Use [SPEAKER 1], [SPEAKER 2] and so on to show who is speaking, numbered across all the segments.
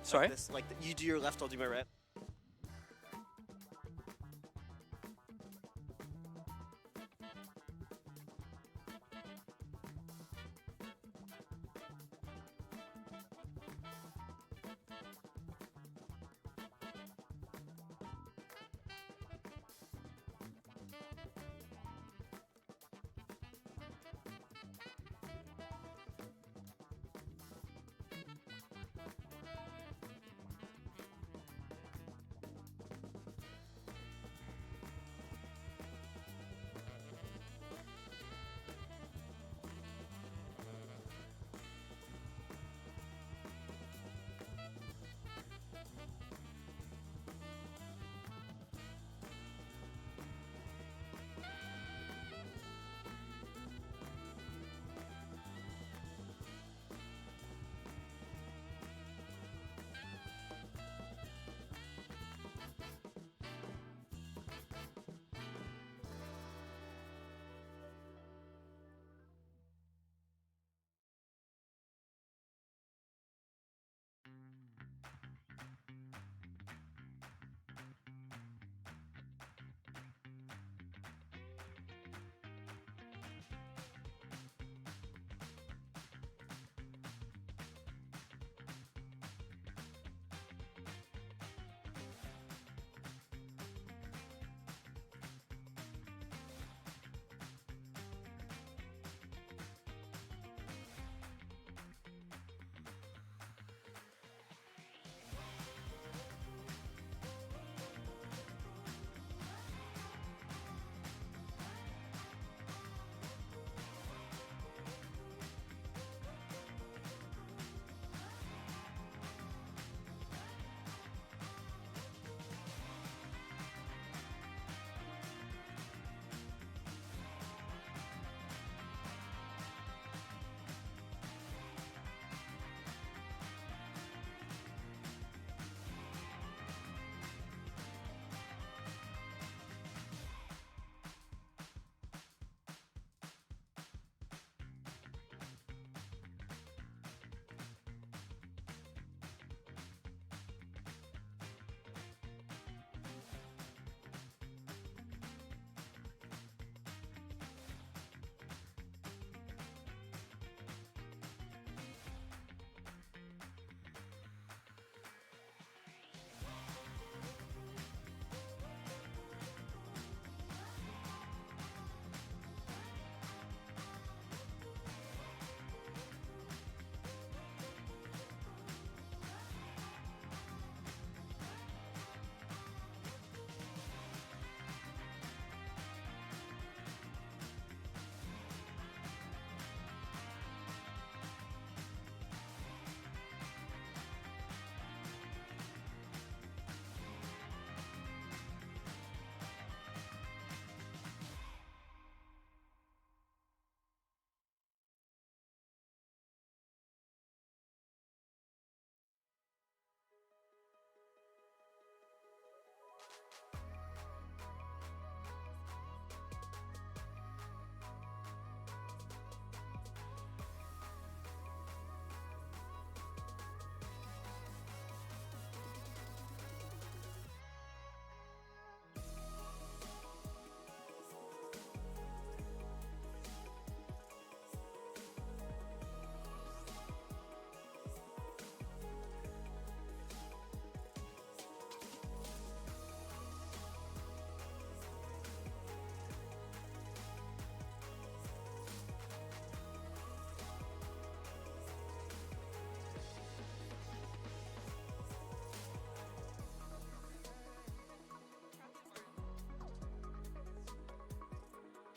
[SPEAKER 1] Sorry?
[SPEAKER 2] Like this, like you do your left, I'll do my right.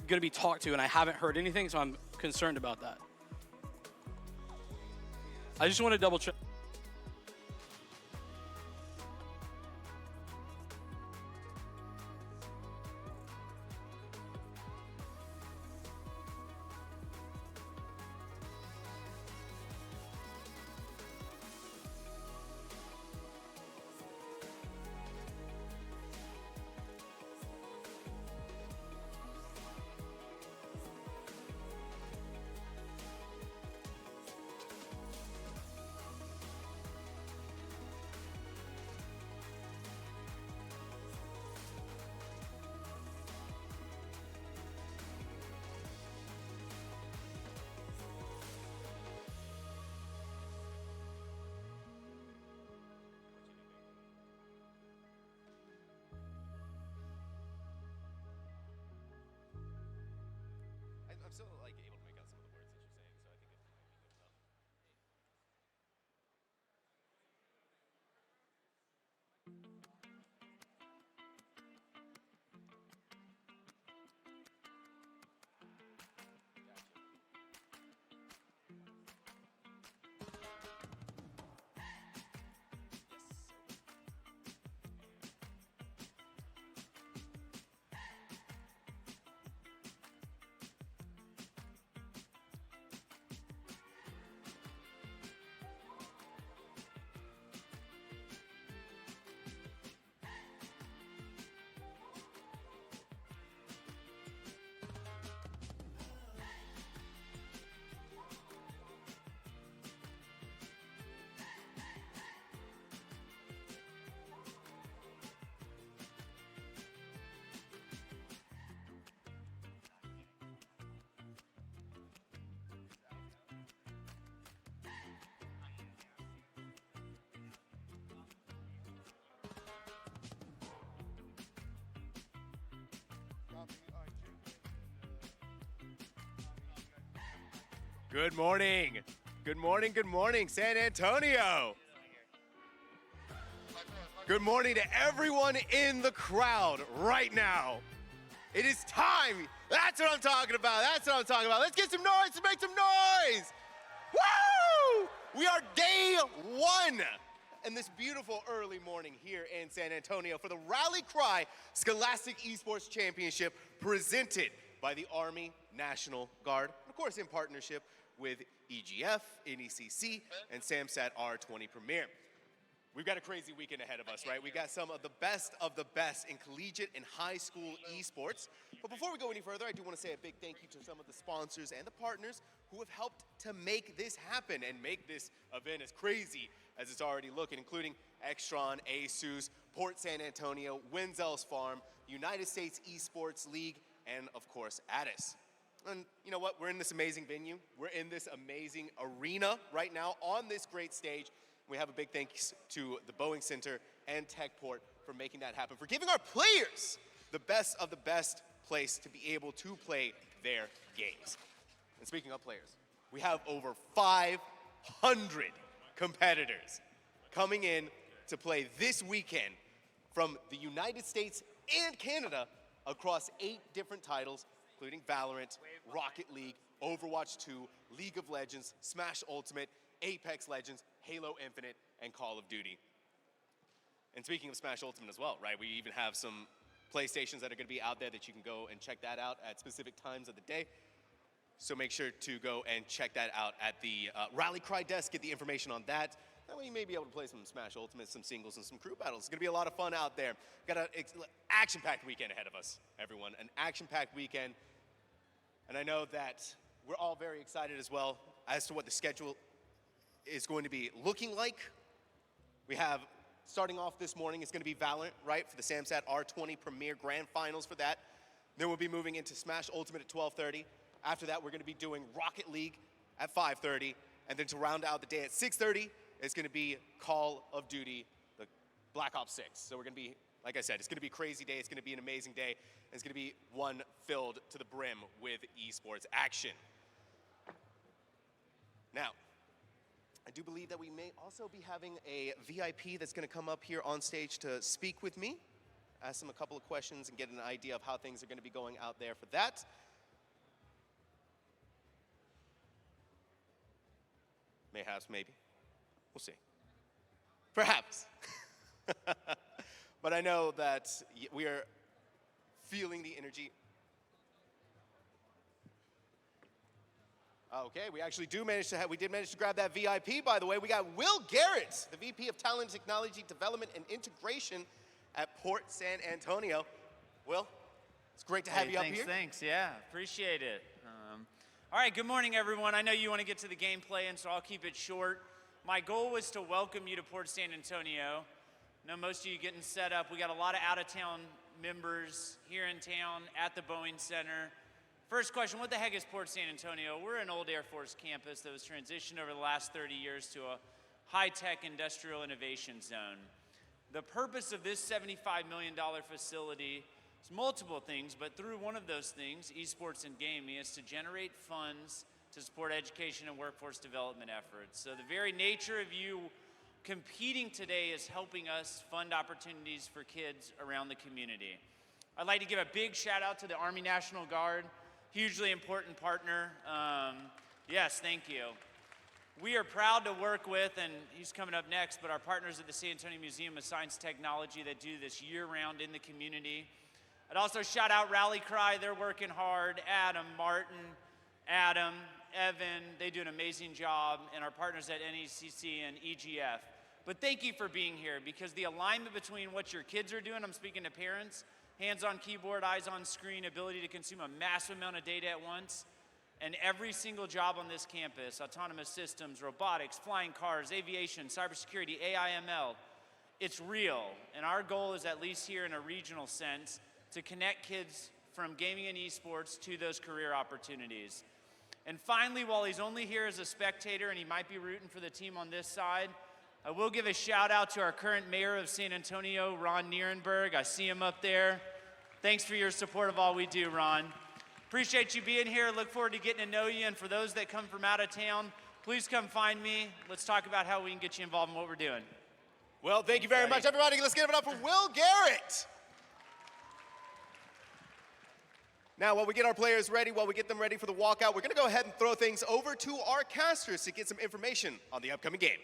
[SPEAKER 1] Going to be talked to, and I haven't heard anything, so I'm concerned about that. I just want to double check.
[SPEAKER 3] I'm still like able to make out some of the words that you're saying, so I think it might be good enough. Good morning. Good morning, good morning, San Antonio. Good morning to everyone in the crowd right now. It is time. That's what I'm talking about. That's what I'm talking about. Let's get some noise. Let's make some noise. Woo! We are day one in this beautiful early morning here in San Antonio for the Rally Cry Scholastic Esports Championship presented by the Army National Guard, of course in partnership with EGF, NECC, and SAMSAT R20 Premier. We've got a crazy weekend ahead of us, right? We got some of the best in collegiate and high school esports. But before we go any further, I do want to say a big thank you to some of the sponsors and the partners who have helped to make this happen and make this event as crazy as it's already looking, including Extron, ASUS, Port San Antonio, Wenzel's Farm, United States Esports League, and of course, Addis. And you know what? We're in this amazing venue. We're in this amazing arena right now on this great stage. We have a big thanks to the Boeing Center and Techport for making that happen, for giving our players the best of the best place to be able to play their games. And speaking of players, we have over 500 competitors coming in to play this weekend from the United States and Canada across 8 different titles, including Valorant, Rocket League, Overwatch 2, League of Legends, Smash Ultimate, Apex Legends, Halo Infinite, and Call of Duty. And speaking of Smash Ultimate as well, right, we even have some PlayStations that are going to be out there that you can go and check that out at specific times of the day. So make sure to go and check that out at the Rally Cry desk, get the information on that. That way you may be able to play some Smash Ultimate, some singles, and some crew battles. It's going to be a lot of fun out there. Got an action-packed weekend ahead of us, everyone. An action-packed weekend. And I know that we're all very excited as well as to what the schedule is going to be looking like. We have, starting off this morning, it's going to be Valorant, right, for the SAMSAT R20 Premier Grand Finals for that. Then we'll be moving into Smash Ultimate at 12:30. After that, we're going to be doing Rocket League at 5:30. And then to round out the day at 6:30, it's going to be Call of Duty, the Black Ops 6. So we're going to be, like I said, it's going to be a crazy day. It's going to be an amazing day. And it's going to be one filled to the brim with esports action. Now, I do believe that we may also be having a VIP that's going to come up here on stage to speak with me, ask him a couple of questions, and get an idea of how things are going to be going out there for that. Mayhaps, maybe. We'll see. Perhaps. But I know that we are feeling the energy. Okay, we actually did manage to grab that VIP, by the way. We got Will Garrett, the VP of Talent, Technology, Development, and Integration at Port San Antonio. Will, it's great to have you up here.
[SPEAKER 4] Thanks, yeah, appreciate it. All right, good morning, everyone. I know you want to get to the gameplay, and so I'll keep it short. My goal was to welcome you to Port San Antonio. I know most of you getting set up. We got a lot of out-of-town members here in town at the Boeing Center. First question, what the heck is Port San Antonio? We're an old Air Force campus that was transitioned over the last 30 years to a high-tech industrial innovation zone. The purpose of this $75 million facility It's multiple things, but through one of those things, esports and gaming, is to generate funds to support education and workforce development efforts. So the very nature of you competing today is helping us fund opportunities for kids around the community. I'd like to give a big shout out to the Army National Guard, hugely important partner. Yes, thank you. We are proud to work with, and he's coming up next, but our partners at the San Antonio Museum of Science and Technology that do this year-round in the community. I'd also shout out Rally Cry. They're working hard. Adam, Martin, Adam, Evan, they do an amazing job, and our partners at NECC and EGF. But thank you for being here, because the alignment between what your kids are doing, I'm speaking to parents, hands on keyboard, eyes on screen, ability to consume a massive amount of data at once, and every single job on this campus, autonomous systems, robotics, flying cars, aviation, cybersecurity, AI, ML, it's real. And our goal is, at least here in a regional sense, to connect kids from gaming and esports to those career opportunities. And finally, while he's only here as a spectator and he might be rooting for the team on this side, I will give a shout out to our current mayor of San Antonio, Ron Nierenberg. I see him up there. Thanks for your support of all we do, Ron. Appreciate you being here. Look forward to getting to know you. And for those that come from out of town, please come find me. Let's talk about how we can get you involved in what we're doing.
[SPEAKER 3] Well, thank you very much, everybody. Let's give it up for Will Garrett. Now, while we get our players ready, while we get them ready for the walkout, we're going to go ahead and throw things over to our casters to get some information on the upcoming game.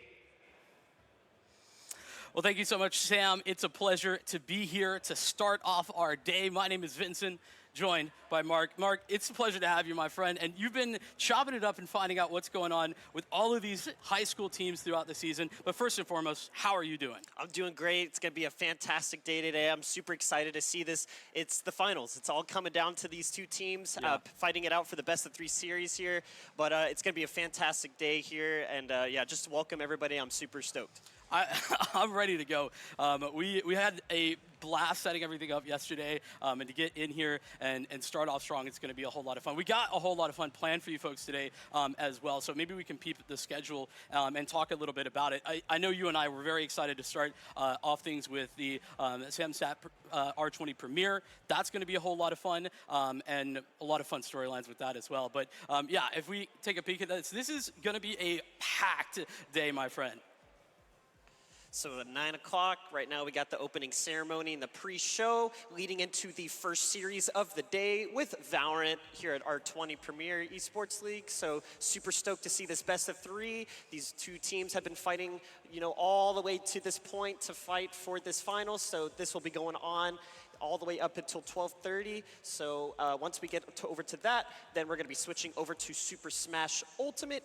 [SPEAKER 1] Well, thank you so much, Sam. It's a pleasure to be here to start off our day. My name is Vincent, joined by Mark. Mark, it's a pleasure to have you, my friend. And you've been chopping it up and finding out what's going on with all of these high school teams throughout the season. But first and foremost, how are you doing?
[SPEAKER 2] I'm doing great. It's going to be a fantastic day today. I'm super excited to see this. It's the finals. It's all coming down to these two teams fighting it out for the best of 3 series here. But it's going to be a fantastic day here. And yeah, just to welcome everybody. I'm super stoked.
[SPEAKER 1] I'm ready to go. We had a blast setting everything up yesterday, and to get in here and start off strong, it's going to be a whole lot of fun. We got a whole lot of fun planned for you folks today as well, so maybe we can peep at the schedule and talk a little bit about it. I know you and I were very excited to start off things with the SamSat R20 premiere. That's going to be a whole lot of fun, and a lot of fun storylines with that as well. But yeah, if we take a peek at this is going to be a packed day, my friend.
[SPEAKER 2] So at 9 o'clock, right now we got the opening ceremony and the pre-show leading into the first series of the day with Valorant here at R20 Premier Esports League. So super stoked to see this best of 3. These two teams have been fighting, you know, all the way to this point to fight for this final. So this will be going on all the way up until 12:30. So once we get over to that, then we're going to be switching over to Super Smash Ultimate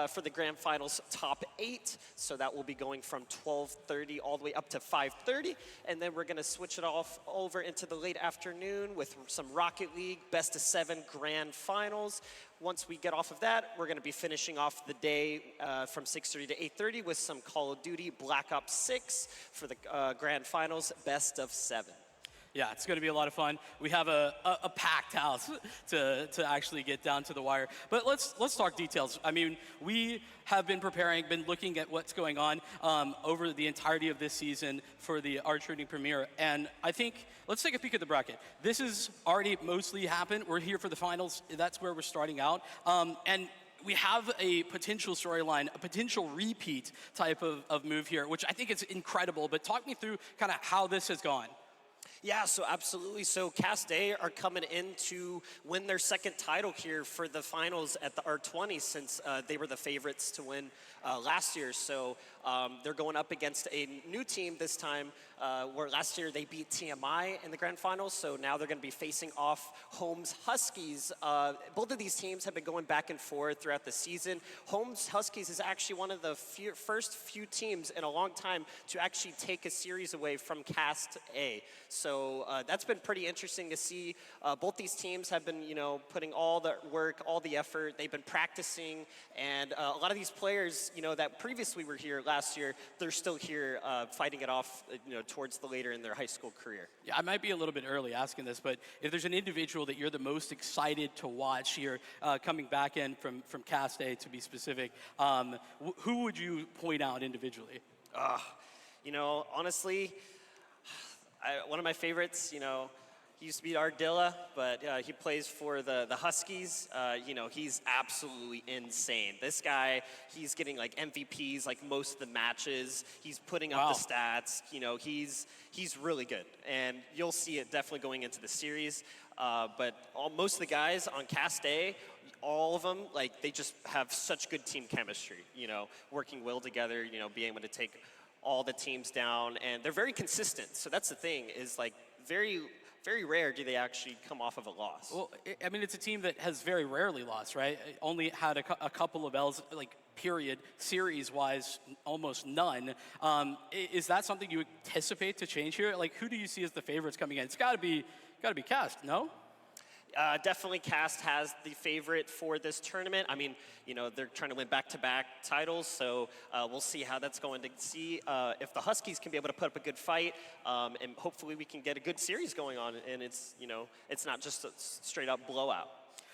[SPEAKER 2] for the Grand Finals top 8. So that will be going from 12:30 all the way up to 5:30. And then we're going to switch it off over into the late afternoon with some Rocket League best of 7 Grand Finals. Once we get off of that, we're going to be finishing off the day from 6:30 to 8:30 with some Call of Duty Black Ops 6 for the Grand Finals best of 7.
[SPEAKER 1] Yeah, it's going to be a lot of fun. We have a packed house to actually get down to the wire. But let's talk details. I mean, we have been preparing, been looking at what's going on over the entirety of this season for the R20 premiere. And I think, let's take a peek at the bracket. This has already mostly happened. We're here for the finals. That's where we're starting out. And we have a potential storyline, a potential repeat type of move here, which I think is incredible. But talk me through kind of how this has gone.
[SPEAKER 2] Yeah, so absolutely. So Cast A are coming in to win their second title here for the finals at the R20 since they were the favorites to win last year. So they're going up against a new team this time where last year they beat TMI in the grand finals. So now they're going to be facing off Holmes Huskies. Both of these teams have been going back and forth throughout the season. Holmes Huskies is actually one of the first few teams in a long time to actually take a series away from Cast A. So that's been pretty interesting to see. Both these teams have been, you know, putting all the work, all the effort. They've been practicing, and a lot of these players, you know, that previously were here last year, they're still here fighting it off, you know, towards the later in their high school career. Yeah,
[SPEAKER 1] I might be a little bit early asking this, but if there's an individual that you're the most excited to watch here, coming back in from Cast A to be specific, who would you point out individually?
[SPEAKER 2] You know, honestly, one of my favorites, you know, He used to be Ardilla, but he plays for the Huskies. You know, he's absolutely insane. This guy, he's getting like MVPs like most of the matches. He's putting up the stats. You know, he's really good, and you'll see it definitely going into the series. But most of the guys on cast A, all of them, like they just have such good team chemistry. You know, working well together. You know, being able to take all the teams down, and they're very consistent. So that's the thing, is like very rare do they actually come off of a loss.
[SPEAKER 1] Well, I mean, it's a team that has very rarely lost, right? Only had a couple of L's, like, period, series-wise, almost none. Is that something you anticipate to change here? Like, who do you see as the favorites coming in? It's got to be Cast, no?
[SPEAKER 2] Definitely Cast has the favorite for this tournament. I mean, you know, they're trying to win back-to-back titles, so we'll see how that's going to see if the Huskies can be able to put up a good fight, and hopefully we can get a good series going on, and it's, you know, it's not just a straight-up blowout.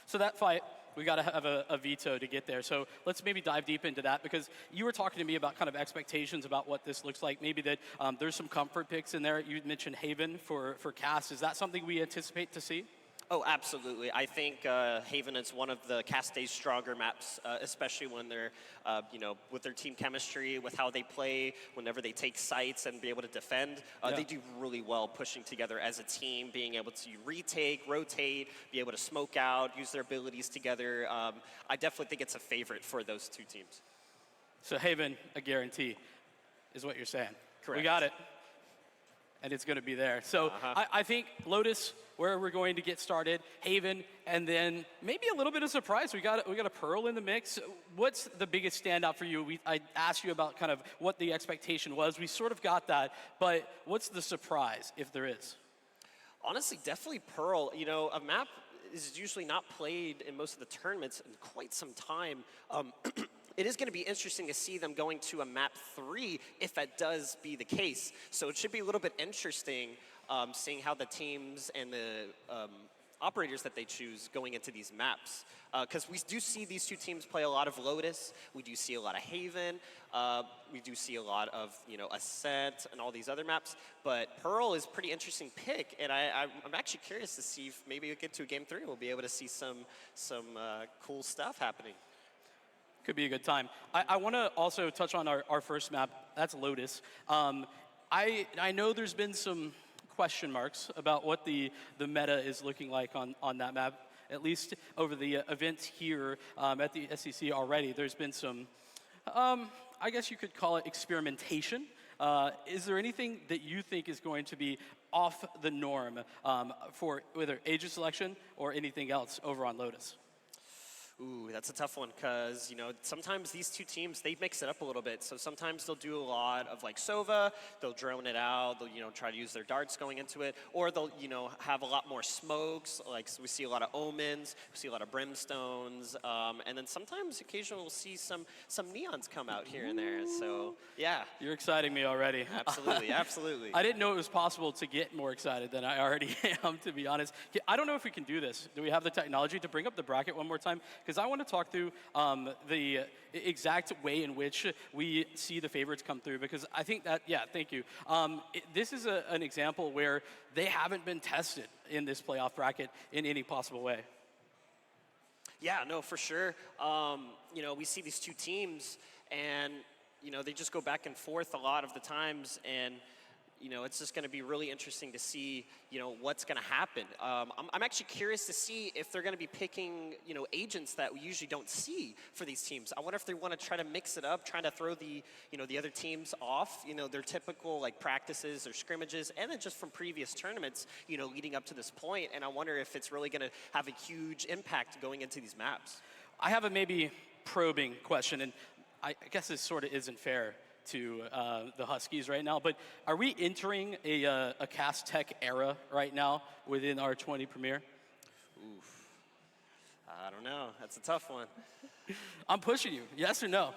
[SPEAKER 1] So that fight, we got to have a veto to get there. So let's maybe dive deep into that, because you were talking to me about kind of expectations about what this looks like. Maybe that there's some comfort picks in there. You mentioned Haven for Cast. Is that something we anticipate to see?
[SPEAKER 2] Oh, absolutely. I think Haven is one of the Cast A's stronger maps, especially when they're, you know, with their team chemistry, with how they play, whenever they take sites and be able to defend. They do really well pushing together as a team, being able to retake, rotate, be able to smoke out, use their abilities together. I definitely think it's a favorite for those two teams.
[SPEAKER 1] So Haven, a guarantee, is what you're saying.
[SPEAKER 2] Correct.
[SPEAKER 1] We got it. And it's going to be there. So I think Lotus, where we're going to get started, Haven, and then maybe a little bit of surprise. We got a Pearl in the mix. What's the biggest standout for you? I asked you about kind of what the expectation was. We sort of got that, but what's the surprise, if there is?
[SPEAKER 2] Honestly, definitely Pearl. You know, a map is usually not played in most of the tournaments in quite some time. It is going to be interesting to see them going to a map 3 if that does be the case. So it should be a little bit interesting seeing how the teams and the operators that they choose going into these maps. Because we do see these two teams play a lot of Lotus. We do see a lot of Haven. We do see a lot of, you know, Ascent and all these other maps. But Pearl is a pretty interesting pick. And I'm actually curious to see if maybe we get to Game 3 we'll be able to see some cool stuff happening.
[SPEAKER 1] Could be a good time. I want to also touch on our first map. That's Lotus. I know there's been some question marks about what the meta is looking like on that map. At least over the events here at the SEC already, there's been some, I guess you could call it experimentation. Is there anything that you think is going to be off the norm for whether agent selection or anything else over on Lotus?
[SPEAKER 2] Ooh, that's a tough one, because, you know, sometimes these two teams, they mix it up a little bit. So sometimes they'll do a lot of, like, Sova, they'll drone it out, they'll, you know, try to use their darts going into it, or they'll, you know, have a lot more smokes, like, so we see a lot of omens, we see a lot of brimstones, and then sometimes occasionally we'll see some neons come out here and there, so, yeah.
[SPEAKER 1] You're exciting me already.
[SPEAKER 2] Absolutely, absolutely.
[SPEAKER 1] I didn't know it was possible to get more excited than I already am, to be honest. I don't know if we can do this. Do we have the technology to bring up the bracket one more time? Because I want to talk through the exact way in which we see the favorites come through, because I think that, yeah, thank you. This is an example where they haven't been tested in this playoff bracket in any possible way.
[SPEAKER 2] Yeah, no, for sure. You know, we see these two teams, and, you know, they just go back and forth a lot of the times, and, you know, it's just going to be really interesting to see, you know, what's going to happen. I'm actually curious to see if they're going to be picking, you know, agents that we usually don't see for these teams. I wonder if they want to try to mix it up, trying to throw the, you know, the other teams off, you know, their typical, like, practices or scrimmages, and then just from previous tournaments, you know, leading up to this point. And I wonder if it's really going to have a huge impact going into these maps.
[SPEAKER 1] I have a maybe probing question, and I guess this sort of isn't fair to the Huskies right now, but are we entering a Cast Tech era right now within our 20 Premier?
[SPEAKER 2] Oof. I don't know. That's a tough one.
[SPEAKER 1] I'm pushing you. Yes or no?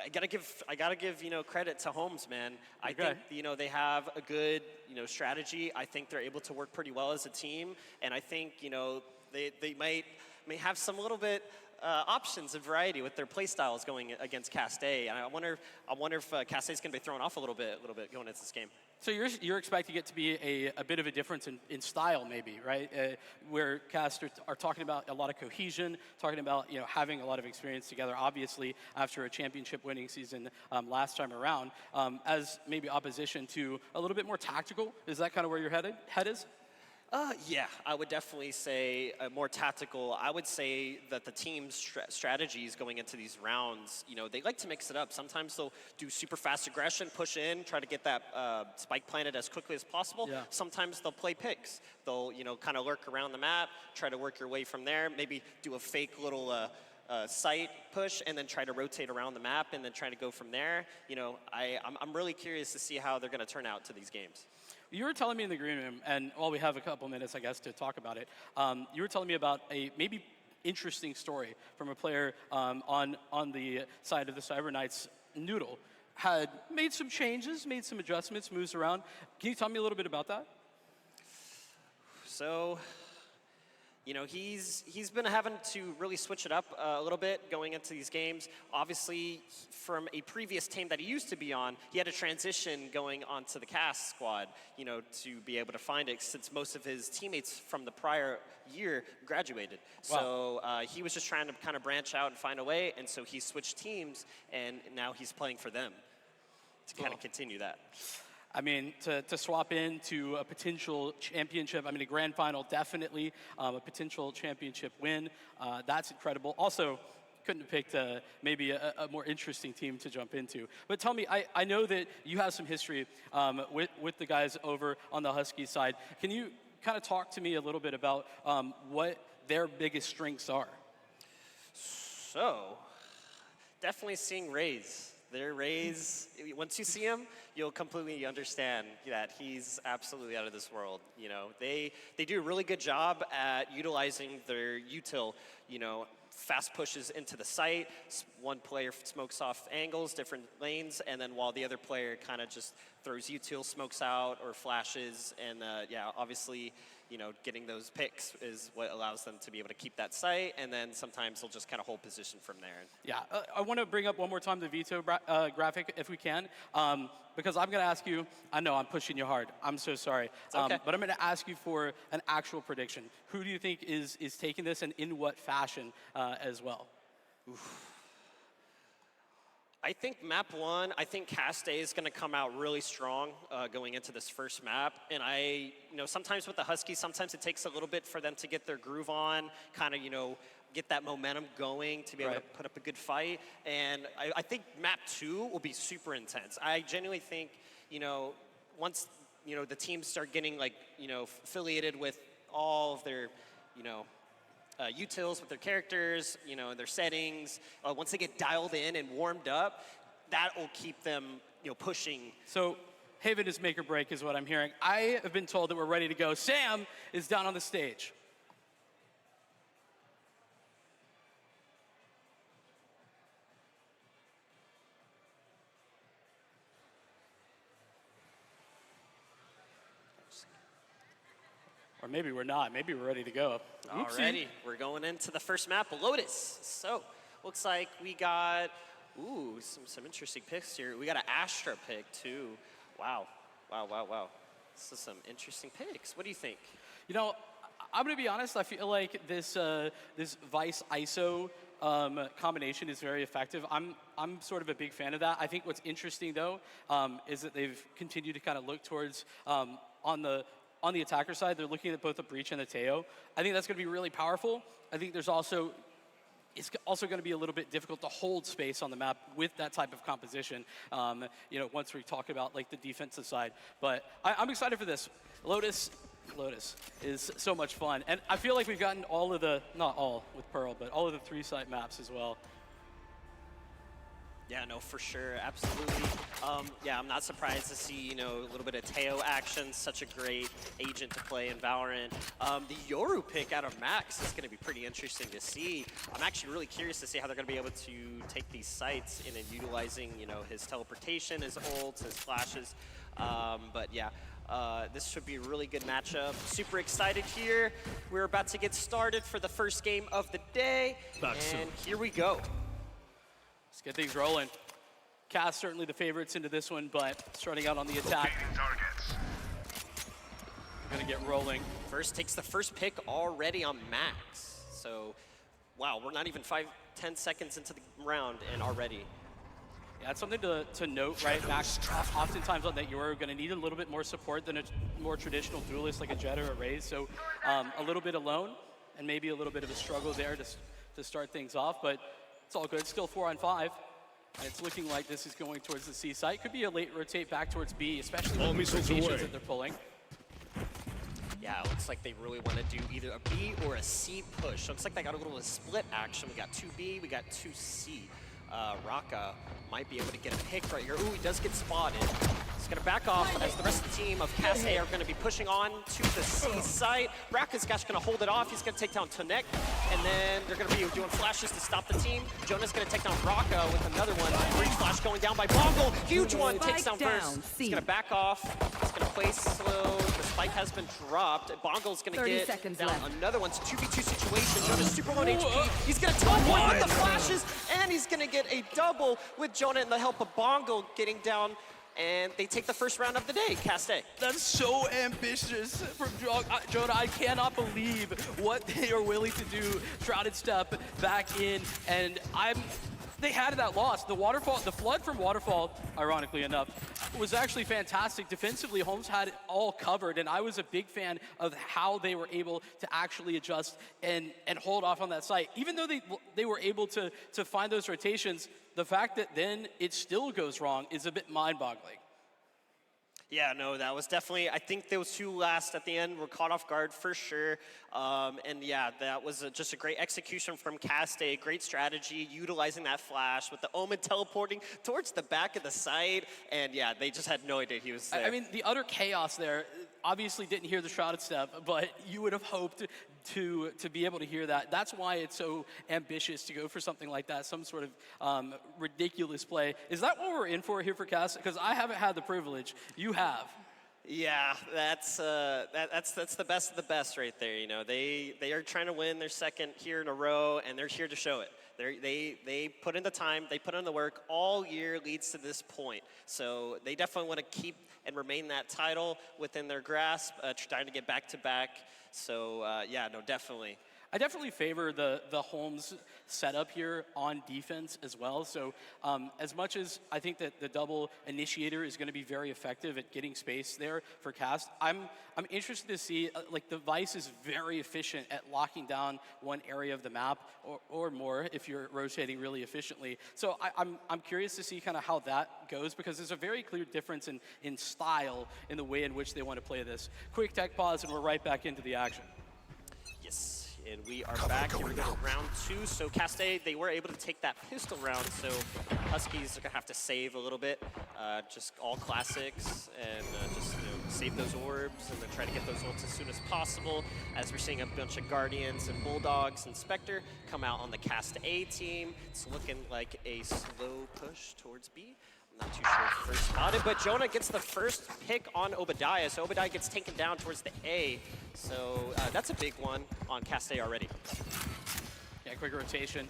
[SPEAKER 2] I gotta give you know, credit to Holmes, man. I
[SPEAKER 1] Okay.
[SPEAKER 2] think, you know, they have a good, you know, strategy. I think they're able to work pretty well as a team, and I think, you know, they may have some little bit options and variety with their play styles going against Cast A. And I wonder if Cast A is going to be thrown off a little bit going into this game.
[SPEAKER 1] So you're expecting it to be a bit of a difference in style, maybe, right? Where Cast are talking about a lot of cohesion, talking about having a lot of experience together. Obviously, after a championship-winning season last time around, as maybe opposition to a little bit more tactical. Is that kind of where your head is?
[SPEAKER 2] Yeah, I would definitely say more tactical. I would say that the team's strategies going into these rounds, they like to mix it up. Sometimes they'll do super fast aggression, push in, try to get that spike planted as quickly as possible.
[SPEAKER 1] Yeah.
[SPEAKER 2] Sometimes they'll play picks. They'll, kind of lurk around the map, try to work your way from there, maybe do a fake little site push and then try to rotate around the map and then try to go from there. I'm really curious to see how they're going to turn out to these games.
[SPEAKER 1] You were telling me in the green room, and while we have a couple minutes, I guess, to talk about it, you were telling me about a maybe interesting story from a player on the side of the Cyber Knights. Noodle had made some changes, made some adjustments, moves around. Can you tell me a little bit about that?
[SPEAKER 2] So, he's been having to really switch it up a little bit going into these games. Obviously, from a previous team that he used to be on, he had a transition going onto the cast squad, to be able to find it since most of his teammates from the prior year graduated.
[SPEAKER 1] Wow.
[SPEAKER 2] So he was just trying to kind of branch out and find a way, and so he switched teams, and now he's playing for them to kind of continue that.
[SPEAKER 1] I mean, to swap into a potential championship, a grand final, definitely a potential championship win. That's incredible. Also, couldn't have picked maybe a more interesting team to jump into. But tell me, I know that you have some history with the guys over on the Husky side. Can you kind of talk to me a little bit about what their biggest strengths are?
[SPEAKER 2] So, definitely seeing Rays. Their Rays, once you see him, you'll completely understand that he's absolutely out of this world. They do a really good job at utilizing their util, fast pushes into the site. One player smokes off angles, different lanes, and then while the other player kind of just throws util, smokes out, or flashes. And obviously, getting those picks is what allows them to be able to keep that site, and then sometimes they'll just kind of hold position from there.
[SPEAKER 1] Yeah, I want to bring up one more time the veto graphic, if we can, because I'm going to ask you, I know I'm pushing you hard, I'm so sorry,
[SPEAKER 2] It's okay.
[SPEAKER 1] but I'm going to ask you for an actual prediction. Who do you think is taking this, and in what fashion as well?
[SPEAKER 2] Oof. I think map one, I think Cast A is going to come out really strong going into this first map. And sometimes with the Huskies, sometimes it takes a little bit for them to get their groove on, kind of, get that momentum going to be able to put up a good fight. And I think map two will be super intense. I genuinely think, once, the teams start getting affiliated with all of their, utils with their characters, their settings. Once they get dialed in and warmed up, that will keep them, pushing.
[SPEAKER 1] So Haven is make or break is what I'm hearing. I have been told that we're ready to go. Sam is down on the stage. Or maybe we're not. Maybe we're ready to go. Oopsie.
[SPEAKER 2] Alrighty, we're going into the first map, Lotus. So, looks like we got, some interesting picks here. We got an Astra pick too. Wow. This is some interesting picks. What do you think?
[SPEAKER 1] I'm gonna be honest. I feel like this Vice ISO combination is very effective. I'm sort of a big fan of that. I think what's interesting though is that they've continued to kind of look towards on the attacker side, they're looking at both the Breach and the Teo. I think that's going to be really powerful. I think it's also going to be a little bit difficult to hold space on the map with that type of composition, once we talk about the defensive side. But I'm excited for this. Lotus is so much fun. And I feel like we've gotten all of the, not all with Pearl, but all of the 3-site maps as well.
[SPEAKER 2] Yeah, no, for sure, absolutely. Yeah, I'm not surprised to see, you know, a little bit of Teo action, such a great agent to play in Valorant. The Yoru pick out of Max is going to be pretty interesting to see. I'm actually really curious to see how they're going to be able to take these sites in and utilizing, you know, his teleportation, his ults, his flashes. But yeah, this should be a really good matchup. Super excited here. We're about to get started for the first game of the day, and here we go.
[SPEAKER 1] Let's get things rolling. Cass certainly the favorites into this one, but starting out on the attack. We're gonna get rolling.
[SPEAKER 2] First takes the first pick already on Max. So, wow, we're not even 5-10 seconds into the round and already.
[SPEAKER 1] Yeah, it's something to note, right? Max, oftentimes on that you're gonna need a little bit more support than a more traditional duelist like a Jet or a Raze. So a little bit alone and maybe a little bit of a struggle there to start things off, but it's all good. Still 4-on-5. And it's looking like this is going towards the C site. Could be a late rotate back towards B, especially with the rotations that they're pulling.
[SPEAKER 2] Yeah, it looks like they really want to do either a B or a C push. Looks like they got a little split action. We got 2B, we got 2C. Raka might be able to get a pick right here. Ooh, he does get spotted. He's going to back off as the rest of the team of Cass A are going to be pushing on to the C site. Raka's going to hold it off. He's going to take down Tanek, and then they're going to be doing flashes to stop the team. Jonah's going to take down Raka with another one. Breach flash going down by Bongle. Huge one, takes down first. He's going to back off. He's going to play slow. The spike has been dropped. Bongle's going to get down another one. It's a 2v2 situation. Jonah's super low HP. He's going to teleport with the flashes, and he's going to get a double with Jonah and the help of Bongle getting down, and they take the first round of the day, Cast A.
[SPEAKER 1] That's so ambitious from Jonah. I cannot believe what they are willing to do. Shrouded step back in, and they had that loss. The waterfall, the flood from Waterfall, ironically enough, was actually fantastic. Defensively, Holmes had it all covered, and I was a big fan of how they were able to actually adjust and hold off on that site. Even though they were able to find those rotations, the fact that then it still goes wrong is a bit mind-boggling.
[SPEAKER 2] Yeah, no, that was definitely, I think those two last at the end were caught off guard for sure. And yeah, that was just a great execution from Cast A, great strategy, utilizing that flash with the Omen teleporting towards the back of the site. And yeah, they just had no idea he was there.
[SPEAKER 1] I mean, the utter chaos there, obviously didn't hear the Shrouded Step, but you would have hoped to be able to hear that. That's why it's so ambitious to go for something like that, some sort of ridiculous play. Is that what we're in for here for Cass? Because I haven't had the privilege. You have.
[SPEAKER 2] Yeah, that's the best of the best right there. You know, they are trying to win their second here in a row, and they're here to show it. They put in the time, they put in the work all year leads to this point. So they definitely want to keep and remain that title within their grasp, trying to get back to back. So yeah, no, definitely.
[SPEAKER 1] I definitely favor the Holmes setup here on defense as well. So as much as I think that the double initiator is going to be very effective at getting space there for Cast, I'm interested to see, like, the Vice is very efficient at locking down one area of the map or more if you're rotating really efficiently. So I'm curious to see kind of how that goes, because there's a very clear difference in style in the way in which they want to play this. Quick tech pause and we're right back into the action.
[SPEAKER 2] Yes. And we are back. Here we go, round 2. So Cast A, they were able to take that pistol round, so Huskies are going to have to save a little bit. Just all classics, and just save those orbs, and then try to get those ults as soon as possible, as we're seeing a bunch of Guardians and Bulldogs and Spectre come out on the Cast A team. It's looking like a slow push towards B. I'm not too sure if first spotted, but Jonah gets the first pick on Obadiah, so Obadiah gets taken down towards the A. So that's a big one on Cast A already.
[SPEAKER 1] Yeah, quick rotation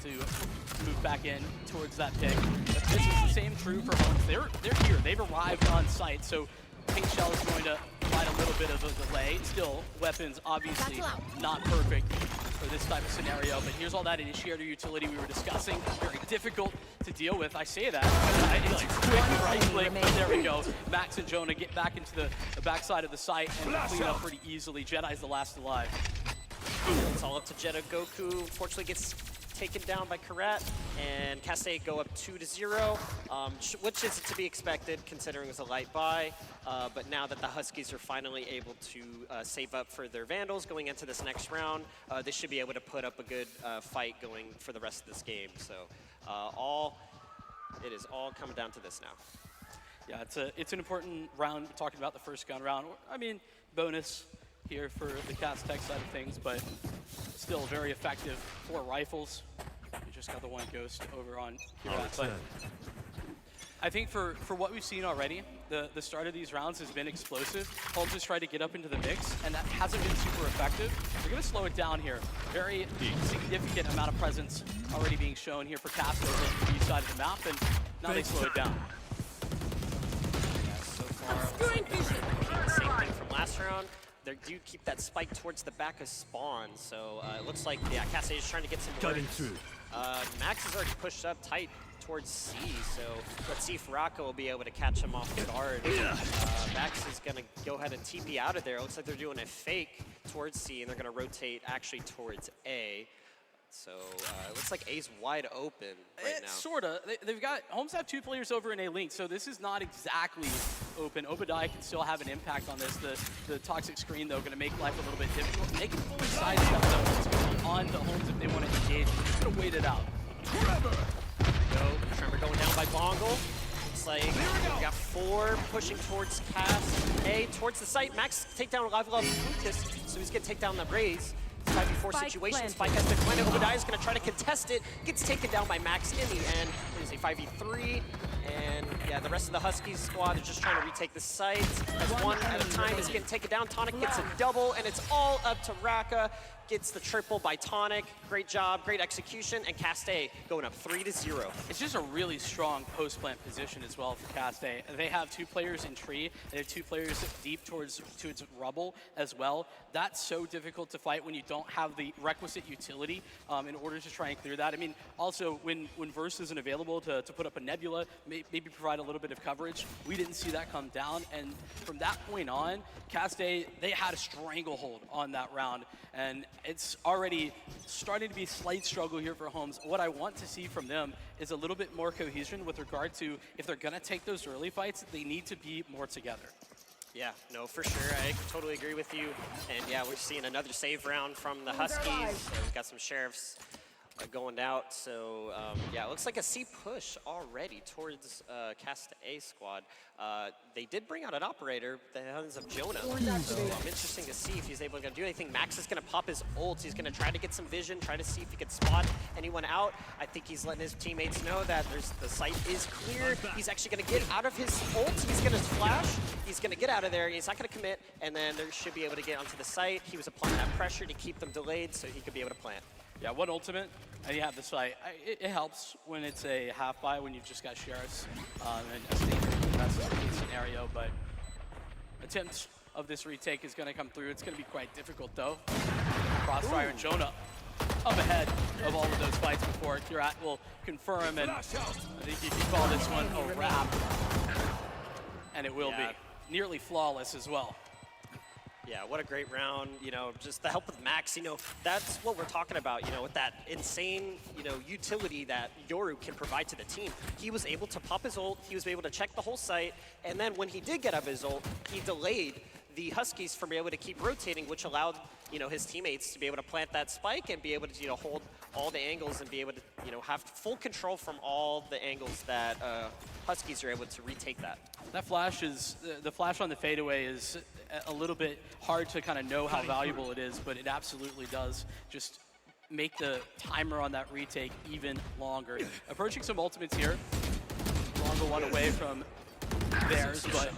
[SPEAKER 1] to move back in towards that pick. But this is the same true for Holmes. They're here. They've arrived on site, so Pink Shell is going to provide a little bit of a delay. Still, weapons obviously not perfect for this type of scenario, but here's all that initiator utility we were discussing. Very difficult to deal with. I say that because it's quick right click, but there we go. Max and Jonah get back into the backside of the site and clean up pretty easily. Jedi's the last alive.
[SPEAKER 2] It's all up to Jedi. Goku unfortunately gets taken down by Karat, and Cast A go up 2-0, which is to be expected considering it was a light buy. But now that the Huskies are finally able to save up for their Vandals going into this next round, they should be able to put up a good fight going for the rest of this game. So all it is all coming down to this now.
[SPEAKER 1] Yeah, it's an important round. We're talking about the first gun round. I mean, bonus here for the Cast Tech side of things, but still very effective. 4 rifles. You just got the 1 ghost over on Kirat. But I think for what we've seen already, the start of these rounds has been explosive. Holmes has tried to get up into the mix, and that hasn't been super effective. They're going to slow it down here. Very significant amount of presence already being shown here for Cast over the east side of the map, and now they slow it down.
[SPEAKER 2] So far, same thing from last round. They do keep that spike towards the back of spawn, so it looks like, yeah, Cassidy is trying to get some words. Max is already pushed up tight towards C, so let's see if Rocco will be able to catch him off guard. Max is going to go ahead and TP out of there. It looks like they're doing a fake towards C, and they're going to rotate actually towards A. So it looks like A's wide open right now.
[SPEAKER 1] Sorta. They've got, Holmes have 2 players over in A link, so this is not exactly open. Obadiah can still have an impact on this. The toxic screen, though, going to make life a little bit difficult. They can fully sidestep, though. It's going to be on to Holmes if they want to engage. They're going to wait it out.
[SPEAKER 2] Tremor going down by Bongle. Looks like we've got 4 pushing towards Cass. A towards the site. Max take down Live Love Lucas, so he's going to take down the Raze. 5v4 situation. Spike has been planted. Obadiah is going to try to contest it. Gets taken down by Max in the end. It is a 5v3. And yeah, the rest of the Huskies squad is just trying to retake the site. As one at a time is getting taken down. Tonic gets a double, and it's all up to Raka. Gets the triple by Tonic. Great job, great execution, and Caste going up 3-0.
[SPEAKER 1] It's just a really strong post-plant position as well for Caste. They have 2 players in tree. They have 2 players deep towards rubble as well. That's so difficult to fight when you don't have the requisite utility in order to try and clear that. I mean, also, when Verse isn't available to put up a Nebula, maybe provide a little bit of coverage, we didn't see that come down. And from that point on, Caste, they had a stranglehold on that round. And it's already starting to be a slight struggle here for Holmes. What I want to see from them is a little bit more cohesion with regard to if they're going to take those early fights, they need to be more together.
[SPEAKER 2] Yeah, no, for sure. I totally agree with you. And yeah, we're seeing another save round from the Huskies. We've got some Sheriffs going out. So yeah, it looks like a C push already towards Cast A squad. They did bring out an operator, the hands of Jonah. So interesting to see if he's able to do anything. Max is going to pop his ult. He's going to try to get some vision, try to see if he can spot anyone out. I think he's letting his teammates know that the site is clear. He's actually going to get out of his ult. He's going to flash. He's going to get out of there. He's not going to commit, and then they should be able to get onto the site. He was applying that pressure to keep them delayed so he could be able to plant.
[SPEAKER 1] Yeah, one ultimate, and you have the site. It helps when it's a half buy, when you've just got Sheriffs and a statement. That's the scenario, but attempt of this retake is going to come through. It's going to be quite difficult, though. Crossfire and Jonah up ahead of all of those fights before. Kirat will confirm, and I think you can call this one a wrap. And it will be. Nearly flawless as well.
[SPEAKER 2] Yeah, what a great round. You know, just the help with Max, you know, that's what we're talking about, you know, with that insane, you know, utility that Yoru can provide to the team. He was able to pop his ult, he was able to check the whole site, and then when he did get up his ult, he delayed the Huskies from being able to keep rotating, which allowed, you know, his teammates to be able to plant that spike and be able to, you know, hold all the angles and be able to, you know, have full control from all the angles that Huskies are able to retake that.
[SPEAKER 1] That flash is, the flash on the fadeaway is a little bit hard to kind of know how valuable it is, but it absolutely does just make the timer on that retake even longer. Approaching some ultimates here. Longer one away from theirs, but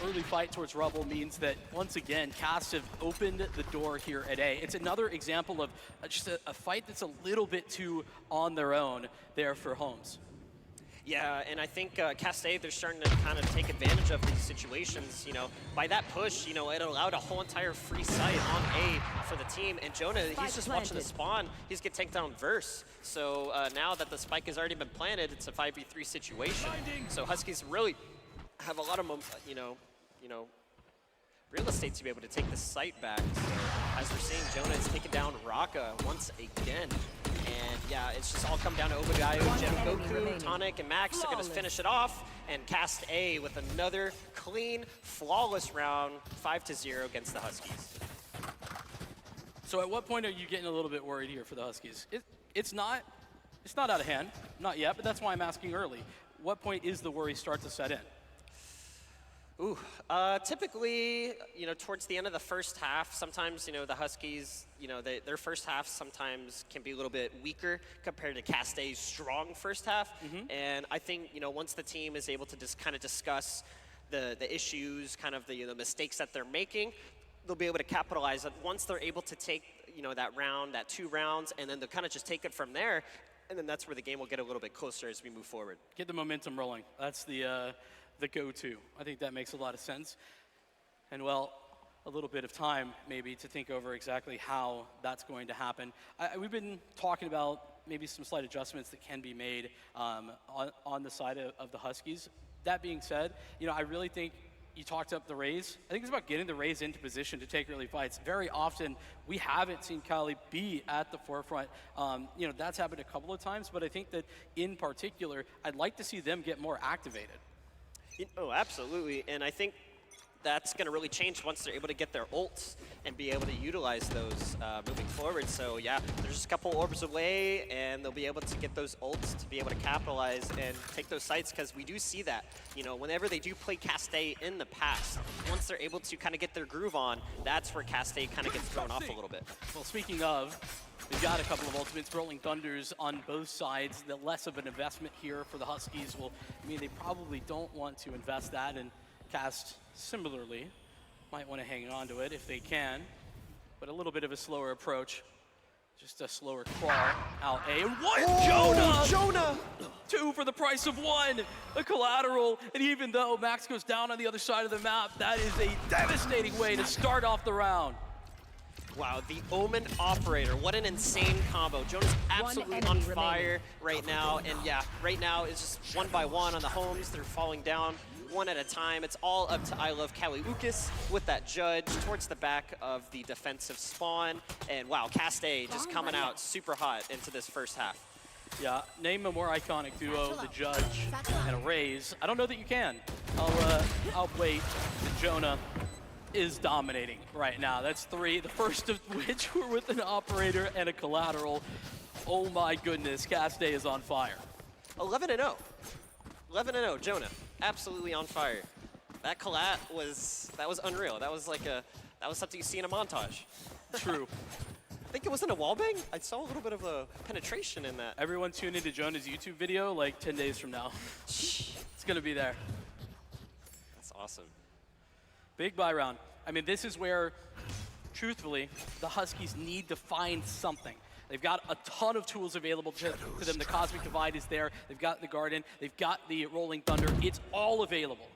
[SPEAKER 1] early fight towards Rubble means that, once again, Cast have opened the door here at A. It's another example of just a fight that's a little bit too on their own there for Holmes.
[SPEAKER 2] Yeah, and I think Caste, they're starting to kind of take advantage of these situations. You know, by that push, you know, it allowed a whole entire free site on A for the team. And Jonah, he's just watching the spawn. He's going to take down Verse. So now that the spike has already been planted, it's a 5v3 situation. So Huskies really have a lot of, you know, real estate to be able to take the site back. So as we're seeing, Jonah is taking down Raka once again. And yeah, it's just all come down to Obadiah, Jem, Goku, Tonic, and Max are going to finish it off. And Cast A with another clean, flawless round, 5-0 against the Huskies.
[SPEAKER 1] So at what point are you getting a little bit worried here for the Huskies? It's not out of hand, not yet, but that's why I'm asking early. what point is the worry start to set in?
[SPEAKER 2] Ooh, typically, towards the end of the first half, sometimes, the Huskies, their first half sometimes can be a little bit weaker compared to Castay's strong first half. And I think, once the team is able to just kind of discuss the issues, kind of the mistakes that they're making, they'll be able to capitalize on once they're able to take, that round, that 2 rounds, and then they'll kind of just take it from there. And then that's where the game will get a little bit closer as we move forward.
[SPEAKER 1] Get the momentum rolling. That's the go-to. I think that makes a lot of sense. And well, a little bit of time maybe to think over exactly how that's going to happen. We've been talking about maybe some slight adjustments that can be made on the side of the Huskies. That being said, I really think you talked up the Rays. I think it's about getting the Rays into position to take early fights. Very often, we haven't seen Cali be at the forefront. That's happened a couple of times, but I think that in particular, I'd like to see them get more activated.
[SPEAKER 2] Oh, absolutely. And I think that's going to really change once they're able to get their ults and be able to utilize those moving forward. So yeah, there's just a couple orbs away, and they'll be able to get those ults to be able to capitalize and take those sites, because we do see that, whenever they do play Castay in the past, once they're able to kind of get their groove on, that's where Castay kind of gets thrown off a little bit.
[SPEAKER 1] Well, speaking of, we've got a couple of ultimates, Rolling Thunders on both sides. The less of an investment here for the Huskies. Well, they probably don't want to invest that, and Cast similarly might want to hang on to it if they can, but a little bit of a slower approach. Just a slower crawl out A. And what?
[SPEAKER 2] Oh, Jonah!
[SPEAKER 1] 2 for the price of 1. A collateral. And even though Max goes down on the other side of the map, that is a devastating way to start off the round.
[SPEAKER 2] Wow, the Omen Operator, what an insane combo. Jonah's absolutely on fire right now, and yeah, right now it's just 1 by 1 on the homes. They're falling down 1 at a time. It's all up to I Love Kaliukis with that judge towards the back of the defensive spawn. And wow, Castay just coming out super hot into this first half.
[SPEAKER 1] Yeah, name a more iconic duo, the Judge and a Rays. I don't know that you can. I'll wait. The Jonah is dominating right now. That's 3, the first of which were with an Operator and a collateral. Oh my goodness, Castay is on fire.
[SPEAKER 2] 11-0. 11-0, Jonah. Absolutely on fire. That collat was unreal. That was something you see in a montage.
[SPEAKER 1] True.
[SPEAKER 2] I think it wasn't a wallbang. I saw a little bit of a penetration in that.
[SPEAKER 1] Everyone tune into Jonah's YouTube video like 10 days from now. It's gonna be there.
[SPEAKER 2] That's awesome.
[SPEAKER 1] Big buy round. This is where, truthfully, the Huskies need to find something. They've got a ton of tools available to them. The Cosmic Divide is there. They've got the Garden. They've got the Rolling Thunder. It's all available.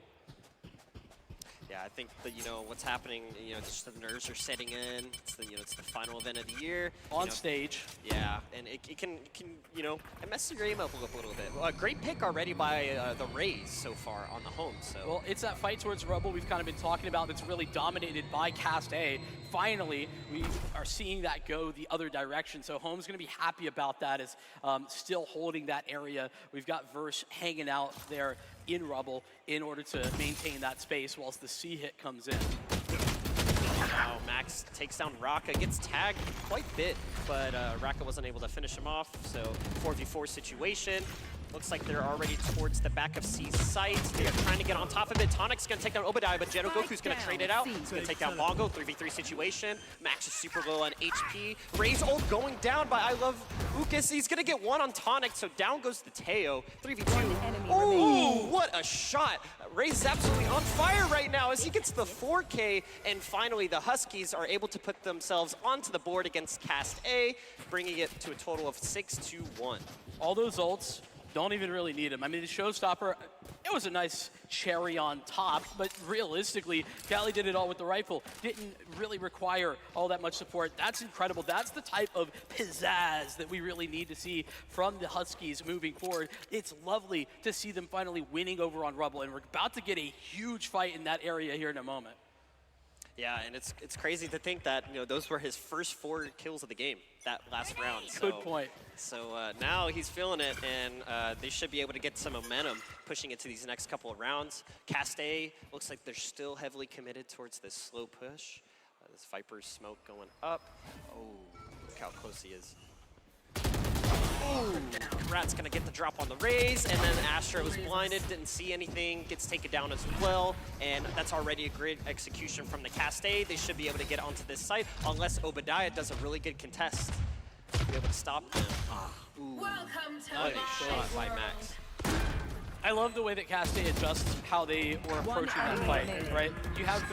[SPEAKER 2] Yeah, I think that, what's happening, just the nerves are setting in. It's the final event of the year.
[SPEAKER 1] On stage.
[SPEAKER 2] Yeah, and it can it messes your game up a little bit. A great pick already by the Rays so far on the home. So.
[SPEAKER 1] Well, it's that fight towards Rebel we've kind of been talking about that's really dominated by Cast A. Finally, we are seeing that go the other direction. So Home's going to be happy about that, as still holding that area. We've got Verse hanging out there in Rubble in order to maintain that space whilst the C hit comes in.
[SPEAKER 2] Wow, Max takes down Raka, gets tagged quite a bit, but Raka wasn't able to finish him off, so 4v4 situation. Looks like they're already towards the back of C's site. They're trying to get on top of it. Tonic's going to take down Obadiah, but Jeno Goku's going to trade it out. He's going to take down Longo, 3v3 situation. Max is super low on HP. Ray's ult going down by I Love Ukas. He's going to get 1 on Tonic, so down goes the Teo. 3v2. Oh, what a shot. Ray's absolutely on fire right now as he gets the 4K, and finally the Huskies are able to put themselves onto the board against Cast A, bringing it to a total of 6-1.
[SPEAKER 1] All those ults, don't even really need them. The showstopper, it was a nice cherry on top, but realistically, Cali did it all with the rifle. Didn't really require all that much support. That's incredible. That's the type of pizzazz that we really need to see from the Huskies moving forward. It's lovely to see them finally winning over on Rubble, and we're about to get a huge fight in that area here in a moment.
[SPEAKER 2] Yeah, and it's crazy to think that those were his first 4 kills of the game that last round. So,
[SPEAKER 1] good point.
[SPEAKER 2] So now he's feeling it, and they should be able to get some momentum pushing it to these next couple of rounds. Cast A looks like they're still heavily committed towards this slow push. This Viper's smoke going up. Oh, look how close he is. Rat's gonna get the drop on the raise, and then Astro was blinded, didn't see anything, gets taken down as well, and that's already a great execution from the Castade. They should be able to get onto this site, unless Obadiah does a really good contest to be able to stop them.
[SPEAKER 5] Welcome to
[SPEAKER 2] Nice shot by Max.
[SPEAKER 1] I love the way that Castade adjusts how they were approaching that fight, right? You have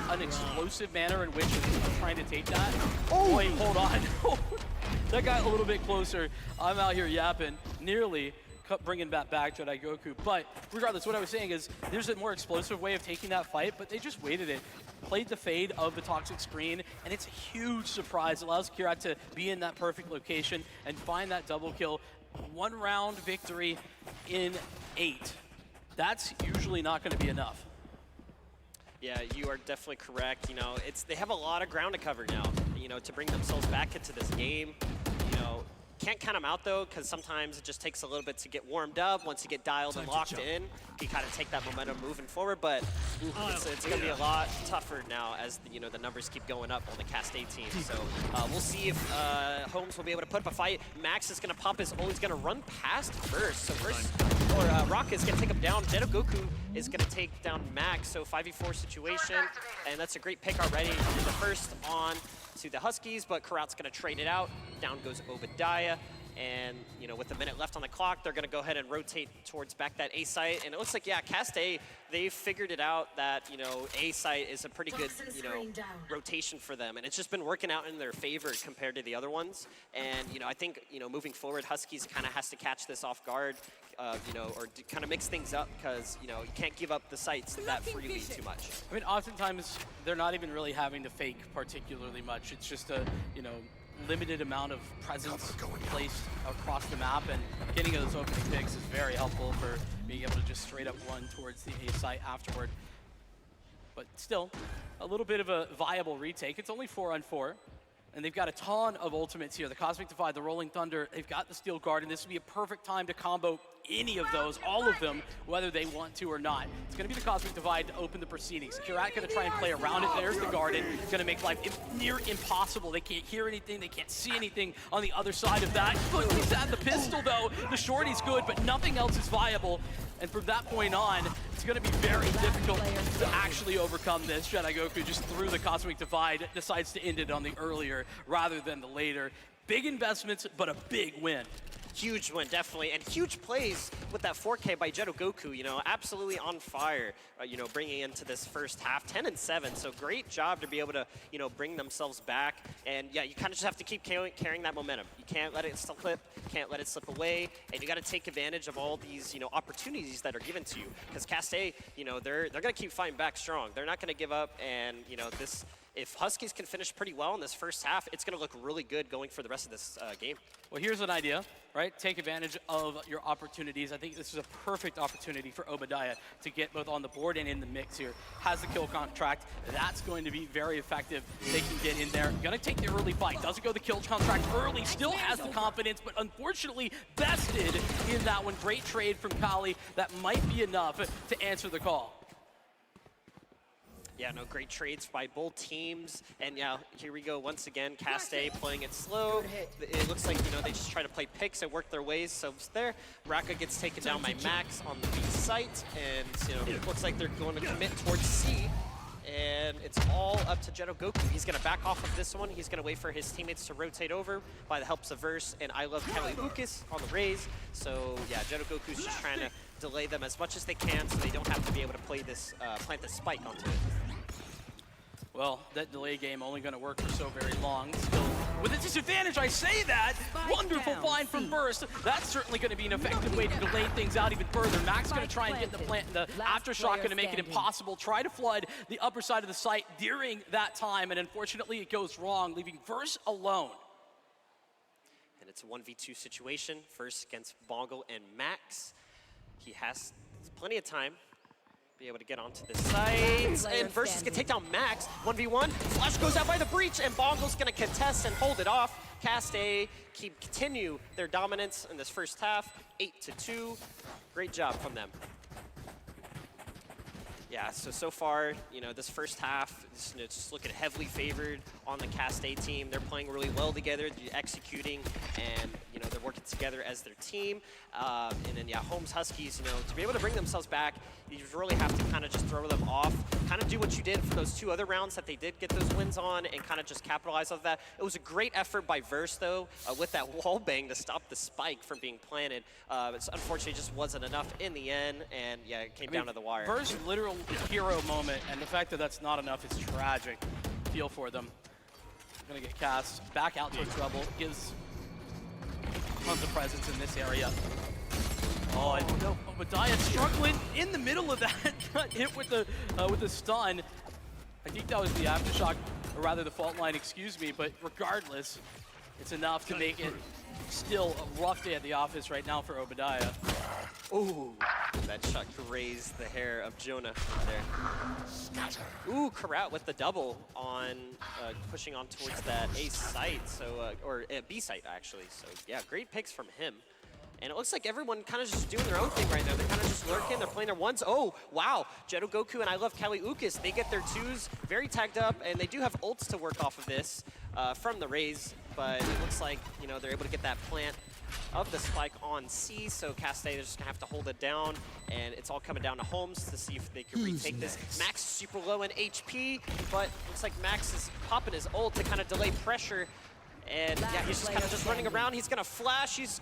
[SPEAKER 1] an explosive manner in which you're trying to take that. Oh, wait, hold on. That got a little bit closer. I'm out here yapping, nearly bringing that back Jedi Goku. But regardless, what I was saying is there's a more explosive way of taking that fight, but they just waited it. Played the fade of the toxic screen, and it's a huge surprise. It allows Kirat to be in that perfect location and find that double kill. 1 round victory in 8. That's usually not going to be enough.
[SPEAKER 2] Yeah, you are definitely correct. You know, they have a lot of ground to cover now, you know, to bring themselves back into this game. You know, can't count them out though, because sometimes it just takes a little bit to get warmed up. Once you get dialed and locked in, you kind of take that momentum moving forward. But it's going to be a lot tougher now as the numbers keep going up on the Castade team. So we'll see if Holmes will be able to put up a fight. Max is going to pop his ult. He's going to run past Burst. So Burst or Rocket is going to take him down. Jedi Goku is going to take down Max. So 5v4 situation, and that's a great pick already. The first on to the Huskies, but Karat's going to trade it out. Down goes Obadiah. And, you know, with a minute left on the clock, they're going to go ahead and rotate towards back that A site. And it looks like, yeah, Castade, they figured it out that, you know, A site is a pretty good, you know, rotation for them. And it's just been working out in their favor compared to the other ones. And, you know, I think, you know, moving forward, Huskies kind of has to catch this off guard, you know, or kind of mix things up because, you know, you can't give up the sites that freely too much.
[SPEAKER 1] I mean, oftentimes, they're not even really having to fake particularly much. It's just a, you know, limited amount of presence placed across the map, and getting those opening picks is very helpful for being able to just straight up run towards the A site afterward. But still, a little bit of a viable retake. It's only 4-on-4, and they've got a ton of ultimates here. The Cosmic Divide, the Rolling Thunder, they've got the Steel Guard, and this would be a perfect time to combo any of those, all of them, whether they want to or not. It's going to be the Cosmic Divide to open the proceedings. Kirat going to try and play around it. There's the Garden. Going to make life near impossible. They can't hear anything. They can't see anything on the other side of that. But he's at the pistol, though. The shorty's good, but nothing else is viable. And from that point on, it's going to be very difficult to actually overcome this. Jedi Goku just through the Cosmic Divide, decides to end it on the earlier rather than the later. Big investments, but a big win.
[SPEAKER 2] Huge win, definitely, and huge plays with that 4K by Jedi Goku, you know, absolutely on fire, you know, bringing into this first half, 10-7, so great job to be able to, you know, bring themselves back, and yeah, you kind of just have to keep carrying that momentum. You can't let it slip, can't let it slip away, and you got to take advantage of all these, you know, opportunities that are given to you, because Castade, you know, they're going to keep fighting back strong. They're not going to give up, and, you know, if Huskies can finish pretty well in this first half, it's going to look really good going for the rest of this game.
[SPEAKER 1] Well, here's an idea, right? Take advantage of your opportunities. I think this is a perfect opportunity for Obadiah to get both on the board and in the mix here. Has the kill contract. That's going to be very effective. They can get in there. Gonna take the early fight. Doesn't go the kill contract early. Still has the confidence, but unfortunately bested in that one. Great trade from Kali. That might be enough to answer the call.
[SPEAKER 2] Yeah, no, great trades by both teams. And yeah, here we go once again. Castade playing it slow. It looks like, you know, they just try to play picks and work their ways. So it's there. Raka gets taken down by Max on the B site. And, you know, it looks like they're going to commit towards C. And it's all up to Jedi Goku. He's going to back off of this one. He's going to wait for his teammates to rotate over by the helps of Verse and I Love Kelly Lucas on the raise. So yeah, Jedi Goku's just trying to delay them as much as they can so they don't have to be able to play this, plant this spike onto it.
[SPEAKER 1] Well, that delay game only going to work for so very long. Still, with a disadvantage, I say that. Wonderful find from Burst. That's certainly going to be an effective way to delay things out even further. Max going to try and get the plant, and the aftershock going to make it impossible. Try to flood the upper side of the site during that time, and unfortunately it goes wrong, leaving Verse alone.
[SPEAKER 2] And it's a 1v2 situation, Verse against Bongo and Max. He has plenty of time. Be able to get onto the site, and Verse is gonna take down Max. 1v1, Flash goes out by the breach, and Bongo's gonna contest and hold it off. Castade continue their dominance in this first half, 8-2. Great job from them. Yeah, so far, this first half, just looking heavily favored on the Cast A team. They're playing really well together, they're executing, and they're working together as their team. And then, yeah, Holmes Huskies, to be able to bring themselves back, you really have to kind of just throw them off, kind of do what you did for those 2 other rounds that they did get those wins on, and kind of just capitalize on that. It was a great effort by Verse, though, with that wall bang to stop the spike from being planted. Unfortunately, just wasn't enough in the end, and yeah, it came down to the wire.
[SPEAKER 1] Verse literal hero moment, and the fact that that's not enough is tragic. Feel for them. Gonna get cast back out towards trouble. Gives tons of presence in this area. Oh, and no, Obadiah struggling in the middle of that. Got hit with the stun. I think that was the aftershock, or rather the fault line, excuse me, but regardless, it's enough to make it still a rough day at the office right now for Obadiah.
[SPEAKER 2] Ooh, that shot grazed the hair of Jonah there. Ooh, Karat with the double on pushing on towards that A site, or B site actually. So yeah, great picks from him. And it looks like everyone kind of just doing their own thing right now. They're kind of just lurking, they're playing their ones. Oh, wow, Jeto Goku and I Love Kali Ukis, they get their 2s very tagged up, and they do have ults to work off of this from the Rays, but it looks like, they're able to get that plant of the spike on C, so Cast A, they're just gonna have to hold it down, and it's all coming down to Holmes to see if they can retake this. Max is super low in HP, but looks like Max is popping his ult to kind of delay pressure, and yeah, he's just kind of just running around. He's gonna flash, he's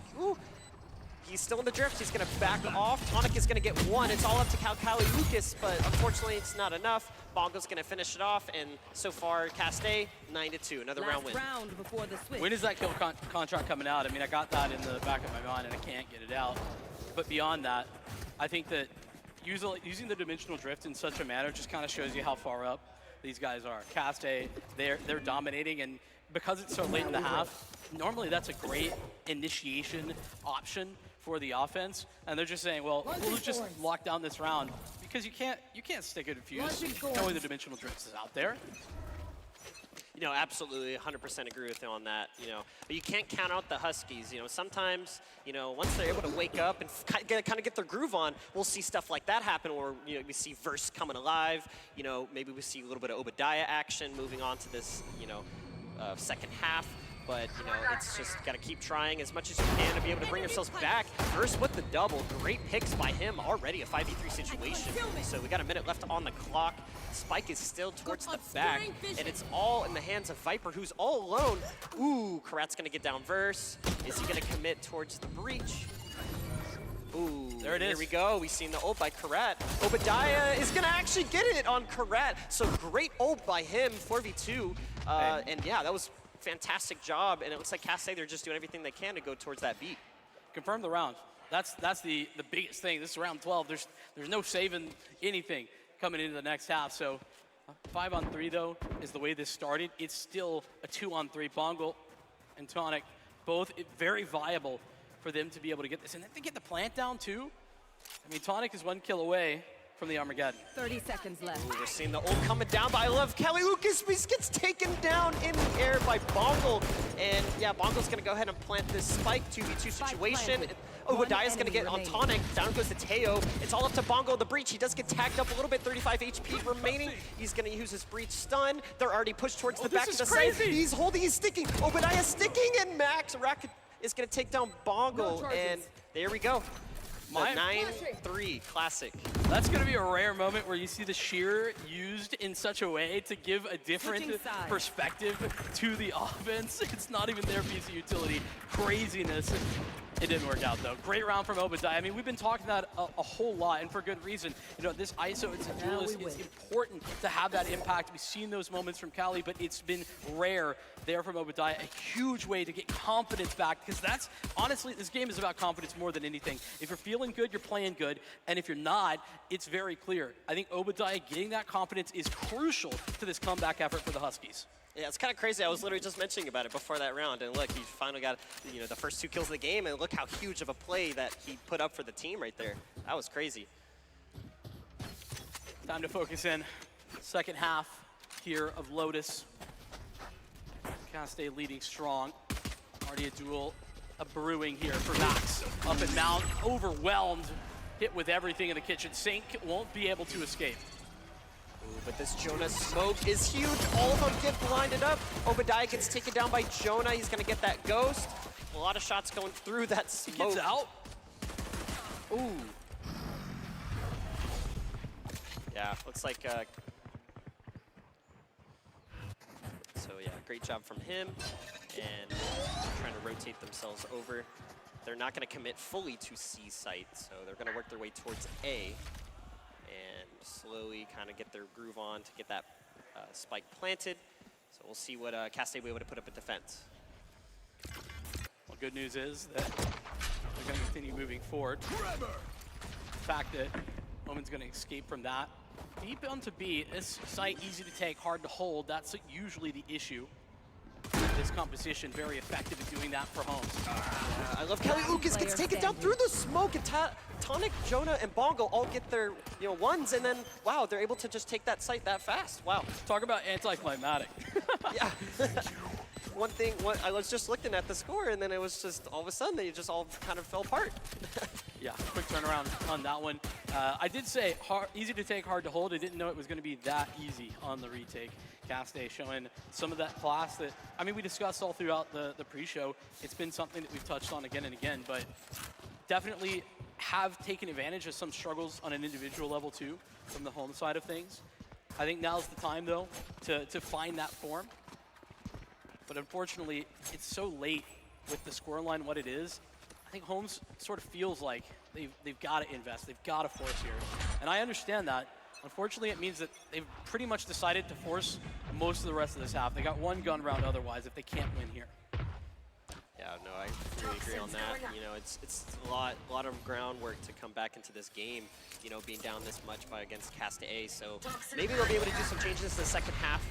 [SPEAKER 2] still in the drift, he's gonna back off. Tonic is gonna get 1. It's all up to Kali Lucas, but unfortunately it's not enough. Bongo's gonna finish it off, and so far, Cast A, 9-2, another round win.
[SPEAKER 5] Before the switch.
[SPEAKER 1] When is that kill contract coming out? I mean, I got that in the back of my mind and I can't get it out. But beyond that, I think that using the dimensional drift in such a manner just kind of shows you how far up these guys are. Cast A, they're dominating, and because it's so late in the half, normally that's a great initiation option for the offense, and they're just saying, well, we'll just lock down this round because you can't stick it in fuse knowing the dimensional drift is out there.
[SPEAKER 2] Absolutely, 100% agree with you on that, But you can't count out the Huskies, Sometimes, once they're able to wake up and kind of get their groove on, we'll see stuff like that happen where, we see Verse coming alive, maybe we see a little bit of Obadiah action moving on to this, second half. But, it's just got to keep trying as much as you can to be able to bring yourselves back. Verse with the double. Great picks by him. Already a 5v3 situation. So we got a minute left on the clock. Spike is still towards the back. And it's all in the hands of Viper, who's all alone. Ooh, Karat's going to get down Verse. Is he going to commit towards the breach? Ooh,
[SPEAKER 1] there it is.
[SPEAKER 2] Here we go. We've seen the ult by Karat. Obadiah is going to actually get it on Karat. So great ult by him, 4v2. And yeah, that was fantastic job, and it looks like Cast A, they're just doing everything they can to go towards that beat.
[SPEAKER 1] Confirm the round. That's the biggest thing. This is round 12. There's no saving anything coming into the next half. So 5-on-3 though is the way this started. It's still a 2-on-3. Bongo and Tonic both very viable for them to be able to get this, and then they get the plant down too. I mean, Tonic is 1 kill away from the Armageddon.
[SPEAKER 5] 30 seconds left.
[SPEAKER 2] Ooh, we're seeing the ult coming down, but I love Kali Lucas, but he gets taken down in the air by Bongo. And yeah, Bongo's gonna go ahead and plant this spike 2v2 situation. Obadiah's gonna get on Tonic, down goes to Teo. It's all up to Bongo, the breach. He does get tagged up a little bit, 35 HP remaining. He's gonna use his breach stun. They're already pushed towards the back of the site. He's holding, he's sticking. Obadiah's sticking, and Max Racket is gonna take down Bongo, and there we go. The 9-3 classic.
[SPEAKER 1] That's going to be a rare moment where you see the shear used in such a way to give a different perspective to the offense. It's not even their piece of utility. Craziness. It didn't work out, though. Great round from Obadiah. I mean, we've been talking that a whole lot, and for good reason. This ISO, it's a duelist. It's important to have that impact. We've seen those moments from Kali, but it's been rare there from Obadiah. A huge way to get confidence back, because that's, honestly, this game is about confidence more than anything. If you're feeling good, you're playing good, and if you're not, it's very clear. I think Obadiah getting that confidence is crucial to this comeback effort for the Huskies.
[SPEAKER 2] Yeah, it's kind of crazy. I was literally just mentioning about it before that round, and look, he finally got the first 2 kills of the game, and look how huge of a play that he put up for the team right there. That was crazy.
[SPEAKER 1] Time to focus in. Second half here of Lotus. Cast A leading strong. Already a duel, a brewing here for Max. Up and Mount, overwhelmed, hit with everything in the kitchen sink, won't be able to escape.
[SPEAKER 2] But this Jonah smoke is huge. All of them get blinded up. Obadiah gets taken down by Jonah. He's going to get that ghost. A lot of shots going through that smoke.
[SPEAKER 1] He gets out.
[SPEAKER 2] Ooh. Yeah, looks like... So yeah, great job from him. And trying to rotate themselves over. They're not going to commit fully to C site, so they're going to work their way towards A. And slowly kind of get their groove on to get that spike planted. So we'll see what Cast A will be able to put up a defense.
[SPEAKER 1] Well, good news is that they're going to continue moving forward. The fact that Omen's going to escape from that. Deep onto B, this site easy to take, hard to hold. That's usually the issue. This composition very effective at doing that for Holmes.
[SPEAKER 2] I love Kelly Lucas gets taken down through the smoke, and Tonic, Jonah, and Bongo all get their ones, and then wow, they're able to just take that site that fast. Wow.
[SPEAKER 1] Talk about anticlimactic.
[SPEAKER 2] Yeah. I was just looking at the score, and then it was just all of a sudden they just all kind of fell apart.
[SPEAKER 1] Yeah, quick turnaround on that one. I did say easy to take, hard to hold. I didn't know it was going to be that easy on the retake. Cast A showing some of that class that, I mean, we discussed all throughout the pre-show. It's been something that we've touched on again and again, but definitely have taken advantage of some struggles on an individual level too from the home side of things. I think now's the time though to find that form. But unfortunately, it's so late with the scoreline what it is. I think Holmes sort of feels like they've got to invest, they've got to force here. And I understand that. Unfortunately, it means that they've pretty much decided to force most of the rest of this half. They got one gun round otherwise if they can't win here.
[SPEAKER 2] Yeah, no, I really agree on that. You know, it's a lot of groundwork to come back into this game, you know, being down this much against Cast A. So maybe they'll be able to do some changes in the second half.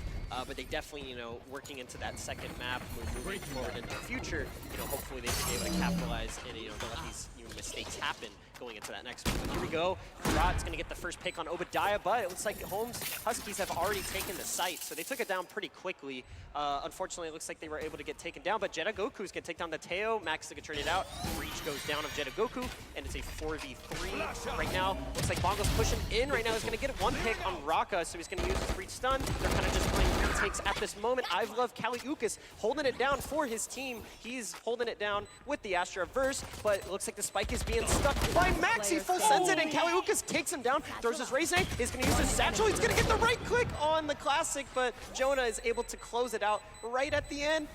[SPEAKER 2] But they definitely, you know, working into that second map, moving forward into the future, you know, hopefully they can be able to capitalize and, you know, don't let these mistakes happen going into that next one. But here we go. Karat's going to get the first pick on Obadiah, but it looks like Holmes Huskies have already taken the site, so they took it down pretty quickly. Unfortunately, it looks like they were able to get taken down, but Jetta Goku's going to take down the Teo. Max can turn it out. Reach goes down of Jetta Goku, and it's a 4v3 right now. Looks like Bongo's pushing in right now. He's going to get one pick on Raka, so he's going to use his reach stun. They're kind of just playing retakes at this moment. I've loved Kaliukas holding it down for his team. He's holding it down with the Astra Verse, but it looks like the spike is being stuck by Max. He full sends it, and Kaliukas takes him down, throws his Raise. He's going to use his satchel. He's going to get the right click on the Classic, but Jonah is able to close it out right at the end.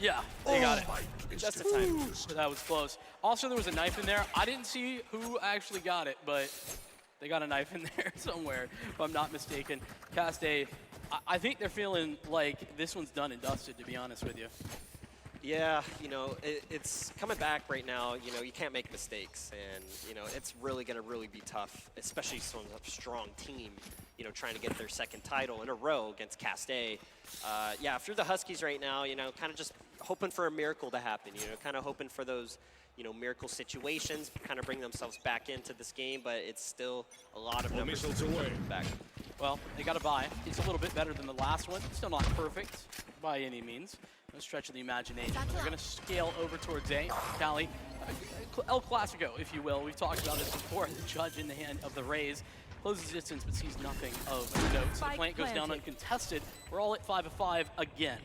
[SPEAKER 1] Yeah, they got it.
[SPEAKER 2] Just in time.
[SPEAKER 1] That was close. Also, there was a knife in there. I didn't see who actually got it, but they got a knife in there somewhere, if I'm not mistaken. Cast A, I think they're feeling like this one's done and dusted, to be honest with you.
[SPEAKER 2] Yeah, you know, it's coming back right now. You know, you can't make mistakes, and you know, it's really gonna be tough, especially some strong team. You know, trying to get their second title in a row against Cast A. Yeah, if you're the Huskies right now, you know, kind of just hoping for a miracle to happen. You know, kind of hoping for those, you know, miracle situations, kind of bring themselves back into this game, but it's still a lot of numbers back.
[SPEAKER 1] Well, they got a bye. It's a little bit better than the last one. Still not perfect by any means. No stretch of the imagination. They're going to scale over towards A. Cali, El Clasico, if you will. We've talked about this before. The judge in the hand of the Rays closes distance, but sees nothing of note. So the plant goes down uncontested. We're all at 5-5 again.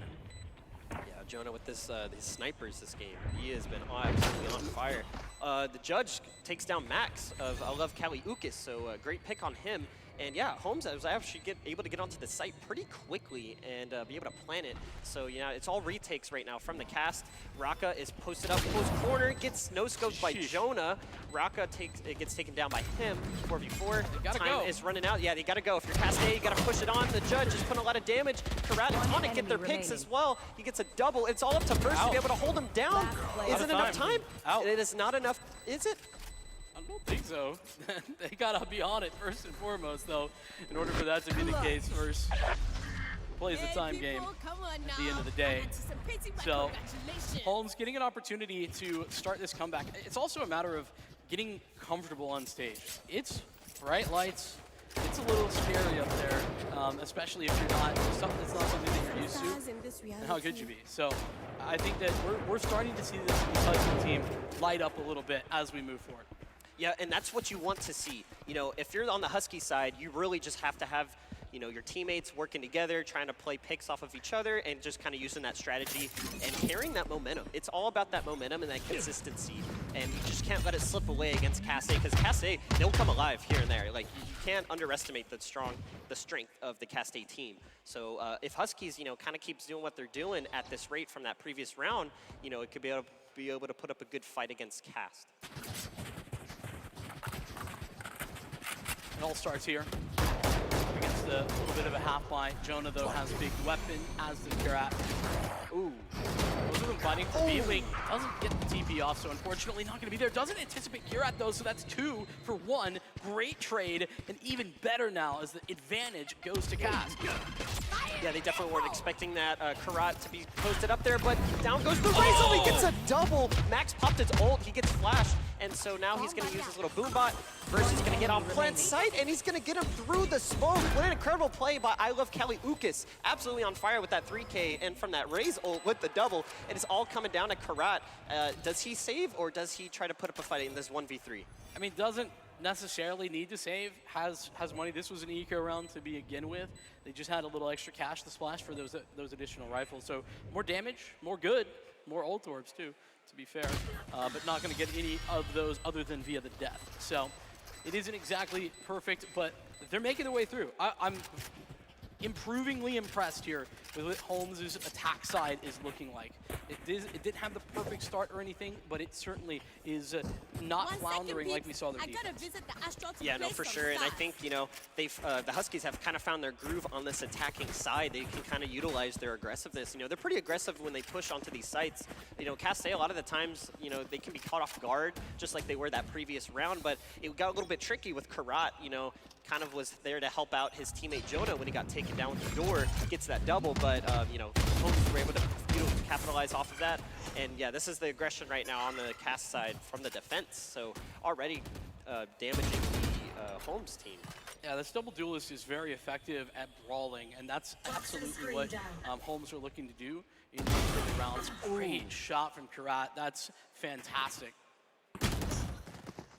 [SPEAKER 2] Yeah, Jonah with this these snipers this game, he has been absolutely on fire. The judge takes down Max of I Love Kaliukas, so great pick on him. And yeah, Holmes was actually able to get onto the site pretty quickly and be able to plant it. So yeah, it's all retakes right now from the cast. Raka is posted up close corner, gets no-scoped by Jonah. Raka gets taken down by him, 4v4. Time is running out. Yeah, they gotta go. If you're Cast A, you gotta push it on. The judge is putting a lot of damage. Karat and Tonic get their picks as well. He gets a double. It's all up to Verse to be able to hold him down. Is it enough time? It is not enough. Is it?
[SPEAKER 1] I don't think so. They gotta be on it first and foremost, though, in order for that to be the case. Verse plays the time game at the end of the day. So Holmes getting an opportunity to start this comeback. It's also a matter of getting comfortable on stage. It's bright lights. It's a little scary up there, especially if you're not something that's not something that you're used to. And how could you be? So I think that we're starting to see this Husky team light up a little bit as we move forward.
[SPEAKER 2] Yeah, and that's what you want to see. You know, if you're on the Husky side, you really just have to have you know, your teammates working together, trying to play picks off of each other, and just kind of using that strategy and carrying that momentum. It's all about that momentum and that consistency, and you just can't let it slip away against Cass A, because Cass A, they'll come alive here and there. Like, you can't underestimate the strength of the Cass A team. So if Huskies, you know, kind of keeps doing what they're doing at this rate from that previous round, you know, it could be able to put up a good fight against Cast.
[SPEAKER 1] It all starts here against a little bit of a half buy. Jonah, though, has a big weapon, as does Kirat. Ooh. Both of them fighting for B-Wing. Doesn't get the TP off, so unfortunately not going to be there. Doesn't anticipate Kirat, though, so that's 2 for 1. Great trade, and even better now as the advantage goes to Cast.
[SPEAKER 2] Yeah, they definitely weren't expecting that Karat to be posted up there, but down goes the Razor. He gets a double. Max popped his ult. He gets flashed, and so now he's going to use his little boom bot. First, he's going to get on plant site, and he's going to get him through the smoke. What an incredible play by I Love Kelly Ukas. Absolutely on fire with that 3K, and from that Raze ult with the double. And it's all coming down to Karat. Does he save, or does he try to put up a fight in this 1v3?
[SPEAKER 1] I mean, doesn't necessarily need to save, has money. This was an eco round to begin with. They just had a little extra cash to splash for those additional rifles. So more damage, more good, more ult orbs too, to be fair. But not gonna get any of those other than via the death. So it isn't exactly perfect, but they're making their way through. I'm improvingly impressed here with what Holmes' attack side is looking like. It didn't have the perfect start or anything, but it certainly is not floundering like we saw their defense.
[SPEAKER 2] Yeah, no, for sure. And I think, you know, they've the Huskies have kind of found their groove on this attacking side. They can kind of utilize their aggressiveness. You know, they're pretty aggressive when they push onto these sites. You know, Cass A, a lot of the times, you know, they can be caught off guard, just like they were that previous round. But it got a little bit tricky with Karat, you know, kind of was there to help out his teammate Jonah when he got taken down with the door, gets that double, but you know, Holmes were able to capitalize off of that. And yeah, this is the aggression right now on the Cast side from the defense, so already damaging the Holmes team.
[SPEAKER 1] Yeah, this double duelist is very effective at brawling, and that's absolutely what Holmes are looking to do in these early rounds. Great shot from Karat. That's fantastic.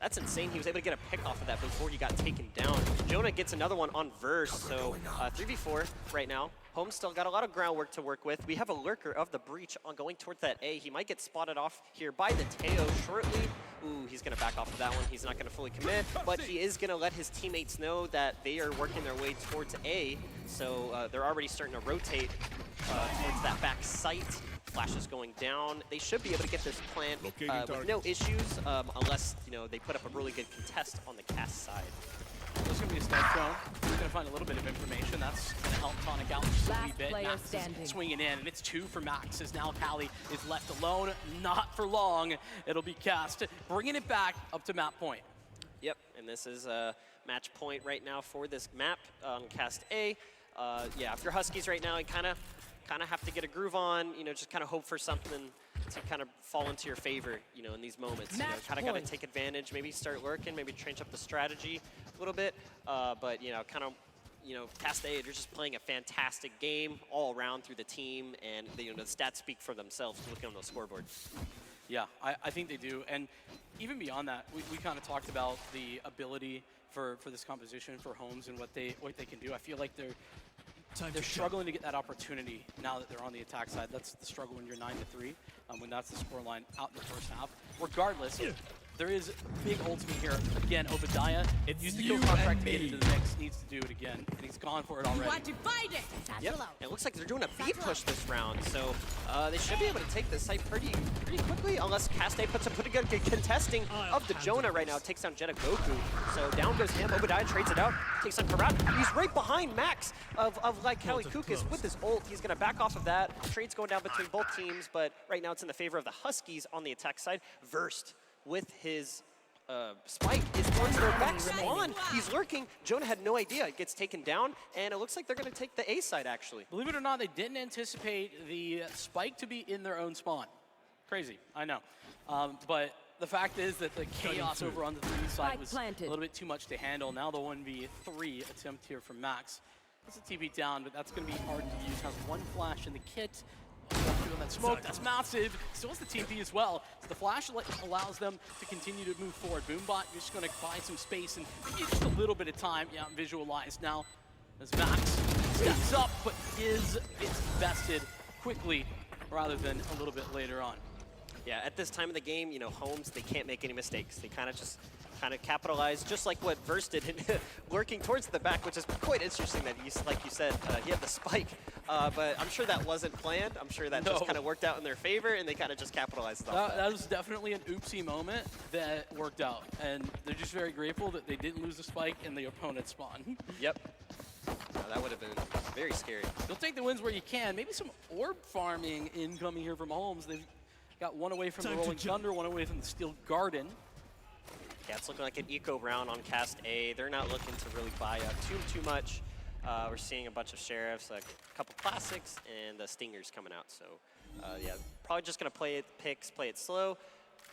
[SPEAKER 2] That's insane. He was able to get a pick off of that before he got taken down. Jonah gets another one on Verse, so 3v4 right now. Holmes still got a lot of groundwork to work with. We have a lurker of the Breach on going towards that A. He might get spotted off here by the Teo shortly. Ooh, he's going to back off of that one. He's not going to fully commit, but he is going to let his teammates know that they are working their way towards A. So they're already starting to rotate towards that back site. Flash is going down. They should be able to get this plant with no issues, unless, you know, they put up a really good contest on the Cast side.
[SPEAKER 1] There's going to be a stun drone. He's going to find a little bit of information. That's going to help Tonic out just a wee bit. Max is swinging in, and it's 2 for Max, as now Callie is left alone. Not for long. It'll be Cast, bringing it back up to map point.
[SPEAKER 2] Yep, and this is a match point right now for this map on Cast A. Yeah, if you're Huskies right now, you kind of have to get a groove on, you know, just kind of hope for something to kind of fall into your favor, you know, in these moments. You know, kind of got to take advantage, maybe start lurking, maybe change up the strategy a little bit. But, you know, kind of, you know, Cast A, they're just playing a fantastic game all around through the team, and, you know, the stats speak for themselves looking on those scoreboards.
[SPEAKER 1] Yeah, I think they do. And even beyond that, we kind of talked about the ability for this composition for Holmes and what they can do. I feel like they're struggling to get that opportunity now that they're on the attack side. That's the struggle when you're 9-3, when that's the scoreline out in the first half. Regardless, there is big ultimate here. Again, Obadiah used the kill contract to get into the mix, needs to do it again, and he's gone for it already.
[SPEAKER 2] Yep, it looks like they're doing a beat push this round, so they should be able to take this site pretty quickly, unless Cast A puts a pretty good contesting of the Jonah right now. Takes down Jetta Goku, so down goes him. Obadiah trades it out, takes on Karat. He's right behind Max of like Kelly Kukas with his ult. He's gonna back off of that. Trade's going down between both teams, but right now it's in the favor of the Huskies on the attack side. Versed with his spike is towards their back spawn. He's lurking. Jonah had no idea. It gets taken down, and it looks like they're going to take the A side, actually.
[SPEAKER 1] Believe it or not, they didn't anticipate the spike to be in their own spawn. Crazy, I know. But the fact is that the chaos over on the 3 side was a little bit too much to handle. Now the 1v3 attempt here from Max. That's a TP down, but that's going to be hard to use. Has 1 flash in the kit. On that smoke, that's massive. Still has the TP as well. So the flash allows them to continue to move forward. Boombot, you're just going to buy some space and give you just a little bit of time. Yeah, visualize now. as Max steps up, but gets bested quickly rather than a little bit later on.
[SPEAKER 2] Yeah, at this time of the game, you know, Holmes, they can't make any mistakes. They kind of capitalize, just like what Verse did, working towards the back, which is quite interesting that, like you said, he had the spike. But I'm sure that wasn't planned. I'm sure that just kind of worked out in their favor, and they kind of just capitalized off that.
[SPEAKER 1] That was definitely an oopsie moment that worked out. And they're just very grateful that they didn't lose the spike in the opponent's spawn.
[SPEAKER 2] Yep. That would have been very scary.
[SPEAKER 1] You'll take the wins where you can. Maybe some orb farming incoming here from Holmes. They've got one away from the Rolling Thunder, one away from the Steel Garden.
[SPEAKER 2] Yeah, it's looking like an eco round on Cast A. They're not looking to really buy up too much. We're seeing a bunch of Sheriffs, like a couple Classics, and the Stingers coming out. So, yeah, probably just going to play it picks, play it slow.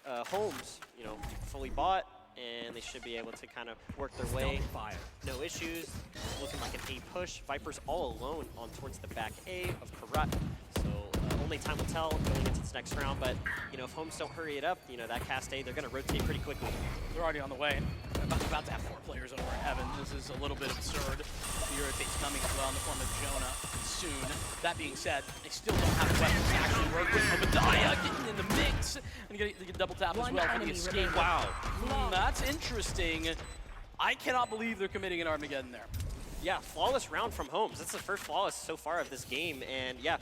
[SPEAKER 2] Holmes, you know, fully bought, and they should be able to kind of work their way. No issues. Looking like an A push. Viper's all alone on towards the back A of Karat. So, only time will tell going into this next round, but you know, if Holmes don't hurry it up, you know, that Cast A, they're going to rotate pretty quickly.
[SPEAKER 1] They're already on the way. About to have 4 players over in Heaven. This is a little bit absurd. The rotate's coming as well in the form of Jonah soon. That being said, they still don't have weapons to actually work with. Obadiah getting in the mix and getting the double tap as well for the escape. Wow, that's interesting. I cannot believe they're committing an Armageddon there.
[SPEAKER 2] Yeah, flawless round from Holmes. That's the first flawless so far of this game, and yeah,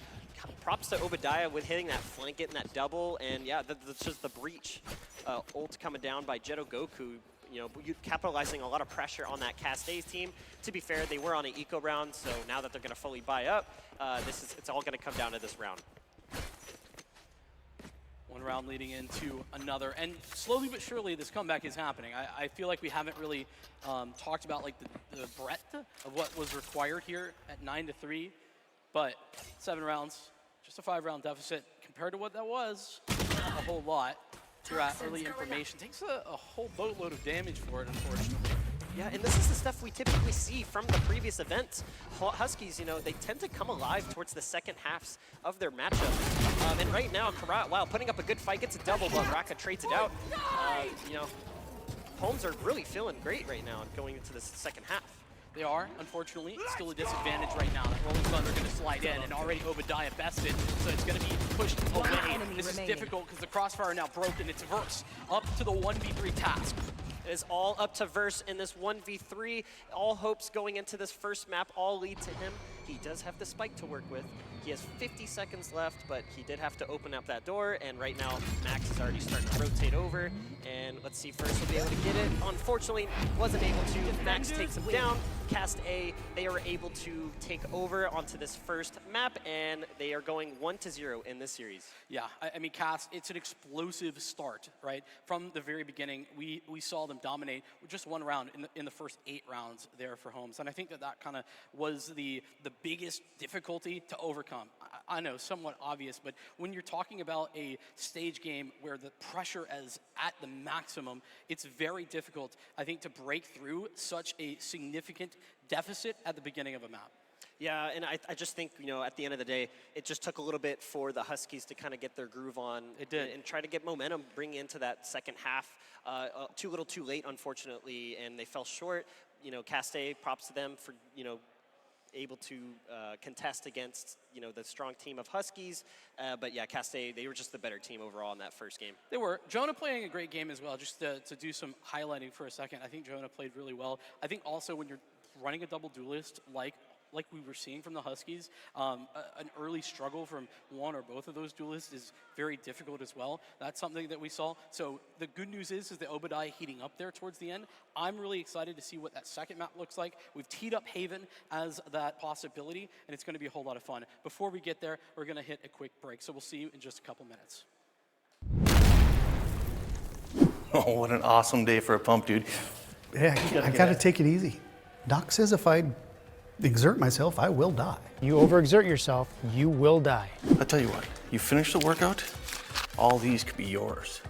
[SPEAKER 2] props to Obadiah with hitting that flank, getting that double, and yeah, that's just the breach. Ult coming down by Jetto Goku, you know, capitalizing a lot of pressure on that Cast A's team. To be fair, they were on an eco round, so now that they're going to fully buy up, it's all going to come down to this round.
[SPEAKER 1] One round leading into another, and slowly but surely this comeback is happening. I feel like we haven't really talked about like the breadth of what was required here at 9-3, but 7 rounds, just a 5-round deficit compared to what that was, not a whole lot. You're at early information. Takes a whole boatload of damage for it, unfortunately.
[SPEAKER 2] Yeah, and this is the stuff we typically see from the previous events. Huskies, you know, they tend to come alive towards the second halves of their matchup. And right now, Karat, wow, putting up a good fight, gets a double, but Raka trades it out. You know, Holmes are really feeling great right now going into the second half.
[SPEAKER 1] They are, unfortunately, still a disadvantage right now. That Rolling Thunder going to slide in, and already Obadiah bested, so it's going to be pushed away. This is difficult because the crossfire now broken. It's Verse up to the 1v3 task.
[SPEAKER 2] It is all up to Verse in this 1v3. All hopes going into this first map all lead to him. He does have the spike to work with. He has 50 seconds left, but he did have to open up that door, and right now Max is already starting to rotate over, and let's see if Verse will be able to get it. Unfortunately, wasn't able to. Max takes him down. Cast A, they are able to take over onto this first map, and they are going 1-0 in this series.
[SPEAKER 1] Yeah, I mean, Cast, it's an explosive start, right? From the very beginning, we saw them dominate with just 1 round in the first 8 rounds there for Holmes, and I think that kind of was the biggest difficulty to overcome. I know, somewhat obvious, but when you're talking about a stage game where the pressure is at the maximum, it's very difficult, I think, to break through such a significant deficit at the beginning of a map.
[SPEAKER 2] Yeah, and I just think, you know, at the end of the day, it just took a little bit for the Huskies to kind of get their groove on.
[SPEAKER 1] It did.
[SPEAKER 2] And try to get momentum, bring into that second half. Too little, too late, unfortunately, and they fell short. You know, Cast A, props to them for, you know, able to contest against, you know, the strong team of Huskies. But yeah, Cast A, they were just the better team overall in that first game.
[SPEAKER 1] They were. Jonah playing a great game as well. Just to do some highlighting for a second, I think Jonah played really well. I think also when you're running a double duelist like we were seeing from the Huskies, an early struggle from one or both of those duelists is very difficult as well. That's something that we saw. So the good news is that Obadiah heating up there towards the end. I'm really excited to see what that second map looks like. We've teed up Haven as that possibility, and it's going to be a whole lot of fun. Before we get there, we're going to hit a quick break. So we'll see you in just a couple minutes.
[SPEAKER 6] Oh, what an awesome day for a pump, dude.
[SPEAKER 7] Yeah, I gotta take it easy. Doc says if I exert myself, I will die.
[SPEAKER 8] You overexert yourself, you will die.
[SPEAKER 6] I'll tell you what, you finish the workout, all these could be yours.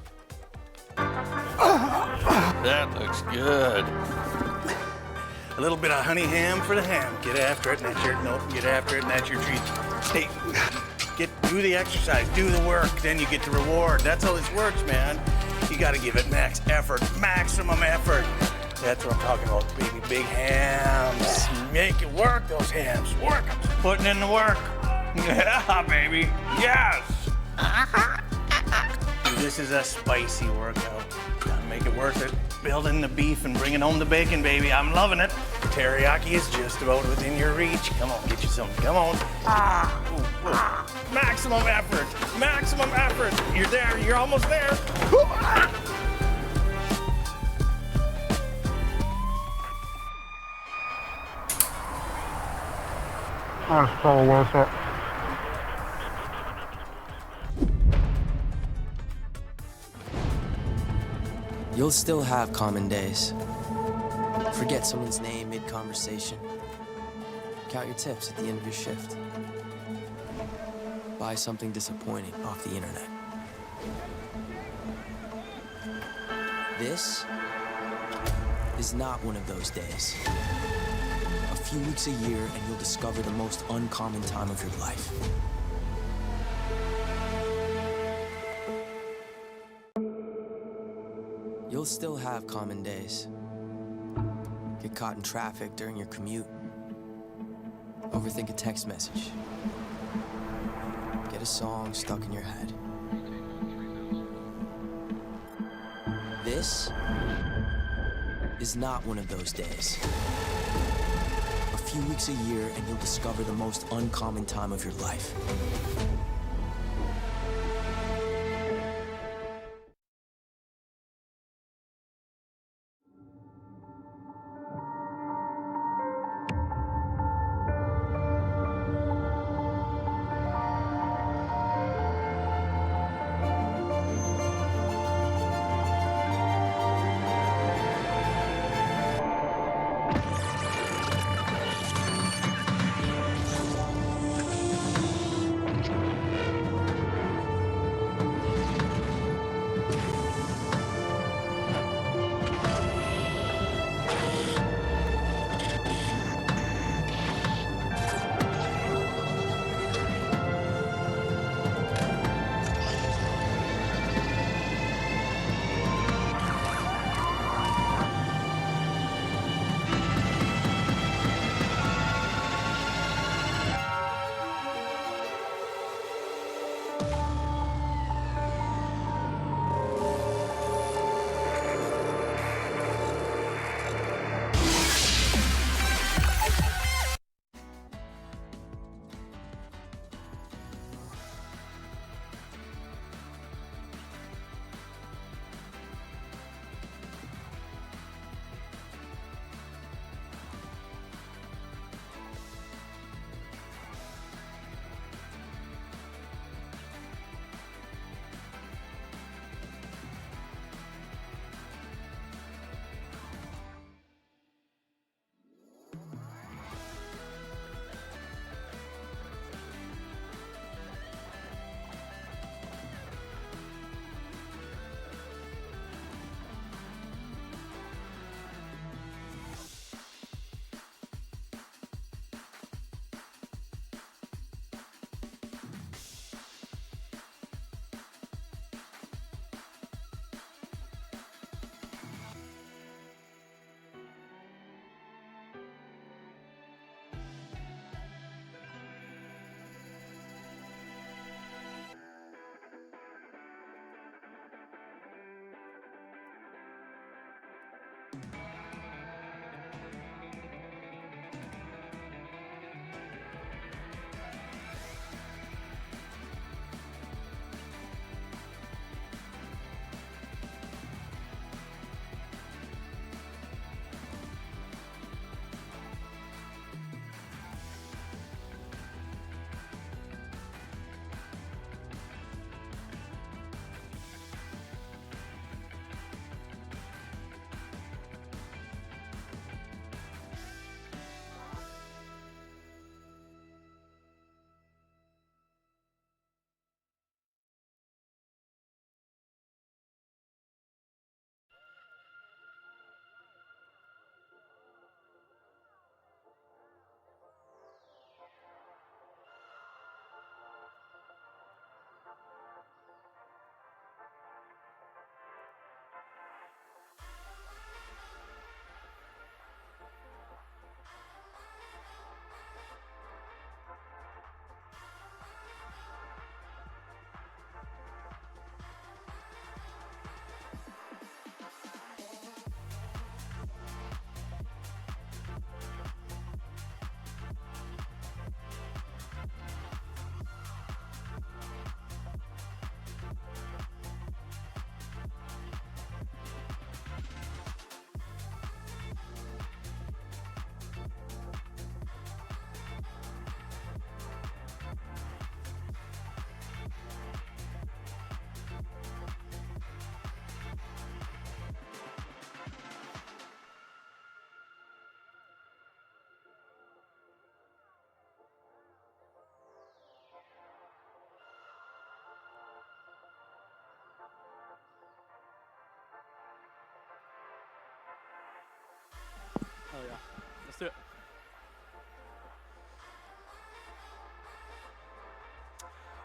[SPEAKER 6] That looks good. A little bit of honey ham for the ham. Get after it, and that's your, nope, get after it, and that's your treat. Stay, do the exercise, do the work, then you get the reward. That's how this works, man. You gotta give it max effort, maximum effort. That's what I'm talking about, baby. Big hams. Make it work, those hams. Work 'em. Putting in the work. Yeah, baby. Yes. This is a spicy workout. Gotta make it worth it. Building the beef and bringing home the bacon, baby. I'm loving it. Teriyaki is just about within your reach. Come on, get you some. Come on. Ooh, ooh. Maximum effort. Maximum effort. You're there. You're almost there.
[SPEAKER 8] That's so worth it.
[SPEAKER 9] You'll still have common days. Forget someone's name mid-conversation. Count your tips at the end of your shift. Buy something disappointing off the internet. This is not one of those days. A few weeks a year and you'll discover the most uncommon time of your life. You'll still have common days. Get caught in traffic during your commute. Overthink a text message. Get a song stuck in your head. This is not one of those days. A few weeks a year and you'll discover the most uncommon time of your life.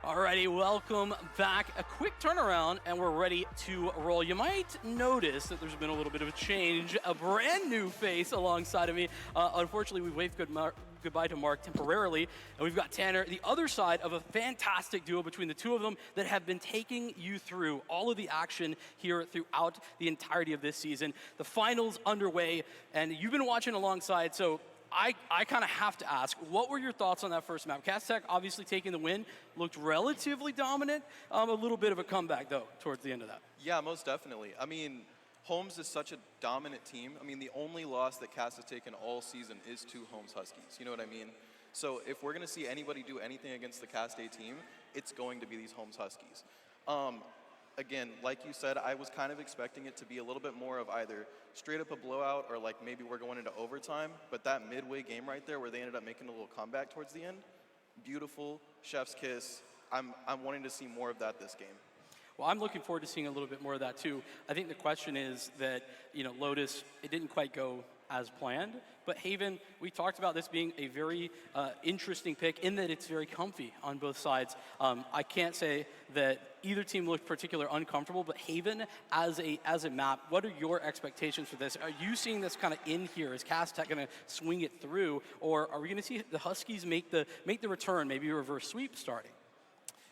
[SPEAKER 1] Alrighty, welcome back. A quick turnaround, and we're ready to roll. You might notice that there's been a little bit of a change, a brand new face alongside of me. Unfortunately, we waved goodbye to Mark temporarily, and we've got Tanner, the other side of a fantastic duo between the two of them that have been taking you through all of the action here throughout the entirety of this season. The finals underway, and you've been watching alongside, so I kind of have to ask, what were your thoughts on that first map? Cast obviously taking the win, looked relatively dominant. A little bit of a comeback, though, towards the end of that.
[SPEAKER 10] Yeah, most definitely. I mean, Holmes is such a dominant team. I mean, the only loss that Cass has taken all season is to Holmes Huskies. You know what I mean? So if we're going to see anybody do anything against the Cass Day team, it's going to be these Holmes Huskies. Again, like you said, I was kind of expecting it to be a little bit more of either straight up a blowout or like maybe we're going into overtime. But that midway game right there where they ended up making a little comeback towards the end, beautiful, chef's kiss. I'm wanting to see more of that this game.
[SPEAKER 1] Well, I'm looking forward to seeing a little bit more of that too. I think the question is that, Lotus, it didn't quite go as planned, but Haven, we talked about this being a very interesting pick in that it's very comfy on both sides. I can't say that either team looked particularly uncomfortable, but Haven as a map, what are your expectations for this? Are you seeing this kind of in here? Is Castech going to swing it through, or are we going to see the Huskies make the return, maybe a reverse sweep starting?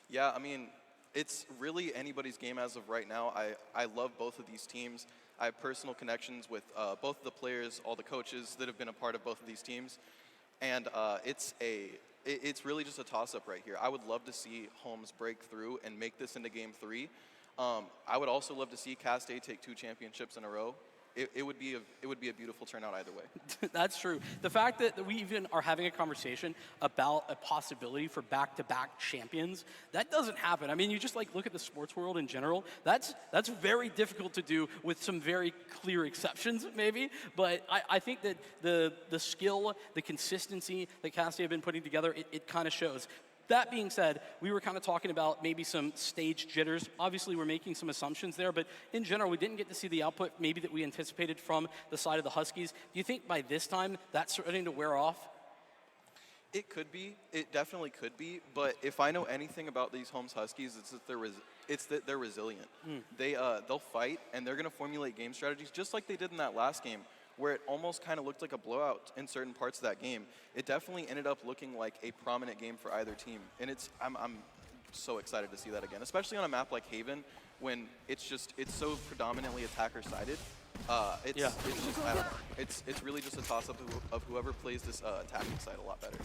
[SPEAKER 10] Yeah, I mean, it's really anybody's game as of right now. I love both of these teams. I have personal connections with both of the players, all the coaches that have been a part of both of these teams. And it's really just a toss-up right here. I would love to see Holmes break through and make this into Game 3. I would also love to see Cass Day take 2 championships in a row. It would be a beautiful turnout either way.
[SPEAKER 1] That's true. The fact that we even are having a conversation about a possibility for back-to-back champions, that doesn't happen. I mean, you just look at the sports world in general. That's very difficult to do with some very clear exceptions, maybe. But I think that the skill, the consistency that Cassie have been putting together, it kind of shows. That being said, we were kind of talking about maybe some stage jitters. Obviously, we're making some assumptions there, but in general, we didn't get to see the output maybe that we anticipated from the side of the Huskies. Do you think by this time that's starting to wear off?
[SPEAKER 10] It could be. It definitely could be. But if I know anything about these Holmes Huskies, it's that they're resilient. They'll fight, and they're going to formulate game strategies just like they did in that last game, where it almost kind of looked like a blowout in certain parts of that game. It definitely ended up looking like a prominent game for either team. And I'm so excited to see that again, especially on a map like Haven, when it's so predominantly attacker-sided. I don't know. It's really just a toss-up of whoever plays this attacking side a lot better.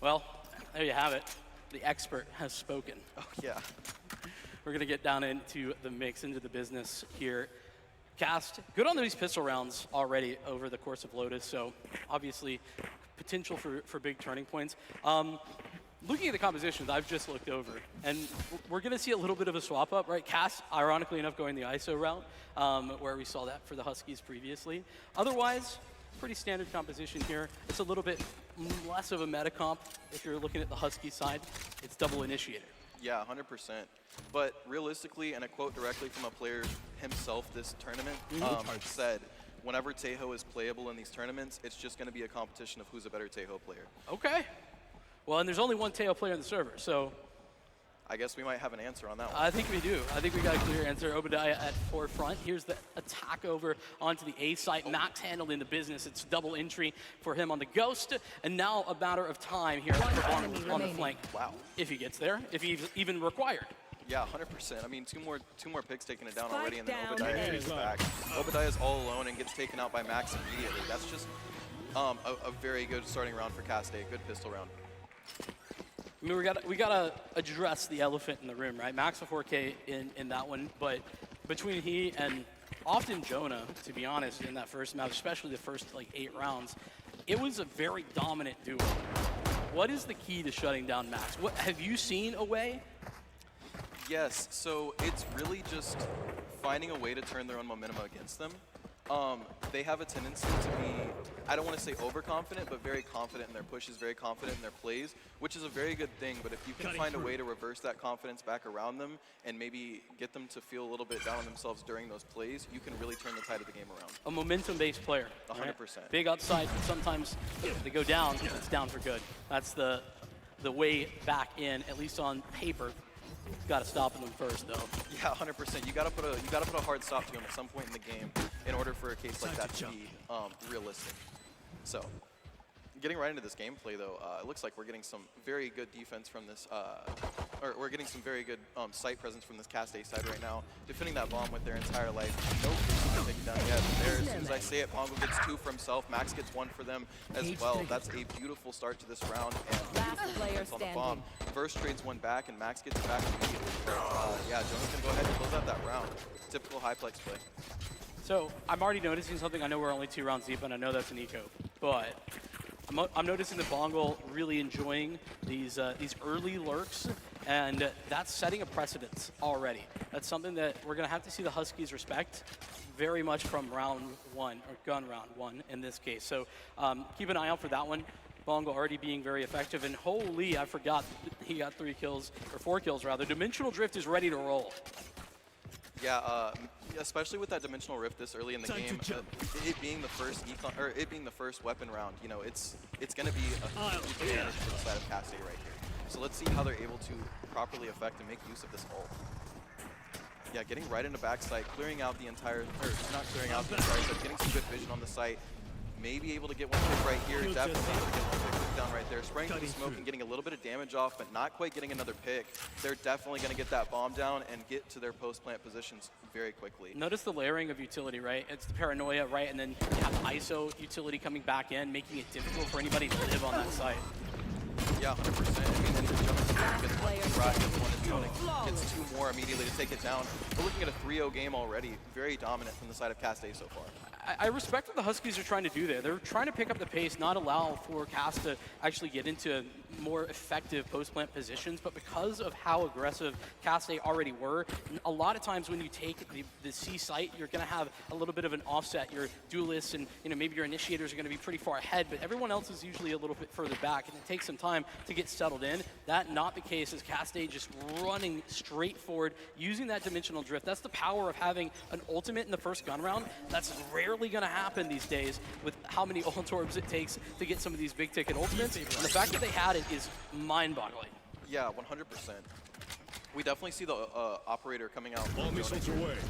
[SPEAKER 1] Well, there you have it. The expert has spoken.
[SPEAKER 10] Oh, yeah.
[SPEAKER 1] We're going to get down into the mix, into the business here. Cast, good on these pistol rounds already over the course of Lotus, so obviously potential for big turning points. Looking at the compositions, I've just looked over, and we're going to see a little bit of a swap up, right? Cast, ironically enough, going the ISO route, where we saw that for the Huskies previously. Otherwise, pretty standard composition here. It's a little bit less of a meta comp if you're looking at the Husky side. It's double initiator.
[SPEAKER 10] Yeah, 100%. But realistically, and a quote directly from a player himself this tournament, said, whenever Tejo is playable in these tournaments, it's just going to be a competition of who's a better Tejo player.
[SPEAKER 1] Okay. Well, and there's only one Tejo player on the server, so
[SPEAKER 10] I guess we might have an answer on that one.
[SPEAKER 1] I think we do. I think we got a clear answer. Obadiah at forefront. Here's the attack over onto the A site. Max handling the business. It's double entry for him on the Ghost. And now a matter of time here for Bonner on the flank.
[SPEAKER 10] Wow.
[SPEAKER 1] If he gets there, if he's even required.
[SPEAKER 10] Yeah, 100%. I mean, two more picks taking it down already, and then Obadiah takes it back. Obadiah's all alone and gets taken out by Max immediately. That's just a very good starting round for Cass Day. Good pistol round.
[SPEAKER 1] I mean, we gotta address the elephant in the room, right? Max a 4K in that one, but between he and often Jonah, to be honest, in that first match, especially the first 8 rounds, it was a very dominant duo. What is the key to shutting down Max? What have you seen a way?
[SPEAKER 10] Yes, so it's really just finding a way to turn their own momentum against them. They have a tendency to be, I don't want to say overconfident, but very confident in their pushes, very confident in their plays, which is a very good thing. But if you can find a way to reverse that confidence back around them and maybe get them to feel a little bit down on themselves during those plays, you can really turn the tide of the game around.
[SPEAKER 1] A momentum-based player.
[SPEAKER 10] 100%.
[SPEAKER 1] Right? Big upside, but sometimes if they go down, it's down for good. That's the the way back in, at least on paper. Got to stop them first, though.
[SPEAKER 10] Yeah, 100%. You gotta put a hard stop to him at some point in the game in order for a case like that to be realistic. So, getting right into this gameplay, though, it looks like we're getting some very good defense from this, or we're getting some very good site presence from this Cast A side right now, defending that bomb with their entire life. No person taking down yet. There, as soon as I say it, Pongo gets 2 for himself. Max gets 1 for them as well. That's a beautiful start to this round, and beautiful defense on the bomb. First trades 1 back, and Max gets it back immediately. Yeah, Jonas can go ahead and close out that round. Typical high-plex play.
[SPEAKER 1] So I'm already noticing something. I know we're only 2 rounds deep, and I know that's an eco, but I'm noticing the Bongal really enjoying these early lurks, and that's setting a precedence already. That's something that we're going to have to see the Huskies respect very much from round 1, or gun round 1 in this case. So keep an eye out for that one. Bongal already being very effective, and holy, I forgot he got 3 kills, or 4 kills rather. Dimensional Drift is ready to roll.
[SPEAKER 10] Yeah, especially with that Dimensional Rift this early in the game, it being the first it being the first weapon round, you know, it's going to be a huge advantage for the side of Cast A right here. So let's see how they're able to properly affect and make use of this ult. Yeah, getting right into backside, clearing out the entire, or not clearing out the entire site, getting some good vision on the site. Maybe able to get 1 pick right here, definitely able to get 1 pick down right there. Spraying through the smoke and getting a little bit of damage off, but not quite getting another pick. They're definitely going to get that bomb down and get to their post-plant positions very quickly.
[SPEAKER 1] Notice the layering of utility, right? It's the paranoia, right? And then you have ISO utility coming back in, making it difficult for anybody to live on that site.
[SPEAKER 10] Yeah, 100%. I mean, then Jonas gets 1, Rod gets 1, and Jonas gets 2 more immediately to take it down. We're looking at a 3-0 game already. Very dominant from the side of Cast A so far.
[SPEAKER 1] I respect what the Huskies are trying to do there. They're trying to pick up the pace, not allow for Cast to actually get into more effective post-plant positions, but because of how aggressive Cast A already were, a lot of times when you take the C site, you're going to have a little bit of an offset. Your duelists and maybe your initiators are going to be pretty far ahead, but everyone else is usually a little bit further back, and it takes some time to get settled in. That not the case as Cast A just running straight forward, using that Dimensional Drift. That's the power of having an ultimate in the first gun round. That's rarely going to happen these days with how many ult orbs it takes to get some of these big ticket ultimates. And the fact that they had it is mind-boggling.
[SPEAKER 10] Yeah, 100%. We definitely see the operator coming out,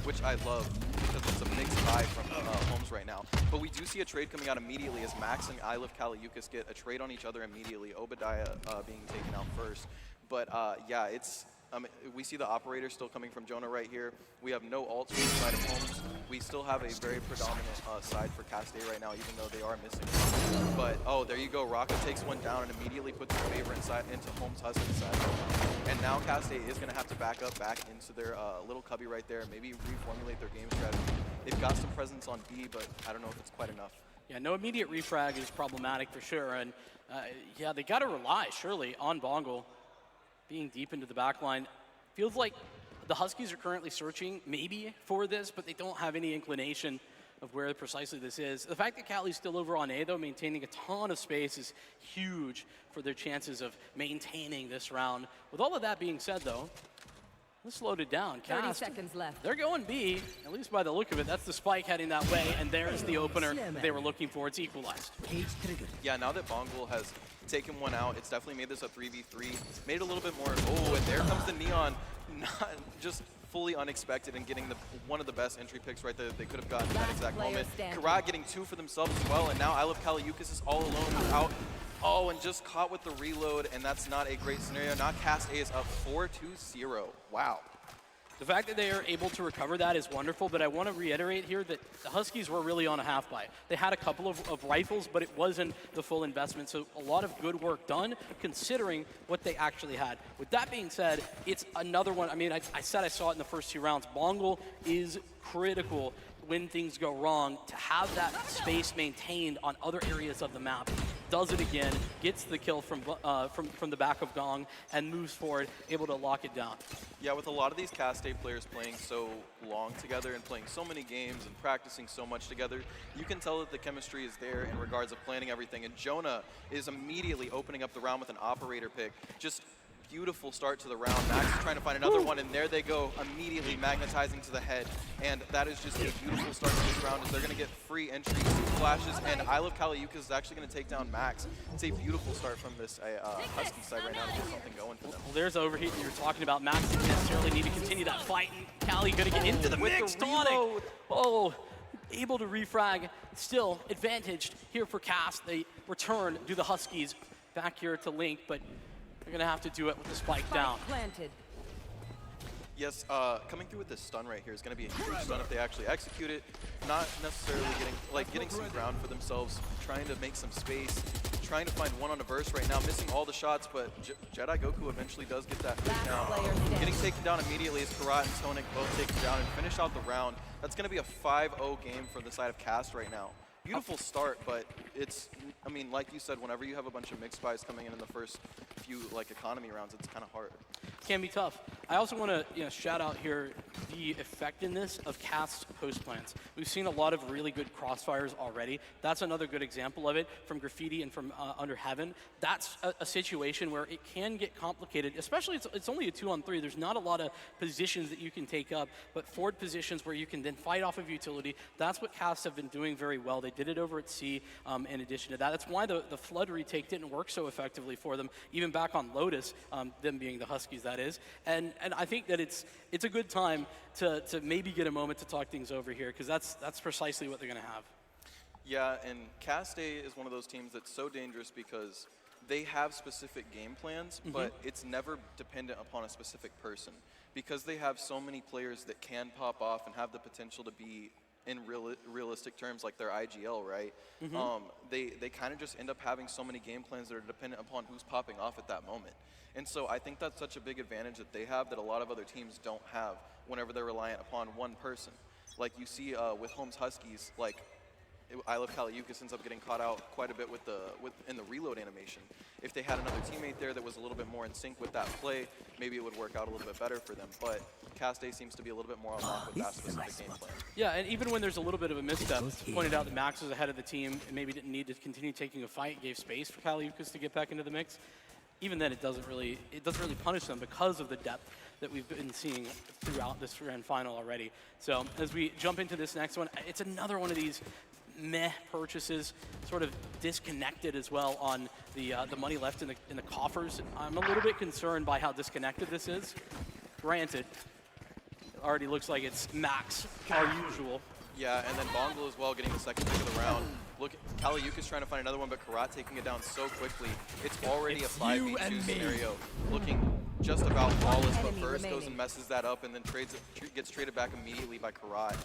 [SPEAKER 10] which I love because it's a mixed vibe from Holmes right now. But we do see a trade coming out immediately as Max and I Love Kaliukas get a trade on each other immediately. Obadiah being taken out first. But yeah, it's we see the operator still coming from Jonah right here. We have no ults from the side of Holmes. We still have a very predominant side for Cast A right now, even though they are missing. But, oh, there you go. Rocket takes 1 down and immediately puts the favor inside into Holmes' Husky side. And now Cast A is going to have to back up back into their little cubby right there, maybe reformulate their game strategy. They've got some presence on B, but I don't know if it's quite enough.
[SPEAKER 1] Yeah, no immediate refrag is problematic for sure. And, yeah, they got to rely, surely, on Bongal being deep into the back line. Feels like the Huskies are currently searching maybe for this, but they don't have any inclination of where precisely this is. The fact that Cali's still over on A, though, maintaining a ton of space is huge for their chances of maintaining this round. With all of that being said, though, let's slow it down.
[SPEAKER 5] 30 seconds left.
[SPEAKER 1] They're going B, at least by the look of it. That's the spike heading that way, and there's the opener they were looking for. It's equalized.
[SPEAKER 10] Yeah, now that Bongal has taken 1 out, it's definitely made this a 3v3. Made it a little bit more, oh, and there comes the Neon. Not just fully unexpected and getting one of the best entry picks right there that they could have gotten in that exact moment. Karat getting 2 for themselves as well, and now I Love Kaliukas is all alone without. Oh, and just caught with the reload, and that's not a great scenario. Now Cast A is up 4-2-0. Wow.
[SPEAKER 1] The fact that they are able to recover that is wonderful, but I want to reiterate here that the Huskies were really on a half-buy. They had a couple of rifles, but it wasn't the full investment, so a lot of good work done considering what they actually had. With that being said, it's another one. I mean, I said I saw it in the first 2 rounds. Bongal is critical when things go wrong to have that space maintained on other areas of the map. Does it again, gets the kill from the back of Gong, and moves forward, able to lock it down.
[SPEAKER 10] Yeah, with a lot of these Cast A players playing so long together and playing so many games and practicing so much together, you can tell that the chemistry is there in regards of planning everything. And Jonah is immediately opening up the round with an operator pick, just Beautiful start to the round. Max is trying to find another one, and there they go, immediately magnetizing to the head. And that is just a beautiful start to this round, as they're going to get free entries, flashes, and I Love Kaliukas is actually going to take down Max. It's a beautiful start from this Husky side right now to get something going for them.
[SPEAKER 1] Well, there's the overheat that you were talking about. Max doesn't necessarily need to continue that fight. And Cali going to get into the mix. Tonic. Oh, able to refrag. Still advantaged here for Cast. They return, do the Huskies back here to Link, but they're going to have to do it with the spike down.
[SPEAKER 5] Planted.
[SPEAKER 10] Yes, coming through with this stun right here is going to be a huge stun if they actually execute it. Not necessarily getting some ground for themselves, trying to make some space, trying to find one on a burst right now, missing all the shots, but Jedi Goku eventually does get that down. Getting taken down immediately as Karat and Tonic both taken down and finish out the round. That's going to be a 5-0 game for the side of Cast right now. Beautiful start, but it's, I mean, like you said, whenever you have a bunch of mixed buys coming in the first few economy rounds, it's kind of hard.
[SPEAKER 1] Can be tough. I also want to shout out here the effectiveness of Cast's post plants. We've seen a lot of really good crossfires already. That's another good example of it from Graffiti and from Under Heaven. That's a situation where it can get complicated, especially it's only a 2-on-3. There's not a lot of positions that you can take up, but forward positions where you can then fight off of utility. That's what Cast have been doing very well. They did it over at C in addition to that. That's why the Flood retake didn't work so effectively for them, even back on Lotus, them being the Huskies, that is. And I think that it's a good time to maybe get a moment to talk things over here, because that's precisely what they're going to have.
[SPEAKER 10] Yeah, and Cast A is one of those teams that's so dangerous because they have specific game plans, but it's never dependent upon a specific person. Because they have so many players that can pop off and have the potential to be in realistic terms like their IGL, right? They kind of just end up having so many game plans that are dependent upon who's popping off at that moment. And so I think that's such a big advantage that they have that a lot of other teams don't have whenever they're reliant upon one person. Like you see with Holmes Huskies, like I Love Kaliukas ends up getting caught out quite a bit in the reload animation. If they had another teammate there that was a little bit more in sync with that play, maybe it would work out a little bit better for them. But Cast A seems to be a little bit more on lock with that specific game plan.
[SPEAKER 1] Yeah, and even when there's a little bit of a misstep, pointed out that Max was ahead of the team and maybe didn't need to continue taking a fight, gave space for Kaliukas to get back into the mix. Even then, it doesn't really punish them because of the depth that we've been seeing throughout this grand final already. So as we jump into this next one, it's another one of these meh purchases, sort of disconnected as well on the money left in the coffers. I'm a little bit concerned by how disconnected this is. Granted, it already looks like it's Max, our usual.
[SPEAKER 10] Yeah, and then Bongo as well, getting the second pick of the round. Look, Kaliukas trying to find another one, but Karat taking it down so quickly. It's already a 5v2 scenario, looking just about flawless, but first goes and messes that up and then gets traded back immediately by Karat.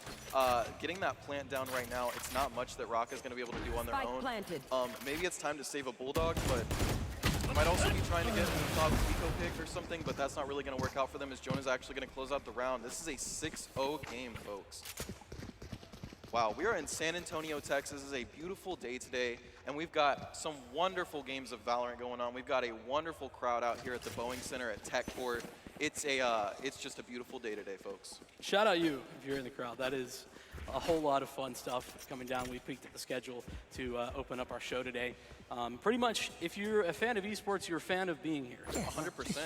[SPEAKER 10] Getting that plant down right now, it's not much that Rocka's going to be able to do on their own. Maybe it's time to save a Bulldog, but might also be trying to get a top eco pick or something, but that's not really going to work out for them as Jonah's actually going to close out the round. This is a 6-0 game, folks. Wow, we are in San Antonio, Texas. This is a beautiful day today, and we've got some wonderful games of Valorant going on. We've got a wonderful crowd out here at the Boeing Center at Tech Court. It's just a beautiful day today, folks.
[SPEAKER 1] Shout out you if you're in the crowd. That is a whole lot of fun stuff coming down. We peeked at the schedule to open up our show today. Pretty much, if you're a fan of esports, you're a fan of being here.
[SPEAKER 10] 100%.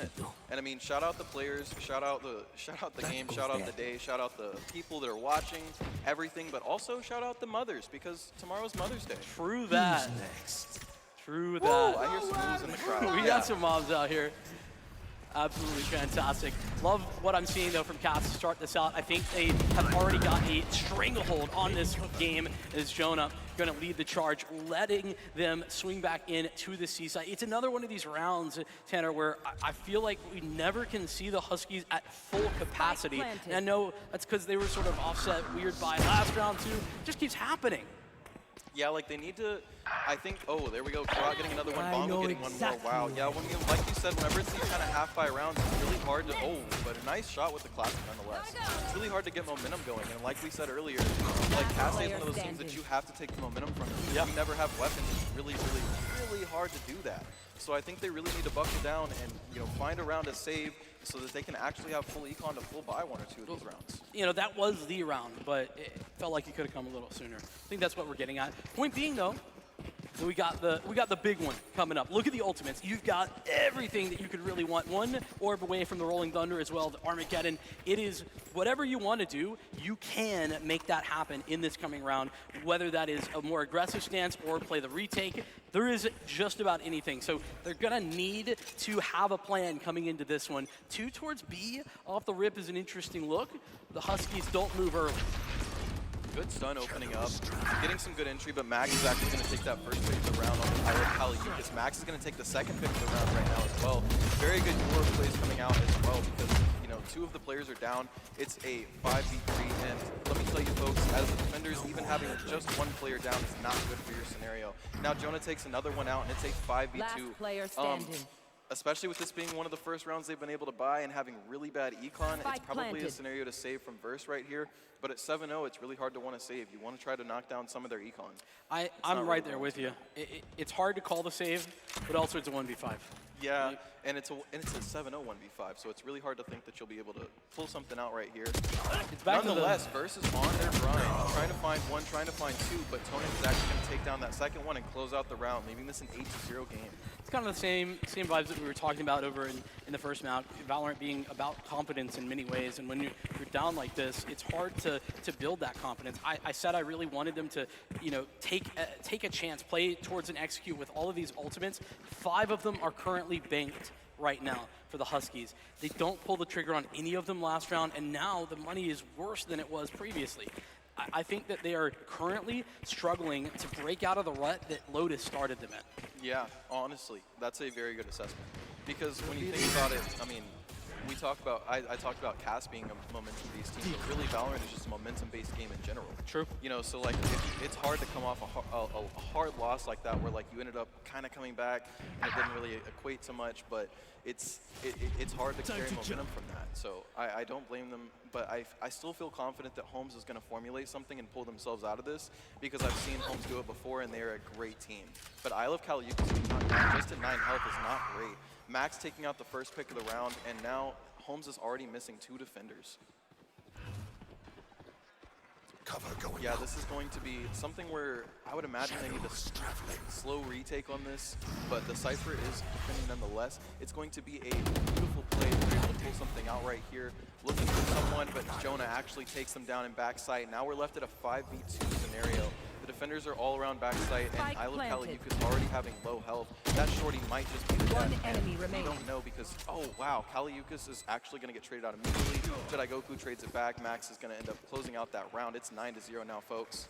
[SPEAKER 10] And I mean, shout out the players, shout out the game, shout out the day, shout out the people that are watching, everything, but also shout out the mothers because tomorrow's Mother's Day.
[SPEAKER 1] True that.
[SPEAKER 9] Who's next?
[SPEAKER 1] True that.
[SPEAKER 10] Whoa, I hear some moves in the crowd.
[SPEAKER 1] We got some moms out here. Absolutely fantastic. Love what I'm seeing, though, from Cast to start this out. I think they have already got a stranglehold on this game as Jonah going to lead the charge, letting them swing back in to the seaside. It's another one of these rounds, Tanner, where I feel like we never can see the Huskies at full capacity. And I know that's because they were sort of offset weird by last round, too. It just keeps happening.
[SPEAKER 10] Yeah, like they need to, I think, oh, there we go. Karat getting another one, Bongo getting one more. Wow, yeah, like you said, whenever it's these kind of half-by rounds, it's really hard to, but a nice shot with the classic nonetheless. It's really hard to get momentum going, and like we said earlier, like Cast A is one of those teams that you have to take the momentum from. If you never have weapons, it's really, really, really hard to do that. So I think they really need to buckle down and, find a round to save so that they can actually have full econ to full buy one or two of these rounds.
[SPEAKER 1] That was the round, but it felt like it could have come a little sooner. I think that's what we're getting at. Point being, though, And we got the big one coming up. Look at the ultimates. You've got everything that you could really want. One orb away from the Rolling Thunder as well, the Armageddon. It is whatever you want to do, you can make that happen in this coming round, whether that is a more aggressive stance or play the retake. There is just about anything. So they're going to need to have a plan coming into this one. 2 towards B off the rip is an interesting look. The Huskies don't move early.
[SPEAKER 10] Good stun opening up, getting some good entry, but Max is actually going to take that first pick of the round on the pilot Kaliukas. Max is going to take the second pick of the round right now as well. Very good Euro plays coming out as well because, you know, 2 of the players are down. It's a 5v3, and let me tell you folks, as the defenders, even having just 1 player down is not good for your scenario. Now Jonah takes another one out, and it's a 5v2.
[SPEAKER 5] Last player standing.
[SPEAKER 10] Especially with this being one of the first rounds they've been able to buy and having really bad econ, it's probably a scenario to save from Verse right here. But at 7-0, it's really hard to want to save. You want to try to knock down some of their econ.
[SPEAKER 1] I'm right there with you. It's hard to call the save, but also it's a 1v5.
[SPEAKER 10] Yeah, and it's a 7-0 1v5, so it's really hard to think that you'll be able to pull something out right here.
[SPEAKER 1] It's back
[SPEAKER 10] Nonetheless, Verse is on their grind, trying to find 1, trying to find 2, but Tonic is actually going to take down that second one and close out the round, leaving this an 8-0 game.
[SPEAKER 1] It's kind of the same vibes that we were talking about over in the first map. Valorant being about confidence in many ways, and when you're down like this, it's hard to build that confidence. I said I really wanted them to, you know, take a chance, play towards and execute with all of these ultimates. 5 of them are currently banked right now for the Huskies. They don't pull the trigger on any of them last round, and now the money is worse than it was previously. I think that they are currently struggling to break out of the rut that Lotus started them in.
[SPEAKER 10] Yeah, honestly, that's a very good assessment. Because when you think about it, I mean, we talk about, I talked about CAS being a momentum-based team, but really Valorant is just a momentum-based game in general. True. You know, so like, it's hard to come off a hard loss like that where like you ended up kind of coming back and it didn't really equate so much, but it's hard to carry momentum from that. So I don't blame them, but I still feel confident that Holmes is going to formulate something and pull themselves out of this because I've seen Holmes do it before and they're a great team. But I love Kaliukas just at 9 health is not great. Max taking out the first pick of the round, and now Holmes is already missing 2 defenders. Yeah, this is going to be something where I would imagine they need a slow retake on this, but the Cypher is defending nonetheless. It's going to be a beautiful play. They're able to pull something out right here, looking for someone, but Jonah actually takes them down in backside. Now we're left at a 5v2 scenario. The defenders are all around backside, and I love Kaliukas already having low health. That shorty might just be the death, and we don't know because, oh wow, Kaliukas is actually going to get traded out immediately. Jedi Goku trades it back. Max is going to end up closing out that round. It's 9-0 now, folks.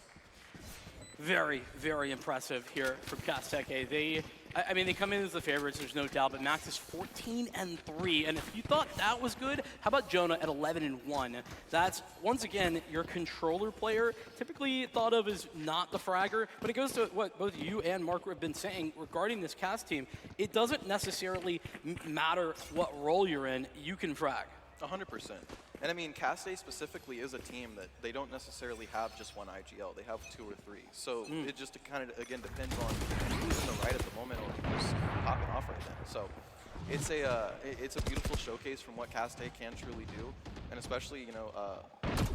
[SPEAKER 1] Very, very impressive here from Kasteke. I mean, they come in as the favorites, there's no doubt, but Max is 14-3, and if you thought that was good, how about Jonah at 11-1? That's, once again, your controller player, typically thought of as not the fragger, but it goes to what both you and Mark have been saying regarding this cast team. It doesn't necessarily matter what role you're in, you can frag.
[SPEAKER 10] 100%. And I mean, Caste specifically is a team that they don't necessarily have just one IGL. They have 2 or 3. So it just kind of, again, depends on who's in the right at the moment or who's popping off right then. So it's a beautiful showcase from what Caste can truly do. And especially, you know,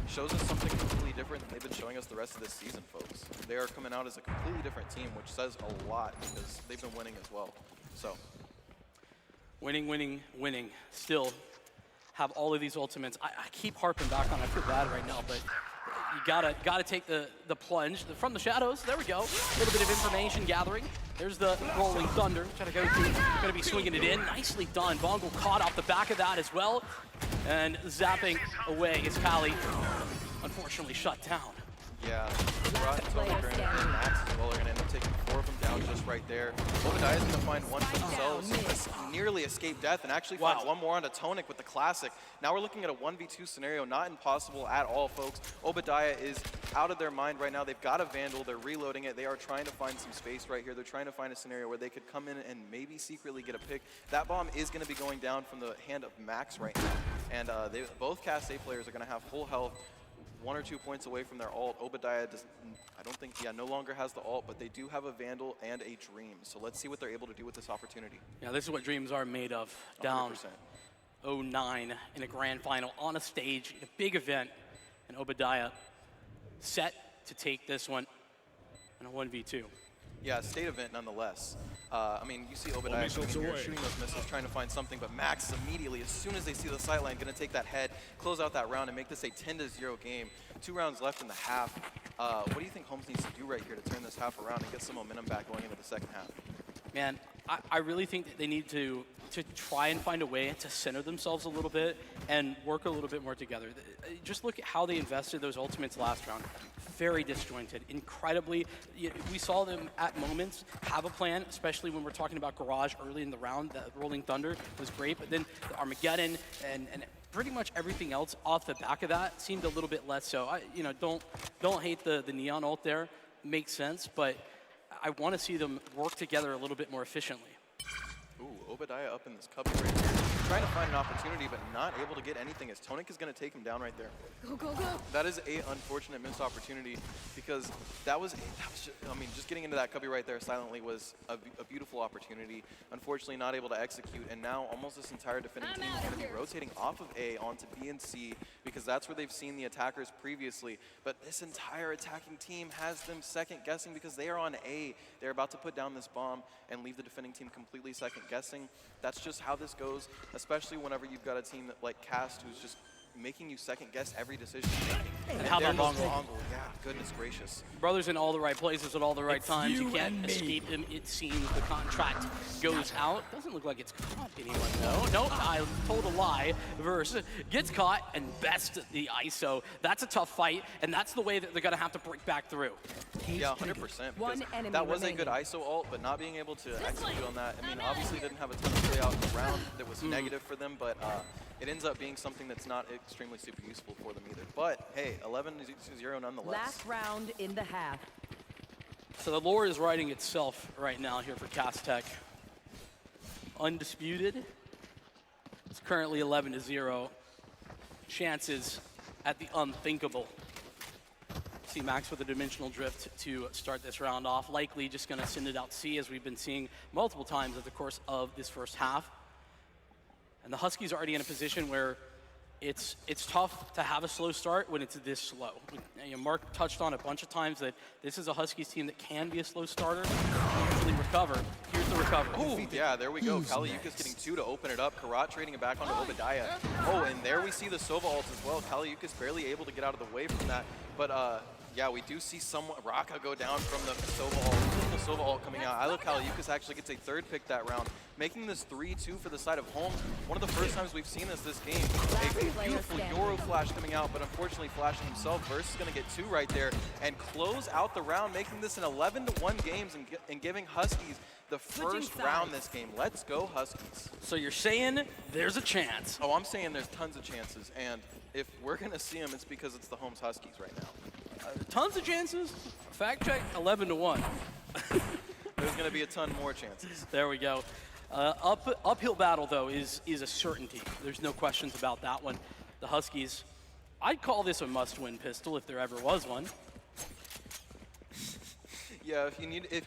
[SPEAKER 10] shows us something completely different than they've been showing us the rest of this season, folks. They are coming out as a completely different team, which says a lot because they've been winning as well. So
[SPEAKER 1] Winning, winning, winning. Still have all of these ultimates. I keep harping back on, I feel bad right now, but you gotta take the plunge from the shadows. There we go. A little bit of information gathering. There's the Rolling Thunder. Gonna be swinging it in. Nicely done. Bongo caught off the back of that as well. And zapping away is Kali. Unfortunately shut down.
[SPEAKER 10] Yeah, Rod and Tony Grant and Max as well are going to end up taking 4 of them down just right there. Obadiah is going to find 1 for themselves, nearly escape death, and actually finds 1 more onto Tonic with the classic. Now we're looking at a 1v2 scenario, not impossible at all, folks. Obadiah is out of their mind right now. They've got a Vandal, they're reloading it. They are trying to find some space right here. They're trying to find a scenario where they could come in and maybe secretly get a pick. That bomb is going to be going down from the hand of Max right now. And both Cast A players are going to have full health, 1 or 2 points away from their ult. Obadiah does, I don't think, no longer has the ult, but they do have a Vandal and a Dream. So let's see what they're able to do with this opportunity.
[SPEAKER 1] Yeah, this is what dreams are made of. Down 0-9 in a grand final on a stage, a big event, and Obadiah set to take this one in a 1v2.
[SPEAKER 10] Yeah, state event nonetheless. I mean, you see Obadiah coming in here, shooting those missiles, trying to find something, but Max immediately, as soon as they see the sight line, going to take that head, close out that round, and make this a 10-0 game. 2 rounds left in the half. What do you think Holmes needs to do right here to turn this half around and get some momentum back going into the second half?
[SPEAKER 1] Man, I really think that they need to try and find a way to center themselves a little bit and work a little bit more together. Just look at how they invested those ultimates last round. Very disjointed, incredibly. We saw them at moments have a plan, especially when we're talking about Garage early in the round. The Rolling Thunder was great, but then the Armageddon and pretty much everything else off the back of that seemed a little bit less so. Don't hate the Neon ult there. Makes sense, but I want to see them work together a little bit more efficiently.
[SPEAKER 10] Ooh, Obadiah up in this cubby right here. Trying to find an opportunity, but not able to get anything as Tonic is going to take him down right there.
[SPEAKER 5] Go, go, go.
[SPEAKER 10] That is a unfortunate missed opportunity because that was just getting into that cubby right there silently was a beautiful opportunity. Unfortunately, not able to execute, and now almost this entire defending team is going to be rotating off of A onto B and C because that's where they've seen the attackers previously. But this entire attacking team has them second guessing because they are on A. They're about to put down this bomb and leave the defending team completely second guessing. That's just how this goes, especially whenever you've got a team like Cast who's just making you second guess every decision you're making.
[SPEAKER 1] And how about Bongo?
[SPEAKER 10] Yeah, goodness gracious.
[SPEAKER 1] Brothers in all the right places at all the right times. You can't escape him. It seems the contract goes out. Doesn't look like it's caught anyone though. Nope, I told a lie. Verse gets caught and best the ISO. That's a tough fight, and that's the way that they're gonna have to break back through.
[SPEAKER 10] Yeah, 100%.
[SPEAKER 5] One enemy
[SPEAKER 10] that was
[SPEAKER 5] remaining.
[SPEAKER 10] a good ISO ult, but not being able to execute on that. I mean, obviously didn't have a ton of play out in the round that was negative for them, but it ends up being something that's not extremely super useful for them either. But hey, 11-0 nonetheless.
[SPEAKER 5] Last round in the half.
[SPEAKER 1] So the lore is writing itself right now here for Cast Tech. Undisputed. It's currently 11-0. Chances at the unthinkable. See Max with a dimensional drift to start this round off. Likely just going to send it out C, as we've been seeing multiple times over the course of this first half. And the Huskies are already in a position where it's tough to have a slow start when it's this slow. Mark touched on a bunch of times that this is a Huskies team that can be a slow starter, usually recover. Here's the recovery.
[SPEAKER 10] Ooh, yeah, there we go. Kaliukas getting 2 to open it up. Karat trading it back onto Obadiah. Oh, and there we see the Sova ult as well. Kaliukas barely able to get out of the way from that. But yeah, we do see someone, Raka go down from the Sova ult. The Sova ult coming out. Ilo Kaliukas actually gets a 3rd pick that round, making this 3-2 for the side of home. One of the first times we've seen this game. A beautiful Euro flash coming out, but unfortunately flashing himself. Verse is going to get 2 right there and close out the round, making this an 11-1 games and giving Huskies the first round this game. Let's go Huskies.
[SPEAKER 1] So you're saying there's a chance.
[SPEAKER 10] Oh, I'm saying there's tons of chances, and if we're going to see them, it's because it's the Holmes Huskies right now.
[SPEAKER 1] Tons of chances. Fact check, 11-1.
[SPEAKER 10] There's going to be a ton more chances.
[SPEAKER 1] There we go. Uphill battle, though, is a certainty. There's no questions about that one. The Huskies, I'd call this a must-win pistol if there ever was one.
[SPEAKER 10] Yeah, if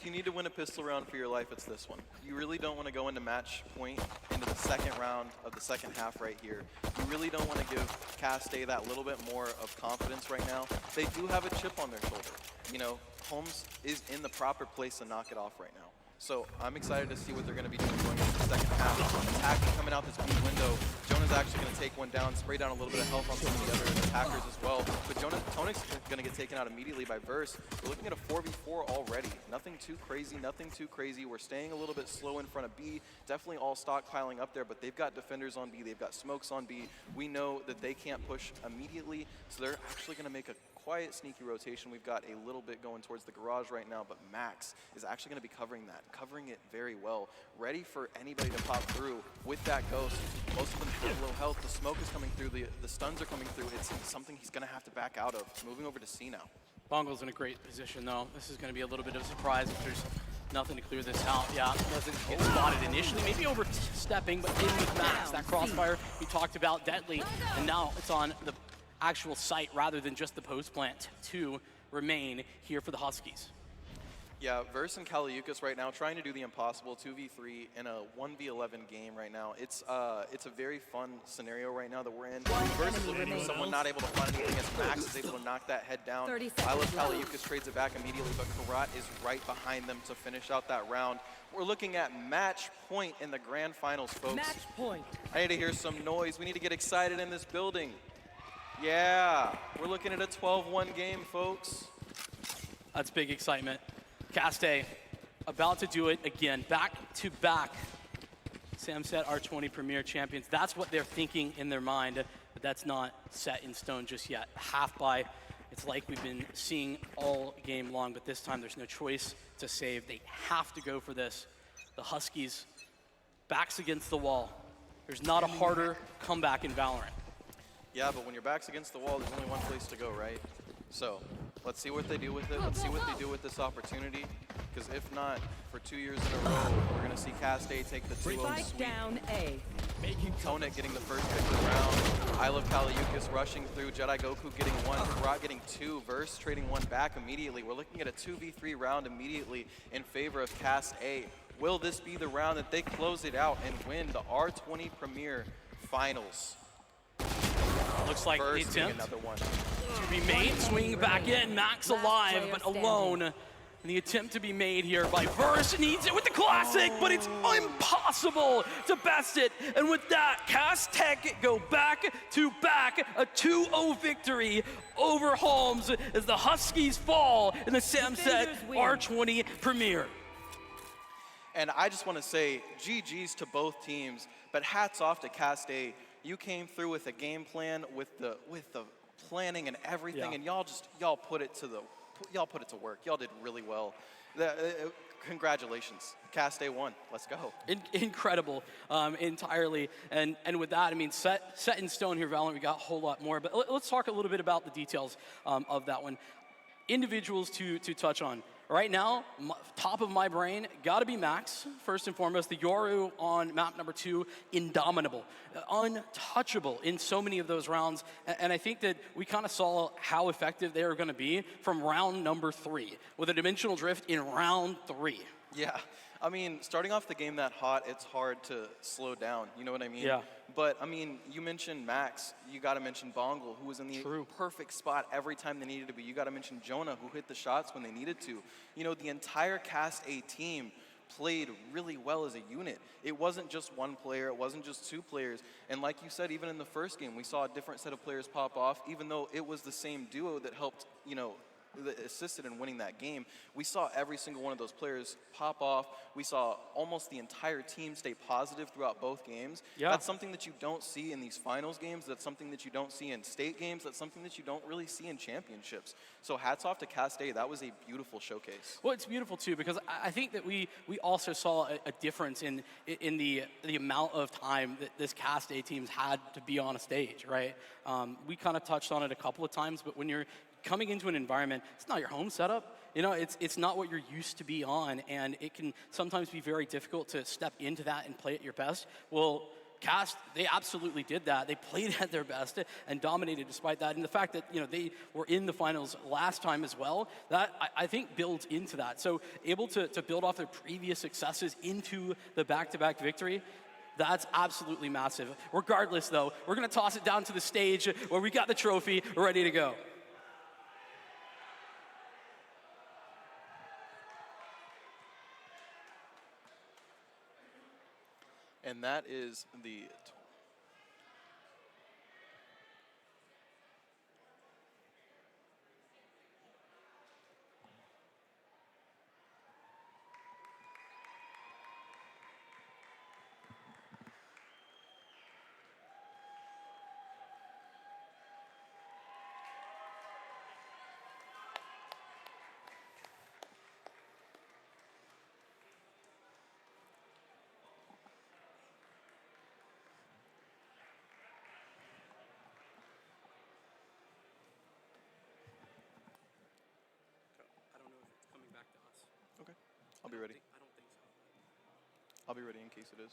[SPEAKER 10] you need to win a pistol round for your life, it's this one. You really don't want to go into match point into the second round of the second half right here. You really don't want to give Cast A that little bit more of confidence right now. They do have a chip on their shoulder. You know, Holmes is in the proper place to knock it off right now. So I'm excited to see what they're going to be doing going into the second half. Attacking coming out this B window. Jonah's actually going to take one down, spray down a little bit of health on some of the other attackers as well. But Tonic's going to get taken out immediately by Verse. We're looking at a 4v4 already. Nothing too crazy. We're staying a little bit slow in front of B. Definitely all stockpiling up there, but they've got defenders on B. They've got smokes on B. We know that they can't push immediately, so they're actually going to make a quiet, sneaky rotation. We've got a little bit going towards the garage right now, but Max is actually going to be covering it very well. Ready for anybody to pop through with that ghost. Most of them have low health. The smoke is coming through. The stuns are coming through. It's something he's going to have to back out of. Moving over to C now.
[SPEAKER 1] Bongo's in a great position, though. This is going to be a little bit of a surprise if there's nothing to clear this out. Yeah, doesn't get spotted initially. Maybe overstepping, but in with Max. That crossfire we talked about, deadly. And now it's on the actual site rather than just the post plant to remain here for the Huskies.
[SPEAKER 10] Yeah, Verse and Kaliukas right now trying to do the impossible 2v3 in a 1v11 game right now. It's a very fun scenario right now that we're in. Verse is looking for someone not able to find anything as Max is able to knock that head down.
[SPEAKER 5] 30
[SPEAKER 10] I love
[SPEAKER 5] seconds
[SPEAKER 10] Kaliukas trades it back immediately, but Karat is right behind them to finish out that round. We're looking at match point in the grand finals, folks.
[SPEAKER 5] Match point.
[SPEAKER 10] I need to hear some noise. We need to get excited in this building. Yeah, we're looking at a 12-1 game, folks.
[SPEAKER 1] That's big excitement. Caste about to do it again, back to back. Samset R20 Premier Champions. That's what they're thinking in their mind, but that's not set in stone just yet. Half by, it's like we've been seeing all game long, but this time there's no choice to save. They have to go for this. The Huskies, backs against the wall. There's not a harder comeback in Valorant.
[SPEAKER 10] Yeah, but when your back's against the wall, there's only one place to go, right? So let's see what they do with it. Let's see what they do with this opportunity. Because if not, for 2 years in a row, we're going to see Caste take the 2-0
[SPEAKER 5] Spike
[SPEAKER 10] sweep.
[SPEAKER 5] down A.
[SPEAKER 10] Tonet getting the first pick of the round. I love Kaliukas rushing through. Jedi Goku getting one. Karat getting two. Verse trading one back immediately. We're looking at a 2v3 round immediately in favor of Caste. Will this be the round that they close it out and win the R20 Premier Finals?
[SPEAKER 1] Looks like the
[SPEAKER 10] Verse getting
[SPEAKER 1] attempt
[SPEAKER 10] another one.
[SPEAKER 1] to be made, swinging back in. Max alive, but alone. And the attempt to be made here by Verse needs it with the classic, but it's impossible to best it. And with that, Cast Tech go back to back, a 2-0 victory over Holmes as the Huskies fall in the Samset R20 Premier.
[SPEAKER 10] And I just want to say GG's to both teams, but hats off to Caste. You came through with a game plan, with the planning and everything, and y'all put it to work. Y'all did really well. Congratulations, Caste won. Let's go.
[SPEAKER 1] Incredible, entirely. And with that, I mean, set in stone here, Valorant. We got a whole lot more, but let's talk a little bit about the details of that one. Individuals to touch on. Right now, top of my brain, gotta be Max, first and foremost. The Yoru on map number 2, indomitable, untouchable in so many of those rounds. And I think that we kind of saw how effective they are gonna be from round number 3, with a dimensional drift in round 3.
[SPEAKER 10] Yeah, I mean, starting off the game that hot, it's hard to slow down, you know what I mean?
[SPEAKER 1] Yeah.
[SPEAKER 10] But, I mean, you mentioned Max, you gotta mention Bongle, who was in the perfect spot every time they needed to be. You gotta mention Jonah, who hit the shots when they needed to. You know, the entire Cast A team played really well as a unit. It wasn't just one player, it wasn't just two players. And like you said, even in the first game, we saw a different set of players pop off, even though it was the same duo that helped, you know, that assisted in winning that game. We saw every single one of those players pop off. We saw almost the entire team stay positive throughout both games.
[SPEAKER 1] Yeah.
[SPEAKER 10] That's something that you don't see in these finals games. That's something that you don't see in state games. That's something that you don't really see in championships. So hats off to Caste. That was a beautiful showcase.
[SPEAKER 1] Well, it's beautiful too, because I think that we also saw a difference in the amount of time that this Cast A teams had to be on a stage, right? We kind of touched on it a couple of times, but when you're coming into an environment, it's not your home setup. You know, it's not what you're used to be on, and it can sometimes be very difficult to step into that and play at your best. Well, Cast, they absolutely did that. They played at their best and dominated despite that. And the fact that, you know, they were in the finals last time as well, that I think builds into that. So able to build off their previous successes into the back-to-back victory, that's absolutely massive. Regardless, though, we're going to toss it down to the stage where we got the trophy ready to go.
[SPEAKER 10] And that is the I'll be ready.
[SPEAKER 1] I don't think so.
[SPEAKER 10] I'll be ready in case it is.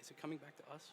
[SPEAKER 1] Is it coming back to us?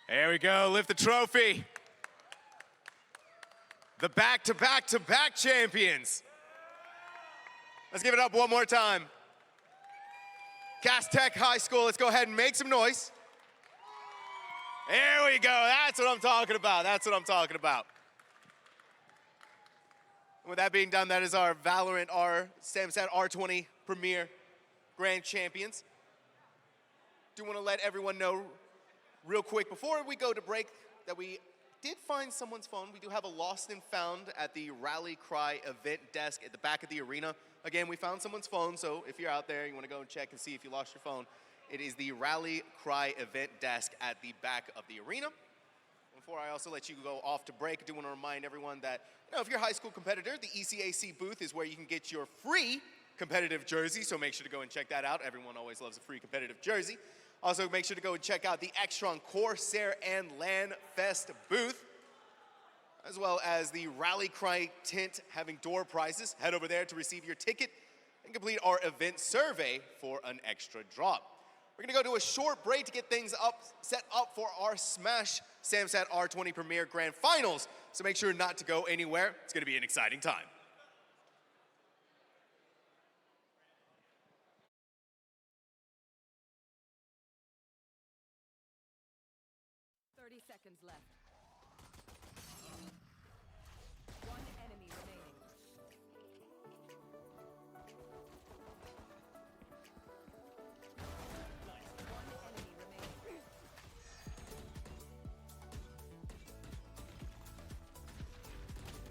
[SPEAKER 3] There we go, lift the trophy. The back-to-back-to-back champions. Let's give it up one more time. Cass Tech High School, let's go ahead and make some noise. There we go, that's what I'm talking about, that's what I'm talking about. With that being done, that is our Valorant, our SamSat R20 Premier Grand Champions. Do want to let everyone know real quick before we go to break that we did find someone's phone. We do have a lost and found at the Rally Cry event desk at the back of the arena. Again, we found someone's phone, so if you're out there, you want to go and check and see if you lost your phone, it is the Rally Cry event desk at the back of the arena. Before I also let you go off to break, I do want to remind everyone that, if you're a high school competitor, the ECAC booth is where you can get your free competitive jersey, so make sure to go and check that out. Everyone always loves a free competitive jersey. Also, make sure to go and check out the Extron Corsair and LAN Fest booth, as well as the Rally Cry tent having door prizes. Head over there to receive your ticket and complete our event survey for an extra drop. We're gonna go to a short break to get things set up for our Smash SamSat R20 Premier Grand Finals. So make sure not to go anywhere. It's gonna be an exciting time.
[SPEAKER 5] 30 seconds left. One enemy remaining. One enemy remaining.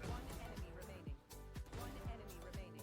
[SPEAKER 5] One enemy remaining. One enemy remaining.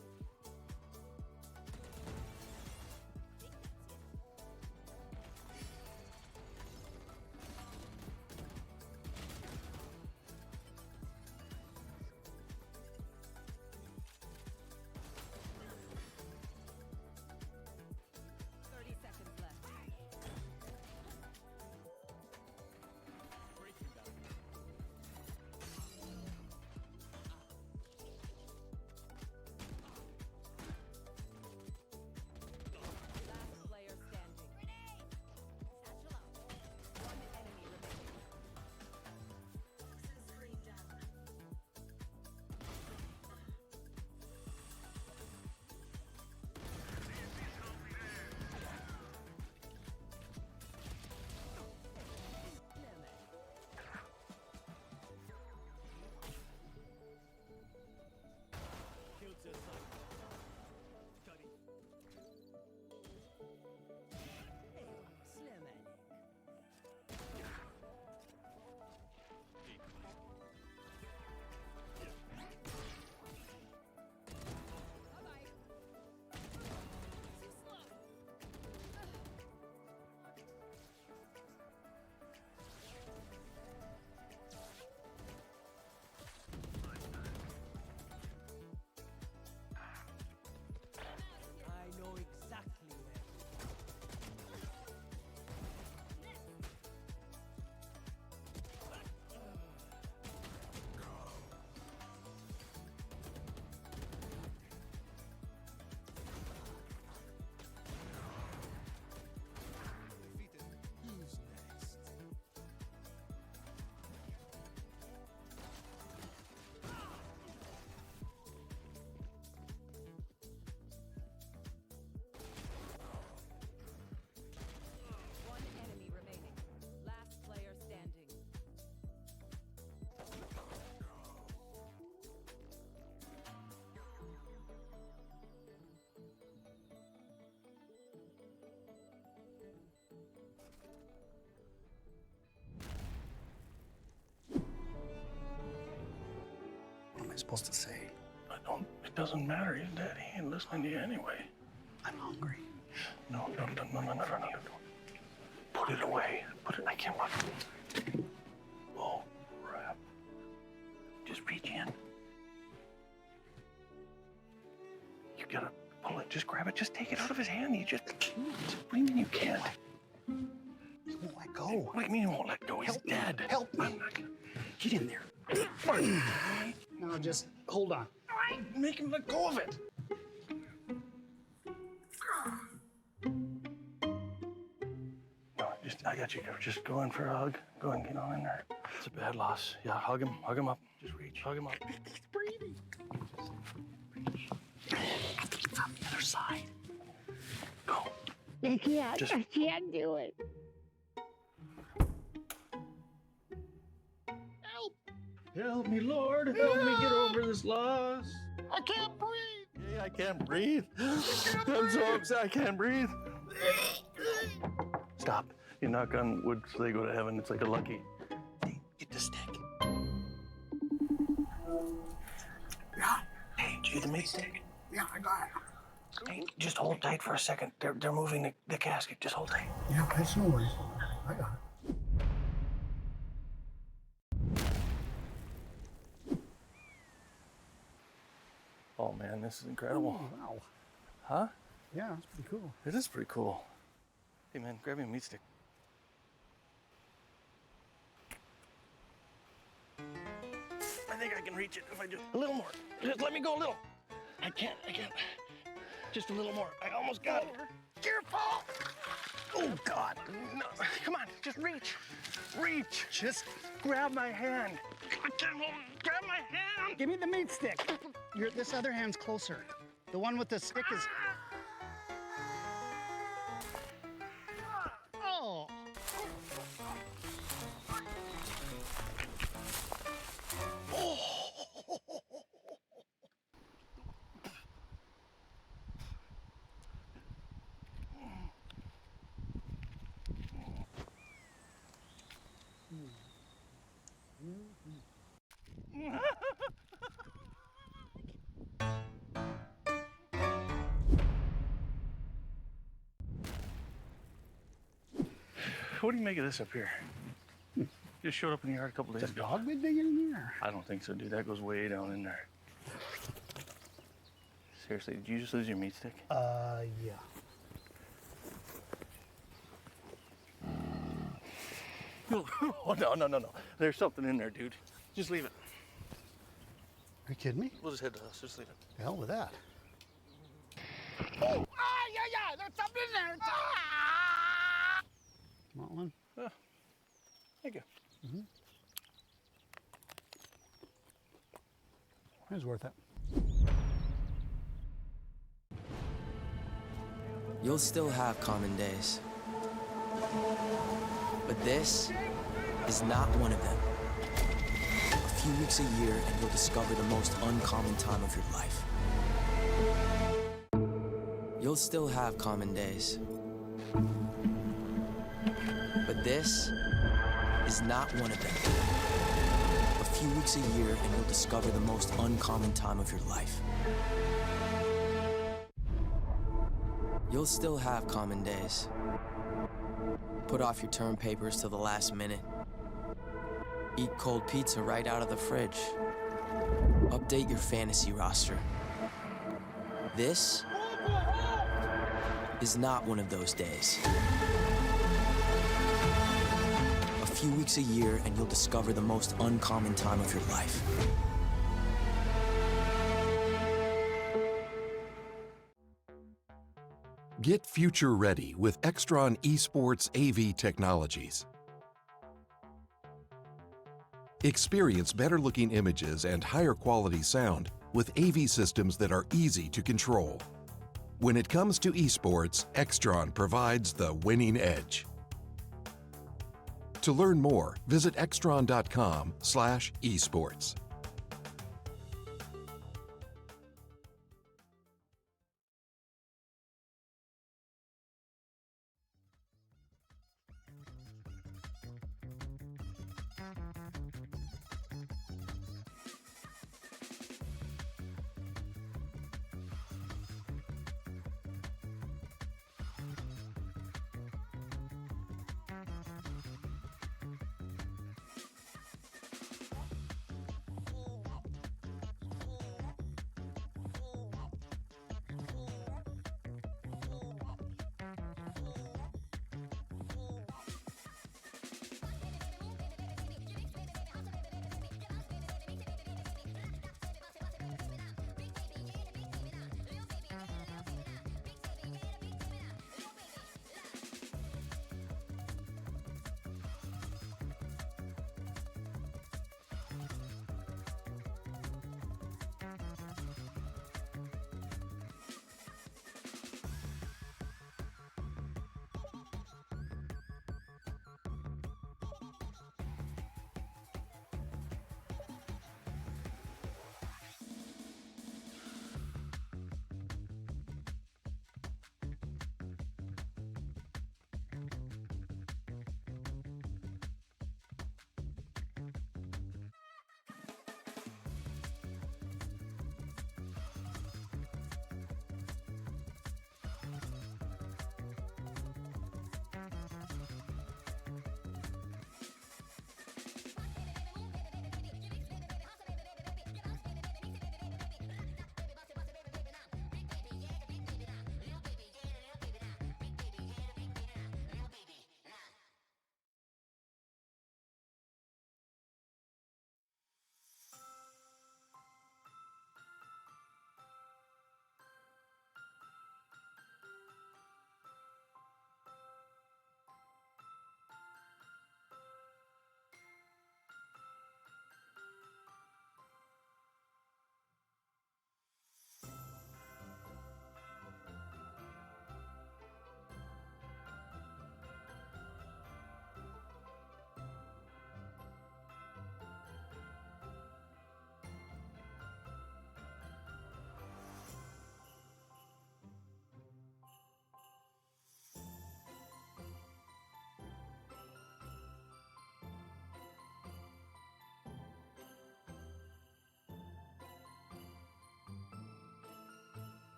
[SPEAKER 7] What am I supposed to say?
[SPEAKER 6] It doesn't matter. His daddy ain't listening to you anyway.
[SPEAKER 7] I'm hungry.
[SPEAKER 6] No. Put it away. I can't watch. Oh, crap. Just reach in. gotta pull it. Just grab it. Just take it out of his hand. You just. What do you mean you can't?
[SPEAKER 7] He won't let go.
[SPEAKER 6] What do you mean he won't let go? He's dead.
[SPEAKER 7] Help me. Get in there. Now just hold on.
[SPEAKER 6] Make him let go of it. No, I got you. Just go in for a hug. Go and get on in there. It's a bad loss. Yeah, hug him up. Just reach, hug him up.
[SPEAKER 7] He's breathing.
[SPEAKER 6] On the other side. Go.
[SPEAKER 8] I can't.
[SPEAKER 6] Just-
[SPEAKER 8] I can't do it.
[SPEAKER 6] Help me, Lord. Help me get over this loss.
[SPEAKER 8] I can't breathe.
[SPEAKER 6] Hey, I can't breathe. I'm so upset. I can't breathe. Stop. You knock on wood so they go to heaven. It's like a lucky. Hey, get the stick.
[SPEAKER 7] Yeah.
[SPEAKER 6] Hey, did you get the meat stick?
[SPEAKER 7] Yeah, I got it.
[SPEAKER 6] Hey, just hold tight for a second. They're moving the casket. Just hold tight.
[SPEAKER 7] Yeah, that's no worries. I got it.
[SPEAKER 6] Oh man, this is incredible.
[SPEAKER 7] Oh, wow.
[SPEAKER 6] Huh?
[SPEAKER 7] Yeah, that's pretty cool.
[SPEAKER 6] It is pretty cool. Hey man, grab me a meat stick. I think I can reach it if I just a little more. Just let me go a little. I can't. Just a little more. I almost got it. Careful! Oh God! No, come on, just reach. Reach. Just grab my hand. I can't hold it. Grab my hand.
[SPEAKER 7] Give me the meat stick. This other hand's closer. The one with the stick is. Oh.
[SPEAKER 6] What do you make of this up here? Just showed up in the yard a couple days
[SPEAKER 7] Has a
[SPEAKER 6] ago.
[SPEAKER 7] dog been digging in there?
[SPEAKER 6] I don't think so, dude. That goes way down in there. Seriously, did you just lose your meat stick?
[SPEAKER 7] Yeah.
[SPEAKER 6] Oh, no. There's something in there, dude. Just leave it.
[SPEAKER 7] Are you kidding me?
[SPEAKER 6] We'll just head to us. Just leave it.
[SPEAKER 7] The hell with that.
[SPEAKER 8] Oh, yeah. There's something in there.
[SPEAKER 7] Want one?
[SPEAKER 6] Thank you.
[SPEAKER 7] It was worth it.
[SPEAKER 9] You'll still have common days. But this is not one of them. A few weeks a year and you'll discover the most uncommon time of your life. You'll still have common days. But this is not one of them. A few weeks a year and you'll discover the most uncommon time of your life. You'll still have common days. Put off your term papers till the last minute. Eat cold pizza right out of the fridge. Update your fantasy roster. This is not one of those days. A few weeks a year and you'll discover the most uncommon time of your life.
[SPEAKER 11] Get future ready with Extron Esports AV technologies. Experience better looking images and higher quality sound with AV systems that are easy to control. When it comes to esports, Extron provides the winning edge. To learn more, visit extron.com/esports.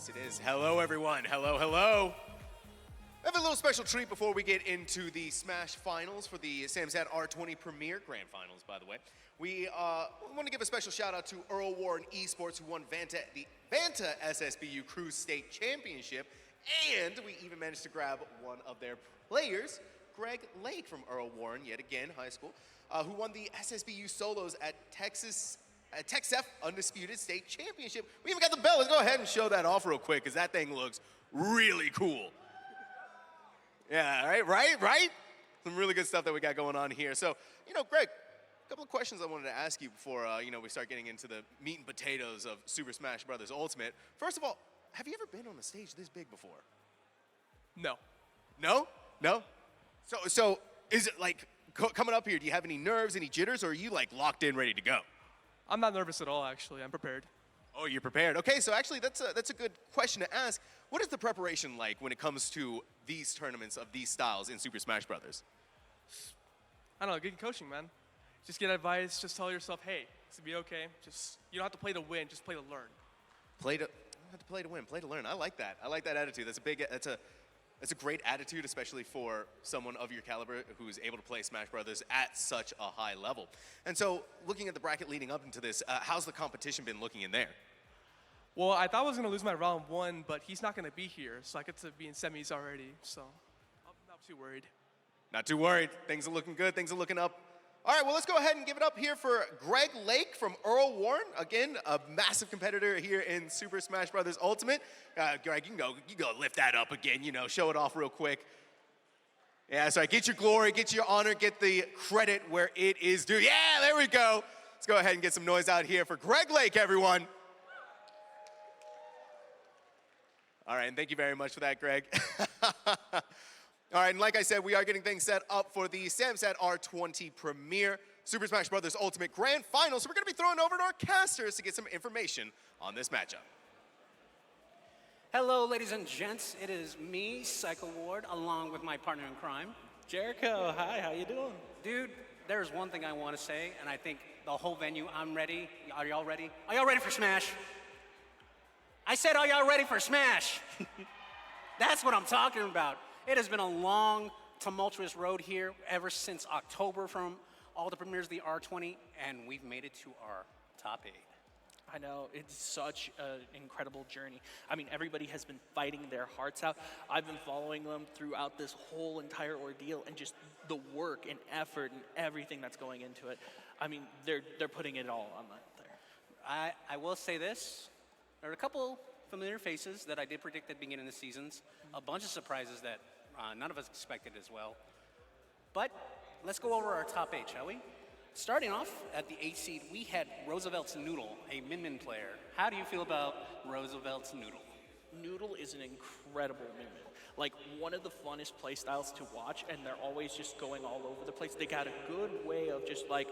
[SPEAKER 3] Yes, it is. Hello, everyone. Hello, hello. I have a little special treat before we get into the Smash Finals for the Samsat R20 Premier Grand Finals, by the way. We want to give a special shout out to Earl Warren Esports, who won the Vanta SSBU Cruise State Championship, and we even managed to grab one of their players, Greg Lake from Earl Warren, yet again, high school, who won the SSBU Solos at TexF Undisputed State Championship. We even got the bell. Let's go ahead and show that off real quick, because that thing looks really cool. Yeah, right? Some really good stuff that we got going on here. So, Greg, a couple of questions I wanted to ask you before, we start getting into the meat and potatoes of Super Smash Bros. Ultimate. First of all, have you ever been on a stage this big before?
[SPEAKER 12] No.
[SPEAKER 3] No? So is it like coming up here, do you have any nerves, any jitters, or are you like locked in, ready to go?
[SPEAKER 12] I'm not nervous at all, actually. I'm prepared.
[SPEAKER 3] Oh, you're prepared. Okay, so actually that's a good question to ask. What is the preparation like when it comes to these tournaments of these styles in Super Smash Bros.?
[SPEAKER 12] I don't know, good coaching, man. Just get advice, just tell yourself, hey, it's gonna be okay. You don't have to play to win, just play to learn.
[SPEAKER 3] You don't have to play to win, play to learn. I like that. I like that attitude. That's a great attitude, especially for someone of your caliber who's able to play Smash Brothers at such a high level. And so, looking at the bracket leading up into this, how's the competition been looking in there?
[SPEAKER 12] Well, I thought I was gonna lose my round one, but he's not gonna be here, so I get to be in semis already, so I'm not too worried.
[SPEAKER 3] Not too worried. Things are looking good. Things are looking up. All right, well, let's go ahead and give it up here for Greg Lake from Earl Warren. Again, a massive competitor here in Super Smash Bros. Ultimate. Greg, you can go lift that up again, show it off real quick. Yeah, sorry, get your glory, get your honor, get the credit where it is due. Yeah, there we go. Let's go ahead and get some noise out here for Greg Lake, everyone. All right, and thank you very much for that, Greg. All right, and like I said, we are getting things set up for the Samsat R20 Premier Super Smash Bros. Ultimate Grand Final. So we're going to be throwing over to our casters to get some information on this matchup.
[SPEAKER 13] Hello, ladies and gents. It is me, Psycho Ward, along with my partner in crime, Jericho. Hi, how you doing? Dude, there's one thing I want to say, and I think the whole venue, I'm ready. Are y'all ready? Are y'all ready for Smash? I said, are y'all ready for Smash? That's what I'm talking about. It has been a long, tumultuous road here ever since October from all the premieres of the R20, and we've made it to our top 8.
[SPEAKER 14] I know, it's such an incredible journey. I mean, everybody has been fighting their hearts out. I've been following them throughout this whole entire ordeal, and just the work and effort and everything that's going into it. I mean, they're putting it all on there.
[SPEAKER 13] I will say this. There are a couple familiar faces that I did predict at the beginning of the seasons. A bunch of surprises that none of us expected as well. But let's go over our top 8, shall we? Starting off at the 8th seed, we had Roosevelt's Noodle, a Min player. How do you feel about Roosevelt's Noodle?
[SPEAKER 14] Noodle is an incredible Min. Like, one of the funnest play styles to watch, and they're always just going all over the place. They got a good way of just like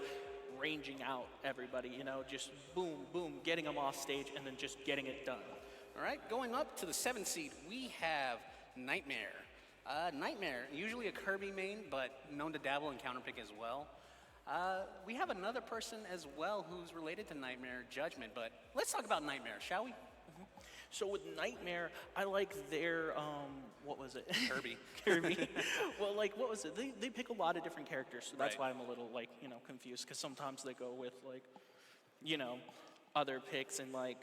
[SPEAKER 14] ranging out everybody, just boom, boom, getting them off stage and then just getting it done.
[SPEAKER 13] All right, going up to the 7th seed, we have Nightmare. Nightmare, usually a Kirby main, but known to dabble in counterpick as well. We have another person as well who's related to Nightmare, Judgment, but let's talk about Nightmare, shall we?
[SPEAKER 14] So with Nightmare, I like their, what was it?
[SPEAKER 13] Kirby.
[SPEAKER 14] Well, like, what was it? They pick a lot of different characters, so that's
[SPEAKER 13] Right.
[SPEAKER 14] why I'm a little, like, confused, because sometimes they go with, like, other picks, and, like,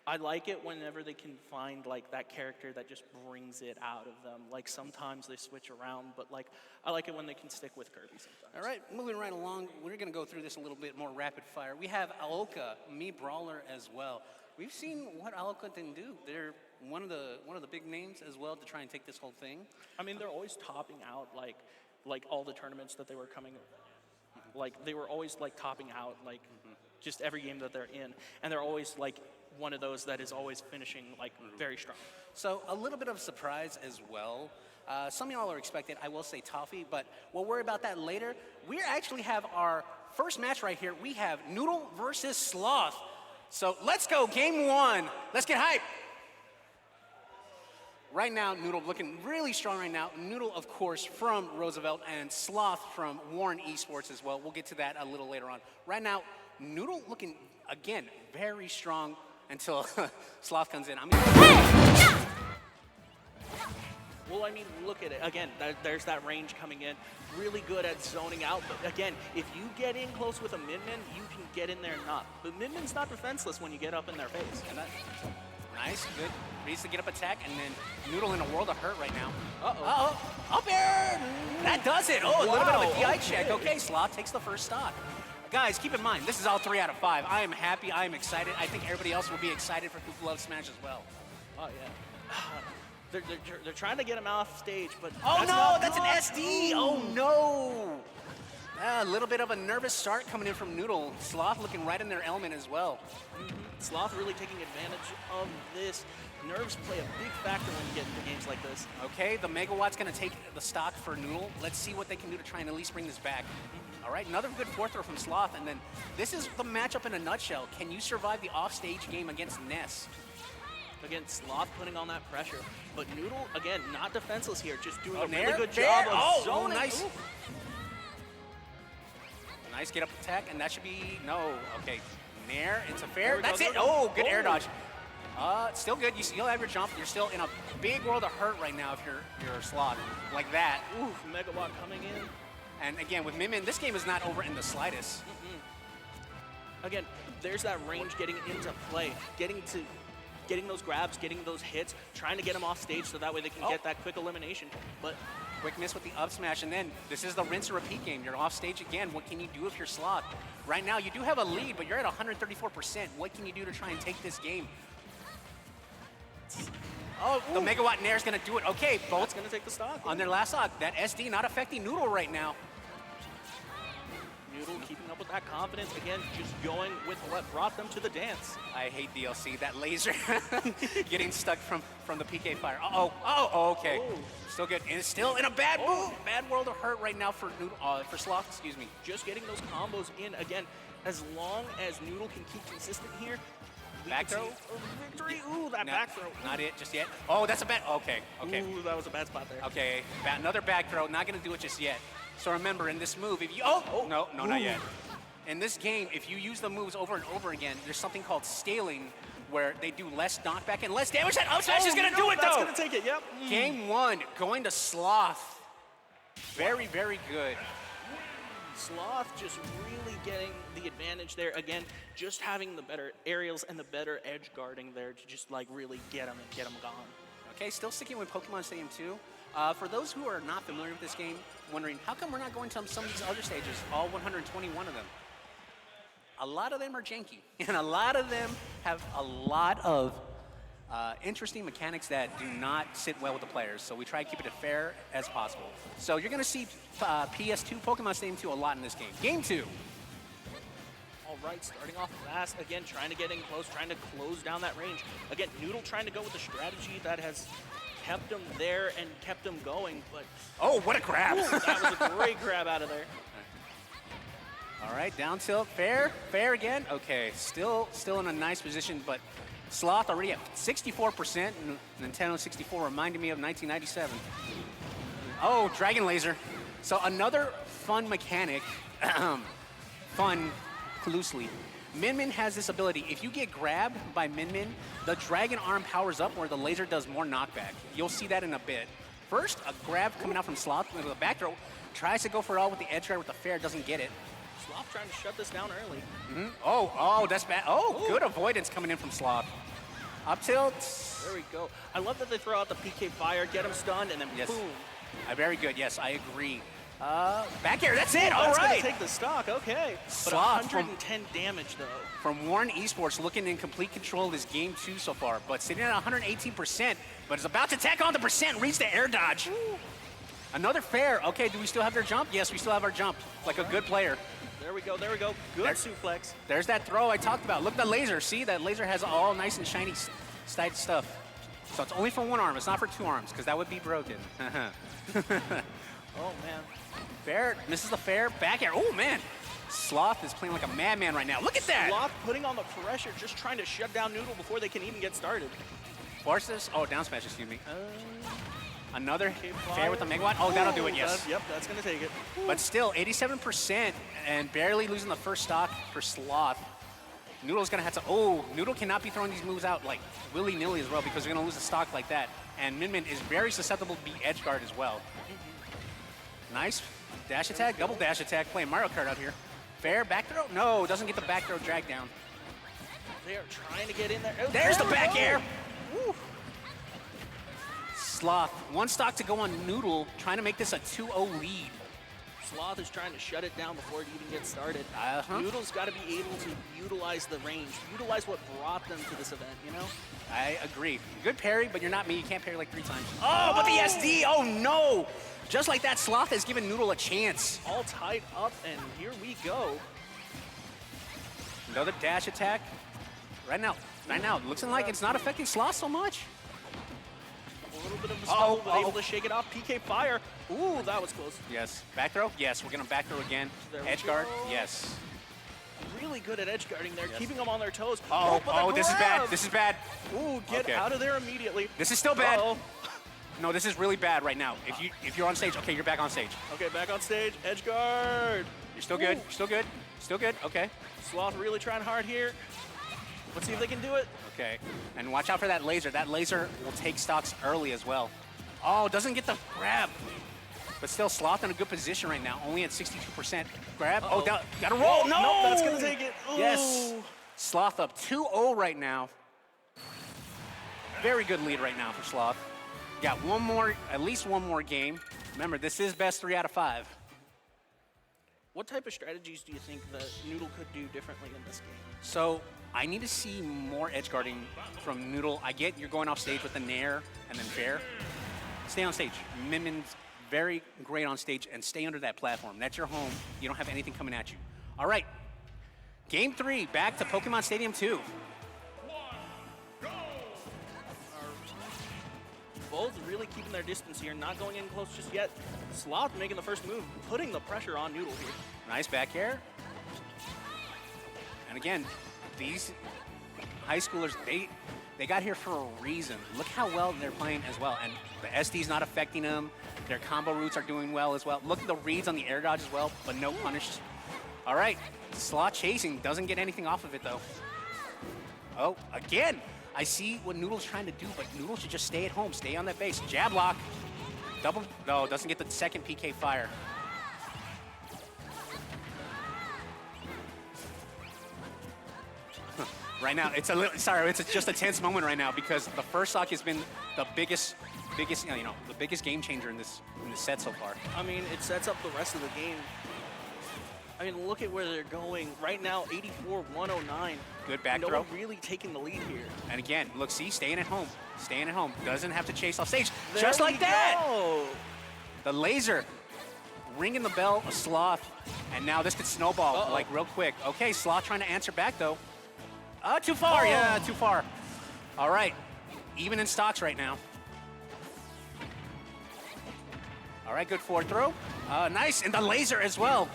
[SPEAKER 14] I like it whenever they can find, like, that character that just brings it out of them. Like, sometimes they switch around, but, like, I like it when they can stick with Kirby sometimes.
[SPEAKER 13] All right, moving right along, we're going to go through this a little bit more rapid fire. We have Aoka, me brawler as well. We've seen what Aoka can do. They're one of the big names as well to try and take this whole thing.
[SPEAKER 14] I mean, they're always topping out, like all the tournaments that they were coming, like, they were always, like, topping out, like, just every game that they're in. And they're always, like, one of those that is always finishing, like, very strong.
[SPEAKER 13] So a little bit of a surprise as well. Some of y'all are expected, I will say Toffee, but we'll worry about that later. We actually have our first match right here. We have Noodle versus Sloth. So let's go, game 1. Let's get hype. Right now, Noodle looking really strong right now. Noodle, of course, from Roosevelt, and Sloth from Warren Esports as well. We'll get to that a little later on. Right now, Noodle looking, again, very strong. until Sloth comes in. I mean,
[SPEAKER 14] Well, I mean, look at it. Again, there's that range coming in. Really good at zoning out. But again, if you get in close with a Min-Min, you can get in there and not. But Min-Min's not defenseless when you get up in their face.
[SPEAKER 13] and that, nice, good. Reads to get up attack, and then Noodle in a world of hurt right now. Up air! That does it. Oh, a little bit of a DI check. Okay, Sloth takes the first stock. Guys, keep in mind, this is all 3 out of 5. I am happy. I am excited. I think everybody else will be excited for Who Loves Smash as well.
[SPEAKER 14] Oh, yeah. They're trying to get him off stage, but
[SPEAKER 13] That's an SD. Oh, no. A little bit of a nervous start coming in from Noodle. Sloth looking right in their element as well.
[SPEAKER 14] Sloth really taking advantage of this. Nerves play a big factor when you get into games like this.
[SPEAKER 13] Okay, the Megawatt's going to take the stock for Noodle. Let's see what they can do to try and at least bring this back. All right, another good fourth throw from Sloth, and then this is the matchup in a nutshell. Can you survive the offstage game against Ness?
[SPEAKER 14] Again, Sloth putting on that pressure. But Noodle, again, not defenseless here, just doing a
[SPEAKER 13] Nair,
[SPEAKER 14] really good
[SPEAKER 13] Nair.
[SPEAKER 14] job of zoning.
[SPEAKER 13] Nice.
[SPEAKER 14] Ooh.
[SPEAKER 13] Nice get up attack, and that should be, no, okay. Nair, it's a
[SPEAKER 14] There
[SPEAKER 13] fair,
[SPEAKER 14] we go,
[SPEAKER 13] that's
[SPEAKER 14] there
[SPEAKER 13] it.
[SPEAKER 14] we go.
[SPEAKER 13] Oh, good air
[SPEAKER 14] Oh.
[SPEAKER 13] dodge. Still good, you still have your jump. You're still in a big world of hurt right now if you're Sloth. Like that.
[SPEAKER 14] Ooh, Megawatt coming in.
[SPEAKER 13] And again, with Min-Min, this game is not over in the slightest.
[SPEAKER 14] Again, there's that range getting into play, getting those grabs, getting those hits, trying to get them off stage so that way they can get that quick elimination. But
[SPEAKER 13] quick miss with the up smash, and then this is the rinse and repeat game. You're off stage again. What can you do if you're Sloth? Right now, you do have a lead, but you're at 134%. What can you do to try and take this game? Oh, the Megawatt Nair is going to do it. Okay,
[SPEAKER 14] Bolt's going to take the stock.
[SPEAKER 13] on their last stock. That SD not affecting Noodle right now.
[SPEAKER 14] Noodle keeping up with that confidence. Again, just going with what brought them to the dance.
[SPEAKER 13] I hate DLC. That laser getting stuck from the PK fire. Oh, okay.
[SPEAKER 14] Oh.
[SPEAKER 13] Still good. And it's still in a bad world of hurt right now for Noodle, for Sloth, excuse me.
[SPEAKER 14] Just getting those combos in. Again, as long as Noodle can keep consistent here, we
[SPEAKER 13] Back
[SPEAKER 14] can
[SPEAKER 13] throw?
[SPEAKER 14] see a victory. Ooh, that
[SPEAKER 13] No,
[SPEAKER 14] back throw.
[SPEAKER 13] Not it just yet. Oh, that's a bad, okay.
[SPEAKER 14] Ooh, that was a bad spot there.
[SPEAKER 13] Okay, another back throw. Not going to do it just yet. So remember, in this move, if you... No, not yet. In this game, if you use the moves over and over again, there's something called scaling, where they do less knockback and less damage. That up smash is going to do it, though!
[SPEAKER 14] That's going to take it, yep.
[SPEAKER 13] Game 1, going to Sloth. Very, very good.
[SPEAKER 14] Sloth just really getting the advantage there. Again, just having the better aerials and the better edge guarding there to just like really get them and get them gone.
[SPEAKER 13] Okay, still sticking with Pokemon Stadium 2. For those who are not familiar with this game, wondering how come we're not going to some of these other stages, all 121 of them? A lot of them are janky, and a lot of them have a lot of interesting mechanics that do not sit well with the players. So we try to keep it as fair as possible. So you're going to see PS2, Pokemon Stadium 2 a lot in this game. Game 2.
[SPEAKER 14] All right, starting off fast. Again, trying to get in close, trying to close down that range. Again, Noodle trying to go with the strategy that has kept him there and kept him going, but...
[SPEAKER 13] Oh, what a grab!
[SPEAKER 14] Ooh, that was a great grab out of there.
[SPEAKER 13] All right, down tilt, fair again. Okay, still in a nice position, but Sloth already at 64%. Nintendo 64 reminded me of 1997. Oh, Dragon Laser. So another fun mechanic, fun loosely. Min-Min has this ability. If you get grabbed by Min-Min, the Dragon Arm powers up where the laser does more knockback. You'll see that in a bit. First, a grab coming out from Sloth with a back throw. Tries to go for it all with the edge guard with the fair, doesn't get it.
[SPEAKER 14] Sloth trying to shut this down early.
[SPEAKER 13] Mm-hmm. Oh, that's bad. Oh, good avoidance coming in from Sloth. Up tilt.
[SPEAKER 14] There we go. I love that they throw out the PK fire, get him stunned, and then
[SPEAKER 13] Yes.
[SPEAKER 14] boom.
[SPEAKER 13] Very good. Yes, I agree. Back air. That's it.
[SPEAKER 14] Ooh,
[SPEAKER 13] All
[SPEAKER 14] that's
[SPEAKER 13] right.
[SPEAKER 14] gonna take the stock. Okay. But
[SPEAKER 13] Sloth
[SPEAKER 14] 110 damage though.
[SPEAKER 13] From Warren Esports, looking in complete control of this game 2 so far, but sitting at 118%, but is about to tack on the percent, reach the air dodge. Ooh. Another fair. Okay, do we still have their jump? Yes, we still have our jump. Like a good player.
[SPEAKER 14] There we go. Good suplex.
[SPEAKER 13] There's that throw I talked about. Look at the laser. See, that laser has all nice and shiny stuff. So it's only for one arm. It's not for two arms, because that would be broken.
[SPEAKER 14] Oh, man.
[SPEAKER 13] Fair. Misses the fair. Back air. Oh, man. Sloth is playing like a madman right now. Look at that.
[SPEAKER 14] Sloth putting on the pressure, just trying to shut down Noodle before they can even get started.
[SPEAKER 13] Force this. Oh, down smash, excuse me. Another fair with the Megawatt. Oh, that'll do it, yes.
[SPEAKER 14] Yep, that's going to take it.
[SPEAKER 13] But still, 87% and barely losing the first stock for Sloth. Noodle's gonna have to, oh, Noodle cannot be throwing these moves out like willy-nilly as well because they're gonna lose a stock like that. And Min Min is very susceptible to be edge guard as well. Nice dash attack, double dash attack, playing Mario Kart out here. Fair, back throw? No, doesn't get the back throw drag down.
[SPEAKER 14] They are trying to get in there. Oh,
[SPEAKER 13] There's the
[SPEAKER 14] there we
[SPEAKER 13] back
[SPEAKER 14] go.
[SPEAKER 13] air. Woo. Sloth, one stock to go on Noodle, trying to make this a 2-0 lead.
[SPEAKER 14] Sloth is trying to shut it down before it even gets started.
[SPEAKER 13] Uh-huh.
[SPEAKER 14] Noodle's got to be able to utilize the range, utilize what brought them to this event, you know?
[SPEAKER 13] I agree. Good parry, but you're not me. You can't parry like 3 times. Oh, but the SD! Oh, no! Just like that, Sloth has given Noodle a chance.
[SPEAKER 14] All tied up, and here we go.
[SPEAKER 13] Another dash attack. Right now, looking like it's not affecting Sloth so much.
[SPEAKER 14] A little bit of a stumble, but able to shake it off. PK Fire. Ooh, that was close.
[SPEAKER 13] Yes. Back throw? Yes, we're going to back throw again.
[SPEAKER 14] There we
[SPEAKER 13] Edge guard?
[SPEAKER 14] go.
[SPEAKER 13] Yes.
[SPEAKER 14] Really good at edge guarding there, keeping them on their toes.
[SPEAKER 13] Oh,
[SPEAKER 14] but the
[SPEAKER 13] oh, this is bad.
[SPEAKER 14] grab.
[SPEAKER 13] This is bad.
[SPEAKER 14] Ooh, get
[SPEAKER 13] Okay.
[SPEAKER 14] out of there immediately.
[SPEAKER 13] This is still bad.
[SPEAKER 14] Uh-oh.
[SPEAKER 13] No, this is really bad right now. If you're on stage, okay, you're back on stage.
[SPEAKER 14] Okay, back on stage. Edge guard.
[SPEAKER 13] You're still good.
[SPEAKER 14] Ooh.
[SPEAKER 13] You're still good. Still good. Okay.
[SPEAKER 14] Sloth really trying hard here. Let's see if they can do it.
[SPEAKER 13] Okay. And watch out for that laser. That laser will take stocks early as well. Oh, doesn't get the grab. But still, Sloth in a good position right now. Only at 62% grab.
[SPEAKER 14] Uh-oh.
[SPEAKER 13] Oh, got to roll.
[SPEAKER 14] Oh,
[SPEAKER 13] No!
[SPEAKER 14] nope, that's going to take it.
[SPEAKER 13] Yes.
[SPEAKER 14] Ooh.
[SPEAKER 13] Sloth up 2-0 right now. Very good lead right now for Sloth. Got one more, at least one more game. Remember, this is best 3 out of 5.
[SPEAKER 14] What type of strategies do you think that Noodle could do differently in this game?
[SPEAKER 13] So I need to see more edge guarding from Noodle. I get you're going off stage with the Nair and then Fair. Stay on stage. Min Min's very great on stage, and stay under that platform. That's your home. You don't have anything coming at you. All right. Game 3, back to Pokemon Stadium 2.
[SPEAKER 14] Both really keeping their distance here, not going in close just yet. Sloth making the first move, putting the pressure on Noodle here.
[SPEAKER 13] Nice back air. And again, these high schoolers, they got here for a reason. Look how well they're playing as well. And the SD's not affecting them. Their combo routes are doing well as well. Look at the reads on the air dodge as well, but no punish. All right, Sloth chasing, doesn't get anything off of it though. Oh, again, I see what Noodle's trying to do, but Noodle should just stay at home, stay on that base. Jab lock, double, no, doesn't get the second PK fire. Right now, it's a little, sorry, it's just a tense moment right now because the first stock has been the biggest, the biggest game changer in this set so far.
[SPEAKER 14] I mean, it sets up the rest of the game. I mean, look at where they're going. Right now, 84-109.
[SPEAKER 13] Good back
[SPEAKER 14] no
[SPEAKER 13] throw.
[SPEAKER 14] one really taking the lead here.
[SPEAKER 13] And again, look, see, staying at home. Staying at home. Doesn't have to chase off stage.
[SPEAKER 14] There
[SPEAKER 13] Just
[SPEAKER 14] we
[SPEAKER 13] like that.
[SPEAKER 14] go.
[SPEAKER 13] The laser. Ringing the bell of Sloth. And now this could snowball like real quick. Okay, Sloth trying to answer back though. Too far. Yeah, too far. All right. Even in stocks right now. All right, good forward throw. Nice. And the laser as well.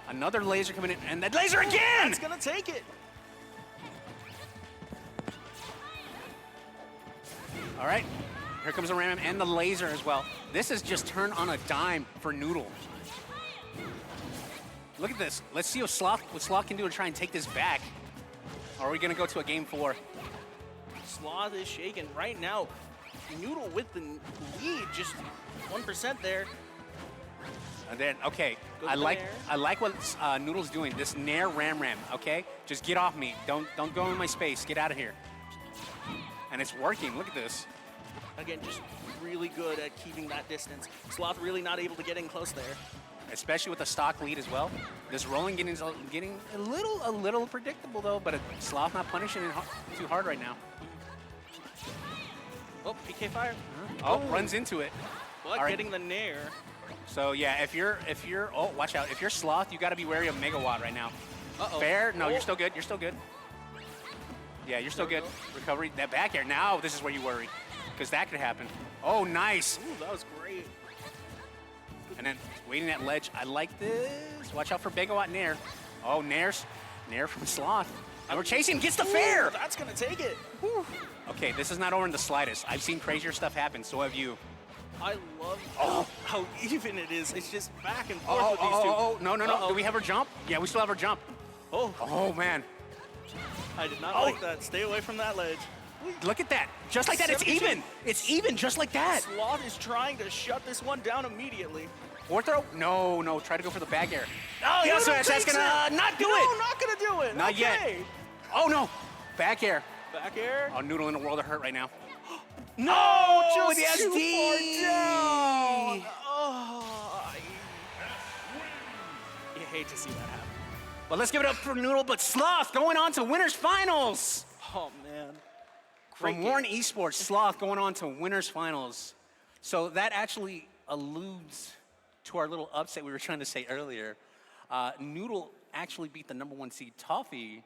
[SPEAKER 13] Another laser coming in, and that laser again!
[SPEAKER 14] It's gonna take it.
[SPEAKER 13] All right, here comes the Ram and the laser as well. This is just turned on a dime for Noodle. Look at this. Let's see what Sloth can do to try and take this back. Or are we gonna go to a game 4?
[SPEAKER 14] Sloth is shaking right now. Noodle with the lead, just 1% there.
[SPEAKER 13] And then, okay,
[SPEAKER 14] Good
[SPEAKER 13] I like
[SPEAKER 14] Nair.
[SPEAKER 13] what Noodle's doing. This Nair Ram, okay? Just get off me. Don't go in my space. Get out of here. And it's working. Look at this.
[SPEAKER 14] Again, just really good at keeping that distance. Sloth really not able to get in close there.
[SPEAKER 13] Especially with the stock lead as well. This rolling getting a little predictable though, but Sloth not punishing it too hard right now.
[SPEAKER 14] Oh, PK fire.
[SPEAKER 13] Oh, runs into it.
[SPEAKER 14] But
[SPEAKER 13] All right.
[SPEAKER 14] getting the Nair.
[SPEAKER 13] So yeah, if you're, oh, watch out. If you're Sloth, you got to be wary of Megawatt right now.
[SPEAKER 14] Uh-oh.
[SPEAKER 13] Fair? No,
[SPEAKER 14] Oh.
[SPEAKER 13] you're still good. You're still good. Yeah, you're still good. Recovery. That back air. Now this is where you worry, because that could happen. Oh, nice.
[SPEAKER 14] Ooh, that was great.
[SPEAKER 13] And then waiting at ledge. I like this. Watch out for Megawatt Nair. Oh, Nair from Sloth. And we're chasing. Gets the fair.
[SPEAKER 14] Ooh, that's gonna take it.
[SPEAKER 13] Okay, this is not over in the slightest. I've seen crazier stuff happen. So have you.
[SPEAKER 14] I love how even it is. It's just back and forth with these two.
[SPEAKER 13] No. Do we have her jump? Yeah, we still have her jump. Oh, man.
[SPEAKER 14] I did not like that. Stay away from that ledge.
[SPEAKER 13] Look at that. Just like that, it's
[SPEAKER 14] 72.
[SPEAKER 13] even. It's even, just like that.
[SPEAKER 14] Sloth is trying to shut this one down immediately.
[SPEAKER 13] Fourth throw? No. Try to go for the back air.
[SPEAKER 14] Oh,
[SPEAKER 13] yes,
[SPEAKER 14] Noodle
[SPEAKER 13] that's
[SPEAKER 14] takes
[SPEAKER 13] gonna
[SPEAKER 14] it.
[SPEAKER 13] not do
[SPEAKER 14] No,
[SPEAKER 13] it.
[SPEAKER 14] not gonna do it.
[SPEAKER 13] Not yet.
[SPEAKER 14] Okay.
[SPEAKER 13] Oh, no. Back air.
[SPEAKER 14] Back air.
[SPEAKER 13] Oh, Noodle in a world of hurt right now.
[SPEAKER 14] No,
[SPEAKER 13] Oh,
[SPEAKER 14] just
[SPEAKER 13] the
[SPEAKER 14] too
[SPEAKER 13] SD.
[SPEAKER 14] far down. Oh, you hate to see that happen.
[SPEAKER 13] But let's give it up for Noodle, but Sloth going on to winners finals.
[SPEAKER 14] Oh, man.
[SPEAKER 13] From Warren Esports, Sloth going on to winners finals. So that actually alludes to our little upset we were trying to say earlier. Noodle actually beat the #1 seed Toffee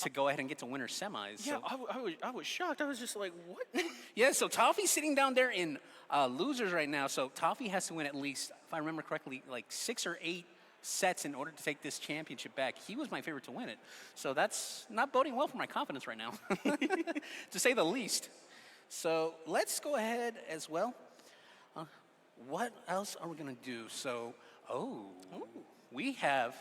[SPEAKER 13] to go ahead and get to winners semis.
[SPEAKER 14] Yeah,
[SPEAKER 13] So,
[SPEAKER 14] I was shocked. I was just like, what?
[SPEAKER 13] yeah, so Toffee's sitting down there in losers right now. So Toffee has to win at least, if I remember correctly, like 6 or 8 sets in order to take this championship back. He was my favorite to win it. So that's not boding well for my confidence right now, to say the least. So let's go ahead as well. What else are we going to do? So, we have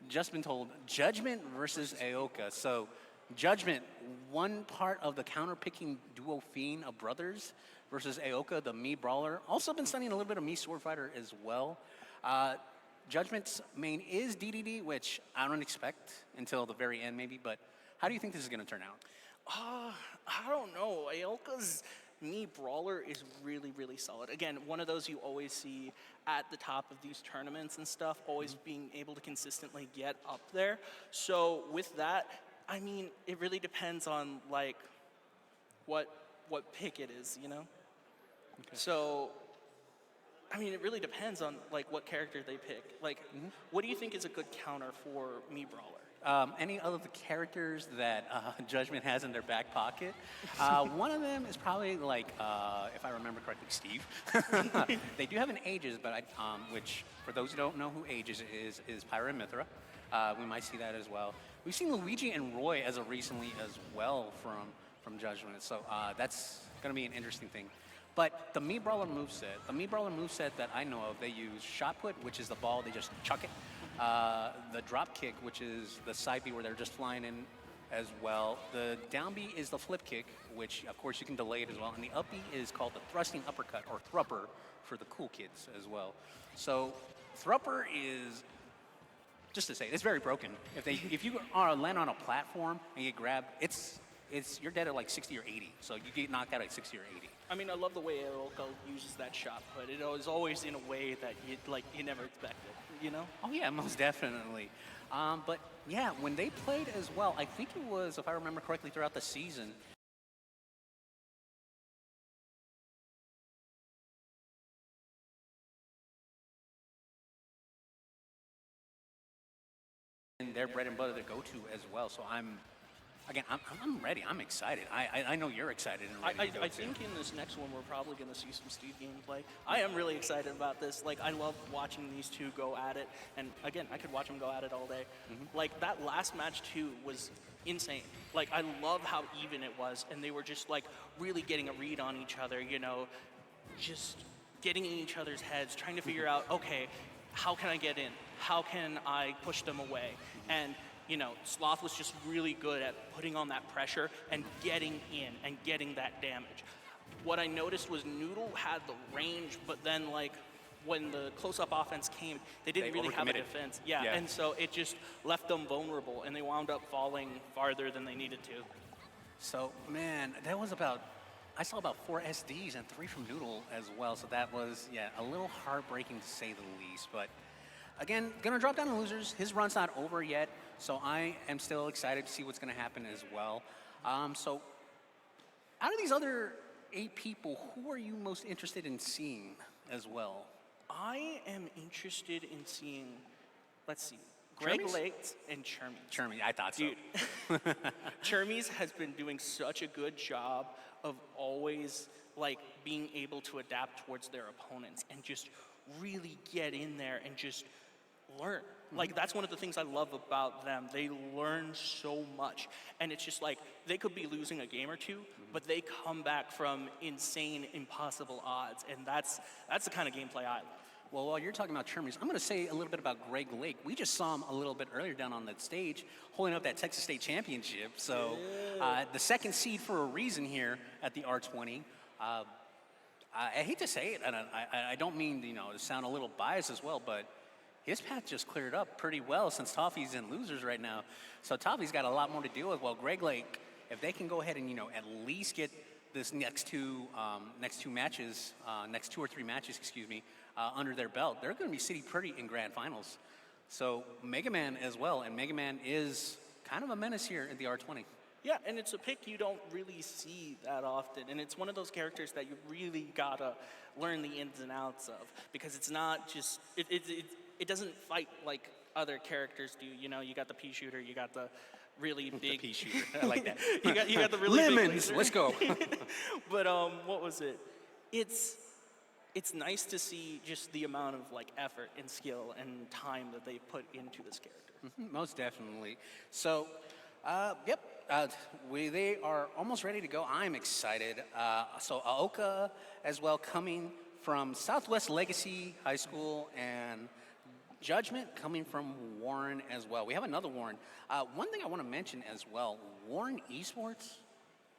[SPEAKER 13] just been told Judgment versus Aoka. So Judgment, one part of the counter-picking duo Fiend of brothers versus Aoka, the Mii brawler. Also been studying a little bit of Mii sword fighter as well. Judgment's main is DDD, which I don't expect until the very end maybe, but how do you think this is going to turn out?
[SPEAKER 14] I don't know. Aoka's Mii brawler is really, really solid. Again, one of those you always see at the top of these tournaments and stuff, always being able to consistently get up there. So with that, I mean, it really depends on like what pick it is, you know? Okay. So, I mean, it really depends on like what character they pick. Like, what do you think is a good counter for Mii brawler?
[SPEAKER 13] Any of the characters that Judgment has in their back pocket. One of them is probably like, if I remember correctly, Steve. They do have an Aegis, but which for those who don't know who Aegis is Pyra and Mithra. We might see that as well. We've seen Luigi and Roy as of recently as well from Judgment, so that's going to be an interesting thing. But the Mii Brawler moveset that I know of, they use shot put, which is the ball, they just chuck it. The drop kick, which is the side B where they're just flying in as well. The down B is the flip kick, which of course you can delay it as well. And the up B is called the thrusting uppercut, or thrupper for the cool kids as well. So thrupper is, just to say, it's very broken. If you land on a platform and get grabbed, you're dead at like 60 or 80. So you get knocked out at 60 or 80.
[SPEAKER 14] I mean, I love the way Aoka uses that shot, but it is always in a way that you never expected, you know?
[SPEAKER 13] Oh yeah, most definitely. But yeah, when they played as well, I think it was, if I remember correctly, throughout the season, and their bread and butter to go to as well. So I'm ready. I'm excited. I know you're excited and ready to go
[SPEAKER 14] I
[SPEAKER 13] too.
[SPEAKER 14] think in this next one, we're probably going to see some Steve gameplay. I am really excited about this. Like, I love watching these two go at it. And again, I could watch them go at it all day. Like, that last match too was insane. Like, I love how even it was. And they were just like really getting a read on each other, you know, just getting in each other's heads, trying to figure out, okay, how can I get in? How can I push them away? And you know, Sloth was just really good at putting on that pressure and getting in and getting that damage. What I noticed was Noodle had the range, but then like when the close-up offense came, they didn't really have a defense. Yeah, and so it just left them vulnerable, and they wound up falling farther than they needed to.
[SPEAKER 13] So man, that was I saw about 4 SDs and 3 from Noodle as well. So that was, yeah, a little heartbreaking to say the least. But again, gonna drop down to losers. His run's not over yet, so I am still excited to see what's gonna happen as well. So out of these other 8 people, who are you most interested in seeing as well?
[SPEAKER 14] I am interested in seeing, let's see, Greg
[SPEAKER 13] Chermies?
[SPEAKER 14] Lakes and Chermies.
[SPEAKER 13] Chermies, I thought so.
[SPEAKER 14] Dude, Chermies has been doing such a good job of always like being able to adapt towards their opponents and just really get in there and just learn. Like, that's one of the things I love about them. They learn so much. And it's just like, they could be losing a game or two, but they come back from insane, impossible odds. And that's the kind of gameplay I love.
[SPEAKER 13] Well, while you're talking about Terminus, I'm going to say a little bit about Greg Lake. We just saw him a little bit earlier down on that stage holding up that Texas State championship. So the second seed for a reason here at the R20. I hate to say it, and I don't mean to sound a little biased as well, but his path just cleared up pretty well since Toffee's in losers right now. So Toffee's got a lot more to deal with. Well, Greg Lake, if they can go ahead and at least get this next two matches, next 2 or 3 matches, under their belt, they're going to be sitting pretty in grand finals. So Mega Man as well, and Mega Man is kind of a menace here at the R20.
[SPEAKER 14] Yeah, and it's a pick you don't really see that often, and it's one of those characters that you really gotta learn the ins and outs of, because it's not just it doesn't fight like other characters do. You got the pea shooter, you got the really big
[SPEAKER 13] pea shooter. I like that.
[SPEAKER 14] you got the really big
[SPEAKER 13] lemons.
[SPEAKER 14] laser.
[SPEAKER 13] Let's go.
[SPEAKER 14] But what was it? It's nice to see just the amount of effort and skill and time that they put into this character.
[SPEAKER 13] Most definitely. So, yep. They are almost ready to go. I'm excited. So Aoka as well, coming from Southwest Legacy High School, and Judgment coming from Warren as well. We have another Warren. One thing I want to mention as well, Warren Esports,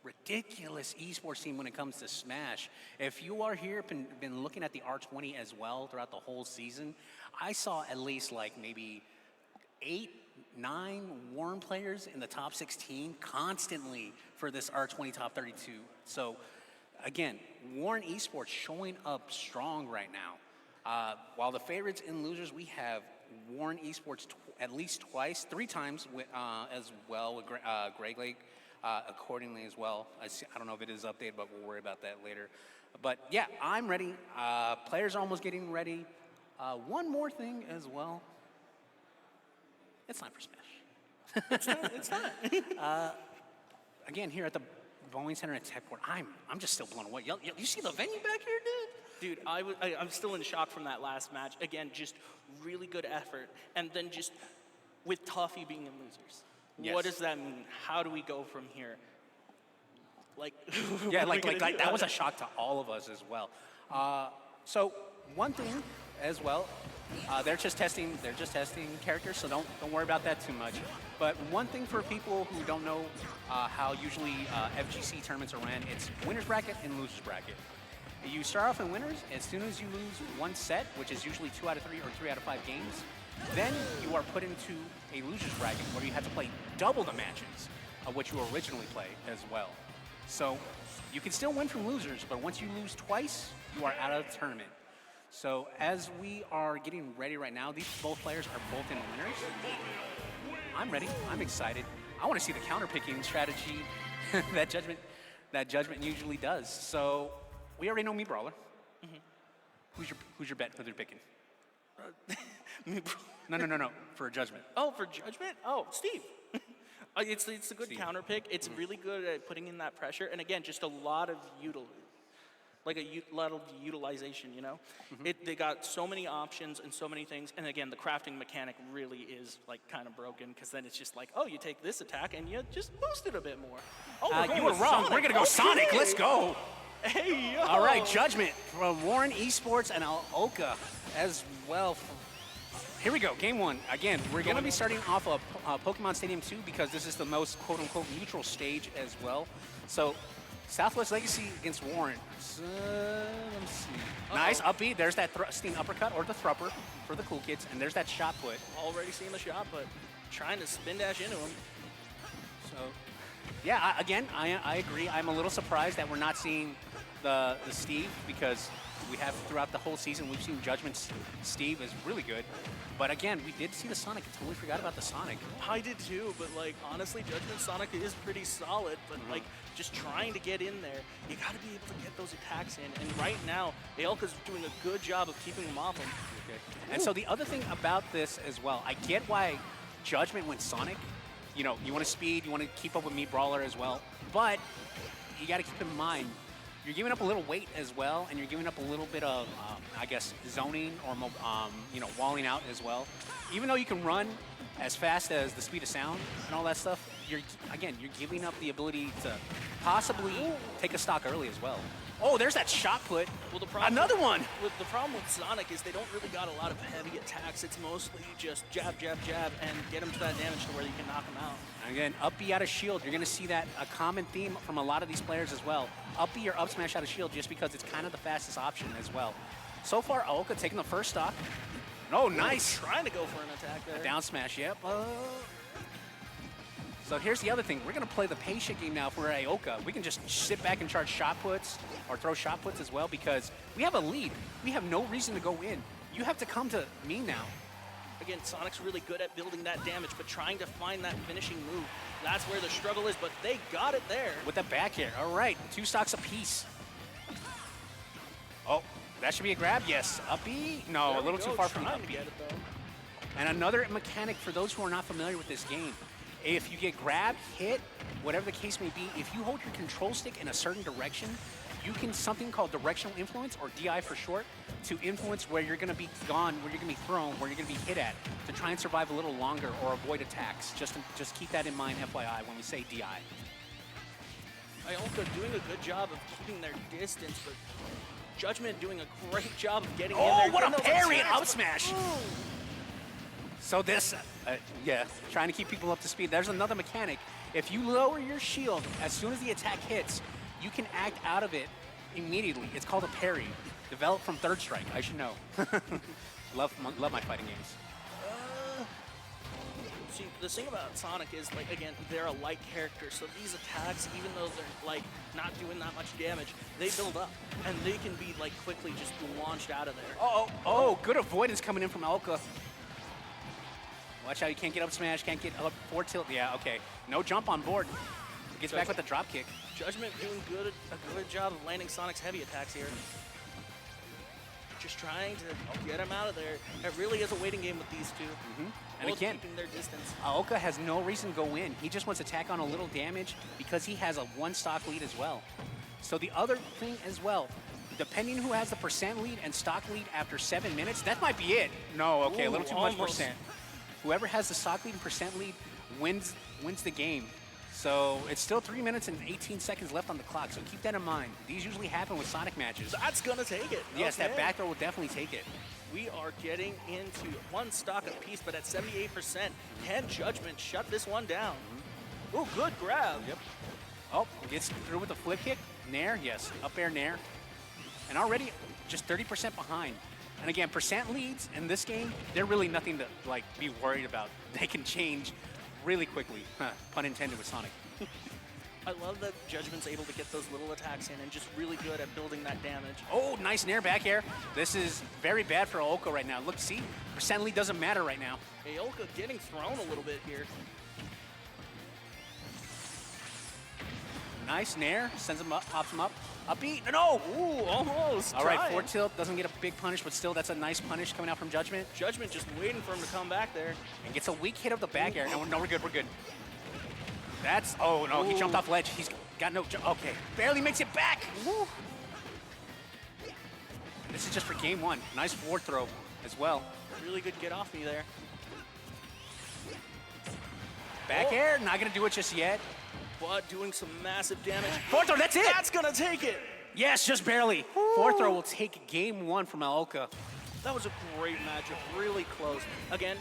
[SPEAKER 13] ridiculous esports team when it comes to Smash. If you are here, been looking at the R20 as well throughout the whole season, I saw at least maybe 8, 9 Warren players in the top 16 constantly for this R20 top 32. So again, Warren Esports showing up strong right now. While the favorites in losers, we have Warren Esports at least twice, 3 times as well with Greg Lake accordingly as well. I don't know if it is updated, but we'll worry about that later. But yeah, I'm ready. Players are almost getting ready. One more thing as well. It's time for Smash.
[SPEAKER 14] It's not.
[SPEAKER 13] Again, here at the Boeing Center at Techport, I'm just still blown away. You see the venue back here, dude?
[SPEAKER 14] Dude, I'm still in shock from that last match. Again, just really good effort. And then just with Toffee being in losers.
[SPEAKER 13] Yes.
[SPEAKER 14] What does that mean? How do we go from here?
[SPEAKER 13] Yeah, that was a shock to all of us as well. So one thing as well, they're just testing characters, so don't worry about that too much. But one thing for people who don't know how usually FGC tournaments are ran, it's winners bracket and losers bracket. You start off in winners. As soon as you lose one set, which is usually 2 out of 3 or 3 out of 5 games, then you are put into a losers bracket where you have to play double the matches of what you originally played as well. So you can still win from losers, but once you lose twice, you are out of the tournament. So as we are getting ready right now, these both players are both in winners. I'm ready. I'm excited. I want to see the counter-picking strategy that Judgment usually does. So we already know me, Brawler. Mm-hmm. Who's your bet? Who they're picking? No. For Judgment.
[SPEAKER 14] Oh, for Judgment? Oh, Steve. It's a good
[SPEAKER 13] Steve.
[SPEAKER 14] counter pick. It's really good at putting in that pressure, and again, just a lot of utilization. They got so many options and so many things, and again, the crafting mechanic really is kind of broken, because then it's just you take this attack and you just boost it a bit more. Oh,
[SPEAKER 13] you were wrong. We're gonna go Sonic. Let's go.
[SPEAKER 14] Hey, yo.
[SPEAKER 13] All right, Judgment from Warren Esports and Aoka as well. Here we go, game 1. Again, we're going to be starting off of Pokemon Stadium 2 because this is the most quote-unquote neutral stage as well. So, Southwest Legacy against Warren. So, let me see. Nice, upbeat. There's that thrusting uppercut, or the thrupper for the cool kids, and there's that shot put.
[SPEAKER 14] Already seeing the shot put. Trying to spin dash into him.
[SPEAKER 13] So, yeah, again, I agree. I'm a little surprised that we're not seeing the Steve, because we have throughout the whole season, we've seen Judgment's Steve is really good. But again, we did see the Sonic. I totally forgot about the Sonic.
[SPEAKER 14] I did too, but honestly, Judgment Sonic is pretty solid, but just trying to get in there, you gotta be able to get those attacks in. And right now, Aoka's doing a good job of keeping them off him.
[SPEAKER 13] Okay. And so the other thing about this as well, I get why Judgment went Sonic. You want to speed, you want to keep up with me, Brawler as well. But you gotta keep in mind, you're giving up a little weight as well, and you're giving up a little bit of, I guess, zoning or walling out as well. Even though you can run as fast as the speed of sound and all that stuff, you're giving up the ability to possibly take a stock early as well. Oh, there's that shot put.
[SPEAKER 14] Well, the problem
[SPEAKER 13] Another one.
[SPEAKER 14] The problem with Sonic is they don't really got a lot of heavy attacks. It's mostly just jab, jab, jab, and get them to that damage to where you can knock them out.
[SPEAKER 13] Again, up B out of shield. You're going to see that a common theme from a lot of these players as well. Up B or up smash out of shield just because it's kind of the fastest option as well. So far, Aoka taking the first stock. Oh, nice.
[SPEAKER 14] Trying to go for an attack there.
[SPEAKER 13] A down smash, yep. So here's the other thing. We're going to play the patient game now for Aoka. We can just sit back and charge shot puts or throw shot puts as well because we have a lead. We have no reason to go in. You have to come to me now.
[SPEAKER 14] Again, Sonic's really good at building that damage, but trying to find that finishing move, that's where the struggle is, but they got it there.
[SPEAKER 13] With the back air. All right, 2 stocks apiece. Oh, that should be a grab. Yes, up B. No,
[SPEAKER 14] There
[SPEAKER 13] a little
[SPEAKER 14] we
[SPEAKER 13] too
[SPEAKER 14] go,
[SPEAKER 13] far from
[SPEAKER 14] trying
[SPEAKER 13] up
[SPEAKER 14] to
[SPEAKER 13] B.
[SPEAKER 14] get it, though.
[SPEAKER 13] And another mechanic for those who are not familiar with this game. If you get grabbed, hit, whatever the case may be, if you hold your control stick in a certain direction, you can something called directional influence, or DI for short, to influence where you're going to be gone, where you're going to be thrown, where you're going to be hit at, to try and survive a little longer or avoid attacks. Just keep that in mind, FYI, when we say DI.
[SPEAKER 14] Ioka doing a good job of keeping their distance, but Judgment doing a great job of getting in
[SPEAKER 13] Oh,
[SPEAKER 14] there.
[SPEAKER 13] what a
[SPEAKER 14] getting those
[SPEAKER 13] parry and
[SPEAKER 14] attacks.
[SPEAKER 13] up smash! So this, trying to keep people up to speed. There's another mechanic. If you lower your shield, as soon as the attack hits, you can act out of it immediately. It's called a parry. Developed from Third Strike, I should know. love my fighting games.
[SPEAKER 14] See, the thing about Sonic is, like, again, they're a light character, so these attacks, even though they're, like, not doing that much damage, they build up, and they can be, like, quickly just launched out of there.
[SPEAKER 13] Oh, good avoidance coming in from Aoka. Watch out, you can't get up smash, can't get up forward tilt. Yeah, okay. No jump on board. Gets back with the drop kick.
[SPEAKER 14] Judgment doing a good job of landing Sonic's heavy attacks here. Just trying to get him out of there. It really is a waiting game with these two.
[SPEAKER 13] And
[SPEAKER 14] Both
[SPEAKER 13] again,
[SPEAKER 14] keeping their distance.
[SPEAKER 13] Aoka has no reason to go in. He just wants to tack on a little damage because he has a 1 stock lead as well. So the other thing as well, depending who has the percent lead and stock lead after 7 minutes, that might be it. No, okay, a little too much
[SPEAKER 14] almost.
[SPEAKER 13] percent. Whoever has the stock lead and percent lead wins the game. So it's still 3 minutes and 18 seconds left on the clock, so keep that in mind. These usually happen with Sonic matches.
[SPEAKER 14] That's gonna take it.
[SPEAKER 13] Yes, that
[SPEAKER 14] Okay.
[SPEAKER 13] back throw will definitely take it.
[SPEAKER 14] We are getting into 1 stock apiece, but at 78%, can Judgment shut this one down? Oh, good grab.
[SPEAKER 13] Yep. Oh, gets through with the flip kick. Nair, yes, up air Nair. And already just 30% behind. And again, percent leads in this game, they're really nothing to be worried about. They can change really quickly, pun intended with Sonic.
[SPEAKER 14] I love that Judgment's able to get those little attacks in and just really good at building that damage.
[SPEAKER 13] Oh, nice Nair back air. This is very bad for Aoka right now. Look, see, percent lead doesn't matter right now.
[SPEAKER 14] Aoka getting thrown a little bit here.
[SPEAKER 13] Nice Nair, sends him up, pops him up. Up B, no!
[SPEAKER 14] Ooh, almost.
[SPEAKER 13] All right,
[SPEAKER 14] trying.
[SPEAKER 13] forward tilt, doesn't get a big punish, but still that's a nice punish coming out from Judgment.
[SPEAKER 14] Judgment just waiting for him to come back there.
[SPEAKER 13] And gets a weak hit of the back air. No, we're good, we're good. That's, oh no, he jumped off ledge. He's got no, okay. Barely makes it back. Woo. This is just for game 1. Nice forward throw as well.
[SPEAKER 14] Really good get off me there.
[SPEAKER 13] Back air, not gonna do it just yet.
[SPEAKER 14] But doing some massive damage.
[SPEAKER 13] Forward throw, that's it.
[SPEAKER 14] That's gonna take it.
[SPEAKER 13] Yes, just barely. Forward throw will take game 1 from Aoka.
[SPEAKER 14] That was a great matchup, really close. Again,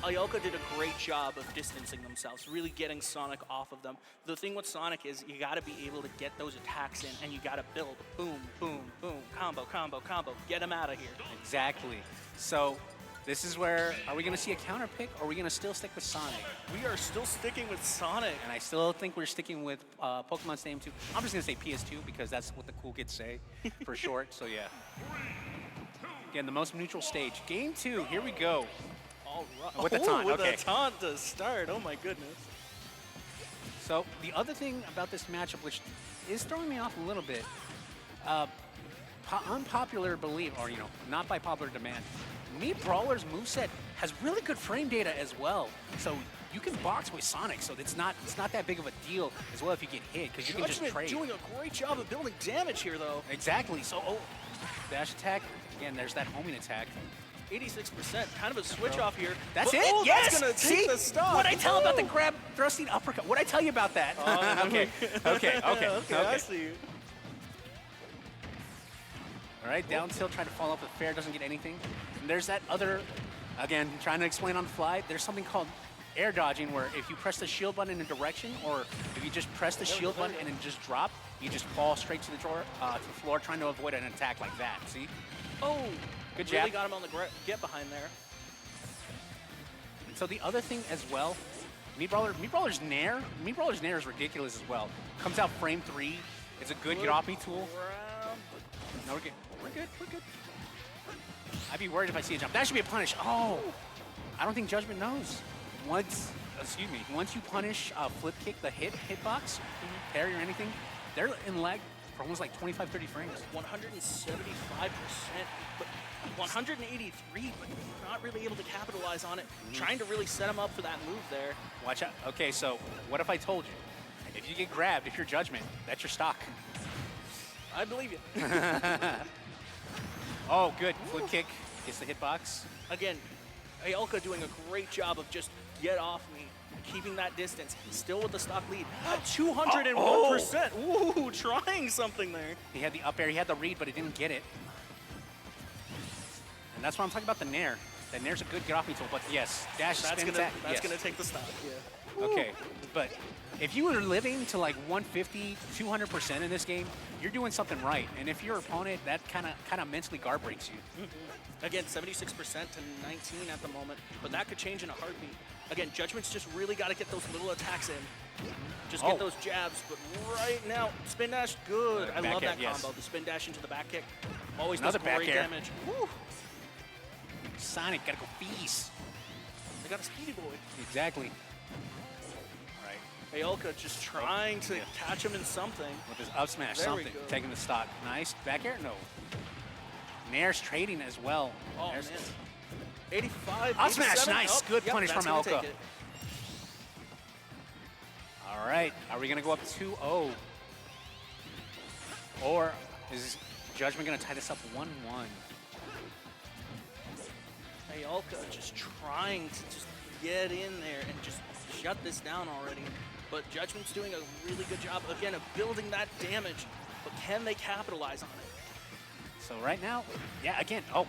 [SPEAKER 14] Aoka did a great job of distancing themselves, really getting Sonic off of them. The thing with Sonic is you gotta be able to get those attacks in and you gotta build boom, boom, boom, combo, combo, combo, get them out of here.
[SPEAKER 13] Exactly. So this is where, are we gonna see a counter pick or are we gonna still stick with Sonic?
[SPEAKER 14] We are still sticking with Sonic.
[SPEAKER 13] And I still think we're sticking with Pokemon Stadium 2. I'm just gonna say PS2 because that's what the cool kids say for short, so yeah. Again, the most neutral stage. Game 2, here we go.
[SPEAKER 14] All right.
[SPEAKER 13] With the taunt,
[SPEAKER 14] with
[SPEAKER 13] okay.
[SPEAKER 14] a taunt to start, oh my goodness.
[SPEAKER 13] So the other thing about this matchup, which is throwing me off a little bit, unpopular belief, or not by popular demand, Meat Brawler's moveset has really good frame data as well. So you can box with Sonic, so it's not that big of a deal as well if you get hit, because you can just
[SPEAKER 14] Judgment
[SPEAKER 13] trade.
[SPEAKER 14] doing a great job of building damage here, though.
[SPEAKER 13] Exactly. So, dash attack. Again, there's that homing attack.
[SPEAKER 14] 86%, kind of a switch off here.
[SPEAKER 13] That's
[SPEAKER 14] But-
[SPEAKER 13] it?
[SPEAKER 14] Oh,
[SPEAKER 13] Yes!
[SPEAKER 14] that's gonna take
[SPEAKER 13] See?
[SPEAKER 14] the stop.
[SPEAKER 13] What'd I tell about the grab thrusting uppercut? What'd I tell you about that? Okay.
[SPEAKER 14] I see you.
[SPEAKER 13] All right, down tilt, trying to follow up with fair, doesn't get anything. And there's that other, again, trying to explain on the fly, there's something called air dodging, where if you press the shield button in a direction, or if you just press the shield button and then just drop, you just fall straight to the floor, trying to avoid an attack like that, see?
[SPEAKER 14] Oh,
[SPEAKER 13] good
[SPEAKER 14] really
[SPEAKER 13] jab.
[SPEAKER 14] got him on the get behind there.
[SPEAKER 13] And so the other thing as well, Meat Brawler's Nair is ridiculous as well. Comes out frame 3, it's a good get off me tool. No, we're good. We're good. I'd be worried if I see a jump. That should be a punish. Oh, I don't think Judgment knows. Once you punish flip kick the hitbox, parry or anything, they're in lag for almost like 25, 30 frames.
[SPEAKER 14] 175%, but 183, but not really able to capitalize on it. Trying to really set him up for that move there.
[SPEAKER 13] Watch out. Okay, so what if I told you? If you get grabbed, if you're Judgment, that's your stock.
[SPEAKER 14] I believe you.
[SPEAKER 13] Oh, good. Flip kick gets the hitbox.
[SPEAKER 14] Again, Aelka doing a great job of just get off me, keeping that distance, still with the stock lead. 201%. Ooh, trying something there.
[SPEAKER 13] He had the up air, he had the read, but he didn't get it. And that's why I'm talking about the Nair. The Nair's a good get off me tool, but yes, dash
[SPEAKER 14] That's
[SPEAKER 13] spin
[SPEAKER 14] gonna
[SPEAKER 13] attack.
[SPEAKER 14] that's
[SPEAKER 13] yes.
[SPEAKER 14] gonna take the stock. Yeah.
[SPEAKER 13] Okay, but if you were living to like 150, 200% in this game, you're doing something right. And if your opponent, that kind of mentally guard breaks you.
[SPEAKER 14] Again, 76% to 19 at the moment, but that could change in a heartbeat. Again, Judgment's just really got to get those little attacks in. Just get those jabs, but right now, spin dash, good. I love that combo. The spin dash into the back kick. Always
[SPEAKER 13] Another
[SPEAKER 14] does great
[SPEAKER 13] back air.
[SPEAKER 14] damage. Woo.
[SPEAKER 13] Sonic, gotta go feast.
[SPEAKER 14] They got a speedy boy.
[SPEAKER 13] Exactly.
[SPEAKER 14] Aelka just trying to catch him in something.
[SPEAKER 13] With his up smash,
[SPEAKER 14] There we
[SPEAKER 13] something.
[SPEAKER 14] go.
[SPEAKER 13] Taking the stock. Nice. Back air? No. Nair's trading as well.
[SPEAKER 14] Oh,
[SPEAKER 13] There's
[SPEAKER 14] man. 85,
[SPEAKER 13] up smash,
[SPEAKER 14] 87.
[SPEAKER 13] nice.
[SPEAKER 14] Oh,
[SPEAKER 13] Good
[SPEAKER 14] yep,
[SPEAKER 13] punish
[SPEAKER 14] that's
[SPEAKER 13] from
[SPEAKER 14] gonna
[SPEAKER 13] Aelka.
[SPEAKER 14] take it.
[SPEAKER 13] All right. Are we going to go up 2-0? Or is Judgment going to tie this up 1-1?
[SPEAKER 14] Aelka just trying to just get in there and just shut this down already. But Judgment's doing a really good job, again, of building that damage. But can they capitalize on it?
[SPEAKER 13] So right now, yeah, again, oh,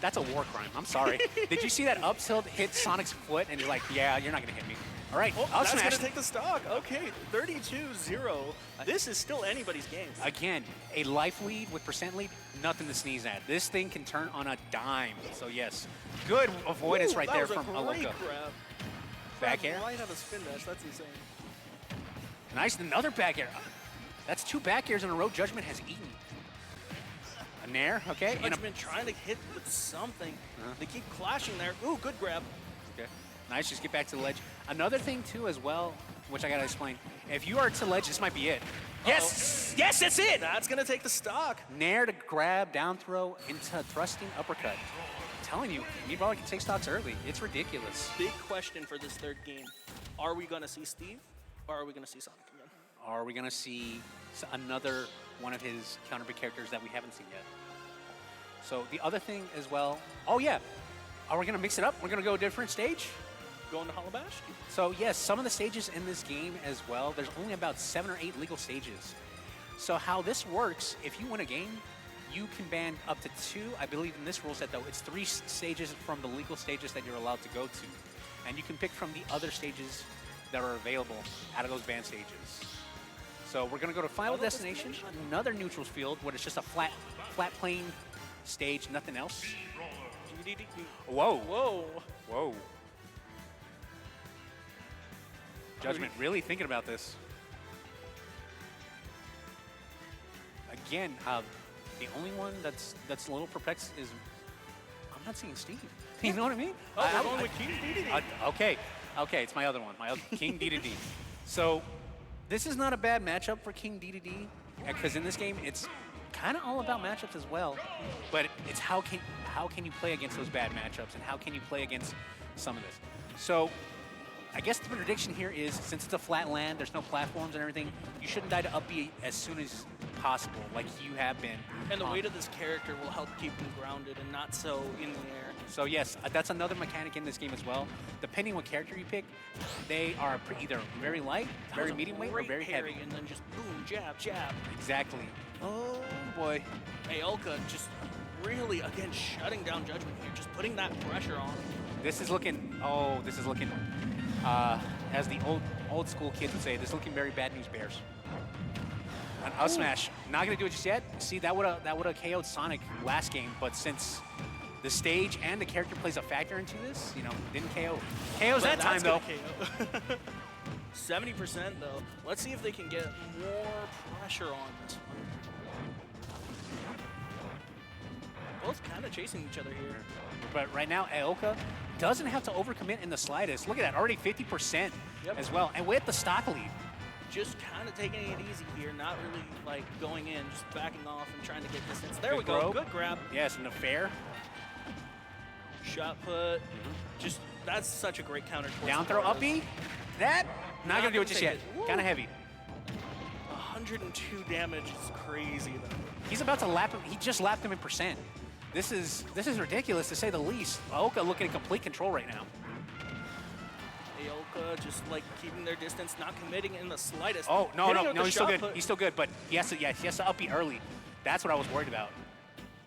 [SPEAKER 13] that's a war crime. I'm sorry. Did you see that up tilt hit Sonic's foot? And he's like, yeah, you're not going to hit me. All right,
[SPEAKER 14] Oh,
[SPEAKER 13] up
[SPEAKER 14] that's
[SPEAKER 13] smash.
[SPEAKER 14] going to take the stock. Okay, 32-0. This is still anybody's game.
[SPEAKER 13] Again, a life lead with percent lead, nothing to sneeze at. This thing can turn on a dime. So yes, good avoidance right there from
[SPEAKER 14] That was a great
[SPEAKER 13] Aelka.
[SPEAKER 14] grab.
[SPEAKER 13] Back air.
[SPEAKER 14] Right out of spin dash. That's insane.
[SPEAKER 13] Nice, another back air. That's 2 back airs in a row Judgment has eaten. A Nair, okay. And a,
[SPEAKER 14] Judgment trying to hit with something. They keep clashing there. Ooh, good grab.
[SPEAKER 13] okay. Nice, just get back to the ledge. Another thing too as well, which I gotta explain. If you are to ledge, this might be it. Yes, yes, that's it.
[SPEAKER 14] That's gonna take the stock.
[SPEAKER 13] Nair to grab, down throw, into thrusting uppercut. I'm telling you, Meat Brawler can take stocks early. It's ridiculous.
[SPEAKER 14] Big question for this third game. Are we gonna see Steve or are we gonna see Sonic again?
[SPEAKER 13] Are we gonna see another one of his counter pick characters that we haven't seen yet? So the other thing as well, oh yeah, are we gonna mix it up? We're gonna go a different stage?
[SPEAKER 14] Going to Hollabash?
[SPEAKER 13] So yes, some of the stages in this game as well, there's only about 7 or 8 legal stages. So how this works, if you win a game, you can ban up to 2, I believe in this rule set though, it's 3 stages from the legal stages that you're allowed to go to. And you can pick from the other stages that are available out of those banned stages. So we're gonna go to Final Destination, another neutrals field where it's just a flat plane stage, nothing else. Whoa.
[SPEAKER 14] Whoa.
[SPEAKER 13] Whoa. Judgment really thinking about this. Again, the only one that's a little perplexed is I'm not seeing Steve. You know what I mean?
[SPEAKER 14] Oh, we're going with King D2D.
[SPEAKER 13] Okay, it's my other one, King D2D. So this is not a bad matchup for King D2D because in this game it's kind of all about matchups as well. But it's how can you play against those bad matchups, and how can you play against some of this. So I guess the prediction here is, since it's a flat land, there's no platforms and everything, you shouldn't die to up B as soon as possible, like you have been.
[SPEAKER 14] And the weight of this character will help keep him grounded and not so in the air.
[SPEAKER 13] So yes, that's another mechanic in this game as well. Depending what character you pick, they are either very light, very medium weight, or
[SPEAKER 14] Great
[SPEAKER 13] very
[SPEAKER 14] parry,
[SPEAKER 13] heavy.
[SPEAKER 14] and then just boom, jab, jab.
[SPEAKER 13] Exactly. Oh boy.
[SPEAKER 14] Aoka just really, again, shutting down Judgment here, just putting that pressure on him.
[SPEAKER 13] This is looking, as the old school kids would say, this is looking very bad news bears. An up smash, not gonna do it just yet. See, that would have KO'd Sonic last game, but since the stage and the character plays a factor into this, didn't KO. KO's that time though.
[SPEAKER 14] 70% though. Let's see if they can get more pressure on this one. Both kind of chasing each other here.
[SPEAKER 13] But right now, Aoka doesn't have to overcommit in the slightest. Look at that, already 50% as well, and with the stock lead.
[SPEAKER 14] Just kind of taking it easy here, not really like going in, just backing off and trying to get distance. There we go, good grab.
[SPEAKER 13] Yes, and the fair.
[SPEAKER 14] Shot put, just, that's such a great counter.
[SPEAKER 13] Down throw, up B. That, not gonna do it just yet. Kind of heavy.
[SPEAKER 14] 102 damage is crazy though.
[SPEAKER 13] He's about to lap him, he just lapped him in percent. This is ridiculous to say the least. Aoka looking in complete control right now.
[SPEAKER 14] Aoka just like keeping their distance, not committing in the slightest.
[SPEAKER 13] Oh, no, he's still good.
[SPEAKER 14] Put.
[SPEAKER 13] He's still good, but he has to up B early. That's what I was worried about.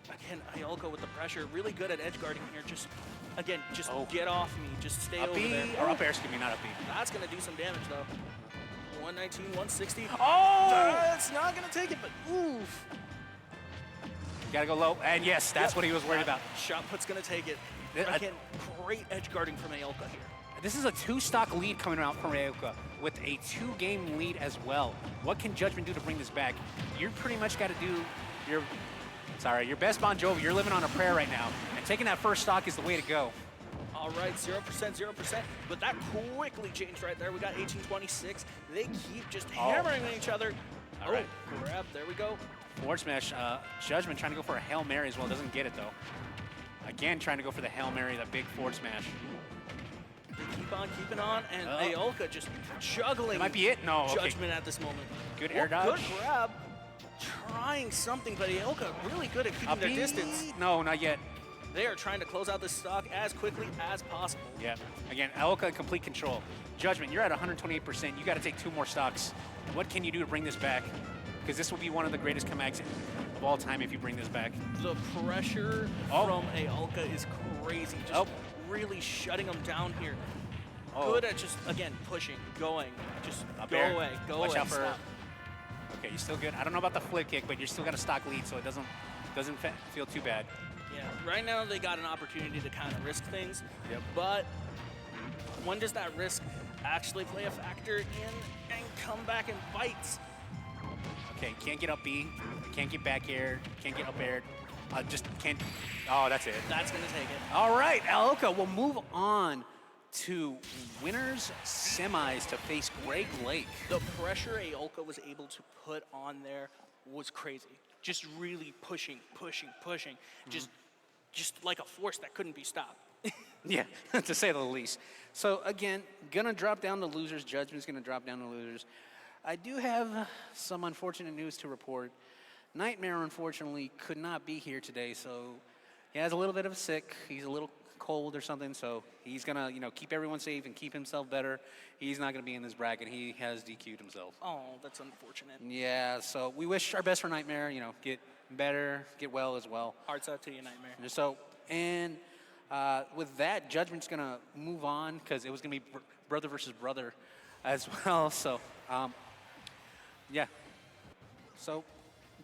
[SPEAKER 14] Again, Aoka with the pressure, really good at edge guarding here. Just, again, just get off me, just stay
[SPEAKER 13] up
[SPEAKER 14] over
[SPEAKER 13] B,
[SPEAKER 14] there.
[SPEAKER 13] or up air, excuse me, not up B.
[SPEAKER 14] That's gonna do some damage though. 119, 160.
[SPEAKER 13] Oh!
[SPEAKER 14] That's not gonna take it, but oof.
[SPEAKER 13] Gotta go low, and yes, that's what he was worried about.
[SPEAKER 14] Shot put's gonna take it. Again, great edge guarding from Aoka here.
[SPEAKER 13] This is a 2-stock lead coming out from Aoka with a 2-game lead as well. What can Judgment do to bring this back? You pretty much got to do your best Bon Jovi. You're living on a prayer right now, and taking that first stock is the way to go.
[SPEAKER 14] All right, 0%, 0%, but that quickly changed right there. We got 18-26. They keep just hammering each other.
[SPEAKER 13] All right.
[SPEAKER 14] Grab, there we go.
[SPEAKER 13] Forward smash, Judgment trying to go for a Hail Mary as well, doesn't get it though. Again, trying to go for the Hail Mary, the big forward smash.
[SPEAKER 14] They keep on keeping on, and Aoka just juggling.
[SPEAKER 13] It might be it? No, okay.
[SPEAKER 14] Judgment at this moment.
[SPEAKER 13] Good air dodge.
[SPEAKER 14] Good grab. Trying something, but Aoka really good at keeping their distance.
[SPEAKER 13] No, not yet.
[SPEAKER 14] They are trying to close out this stock as quickly as possible.
[SPEAKER 13] Yeah. Again, Aoka in complete control. Judgment, you're at 128%. You got to take 2 more stocks. What can you do to bring this back? Because this will be one of the greatest comebacks of all time if you bring this back.
[SPEAKER 14] The pressure from Aoka is crazy. Just really shutting them down here. Good at just, again, pushing, going. Just go away, go away.
[SPEAKER 13] Watch out for...
[SPEAKER 14] Stop.
[SPEAKER 13] Okay, you're still good. I don't know about the flip kick, but you're still got a stock lead, so it doesn't feel too bad.
[SPEAKER 14] Yeah, right now they got an opportunity to kind of risk things.
[SPEAKER 13] Yep.
[SPEAKER 14] But when does that risk actually play a factor in and come back and bites?
[SPEAKER 13] Okay, can't get up B, can't get back air, can't get up air. Just can't. Oh, that's it.
[SPEAKER 14] That's gonna take it.
[SPEAKER 13] All right, Aoka will move on to winners semis to face Greg Lake.
[SPEAKER 14] The pressure Aoka was able to put on there was crazy. Just really pushing. Just like a force that couldn't be stopped.
[SPEAKER 13] Yeah, to say the least. So again, gonna drop down the losers. Judgment's gonna drop down the losers. I do have some unfortunate news to report. Nightmare, unfortunately, could not be here today, so he has a little bit of a sick. He's a little cold or something, so he's gonna, keep everyone safe and keep himself better. He's not gonna be in this bracket. He has DQ'd himself.
[SPEAKER 14] Oh, that's unfortunate.
[SPEAKER 13] Yeah, so we wish our best for Nightmare. Get better, get well as well.
[SPEAKER 14] Hearts out to you, Nightmare.
[SPEAKER 13] So, and with that, Judgment's gonna move on because it was gonna be brother versus brother as well. So, yeah. So,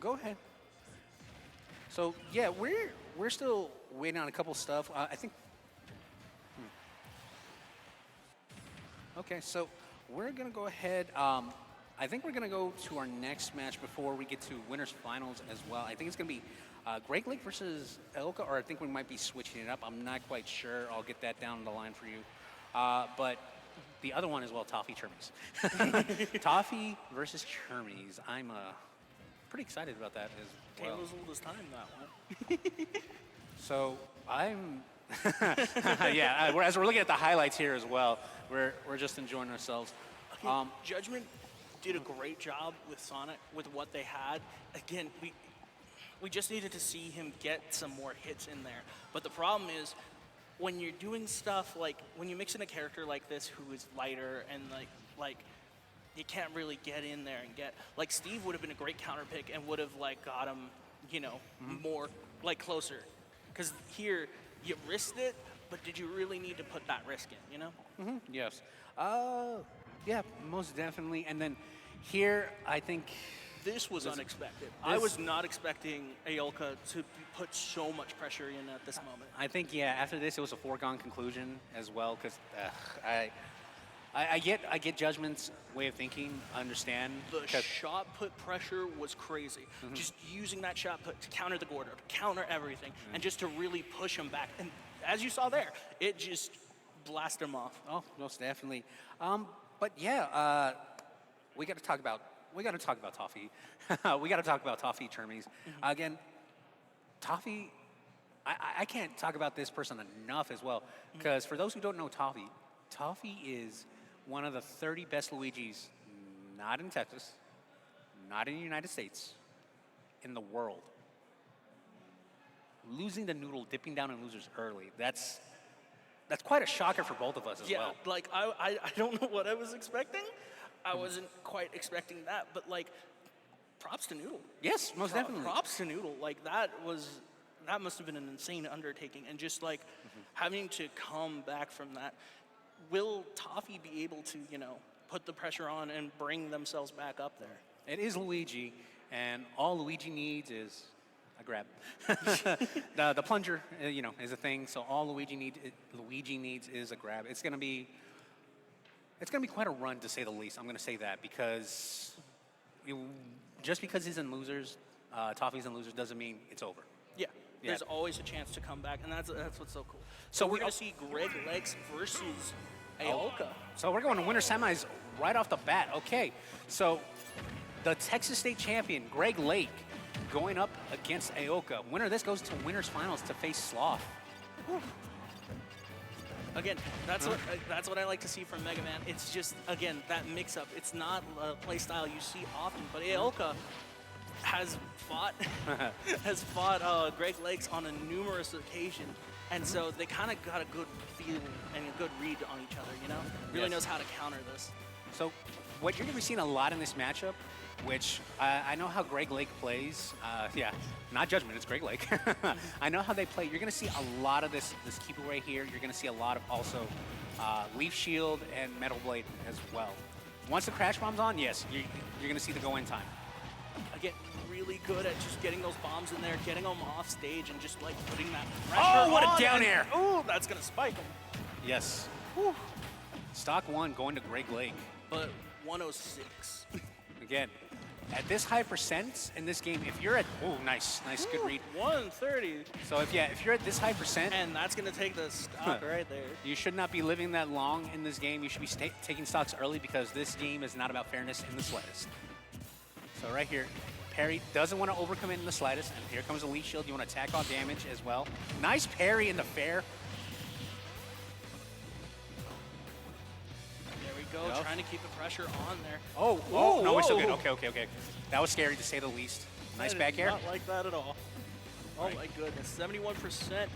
[SPEAKER 13] go ahead. So, yeah, we're still waiting on a couple stuff. I think. Okay, so we're gonna go ahead. I think we're gonna go to our next match before we get to winners finals as well. I think it's gonna be Great Lake versus Aoka, or I think we might be switching it up. I'm not quite sure. I'll get that down the line for you. But the other one as well, Toffee Churmies. Toffee versus Churmies. I'm pretty excited about that as well.
[SPEAKER 14] Tale as old as time, that one.
[SPEAKER 13] So I'm, as we're looking at the highlights here as well, we're just enjoying ourselves.
[SPEAKER 14] Judgment did a great job with Sonic, with what they had. Again, we just needed to see him get some more hits in there. But the problem is, when you're doing stuff like, when you mix in a character like this who is lighter and like you can't really get in there and get, like Steve would have been a great counter pick and would have like got him, you know, more like closer. Because here, you risked it, but did you really need to put that risk in, you know?
[SPEAKER 13] Yes. Yeah, most definitely. And then here, I think
[SPEAKER 14] this was unexpected. I was not expecting Aoka to put so much pressure in at this moment.
[SPEAKER 13] I think, yeah, after this, it was a foregone conclusion as well, because I get Judgment's way of thinking, understand.
[SPEAKER 14] The shot put pressure was crazy. Just using that shot put to counter the Gordo, to counter everything, and just to really push him back. And as you saw there, it just blasted him off.
[SPEAKER 13] Oh, most definitely. But yeah, we got to talk about Toffee. We got to talk about Toffee Termes. Again, Toffee, I can't talk about this person enough as well, because for those who don't know Toffee is one of the 30 best Luigis, not in Texas, not in the United States, in the world. Losing the noodle, dipping down in losers early, that's quite a shocker for both of us as well.
[SPEAKER 14] Yeah, like I don't know what I was expecting. I wasn't quite expecting that, but like, props to Noodle.
[SPEAKER 13] Yes, most definitely.
[SPEAKER 14] Props to Noodle. Like that must have been an insane undertaking, and just like having to come back from that. Will Toffee be able to, you know, put the pressure on and bring themselves back up there?
[SPEAKER 13] It is Luigi, and all Luigi needs is a grab. the plunger, you know, is a thing. So all Luigi needs is a grab. It's gonna be quite a run, to say the least. I'm gonna say that because just because he's in losers, Toffee's in losers, doesn't mean it's over.
[SPEAKER 14] Yeah. There's always a chance to come back, and that's what's so cool.
[SPEAKER 13] So
[SPEAKER 14] we're gonna see Greg Legs versus Aoka.
[SPEAKER 13] So we're going to winner semis right off the bat. Okay, so the Texas State champion, Greg Lake, going up against Aoka. Winner of this goes to winners finals to face Sloth.
[SPEAKER 14] Again, that's what I like to see from Mega Man. It's just, again, that mix-up. It's not a play style you see often, but Aoka has fought Greg Lakes on a numerous occasion, and so they kind of got a good feel and a good read on each other, you know? Really knows how to counter this.
[SPEAKER 13] So what you're going to be seeing a lot in this matchup, which I know how Greg Lake plays. Not Judgment, it's Greg Lake. I know how they play. You're going to see a lot of this keeper right here. You're going to see a lot of also Leaf Shield and Metal Blade as well. Once the Crash Bomb's on, yes, you're going to see the go-in time.
[SPEAKER 14] Again, really good at just getting those bombs in there, getting them off stage, and just like putting that pressure
[SPEAKER 13] what
[SPEAKER 14] on,
[SPEAKER 13] a down air!
[SPEAKER 14] Oh, that's going to spike them.
[SPEAKER 13] Yes. Whew. Stock 1 going to Greg Lake.
[SPEAKER 14] But 106.
[SPEAKER 13] Again, at this high percent in this game, if you're at, nice, good read.
[SPEAKER 14] 130.
[SPEAKER 13] So if you're at this high percent,
[SPEAKER 14] and that's gonna take the stock right there.
[SPEAKER 13] You should not be living that long in this game. You should be taking stocks early, because this game is not about fairness in the slightest. So right here, parry doesn't want to overcommit in the slightest, and here comes the Leaf Shield. You want to tack off damage as well. Nice parry in the fair.
[SPEAKER 14] Go, trying to keep the pressure on there.
[SPEAKER 13] No, we're still good. Okay. That was scary, to say the least. Nice back air.
[SPEAKER 14] Not like that at all. Oh my goodness, 71%,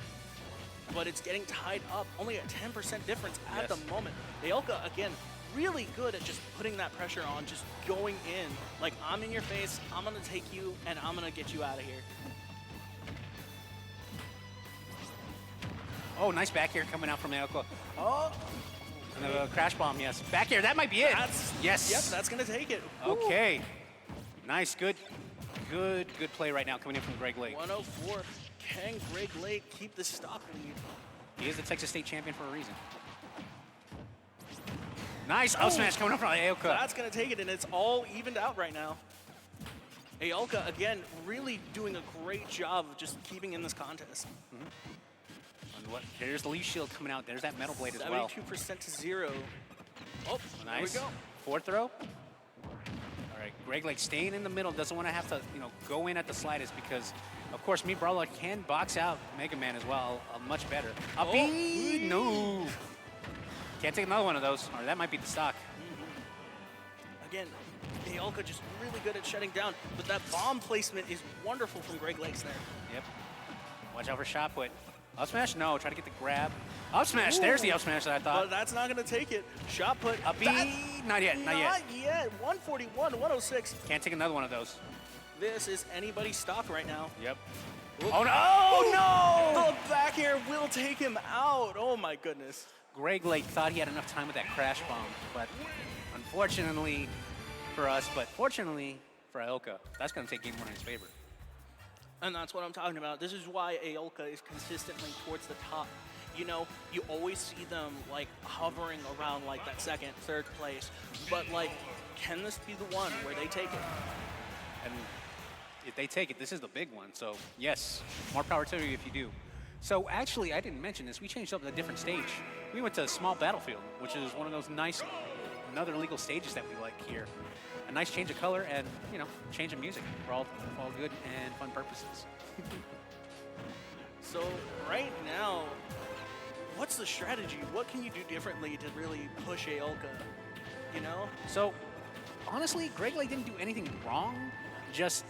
[SPEAKER 14] but it's getting tied up. Only a 10% difference at the moment. Aoka, again, really good at just putting that pressure on, just going in. Like, I'm in your face, I'm gonna take you, and I'm gonna get you out of here.
[SPEAKER 13] Oh, nice back air coming out from Aoka. And the Crash Bomb, yes. Back air, that might be it. Yes.
[SPEAKER 14] Yep, that's gonna take it.
[SPEAKER 13] Okay. Nice, good play right now coming in from Greg Lake.
[SPEAKER 14] 104. Can Greg Lake keep the stock lead?
[SPEAKER 13] He is the Texas State champion for a reason. Nice up smash coming up from Aoka.
[SPEAKER 14] That's gonna take it, and it's all evened out right now. Aoka, again, really doing a great job of just keeping in this contest.
[SPEAKER 13] There's the Leaf Shield coming out. There's that Metal Blade as well.
[SPEAKER 14] 72% to 0. Oh,
[SPEAKER 13] nice.
[SPEAKER 14] there we go.
[SPEAKER 13] Fourth throw. All right, right, Greg like staying in the middle, doesn't want to have to, go in at the slightest because, of course, me Brawler can box out Mega Man as well, much better. Up B, no. Can't take another one of those, or that might be the stock.
[SPEAKER 14] Again, Aolka just really good at shutting down, but that bomb placement is wonderful from Greg Lakes there.
[SPEAKER 13] Yep. Watch out for shot put. Up smash? No. Try to get the grab. Up smash. There's the up smash that I thought.
[SPEAKER 14] But that's not going to take it. Shot put.
[SPEAKER 13] Up B. Not yet. Not yet.
[SPEAKER 14] Not yet. 141, 106.
[SPEAKER 13] Can't take another one of those.
[SPEAKER 14] This is anybody's stock right now.
[SPEAKER 13] Yep.
[SPEAKER 14] Oop.
[SPEAKER 13] Oh, no. Oh, no.
[SPEAKER 14] The back air will take him out. Oh, my goodness.
[SPEAKER 13] Greg Lake thought he had enough time with that crash bomb, but unfortunately for us, but fortunately for Aolka, that's going to take game one in his favor.
[SPEAKER 14] And that's what I'm talking about. This is why Aolka is consistently towards the top. You always see them like hovering around like that second, third place. But like, can this be the one where they take it?
[SPEAKER 13] And if they take it, this is the big one. So yes, more power to you if you do. So actually, I didn't mention this. We changed up a different stage. We went to a small battlefield, which is one of those nice, another legal stages that we like here. A nice change of color and, change of music for all good and fun purposes.
[SPEAKER 14] So right now, what's the strategy? What can you do differently to really push Aolka?
[SPEAKER 13] So honestly, Greg Lake didn't do anything wrong, just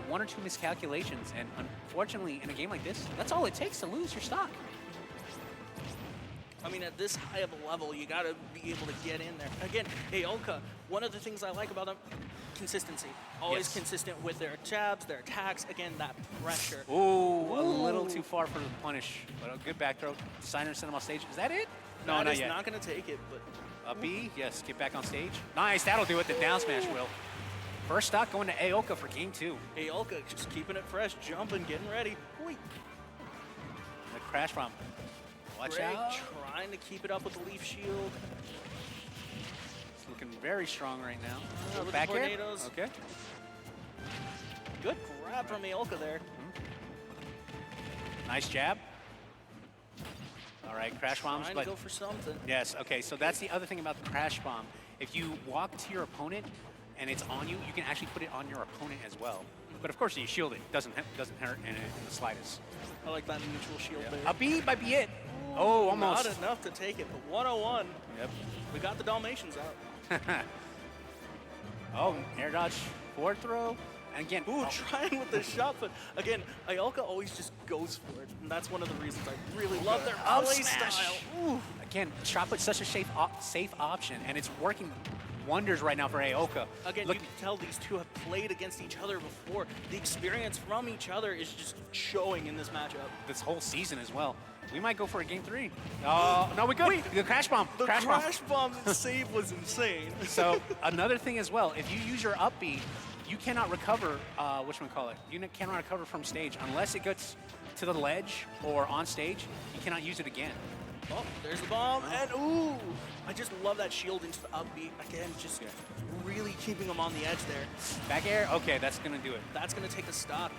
[SPEAKER 13] one or two miscalculations. And unfortunately, in a game like this, that's all it takes to lose your stock.
[SPEAKER 14] I mean, at this high of a level, you got to be able to get in there. Again, Aolka, one of the things I like about them, consistency. Always consistent with their jabs, their attacks. Again, that pressure.
[SPEAKER 13] Ooh, a little too far for the punish, but a good back throw. Designer sent him off stage. Is that it? No,
[SPEAKER 14] that
[SPEAKER 13] not
[SPEAKER 14] is
[SPEAKER 13] yet.
[SPEAKER 14] Not going to take it, but...
[SPEAKER 13] Up B, yes, get back on stage. Nice, that'll do it. The down smash will. First stock going to Aolka for game two.
[SPEAKER 14] Aolka just keeping it fresh, jumping, getting ready. Wait.
[SPEAKER 13] The crash bomb. Watch
[SPEAKER 14] Greg
[SPEAKER 13] out.
[SPEAKER 14] trying to keep it up with the leaf shield.
[SPEAKER 13] It's looking very strong right now.
[SPEAKER 14] With
[SPEAKER 13] Back
[SPEAKER 14] the
[SPEAKER 13] air.
[SPEAKER 14] tornadoes.
[SPEAKER 13] Okay.
[SPEAKER 14] Good grab from Aolka there.
[SPEAKER 13] Nice jab. All right, crash bombs.
[SPEAKER 14] Trying
[SPEAKER 13] But
[SPEAKER 14] to go for something.
[SPEAKER 13] yes, okay, so that's the other thing about the crash bomb. If you walk to your opponent and it's on you, you can actually put it on your opponent as well. But of course, you shield it. Doesn't hurt in the slightest.
[SPEAKER 14] I like that mutual shield there.
[SPEAKER 13] A B might be it. Oh, almost.
[SPEAKER 14] Not enough to take it, but 101.
[SPEAKER 13] Yep.
[SPEAKER 14] We got the Dalmatians out.
[SPEAKER 13] Oh, air dodge, forward throw. And again,
[SPEAKER 14] trying with the shot, but again, Aolka always just goes for it, and that's one of the reasons I really love their
[SPEAKER 13] up
[SPEAKER 14] play
[SPEAKER 13] smash.
[SPEAKER 14] style. Ooh.
[SPEAKER 13] Again, shot put's such a safe option, and it's working wonders right now for Aolka.
[SPEAKER 14] Again,
[SPEAKER 13] Look,
[SPEAKER 14] you can tell these two have played against each other before. The experience from each other is just showing in this matchup.
[SPEAKER 13] This whole season as well. We might go for a game three. Oh, no, we good.
[SPEAKER 14] Wait,
[SPEAKER 13] the crash bomb.
[SPEAKER 14] The crash bomb save was insane.
[SPEAKER 13] So another thing as well, if you use your up B, you cannot recover, whatchamacallit, you cannot recover from stage unless it gets to the ledge or on stage. You cannot use it again.
[SPEAKER 14] Oh, there's the bomb, and ooh! I just love that shield into the upbeat. Again, just really keeping him on the edge there.
[SPEAKER 13] Back air, okay, that's gonna do it.
[SPEAKER 14] That's gonna take a stock.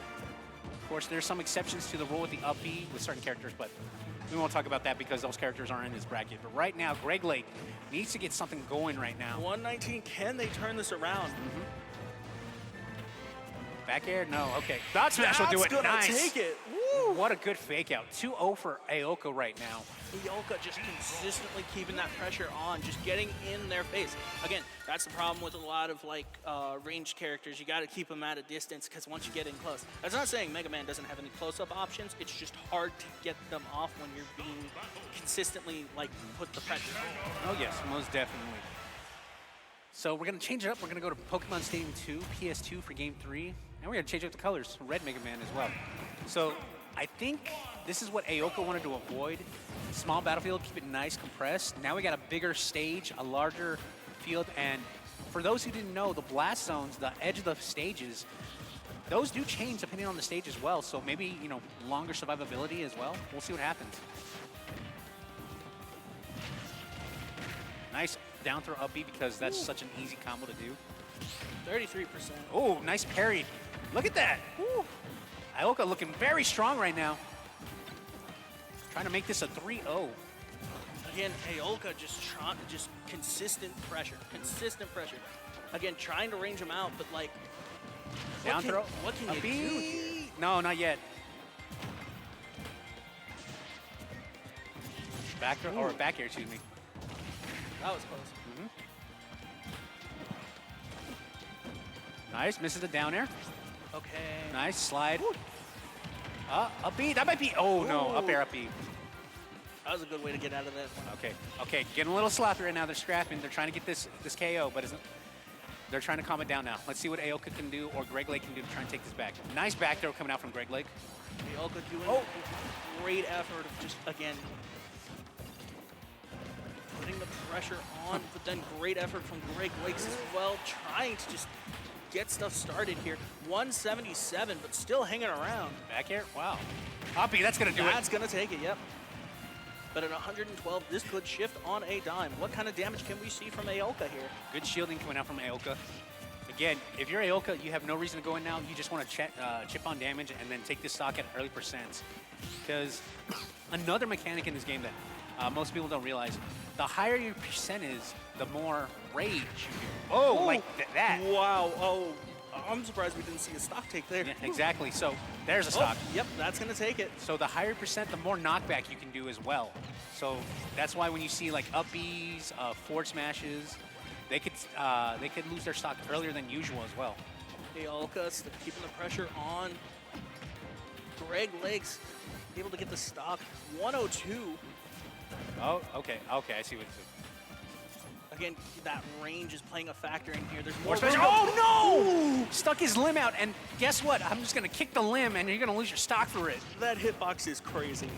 [SPEAKER 13] Of course, there's some exceptions to the rule with the up B with certain characters, but we won't talk about that because those characters aren't in this bracket. But right now, Greg Lake needs to get something going right now.
[SPEAKER 14] 119, can they turn this around?
[SPEAKER 13] Back air, no, okay. Dot smash will do it,
[SPEAKER 14] That's gonna
[SPEAKER 13] nice.
[SPEAKER 14] take it.
[SPEAKER 13] What a good fake out. 2-0 for Aolka right now.
[SPEAKER 14] Aolka just consistently keeping that pressure on, just getting in their face. Again, that's the problem with a lot of like ranged characters. You got to keep them at a distance because once you get in close, that's not saying Mega Man doesn't have any close-up options. It's just hard to get them off when you're being consistently like put the pressure on.
[SPEAKER 13] Oh yes, most definitely. So we're gonna change it up. We're gonna go to Pokemon Stadium 2, PS2 for Game 3, and we're gonna change up the colors, Red Mega Man as well. So I think this is what Aolka wanted to avoid. Small battlefield, keep it nice, compressed. Now we got a bigger stage, a larger field, and for those who didn't know, the blast zones, the edge of the stages, those do change depending on the stage as well. So maybe, you know, longer survivability as well. We'll see what happens. Nice down throw up B because that's such an easy combo to do.
[SPEAKER 14] 33%.
[SPEAKER 13] Oh, nice parry. Look at that. Woo. Aolka looking very strong right now. Trying to make this a 3-0.
[SPEAKER 14] Again, Aolka just consistent pressure, consistent pressure. Again, trying to range him out, but like,
[SPEAKER 15] Down throw.
[SPEAKER 14] What can
[SPEAKER 15] A
[SPEAKER 14] you
[SPEAKER 15] B.
[SPEAKER 14] do here?
[SPEAKER 15] No, not yet. Back throw, or back air, excuse me.
[SPEAKER 14] That was close.
[SPEAKER 15] Nice, misses the down air.
[SPEAKER 14] Okay.
[SPEAKER 15] Nice, slide. Up B, that might be, oh no, up air, up B.
[SPEAKER 14] That was a good way to get out of that.
[SPEAKER 15] Okay, getting a little sloppy right now. They're scrapping. They're trying to get this KO, but they're trying to calm it down now. Let's see what Aoka can do or Greg Lake can do to try and take this back. Nice back throw coming out from Greg Lake.
[SPEAKER 14] Aoka doing great effort of just, again, putting the pressure on, but then great effort from Greg Lakes as well, trying to just get stuff started here. 177, but still hanging around.
[SPEAKER 15] Back air, wow. Uppy, that's gonna do it.
[SPEAKER 14] That's gonna take it, yep. But at 112, this could shift on a dime. What kind of damage can we see from Aoka here?
[SPEAKER 15] Good shielding coming out from Aoka. Again, if you're Aoka, you have no reason to go in now. You just want to chip on damage and then take this stock at early percents. Because another mechanic in this game that most people don't realize, the higher your percent is, the more rage you do. Oh, like that.
[SPEAKER 14] Wow, I'm surprised we didn't see a stock take there.
[SPEAKER 15] Yeah, exactly, so there's a stock.
[SPEAKER 14] Yep, that's gonna take it.
[SPEAKER 15] So the higher percent, the more knockback you can do as well. So that's why when you see like up Bs, forward smashes, they could lose their stock earlier than usual as well.
[SPEAKER 14] Aoka keeping the pressure on. Greg Lakes able to get the stock. 102.
[SPEAKER 15] Oh, okay, I see what.
[SPEAKER 14] Again, that range is playing a factor in here. There's more.
[SPEAKER 15] Oh no! Stuck his limb out, and guess what? I'm just gonna kick the limb, and you're gonna lose your stock for it.
[SPEAKER 14] That hitbox is crazy.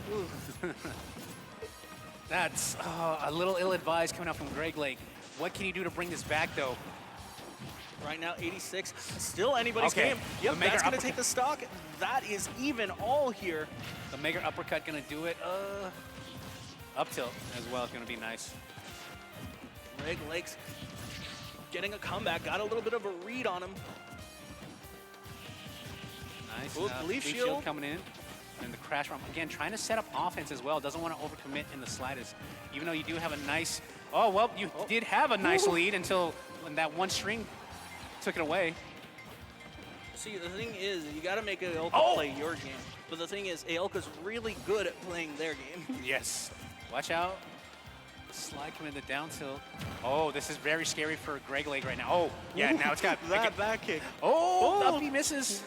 [SPEAKER 15] That's a little ill-advised coming out from Greg Lake. What can you do to bring this back, though?
[SPEAKER 14] Right now, 86. Still anybody's
[SPEAKER 15] Okay.
[SPEAKER 14] game. Yep,
[SPEAKER 15] The Mega
[SPEAKER 14] that's gonna
[SPEAKER 15] uppercut.
[SPEAKER 14] take the stock. That is even all here.
[SPEAKER 15] The Mega uppercut gonna do it. Up tilt as well is gonna be nice.
[SPEAKER 14] Greg Lakes getting a comeback. Got a little bit of a read on him.
[SPEAKER 15] Nice.
[SPEAKER 14] Ooh, leaf shield
[SPEAKER 15] coming in. And the crash bomb. Again, trying to set up offense as well. Doesn't want to overcommit in the slightest. Even though you do have a nice... Oh, well, you did have a nice lead until when that one string took it away.
[SPEAKER 14] See, the thing is, you got to make Aoka play your game. But the thing is, Aoka's really good at playing their game.
[SPEAKER 15] Yes. Watch out. Slide coming in the down tilt. Oh, this is very scary for Greg Lake right now. Oh, yeah, now it's got...
[SPEAKER 14] that back kick.
[SPEAKER 15] Oh, up he misses.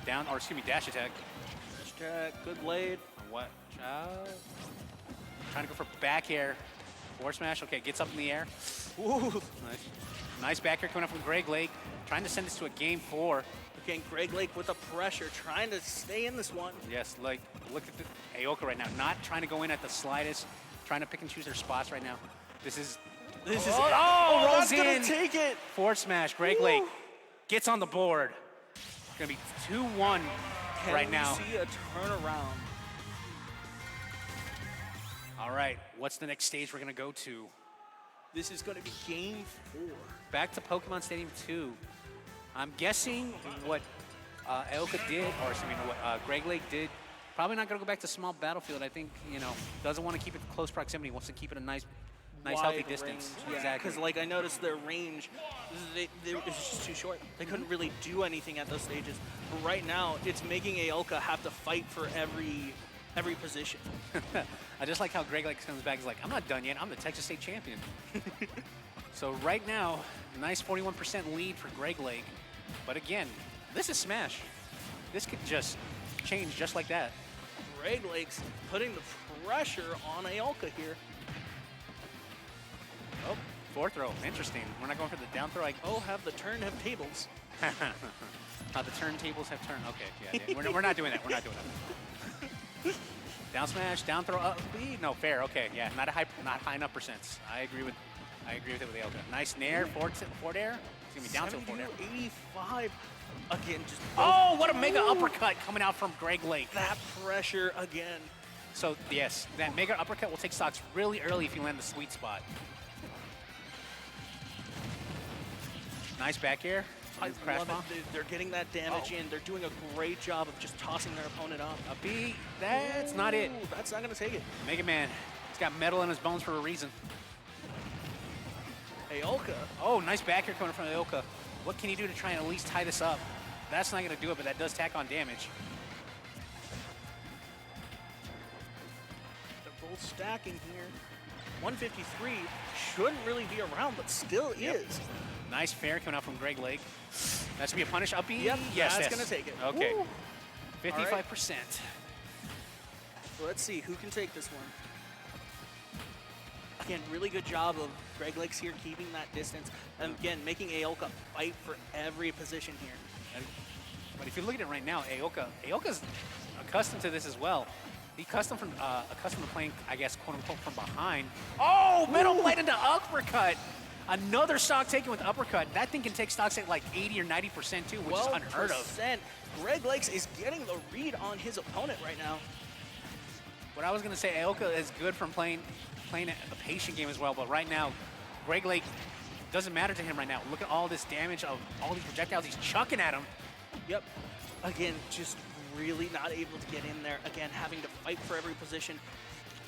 [SPEAKER 15] Down, or excuse me, dash attack.
[SPEAKER 14] Dash attack, good blade.
[SPEAKER 15] Watch out. Trying to go for back air. Forward smash, okay, gets up in the air.
[SPEAKER 14] Ooh.
[SPEAKER 15] Nice. Nice back air coming up from Greg Lake. Trying to send this to a game 4.
[SPEAKER 14] Again, Greg Lake with the pressure, trying to stay in this one.
[SPEAKER 15] Yes, like, look at the Aoka right now. Not trying to go in at the slightest. Trying to pick and choose their spots right now. This is
[SPEAKER 14] rolls
[SPEAKER 15] that's
[SPEAKER 14] in.
[SPEAKER 15] Gonna
[SPEAKER 14] take it.
[SPEAKER 15] Forward smash, Greg Lake gets on the board. Gonna be 2-1 right now.
[SPEAKER 14] Can we see a turnaround?
[SPEAKER 15] All right, what's the next stage we're gonna go to?
[SPEAKER 14] This is gonna be game 4.
[SPEAKER 15] Back to Pokemon Stadium 2. I'm guessing what Aoka did, or excuse me, what Greg Lake did, probably not gonna go back to small battlefield. I think, doesn't want to keep it close proximity, wants to keep it a nice healthy distance.
[SPEAKER 14] Yeah,
[SPEAKER 15] Exactly.
[SPEAKER 14] because like I noticed their range, it was just too short. They couldn't really do anything at those stages. But right now, it's making Aoka have to fight for every position.
[SPEAKER 15] I just like how Greg Lake comes back. He's like, I'm not done yet. I'm the Texas State champion. So right now, nice 41% lead for Greg Lake. But again, this is Smash. This could just change just like that.
[SPEAKER 14] Greg Lake's putting the pressure on Aoka here.
[SPEAKER 15] Oh, forward throw. Interesting. We're not going for the down throw.
[SPEAKER 14] Have the turn, have tables.
[SPEAKER 15] The turntables have turned. Okay, yeah. We're not doing that. We're not doing that. Down smash, down throw, up B. No, fair. Okay, yeah, not high enough percents. I agree with it with Aoka. Nice nair, forward air. Excuse me, down tilt forward air.
[SPEAKER 14] 85. Again, just...
[SPEAKER 15] Oh, what a mega uppercut coming out from Greg Lake.
[SPEAKER 14] That pressure again.
[SPEAKER 15] So, yes, that mega uppercut will take stocks really early if you land the sweet spot. Nice back air.
[SPEAKER 14] I
[SPEAKER 15] Crash
[SPEAKER 14] love
[SPEAKER 15] bomb.
[SPEAKER 14] it. They're getting that damage in. They're doing a great job of just tossing their opponent up.
[SPEAKER 15] A B, that's not it.
[SPEAKER 14] That's not going to take it.
[SPEAKER 15] Mega Man, he's got metal in his bones for a reason.
[SPEAKER 14] Aoka.
[SPEAKER 15] Oh, nice back here coming from Aoka. What can you do to try and at least tie this up? That's not going to do it, but that does tack on damage.
[SPEAKER 14] They're both stacking here. 153 shouldn't really be around, but still is.
[SPEAKER 15] Nice fair coming out from Greg Lake. That should be a punish up B.
[SPEAKER 14] Yep,
[SPEAKER 15] yes,
[SPEAKER 14] that's gonna take it.
[SPEAKER 15] Okay.
[SPEAKER 14] Woo.
[SPEAKER 15] 55%.
[SPEAKER 14] Let's see who can take this one. Again, really good job of Greg Lakes here keeping that distance. And again, making Aoka fight for every position here.
[SPEAKER 15] But if you look at it right now, Aoka's accustomed to this as well. He's accustomed to playing, I guess, quote unquote, from behind. Oh, middle blade into uppercut. Another stock taken with uppercut. That thing can take stocks at like 80 or 90% too, which is unheard of.
[SPEAKER 14] Greg Lakes is getting the read on his opponent right now.
[SPEAKER 15] What I was going to say, Aoka is good from playing a patient game as well, but right now, Greg Lake doesn't matter to him right now. Look at all this damage of all these projectiles he's chucking at him.
[SPEAKER 14] Yep. Again, just really not able to get in there. Again, having to fight for every position.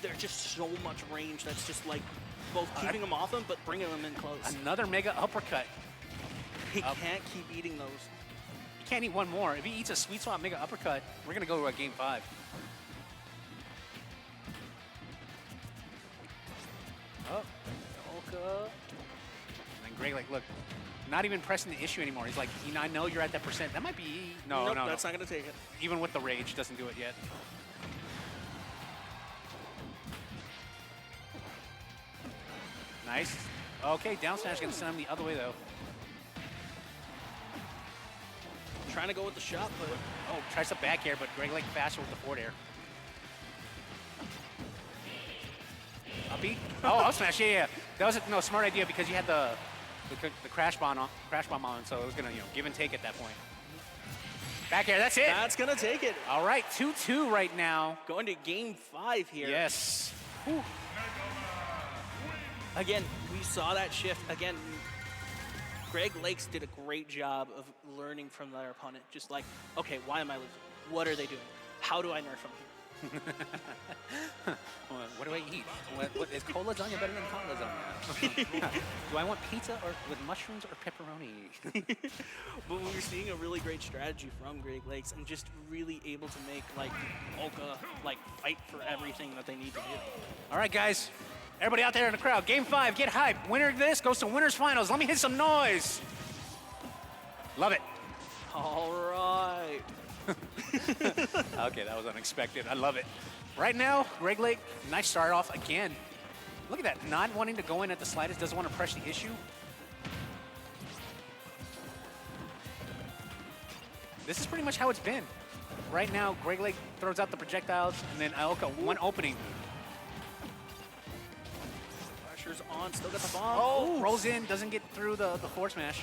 [SPEAKER 14] There's just so much range that's just like both keeping him off him, but bringing him in close.
[SPEAKER 15] Another mega uppercut.
[SPEAKER 14] He can't keep eating those.
[SPEAKER 15] He can't eat one more. If he eats a sweet spot mega uppercut, we're going to go to a game 5. Oh, Aoka. And then Greg, like, look, not even pressing the issue anymore. He's like, I know you're at that percent. That might be, no,
[SPEAKER 14] that's not going to take it.
[SPEAKER 15] Even with the rage, doesn't do it yet. Nice. Okay, down smash going to send him the other way, though.
[SPEAKER 14] Trying to go with the shot, but...
[SPEAKER 15] Oh, tries to back air, but Greg Lake faster with the forward air. Uppy? Oh, up smash, yeah. That was a smart idea because you had the crash bomb on, so it was gonna give and take at that point. Back air, that's it.
[SPEAKER 14] That's gonna take it.
[SPEAKER 15] All right, 2-2 right now.
[SPEAKER 14] Going to game 5 here.
[SPEAKER 15] Yes.
[SPEAKER 14] Whew. Again, we saw that shift. Again, Greg Lakes did a great job of learning from their opponent. Just like, okay, why am I losing? What are they doing? How do I nerf them here?
[SPEAKER 15] What do I eat? What is cold lasagna better than hot lasagna? Do I want pizza or with mushrooms or pepperoni?
[SPEAKER 14] But we're seeing a really great strategy from Greg Lakes and just really able to make like Aoka like fight for everything that they need to do.
[SPEAKER 15] All right, guys. Everybody out there in the crowd, game 5, get hyped. Winner of this goes to winners finals. Let me hit some noise. Love it.
[SPEAKER 14] All right.
[SPEAKER 15] Okay, that was unexpected. I love it. Right now, Greg Lake, nice start off again. Look at that, not wanting to go in at the slightest, doesn't want to press the issue. This is pretty much how it's been. Right now, Greg Lake throws out the projectiles, and then Aoka, one opening.
[SPEAKER 14] Pressure's on, still got the bomb.
[SPEAKER 15] Oh, rolls in, doesn't get through the forward smash.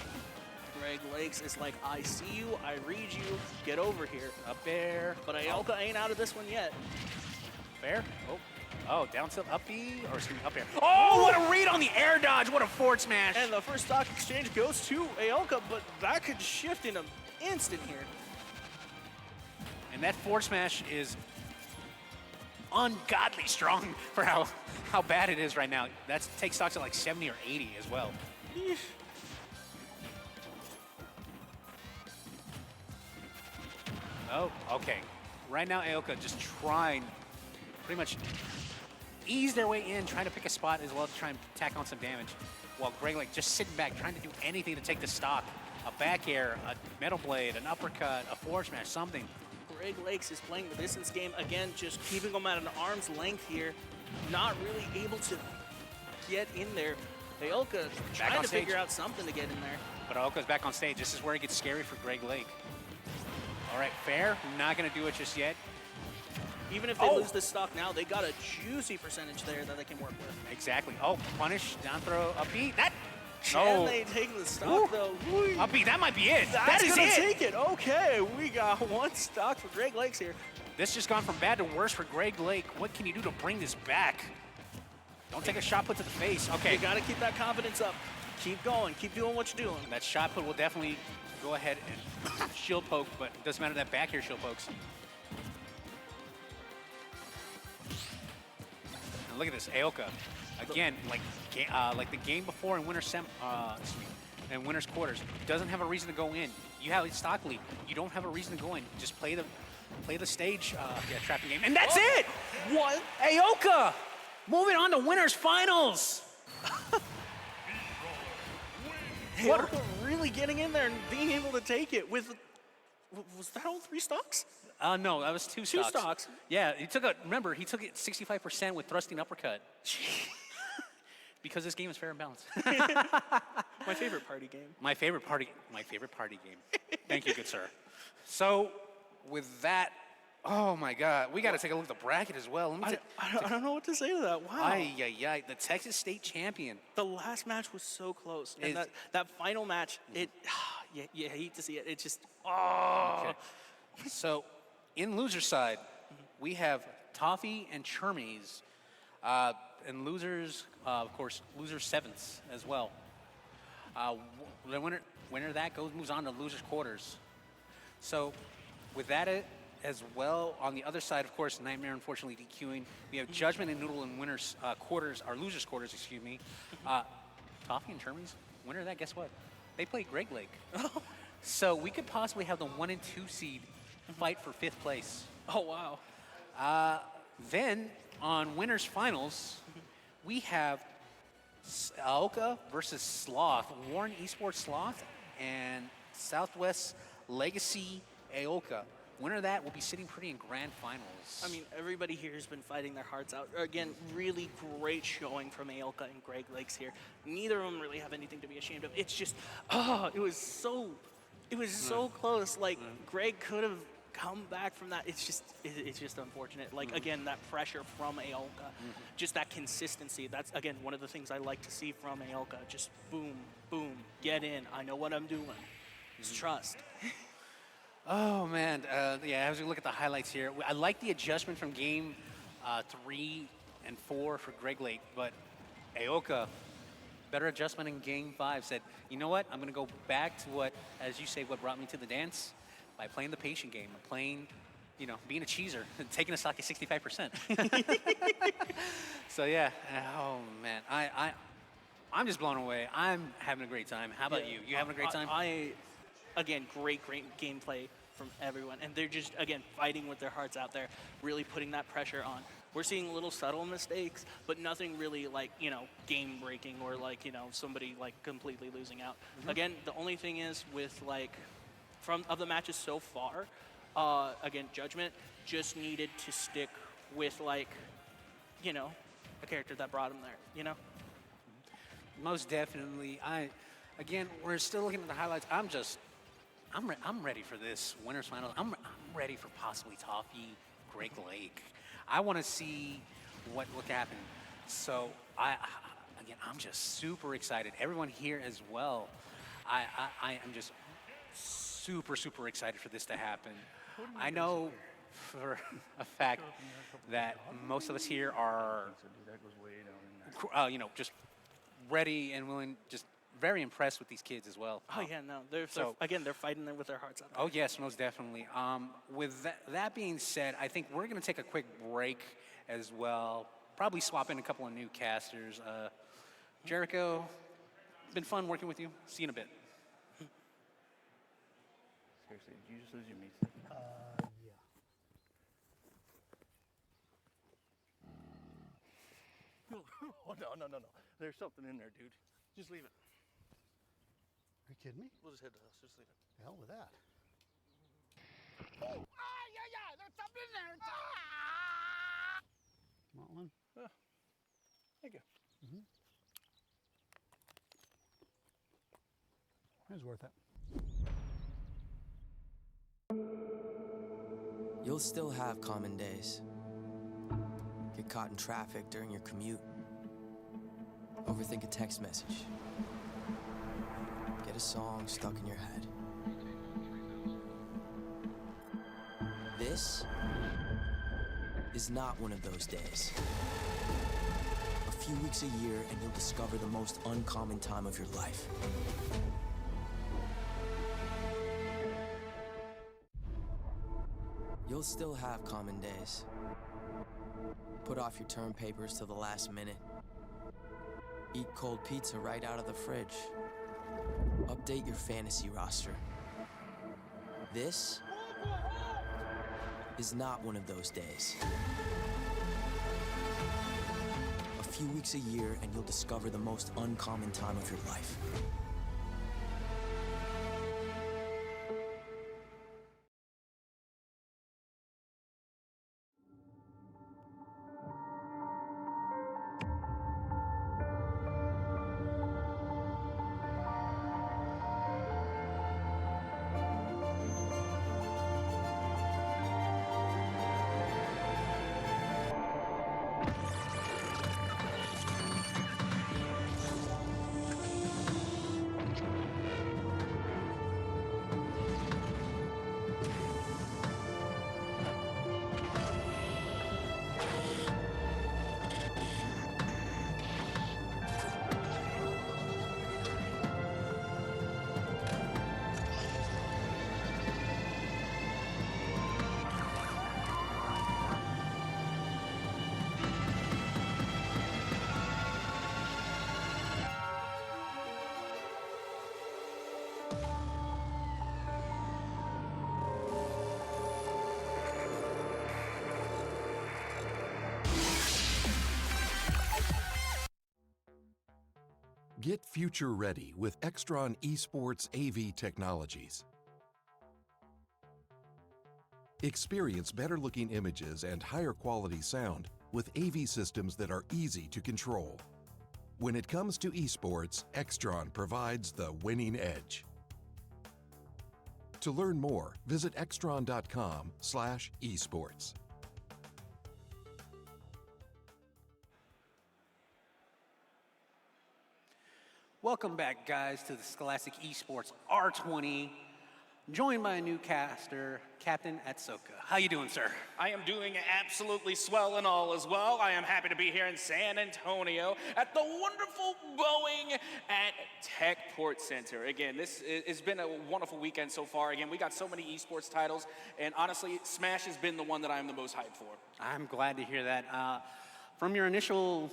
[SPEAKER 14] Greg Lakes is like, I see you, I read you, get over here.
[SPEAKER 15] Up there.
[SPEAKER 14] But Aoka ain't out of this one yet.
[SPEAKER 15] Fair. Oh, down tilt, up B, or excuse me, up air. Oh, what a read on the air dodge. What a forward smash.
[SPEAKER 14] And the first stock exchange goes to Aoka, but that could shift in an instant here.
[SPEAKER 15] And that forward smash is ungodly strong for how bad it is right now. That takes stocks at like 70 or 80 as well.
[SPEAKER 14] Eesh.
[SPEAKER 15] Oh, okay. Right now, Aoka just trying pretty much ease their way in, trying to pick a spot as well to try and tack on some damage. While Greg Lake just sitting back, trying to do anything to take the stock. A back air, a metal blade, an uppercut, a forward smash, something.
[SPEAKER 14] Greg Lakes is playing the distance game. Again, just keeping them at an arm's length here. Not really able to get in there. Aoka trying to figure out something to get in there.
[SPEAKER 15] But Aoka's back on stage. This is where it gets scary for Greg Lake. All right, fair. Not going to do it just yet.
[SPEAKER 14] Even if they lose this stock now, they got a juicy percentage there that they can work with.
[SPEAKER 15] Exactly. Oh, punish, down throw, up B. That.
[SPEAKER 14] Can they take the stock, though?
[SPEAKER 15] Up B, that might be it.
[SPEAKER 14] That's
[SPEAKER 15] that is
[SPEAKER 14] gonna
[SPEAKER 15] it.
[SPEAKER 14] take it. Okay, we got one stock for Greg Lakes here.
[SPEAKER 15] This just gone from bad to worse for Greg Lake. What can you do to bring this back? Don't take a shot put to the face. Okay.
[SPEAKER 14] You got to keep that confidence up. Keep going. Keep doing what you're doing.
[SPEAKER 15] That shot put will definitely go ahead and shield poke, but it doesn't matter that back air shield pokes. And look at this, Aoka. Again, like the game before in winner's and winner's quarters, doesn't have a reason to go in. You have a stock lead. You don't have a reason to go in. Just play the stage trapping game, and that's it. What? Aoka, moving on to winners finals.
[SPEAKER 14] What really getting in there and being able to take it with, was that all 3 stocks?
[SPEAKER 15] No, that was 2
[SPEAKER 14] 2
[SPEAKER 15] stocks.
[SPEAKER 14] stocks.
[SPEAKER 15] Yeah, he took it 65% with thrusting uppercut. Because this game is fair and balanced.
[SPEAKER 14] My favorite party game.
[SPEAKER 15] My favorite party game. Thank you, good sir. So, with that, oh my God, we got to take a look at the bracket as well.
[SPEAKER 14] I don't know what to say to that. Wow.
[SPEAKER 15] Ay, the Texas State champion.
[SPEAKER 14] The last match was so close. And that final match, you hate to see it. It just,
[SPEAKER 15] Okay. So, in loser side, we have Toffee and Chermies. And losers, of course, losers 7ths as well. The winner of that moves on to losers quarters. So, with that as well, on the other side, of course, Nightmare unfortunately DQing. We have Judgment and Noodle in winners quarters, or losers quarters, excuse me. Toffee and Chermies, winner of that, guess what? They play Greg Lake. So we could possibly have the 1 and 2 seed fight for 5th place.
[SPEAKER 14] oh, wow.
[SPEAKER 15] Then on winners finals, we have Aoka versus Sloth, Warren Esports Sloth, and Southwest Legacy Aoka. Winner of that will be sitting pretty in grand finals.
[SPEAKER 14] I mean, everybody here has been fighting their hearts out. Again, really great showing from Aoka and Greg Lakes here. Neither of them really have anything to be ashamed of. It's just, it was so close. Like, Greg could have come back from that. It's just unfortunate. Like, again, that pressure from Aoka, just that consistency. That's, again, one of the things I like to see from Aoka. Just boom, boom, get in. I know what I'm doing. Just trust.
[SPEAKER 15] Oh, man. As we look at the highlights here, I like the adjustment from game 3 and 4 for Greg Lake, but Aoka, better adjustment in game 5, said, you know what, I'm going to go back to what, as you say, what brought me to the dance, by playing the patient game, playing, being a cheeser, taking a stock at 65%. So, yeah, oh, man, I'm just blown away. I'm having a great time. How about you? You having a great time?
[SPEAKER 14] Again, great gameplay from everyone. And they're just, again, fighting with their hearts out there, really putting that pressure on. We're seeing little subtle mistakes, but nothing really like, game-breaking or like, somebody like completely losing out. Again, the only thing is with like, from the matches so far, again, Judgment just needed to stick with like, a character that brought him there,
[SPEAKER 15] Most definitely. Again, we're still looking at the highlights. I'm ready for this winners finals. I'm ready for possibly Toffee, Greg Lake. I want to see what happened. So I'm just super excited. Everyone here as well. I am just super excited for this to happen. I know for a fact that most of us here are, just ready and willing, just very impressed with these kids as well.
[SPEAKER 14] Oh, yeah, no. They're fighting there with their hearts out there.
[SPEAKER 15] Oh, yes, most definitely. With that being said, I think we're going to take a quick break as well. Probably swap in a couple of new casters. Jericho, been fun working with you. See you in a bit.
[SPEAKER 6] Seriously, did you just lose your meat? Yeah. Oh, no. There's something in there, dude. Just leave it.
[SPEAKER 7] Are you kidding me?
[SPEAKER 6] We'll just head to us. Just leave it.
[SPEAKER 7] The hell with that.
[SPEAKER 8] Oh, yeah, there's something in there.
[SPEAKER 7] Want one?
[SPEAKER 6] Thank you.
[SPEAKER 7] It was worth it.
[SPEAKER 9] You'll still have common days. Get caught in traffic during your commute. Overthink a text message. Get a song stuck in your head. This is not one of those days. A few weeks a year and you'll discover the most uncommon time of your life. You'll still have common days. Put off your term papers till the last minute. Eat cold pizza right out of the fridge. Update your fantasy roster. This is not one of those days. A few weeks a year and you'll discover the most uncommon time of your life.
[SPEAKER 11] Get future ready with Extron Esports AV technologies. Experience better looking images and higher quality sound with AV systems that are easy to control. When it comes to esports, Extron provides the winning edge. To learn more, visit extron.com/esports.
[SPEAKER 15] Welcome back, guys, to the Scholastic Esports R20, joined by a new caster, Captain Atsoka. How you doing, sir?
[SPEAKER 16] I am doing absolutely swell and all as well. I am happy to be here in San Antonio at the wonderful Boeing at Techport Center. Again, this has been a wonderful weekend so far. Again, we got so many esports titles, and honestly, Smash has been the one that I'm the most hyped for.
[SPEAKER 15] I'm glad to hear that. From your initial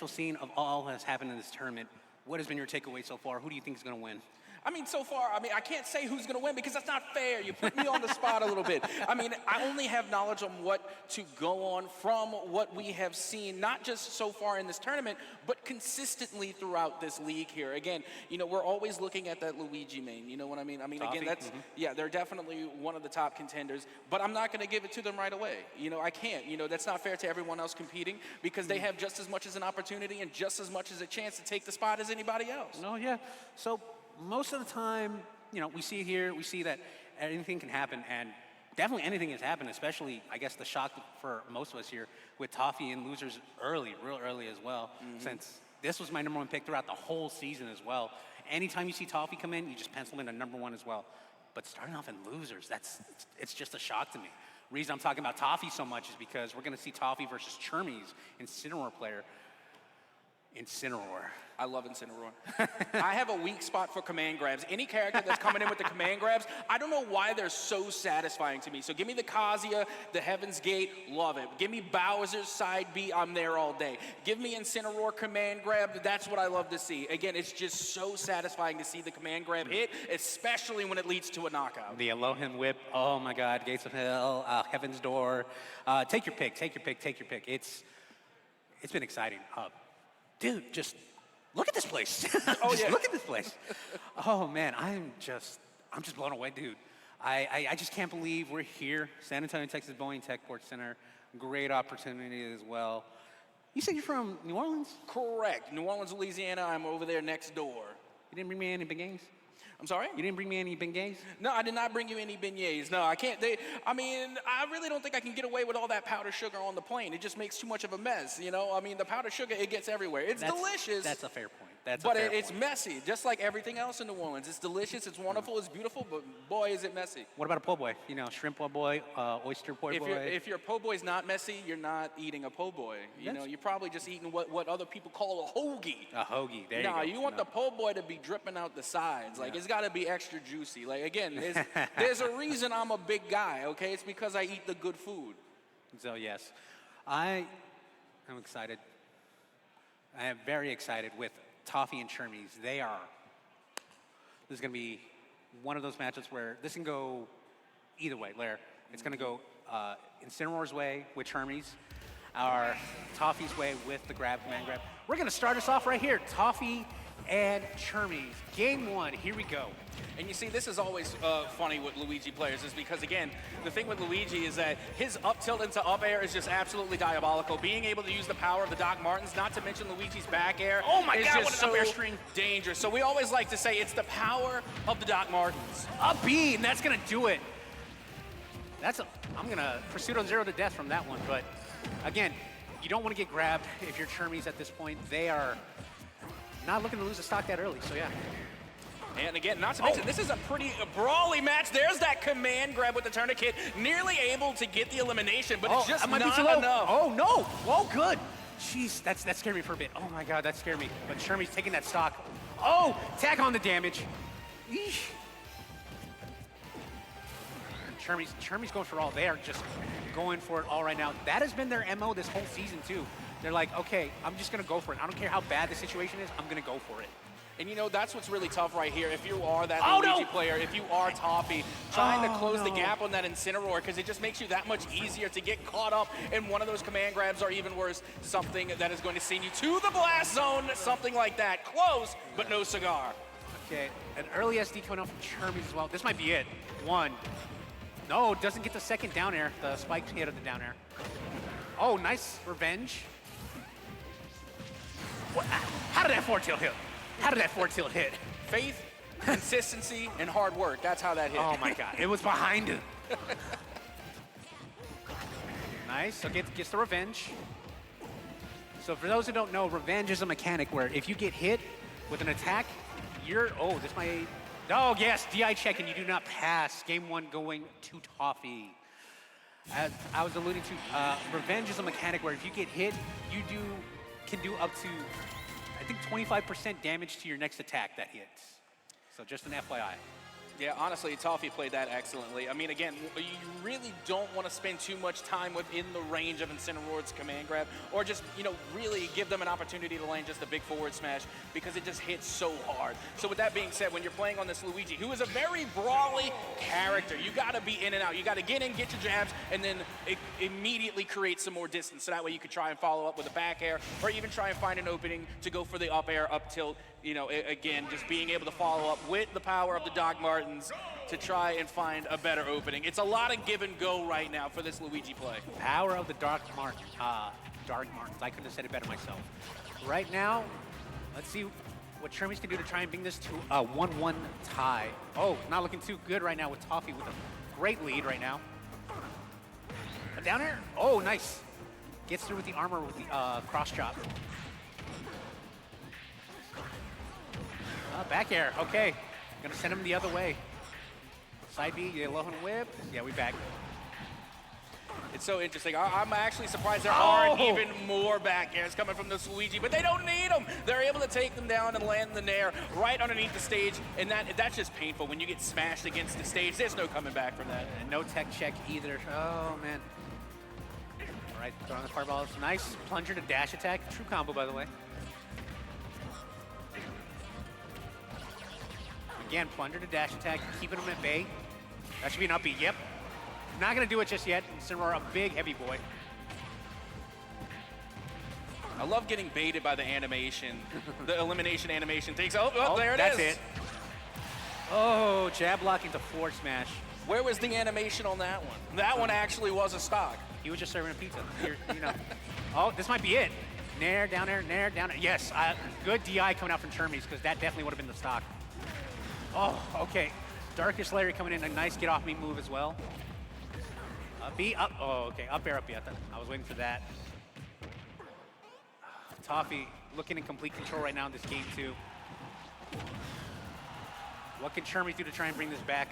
[SPEAKER 15] scene of all that's happened in this tournament, what has been your takeaway so far? Who do you think is going to win?
[SPEAKER 16] I mean, so far, I can't say who's going to win because that's not fair. You put me on the spot a little bit. I mean, I only have knowledge on what to go on from what we have seen, not just so far in this tournament, but consistently throughout this league here. Again, you know, we're always looking at that Luigi main. You know what I mean? I mean,
[SPEAKER 15] Toffee.
[SPEAKER 16] again, that's, yeah, they're definitely one of the top contenders, but I'm not going to give it to them right away. You know, I can't. You know, that's not fair to everyone else competing because they have just as much as an opportunity and just as much as a chance to take the spot as anybody else.
[SPEAKER 15] No, yeah. So most of the time, you know, we see here, we see that anything can happen, and definitely anything has happened, especially, I guess, the shock for most of us here with Toffee and losers early, real early as well, since this was my #1 pick throughout the whole season as well. Anytime you see Toffee come in, you just pencil in a #1 as well. But starting off in losers, it's just a shock to me. The reason I'm talking about Toffee so much is because we're going to see Toffee versus Chermies, Incineroar player. Incineroar.
[SPEAKER 16] I love Incineroar. I have a weak spot for command grabs. Any character that's coming in with the command grabs, I don't know why they're so satisfying to me. So give me the Kazuya, the Heaven's Gate, love it. Give me Bowser's side B, I'm there all day. Give me Incineroar command grab, that's what I love to see. Again, it's just so satisfying to see the command grab hit, especially when it leads to a knockout.
[SPEAKER 15] The Elohim Whip, oh my God, Gates of Hell, Heaven's Door. Take your pick, take your pick, take your pick. It's been exciting. Dude, just look at this place. Oh yeah, look at this place. Oh man, I'm just blown away, dude. I just can't believe we're here, San Antonio, Texas, Boeing Techport Center. Great opportunity as well. You said you're from New Orleans?
[SPEAKER 16] Correct, New Orleans, Louisiana. I'm over there next door.
[SPEAKER 15] You didn't bring me any beignets?
[SPEAKER 16] I'm sorry?
[SPEAKER 15] You didn't bring me any beignets?
[SPEAKER 16] No, I did not bring you any beignets. No, I can't. I really don't think I can get away with all that powdered sugar on the plane. It just makes too much of a mess, you know? I mean, the powdered sugar, it gets everywhere. It's delicious.
[SPEAKER 15] That's a fair point.
[SPEAKER 16] It's messy, just like everything else in New Orleans. It's delicious, it's wonderful, it's beautiful, but boy, is it messy.
[SPEAKER 15] What about a po' boy? You know, shrimp po' boy, oyster po' boy?
[SPEAKER 16] If your po' boy's not messy, you're not eating a po' boy. You know, you're probably just eating what other people call a hoagie.
[SPEAKER 15] A hoagie, there you go.
[SPEAKER 16] No, you want the po' boy to be dripping out the sides. Like, it's got to be extra juicy. Like, again, there's a reason I'm a big guy, okay? It's because I eat the good food.
[SPEAKER 15] So, yes. I am excited. I am very excited with Toffee and Chermies. This is going to be one of those matchups where this can go either way, Lair. It's going to go Incineroar's way with Chermies, or Toffee's way with the command grab. We're going to start us off right here. Toffee and Chermies. Game 1, here we go.
[SPEAKER 16] And you see, this is always funny with Luigi players, is because, again, the thing with Luigi is that his up tilt into up air is just absolutely diabolical. Being able to use the power of the Doc Martens, not to mention Luigi's back air,
[SPEAKER 15] oh my
[SPEAKER 16] is
[SPEAKER 15] God,
[SPEAKER 16] just
[SPEAKER 15] what an up air
[SPEAKER 16] so
[SPEAKER 15] string.
[SPEAKER 16] dangerous. So we always like to say it's the power of the Doc Martens.
[SPEAKER 15] Up B, and that's going to do it. I'm going to pursue on 0 to death from that one, but again, you don't want to get grabbed if you're Chermies at this point. They are not looking to lose a stock that early, so yeah.
[SPEAKER 16] And again, not to mention, this is a pretty brawly match. There's that command grab with the tourniquet, nearly able to get the elimination, but it's just not enough.
[SPEAKER 15] Oh, no. Oh, good. Jeez, that scared me for a bit. Oh, my God, that scared me. But Chermie's taking that stock. Oh, tack on the damage. Eesh. Chermie's going for all. They are just going for it all right now. That has been their MO this whole season, too. They're like, okay, I'm just going to go for it. I don't care how bad the situation is. I'm going to go for it.
[SPEAKER 16] And you know, that's what's really tough right here. If you are that Luigi player, if you are Toffee, trying to close the gap on that Incineroar, because it just makes you that much easier to get caught up in one of those command grabs, or even worse, something that is going to send you to the blast zone, something like that. Close, but no cigar.
[SPEAKER 15] Okay, an early SD coming out from Chermies as well. This might be it. One. No, doesn't get the second down air, the spike hit of the down air. Oh, nice revenge. What? How did that forward tilt hit? How did that forward tilt hit?
[SPEAKER 16] Faith, consistency, and hard work. That's how that hit.
[SPEAKER 15] Oh my God, it was behind him. Nice, so gets the revenge. So for those who don't know, revenge is a mechanic where if you get hit with an attack, oh yes, DI check and you do not pass. Game 1 going to Toffee. As I was alluding to, revenge is a mechanic where if you get hit, you can do up to, I think, 25% damage to your next attack that hits. So just an FYI.
[SPEAKER 16] Yeah, honestly, Toffee played that excellently. I mean, again, you really don't want to spend too much time within the range of Incineroar's command grab, or just, really give them an opportunity to land just a big forward smash, because it just hits so hard. So with that being said, when you're playing on this Luigi, who is a very brawly character, you got to be in and out. You got to get in, get your jabs, and then immediately create some more distance. So that way you could try and follow up with a back air, or even try and find an opening to go for the up air, up tilt. Again, just being able to follow up with the power of the Doc Martens to try and find a better opening. It's a lot of give and go right now for this Luigi play.
[SPEAKER 15] Power of the Dark Martens. I couldn't have said it better myself. Right now, let's see what Chermies can do to try and bring this to a 1-1 tie. Oh, not looking too good right now with Toffee with a great lead right now. A down air. Oh, nice. Gets through with the armor with the cross chop. Back air, okay. Gonna send him the other way. Side B, Lohan whip. Yeah, we back.
[SPEAKER 16] It's so interesting. I'm actually surprised there aren't even more back airs coming from this Luigi, but they don't need them. They're able to take them down and land the nair right underneath the stage, and that's just painful. When you get smashed against the stage, there's no coming back from that.
[SPEAKER 15] And no tech check either. Oh, man. All right, throwing the fireball. Nice plunger to dash attack. True combo, by the way. Again, plunger to dash attack, keeping him at bay. That should be an up B, yep. Not gonna do it just yet. Incineroar, a big, heavy boy.
[SPEAKER 16] I love getting baited by the animation, the elimination animation things. There it is.
[SPEAKER 15] That's it. Oh, jab blocking to forward smash.
[SPEAKER 16] Where was the animation on that one? That one actually was a stock.
[SPEAKER 15] He was just serving a pizza. Oh, this might be it. Nair, down air, nair, down air. Yes, good DI coming out from Chermies, because that definitely would have been the stock. Oh, okay. Darkest Larry coming in, a nice get off me move as well. B, up, oh, okay, up air, up B. I was waiting for that. Toffee looking in complete control right now in this game too. What can Chermies do to try and bring this back?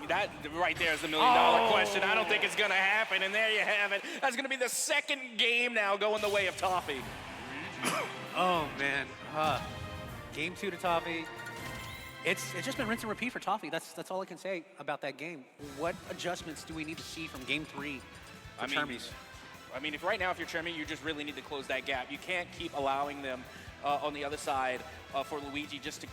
[SPEAKER 16] That right there is the $1 million question. I don't think it's gonna happen, and there you have it. That's gonna be the second game now going the way of Toffee.
[SPEAKER 15] Oh man, game 2 to Toffee. It's just been rinse and repeat for Toffee. That's all I can say about that game. What adjustments do we need to see from game 3 for Chermies.
[SPEAKER 16] I mean, if right now, if you're Chermy, you just really need to close that gap. You can't keep allowing them on the other side for Luigi just to,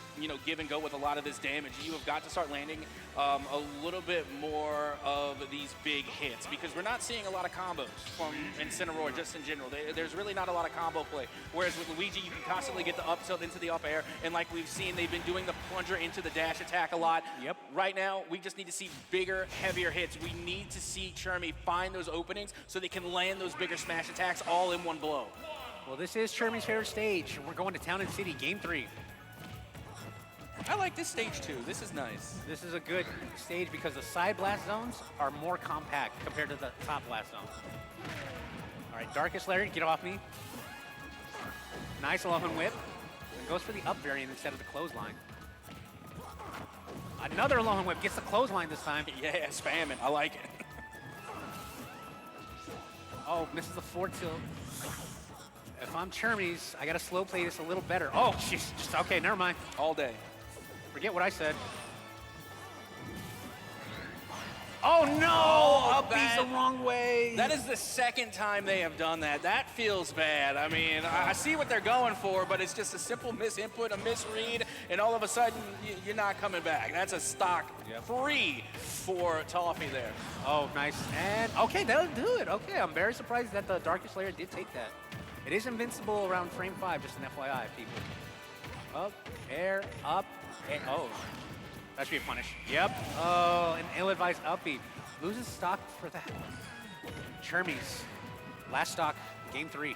[SPEAKER 16] give and go with a lot of this damage. You have got to start landing a little bit more of these big hits because we're not seeing a lot of combos from Incineroar just in general. There's really not a lot of combo play. Whereas with Luigi, you can constantly get the up tilt into the up air, and like we've seen, they've been doing the plunger into the dash attack a lot.
[SPEAKER 15] Yep.
[SPEAKER 16] Right now, we just need to see bigger, heavier hits. We need to see Chermy find those openings so they can land those bigger smash attacks all in one blow.
[SPEAKER 15] Well, this is Chermy's favorite stage. We're going to Town and City, Game 3.
[SPEAKER 16] I like this stage too. This is nice.
[SPEAKER 15] This is a good stage because the side blast zones are more compact compared to the top blast zone. All right, Darkest Lariat, get off me. Nice Alohan Whip. And goes for the up variant instead of the clothesline. Another Alohan Whip, gets the clothesline this time.
[SPEAKER 16] Yeah, spamming. I like it.
[SPEAKER 15] Oh, misses the forward tilt. If I'm Chermy's, I gotta slow play this a little better. Oh, she's just, okay, never mind.
[SPEAKER 16] All day.
[SPEAKER 15] Forget what I said. Oh no, up B's the wrong way.
[SPEAKER 16] That is the second time they have done that. That feels bad. I mean, I see what they're going for, but it's just a simple misinput, a misread, and all of a sudden, you're not coming back. That's a stock 3 for Toffee there.
[SPEAKER 15] Oh, nice. And okay, that'll do it. Okay, I'm very surprised that the Darkest Layer did take that. It is invincible around frame 5, just an FYI, people. Up, air, up, air. Oh, that should be a punish. Yep. Oh, an ill-advised uppy. Loses stock for that. Chermy's last stock, Game 3.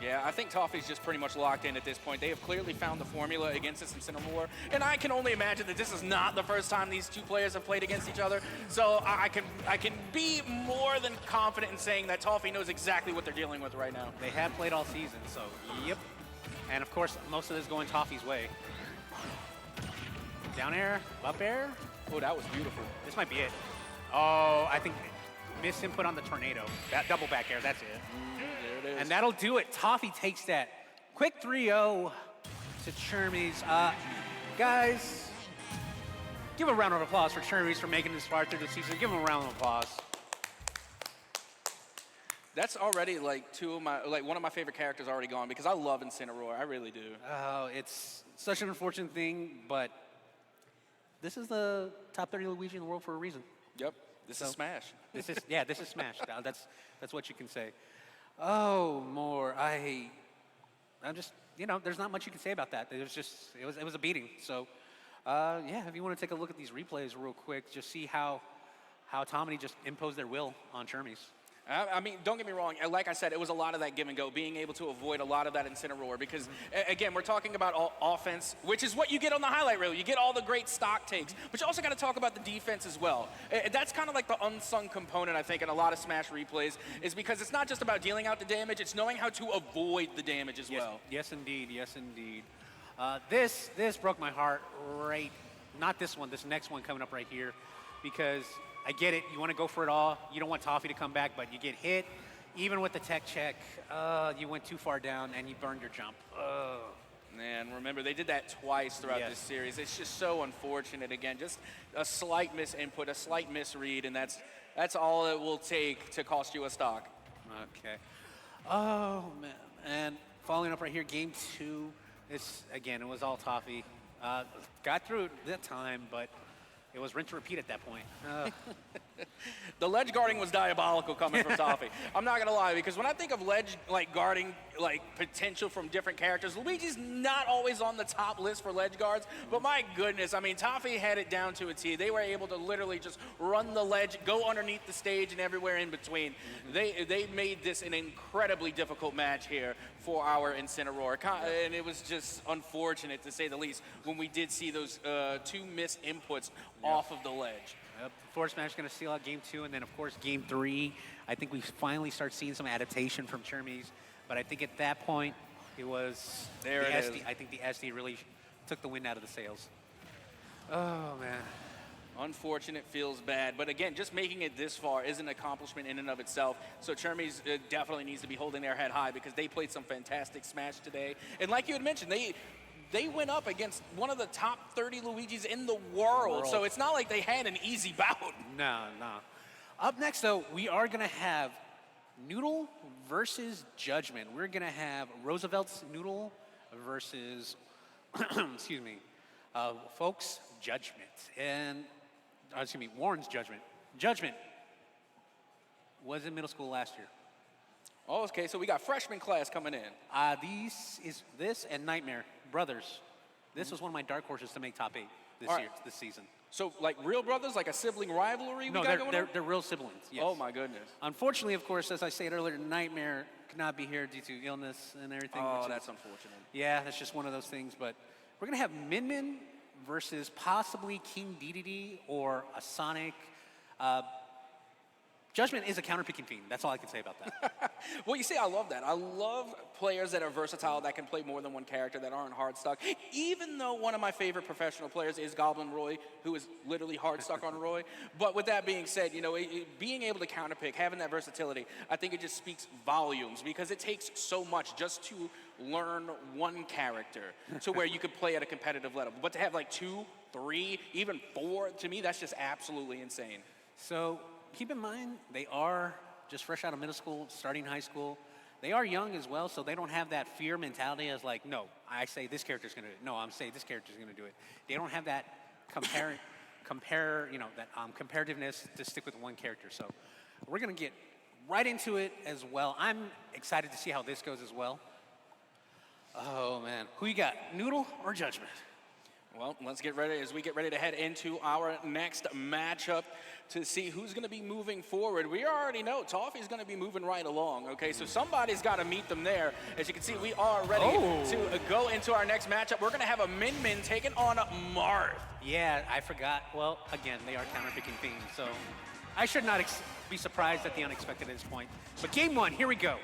[SPEAKER 16] Yeah, I think Toffee's just pretty much locked in at this point. They have clearly found the formula against this Incineroar, and I can only imagine that this is not the first time these two players have played against each other. So I can be more than confident in saying that Toffee knows exactly what they're dealing with right now.
[SPEAKER 15] They have played all season, so yep. And of course, most of this going Toffee's way. Down air, up air.
[SPEAKER 16] Oh, that was beautiful.
[SPEAKER 15] This might be it. Oh, I think misinput on the tornado. That double back air, that's it.
[SPEAKER 16] There it is.
[SPEAKER 15] And that'll do it. Toffee takes that. Quick 3-0 to Chermy's. Guys, give a round of applause for Chermy's for making this far through the season. Give them a round of applause.
[SPEAKER 16] That's already like one of my favorite characters already gone because I love Incineroar. I really do.
[SPEAKER 15] Oh, it's such an unfortunate thing, but this is the top 30 Luigi in the world for a reason.
[SPEAKER 16] Yep. This is Smash.
[SPEAKER 15] This is Smash. That's what you can say. Oh, more. I'm just, there's not much you can say about that. It was a beating. So, yeah, if you want to take a look at these replays real quick, just see how Tommy just imposed their will on Chermy's.
[SPEAKER 16] I mean, don't get me wrong. Like I said, it was a lot of that give and go, being able to avoid a lot of that Incineroar because, again, we're talking about offense, which is what you get on the highlight reel. You get all the great stock takes, but you also got to talk about the defense as well. That's kind of like the unsung component, I think, in a lot of Smash replays is because it's not just about dealing out the damage, it's knowing how to avoid the damage as well.
[SPEAKER 15] Yes, indeed. Yes, indeed. This broke my heart right, not this one, this next one coming up right here because I get it. You want to go for it all. You don't want Toffee to come back, but you get hit. Even with the tech check, you went too far down and you burned your jump.
[SPEAKER 16] Man, remember, they did that twice throughout this series. It's just so unfortunate. Again, just a slight misinput, a slight misread, and that's all it will take to cost you a stock.
[SPEAKER 15] Okay. Oh, man. And following up right here, Game 2. It was all Toffee. Got through it that time, but it was rinse and repeat at that point.
[SPEAKER 16] The ledge guarding was diabolical coming from Toffee. I'm not gonna lie, because when I think of ledge guarding potential from different characters, Luigi's not always on the top list for ledge guards, but my goodness, I mean, Toffee had it down to a T. They were able to literally just run the ledge, go underneath the stage and everywhere in between. They made this an incredibly difficult match here for our Incineroar, and it was just unfortunate to say the least when we did see those two missed inputs off of the ledge.
[SPEAKER 15] Yep. Forward smash is going to seal out Game 2, and then of course Game 3. I think we finally start seeing some adaptation from Chermy's, but I think at that point it was I think the SD really took the wind out of the sails. Oh man.
[SPEAKER 16] Unfortunate, feels bad, but again, just making it this far is an accomplishment in and of itself. So Chermy's definitely needs to be holding their head high because they played some fantastic Smash today, and like you had mentioned, they went up against one of the top 30 Luigis in the world. So it's not like they had an easy bout.
[SPEAKER 15] No. Up next, though, we are going to have Noodle versus Judgment. We're going to have Roosevelt's Noodle versus, excuse me, folks' Judgment. And, excuse me, Warren's Judgment. Judgment was in middle school last year.
[SPEAKER 16] Oh, okay, so we got freshman class coming in.
[SPEAKER 15] This and Nightmare, brothers. This was one of my dark horses to make top 8 this season.
[SPEAKER 16] So, like real brothers, like a sibling rivalry
[SPEAKER 15] No,
[SPEAKER 16] we got going on?
[SPEAKER 15] they're real siblings, yes.
[SPEAKER 16] Oh, my goodness.
[SPEAKER 15] Unfortunately, of course, as I said earlier, Nightmare could not be here due to illness and everything.
[SPEAKER 16] Oh, that's unfortunate.
[SPEAKER 15] Yeah, that's just one of those things. But we're going to have Min Min versus possibly King DDD or a Sonic. Judgment is a counterpicking fiend. That's all I can say about that.
[SPEAKER 16] Well, you see, I love that. I love players that are versatile, that can play more than one character, that aren't hard stuck. Even though one of my favorite professional players is Goblin Roy, who is literally hard stuck on Roy. But with that being said, you know, being able to counterpick, having that versatility, I think it just speaks volumes because it takes so much just to learn one character to where you could play at a competitive level. But to have like 2, 3, even 4, to me, that's just absolutely insane.
[SPEAKER 15] So keep in mind, they are just fresh out of middle school, starting high school. They are young as well, so they don't have that fear mentality as like, no, I say this character's gonna do it. No, I'm saying this character's gonna do it. They don't have that comparativeness to stick with one character. So we're gonna get right into it as well. I'm excited to see how this goes as well. Oh man, who you got, Noodle or Judgment?
[SPEAKER 16] Well, let's get ready as we get ready to head into our next matchup to see who's going to be moving forward. We already know Toffee's going to be moving right along, okay? So somebody's got to meet them there. As you can see, we are ready to go into our next matchup. We're going to have a Min Min taking on Marth.
[SPEAKER 15] Yeah, I forgot. Well, again, they are counterpicking themes, so I should not be surprised at the unexpected at this point. But game 1, here we go.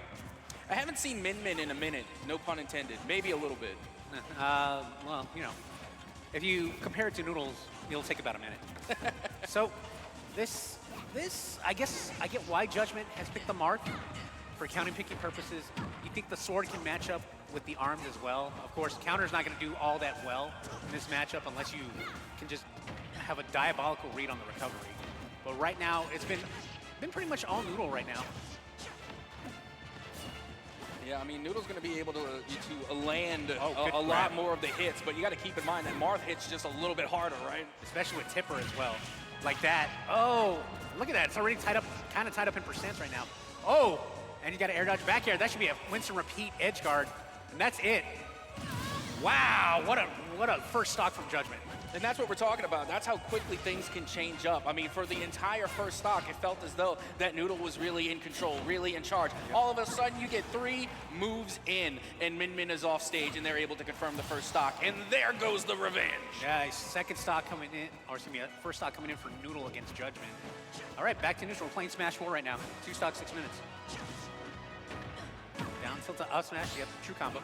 [SPEAKER 16] I haven't seen Min Min in a minute, no pun intended. Maybe a little bit.
[SPEAKER 15] Well, you know. If you compare it to Noodles, it'll take about a minute. So this, I guess I get why Judgment has picked the Marth for counter-picking purposes. You think the sword can match up with the arms as well. Of course, counter's not going to do all that well in this matchup unless you can just have a diabolical read on the recovery. But right now, it's been pretty much all Noodle right now.
[SPEAKER 16] Yeah, I mean, Noodle's going to be able to land a lot more of the hits, but you got to keep in mind that Marth hits just a little bit harder, right?
[SPEAKER 15] Especially with Tipper as well. Like that. Oh, look at that. It's already tied up, kind of tied up in percents right now. Oh, and you got to air dodge back air. That should be a rinse and repeat edge guard, and that's it. Wow, what a first stock from Judgment.
[SPEAKER 16] And that's what we're talking about. That's how quickly things can change up. I mean, for the entire first stock, it felt as though that Noodle was really in control, really in charge. Yep. All of a sudden, you get 3 moves in, and Min Min is off stage, and they're able to confirm the first stock. And there goes the revenge.
[SPEAKER 15] Yeah, second stock coming in, or excuse me, first stock coming in for Noodle against Judgment. All right, back to neutral. We're playing Smash 4 right now. 2 stocks, 6 minutes. Down tilt to up smash. Yep, true combo.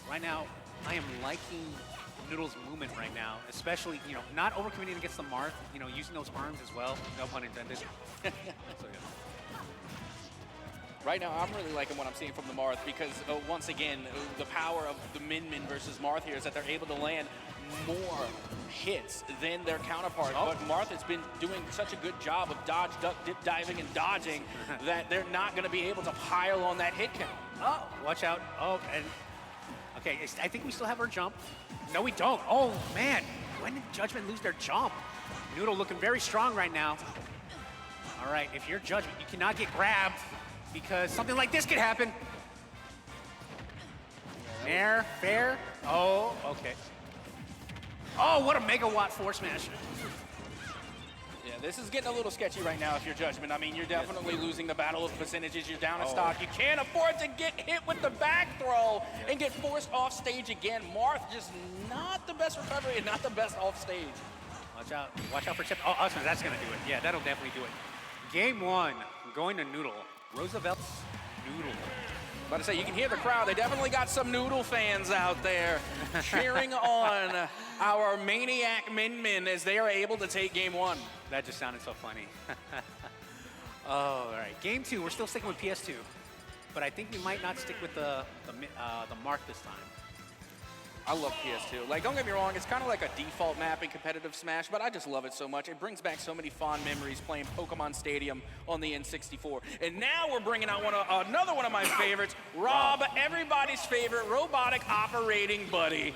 [SPEAKER 15] Right now, I am liking Noodle's movement right now, especially, you know, not overcommitting against the Marth, you know, using those arms as well, no pun intended. So, yeah.
[SPEAKER 16] Right now, I'm really liking what I'm seeing from the Marth because, once again, the power of the Min Min versus Marth here is that they're able to land more hits than their counterpart. But Marth has been doing such a good job of dodge, duck, dip, diving, and dodging that they're not going to be able to pile on that hit count.
[SPEAKER 15] Oh, watch out. Oh, and okay, I think we still have our jump. No, we don't. Oh, man. When did Judgment lose their jump? Noodle looking very strong right now. All right, if you're Judgment, you cannot get grabbed because something like this could happen. Nair, fair. Oh, okay. Oh, what a megawatt force smash.
[SPEAKER 16] Yeah, this is getting a little sketchy right now if you're Judgment. I mean, you're definitely losing the battle of percentages. You're down a stock. You can't afford to get hit with the back throw and get forced off stage again. Marth just not the best recovery and not the best off stage.
[SPEAKER 15] Watch out for Chip. Oh, awesome, that's gonna do it. Yeah, that'll definitely do it. Game 1, going to Noodle. Roosevelt's Noodle.
[SPEAKER 16] About to say, you can hear the crowd. They definitely got some Noodle fans out there cheering on our maniac Min Min as they are able to take game 1.
[SPEAKER 15] That just sounded so funny. All right, game 2. We're still sticking with PS2, but I think we might not stick with the Marth this time.
[SPEAKER 16] I love PS2. Like, don't get me wrong, it's kind of like a default map in competitive Smash, but I just love it so much. It brings back so many fond memories playing Pokemon Stadium on the N64. And now we're bringing out another one of my favorites, Rob, everybody's favorite robotic operating buddy.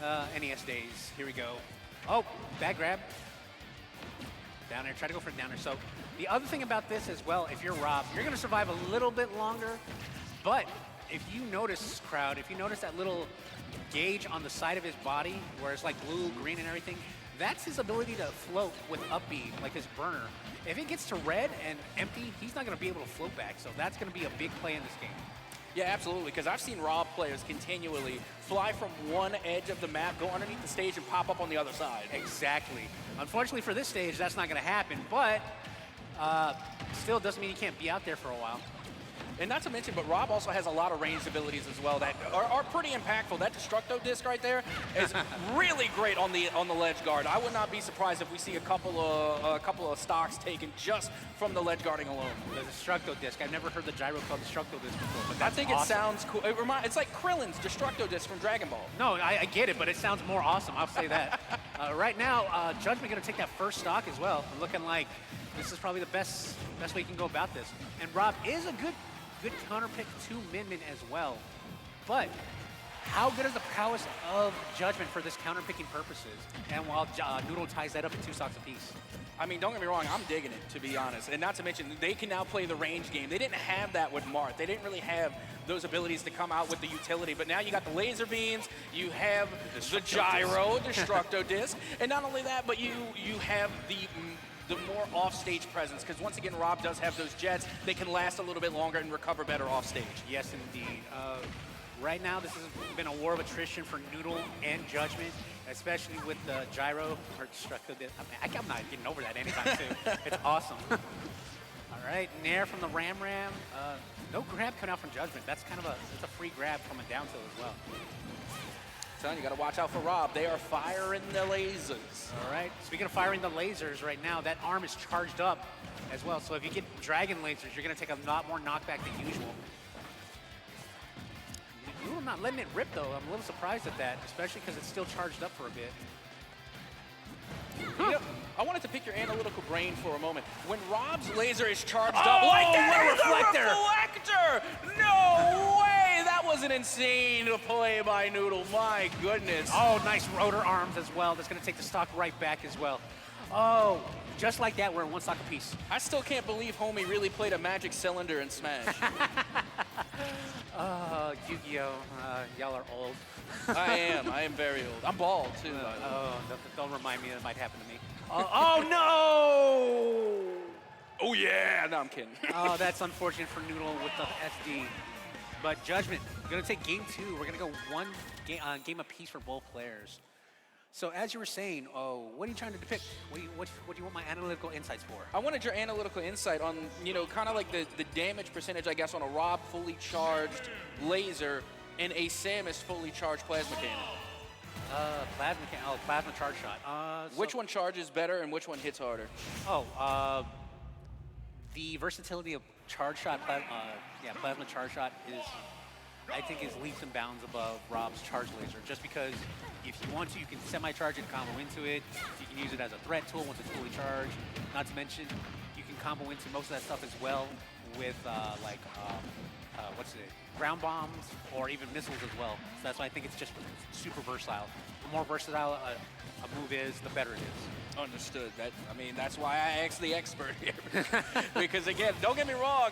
[SPEAKER 15] NES days. Here we go. Oh, bad grab. Down there. Try to go for the downer. So the other thing about this as well, if you're Rob, you're going to survive a little bit longer, but if you notice, crowd, if you notice that little gauge on the side of his body where it's like blue, green, and everything, that's his ability to float with up B, like his burner. If it gets to red and empty, he's not going to be able to float back, so that's going to be a big play in this game.
[SPEAKER 16] Yeah, absolutely, because I've seen Rob players continually fly from one edge of the map, go underneath the stage, and pop up on the other side.
[SPEAKER 15] Exactly. Unfortunately for this stage, that's not going to happen, but still doesn't mean he can't be out there for a while.
[SPEAKER 16] And not to mention, but Rob also has a lot of ranged abilities as well that are pretty impactful. That Destructo disc right there is really great on the ledge guard. I would not be surprised if we see a couple of stocks taken just from the ledge guarding alone.
[SPEAKER 15] The Destructo disc. I've never heard the gyro called Destructo disc before, but that's
[SPEAKER 16] I think
[SPEAKER 15] awesome.
[SPEAKER 16] it sounds cool. It's like Krillin's Destructo disc from Dragon Ball.
[SPEAKER 15] No, I get it, but it sounds more awesome. I'll say that. Right now, Judgment going to take that first stock as well. Looking like this is probably the best way you can go about this. And Rob is a good counter pick to Min Min as well. But how good is the prowess of Judgment for this counter picking purposes? And while Noodle ties that up at 2 stocks apiece.
[SPEAKER 16] I mean, don't get me wrong, I'm digging it, to be honest. And not to mention, they can now play the range game. They didn't have that with Marth. They didn't really have those abilities to come out with the utility. But now you got the laser beams, you have the gyro, Destructo disc. And not only that, but you have the more off-stage presence, because once again, Rob does have those jets. They can last a little bit longer and recover better off-stage.
[SPEAKER 15] Yes, indeed. Right now, this has been a war of attrition for Noodle and Judgment, especially with the gyro or Destructo. I'm not getting over that anytime soon. It's awesome. All right, Nair from the Ram. No grab coming out from Judgment. That's kind of it's a free grab from a down tilt as well.
[SPEAKER 16] You got to watch out for Rob. They are firing the lasers.
[SPEAKER 15] All right. Speaking of firing the lasers right now, that arm is charged up as well. So if you get dragon lasers, you're going to take a lot more knockback than usual. Noodle not letting it rip, though. I'm a little surprised at that, especially because it's still charged up for a bit.
[SPEAKER 16] You know, I wanted to pick your analytical brain for a moment. When Rob's laser is charged up like that, reflector! No way! That was an insane play by Noodle. My goodness.
[SPEAKER 15] Oh, nice rotor arms as well. That's going to take the stock right back as well. Oh, just like that, we're in 1 stock apiece.
[SPEAKER 16] I still can't believe Homie really played a magic cylinder in Smash.
[SPEAKER 15] Yu-Gi-Oh! Y'all are old.
[SPEAKER 16] I am very old. I'm bald, too.
[SPEAKER 15] Don't remind me that might happen to me. Oh, no!
[SPEAKER 16] Oh, yeah! No, I'm kidding.
[SPEAKER 15] Oh, that's unfortunate for Noodle with the SD. But Judgment, going to take game 2. We're going to go 1 game apiece for both players. So as you were saying, what are you trying to depict? What do you want my analytical insights for?
[SPEAKER 16] I wanted your analytical insight on, kind of like the damage percentage, I guess, on a Rob fully charged laser and a Samus fully charged plasma cannon.
[SPEAKER 15] Plasma charge shot.
[SPEAKER 16] Which one charges better and which one hits harder?
[SPEAKER 15] The versatility of charge shot, plasma charge shot I think is leaps and bounds above Rob's charge laser, just because if you want to, you can semi-charge and combo into it. You can use it as a threat tool once it's fully charged. Not to mention, you can combo into most of that stuff as well with ground bombs or even missiles as well. So that's why I think it's just super versatile. The more versatile a move is, the better it is.
[SPEAKER 16] Understood. That's why I asked the expert here. Because again, don't get me wrong,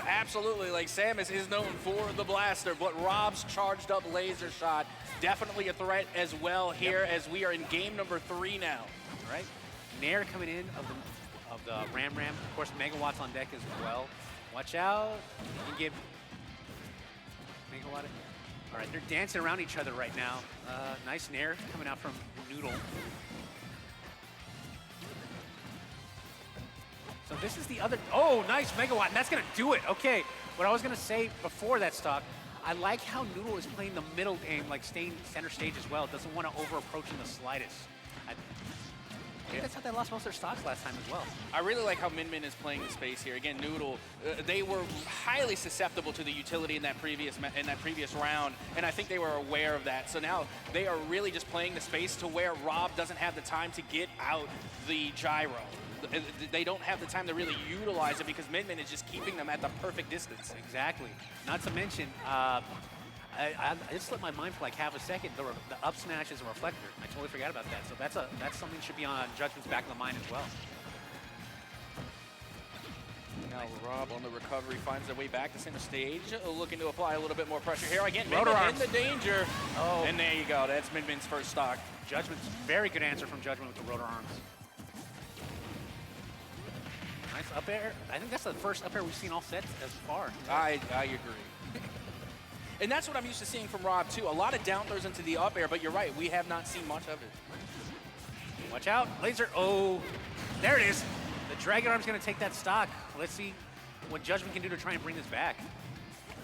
[SPEAKER 16] absolutely, like Samus is known for the blaster, but Rob's charged up laser shot, definitely a threat as well here as we are in game number 3 now.
[SPEAKER 15] All right. Nair coming in of the Ram. Of course, Megawatts on deck as well. Watch out. You can give Megawatt. All right, they're dancing around each other right now. Nice Nair coming out from Noodle. So this is the other, nice Megawatt, and that's gonna do it. Okay, what I was gonna say before that stock, I like how Noodle is playing the middle game, like staying center stage as well. Doesn't want to over approach in the slightest. think that's how they lost most of their stocks last time as well.
[SPEAKER 16] I really like how Min Min is playing the space here. Again, Noodle, they were highly susceptible to the utility in that previous round, and I think they were aware of that. So now they are really just playing the space to where Rob doesn't have the time to get out the gyro. They don't have the time to really utilize it because Min Min is just keeping them at the perfect distance.
[SPEAKER 15] Exactly. Not to mention, it slipped my mind for like half a second. The up smash is a reflector. I totally forgot about that. So that's something that should be on Judgment's back of the mind as well.
[SPEAKER 16] Now Rob on the recovery finds their way back to center stage, looking to apply a little bit more pressure here. Again, Min Min in the danger.
[SPEAKER 15] Oh.
[SPEAKER 16] And there you go. That's Min Min's first stock.
[SPEAKER 15] Judgment's very good answer from Judgment with the rotor arms. Nice up air. I think that's the first up air we've seen all sets as far.
[SPEAKER 16] I agree. And that's what I'm used to seeing from Rob, too. A lot of down throws into the up air, but you're right. We have not seen much of it.
[SPEAKER 15] Watch out. Laser. Oh, there it is. The Dragon Arm's going to take that stock. Let's see what Judgment can do to try and bring this back.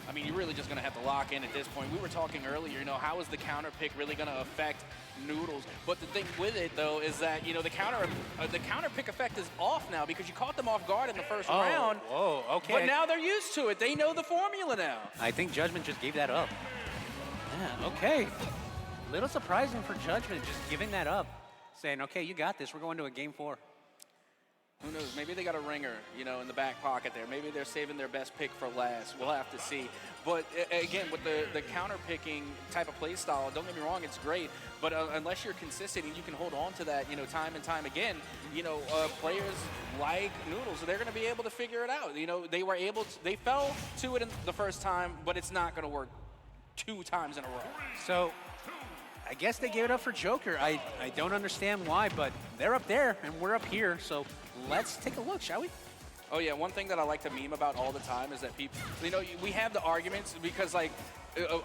[SPEAKER 16] I mean, you're really just going to have to lock in at this point. We were talking earlier, how is the counter pick really going to affect Noodles? But the thing with it, though, is that, the counter pick effect is off now because you caught them off guard in the first round.
[SPEAKER 15] Whoa, okay.
[SPEAKER 16] But now they're used to it. They know the formula now.
[SPEAKER 15] I think Judgment just gave that up. Yeah, okay. Little surprising for Judgment just giving that up. Saying, okay, you got this. We're going to a game 4.
[SPEAKER 16] Who knows? Maybe they got a ringer, in the back pocket there. Maybe they're saving their best pick for last. We'll have to see. But again, with the counter-picking type of play style, don't get me wrong, it's great. But unless you're consistent and you can hold on to that, time and time again, players like Noodles, they're going to be able to figure it out. They fell to it in the first time, but it's not going to work 2 times in a row.
[SPEAKER 15] So I guess they gave it up for Joker. I don't understand why, but they're up there and we're up here. So let's take a look, shall we?
[SPEAKER 16] Oh yeah, one thing that I like to meme about all the time is that people, we have the arguments because like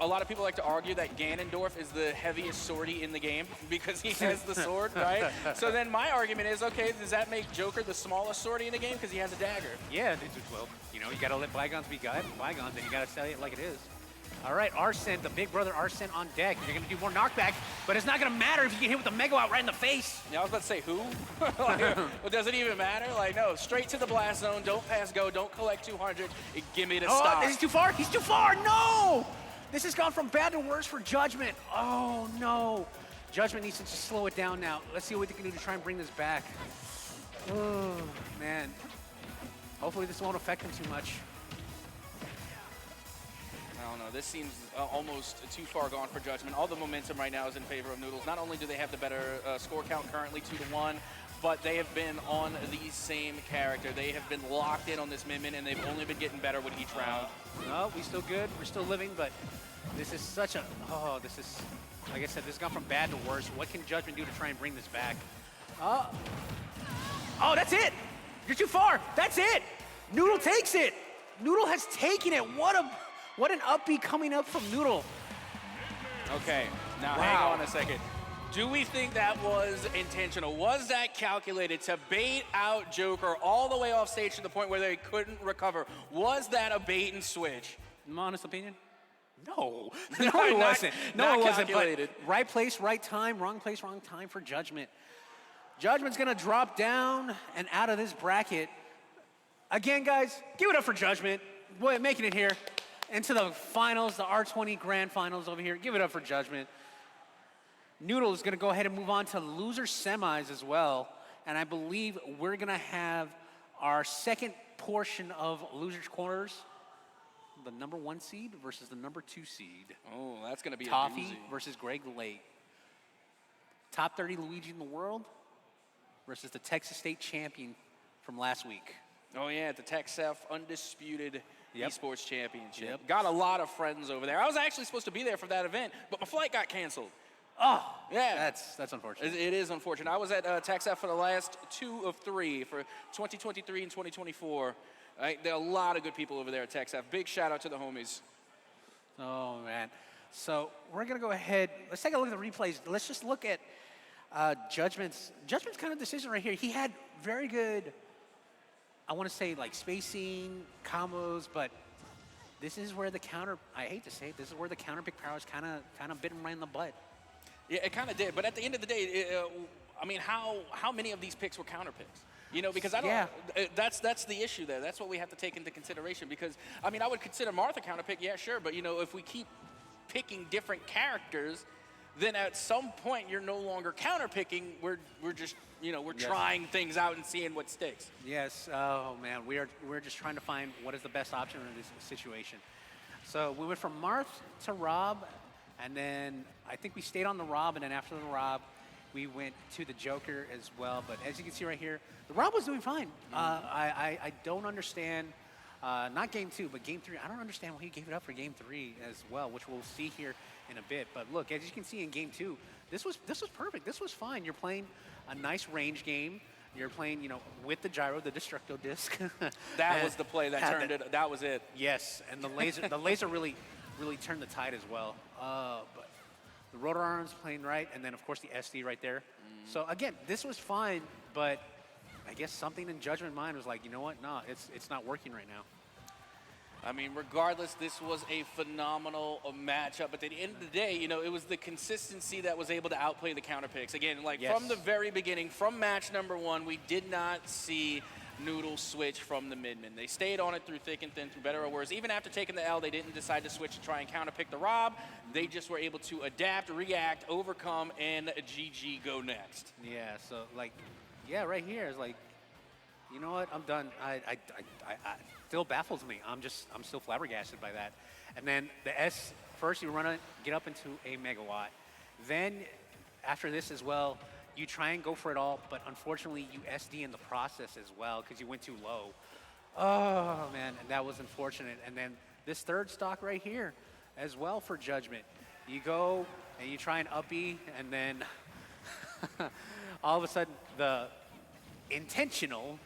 [SPEAKER 16] a lot of people like to argue that Ganondorf is the heaviest swordie in the game because he has the sword, right? So then my argument is, okay, does that make Joker the smallest swordie in the game because he has a dagger?
[SPEAKER 15] Yeah, well, you gotta let bygones be bygones and you gotta say it like it is. All right, Arsene, the big brother Arsene on deck. You're gonna do more knockback, but it's not gonna matter if you get hit with the Mega Out right in the face.
[SPEAKER 16] Yeah, I was about to say, who? Well, does it even matter? Like, no, straight to the blast zone, don't pass go, don't collect 200, give me the stop.
[SPEAKER 15] This is too far, he's too far, no! This has gone from bad to worse for Judgment. Oh, no. Judgment needs to just slow it down now. Let's see what they can do to try and bring this back. Oh, man. Hopefully this won't affect him too much.
[SPEAKER 16] I don't know. This seems almost too far gone for Judgment. All the momentum right now is in favor of Noodles. Not only do they have the better score count currently, 2-1, but they have been on the same character. They have been locked in on this Min-Min, and they've only been getting better with each round.
[SPEAKER 15] No, we still good. We're still living, but this is such a... Oh, this is... Like I said, this has gone from bad to worse. What can Judgment do to try and bring this back? Oh, that's it! You're too far! That's it! Noodle takes it! Noodle has taken it! What an upbeat coming up from Noodle.
[SPEAKER 16] Okay, now hang on a second. Do we think that was intentional? Was that calculated to bait out Joker all the way off stage to the point where they couldn't recover? Was that a bait and switch?
[SPEAKER 15] My honest opinion? No. No, it wasn't. No, it wasn't. But right place, right time, wrong place, wrong time for Judgment. Judgment's going to drop down and out of this bracket. Again, guys, give it up for Judgment. Boy, making it here. Into the finals, the R20 Grand Finals over here. Give it up for Judgment. Noodle is going to go ahead and move on to loser semis as well. And I believe we're going to have our second portion of losers quarters. The number 1 seed versus the number 2 seed.
[SPEAKER 16] Oh, that's going to be
[SPEAKER 15] Toffee
[SPEAKER 16] a doozy.
[SPEAKER 15] versus Greg Lake. Top 30 Luigi in the world versus the Texas State champion from last week.
[SPEAKER 16] Oh yeah, the TechSef undisputed Esports Championship.
[SPEAKER 15] Yep.
[SPEAKER 16] Got a lot of friends over there. I was actually supposed to be there for that event, but my flight got canceled.
[SPEAKER 15] Oh,
[SPEAKER 16] yeah.
[SPEAKER 15] That's unfortunate.
[SPEAKER 16] It is unfortunate. I was at TechSef for the last 2 of 3 for 2023 and 2024. There are a lot of good people over there at TechSef. Big shout out to the homies.
[SPEAKER 15] Oh, man. So we're going to go ahead. Let's take a look at the replays. Let's just look at Judgment's kind of decision right here. He had very good, I want to say, like spacing, combos, but this is where the counter, I hate to say it, this is where the counter pick powers kind of bit him right in the butt.
[SPEAKER 16] Yeah, it kind of did. But at the end of the day, I mean, how many of these picks were counter picks? You know, because I don't.
[SPEAKER 15] Yeah.
[SPEAKER 16] That's the issue there. That's what we have to take into consideration. Because I mean, I would consider Martha counter pick, yeah, sure, but you know, if we keep picking different characters, then at some point you're no longer counter picking. We're just we're trying things out and seeing what sticks.
[SPEAKER 15] Yes. Oh man, we're just trying to find what is the best option in this situation. So we went from Marth to Rob, and then I think we stayed on the Rob, and then after the Rob, we went to the Joker as well. But as you can see right here, the Rob was doing fine. I don't understand, not game 2, but game 3. I don't understand why he gave it up for game 3 as well, which we'll see here in a bit. But look, as you can see in game 2, this was perfect. This was fine. You're playing a nice range game. You're playing, with the gyro, the Destructo disc.
[SPEAKER 16] That was the play that turned it. That was it.
[SPEAKER 15] Yes, and the laser really turned the tide as well. But the rotor arms playing right, and then of course the SD right there. So again, this was fine, but I guess something in Judgment Mind was like, you know what? No, it's not working right now.
[SPEAKER 16] I mean, regardless, this was a phenomenal matchup. But at the end of the day, it was the consistency that was able to outplay the counter picks. Again, from the very beginning, from match number 1, we did not see Noodle switch from the midman. They stayed on it through thick and thin, through better or worse. Even after taking the L, they didn't decide to switch to try and counter pick the Rob. They just were able to adapt, react, overcome, and GG go next.
[SPEAKER 15] Yeah, so right here is like, you know what? I'm done. I still baffles me. I'm still flabbergasted by that. And then the S, first you run it, get up into a megawatt. Then after this as well, you try and go for it all, but unfortunately you SD in the process as well because you went too low. Oh man, and that was unfortunate. And then this third stock right here as well for Judgment. You go and you try and up E, and then all of a sudden the intentional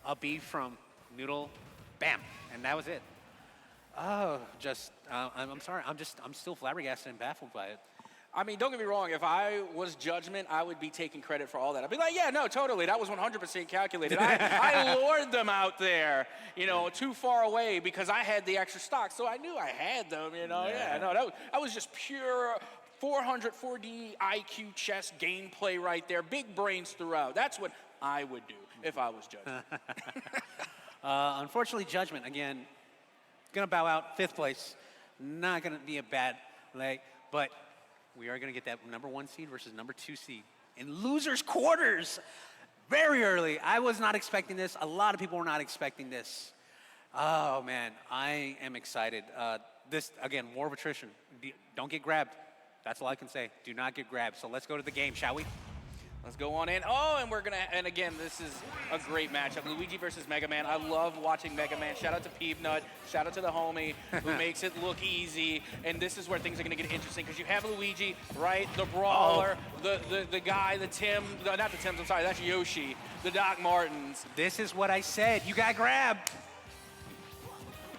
[SPEAKER 15] up E from Noodle, bam, and that was it. Oh, I'm sorry, I'm still flabbergasted and baffled by it.
[SPEAKER 16] I mean, don't get me wrong. If I was Judgment, I would be taking credit for all that. I'd be like, yeah, no, totally. That was 100% calculated. I lured them out there, too far away because I had the extra stock, so I knew I had them, Yeah, no, that was just pure 400 IQ chess gameplay right there. Big brains throughout. That's what I would do if I was Judgment.
[SPEAKER 15] Unfortunately, Judgment, again, going to bow out 5th place. Not going to be a bad leg, but we are going to get that number 1 seed versus number 2 seed in losers quarters very early. I was not expecting this. A lot of people were not expecting this. Oh, man, I am excited. This, again, war of attrition. Don't get grabbed. That's all I can say. Do not get grabbed. So let's go to the game, shall we?
[SPEAKER 16] Let's go on in. Oh, and again, this is a great matchup. Luigi versus Mega Man. I love watching Mega Man. Shout out to Peanut. Shout out to the homie who makes it look easy. And this is where things are going to get interesting because you have Luigi, right? The brawler, the guy, the Tim, not the Tims, I'm sorry, that's Yoshi, the Doc Martens.
[SPEAKER 15] This is what I said. You got grabbed.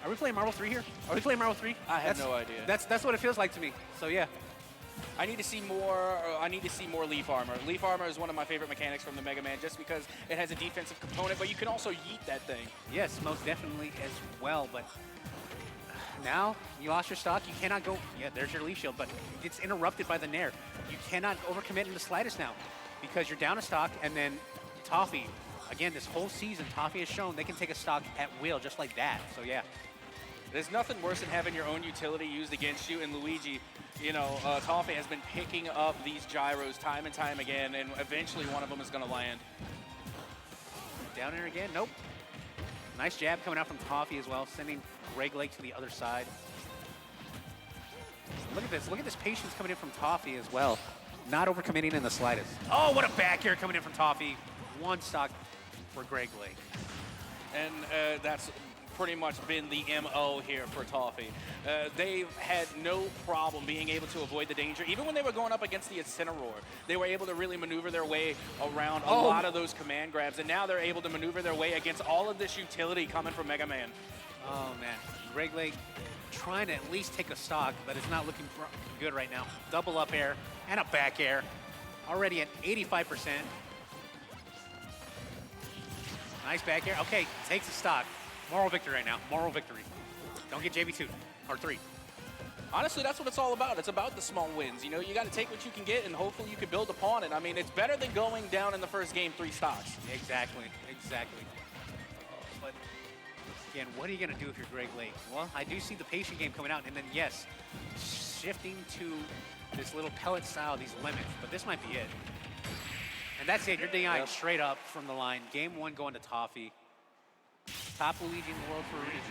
[SPEAKER 15] Are we playing Marvel 3 here? Are we playing Marvel 3?
[SPEAKER 16] I have no idea.
[SPEAKER 15] That's what it feels like to me. So yeah.
[SPEAKER 16] I need to see more Leaf Armor. Leaf Armor is one of my favorite mechanics from the Mega Man just because it has a defensive component, but you can also yeet that thing.
[SPEAKER 15] Yes, most definitely as well, but now you lost your stock. You cannot go, yeah, there's your Leaf Shield, but it's interrupted by the Nair. You cannot overcommit in the slightest now because you're down a stock, and then Toffee, again, this whole season, Toffee has shown they can take a stock at will just like that, so yeah.
[SPEAKER 16] There's nothing worse than having your own utility used against you, and Luigi, Toffee has been picking up these gyros time and time again, and eventually one of them is going to land.
[SPEAKER 15] Down there again, nope. Nice jab coming out from Toffee as well, sending Greg Lake to the other side. Look at this patience coming in from Toffee as well. Not overcommitting in the slightest. Oh, what a back air coming in from Toffee. One stock for Greg Lake.
[SPEAKER 16] And that's pretty much been the MO here for Toffee. They've had no problem being able to avoid the danger. Even when they were going up against the Incineroar, they were able to really maneuver their way around a lot of those command grabs, and now they're able to maneuver their way against all of this utility coming from Mega Man.
[SPEAKER 15] Oh, man. Greg Lake trying to at least take a stock, but it's not looking good right now. Double up air and a back air. Already at 85%. Nice back air. Okay, takes a stock. Moral victory right now. Moral victory. Don't get JV2 or 3.
[SPEAKER 16] Honestly, that's what it's all about. It's about the small wins. You know, you got to take what you can get, and hopefully you can build upon it. I mean, it's better than going down in the first game 3 stocks.
[SPEAKER 15] Exactly. But again, what are you going to do if you're Greg Lake? Well, I do see the patient game coming out, and then yes, shifting to this little pellet style, these limits. But this might be it. And that's it. You're DIing straight up from the line. Game 1 going to Toffee. Top Luigi in the world for a reason.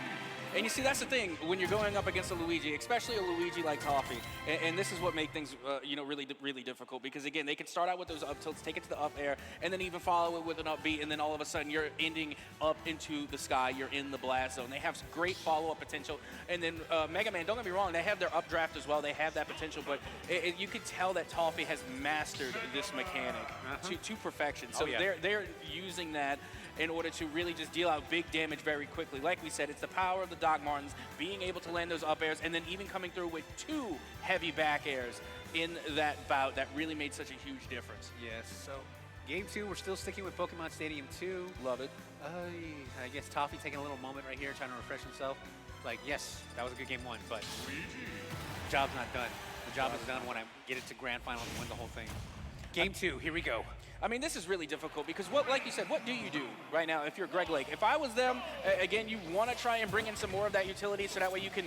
[SPEAKER 16] And you see, that's the thing, when you're going up against a Luigi, especially a Luigi like Toffee, and this is what makes things, really difficult, because again, they can start out with those up tilts, take it to the up air, and then even follow it with an up B, and then all of a sudden you're ending up into the sky, you're in the blast zone. They have great follow-up potential, and then Mega Man, don't get me wrong, they have their updraft as well, they have that potential, but you can tell that Toffee has mastered this mechanic to perfection. So they're using that in order to really just deal out big damage very quickly. Like we said, it's the power of the Doc Martens, being able to land those up airs, and then even coming through with 2 heavy back airs in that bout that really made such a huge difference.
[SPEAKER 15] Yes, so game 2, we're still sticking with Pokemon Stadium 2.
[SPEAKER 16] Love it.
[SPEAKER 15] I guess Toffee taking a little moment right here, trying to refresh himself. Like, yes, that was a good game 1, but the job's not done. The job is done when I get it to grand final and win the whole thing. Game 2, here we go.
[SPEAKER 16] I mean, this is really difficult because, like you said, what do you do right now if you're Greg Lake? If I was them, again, you want to try and bring in some more of that utility so that way you can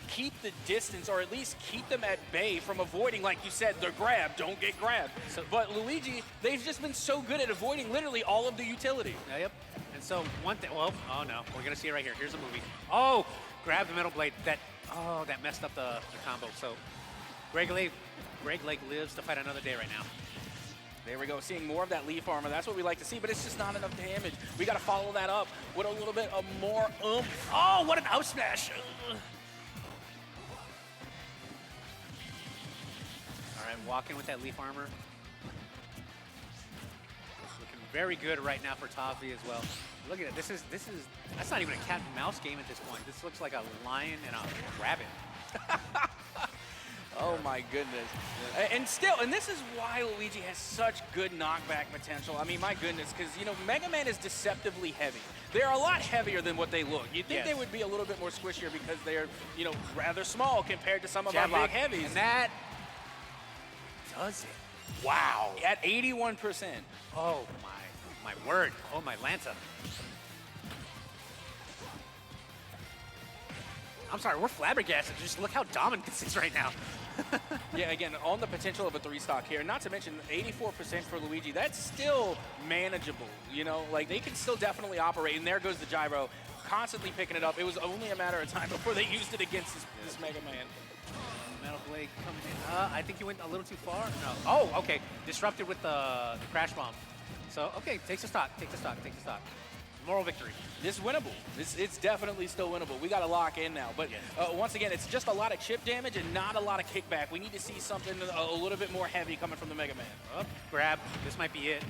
[SPEAKER 16] keep the distance or at least keep them at bay from avoiding, like you said, the grab. Don't get grabbed. But Luigi, they've just been so good at avoiding literally all of the utility.
[SPEAKER 15] Yep. And so one thing, well, oh no, we're going to see it right here. Here's a movie. Oh, grab the metal blade. That messed up the combo. So Greg Lake lives to fight another day right now.
[SPEAKER 16] There we go, seeing more of that leaf armor. That's what we like to see, but it's just not enough damage. We got to follow that up with a little bit of more oomph.
[SPEAKER 15] Oh, what an out smash. All right, walking with that leaf armor. Looking very good right now for Toffee as well. Look at it. That's not even a cat and mouse game at this point. This looks like a lion and a rabbit.
[SPEAKER 16] Oh my goodness. And this is why Luigi has such good knockback potential. I mean, my goodness, because, Mega Man is deceptively heavy. They're a lot heavier than what they look. You'd think they would be a little bit more squishier because they're, rather small compared to some of our big heavies.
[SPEAKER 15] And that does it.
[SPEAKER 16] Wow. At 81%.
[SPEAKER 15] Oh my word. Oh my Lanta. I'm sorry, we're flabbergasted. Just look how dominant this is right now.
[SPEAKER 16] Yeah, again, on the potential of a 3-stock here, not to mention 84% for Luigi, that's still manageable, Like, they can still definitely operate, and there goes the gyro, constantly picking it up. It was only a matter of time before they used it against this Mega Man.
[SPEAKER 15] Metal Blade coming in. I think you went a little too far. No. Oh, okay. Disrupted with the Crash Bomb. So, okay, takes a stock. Moral victory.
[SPEAKER 16] This is winnable. It's definitely still winnable. We got to lock in now. But once again, it's just a lot of chip damage and not a lot of kickback. We need to see something a little bit more heavy coming from the Mega Man.
[SPEAKER 15] Oh, grab. This might be it.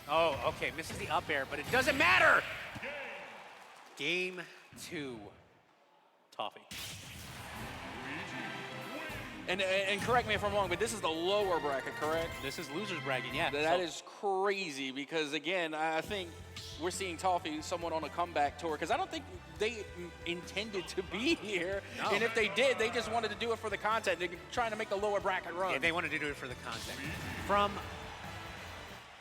[SPEAKER 15] Oh, okay. Misses the up air, but it doesn't matter. Game 2. Toffee.
[SPEAKER 16] And correct me if I'm wrong, but this is the lower bracket, correct?
[SPEAKER 15] This is loser's bracket, yeah.
[SPEAKER 16] That is crazy because, again, I think we're seeing Toffee somewhat on a comeback tour because I don't think they intended to be here.
[SPEAKER 15] No.
[SPEAKER 16] And if they did, they just wanted to do it for the content. They're trying to make the lower bracket run.
[SPEAKER 15] Yeah, they wanted to do it for the content.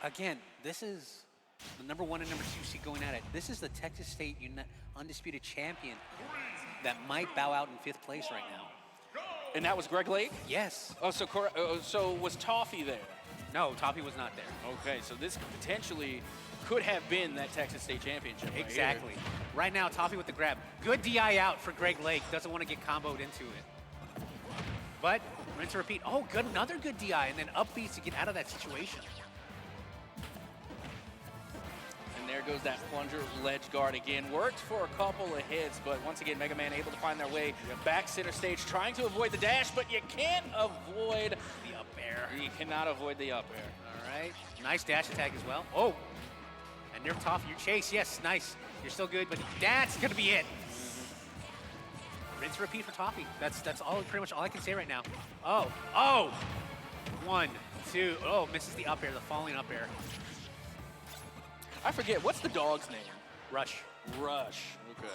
[SPEAKER 15] Again, this is the number 1 and number 2 seed going at it. This is the Texas State undisputed champion that might bow out in 5th place right now.
[SPEAKER 16] And that was Greg Lake?
[SPEAKER 15] Yes.
[SPEAKER 16] Oh, so was Toffee there?
[SPEAKER 15] No, Toffee was not there.
[SPEAKER 16] Okay, so this potentially could have been that Texas State championship.
[SPEAKER 15] Exactly. Right now, Toffee with the grab. Good DI out for Greg Lake. Doesn't want to get comboed into it. But rinse and repeat. Oh, good. Another good DI, and then up beats to get out of that situation.
[SPEAKER 16] And there goes that plunger ledge guard again. Worked for a couple of hits, but once again, Mega Man able to find their way back center stage, trying to avoid the dash, but you can't avoid
[SPEAKER 15] the up air.
[SPEAKER 16] You cannot avoid the up air.
[SPEAKER 15] All right. Nice dash attack as well. Oh. And they're Toffee. Your chase, yes, nice. You're still good, but that's going to be it. Rinse and repeat for Toffee. That's pretty much all I can say right now. Oh. 1, 2. Oh, misses the up air, the falling up air.
[SPEAKER 16] I forget, what's the dog's name?
[SPEAKER 15] Rush.
[SPEAKER 16] Rush, okay.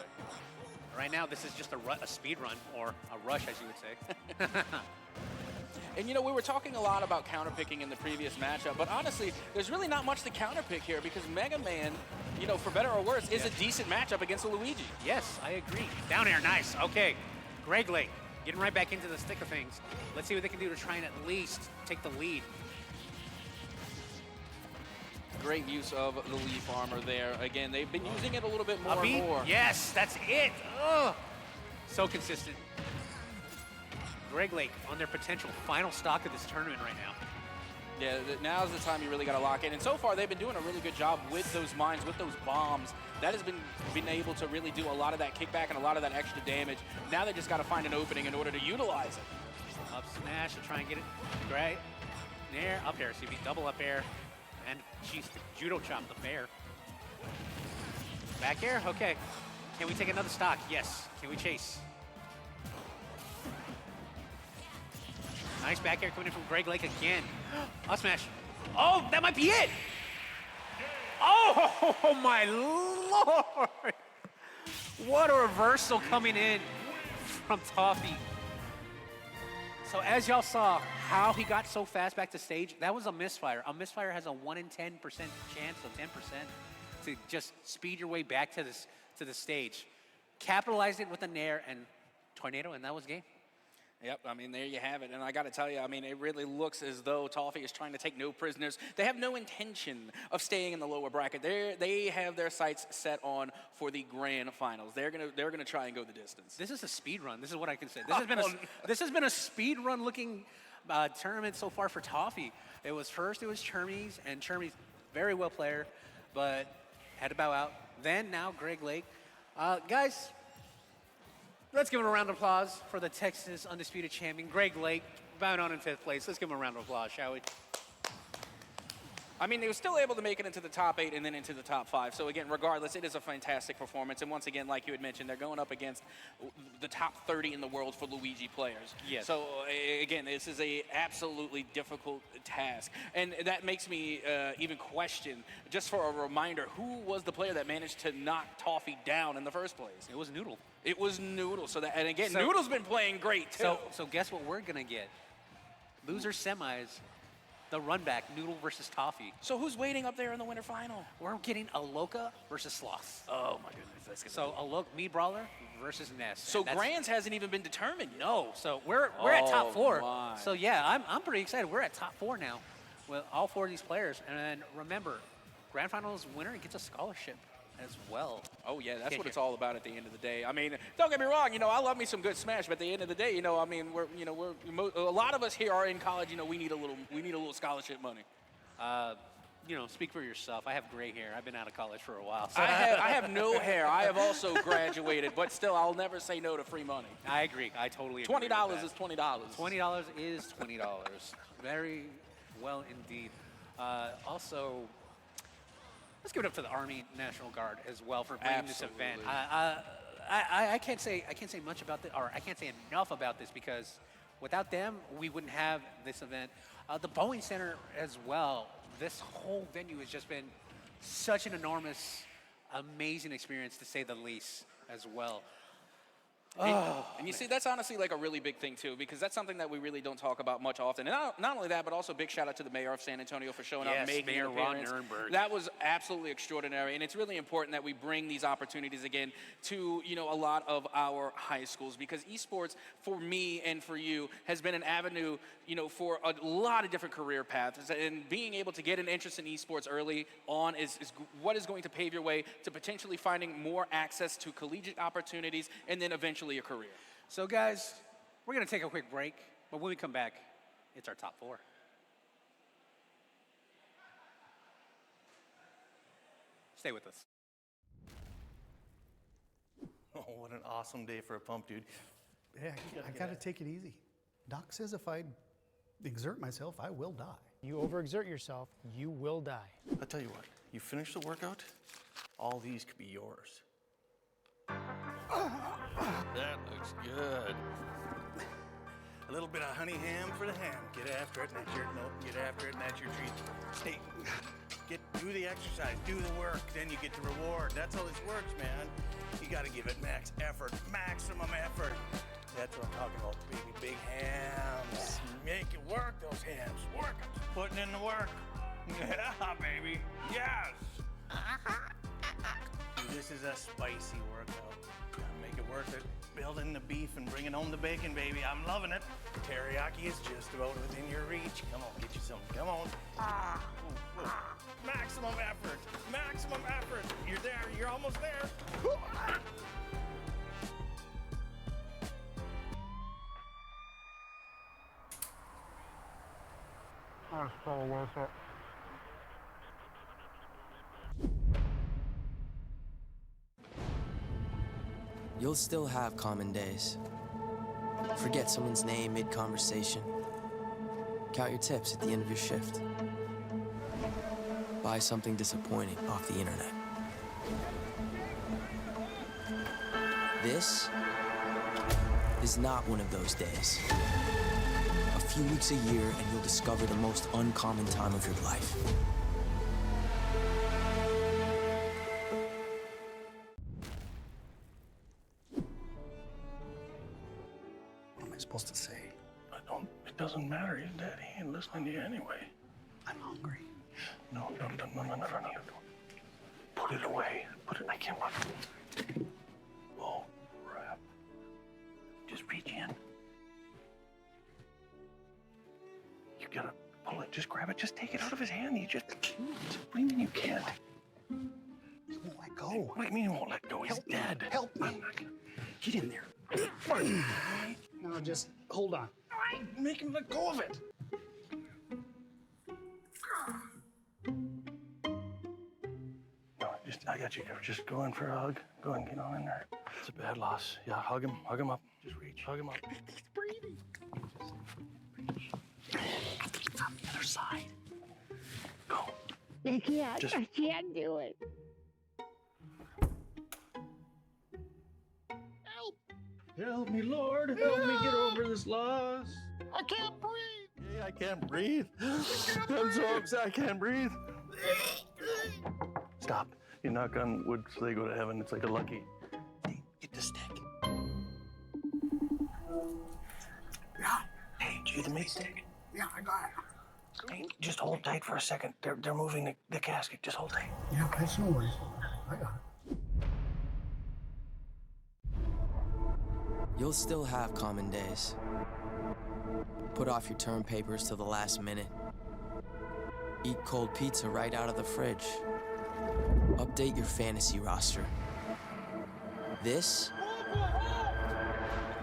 [SPEAKER 15] Right now, this is just a speed run, or a rush, as you would say.
[SPEAKER 16] And you know, we were talking a lot about counterpicking in the previous matchup, but honestly, there's really not much to counterpick here because Mega Man, you know, for better or worse, is a decent matchup against Luigi.
[SPEAKER 15] Yes, I agree. Down air, nice. Okay, Greg Lake getting right back into the thick of things. Let's see what they can do to try and at least take the lead.
[SPEAKER 16] Great use of the leaf armor there. Again, they've been using it a little bit more and more.
[SPEAKER 15] Yes, that's it. Ugh. So consistent. Greg Lake on their potential final stock of this tournament right now.
[SPEAKER 16] Yeah, now's the time you really got to lock in. And so far, they've been doing a really good job with those mines, with those bombs. That has been able to really do a lot of that kickback and a lot of that extra damage. Now they just got to find an opening in order to utilize it.
[SPEAKER 15] Up smash to try and get it. Great. Nair, up air, CB, double up air. And jeez, the judo chop, the bear. Back air, okay. Can we take another stock? Yes. Can we chase? Nice back air coming in from Greg Lake again. Up smash. Oh, that might be it. Oh, my Lord. What a reversal coming in from Toffee. So as y'all saw how he got so fast back to stage, that was a misfire. A misfire has a 1 in 10% chance, so 10%, to just speed your way back to the stage. Capitalized it with a nair and tornado, and that was game.
[SPEAKER 16] Yep, I mean, there you have it. And I got to tell you, I mean, it really looks as though Toffee is trying to take no prisoners. They have no intention of staying in the lower bracket. They have their sights set on for the grand finals. They're gonna try and go the distance.
[SPEAKER 15] This is a speed run. This is what I can say. This has been a speed run looking tournament so far for Toffee. It was Chermies, and Chermies, very well player, but had to bow out. Then now Greg Lake. Guys, let's give him a round of applause for the Texas Undisputed Champion, Greg Lake, bound on in 5th place. Let's give him a round of applause, shall we?
[SPEAKER 16] I mean, they were still able to make it into the top 8 and then into the top 5. So again, regardless, it is a fantastic performance. And once again, like you had mentioned, they're going up against the top 30 in the world for Luigi players.
[SPEAKER 15] Yes.
[SPEAKER 16] So again, this is a absolutely difficult task. And that makes me even question, just for a reminder, who was the player that managed to knock Toffee down in the first place?
[SPEAKER 15] It was Noodle.
[SPEAKER 16] It was Noodle. So that, and again, Noodle's been playing great too.
[SPEAKER 15] So guess what we're gonna get? Loser semis. The run back, Noodle versus Toffee.
[SPEAKER 16] So who's waiting up there in the winter final?
[SPEAKER 15] We're getting Aloka versus Sloth.
[SPEAKER 16] Oh my goodness, that's gonna
[SPEAKER 15] So Aloka, me Brawler versus Ness.
[SPEAKER 16] So Grands hasn't even been determined yet.
[SPEAKER 15] No, so we're at top 4.
[SPEAKER 16] My.
[SPEAKER 15] So yeah, I'm pretty excited. We're at top 4 now with all 4 of these players. And then remember, Grand Finals winner gets a scholarship as well.
[SPEAKER 16] Oh yeah, that's what it's all about at the end of the day. I mean, don't get me wrong, you know, I love me some good Smash, but at the end of the day, you know, I mean, a lot of us here are in college, you know, we need a little scholarship money.
[SPEAKER 15] You know, speak for yourself. I have gray hair. I've been out of college for a while. So.
[SPEAKER 16] I have no hair. I have also graduated, but still, I'll never say no to free money.
[SPEAKER 15] I agree. I totally agree.
[SPEAKER 16] $20 is $20.
[SPEAKER 15] $20 is $20. Very well indeed. Also, let's give it up to the Army National Guard as well for bringing this event. I can't say much about this, or I can't say enough about this, because without them, we wouldn't have this event. The Boeing Center as well. This whole venue has just been such an enormous, amazing experience, to say the least, as well.
[SPEAKER 16] And you see, that's honestly like a really big thing too, because that's something that we really don't talk about much often. And not only that, but also big shout out to the mayor of San Antonio for showing up, making
[SPEAKER 15] Mayor
[SPEAKER 16] an
[SPEAKER 15] Ron
[SPEAKER 16] appearance.
[SPEAKER 15] Nirenberg.
[SPEAKER 16] That was absolutely extraordinary, and it's really important that we bring these opportunities again to, you know, a lot of our high schools, because esports, for me and for you, has been an avenue, you know, for a lot of different career paths. And being able to get an interest in esports early on is what is going to pave your way to potentially finding more access to collegiate opportunities and then eventually a career.
[SPEAKER 15] So guys, we're gonna take a quick break, but when we come back, it's our top 4. Stay with us.
[SPEAKER 6] Oh, what an awesome day for a pump, dude.
[SPEAKER 7] Yeah, I gotta take it easy. Doc says if I exert myself, I will die.
[SPEAKER 17] You overexert yourself, you will die.
[SPEAKER 6] I'll tell you what, you finish the workout, all these could be yours. That looks good. A little bit of honey ham for the ham. Get after it, and that's your get after it, and that's your treat. Do the exercise, do the work, then you get the reward. That's how this works, man. You got to give it max effort, maximum effort. That's what I'm talking about, baby. Big hams. Make it work, those hams. Work it. Putting in the work. Yeah, baby. Yes. This is a spicy workout. Gotta make it worth it. Building the beef and bringing home the bacon, baby. I'm loving it. Teriyaki is just about within your reach. Come on, get you some. Come on. Ooh, ooh. Maximum effort. Maximum effort. You're there. You're almost there.
[SPEAKER 8] That's so worth it.
[SPEAKER 9] You'll still have common days. Forget someone's name mid-conversation. Count your tips at the end of your shift. Buy something disappointing off the internet. This is not one of those days. A few weeks a year and you'll discover the most uncommon time of your life.
[SPEAKER 6] What am I supposed to say? It doesn't matter. Your daddy ain't listening to you anyway.
[SPEAKER 7] I'm hungry.
[SPEAKER 6] No. Put it away. I can't watch it. Oh, crap. Just reach in. You gotta pull it. Just grab it. Just take it out of his hand. What do you mean you can't?
[SPEAKER 7] He won't let go.
[SPEAKER 6] What do you mean he won't let go? He's dead.
[SPEAKER 7] Help me. Get in there. No, just hold on.
[SPEAKER 6] Make him let go of it. No, I got you. Just go in for a hug. Go and get on in there. It's a bad loss. Yeah, hug him up. Just reach. Hug him up.
[SPEAKER 8] He's breathing.
[SPEAKER 7] On the other side.
[SPEAKER 6] Go.
[SPEAKER 8] I can't.
[SPEAKER 6] Just-
[SPEAKER 8] I can't do it. Help!
[SPEAKER 6] Help me, Lord. Help me get over this loss.
[SPEAKER 8] I can't breathe.
[SPEAKER 6] Yeah, I can't breathe. I'm so upset. I can't breathe. Stop. You knock on wood so they go to heaven. It's like a lucky. Hey, get the stick.
[SPEAKER 7] Yeah.
[SPEAKER 6] Hey, did you get the meat stick?
[SPEAKER 7] Yeah, I got it.
[SPEAKER 6] Hey, just hold tight for a second. They're moving the casket. Just hold tight.
[SPEAKER 7] Yeah, that's no worries. I got it.
[SPEAKER 9] You'll still have common days. Put off your term papers till the last minute. Eat cold pizza right out of the fridge. Update your fantasy roster. This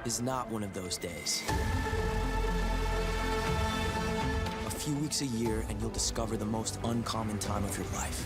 [SPEAKER 9] is not one of those days. A few weeks a year and you'll discover the most uncommon time of your life.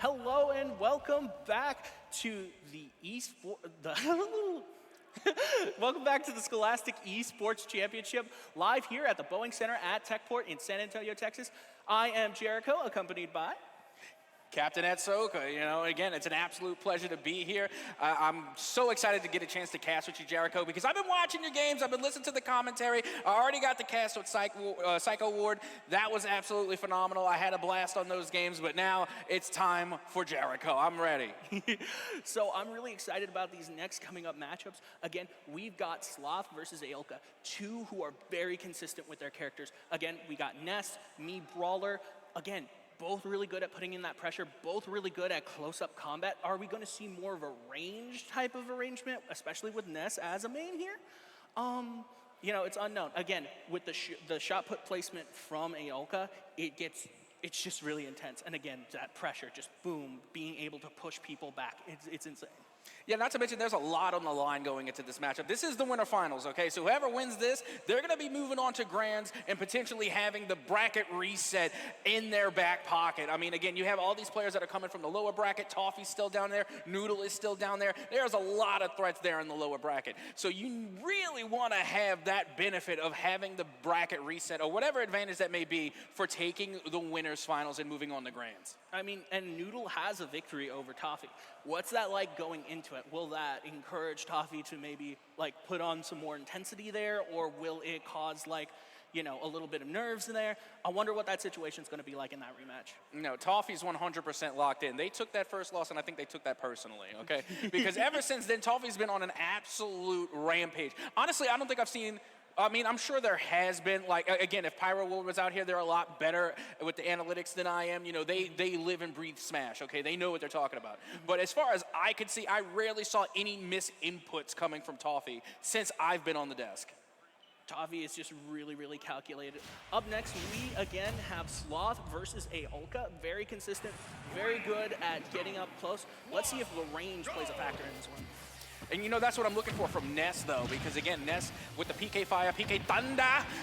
[SPEAKER 14] Hello and welcome back to the welcome back to the Scholastic Esports Championship, live here at the Boeing Center at Techport in San Antonio, Texas. I am Jericho, accompanied by
[SPEAKER 16] Captain Etsoka, you know, again, it's an absolute pleasure to be here. I'm so excited to get a chance to cast with you, Jericho, because I've been watching your games. I've been listening to the commentary. I already got the cast with Psycho Ward. That was absolutely phenomenal. I had a blast on those games, but now it's time for Jericho. I'm ready.
[SPEAKER 14] So I'm really excited about these next coming up matchups. Again, we've got Sloth versus Aoka, two who are very consistent with their characters. Again, we got Ness, me, Brawler. Again, both really good at putting in that pressure, both really good at close-up combat. Are we going to see more of a range type of arrangement, especially with Ness as a main here? You know, it's unknown. Again, with the shot put placement from Aoka, it's just really intense. And again, that pressure, just boom, being able to push people back, it's insane.
[SPEAKER 16] Yeah, not to mention there's a lot on the line going into this matchup. This is the winter finals, okay? So whoever wins this, they're going to be moving on to grands and potentially having the bracket reset in their back pocket. I mean, again, you have all these players that are coming from the lower bracket. Toffee's still down there. Noodle is still down there. There's a lot of threats there in the lower bracket. So you really want to have that benefit of having the bracket reset or whatever advantage that may be for taking the winners finals and moving on to grands.
[SPEAKER 14] I mean, and Noodle has a victory over Toffee. What's that like going into it? Will that encourage Toffee to maybe like put on some more intensity there, or will it cause like, you know, a little bit of nerves in there? I wonder what that situation's going to be like in that rematch.
[SPEAKER 16] No, Toffee's 100% locked in. They took that first loss, and I think they took that personally, okay? Because ever since then, Toffee's been on an absolute rampage. Honestly, I don't think I've seen... I mean, I'm sure there has been, like, again, if Pyro World was out here, they're a lot better with the analytics than I am. You know, they live and breathe Smash, okay? They know what they're talking about. But as far as I could see, I rarely saw any misinputs coming from Toffee since I've been on the desk.
[SPEAKER 14] Toffee is just really, really calculated. Up next, we again have Sloth versus Aoka. Very consistent, very good at getting up close. Let's see if the range plays a factor in this one.
[SPEAKER 16] And you know, that's what I'm looking for from Ness, though, because again, Ness with the PK Fire, PK Thunder,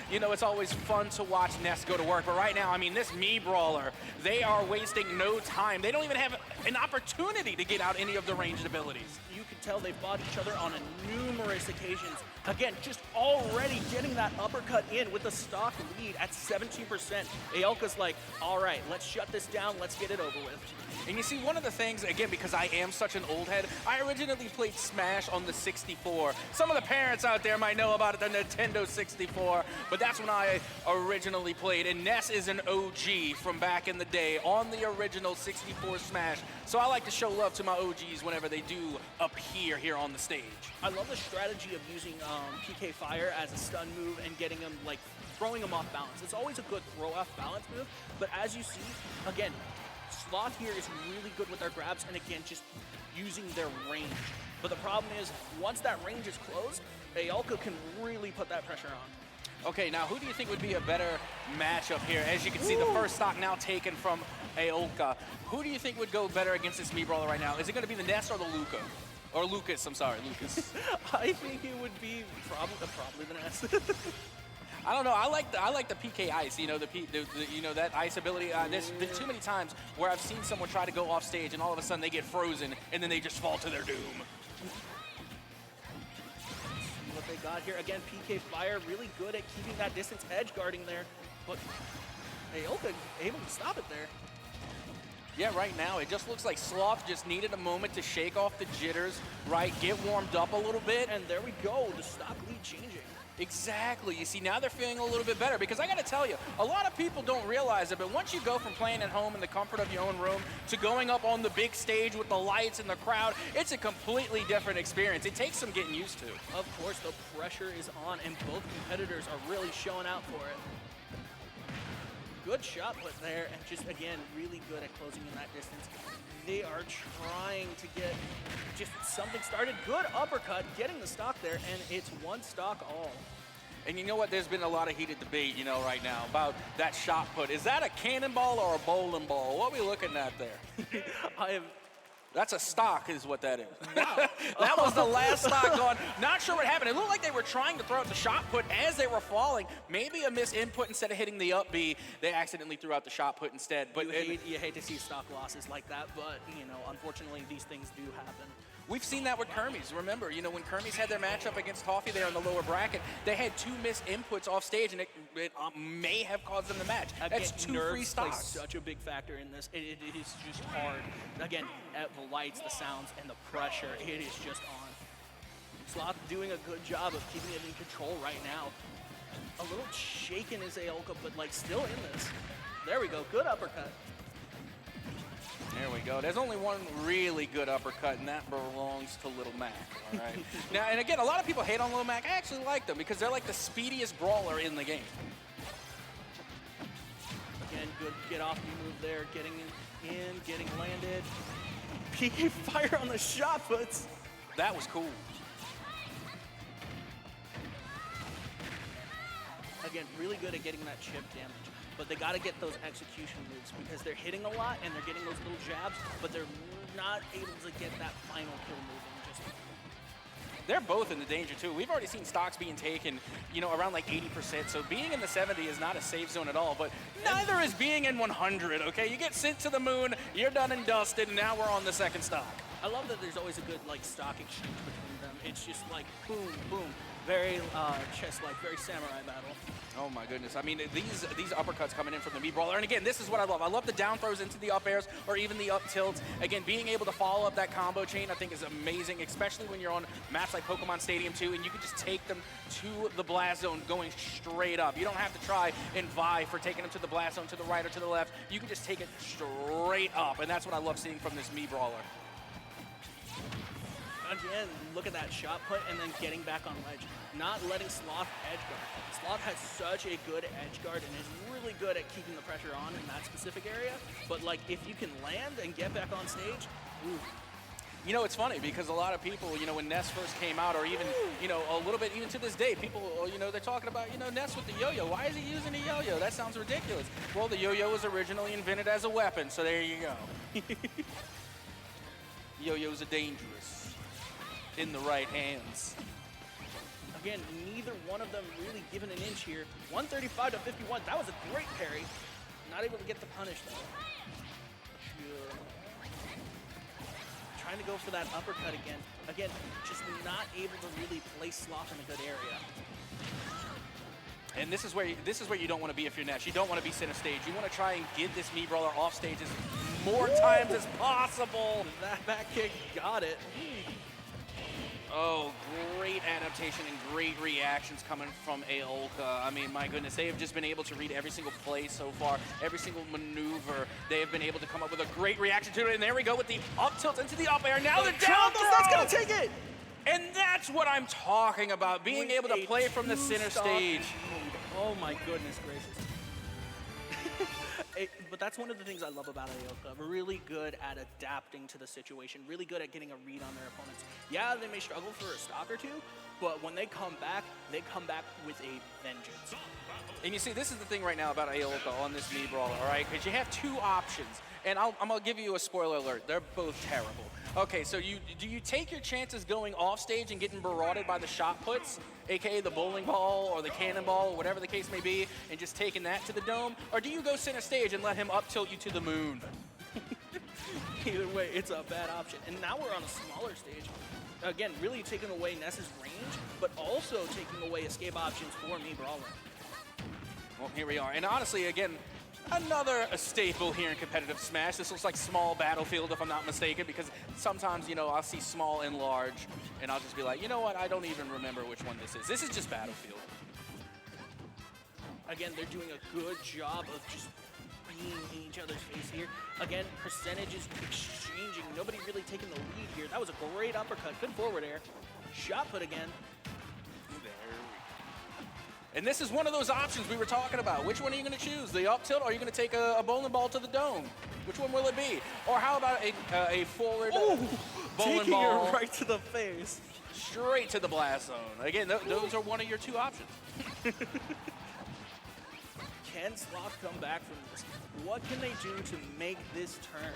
[SPEAKER 16] you know, it's always fun to watch Ness go to work. But right now, I mean, this Me Brawler, they are wasting no time. They don't even have an opportunity to get out any of the ranged abilities.
[SPEAKER 14] You can tell they've fought each other on numerous occasions. Again, just already getting that uppercut in with the stock lead at 17%. Aoka's like, all right, let's shut this down. Let's get it over with.
[SPEAKER 16] And you see, one of the things, again, because I am such an old head, I originally played Smash on the 64. Some of the parents out there might know about it, the Nintendo 64, but that's when I originally played. And Ness is an OG from back in the day on the original 64 Smash. So I like to show love to my OGs whenever they do appear here on the stage.
[SPEAKER 14] I love the strategy of using PK Fire as a stun move and getting them, like, throwing them off balance. It's always a good throw off balance move, but as you see, again, Sloth here is really good with their grabs and again, just using their range. But the problem is, once that range is closed, Aoka can really put that pressure on.
[SPEAKER 16] Okay, now who do you think would be a better matchup here? As you can see, the first stock now taken from Aoka. Who do you think would go better against this Me Brawler right now? Is it going to be the Ness or the Luca? Or Lucas, I'm sorry, Lucas.
[SPEAKER 14] I think it would be probably the Ness.
[SPEAKER 16] I don't know. I like the PK ice. You know you know that ice ability. There's been too many times where I've seen someone try to go off stage and all of a sudden they get frozen and then they just fall to their doom.
[SPEAKER 14] What they got here again, PK Fire really good at keeping that distance edge guarding there, but Aoka able to stop it there.
[SPEAKER 16] Yeah, right now it just looks like Sloth just needed a moment to shake off the jitters, right? Get warmed up a little bit,
[SPEAKER 14] and there we go. The stock lead changing.
[SPEAKER 16] Exactly. You see, now they're feeling a little bit better because I got to tell you, a lot of people don't realize it, but once you go from playing at home in the comfort of your own room to going up on the big stage with the lights and the crowd, it's a completely different experience. It takes some getting used to.
[SPEAKER 14] Of course, the pressure is on, and both competitors are really showing out for it. Good shot put there, and just, again, really good at closing in that distance. They are trying to get just something started. Good uppercut, getting the stock there, and it's one stock all.
[SPEAKER 16] And you know what? There's been a lot of heated debate, you know, right now about that shot put. Is that a cannonball or a bowling ball? What are we looking at there? That's a stock is what that is. That was the last stock gone. Not sure what happened. It looked like they were trying to throw out the shot put as they were falling. Maybe a miss input instead of hitting the up B. They accidentally threw out the shot put instead. But
[SPEAKER 14] You hate to see stock losses like that, but, you know, unfortunately, these things do happen.
[SPEAKER 16] We've seen that with Kermes. Remember, you know, when Kermes had their matchup against Toffee there in the lower bracket, they had 2 missed inputs off stage, and it may have caused them the match. That's 2
[SPEAKER 14] nerves
[SPEAKER 16] free stocks.
[SPEAKER 14] play such a big factor in this. It is just hard. Again, at the lights, the sounds, and the pressure, it is just on. Sloth doing a good job of keeping it in control right now. A little shaken is Aoka, but like still in this. There we go, good uppercut.
[SPEAKER 16] There we go. There's only one really good uppercut, and that belongs to Little Mac, all right? Now, and again, a lot of people hate on Little Mac. I actually like them because they're like the speediest brawler in the game.
[SPEAKER 14] Again, good get off move there, getting in, getting landed. PK fire on the shot puts.
[SPEAKER 16] That was cool.
[SPEAKER 14] Again, really good at getting that chip damage. But they got to get those execution moves because they're hitting a lot and they're getting those little jabs, but they're not able to get that final kill moving just
[SPEAKER 16] They're both in the danger, too. We've already seen stocks being taken, you know, around like 80%. So being in the 70 is not a safe zone at all, but neither is being in 100, okay? You get sent to the moon, you're done and dusted, and now we're on the second stock.
[SPEAKER 14] I love that there's always a good, like, stock exchange between them. It's just like boom, boom. Very chess-like, very samurai battle.
[SPEAKER 16] Oh my goodness. I mean, these uppercuts coming in from the Mii Brawler. And again, this is what I love. I love the down throws into the up airs or even the up tilts. Again, being able to follow up that combo chain I think is amazing, especially when you're on maps like Pokemon Stadium 2 and you can just take them to the blast zone going straight up. You don't have to try and vie for taking them to the blast zone to the right or to the left. You can just take it straight up. And that's what I love seeing from this Mii Brawler.
[SPEAKER 14] Again, look at that shot put and then getting back on ledge. Not letting Sloth edge guard. Sloth has such a good edge guard and is really good at keeping the pressure on in that specific area. But like if you can land and get back on stage, ooh.
[SPEAKER 16] You know, it's funny because a lot of people, you know, when Ness first came out or even, you know, a little bit even to this day, people, you know, they're talking about, you know, Ness with the yo-yo. Why is he using a yo-yo? That sounds ridiculous. Well, the yo-yo was originally invented as a weapon, so there you go. Yo-yos are dangerous in the right hands.
[SPEAKER 14] Again, neither one of them really given an inch here. 135 to 51. That was a great parry. Not able to get the punish though. Trying to go for that uppercut again. Again, just not able to really place Sloth in a good area.
[SPEAKER 16] And this is where you don't want to be if you're Ness. You don't want to be center stage. You want to try and get this Mii Brawler off stage as more times as possible.
[SPEAKER 14] That back kick got it.
[SPEAKER 16] Oh, great adaptation and great reactions coming from Aoka. I mean, my goodness, they have just been able to read every single play so far, every single maneuver. They have been able to come up with a great reaction to it. And there we go with the up tilt into the up air. Now the down throw.
[SPEAKER 14] That's going to take it.
[SPEAKER 16] And that's what I'm talking about, being able to play from the center stage.
[SPEAKER 14] Oh my goodness gracious. But that's one of the things I love about Aoka. Really good at adapting to the situation, really good at getting a read on their opponents. Yeah, they may struggle for a stock or two, but when they come back with a vengeance.
[SPEAKER 16] And you see, this is the thing right now about Aoka on this Mii Brawler, all right? Because you have 2 options, and I'm going to give you a spoiler alert. They're both terrible. Okay, so do you take your chances going off stage and getting barraged by the shot puts, aka the bowling ball or the cannonball or whatever the case may be, and just taking that to the dome? Or do you go center stage and let him up tilt you to the moon?
[SPEAKER 14] Either way, it's a bad option. And now we're on a smaller stage. Again, really taking away Ness's range, but also taking away escape options for Mii Brawler.
[SPEAKER 16] Well, here we are. And honestly, again, another staple here in competitive Smash. This looks like small Battlefield, if I'm not mistaken, because sometimes, you know, I'll see small and large, and I'll just be like, you know what, I don't even remember which one this is. This is just Battlefield.
[SPEAKER 14] Again, they're doing a good job of just being in each other's face here. Again, percentages exchanging. Nobody really taking the lead here. That was a great uppercut. Good forward air. Shot put again.
[SPEAKER 16] And this is one of those options we were talking about. Which one are you going to choose? The up tilt, or are you going to take a bowling ball to the dome? Which one will it be? Or how about a forward bowling ball?
[SPEAKER 14] Taking it right to the face.
[SPEAKER 16] Straight to the blast zone. Again, those are one of your 2 options.
[SPEAKER 14] Can Sloth come back from this? What can they do to make this turn?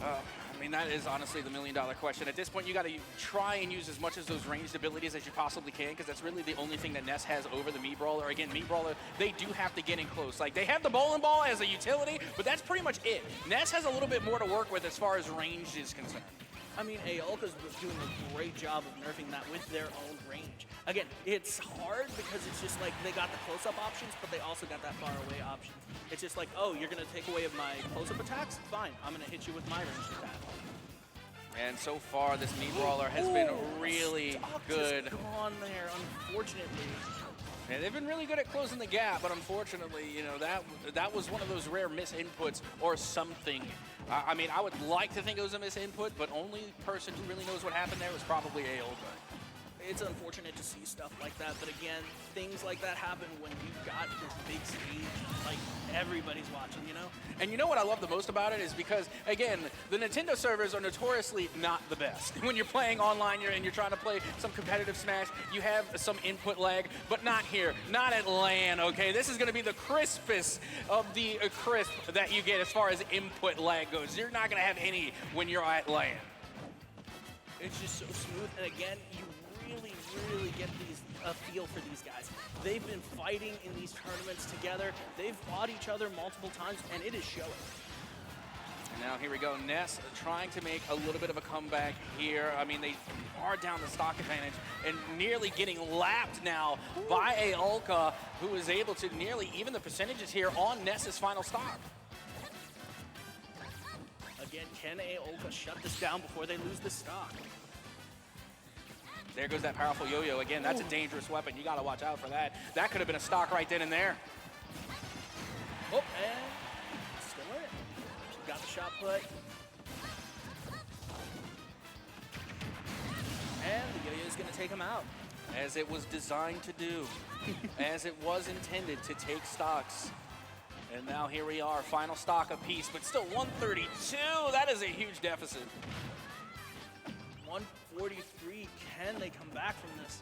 [SPEAKER 16] I mean, that is honestly the million-dollar question. At this point, you got to try and use as much of those ranged abilities as you possibly can, because that's really the only thing that Ness has over the Mii Brawler. Again, Mii Brawler, they do have to get in close. Like, they have the bowling ball as a utility, but that's pretty much it. Ness has a little bit more to work with as far as range is concerned.
[SPEAKER 14] I mean, Aolka's was doing a great job of nerfing that with their own range. Again, it's hard because it's just like they got the close-up options, but they also got that far-away option. It's just like, oh, you're going to take away my close-up attacks? Fine, I'm going to hit you with my ranged attack.
[SPEAKER 16] And so far, this Mii Brawler has been really good.
[SPEAKER 14] Gone there, unfortunately.
[SPEAKER 16] And they've been really good at closing the gap, but unfortunately, you know, that was one of those rare misinputs or something. I mean, I would like to think it was a misinput, but only person who really knows what happened there was probably Aolka.
[SPEAKER 14] It's unfortunate to see stuff like that, but again, things like that happen when you've got this big stage, like everybody's watching, you know?
[SPEAKER 16] And you know what I love the most about it is because, again, the Nintendo servers are notoriously not the best. When you're playing online and you're trying to play some competitive Smash, you have some input lag, but not here, not at LAN, okay? This is gonna be the crispest of the crisp that you get as far as input lag goes. You're not gonna have any when you're at LAN.
[SPEAKER 14] It's just so smooth, and again, you really get a feel for these guys. They've been fighting in these tournaments together. They've fought each other multiple times, and it is showing.
[SPEAKER 16] And now here we go, Ness trying to make a little bit of a comeback here. I mean, they are down the stock advantage and nearly getting lapped now by Aolka, who is able to nearly even the percentages here on Ness's final stock.
[SPEAKER 14] Again, can Aolka shut this down before they lose the stock?
[SPEAKER 16] There goes that powerful yo-yo. Again, that's a dangerous weapon. You got to watch out for that. That could have been a stock right then and there.
[SPEAKER 14] Oh, and still in it. She got the shot put. And the yo-yo is going to take him out.
[SPEAKER 16] As it was designed to do. As it was intended to take stocks. And now here we are, final stock apiece, but still 132. That is a huge deficit.
[SPEAKER 14] 143. Can they come back from this?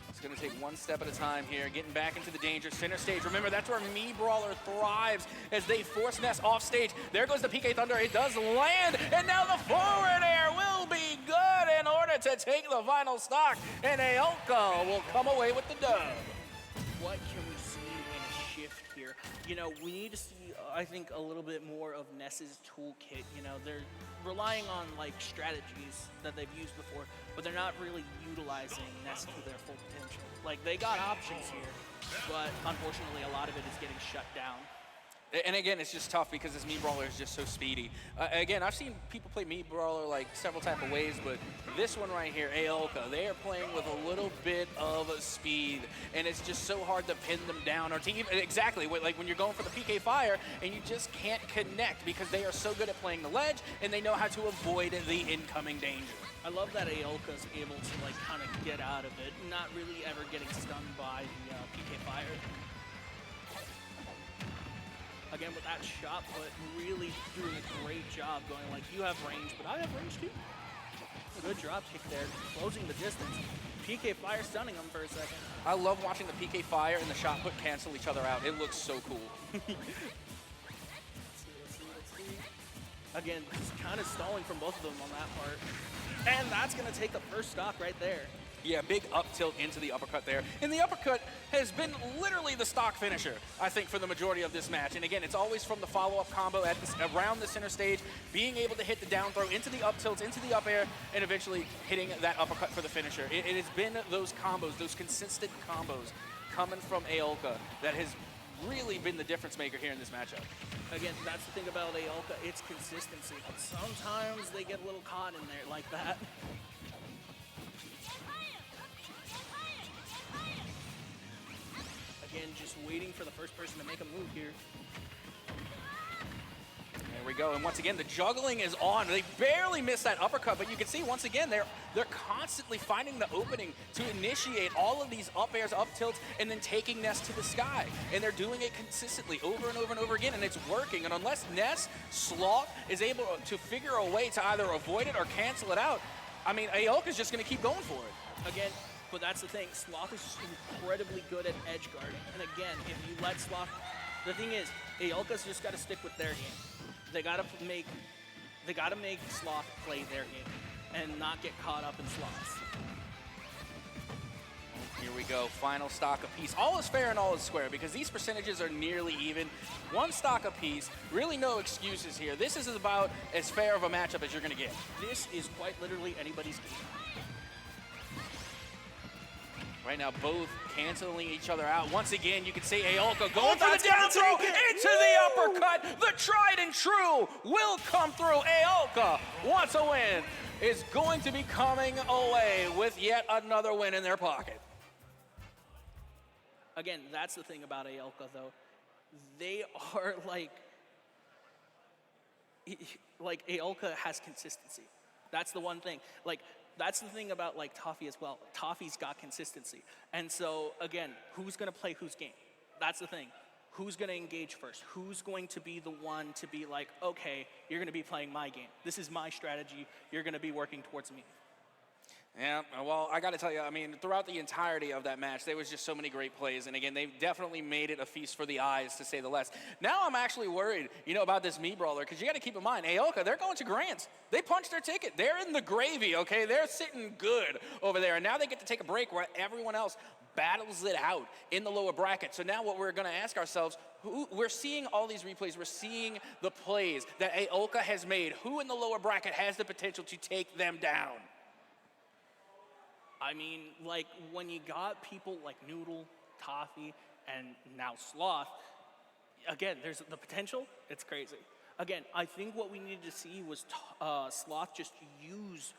[SPEAKER 16] It's going to take one step at a time here, getting back into the danger center stage. Remember, that's where Mii Brawler thrives as they force Ness off stage. There goes the PK Thunder. It does land, and now the forward air will be good in order to take the final stock, and Aolka will come away with the dub.
[SPEAKER 14] What can we see in a shift here? You know, we need to see, I think, a little bit more of Ness's toolkit. You know, they're relying on, like, strategies that they've used before, but they're not really utilizing Ness to their full potential. Like, they got options here, but unfortunately, a lot of it is getting shut down.
[SPEAKER 16] And again, it's just tough because this Mii Brawler is just so speedy. Again, I've seen people play Mii Brawler like several type of ways, but this one right here, Aolka, they are playing with a little bit of speed, and it's just so hard to pin them down or to even, exactly, like when you're going for the PK Fire and you just can't connect because they are so good at playing the ledge and they know how to avoid the incoming danger.
[SPEAKER 14] I love that Aolka's able to, like, kind of get out of it, not really ever getting stunned by the PK Fire. Again, with that shot put, really doing a great job going like, you have range, but I have range too. Good drop kick there, closing the distance. PK Fire stunning him for a second.
[SPEAKER 16] I love watching the PK Fire and the shot put cancel each other out. It looks so cool.
[SPEAKER 14] Let's see. Again, just kind of stalling from both of them on that part. And that's going to take the first stock right there.
[SPEAKER 16] Yeah, big up tilt into the uppercut there. And the uppercut has been literally the stock finisher, I think, for the majority of this match. And again, it's always from the follow-up combo at this, around the center stage, being able to hit the down throw into the up tilts, into the up air, and eventually hitting that uppercut for the finisher. It has been those combos, those consistent combos coming from Aolka that has really been the difference maker here in this matchup.
[SPEAKER 14] Again, that's the thing about Aolka, it's consistency. But sometimes they get a little caught in there like that. Again, just waiting for the first person to make a move here.
[SPEAKER 16] There we go, and once again, the juggling is on. They barely missed that uppercut, but you can see, once again, they're constantly finding the opening to initiate all of these up airs, up tilts, and then taking Ness to the sky. And they're doing it consistently over and over and over again, and it's working. And unless Ness, Sloth, is able to figure a way to either avoid it or cancel it out, I mean, Aolka's just going to keep going for it.
[SPEAKER 14] Again, but that's the thing, Sloth is incredibly good at edge guarding. And again, if you let Sloth, the thing is, Aolka's just got to stick with their game. They got to make Sloth play their game and not get caught up in Sloth's.
[SPEAKER 16] Here we go, final stock apiece. All is fair and all is square because these percentages are nearly even. One stock apiece, really no excuses here. This is about as fair of a matchup as you're gonna get.
[SPEAKER 14] This is quite literally anybody's game.
[SPEAKER 16] Right now, both canceling each other out. Once again, you can see Aolka going for the down throw into the uppercut. The tried and true will come through. Aolka wants a win, is going to be coming away with yet another win in their pocket.
[SPEAKER 14] Again, that's the thing about Aolka, though. They are like Aolka has consistency. That's the one thing. Like, that's the thing about like Toffee as well. Toffee's got consistency. And so, again, who's going to play whose game? That's the thing. Who's going to engage first? Who's going to be the one to be like, okay, you're going to be playing my game. This is my strategy. You're going to be working towards me.
[SPEAKER 16] Yeah, well, I got to tell you, I mean, throughout the entirety of that match, there was just so many great plays. And again, they definitely made it a feast for the eyes, to say the least. Now I'm actually worried, about this Mii Brawler, because you got to keep in mind, Aolka, they're going to Grands. They punched their ticket. They're in the gravy, okay? They're sitting good over there. And now they get to take a break where everyone else battles it out in the lower bracket. So now what we're going to ask ourselves, we're seeing all these replays. We're seeing the plays that Aolka has made. Who in the lower bracket has the potential to take them down?
[SPEAKER 14] I mean, like, when you got people like Noodle, Toffee, and now Sloth, again, there's the potential. It's crazy. Again, I think what we needed to see was Sloth just use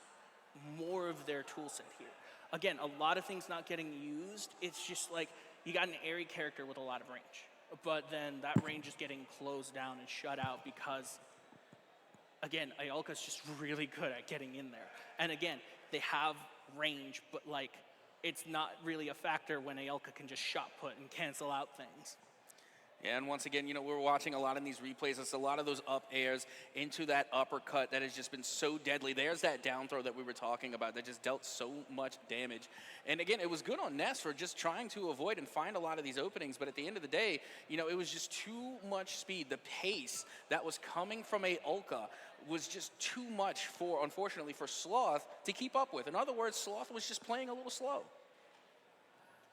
[SPEAKER 14] more of their tool set here. Again, a lot of things not getting used. It's just like you got an airy character with a lot of range, but then that range is getting closed down and shut out because, again, Aolka's just really good at getting in there. And again, they have range, but like it's not really a factor when Aolka can just shot put and cancel out things.
[SPEAKER 16] Yeah, and once again, we're watching a lot in these replays. It's a lot of those up airs into that uppercut that has just been so deadly. There's that down throw that we were talking about that just dealt so much damage. And again, it was good on Ness for just trying to avoid and find a lot of these openings. But at the end of the day, it was just too much speed. The pace that was coming from Aolka was just too much unfortunately, for Sloth to keep up with. In other words, Sloth was just playing a little slow.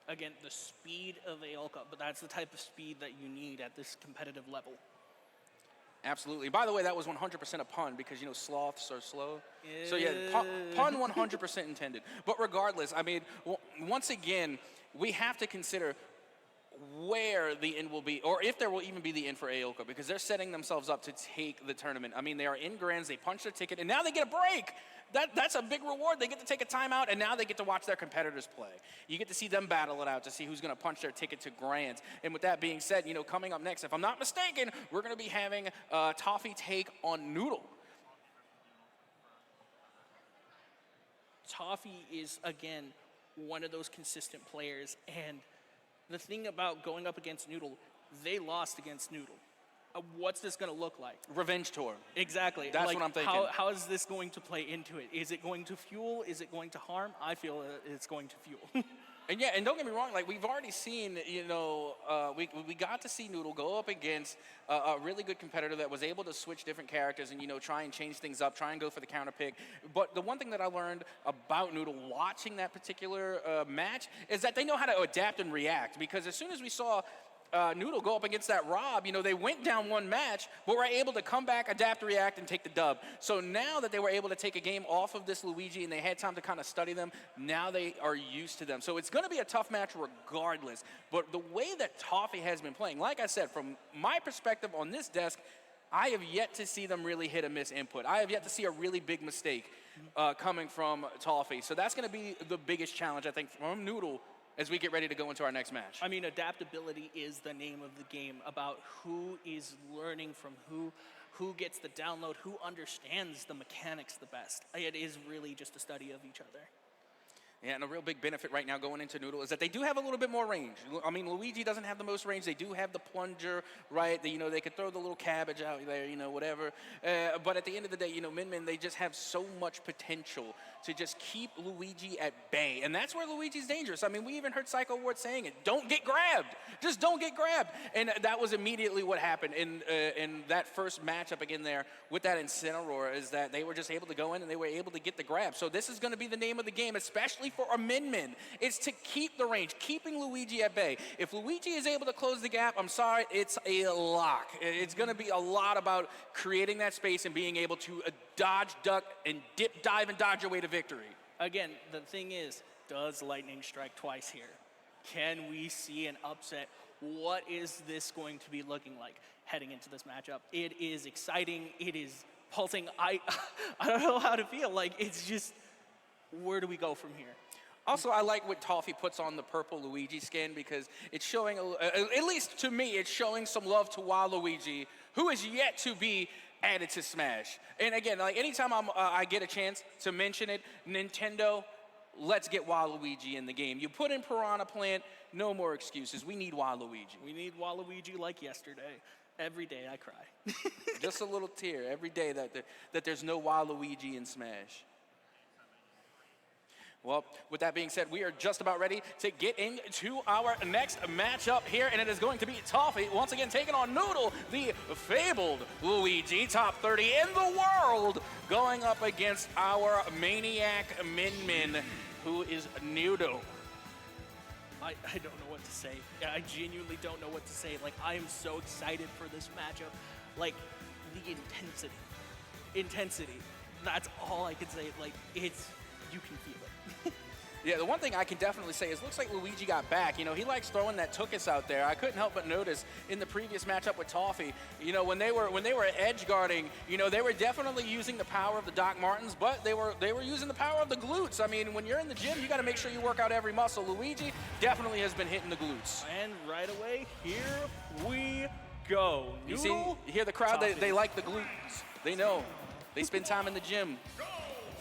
[SPEAKER 14] Again, the speed of Aolka, but that's the type of speed that you need at this competitive level.
[SPEAKER 16] Absolutely. By the way, that was 100% a pun because, sloths are slow. So yeah, pun 100% intended. But regardless, I mean, once again, we have to consider where the end will be, or if there will even be the end for Aolka, because they're setting themselves up to take the tournament. I mean, they are in Grands, they punch their ticket, and now they get a break. That's a big reward. They get to take a timeout, and now they get to watch their competitors play. You get to see them battle it out to see who's going to punch their ticket to Grands. And with that being said, coming up next, if I'm not mistaken, we're going to be having Toffee take on Noodle.
[SPEAKER 14] Toffee is, again, one of those consistent players, and the thing about going up against Noodle, they lost against Noodle. What's this going to look like?
[SPEAKER 16] Revenge tour.
[SPEAKER 14] Exactly.
[SPEAKER 16] That's what I'm thinking.
[SPEAKER 14] How is this going to play into it? Is it going to fuel? Is it going to harm? I feel it's going to fuel.
[SPEAKER 16] And yeah, and don't get me wrong, like we've already seen, we got to see Noodle go up against a really good competitor that was able to switch different characters and, try and change things up, try and go for the counter pick. But the one thing that I learned about Noodle watching that particular match is that they know how to adapt and react, because as soon as we saw Noodle go up against that Rob, they went down one match, but were able to come back, adapt, react, and take the dub. So now that they were able to take a game off of this Luigi and they had time to kind of study them, now they are used to them. So it's going to be a tough match regardless. But the way that Toffee has been playing, like I said, from my perspective on this desk, I have yet to see them really hit a miss input. I have yet to see a really big mistake coming from Toffee. So that's going to be the biggest challenge, I think, from Noodle as we get ready to go into our next match.
[SPEAKER 14] I mean, adaptability is the name of the game, about who is learning from who gets the download, who understands the mechanics the best. It is really just a study of each other.
[SPEAKER 16] Yeah, and a real big benefit right now going into Noodle is that they do have a little bit more range. I mean, Luigi doesn't have the most range. They do have the plunger, right? They could throw the little cabbage out there, whatever. But at the end of the day, Min Min, they just have so much potential to just keep Luigi at bay. And that's where Luigi's dangerous. I mean, we even heard Psycho Ward saying it. Don't get grabbed. Just don't get grabbed. And that was immediately what happened in that first matchup again there with that Incineroar, is that they were just able to go in and they were able to get the grab. So this is going to be the name of the game, especially for a Min Min. It's to keep the range, keeping Luigi at bay. If Luigi is able to close the gap, I'm sorry, it's a lock. It's going to be a lot about creating that space and being able to dodge, duck, and dip, dive, and dodge your way to victory.
[SPEAKER 14] Again, the thing is, does lightning strike twice here? Can we see an upset? What is this going to be looking like heading into this matchup? It is exciting. It is pulsing. I don't know how to feel. Like, it's just, where do we go from here?
[SPEAKER 16] Also, I like what Toffee puts on the purple Luigi skin because it's showing, at least to me, it's showing some love to Waluigi, who is yet to be added to Smash. And again, like anytime I get a chance to mention it, Nintendo, let's get Waluigi in the game. You put in Piranha Plant, no more excuses. We need Waluigi.
[SPEAKER 14] We need Waluigi like yesterday. Every day I cry.
[SPEAKER 16] Just a little tear every day that there's no Waluigi in Smash. Well, with that being said, we are just about ready to get into our next matchup here, and it is going to be Toffee once again taking on Noodle, the fabled Luigi, top 30 in the world, going up against our maniac Min Min, who is Noodle.
[SPEAKER 14] I don't know what to say. I genuinely don't know what to say. Like, I am so excited for this matchup. Like, the intensity. That's all I can say. Like, you can feel it.
[SPEAKER 16] Yeah, the one thing I can definitely say is looks like Luigi got back. He likes throwing that Tookus out there. I couldn't help but notice in the previous matchup with Toffee, when they were edge guarding, they were definitely using the power of the Doc Martens, but they were using the power of the glutes. I mean, when you're in the gym, you got to make sure you work out every muscle. Luigi definitely has been hitting the glutes.
[SPEAKER 14] And right away, here we go.
[SPEAKER 16] You hear the crowd, they like the glutes. They know. They spend time in the gym.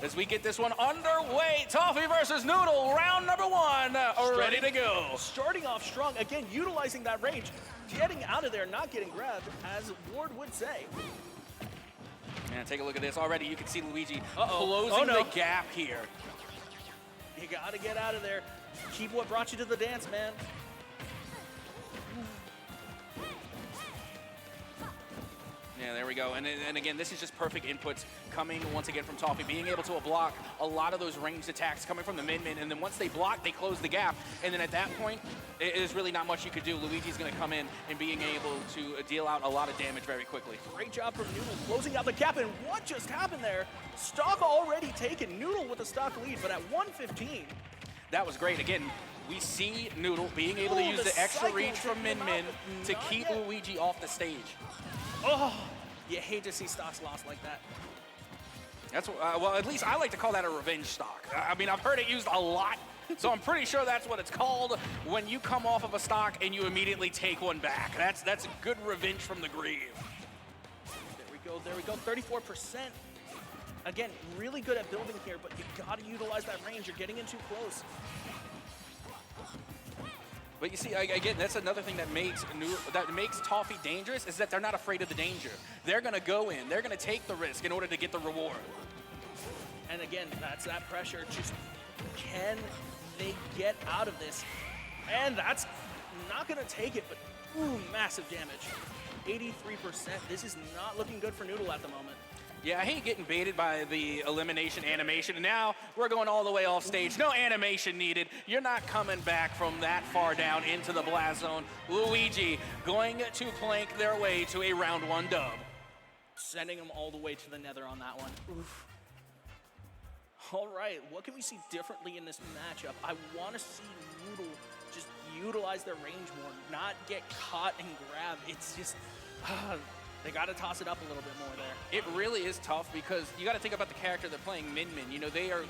[SPEAKER 16] As we get this one underway, Toffee versus Noodle, round number 1, ready to go.
[SPEAKER 14] Starting off strong, again, utilizing that range, getting out of there, not getting grabbed, as Ward would say.
[SPEAKER 16] And take a look at this. Already you can see Luigi closing the gap here.
[SPEAKER 14] You gotta get out of there. Keep what brought you to the dance, man.
[SPEAKER 16] Yeah, there we go. And again, this is just perfect inputs coming once again from Toffee, being able to block a lot of those ranged attacks coming from the Min Min, and then once they block, they close the gap. And then at that point, it is really not much you could do. Luigi's going to come in and being able to deal out a lot of damage very quickly.
[SPEAKER 14] Great job from Noodle closing out the gap, and what just happened there? Stock already taken. Noodle with a stock lead, but at 115.
[SPEAKER 16] That was great. Again, we see Noodle being able to use the extra reach from Min Min to keep Luigi off the stage.
[SPEAKER 14] Oh, you hate to see stocks lost like that.
[SPEAKER 16] That's well, at least I like to call that a revenge stock. I mean, I've heard it used a lot, so I'm pretty sure that's what it's called when you come off of a stock and you immediately take one back. That's a good revenge from the grave.
[SPEAKER 14] There we go, 34%. Again, really good at building here, but you gotta utilize that range. You're getting in too close.
[SPEAKER 16] But you see, again, that's another thing that makes Toffee dangerous, is that they're not afraid of the danger. They're going to go in. They're going to take the risk in order to get the reward.
[SPEAKER 14] And again, that's that pressure. Just can they get out of this? And that's not going to take it, but ooh, massive damage. 83%. This is not looking good for Noodle at the moment.
[SPEAKER 16] Yeah, I hate getting baited by the elimination animation. And now we're going all the way off stage. No animation needed. You're not coming back from that far down into the blast zone. Luigi going to plank their way to a round 1 dub.
[SPEAKER 14] Sending them all the way to the nether on that one. Oof. All right, what can we see differently in this matchup? I want to see Noodle just utilize their range more, not get caught and grabbed. It's just... they got to toss it up a little bit more there.
[SPEAKER 16] It really is tough because you got to think about the character they're playing, Min Min. They are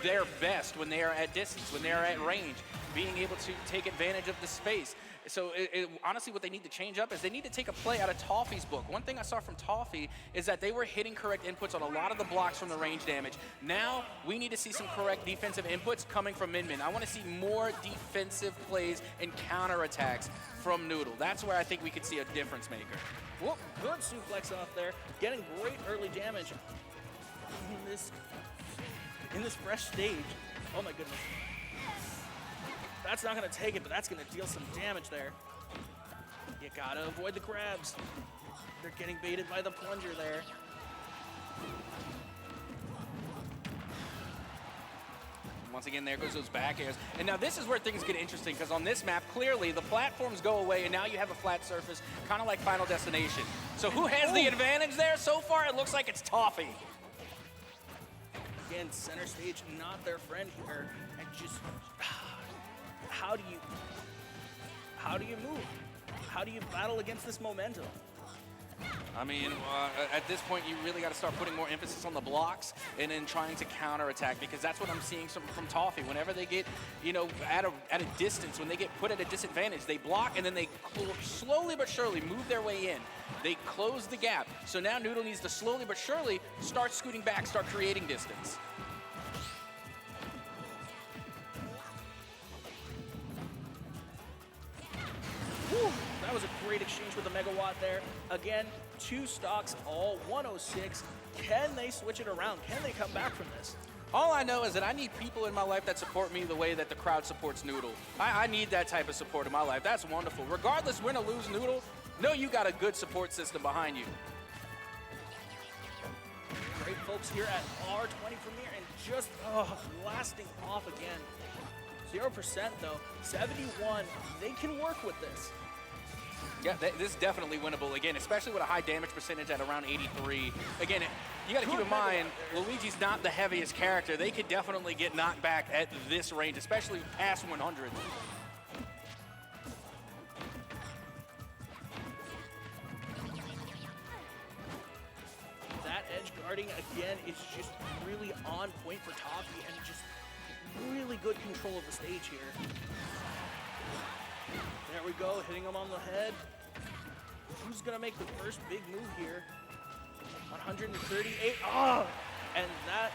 [SPEAKER 16] their best when they are at distance, when they are at range, being able to take advantage of the space. So honestly, what they need to change up is they need to take a play out of Toffee's book. One thing I saw from Toffee is that they were hitting correct inputs on a lot of the blocks from the range damage. Now we need to see some correct defensive inputs coming from Min Min. I want to see more defensive plays and counterattacks from Noodle. That's where I think we could see a difference maker.
[SPEAKER 14] Whoop, good suplex off there. Getting great early damage in this fresh stage. Oh my goodness. That's not gonna take it, but that's gonna deal some damage there. You gotta avoid the grabs. They're getting baited by the plunger there.
[SPEAKER 16] Once again, there goes those back airs. And now this is where things get interesting, because on this map, clearly the platforms go away, and now you have a flat surface, kind of like Final Destination. So who has the advantage there? So far, it looks like it's Toffee.
[SPEAKER 14] Again, center stage not their friend here, and just how do you move? How do you battle against this momentum?
[SPEAKER 16] I mean, at this point, you really got to start putting more emphasis on the blocks and then trying to counterattack, because that's what I'm seeing from Toffee. Whenever they get, at a distance, when they get put at a disadvantage, they block and then they slowly but surely move their way in. They close the gap. So now Noodle needs to slowly but surely start scooting back, start creating distance.
[SPEAKER 14] Whew, that was a great exchange with the Megawatt there. Again, 2 stocks, all 106. Can they switch it around? Can they come back from this?
[SPEAKER 16] All I know is that I need people in my life that support me the way that the crowd supports Noodle. I need that type of support in my life. That's wonderful. Regardless win or lose Noodle, know you got a good support system behind you.
[SPEAKER 14] Great folks here at R20 Premier, and just blasting off again. 0% though, 71. They can work with this.
[SPEAKER 16] Yeah, this is definitely winnable again, especially with a high damage percentage at around 83. Again, you got to keep in mind, Luigi's not the heaviest character. They could definitely get knocked back at this range, especially past 100.
[SPEAKER 14] That edge guarding again is just really on point for Toffee, and just really good control of the stage here. There we go, hitting him on the head. Who's gonna make the first big move here? 138, and that,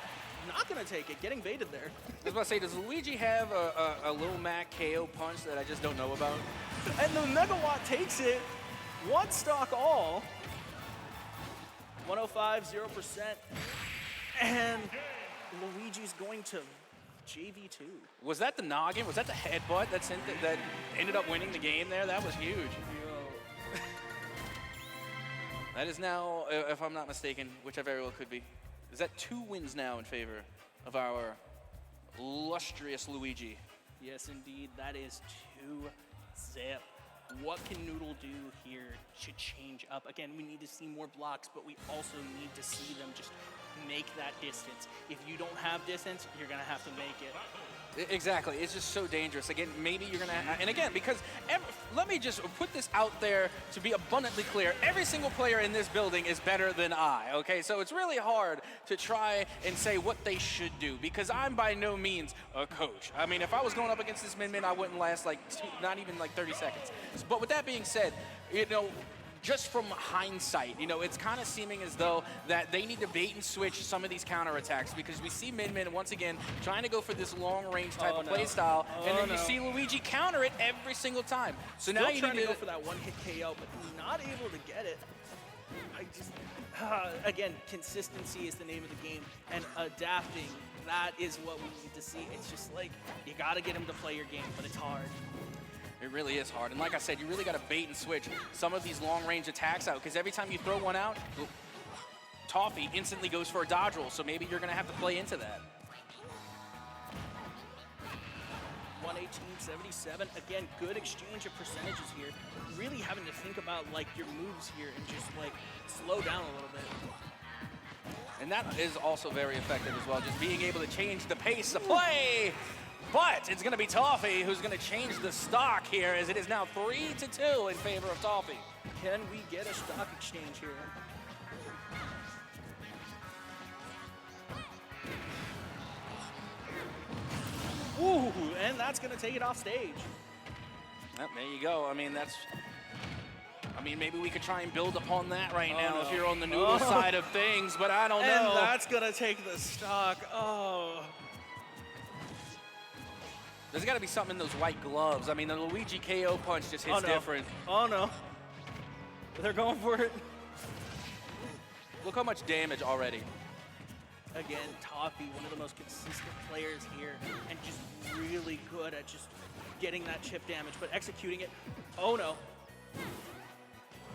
[SPEAKER 14] not gonna take it, getting baited there.
[SPEAKER 16] I was about to say, does Luigi have a Lil Mac KO punch that I just don't know about?
[SPEAKER 14] And the Megawatt takes it, 1 stock all. 105, 0%, and Luigi's going to JV2.
[SPEAKER 16] Was that the noggin? Was that the headbutt that ended up winning the game there? That was huge. That is now, if I'm not mistaken, which I very well could be, is that 2 wins now in favor of our illustrious Luigi?
[SPEAKER 14] Yes, indeed. That is 2-zip. What can Noodle do here to change up? Again, we need to see more blocks, but we also need to see them just make that distance. If you don't have distance, you're going to have to make it.
[SPEAKER 16] Exactly. It's just so dangerous. Again, maybe you're going to... And again, because... let me just put this out there to be abundantly clear. Every single player in this building is better than I, okay? So it's really hard to try and say what they should do, because I'm by no means a coach. I mean, if I was going up against this Min, I wouldn't last not even 30 seconds. But with that being said, just from hindsight, it's kind of seeming as though that they need to bait and switch some of these counterattacks, because we see Min once again trying to go for this long-range type of play style, and then you see Luigi counter it every single time. So
[SPEAKER 14] Still
[SPEAKER 16] now you
[SPEAKER 14] trying
[SPEAKER 16] need
[SPEAKER 14] to go for that one-hit KO, but not able to get it. Again, consistency is the name of the game, and adapting, that is what we need to see. It's just like, you got to get him to play your game, but it's hard.
[SPEAKER 16] It really is hard. And like I said, you really got to bait and switch some of these long-range attacks out, because every time you throw one out, Toffee instantly goes for a dodge roll, so maybe you're going to have to play into that.
[SPEAKER 14] 118.77. Again, good exchange of percentages here. Really having to think about your moves here and just slow down a little bit.
[SPEAKER 16] And that is also very effective as well, just being able to change the pace of play. But it's going to be Toffee who's going to change the stock here, as it is now 3-2 in favor of Toffee.
[SPEAKER 14] Can we get a stock exchange here? Ooh, and that's going to take it off stage.
[SPEAKER 16] Well, there you go. I mean, maybe we could try and build upon that right now if you're on the Noodle side of things, but I don't know.
[SPEAKER 14] And that's going to take the stock. Oh.
[SPEAKER 16] There's got to be something in those white gloves. I mean, the Luigi KO punch just hits different.
[SPEAKER 14] Oh, no. They're going for it.
[SPEAKER 16] Look how much damage already.
[SPEAKER 14] Again, Toffee, one of the most consistent players here, and just really good at just getting that chip damage, but executing it. Oh, no.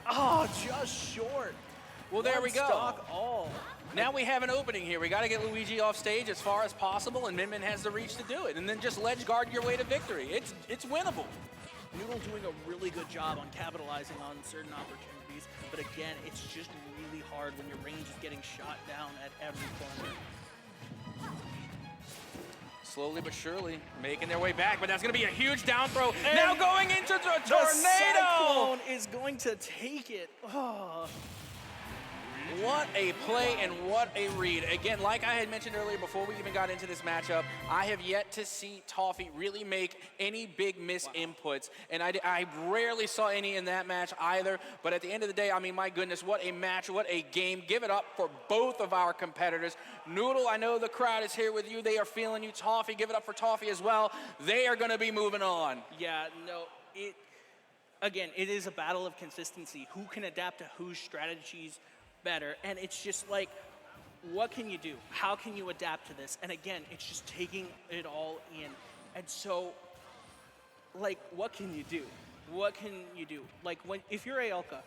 [SPEAKER 14] Oh, just short.
[SPEAKER 16] Well, there we go.
[SPEAKER 14] Stock all.
[SPEAKER 16] Now we have an opening here. We got to get Luigi off stage as far as possible, and Min Min has the reach to do it. And then just ledge guard your way to victory. It's winnable.
[SPEAKER 14] Noodle doing a really good job on capitalizing on certain opportunities, but again, it's just really hard when your range is getting shot down at every corner.
[SPEAKER 16] Slowly but surely making their way back, but that's going to be a huge down throw. Now going into the tornado!
[SPEAKER 14] The Cyclone is going to take it. Oh.
[SPEAKER 16] What a play and what a read. Again, like I had mentioned earlier before we even got into this matchup, I have yet to see Toffee really make any big miss inputs, and I rarely saw any in that match either, but at the end of the day, I mean, my goodness, what a match, what a game. Give it up for both of our competitors. Noodle, I know the crowd is here with you. They are feeling you. Toffee, give it up for Toffee as well. They are going to be moving on.
[SPEAKER 14] Yeah, no, again, it is a battle of consistency. Who can adapt to whose strategies better, and it's just like, what can you do? How can you adapt to this? And again, it's just taking it all in. And so, like, what can you do? What can you do? Like, if you're Aoka,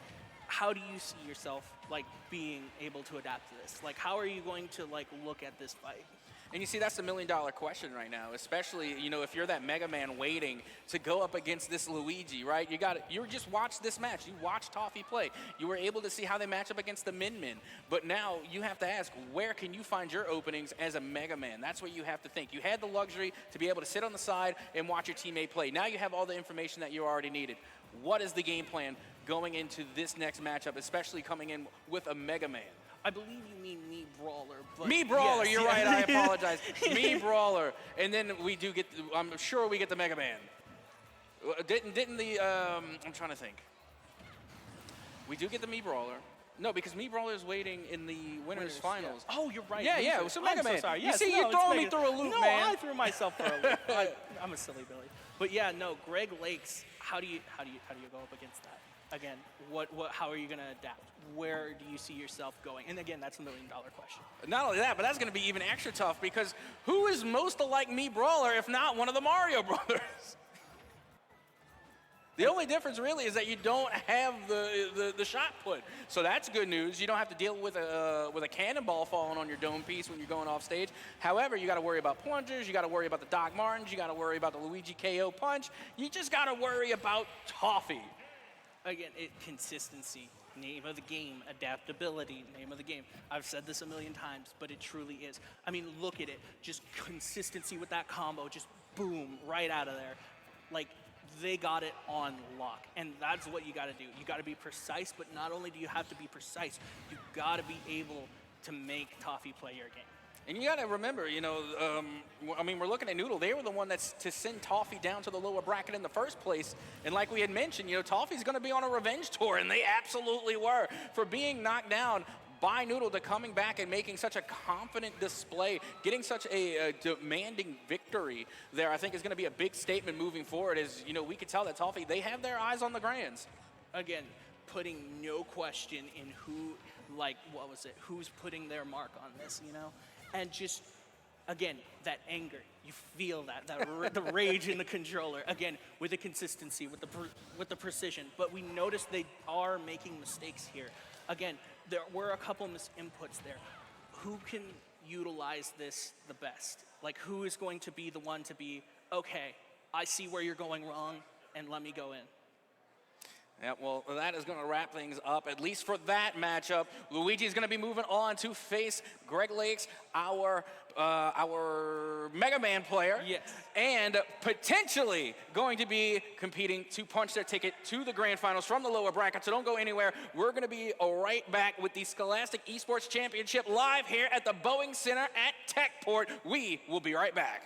[SPEAKER 14] how do you see yourself, like, being able to adapt to this? Like, how are you going to, like, look at this fight?
[SPEAKER 16] And you see, that's the million-dollar question right now, especially, you know, if you're that Mega Man waiting to go up against this Luigi, right? You just watched this match. You watched Toffee play. You were able to see how they match up against the Min Min. But now you have to ask, where can you find your openings as a Mega Man? That's what you have to think. You had the luxury to be able to sit on the side and watch your teammate play. Now you have all the information that you already needed. What is the game plan going into this next matchup, especially coming in with a Mega Man?
[SPEAKER 14] I believe you mean Me Brawler. But
[SPEAKER 16] Me Brawler,
[SPEAKER 14] yes,
[SPEAKER 16] you're right, I apologize. Me Brawler, and then we do get, I'm sure we get the Mega Man. Didn't the, I'm trying to think. We do get the Me Brawler. No, because Me Brawler is waiting in the winners finals.
[SPEAKER 14] Yeah. Oh, you're right.
[SPEAKER 16] Yeah, so Mega Man.
[SPEAKER 14] So sorry.
[SPEAKER 16] You see, you're throwing me through a loop, man.
[SPEAKER 14] No, I threw myself for a loop. I'm a silly Billy. But yeah, no, Greg Lakes, how do you go up against that? Again, how are you going to adapt? Where do you see yourself going? And again, that's $1 million question.
[SPEAKER 16] Not only that, but that's going to be even extra tough because who is most alike Me Brawler if not one of the Mario Brothers? The only difference really is that you don't have the shot put. So that's good news. You don't have to deal with a cannonball falling on your dome piece when you're going off stage. However, you got to worry about plungers. You got to worry about the Doc Martens. You got to worry about the Luigi KO punch. You just got to worry about Toffee.
[SPEAKER 14] Again, consistency, name of the game, adaptability, name of the game. I've said this a million times, but it truly is. I mean, look at it. Just consistency with that combo, just boom, right out of there. Like, they got it on lock, and that's what you got to do. You got to be precise, but not only do you have to be precise, you got to be able to make Toffee play your game.
[SPEAKER 16] And you got to remember, you know, I mean, we're looking at Noodle. They were the one that's to send Toffee down to the lower bracket in the first place. And like we had mentioned, you know, Toffee's going to be on a revenge tour, and they absolutely were. For being knocked down by Noodle to coming back and making such a confident display, getting such a demanding victory there, I think is going to be a big statement moving forward. As, you know, we could tell that Toffee, they have their eyes on the grands.
[SPEAKER 14] Again, putting no question in who, like, what was it, who's putting their mark on this, you know? And just, again, that anger, you feel that the rage in the controller, again, with the consistency, with the precision. But we notice they are making mistakes here. Again, there were a couple misinputs there. Who can utilize this the best? Like, who is going to be the one to be, okay, I see where you're going wrong, and let me go in.
[SPEAKER 16] Yeah, well, that is going to wrap things up, at least for that matchup. Luigi is going to be moving on to face Greg Lakes, our Mega Man player.
[SPEAKER 14] Yes.
[SPEAKER 16] And potentially going to be competing to punch their ticket to the grand finals from the lower bracket. So don't go anywhere. We're going to be right back with the Scholastic Esports Championship live here at the Boeing Center at Techport. We will be right back.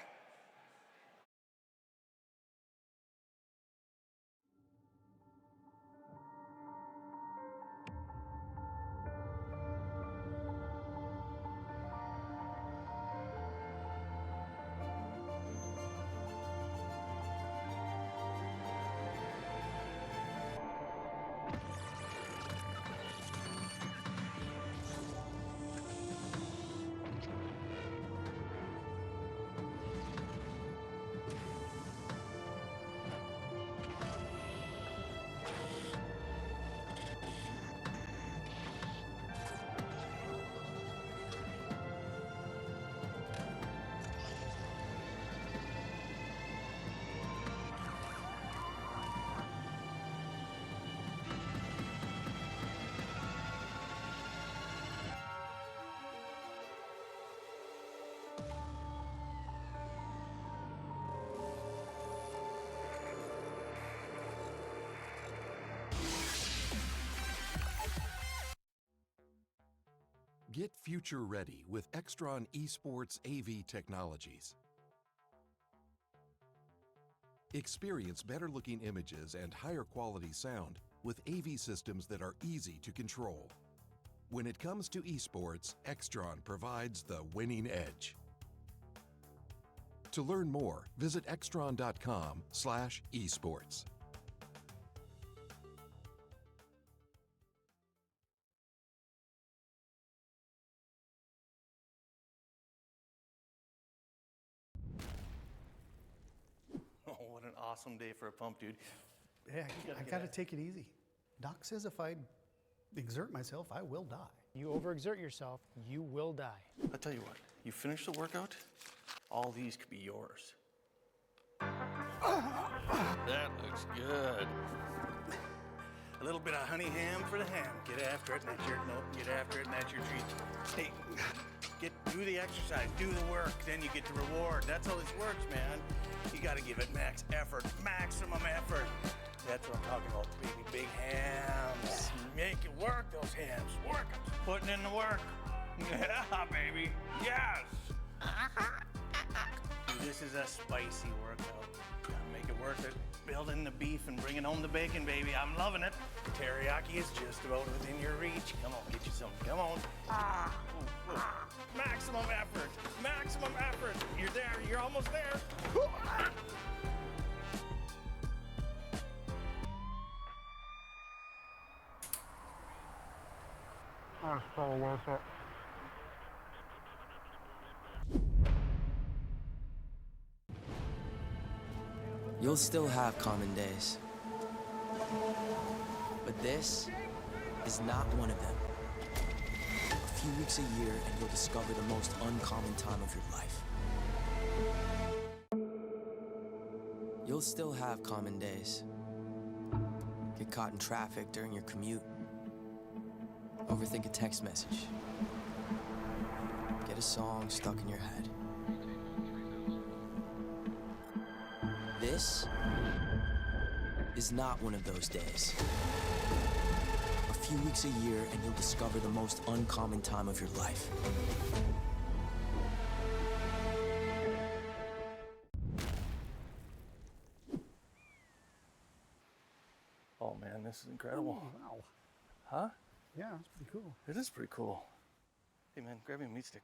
[SPEAKER 11] Get future ready with Extron Esports AV technologies. Experience better looking images and higher quality sound with AV systems that are easy to control. When it comes to esports, Extron provides the winning edge. To learn more, visit extron.com/esports.
[SPEAKER 6] Oh, what an awesome day for a pump, dude.
[SPEAKER 7] Yeah, I gotta take it easy. Doc says if I exert myself, I will die.
[SPEAKER 17] You overexert yourself, you will die.
[SPEAKER 6] I'll tell you what, you finish the workout, all these could be yours. That looks good. A little bit of honey ham for the ham. Get after it, and that's your, nope, get after it, and that's your treat. Do the exercise, do the work, then you get the reward. That's how this works, man. You gotta give it max effort, maximum effort. That's what I'm talking about, baby. Big hams. Make it work, those hams. Work it. Putting in the work. Yeah, baby. Yes. This is a spicy workout. Gotta make it worth it. Building the beef and bringing home the bacon, baby. I'm loving it. Teriyaki is just about within your reach. Come on, get you some. Come on. Maximum effort. Maximum effort. You're there. You're almost there.
[SPEAKER 17] That's probably worth it.
[SPEAKER 9] You'll still have common days. But this is not one of them. A few weeks a year and you'll discover the most uncommon time of your life. You'll still have common days. Get caught in traffic during your commute. Overthink a text message. Get a song stuck in your head. This is not one of those days. A few weeks a year and you'll discover the most uncommon time of your life.
[SPEAKER 6] Oh man, this is incredible.
[SPEAKER 7] Oh, wow.
[SPEAKER 6] Huh?
[SPEAKER 7] Yeah, it's pretty cool.
[SPEAKER 6] It is pretty cool. Hey man, grab me a meat stick.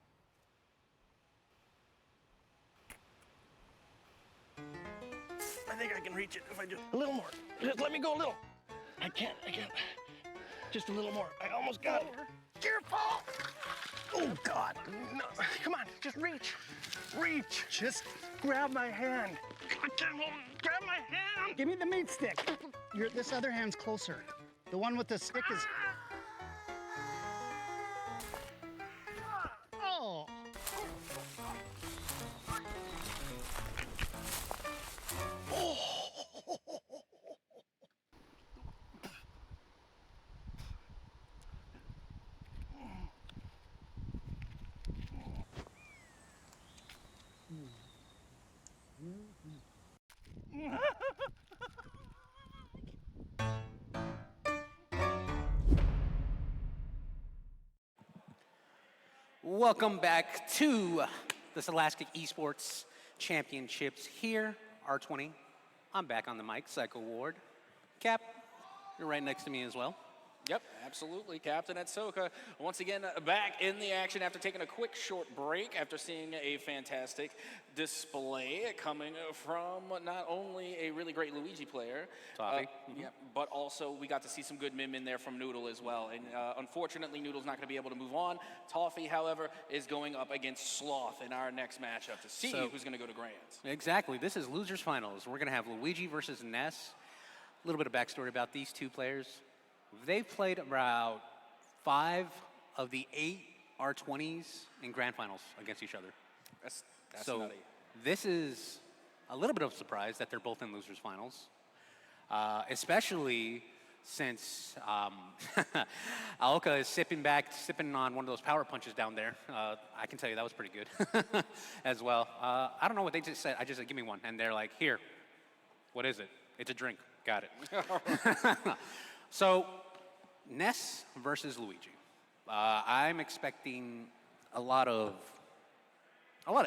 [SPEAKER 6] I think I can reach it if I just a little more. Just let me go a little. I can't. Just a little more. I almost got it. Careful! Oh God! No. Come on, just reach. Reach. Just grab my hand. Grab my hand.
[SPEAKER 17] Give me the meat stick. This other hand's closer. The one with the stick is... Oh!
[SPEAKER 15] Welcome back to the Scholastic Esports Championships here, R20. I'm back on the mic, Psycho Ward. Cap, you're right next to me as well.
[SPEAKER 16] Yep, absolutely. Captain Etsoka once again back in the action after taking a quick short break after seeing a fantastic display coming from not only a really great Luigi player,
[SPEAKER 15] Toffee.
[SPEAKER 16] Yeah, but also we got to see some good mim in there from Noodle as well. And unfortunately, Noodle's not going to be able to move on. Toffee, however, is going up against Sloth in our next matchup to see who's going to go to Grands.
[SPEAKER 15] Exactly. This is Losers Finals. We're going to have Luigi versus Ness. A little bit of backstory about these two players. They've played about 5 of the 8 R20s in grand finals against each other.
[SPEAKER 16] That's
[SPEAKER 15] so
[SPEAKER 16] nutty.
[SPEAKER 15] This is a little bit of a surprise that they're both in Losers Finals, especially since Aoka is sipping on one of those power punches down there. I can tell you that was pretty good as well. I don't know what they just said. I just said, give me one. And they're like, here, what is it? It's a drink. Got it. So, Ness versus Luigi. I'm expecting a lot of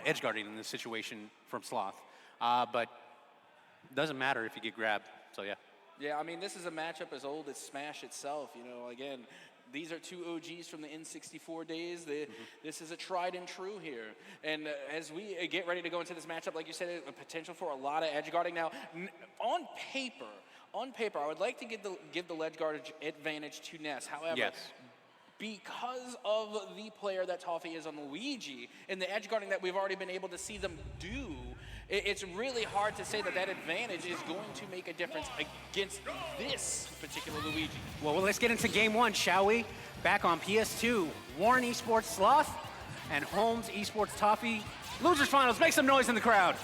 [SPEAKER 15] edge guarding in this situation from Sloth, but it doesn't matter if you get grabbed. So yeah.
[SPEAKER 16] Yeah, I mean, this is a matchup as old as Smash itself. You know, again, these are two OGs from the N64 days. This is a tried and true here. And as we get ready to go into this matchup, like you said, a potential for a lot of edge guarding. Now, on paper, I would like to give the ledge guard advantage to Ness. However,
[SPEAKER 15] yes.
[SPEAKER 16] Because of the player that Toffee is on Luigi and the edge guarding that we've already been able to see them do, it's really hard to say that advantage is going to make a difference against this particular Luigi.
[SPEAKER 15] Well, let's get into game one, shall we? Back on PS2, Warren Esports Sloth and Holmes Esports Toffee. Losers finals, make some noise in the crowd.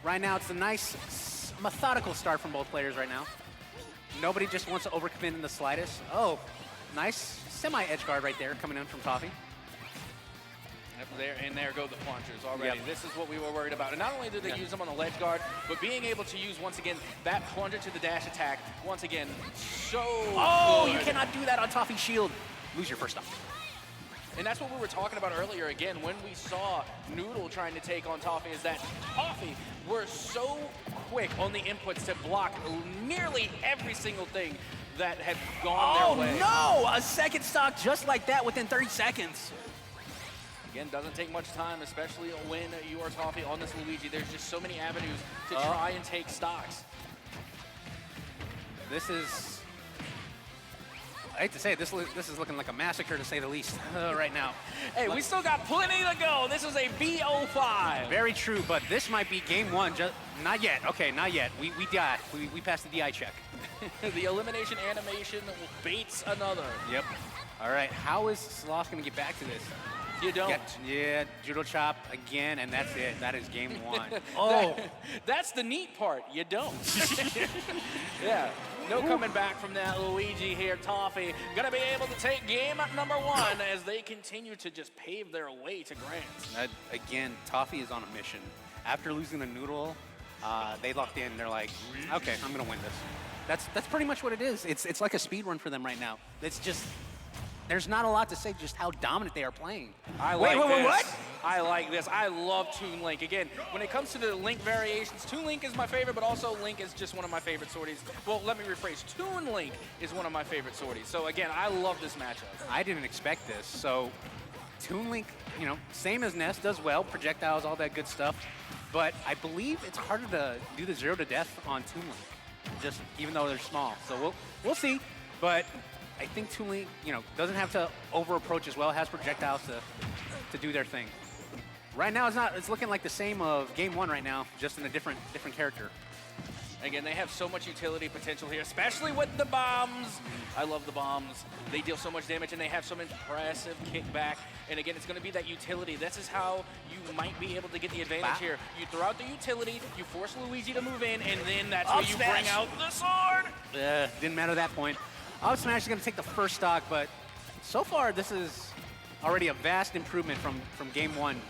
[SPEAKER 15] Right now, it's a nice, methodical start from both players right now. Nobody just wants to overcommit in the slightest. Oh, nice semi-edge guard right there coming in from Toffee.
[SPEAKER 16] There go the plungers already.
[SPEAKER 15] Yep.
[SPEAKER 16] This is what we were worried about. And not only did they use them on the ledge guard, but being able to use, once again, that plunger to the dash attack, once again, so
[SPEAKER 15] Oh,
[SPEAKER 16] good.
[SPEAKER 15] you cannot do that on Toffee's shield. Lose your first stock.
[SPEAKER 16] And that's what we were talking about earlier, again, when we saw Noodle trying to take on Toffee, is that Toffee were so quick on the inputs to block nearly every single thing that had gone their way.
[SPEAKER 15] Oh, no! A second stock just like that within 30 seconds.
[SPEAKER 16] Again, doesn't take much time, especially when you are Toffee on this Luigi. There's just so many avenues to try and take stocks.
[SPEAKER 15] This is... I hate to say it, this is looking like a massacre to say the least right now.
[SPEAKER 16] Hey, we still got plenty to go. This is a BO5.
[SPEAKER 15] Very true, but this might be game one. Not yet. Okay, not yet. We died. We passed the DI check.
[SPEAKER 16] The elimination animation baits another.
[SPEAKER 15] Yep. All right, how is Sloth going to get back to this?
[SPEAKER 16] You don't.
[SPEAKER 15] Yeah, judo chop again, and that's it. That is game one. Oh.
[SPEAKER 16] That's the neat part. You don't. Yeah. No coming back from that Luigi here. Toffee gonna be able to take game number one as they continue to just pave their way to grands.
[SPEAKER 15] Again, Toffee is on a mission. After losing the Noodle, they locked in. They're like, okay, I'm gonna win this. That's pretty much what it is. It's like a speed run for them right now. It's just, there's not a lot to say just how dominant they are playing.
[SPEAKER 16] Wait, what? I like this. I love Toon Link. Again, when it comes to the Link variations, Toon Link is my favorite, but also Link is just one of my favorite sorties. Well, let me rephrase. Toon Link is one of my favorite sorties. So again, I love this matchup.
[SPEAKER 15] I didn't expect this. So Toon Link, same as Ness, does well, projectiles, all that good stuff. But I believe it's harder to do the 0 to death on Toon Link, just even though they're small. So we'll see. But I think Toon Link, doesn't have to over approach as well. It has projectiles to do their thing. Right now, it's looking like the same of game one right now, just in a different character.
[SPEAKER 16] Again, they have so much utility potential here, especially with the bombs. I love the bombs. They deal so much damage, and they have some impressive kickback. And again, it's going to be that utility. This is how you might be able to get the advantage here. You throw out the utility, you force Luigi to move in, and then that's where you bring out the sword.
[SPEAKER 15] Didn't matter at that point. Up Smash is going to take the first stock, but so far, this is already a vast improvement from game one.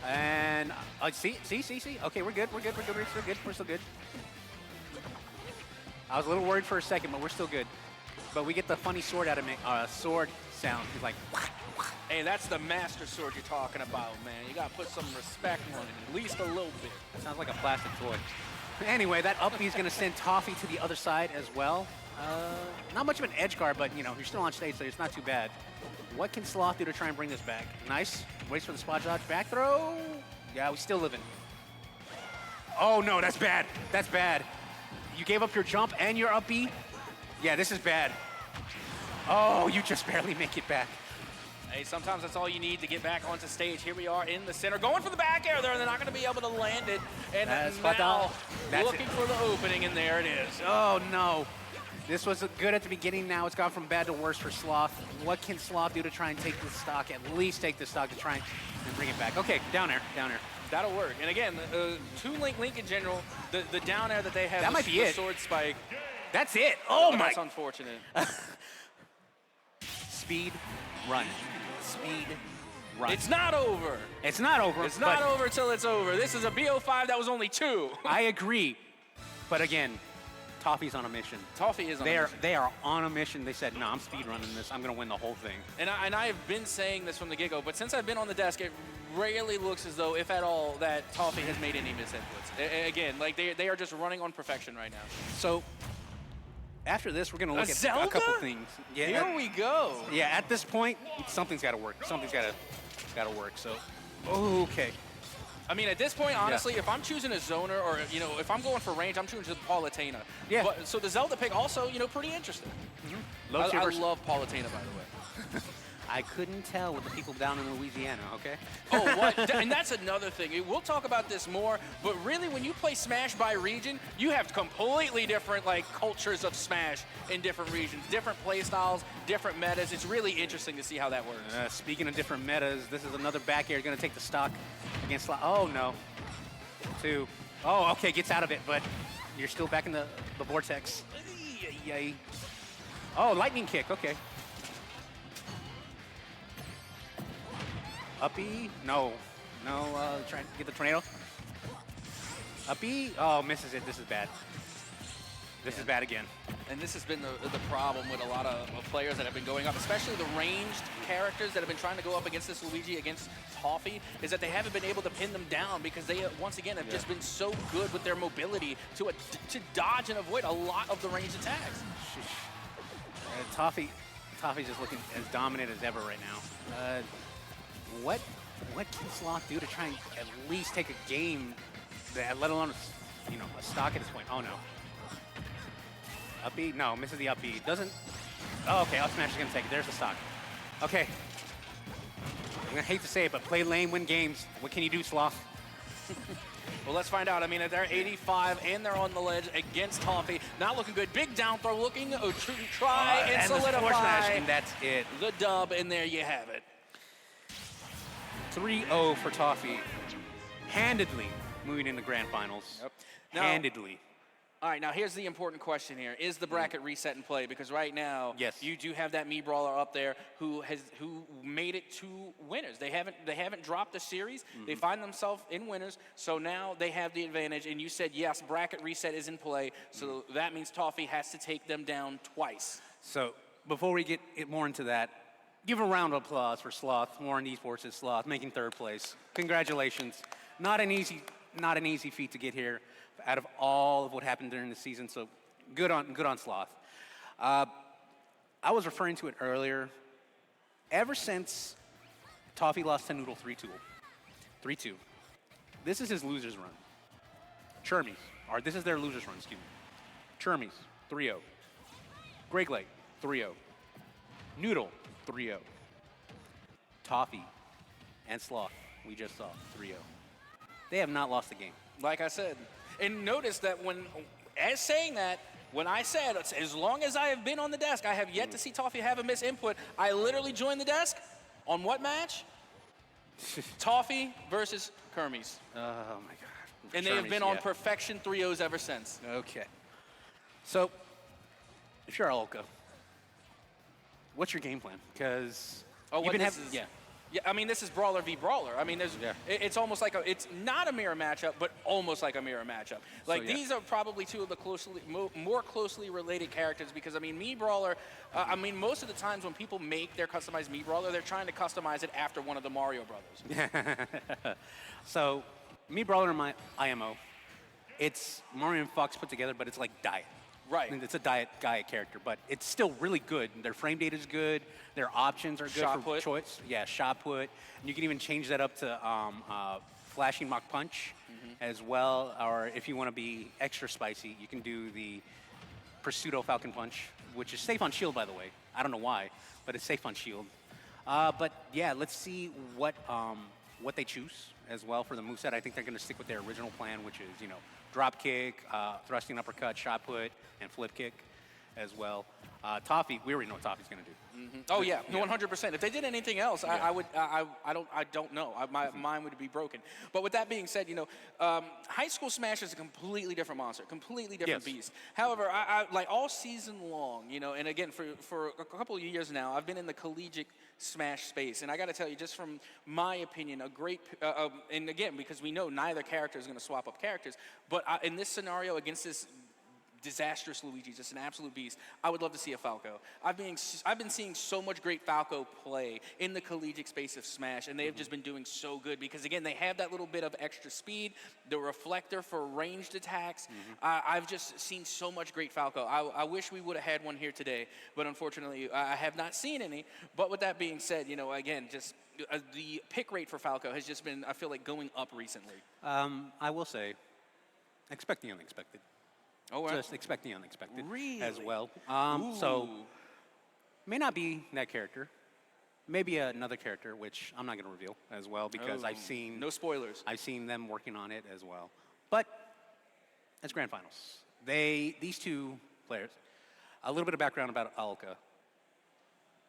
[SPEAKER 15] And see. Okay, we're good. We're still good. I was a little worried for a second, but we're still good. But we get the funny sword sword sound. He's like,
[SPEAKER 16] hey, that's the master sword you're talking about, man. You gotta put some respect on it, at least a little bit.
[SPEAKER 15] Sounds like a plastic toy. Anyway, that up B is gonna send Toffee to the other side as well. Not much of an edge guard, but you're still on stage, so it's not too bad. What can Sloth do to try and bring this back? Nice. Waits for the spot dodge. Back throw. Yeah, we still living. Oh no, that's bad. That's bad. You gave up your jump and your up B. Yeah, this is bad. Oh, you just barely make it back.
[SPEAKER 16] Hey, sometimes that's all you need to get back onto stage. Here we are in the center, going for the back air there, and they're not going to be able to land it. And now looking for the opening, and there it is.
[SPEAKER 15] Oh no. This was good at the beginning. Now it's gone from bad to worse for Sloth. What can Sloth do to try and take this stock? At least take this stock to try and bring it back. Okay, down air.
[SPEAKER 16] That'll work. And again, Toon Link in general, the down air that they have,
[SPEAKER 15] that might be
[SPEAKER 16] the
[SPEAKER 15] it.
[SPEAKER 16] sword spike.
[SPEAKER 15] That's it. Oh my.
[SPEAKER 16] That's unfortunate.
[SPEAKER 15] Speed run. Speed run.
[SPEAKER 16] It's not over.
[SPEAKER 15] It's not over.
[SPEAKER 16] It's not over till it's over. This is a BO5 that was only 2.
[SPEAKER 15] I agree. But again, Toffee's on a mission.
[SPEAKER 16] Toffee is on a mission.
[SPEAKER 15] They are on a mission. They said, no, I'm speedrunning this. I'm going to win the whole thing.
[SPEAKER 16] And I have been saying this from the get-go, but since I've been on the desk, it rarely looks as though, if at all, that Toffee has made any misinputs. Again, like they are just running on perfection right now.
[SPEAKER 15] So after this, we're going to look at
[SPEAKER 16] Zelda?
[SPEAKER 15] a couple things. Yeah,
[SPEAKER 16] Here we go.
[SPEAKER 15] Yeah, at this point, something's got to work. Something's got to work. So, okay.
[SPEAKER 16] I mean, at this point, honestly, if I'm choosing a zoner or, if I'm going for range, I'm choosing Palutena.
[SPEAKER 15] Yeah.
[SPEAKER 16] But, so the Zelda pick also, pretty interesting. I love Palutena, by the way.
[SPEAKER 15] I couldn't tell with the people down in Louisiana, okay?
[SPEAKER 16] Oh, what? And that's another thing. We'll talk about this more, but really when you play Smash by region, you have completely different cultures of Smash in different regions, different play styles, different metas. It's really interesting to see how that works.
[SPEAKER 15] Speaking of different metas, this is another back air going to take the stock against... Oh, no. 2. Oh, okay, gets out of it, but you're still back in the vortex. Yay. Oh, lightning kick, okay. Uppy, no, trying to get the tornado. Uppy, oh, misses it, this is bad. This is bad again.
[SPEAKER 16] And this has been the problem with a lot of players that have been going up, especially the ranged characters that have been trying to go up against this Luigi, against Toffee, is that they haven't been able to pin them down because they, once again, have just been so good with their mobility to dodge and avoid a lot of the ranged attacks.
[SPEAKER 15] Toffee's just looking as dominant as ever right now. What can Sloth do to try and at least take a game, let alone a stock at this point? Oh no. Up B? No, misses the up B. Doesn't. Oh, okay. Up smash is gonna take it. There's the stock. Okay. I'm gonna hate to say it, but play lane, win games. What can you do, Sloth?
[SPEAKER 16] Well, let's find out. I mean, they're 85 and they're on the ledge against Toffee. Not looking good. Big down throw looking to try and solidify.
[SPEAKER 15] Smash, and that's it.
[SPEAKER 16] The dub, and there you have it.
[SPEAKER 15] 3-0 for Toffee. Handedly moving into grand finals.
[SPEAKER 16] Yep.
[SPEAKER 15] Handedly.
[SPEAKER 16] All right, now here's the important question here. Is the bracket reset in play? Because right now,
[SPEAKER 15] yes,
[SPEAKER 16] you do have that Mii Brawler up there who made it to winners. They haven't dropped the series. They find themselves in winners, so now they have the advantage. And you said, yes, bracket reset is in play, so that means Toffee has to take them down twice.
[SPEAKER 15] So before we get more into that, give a round of applause for Sloth, Warren Esports' Sloth, making 3rd place. Congratulations. Not an easy feat to get here out of all of what happened during the season, so good on Sloth. I was referring to it earlier. Ever since Toffee lost to Noodle 3-2, this is his loser's run. Churmies, or this is their loser's run, excuse me. Churmies, 3-0. Greg Lake, 3-0. Noodle, 3-0. Toffee and Sloth, we just saw, 3-0. They have not lost a game.
[SPEAKER 16] Like I said. And notice that when I said, as long as I have been on the desk, I have yet to see Toffee have a misinput. I literally joined the desk on what match? Toffee versus Kermies.
[SPEAKER 15] Oh, my God.
[SPEAKER 16] And they have been on perfection 3-0s ever since.
[SPEAKER 15] Okay. So, if you're Alka, what's your game plan? Because you've been having...
[SPEAKER 16] Yeah, I mean, this is Brawler v. Brawler. I mean, it's almost like it's not a mirror matchup, but almost like a mirror matchup. Like, these are probably two of the more closely related characters because, I mean, Mii Brawler, most of the times when people make their customized Mii Brawler, they're trying to customize it after one of the Mario brothers.
[SPEAKER 15] So, Mii Brawler and my IMO, it's Mario and Fox put together, but it's like Diet.
[SPEAKER 16] Right.
[SPEAKER 15] I mean, it's a Diet character, but it's still really good. Their frame data is good. Their options are good for choice. Yeah, shot put. And you can even change that up to flashing Mach Punch as well. Or if you want to be extra spicy, you can do the Pursuito Falcon Punch, which is safe on shield, by the way. I don't know why, but it's safe on shield. But yeah, let's see what they choose as well for the moveset. I think they're going to stick with their original plan, which is, drop kick, thrusting uppercut, shot put, and flip kick as well. Toffee, we already know what Toffee's going to do.
[SPEAKER 16] Oh yeah, 100%. If they did anything else, I don't know. My mind would be broken. But with that being said, high school Smash is a completely different monster, completely different beast. However, I like all season long, and again for a couple of years now, I've been in the collegiate Smash space, and I got to tell you, just from my opinion, a great and again because we know neither character is going to swap up characters, but in this scenario against this disastrous Luigi, just an absolute beast. I would love to see a Falco. I've been seeing so much great Falco play in the collegiate space of Smash, and they've just been doing so good because, again, they have that little bit of extra speed, the reflector for ranged attacks. I've just seen so much great Falco. I wish we would have had one here today, but unfortunately, I have not seen any. But with that being said, again, just the pick rate for Falco has just been, I feel like, going up recently.
[SPEAKER 15] I will say, expect the unexpected.
[SPEAKER 16] Oh, right.
[SPEAKER 15] Just expect the unexpected
[SPEAKER 16] Really?
[SPEAKER 15] as well. So, may not be that character. Maybe another character, which I'm not going to reveal as well because I've seen...
[SPEAKER 16] No spoilers.
[SPEAKER 15] I've seen them working on it as well. But, it's Grand Finals. These two players, a little bit of background about Aoka.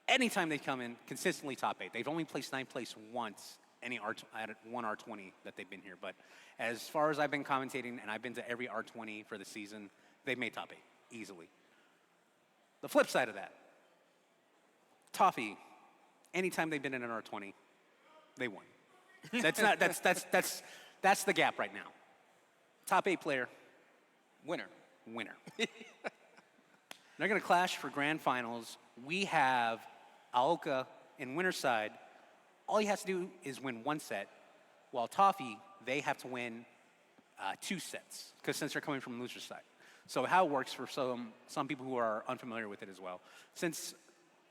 [SPEAKER 15] Anytime they come in, consistently top 8. They've only placed 9th place once at one R20 that they've been here. But as far as I've been commentating, and I've been to every R20 for the season, they've made top 8 easily. The flip side of that, Toffee, anytime they've been in an R20, they won. That's the gap right now. Top 8 player,
[SPEAKER 16] winner.
[SPEAKER 15] They're going to clash for grand finals. We have Aoka in winner's side. All he has to do is win 1 set, while Toffee, they have to win 2 sets, because since they're coming from loser's side. So how it works for some people who are unfamiliar with it as well, since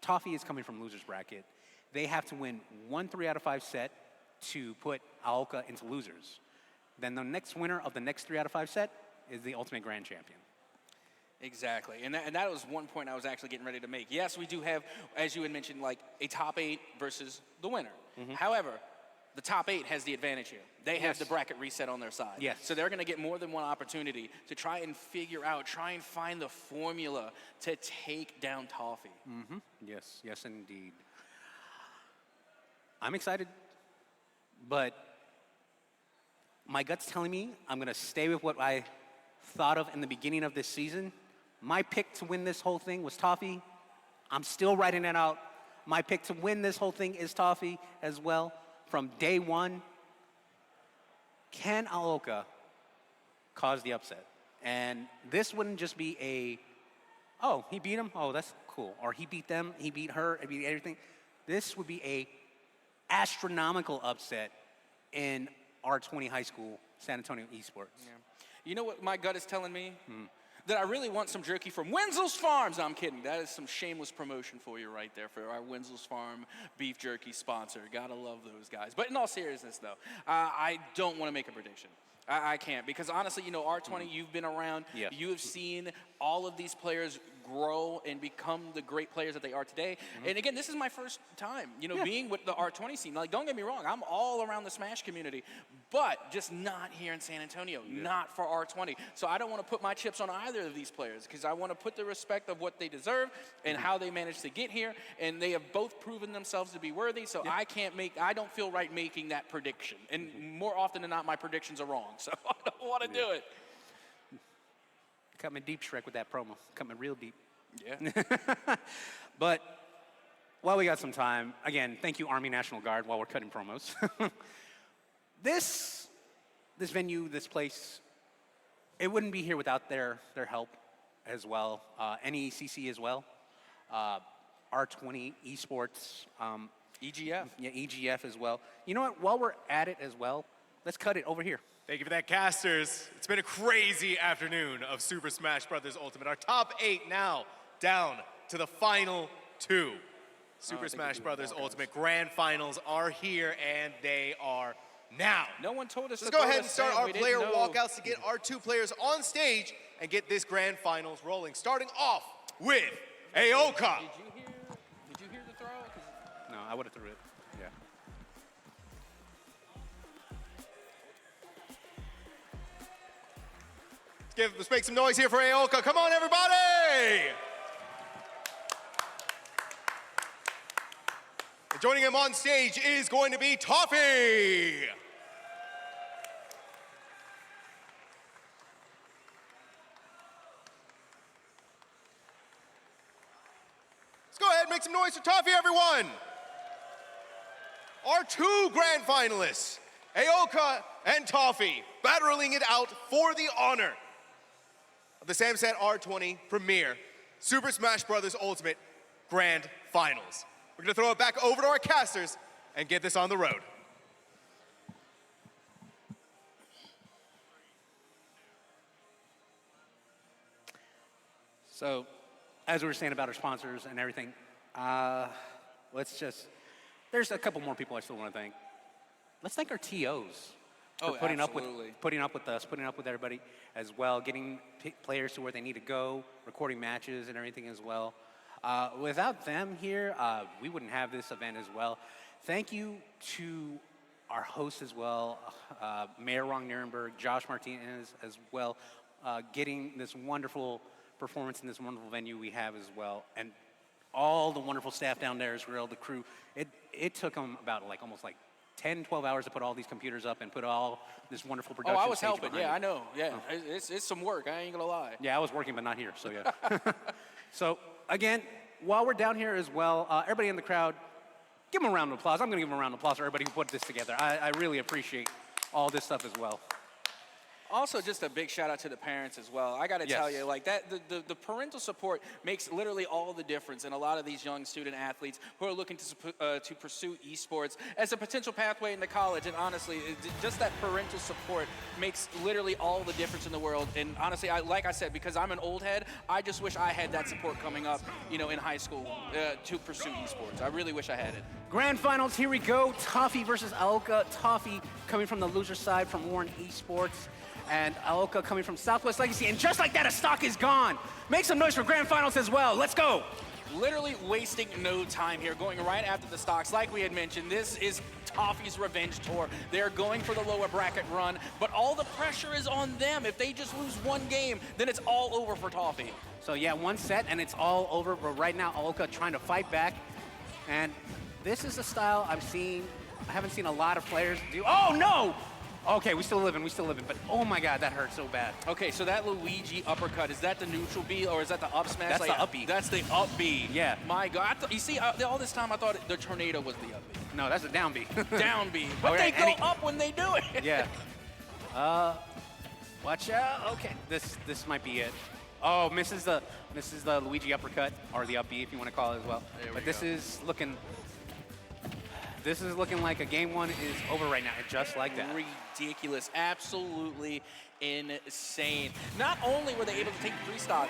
[SPEAKER 15] Toffee is coming from loser's bracket, they have to win 1 3 out of 5 set to put Aoka into losers. Then the next winner of the next 3 out of 5 set is the ultimate grand champion.
[SPEAKER 16] Exactly, and that was one point I was actually getting ready to make. Yes, we do have, as you had mentioned, like a top 8 versus the winner. However, the top 8 has the advantage here. They have the bracket reset on their side.
[SPEAKER 15] Yes.
[SPEAKER 16] So they're going to get more than one opportunity to try and find the formula to take down Toffee.
[SPEAKER 15] Yes, indeed. I'm excited, but my gut's telling me I'm going to stay with what I thought of in the beginning of this season. My pick to win this whole thing was Toffee. I'm still writing it out. My pick to win this whole thing is Toffee as well. From day one, can Aoka cause the upset? And this wouldn't just be oh, he beat him? Oh, that's cool. Or he beat them, he beat her, he beat everything. This would be a astronomical upset in R20 high school, San Antonio Esports.
[SPEAKER 16] Yeah. You know what my gut is telling me? That I really want some jerky from Wenzel's Farms. No, I'm kidding. That is some shameless promotion for you right there for our Wenzel's Farm beef jerky sponsor. Gotta love those guys. But in all seriousness, though, I don't want to make a prediction. I can't, because honestly, R20, you've been around.
[SPEAKER 15] Yeah.
[SPEAKER 16] You have seen all of these players grow and become the great players that they are today. And again, this is my first time, being with the R20 scene. Like, don't get me wrong, I'm all around the Smash community, but just not here in San Antonio, not for R20. So I don't want to put my chips on either of these players, because I want to put the respect of what they deserve and how they managed to get here, and they have both proven themselves to be worthy, so I don't feel right making that prediction. And more often than not, my predictions are wrong, so I don't want to do it.
[SPEAKER 15] Coming deep, Shrek, with that promo. Coming real deep.
[SPEAKER 16] Yeah.
[SPEAKER 15] But while we got some time, again, thank you, Army National Guard, while we're cutting promos. This venue, this place, it wouldn't be here without their help as well. NECC as well. R20 Esports.
[SPEAKER 16] EGF.
[SPEAKER 15] Yeah, EGF as well. You know what? While we're at it as well, let's cut it over here.
[SPEAKER 3] Thank you for that, casters. It's been a crazy afternoon of Super Smash Bros. Ultimate. Our top 8 now down to the final 2. Super Smash Bros. Ultimate Grand Finals are here, and they are now.
[SPEAKER 16] No one told us.
[SPEAKER 3] Let's go ahead and start our player walkouts to get our 2 players on stage and get this Grand Finals rolling. Starting off with Aoka.
[SPEAKER 16] Did you hear the throw?
[SPEAKER 15] No, I would have threw it. Yeah.
[SPEAKER 3] Let's make some noise here for Aoka. Come on, everybody! And joining him on stage is going to be Toffee. Let's go ahead and make some noise for Toffee, everyone. Our 2 grand finalists, Aoka and Toffee, battling it out for the honor of of the Samsat R20 Premier Super Smash Bros. Ultimate Grand Finals. We're gonna throw it back over to our casters and get this on the road.
[SPEAKER 15] So, as we were saying about our sponsors and everything, there's a couple more people I still want to thank. Let's thank our TOs for putting up with us, putting up with everybody as well, getting players to where they need to go, recording matches and everything as well. Without them here, we wouldn't have this event as well. Thank you to our hosts as well, Mayor Ron Nirenberg, Josh Martinez as well, getting this wonderful performance in this wonderful venue we have as well, and all the wonderful staff down there as well, the crew. It took them about almost 10, 12 hours to put all these computers up and put all this wonderful production.
[SPEAKER 16] Oh, I was
[SPEAKER 15] stage
[SPEAKER 16] helping.
[SPEAKER 15] behind
[SPEAKER 16] Yeah,
[SPEAKER 15] it.
[SPEAKER 16] I know. Yeah,
[SPEAKER 15] Oh.
[SPEAKER 16] it's some work. I ain't gonna lie.
[SPEAKER 15] Yeah, I was working, but not here, so yeah. So, again, while we're down here as well, everybody in the crowd, give them a round of applause. I'm going to give them a round of applause for everybody who put this together. I really appreciate all this stuff as well.
[SPEAKER 16] Also, just a big shout out to the parents as well. I got to tell
[SPEAKER 15] Yes.
[SPEAKER 16] you, like that, the parental support makes literally all the difference in a lot of these young student athletes who are looking to pursue esports as a potential pathway into college. And honestly, just that parental support makes literally all the difference in the world. And honestly, like I said, because I'm an old head, I just wish I had that support coming up, in high school to pursue esports. I really wish I had it.
[SPEAKER 15] Grand Finals, here we go. Toffee versus Aoka. Toffee coming from the loser side from Warren Esports. And Aoka coming from Southwest Legacy. And just like that, a stock is gone. Make some noise for Grand Finals as well. Let's go.
[SPEAKER 16] Literally wasting no time here, going right after the stocks. Like we had mentioned, this is Toffee's revenge tour. They're going for the lower bracket run, but all the pressure is on them. If they just lose one game, then it's all over for Toffee.
[SPEAKER 15] So yeah, one set and it's all over. But right now, Aoka trying to fight back. And this is a style I haven't seen a lot of players do. Oh no! Okay, we still living, but oh my God, that hurt so bad.
[SPEAKER 16] Okay, so that Luigi uppercut, is that the neutral B or is that the up smash?
[SPEAKER 15] That's the up B.
[SPEAKER 16] That's the up B.
[SPEAKER 15] Yeah.
[SPEAKER 16] My God, you see, all this time I thought the tornado was the up B.
[SPEAKER 15] No, that's a down B.
[SPEAKER 16] Down B. But they go up when they do it.
[SPEAKER 15] Yeah. Watch out. Okay, this might be it. Oh, misses the Luigi uppercut, or the up B if you want to call it as well. But this is looking like a game one is over right now, just like that.
[SPEAKER 16] Ridiculous, absolutely insane. Not only were they able to take the 3-stock,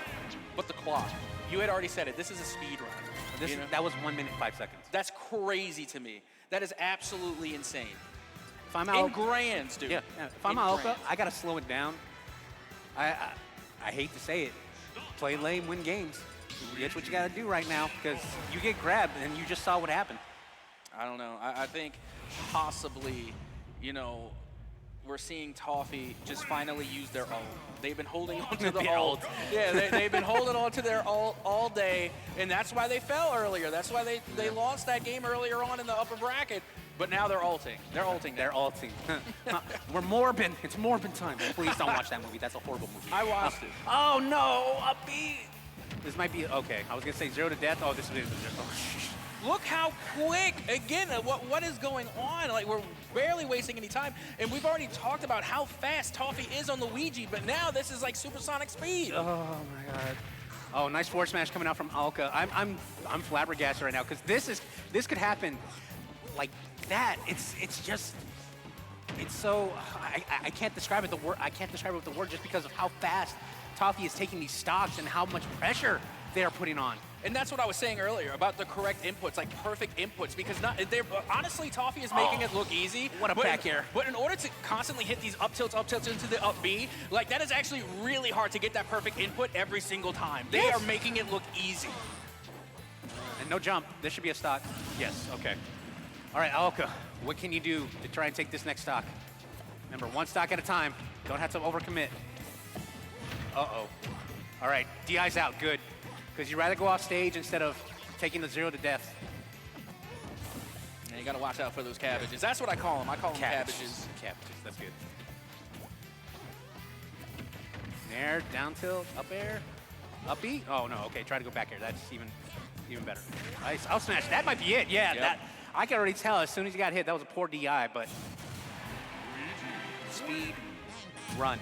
[SPEAKER 16] but the clock. You had already said it, this is a speed run.
[SPEAKER 15] That was 1 minute, 5 seconds.
[SPEAKER 16] That's crazy to me. That is absolutely insane.
[SPEAKER 15] If I'm
[SPEAKER 16] in grands, dude.
[SPEAKER 15] Yeah, if I'm Aoka, I gotta slow it down. I hate to say it, play lame, win games. That's what you gotta do right now, because you get grabbed and you just saw what happened.
[SPEAKER 16] I don't know. I think possibly, we're seeing Toffee just finally use their ult. They've been holding on to the ult. Yeah, they've been holding on to their ult all day, and that's why they fell earlier. That's why they lost that game earlier on in the upper bracket. But now they're ulting. They're ulting.
[SPEAKER 15] They're ulting. We're Morbin. It's Morbin time. Please don't watch that movie. That's a horrible movie.
[SPEAKER 16] I watched it.
[SPEAKER 15] Oh no, a B. This might be okay. I was gonna say 0 to death. Oh, this is just.
[SPEAKER 16] Look how quick, again, what is going on? Like, we're barely wasting any time, and we've already talked about how fast Toffee is on Luigi, but now this is like supersonic speed.
[SPEAKER 15] Oh my God. Oh, nice forward smash coming out from Aoka. I'm flabbergasted right now, because this could happen like that. It's so, I can't describe it I can't describe it with the word, just because of how fast Toffee is taking these stocks and how much pressure they are putting on.
[SPEAKER 16] And that's what I was saying earlier about the correct inputs, like perfect inputs, because honestly, Toffee is making it look easy.
[SPEAKER 15] What a back air.
[SPEAKER 16] But in order to constantly hit these up tilts into the up B, like that is actually really hard to get that perfect input every single time. They are making it look easy.
[SPEAKER 15] And no jump. This should be a stock. Yes, okay. All right, Aoka, what can you do to try and take this next stock? Remember, one stock at a time. Don't have to overcommit. Uh-oh. All right, DI's out, good. Because you'd rather go off stage instead of taking the 0 to death.
[SPEAKER 16] And you gotta watch out for those cabbages. That's what I call them. I call them cabbages.
[SPEAKER 15] Cabbages, that's good. Nair, down tilt, up air, up B. Oh no, okay, try to go back air. That's even better. Nice, I'll smash. That might be it, yeah.
[SPEAKER 16] Yep.
[SPEAKER 15] That I can already tell as soon as you got hit, that was a poor DI, but speed, run.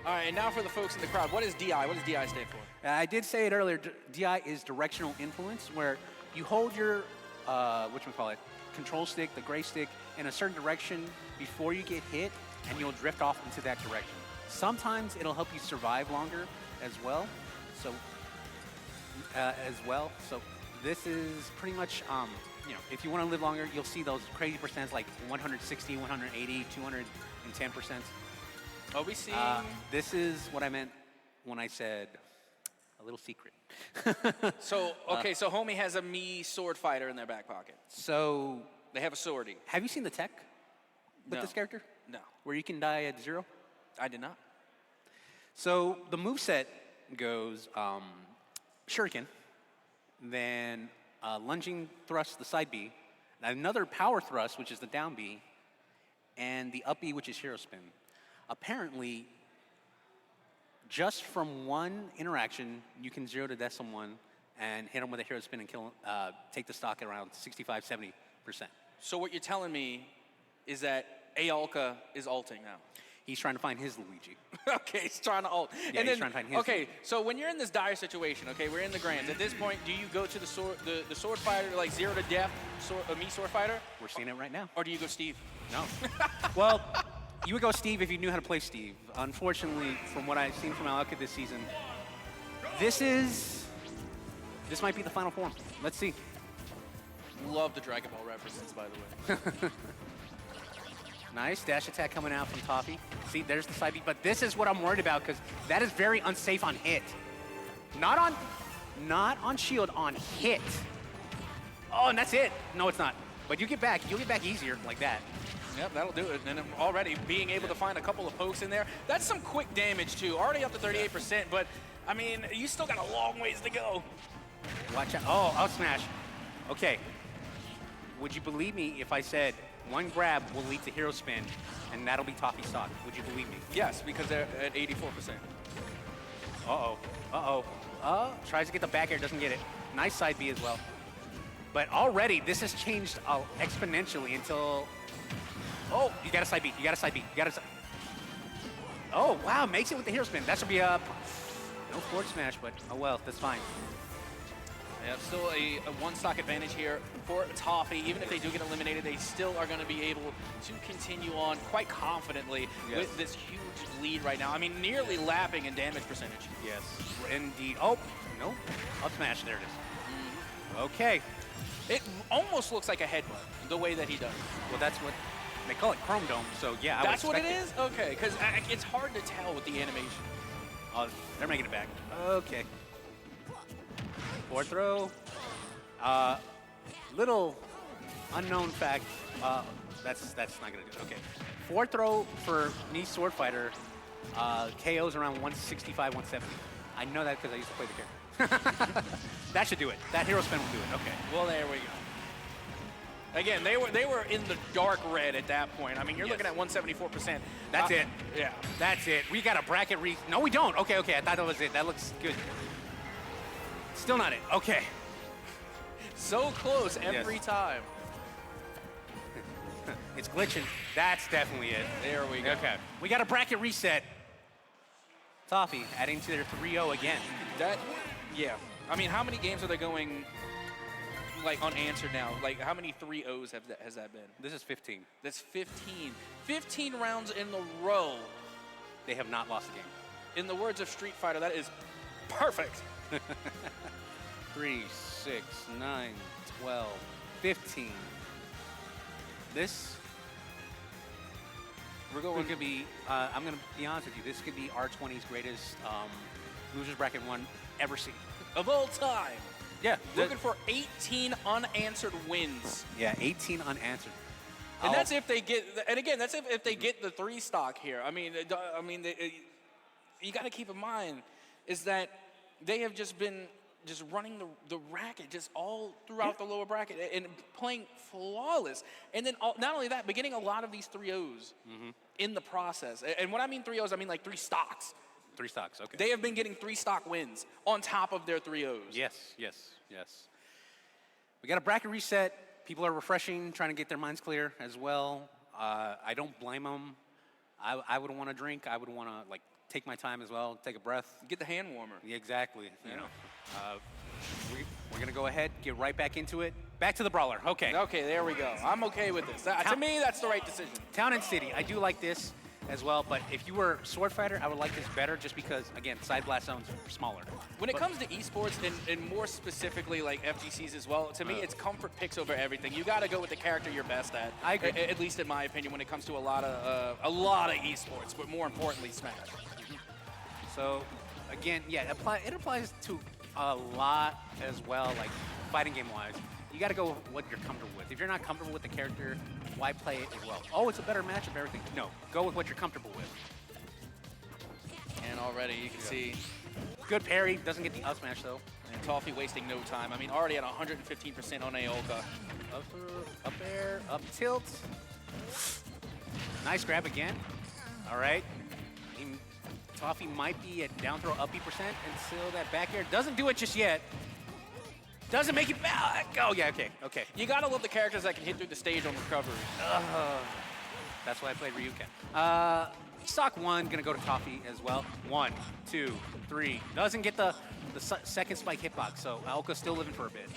[SPEAKER 16] All right, and now for the folks in the crowd, what is DI? What does DI stand for?
[SPEAKER 15] I did say it earlier. DI is directional influence, where you hold your control stick, the gray stick, in a certain direction before you get hit, and you'll drift off into that direction. Sometimes it'll help you survive longer as well. So, this is pretty much, if you want to live longer, you'll see those crazy percents like 160, 180, 210%.
[SPEAKER 16] Are we seeing?
[SPEAKER 15] This is what I meant when I said a little secret.
[SPEAKER 16] So homie has a me sword fighter in their back pocket.
[SPEAKER 15] So
[SPEAKER 16] they have a swordie.
[SPEAKER 15] Have you seen the tech with
[SPEAKER 16] No.
[SPEAKER 15] this character?
[SPEAKER 16] No.
[SPEAKER 15] Where you can die at 0?
[SPEAKER 16] I did not.
[SPEAKER 15] So the moveset goes shuriken, then lunging thrust, the side B, another power thrust, which is the down B, and the up B, which is hero spin. Apparently, just from one interaction, you can 0 to death someone and hit them with a hero spin and kill, take the stock at around 65, 70%.
[SPEAKER 16] So what you're telling me is that Aolka is ulting now.
[SPEAKER 15] He's trying to find his Luigi.
[SPEAKER 16] Okay, he's trying to ult.
[SPEAKER 15] Yeah, he's trying to find his
[SPEAKER 16] Okay, so when you're in this dire situation, okay, we're in the grands. At this point, do you go to the sword fighter, like 0 to death, me sword fighter?
[SPEAKER 15] We're seeing it right now.
[SPEAKER 16] Or do you go Steve?
[SPEAKER 15] No. Well, you would go Steve if you knew how to play Steve. Unfortunately, from what I've seen from Aolka this season, this might be the final form. Let's see.
[SPEAKER 16] Love the Dragon Ball references, by the way.
[SPEAKER 15] Nice dash attack coming out from Toffee. See, there's the side B, but this is what I'm worried about because that is very unsafe on hit. Not on shield, on hit. Oh, and that's it. No, it's not. But you'll get back easier like that.
[SPEAKER 16] Yep, that'll do it. And already being able to find a couple of pokes in there, that's some quick damage too. Already up to 38%, but I mean, you still got a long ways to go.
[SPEAKER 15] Watch out. Oh, out smash. Okay. Would you believe me if I said one grab will lead to hero spin, and that'll be Toffee stock? Would you believe me?
[SPEAKER 16] Yes, because they're at 84%.
[SPEAKER 15] Tries to get the back air, doesn't get it. Nice side B as well. But already, this has changed exponentially until... Oh, you got a side B, Oh, wow, makes it with the hero spin. That should be a... No forward smash, but oh well, that's fine.
[SPEAKER 16] Yeah, still a one stock advantage here for Toffee. Even if they do get eliminated, they still are going to be able to continue on quite confidently with this huge lead right now. I mean, nearly lapping in damage percentage.
[SPEAKER 15] Yes, indeed. Oh, no. Up smash, there it is. Okay.
[SPEAKER 16] It almost looks like a headbutt, the way that he does.
[SPEAKER 15] Well, that's what they call it Chrome Dome, so yeah,
[SPEAKER 16] That's what it is? Okay, because it's hard to tell with the animation.
[SPEAKER 15] Oh, they're making it back. Okay. Forward throw. Little unknown fact. That's not gonna do it. Okay. Forward throw for me sword fighter. KO's around 165, 170. I know that because I used to play the character. That should do it. That hero spin will do it. Okay.
[SPEAKER 16] Well, there we go. Again, they were in the dark red at that point. I mean, you're looking at 174%.
[SPEAKER 15] That's it.
[SPEAKER 16] Yeah.
[SPEAKER 15] That's it. We got a bracket No, we don't. Okay. I thought that was it. That looks good. Still not it. Okay.
[SPEAKER 16] So close every time.
[SPEAKER 15] It's glitching. That's definitely it.
[SPEAKER 16] There we go.
[SPEAKER 15] Okay. We got a bracket reset. Toffee adding to their 3-0 again.
[SPEAKER 16] Yeah. I mean, how many games are they going like unanswered now? Like, how many 3-0s has that been?
[SPEAKER 15] This is 15.
[SPEAKER 16] That's 15. 15 rounds in a row.
[SPEAKER 15] They have not lost a game.
[SPEAKER 16] In the words of Street Fighter, that is perfect.
[SPEAKER 15] 3, 6, 9, 12, 15. This could be, I'm going to be honest with you, this could be R20's greatest losers bracket one ever seen.
[SPEAKER 16] Of all time.
[SPEAKER 15] Yeah.
[SPEAKER 16] Looking for 18 unanswered wins.
[SPEAKER 15] Yeah, 18 unanswered.
[SPEAKER 16] And that's if they get, and again, that's if they get the 3 stock here. I mean, you got to keep in mind is that they have just been running the racket just all throughout the lower bracket and playing flawless. And then not only that, but getting a lot of these 3-0s in the process. And when I mean 3-0s, I mean like 3 stocks.
[SPEAKER 15] 3 stocks, okay.
[SPEAKER 16] They have been getting 3 stock wins on top of their 3-0s.
[SPEAKER 15] Yes. We got a bracket reset. People are refreshing, trying to get their minds clear as well. I don't blame them. I would want to drink. I would want to take my time as well, take a breath.
[SPEAKER 16] Get the hand warmer.
[SPEAKER 15] Yeah, exactly. You know, we're gonna go ahead, get right back into it. Back to the brawler. Okay.
[SPEAKER 16] Okay, there we go. I'm okay with this. To me, that's the right decision.
[SPEAKER 15] Town and City. I do like this as well, but if you were Sword Fighter, I would like this better just because, again, side blast zones are smaller.
[SPEAKER 16] When it comes to esports, and more specifically like FGCs as well, to me it's comfort picks over everything. You got to go with the character you're best at.
[SPEAKER 15] I agree.
[SPEAKER 16] At least in my opinion, when it comes to a lot of esports, but more importantly, Smash.
[SPEAKER 15] So, again, yeah, it applies to a lot as well, like fighting game wise. You got to go with what you're comfortable with. If you're not comfortable with the character, why play it as well? Oh, it's a better matchup, everything. No, go with what you're comfortable with.
[SPEAKER 16] And already you can see
[SPEAKER 15] good parry, doesn't get the up smash though.
[SPEAKER 16] And Toffee wasting no time. I mean, already at 115% on Aoka.
[SPEAKER 15] Up air, up tilt. Nice grab again. All right. Toffee might be at down throw up E% until that back air doesn't do it just yet. Doesn't make it back. Oh, yeah, okay.
[SPEAKER 16] You gotta love the characters that can hit through the stage on recovery.
[SPEAKER 15] That's why I played Ryuken. Stock 1, gonna go to Toffee as well. 1, 2, 3. Doesn't get the second spike hitbox, so Aoka's still living for a bit.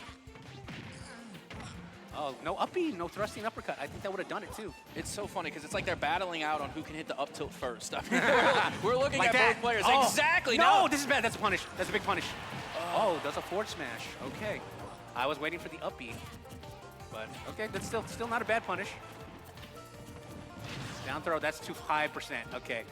[SPEAKER 15] Oh, no up B, no thrusting uppercut. I think that would have done it too.
[SPEAKER 16] It's so funny because it's like they're battling out on who can hit the up tilt first. I mean, we're looking
[SPEAKER 15] like
[SPEAKER 16] at
[SPEAKER 15] that.
[SPEAKER 16] both players.
[SPEAKER 15] Oh.
[SPEAKER 16] Exactly.
[SPEAKER 15] No, this is bad. That's a punish. That's a big punish. Oh, does a forward smash. Okay. I was waiting for the up B. But, okay, that's still not a bad punish. Down throw, that's too high %. Okay.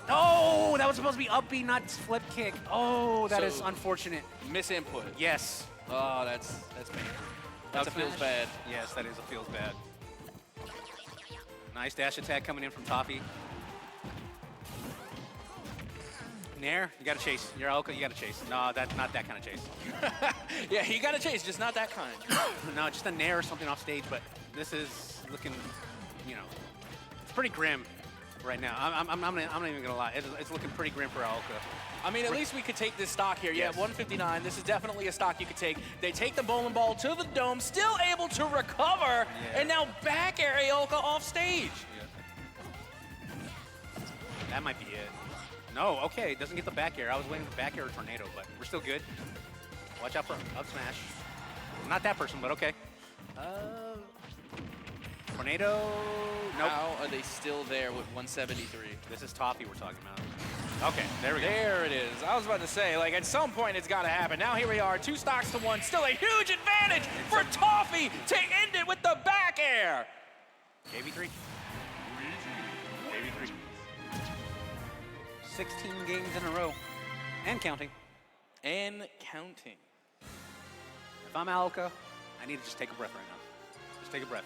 [SPEAKER 15] Oh, that was supposed to be up B, not flip kick. Oh, that is unfortunate.
[SPEAKER 16] Misinput.
[SPEAKER 15] Yes.
[SPEAKER 16] Oh, that's painful. That's a feels bad.
[SPEAKER 15] Yes, that is a feels bad. Nice dash attack coming in from Toffee. Nair, you gotta chase. You're Aoka, you gotta chase. No, that's not that kind of chase.
[SPEAKER 16] Yeah, you gotta chase, just not that kind.
[SPEAKER 15] No, just a Nair or something off stage, but this is looking, you know, it's pretty grim right now. I'm not even gonna lie. It's looking pretty grim for Aoka.
[SPEAKER 16] I mean, at least we could take this stock here.
[SPEAKER 15] Yes.
[SPEAKER 16] Yeah, 159. This is definitely a stock you could take. They take the bowling ball to the dome, still able to recover, and now back air Aoka off stage.
[SPEAKER 15] That might be it. No, okay, doesn't get the back air. I was waiting for back air or tornado, but we're still good. Watch out for up smash. Not that person, but okay. Tornado. Nope.
[SPEAKER 16] How are they still there with 173?
[SPEAKER 15] This is Toffee we're talking about. Okay, there we go.
[SPEAKER 16] There it is. I was about to say, like, at some point it's got to happen. Now here we are, 2 stocks to 1. Still a huge advantage for Toffee to end it with the back air.
[SPEAKER 15] KB3. KB3. 16 games in a row. And counting.
[SPEAKER 16] And counting.
[SPEAKER 15] If I'm Aoka, I need to just take a breath right now. Just take a breath.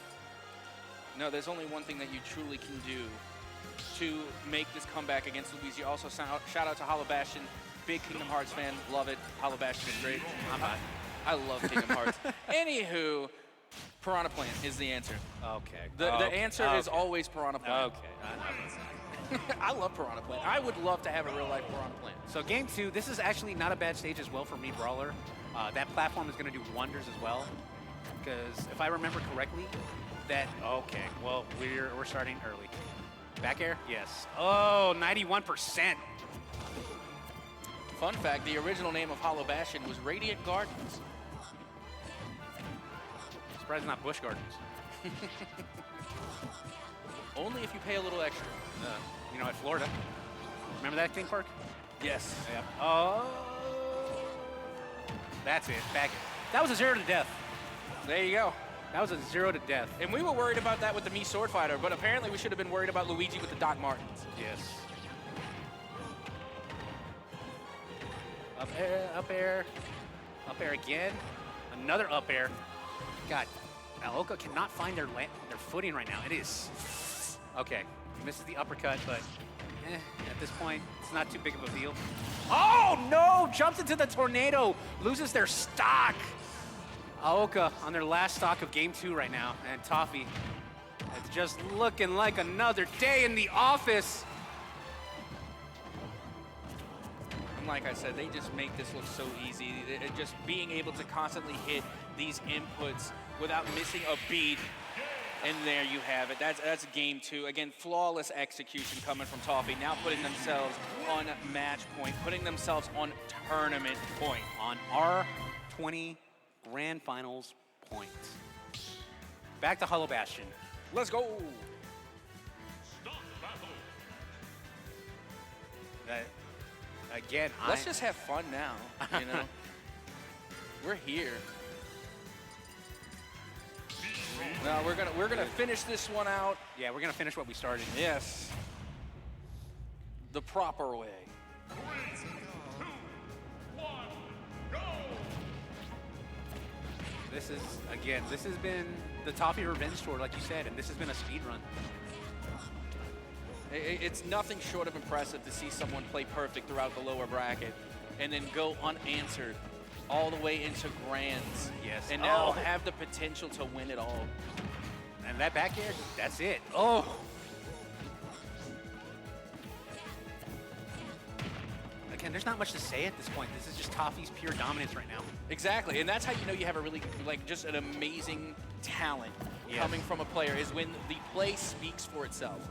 [SPEAKER 16] No, there's only one thing that you truly can do to make this comeback against Luigi. Also, shout out to Hollow Bastion. Big Kingdom Hearts fan. Love it. Hollow Bastion is great. I love Kingdom Hearts. Anywho, Piranha Plant is the answer.
[SPEAKER 15] Okay.
[SPEAKER 16] The answer is always Piranha Plant.
[SPEAKER 15] Okay.
[SPEAKER 16] I love Piranha Plant. I would love to have a real-life Piranha Plant.
[SPEAKER 15] So game 2, this is actually not a bad stage as well for me, Brawler. That platform is going to do wonders as well. Because if I remember correctly, okay, well, we're starting early. Back air? Yes. Oh, 91%.
[SPEAKER 16] Fun fact, the original name of Hollow Bastion was Radiant Gardens.
[SPEAKER 15] Surprised it's not Busch Gardens.
[SPEAKER 16] Only if you pay a little extra.
[SPEAKER 15] You know, at Florida. Remember that theme park?
[SPEAKER 16] Yes.
[SPEAKER 15] Yep. Oh. That's it. Back it. That was a 0 to death.
[SPEAKER 16] There you go.
[SPEAKER 15] That was a 0 to death.
[SPEAKER 16] And we were worried about that with the Mii Sword Fighter, but apparently we should have been worried about Luigi with the Doc Martens.
[SPEAKER 15] Yes. Up air, up air. Up air again. Another up air. God, Aoka cannot find their footing right now. It is. Okay, misses the uppercut, but at this point, it's not too big of a deal. Oh, no! Jumps into the tornado. Loses their stock. Aoka on their last stock of game 2 right now, and Toffee. It's just looking like another day in the office.
[SPEAKER 16] And like I said, they just make this look so easy. Just being able to constantly hit these inputs without missing a beat. And there you have it. That's game 2. Again, flawless execution coming from Toffee. Now putting themselves on match point, putting themselves on tournament point.
[SPEAKER 15] On R20 Grand Finals points. Back to Hollow Bastion.
[SPEAKER 16] Let's go.
[SPEAKER 15] Again,
[SPEAKER 16] let's just have fun now, you know? We're here. No, we're gonna finish this one out.
[SPEAKER 15] Yeah, we're gonna finish what we started.
[SPEAKER 16] Yes. The proper way.
[SPEAKER 15] This has been the Toffee Revenge Tour, like you said, and this has been a speed run.
[SPEAKER 16] It's nothing short of impressive to see someone play perfect throughout the lower bracket and then go unanswered all the way into grands.
[SPEAKER 15] Yes.
[SPEAKER 16] And now have the potential to win it all.
[SPEAKER 15] And that back air, that's it. Oh. Again, there's not much to say at this point. This is just Toffee's pure dominance right now.
[SPEAKER 16] Exactly, and that's how you know you have a really, just an amazing talent coming from a player, is when the play speaks for itself.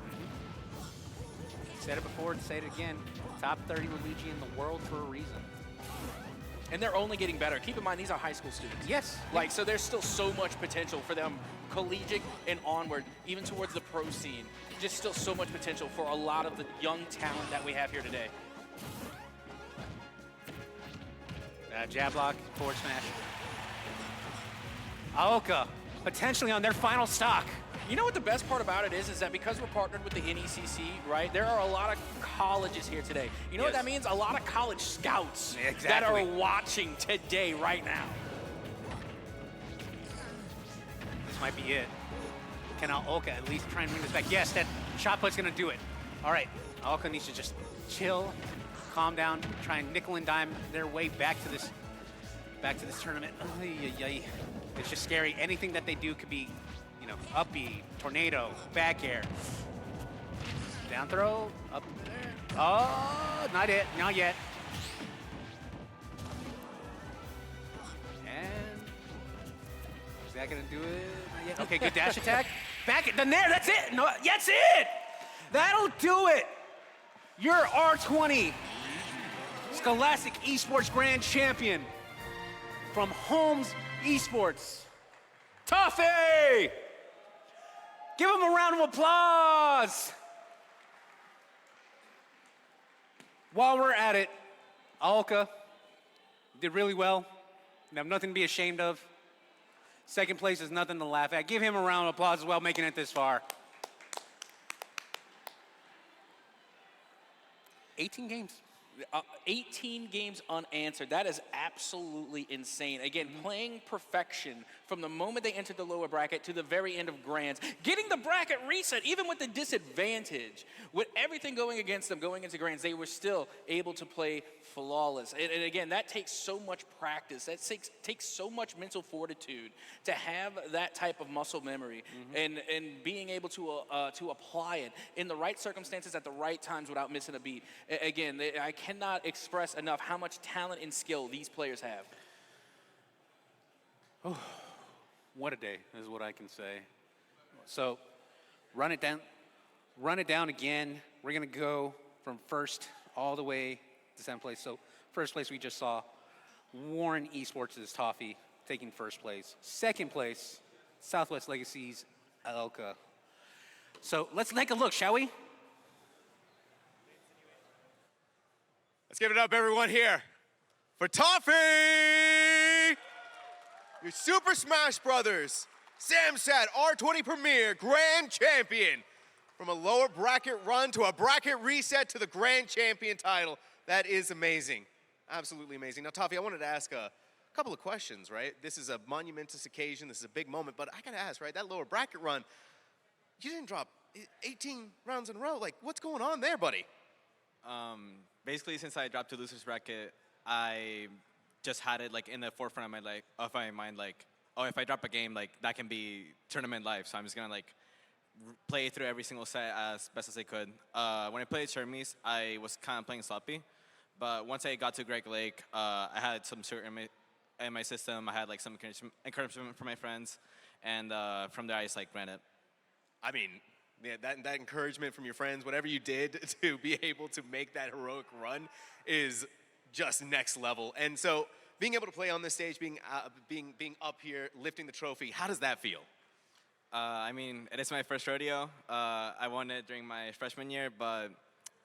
[SPEAKER 15] Said it before, say it again. Top 30 Luigi in the world for a reason.
[SPEAKER 16] And they're only getting better. Keep in mind, these are high school students.
[SPEAKER 15] Yes.
[SPEAKER 16] So there's still so much potential for them, collegiate and onward, even towards the pro scene. Just still so much potential for a lot of the young talent that we have here today.
[SPEAKER 15] Jab lock, forward smash. Aoka, potentially on their final stock.
[SPEAKER 16] You know what the best part about it is that because we're partnered with the NECC, right, there are a lot of colleges here today. You know what that means? A lot of college scouts that are watching today, right now.
[SPEAKER 15] This might be it. Can Aoka at least try and bring this back? Yes, that shot put's gonna do it. All right, Aoka needs to just chill, calm down, try and nickel and dime their way back to this tournament. It's just scary. Anything that they do could be, you know, up B, tornado, back air, down throw, up there. Oh, not yet. And is that gonna do it? Not yet. Okay, good dash attack. Back it, then there, that's it. No, that's it. That'll do it. Your R20 Scholastic Esports Grand Champion from Holmes Esports, Toffee! Give him a round of applause. While we're at it, Aoka did really well. You have nothing to be ashamed of. Second place is nothing to laugh at. Give him a round of applause as well, making it this far. 18 games.
[SPEAKER 16] 18 games unanswered. That is absolutely insane. Again, playing perfection from the moment they entered the lower bracket to the very end of grands, getting the bracket reset, even with the disadvantage, with everything going against them going into grands, they were still able to play flawless. And again, that takes so much practice. That takes so much mental fortitude to have that type of muscle memory and being able to apply it in the right circumstances at the right times without missing a beat. Again, I cannot express enough how much talent and skill these players have.
[SPEAKER 15] Oh, what a day is what I can say. So, run it down again. We're gonna go from first all the way to 7th place. So, first place we just saw Warren Esports' Toffee taking first place. Second place, Southwest Legacy's Aoka. So let's take a look, shall we?
[SPEAKER 3] Let's give it up, everyone, here for Toffee! Your Super Smash Brothers Samsat R20 Premier Grand Champion. From a lower bracket run to a bracket reset to the Grand Champion title. That is amazing. Absolutely amazing. Now, Toffee, I wanted to ask a couple of questions, right? This is a monumentous occasion. This is a big moment. But I got to ask, right, that lower bracket run, you didn't drop 18 rounds in a row. Like, what's going on there, buddy?
[SPEAKER 18] Basically, since I dropped to losers bracket, I just had it like in the forefront of my mind, like, oh, if I drop a game, like that can be tournament life. So I'm just gonna like play through every single set as best as I could. When I played Shermie's, I was kind of playing sloppy, but once I got to Greg Lake, I had some sort in my system. I had like some encouragement from my friends, and from there I just like ran it.
[SPEAKER 3] I mean, yeah, that encouragement from your friends, whatever you did to be able to make that heroic run is just next level. And so being able to play on this stage, being up here, lifting the trophy, how does that feel?
[SPEAKER 18] I mean, it is my first rodeo. I won it during my freshman year, but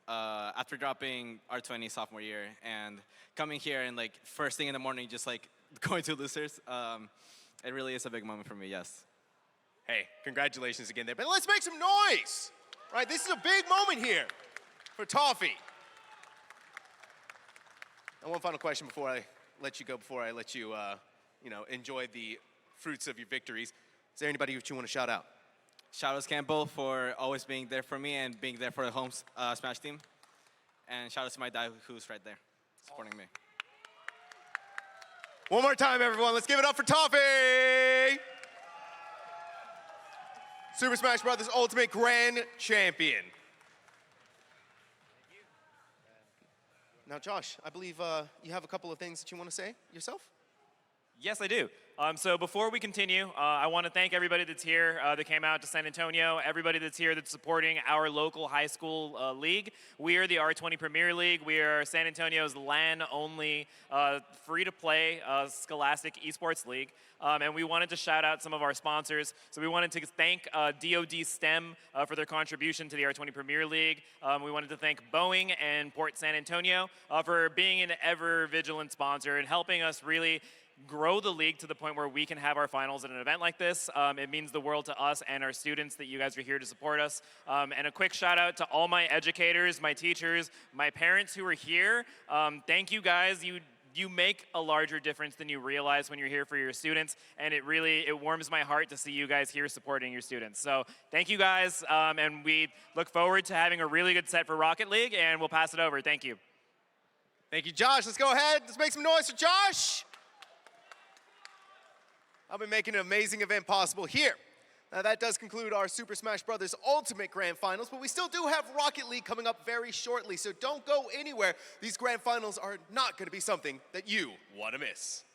[SPEAKER 18] after dropping R20 sophomore year and coming here and like first thing in the morning, just like going to losers, it really is a big moment for me, yes.
[SPEAKER 3] Hey, congratulations again there. But let's make some noise, right? This is a big moment here for Toffee. And one final question before I let you go, before I let you, enjoy the fruits of your victories. Is there anybody that you want to shout out?
[SPEAKER 18] Shout out to Campbell for always being there for me and being there for the home Smash team. And shout out to my dad who's right there supporting me.
[SPEAKER 3] One more time, everyone. Let's give it up for Toffee! Super Smash Bros. Ultimate Grand Champion. Now, Josh, I believe you have a couple of things that you want to say yourself?
[SPEAKER 19] Yes, I do. So before we continue, I want to thank everybody that's here that came out to San Antonio, everybody that's here that's supporting our local high school league. We are the R20 Premier League. We are San Antonio's LAN-only, free-to-play Scholastic Esports League. And we wanted to shout out some of our sponsors. So we wanted to thank DoD STEM for their contribution to the R20 Premier League. We wanted to thank Boeing and Port San Antonio for being an ever-vigilant sponsor and helping us really grow the league to the point where we can have our finals at an event like this. It means the world to us and our students that you guys are here to support us. And a quick shout out to all my educators, my teachers, my parents who are here. Thank you guys. You make a larger difference than you realize when you're here for your students, and it warms my heart to see you guys here supporting your students. So thank you guys, and we look forward to having a really good set for Rocket League, and we'll pass it over. Thank you.
[SPEAKER 3] Thank you, Josh. Let's go ahead. Let's make some noise for Josh. I've been making an amazing event possible here. Now that does conclude our Super Smash Bros. Ultimate Grand Finals, but we still do have Rocket League coming up very shortly, so don't go anywhere. These Grand Finals are not going to be something that you want to miss.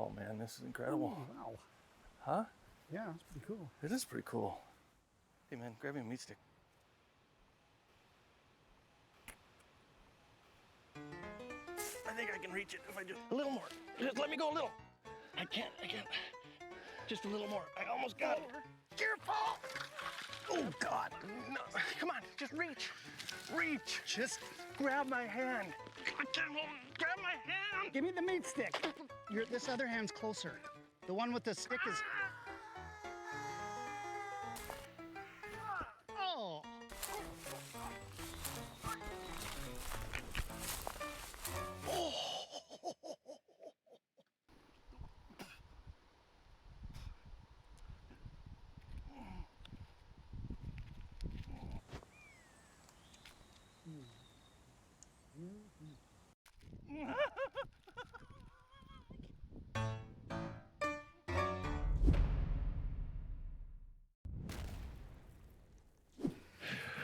[SPEAKER 6] Oh man, this is incredible.
[SPEAKER 7] Oh, wow.
[SPEAKER 6] Huh?
[SPEAKER 7] Yeah, that's pretty cool.
[SPEAKER 6] It is pretty cool. Hey man, grab me a meat stick. I think I can reach it if I just a little more. Just let me go a little. I can't. Just a little more. I almost got it. Careful! Oh God! No. Come on, just reach. Reach. Just grab my hand. I can't hold. Grab my hand.
[SPEAKER 17] Give me the meat stick. This other hand's closer. The one with the stick is. Oh.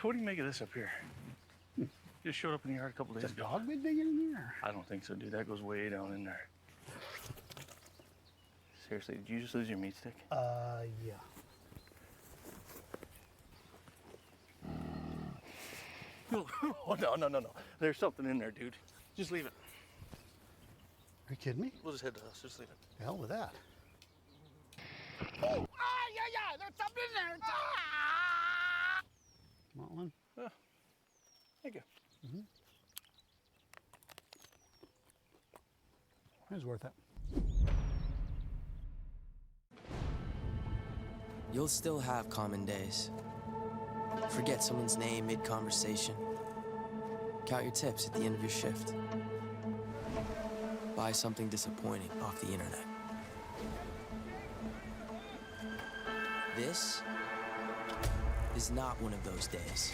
[SPEAKER 6] What do you make of this up here? Just showed up in the yard a couple days ago.
[SPEAKER 7] Dog been digging in there?
[SPEAKER 6] I don't think so, dude. That goes way down in there. Seriously, did you just lose your meat stick?
[SPEAKER 7] Yeah.
[SPEAKER 6] Oh, no. There's something in there, dude. Just leave it.
[SPEAKER 7] Are you kidding me?
[SPEAKER 6] We'll just head to us. Just leave it.
[SPEAKER 7] The hell with that.
[SPEAKER 8] Oh, yeah, there's something in there. Ah!
[SPEAKER 7] Want one?
[SPEAKER 6] Yeah. Thank you.
[SPEAKER 7] Mm-hmm. It was worth it.
[SPEAKER 9] You'll still have common days. Forget someone's name mid-conversation. Count your tips at the end of your shift. Buy something disappointing off the internet. This is not one of those days.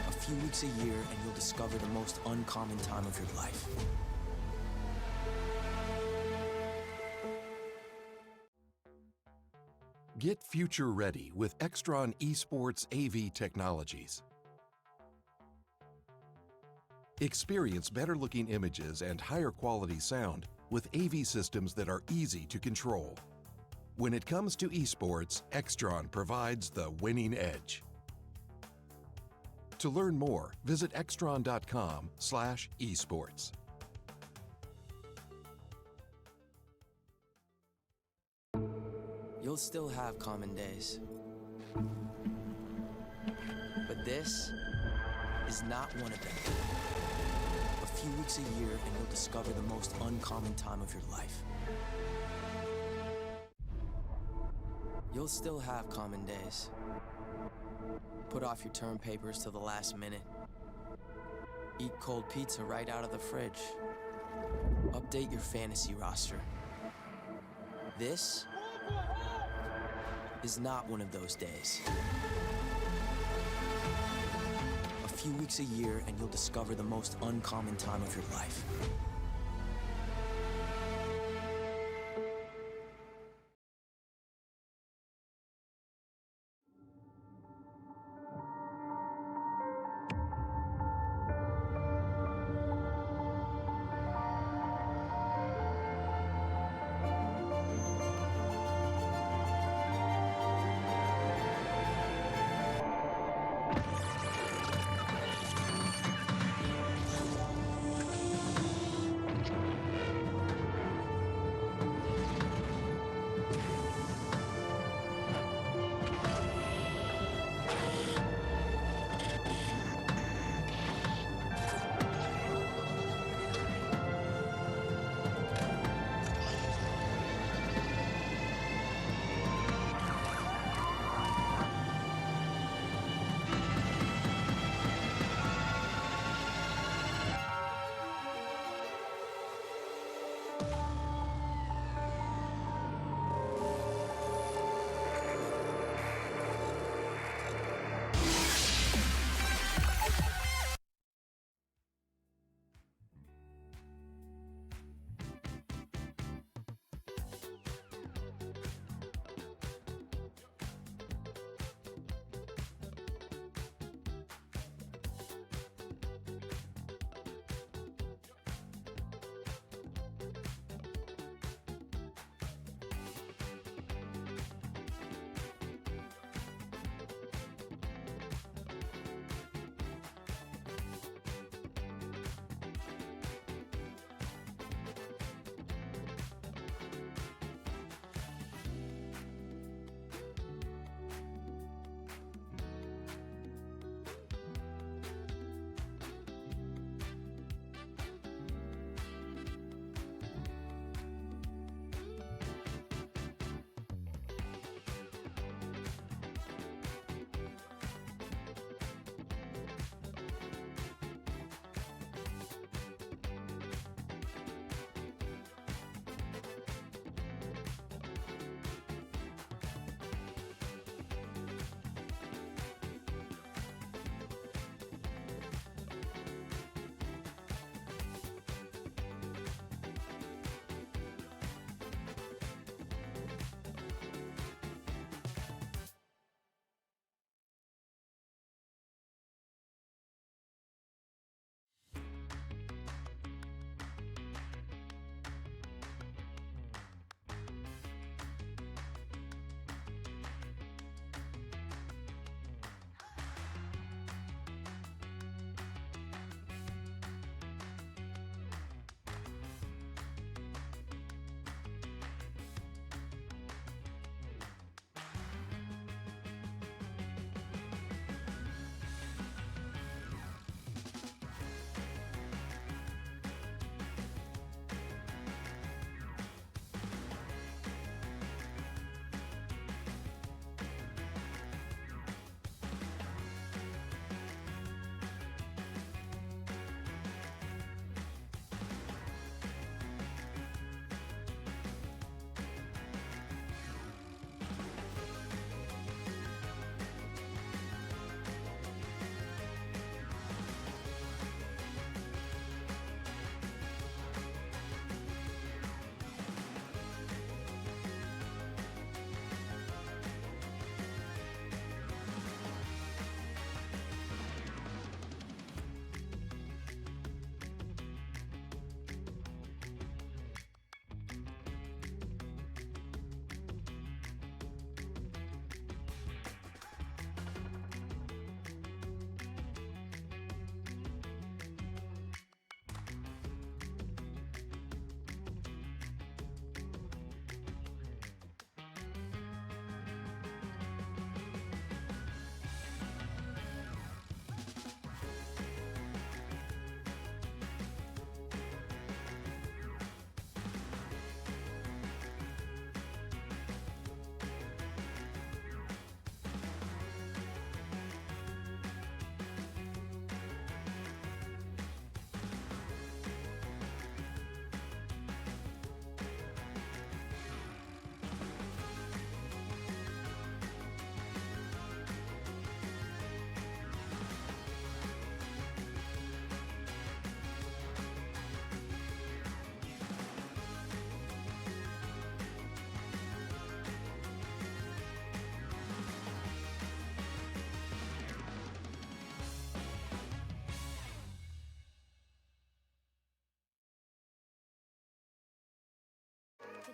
[SPEAKER 9] A few weeks a year and you'll discover the most uncommon time of your life.
[SPEAKER 11] Get future ready with Extron Esports AV technologies. Experience better looking images and higher quality sound with AV systems that are easy to control. When it comes to esports, Extron provides the winning edge. To learn more, visit extron.com/esports.
[SPEAKER 9] You'll still have common days. But this is not one of them. A few weeks a year and you'll discover the most uncommon time of your life. You'll still have common days. Put off your term papers till the last minute. Eat cold pizza right out of the fridge. Update your fantasy roster. This is not one of those days. A few weeks a year and you'll discover the most uncommon time of your life.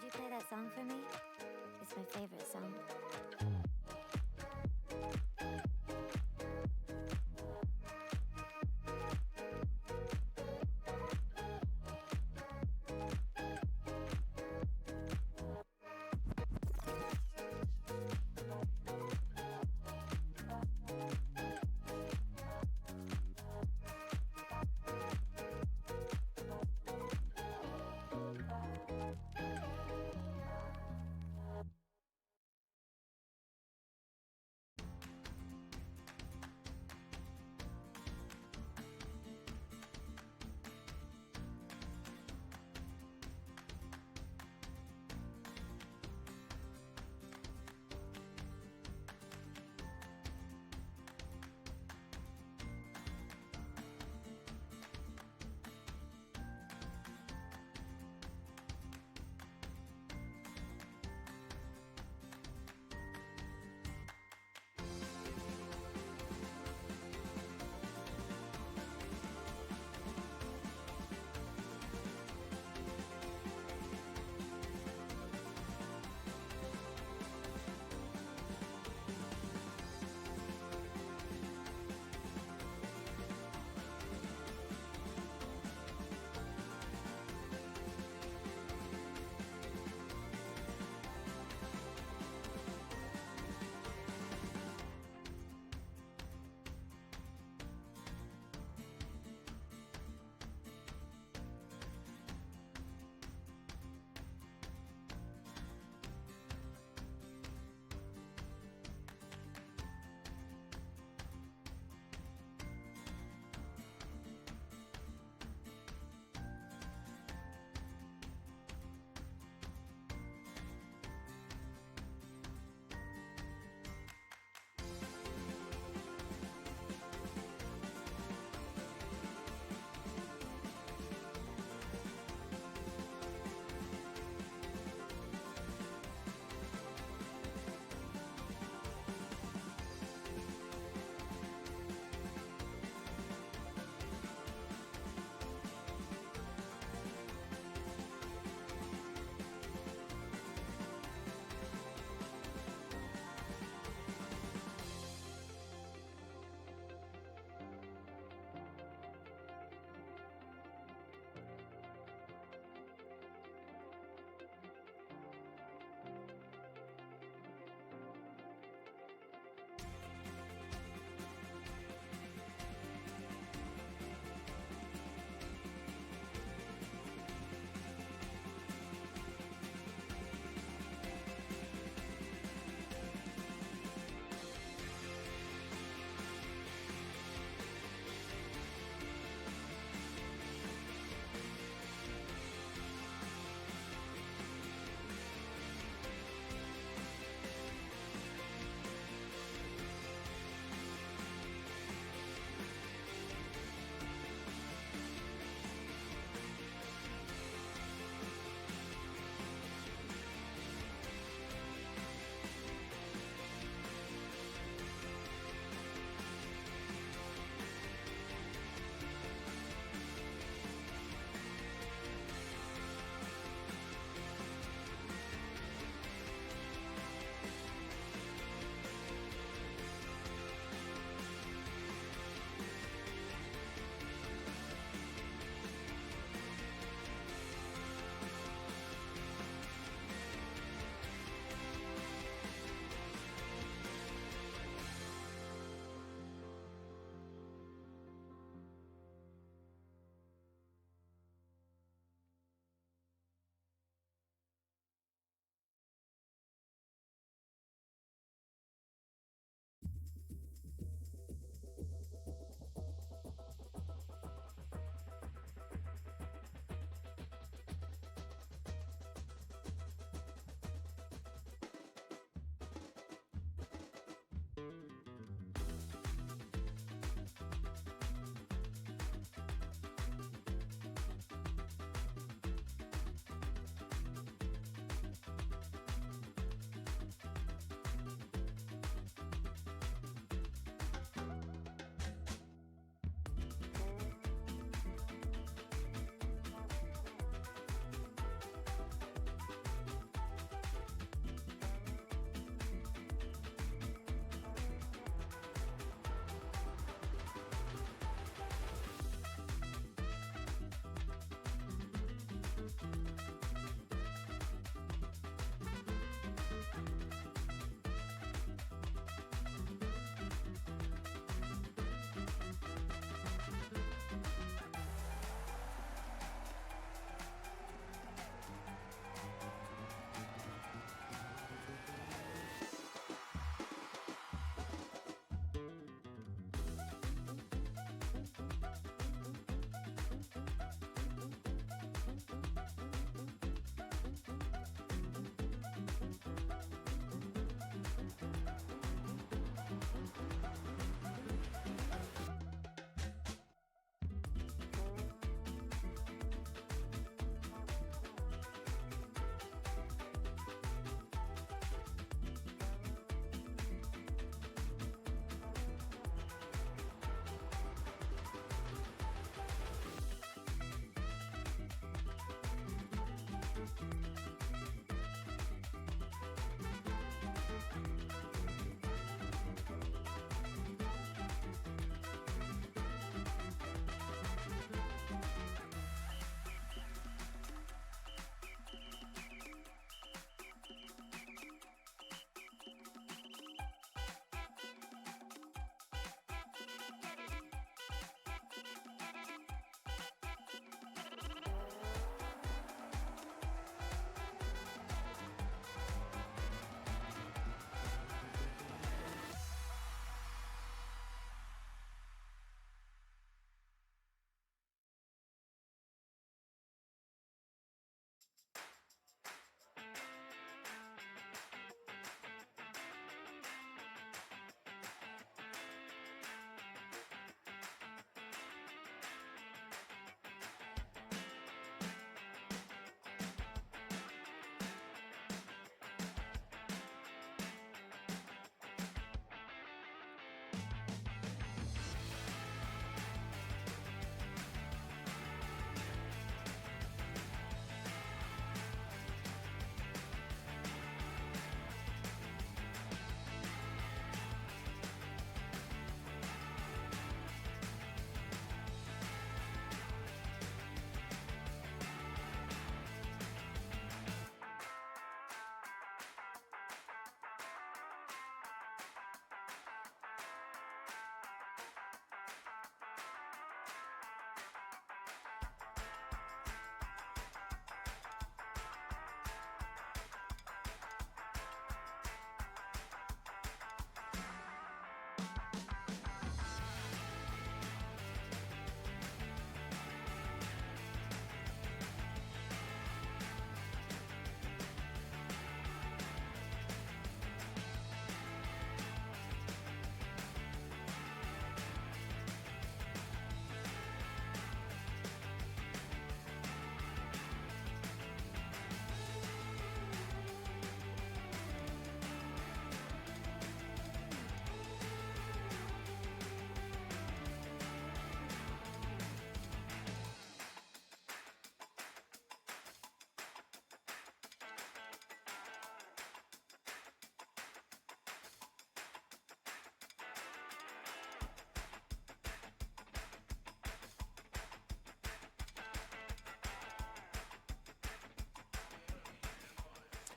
[SPEAKER 20] you play that song for me? It's my favorite song.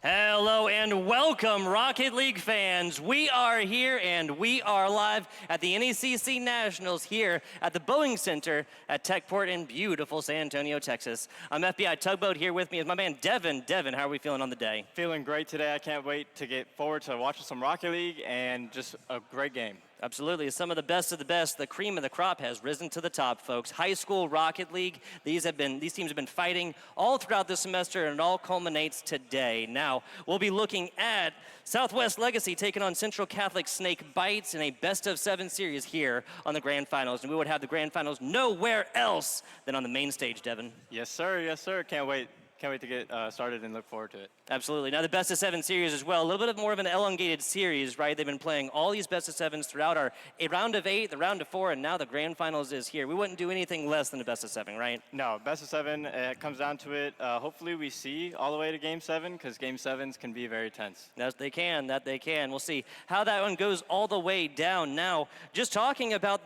[SPEAKER 21] Hello and welcome, Rocket League fans. We are here and we are live at the NECC Nationals here at the Boeing Center at Techport in beautiful San Antonio, Texas. I'm FBI Tugboat. Here with me is my man Devin. Devin, how are we feeling on the day?
[SPEAKER 22] Feeling great today. I can't wait to get forward to watching some Rocket League and just a great game.
[SPEAKER 21] Absolutely. Some of the best, the cream of the crop has risen to the top, folks. High school Rocket League, these teams have been fighting all throughout the semester, and it all culminates today. Now, we'll be looking at Southwest Legacy taking on Central Catholic Snake Bites in a best-of-7 series here on the Grand Finals, and we would have the Grand Finals nowhere else than on the main stage, Devin.
[SPEAKER 22] Yes, sir. Yes, sir. Can't wait. Can't wait to get started and look forward to it.
[SPEAKER 21] Absolutely. Now the best of 7 series as well. A little bit more of an elongated series, right? They've been playing all these best of 7s throughout our round of 8, the round of 4, and now the Grand Finals is here. We wouldn't do anything less than a best of 7, right?
[SPEAKER 22] No, best of 7. It comes down to it. Hopefully we see all the way to Game 7 because Game 7s can be very tense.
[SPEAKER 21] That they can. We'll see how that one goes all the way down. Now, just talking about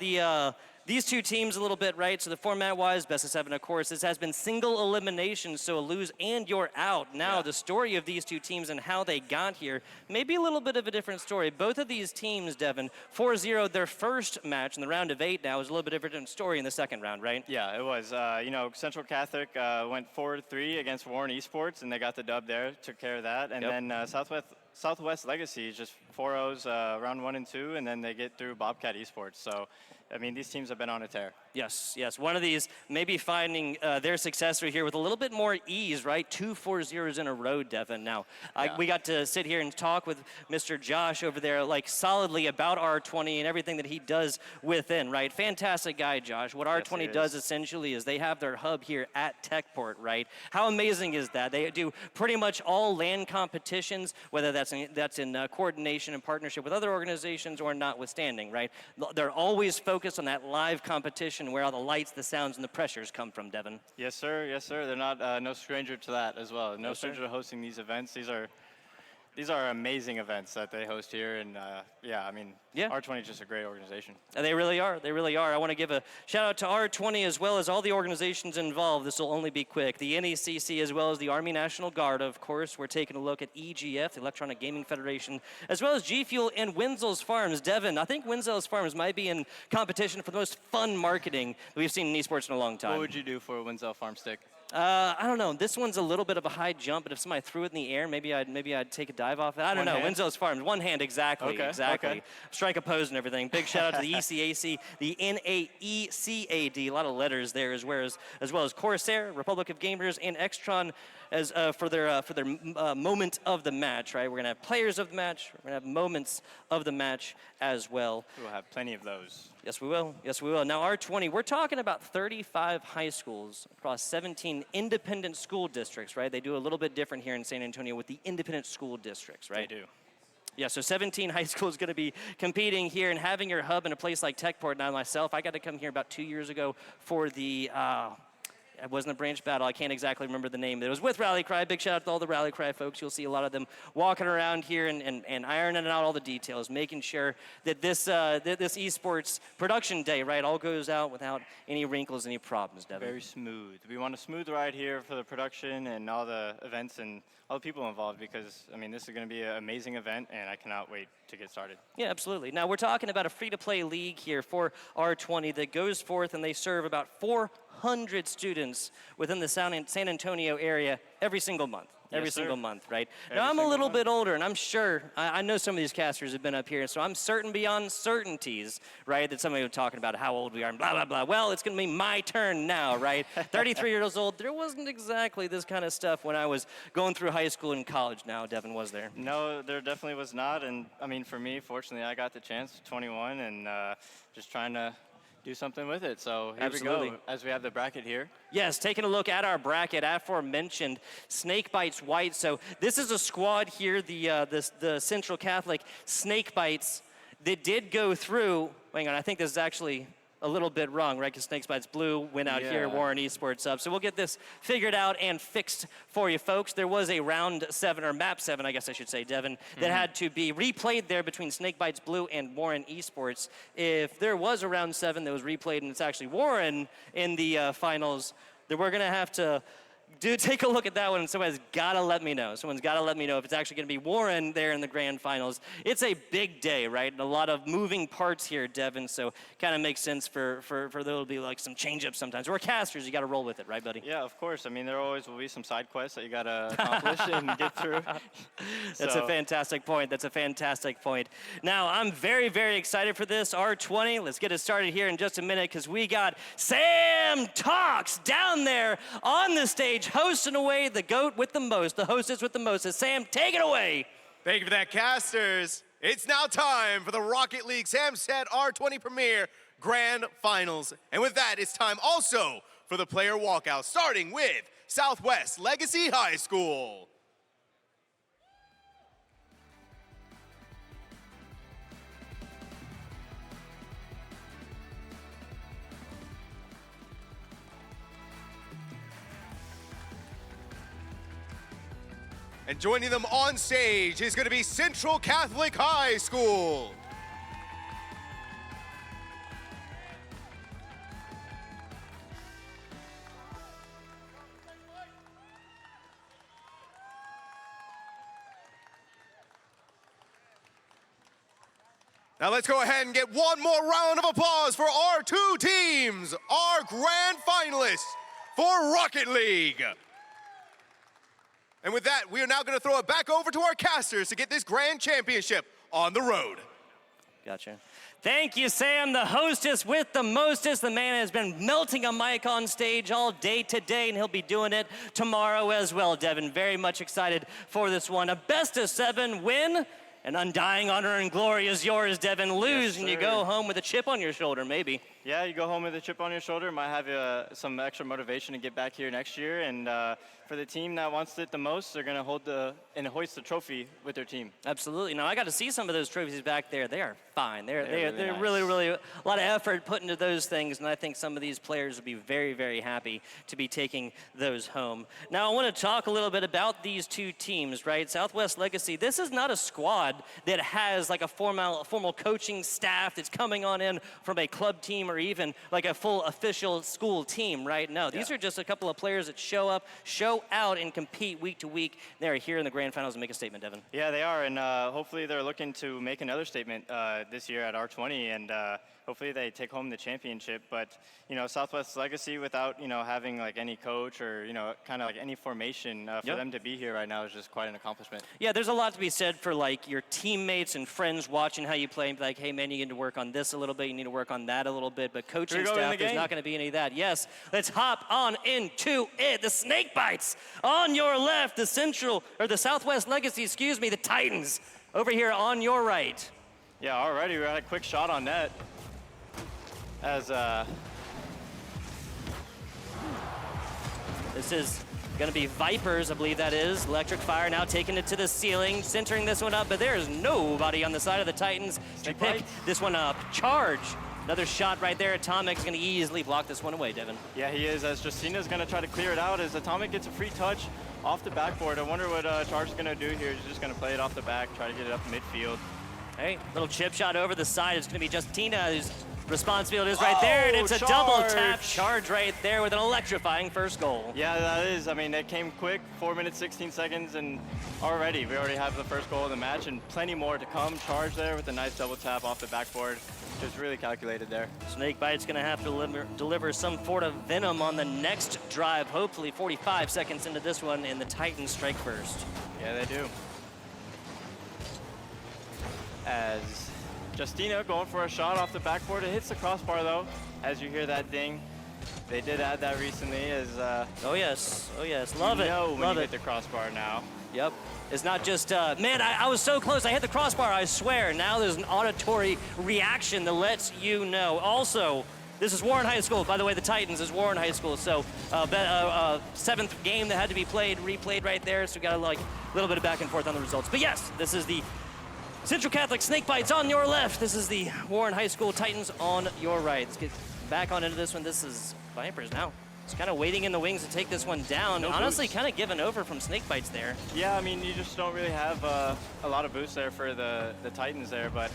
[SPEAKER 21] these two teams a little bit, right? So the format-wise, best of 7, of course, this has been single elimination, so a lose and you're out. Now, the story of these two teams and how they got here, maybe a little bit of a different story. Both of these teams, Devin, 4-0 their first match in the round of 8 now is a little bit different story in the second round, right?
[SPEAKER 22] Yeah, it was. Central Catholic went 4-3 against Warren Esports, and they got the dub there, took care of that. And then Southwest Legacy is just 4-0s round 1 and 2, and then they get through Bobcat Esports. So, I mean, these teams have been on a tear.
[SPEAKER 21] Yes. One of these maybe finding their successor here with a little bit more ease, right? 2 4-0s in a row, Devin. Now, we got to sit here and talk with Mr. Josh over there, like, solidly about R20 and everything that he does within, right? Fantastic guy, Josh. What R20 does essentially is they have their hub here at Techport, right? How amazing is that? They do pretty much all LAN competitions, whether that's in coordination and partnership with other organizations or notwithstanding, right? They're always focused on that live competition where all the lights, the sounds, and the pressures come from, Devin.
[SPEAKER 22] Yes, sir. Yes, sir. They're not no stranger to that as well. No stranger to hosting these events. These are amazing events that they host here, and R20 is just a great organization.
[SPEAKER 21] They really are. They really are. I want to give a shout out to R20 as well as all the organizations involved. This will only be quick. The NECC as well as the Army National Guard, of course. We're taking a look at EGF, the Electronic Gaming Federation, as well as G Fuel and Winslow's Farms. Devin, I think Winslow's Farms might be in competition for the most fun marketing that we've seen in esports in a long time.
[SPEAKER 22] What would you do for a Winslow Farm stick?
[SPEAKER 21] I don't know. This one's a little bit of a high jump, but if somebody threw it in the air, maybe I'd take a dive off it. I don't know. Winslow's Farms, one hand, exactly.
[SPEAKER 22] Okay.
[SPEAKER 21] Strike a pose and everything. Big shout out to the ECAC, the NAECAD, a lot of letters there, as well as Corsair, Republic of Gamers, and Extron as for their moment of the match. Right, we're gonna have players of the match. We're gonna have moments of the match as well.
[SPEAKER 22] We'll have plenty of those.
[SPEAKER 21] Yes, we will. Yes, we will. Now, R20, we're talking about 35 high schools across 17 independent school districts, right? They do a little bit different here in San Antonio with the independent school districts, right?
[SPEAKER 22] They do.
[SPEAKER 21] Yeah, so 17 high schools going to be competing here and having your hub in a place like Techport. Now, myself, I got to come here about 2 years ago for the it wasn't a branch battle. I can't exactly remember the name. It was with Rally Cry. Big shout out to all the Rally Cry folks. You'll see a lot of them walking around here and ironing out all the details, making sure that this esports production day, right, all goes out without any wrinkles, any problems, Devin.
[SPEAKER 22] Very smooth. We want a smooth ride here for the production and all the events and all the people involved because, I mean, this is going to be an amazing event, and I cannot wait to get started.
[SPEAKER 21] Yeah, absolutely. Now, we're talking about a free-to-play league here for R20 that goes forth, and they serve about 400 students within the San Antonio area every single month. Every single month, right? Now, I'm a little bit older, and I'm sure, I know some of these casters have been up here, so I'm certain beyond certainties, right, that somebody was talking about how old we are and blah, blah, blah. Well, it's going to be my turn now, right? 33 years old. There wasn't exactly this kind of stuff when I was going through high school and college now, Devin, was there?
[SPEAKER 22] No, there definitely was not, and, I mean, for me, fortunately, I got the chance, 21, and just trying to do something with it. So here we go, as we have the bracket here.
[SPEAKER 21] Yes, taking a look at our bracket, aforementioned Snake Bites White. So this is a squad here, the Central Catholic Snake Bites that did go through. Hang on, I think this is actually a little bit wrong, right? Because Snake Bites Blue went out here, Warren Esports up. So we'll get this figured out and fixed for you folks. There was a round 7, or map 7, I guess I should say, Devin, that had to be replayed there between Snake Bites Blue and Warren Esports. If there was a round 7 that was replayed and it's actually Warren in the finals, then we're going to have to Dude, take a look at that one, and someone's got to let me know. Someone's got to let me know if it's actually going to be Warren there in the grand finals. It's a big day, right? And a lot of moving parts here, Devin, so kind of makes sense for there to be like some change-ups sometimes. We're casters, you got to roll with it, right, buddy?
[SPEAKER 22] Yeah, of course. I mean, there always will be some side quests that you got to accomplish and get through.
[SPEAKER 21] That's a fantastic point. That's a fantastic point. Now, I'm very, very excited for this R20. Let's get it started here in just a minute because we got Sam Talks down there on the stage, hosting away the GOAT with the most, the hostess with the mostest. Sam, take it away.
[SPEAKER 3] Thank you for that, casters. It's now time for the Rocket League Samset R20 Premier Grand Finals. And with that, it's time also for the player walkout, starting with Southwest Legacy High School. And joining them on stage is going to be Central Catholic High School. Now let's go ahead and get one more round of applause for our two teams, our grand finalists for Rocket League. And with that, we are now going to throw it back over to our casters to get this grand championship on the road.
[SPEAKER 21] Gotcha. Thank you, Sam, the hostess with the mostest. The man has been melting a mic on stage all day today, and he'll be doing it tomorrow as well, Devin. Very much excited for this one. A best-of-7 win. An undying honor and glory is yours, Devin. Lose, and you go home with a chip on your shoulder, maybe.
[SPEAKER 22] Yeah, you go home with a chip on your shoulder. Might have some extra motivation to get back here next year. And for the team that wants it the most, they're going to hold and hoist the trophy with their team.
[SPEAKER 21] Absolutely. Now, I got to see some of those trophies back there. They are fine. They're
[SPEAKER 22] nice.
[SPEAKER 21] really a lot of effort put into those things, and I think some of these players will be very, very happy to be taking those home. Now, I want to talk a little bit about these two teams, right? Southwest Legacy, this is not a squad that has like a formal coaching staff that's coming on in from a club team or even like a full official school team, right? No, these are just a couple of players that show up, show out, and compete week to week. They're here in the grand finals and make a statement, Devin.
[SPEAKER 22] Yeah, they are, and hopefully they're looking to make another statement this year at R20, and hopefully they take home the championship. But, you know, Southwest Legacy without, you know, having like any coach or, you know, kind of like any formation for them to be here right now is just quite an accomplishment.
[SPEAKER 21] Yeah, there's a lot to be said for like your teammates and friends watching how you play and be like, hey man, you need to work on this a little bit, you need to work on that a little bit, but coaching staff, there's not going to be any of that. Yes, let's hop on into it. The Snake Bites on your left, the Southwest Legacy, excuse me, the Titans over here on your right.
[SPEAKER 22] Yeah, already we had a quick shot on net. As
[SPEAKER 21] this is going to be Vipers, I believe that is. Electric Fire now taking it to the ceiling, centering this one up, but there is nobody on the side of the Titans to pick this one up. Charge. Another shot right there. Atomic's going to easily block this one away, Devin.
[SPEAKER 22] Yeah, he is, as Justina's going to try to clear it out as Atomic gets a free touch off the backboard. I wonder what Charge is going to do here. He's just going to play it off the back, try to get it up midfield.
[SPEAKER 21] Hey, little chip shot over the side. It's going to be Justina who's responsibility is right there, and it's a double tap charge right there with an electrifying first goal.
[SPEAKER 22] Yeah, that is. I mean, it came quick, 4 minutes, 16 seconds, and we already have the first goal of the match, and plenty more to come. Charge there with a nice double tap off the backboard. Just really calculated there.
[SPEAKER 21] Snakebite's going to have to deliver some sort of venom on the next drive, hopefully 45 seconds into this one, and the Titans strike first.
[SPEAKER 22] Yeah, they do. As Justina going for a shot off the backboard. It hits the crossbar though, as you hear that ding. They did add that recently as
[SPEAKER 21] oh yes, love it.
[SPEAKER 22] When you hit the crossbar now.
[SPEAKER 21] Yep. It's not just, man, I was so close, I hit the crossbar, I swear. Now there's an auditory reaction that lets you know. Also, this is Warren High School. By the way, the Titans is Warren High School. So, seventh game that had to be replayed right there. So we got like a little bit of back and forth on the results. But yes, this is the Central Catholic Snake Bites on your left. This is the Warren High School Titans on your right. Let's get back on into this one. This is Vipers now. It's kind of waiting in the wings to take this one down. Honestly, kind of given over from Snake Bites there.
[SPEAKER 22] Yeah, I mean, you just don't really have a lot of boost there for the Titans there, but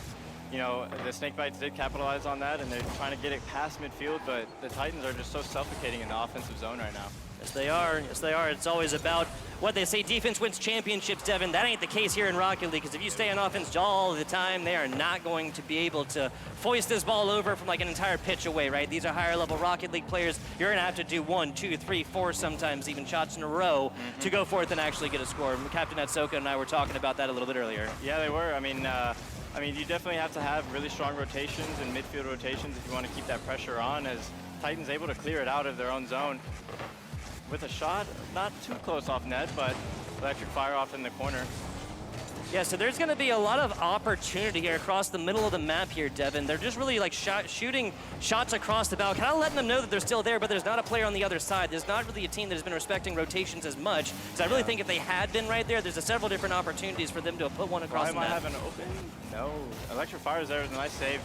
[SPEAKER 22] you know, the Snakebites did capitalize on that, and they're trying to get it past midfield, but the Titans are just so suffocating in the offensive zone right now.
[SPEAKER 21] Yes, they are. Yes, they are. It's always about what they say, defense wins championships, Devin. That ain't the case here in Rocket League, because if you stay on offense all the time, they are not going to be able to foist this ball over from like an entire pitch away, right? These are higher level Rocket League players. You're gonna have to do 1, 2, 3, 4, sometimes even shots in a row to go forth and actually get a score. Captain Atsoka and I were talking about that a little bit earlier.
[SPEAKER 22] Yeah, they were. I mean, you definitely have to have really strong rotations and midfield rotations if you want to keep that pressure on, as Titans able to clear it out of their own zone with a shot not too close off net, but electric fire off in the corner.
[SPEAKER 21] Yeah, so there's going to be a lot of opportunity here across the middle of the map here, Devin. They're just really like shooting shots across the bow, kind of letting them know that they're still there, but there's not a player on the other side. There's not really a team that has been respecting rotations as much. So I really think if they had been right there, there's several different opportunities for them to put one across the
[SPEAKER 22] might
[SPEAKER 21] map.
[SPEAKER 22] have an open. No, electric fire is there. It was a nice save.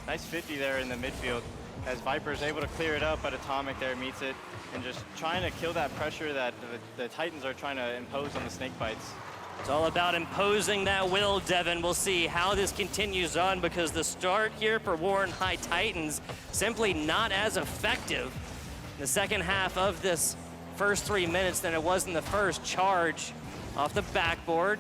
[SPEAKER 22] Nice 50 there in the midfield, as Viper is able to clear it up, but Atomic there meets it, and just trying to kill that pressure that the Titans are trying to impose on the Snakebites.
[SPEAKER 21] It's all about imposing that will, Devin. We'll see how this continues on, because the start here for Warren High Titans simply not as effective in the second half of this first 3 minutes than it was in the first. Charge off the backboard.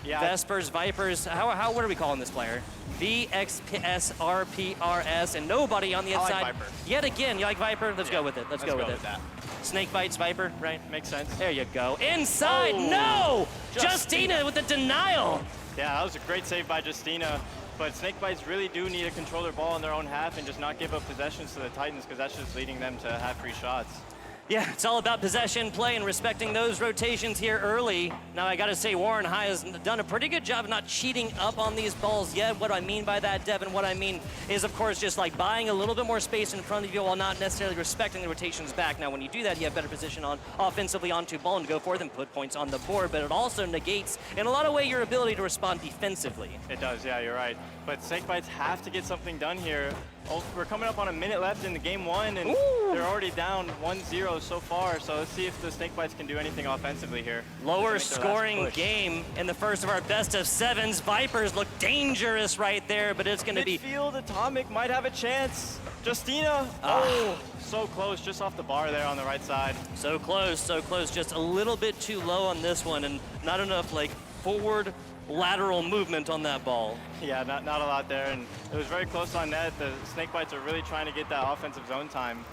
[SPEAKER 22] Yeah.
[SPEAKER 21] Vespers, Vipers, what are we calling this player? VXPSRPRS, and nobody on the inside.
[SPEAKER 22] I like Viper.
[SPEAKER 21] Yet again, you like Viper? Let's go with it. Let's go with it.
[SPEAKER 22] That.
[SPEAKER 21] Snake bites Viper, right?
[SPEAKER 22] Makes sense.
[SPEAKER 21] There you go. Inside, no! Justina with the denial.
[SPEAKER 22] Yeah, that was a great save by Justina, but Snakebites really do need to control their ball in their own half and just not give up possessions to the Titans, because that's just leading them to have free shots.
[SPEAKER 21] Yeah, it's all about possession play and respecting those rotations here early. Now, I got to say, Warren High has done a pretty good job of not cheating up on these balls yet. What I mean by that, Devin, what I mean is, of course, just like buying a little bit more space in front of you while not necessarily respecting the rotations back. Now, when you do that, you have better position on offensively onto ball and go forth and put points on the board, but it also negates, in a lot of ways, your ability to respond defensively.
[SPEAKER 22] It does, yeah, you're right. But Snakebites have to get something done here. Oh, we're coming up on a minute left in the game one, and they're already down 1-0 so far. So let's see if the Snakebites can do anything offensively here.
[SPEAKER 21] Lower scoring game in the first of our best of sevens. Vipers look dangerous right there, but it's going to be...
[SPEAKER 22] Midfield, Atomic might have a chance. Justina, oh, so close, just off the bar there on the right side.
[SPEAKER 21] So close, just a little bit too low on this one, and not enough like forward lateral movement on that ball.
[SPEAKER 22] Yeah, not a lot there, and it was very close on net. The Snakebites are really trying to get that offensive zone time.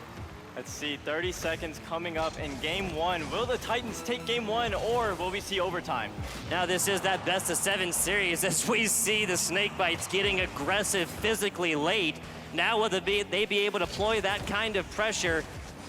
[SPEAKER 22] Let's see, 30 seconds coming up in game one. Will the Titans take game one, or will we see overtime?
[SPEAKER 21] Now this is that best of 7 series as we see the Snakebites getting aggressive physically late. Now will they be able to deploy that kind of pressure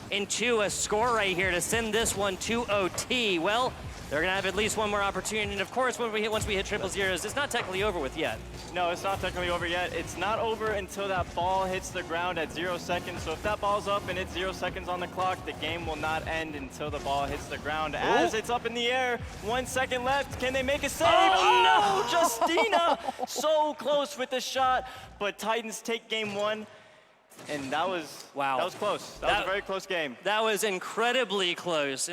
[SPEAKER 21] into a score right here to send this one to OT? Well, they're going to have at least one more opportunity. And of course, once we hit triple zeros, it's not technically over with yet.
[SPEAKER 22] No, it's not technically over yet. It's not over until that ball hits the ground at 0 seconds. So if that ball's up and it's 0 seconds on the clock, the game will not end until the ball hits the ground. As it's up in the air, 1 second left. Can they make a save?
[SPEAKER 21] Oh, no!
[SPEAKER 22] Justina! So close with the shot, but Titans take game one. And that was, wow. That was close. That was a very close game.
[SPEAKER 21] That was incredibly close,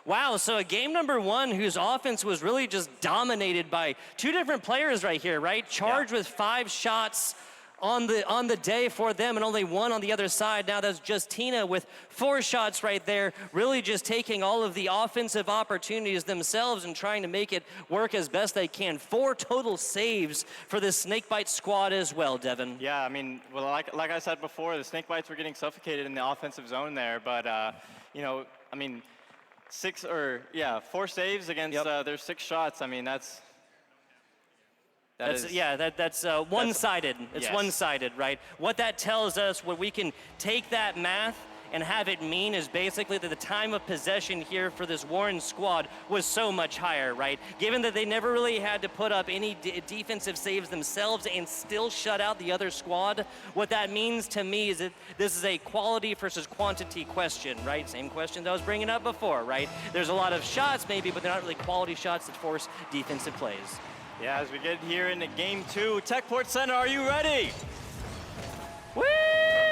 [SPEAKER 21] Wow, so a game number one whose offense was really just dominated by 2 different players right here, right? Charged with 5 shots on the day for them and only 1 on the other side. Now that's Justina with 4 shots right there, really just taking all of the offensive opportunities themselves and trying to make it work as best they can. 4 total saves for the Snakebite squad as well, Devin.
[SPEAKER 22] Yeah, I mean, well, like I said before, the Snakebites were getting suffocated in the offensive zone there, but, you know, I mean, 4 saves against their 6 shots. I mean, that's one-sided. It's one-sided, right? What that tells us, what we can take that math and have it mean is basically that the time of possession here for this Warren squad was so much higher, right? Given that they never really had to put up any defensive saves themselves and still shut out the other squad, what that means to me is that this is a quality versus quantity question, right? Same question that I was bringing up before, right? There's a lot of shots maybe, but they're not really quality shots that force defensive plays. Yeah, as we get here into game 2, Techport Center, are you ready?
[SPEAKER 21] Woo!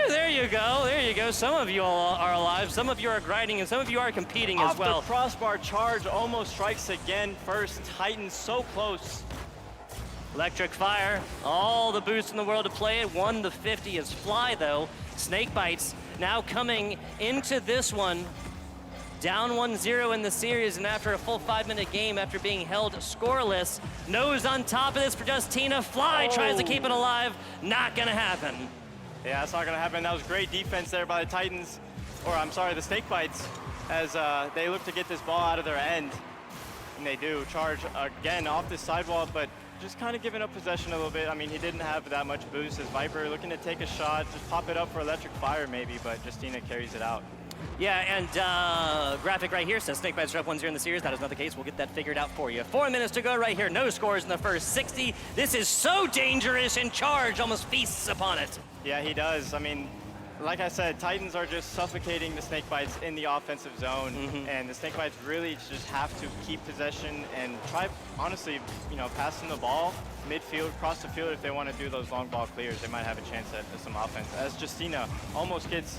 [SPEAKER 21] There you go. Some of you all are alive, some of you are grinding, and some of you are competing as well.
[SPEAKER 22] Off the crossbar, Charge almost strikes again. First, Titans so close.
[SPEAKER 21] Electric Fire, all the boost in the world to play it. 1 to 50 is Fly, though. Snake Bites now coming into this one. Down 1-0 in the series, and after a full 5-minute game, after being held scoreless, Nose on top of this for Justina. Fly tries to keep it alive. Not gonna happen.
[SPEAKER 22] Yeah, that's not gonna happen. That was great defense there by the Titans, or I'm sorry, the Snake Bites, as they look to get this ball out of their end. And they do. Charge again off this sidewall, but just kind of giving up possession a little bit. I mean, he didn't have that much boost as Viper looking to take a shot, just pop it up for Electric Fire maybe, but Justina carries it out.
[SPEAKER 21] Yeah, and graphic right here says Snake Bites are up 1-0 in the series. That is not the case. We'll get that figured out for you. 4 minutes to go right here. No scores in the first 60. This is so dangerous, and Charge almost feasts upon it.
[SPEAKER 22] Yeah, he does. I mean, like I said, Titans are just suffocating the Snake Bites in the offensive zone, and the Snake Bites really just have to keep possession and try, honestly, you know, passing the ball midfield, across the field. If they want to do those long ball clears, they might have a chance at some offense. As Justina almost gets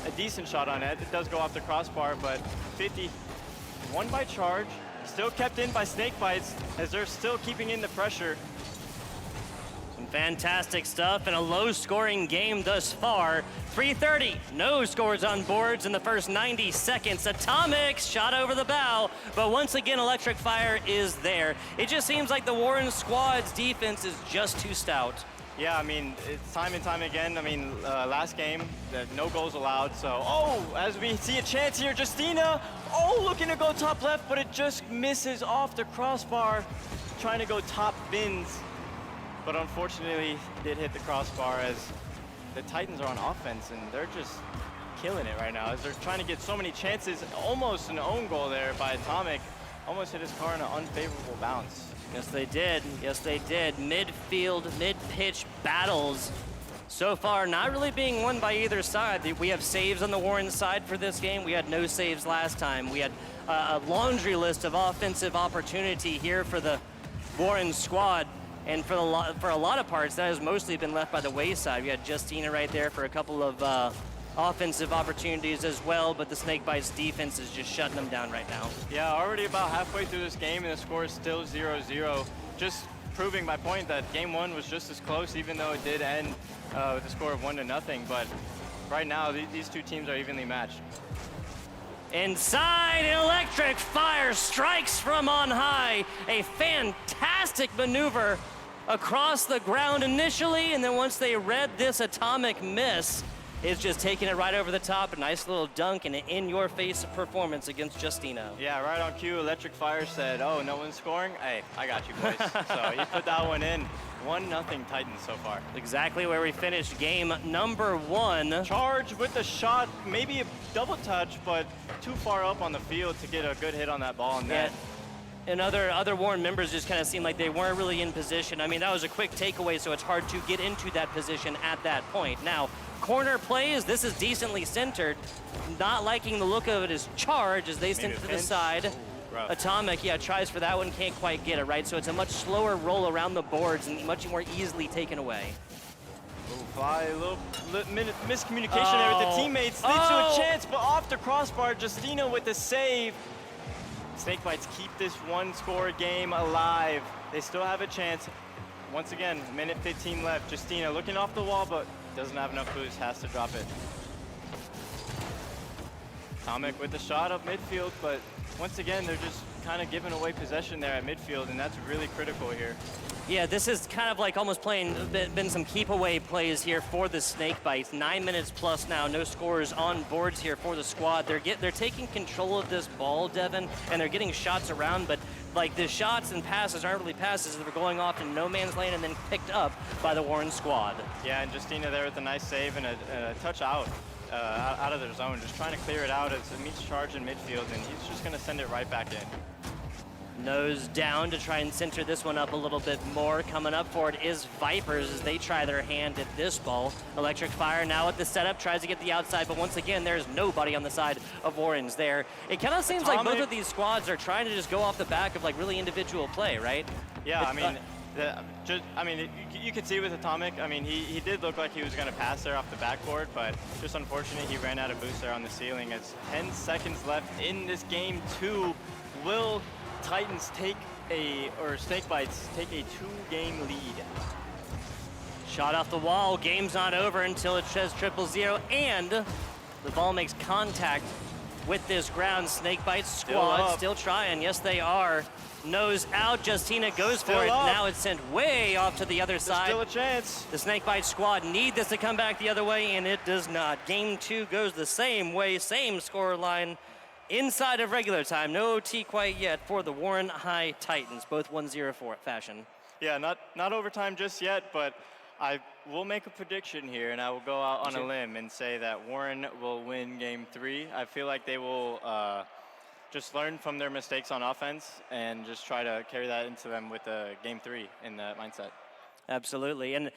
[SPEAKER 22] a decent shot on it. It does go off the crossbar, but 50, won by Charge, still kept in by Snake Bites, as they're still keeping in the pressure.
[SPEAKER 21] Some fantastic stuff and a low-scoring game thus far. 3:30, no scores on boards in the first 90 seconds. Atomic shot over the bow, but once again, Electric Fire is there. It just seems like the Warren squad's defense is just too stout.
[SPEAKER 22] Yeah, I mean, it's time and time again. I mean, last game, no goals allowed. So, as we see a chance here, Justina, looking to go top left, but it just misses off the crossbar, trying to go top bins. But unfortunately, did hit the crossbar as the Titans are on offense, and they're just killing it right now as they're trying to get so many chances. Almost an own goal there by Atomic. Almost hit his car in an unfavorable bounce.
[SPEAKER 21] Yes, they did. Yes, they did. Midfield, mid-pitch battles. So far, not really being won by either side. We have saves on the Warren side for this game. We had no saves last time. We had a laundry list of offensive opportunity here for the Warren squad. And for a lot of parts, that has mostly been left by the wayside. We had Justina right there for a couple of offensive opportunities as well, but the Snake Bites defense is just shutting them down right now.
[SPEAKER 22] Yeah, already about halfway through this game, and the score is still 0-0. Just proving my point that game one was just as close, even though it did end with a score of 1-0. But right now, these two teams are evenly matched.
[SPEAKER 21] Inside, Electric Fire strikes from on high. A fantastic maneuver across the ground initially, and then once they read this Atomic miss, it's just taking it right over the top. A nice little dunk and an in-your-face performance against Justina.
[SPEAKER 22] Yeah, right on cue, Electric Fire said, oh, no one's scoring? Hey, I got you, boys. So he put that one in. 1-0 Titans so far.
[SPEAKER 21] Exactly where we finished game number 1.
[SPEAKER 22] Charge with the shot, maybe a double touch, but too far up on the field to get a good hit on that ball and net.
[SPEAKER 21] And other Warren members just kind of seemed like they weren't really in position. I mean, that was a quick takeaway, so it's hard to get into that position at that point. Now, corner plays, this is decently centered. Not liking the look of it is Charge as they send it to the side. Atomic, yeah, tries for that one, can't quite get it, right? So it's a much slower roll around the boards and much more easily taken away.
[SPEAKER 22] Fly, a little miscommunication there with the teammates. Leads to a chance, but off the crossbar, Justina with the save. Snake Bites keep this one-score game alive. They still have a chance. Once again, minute 15 left. Justina looking off the wall, but doesn't have enough boost, has to drop it. Atomic with the shot up midfield, but once again, they're just kind of giving away possession there at midfield, and that's really critical here.
[SPEAKER 21] Yeah, this is kind of like almost been some keep-away plays here for the Snake Bites. 9 minutes plus now, no scores on boards here for the squad. They're taking control of this ball, Devin, and they're getting shots around, but like the shots and passes aren't really passes. They're going off in no man's land and then picked up by the Warren squad.
[SPEAKER 22] Yeah, and Justina there with a nice save and a touch out of their zone, just trying to clear it out as it meets Charge in midfield, and he's just going to send it right back in.
[SPEAKER 21] Nose down to try and center this one up a little bit more. Coming up for it is Vipers as they try their hand at this ball. Electric Fire now at the setup, tries to get the outside, but once again, there's nobody on the side of Warren's there. It kind of seems like both of these squads are trying to just go off the back of like really individual play, right?
[SPEAKER 22] Yeah, I mean, you could see with Atomic, I mean, he did look like he was going to pass there off the backboard, but just unfortunate he ran out of boost there on the ceiling. As 10 seconds left in this game 2, will Titans Snake Bites take a 2-game lead.
[SPEAKER 21] Shot off the wall, game's not over until it says 0-0, and the ball makes contact with this ground. Snake Bites squad still trying, yes they are. Nose out, Justina goes for it. Now it's sent way off to the other side.
[SPEAKER 22] Still a chance.
[SPEAKER 21] The Snakebite squad need this to come back the other way, and it does not. Game 2 goes the same way, same score line inside of regular time. No OT quite yet for the Warren High Titans, both 1-0 fashion.
[SPEAKER 22] Yeah, not overtime just yet, but I will make a prediction here, and I will go out on a limb and say that Warren will win Game 3. I feel like they will just learn from their mistakes on offense and just try to carry that into them with Game 3 in that mindset.
[SPEAKER 21] Absolutely, and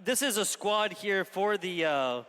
[SPEAKER 21] this is a squad here for the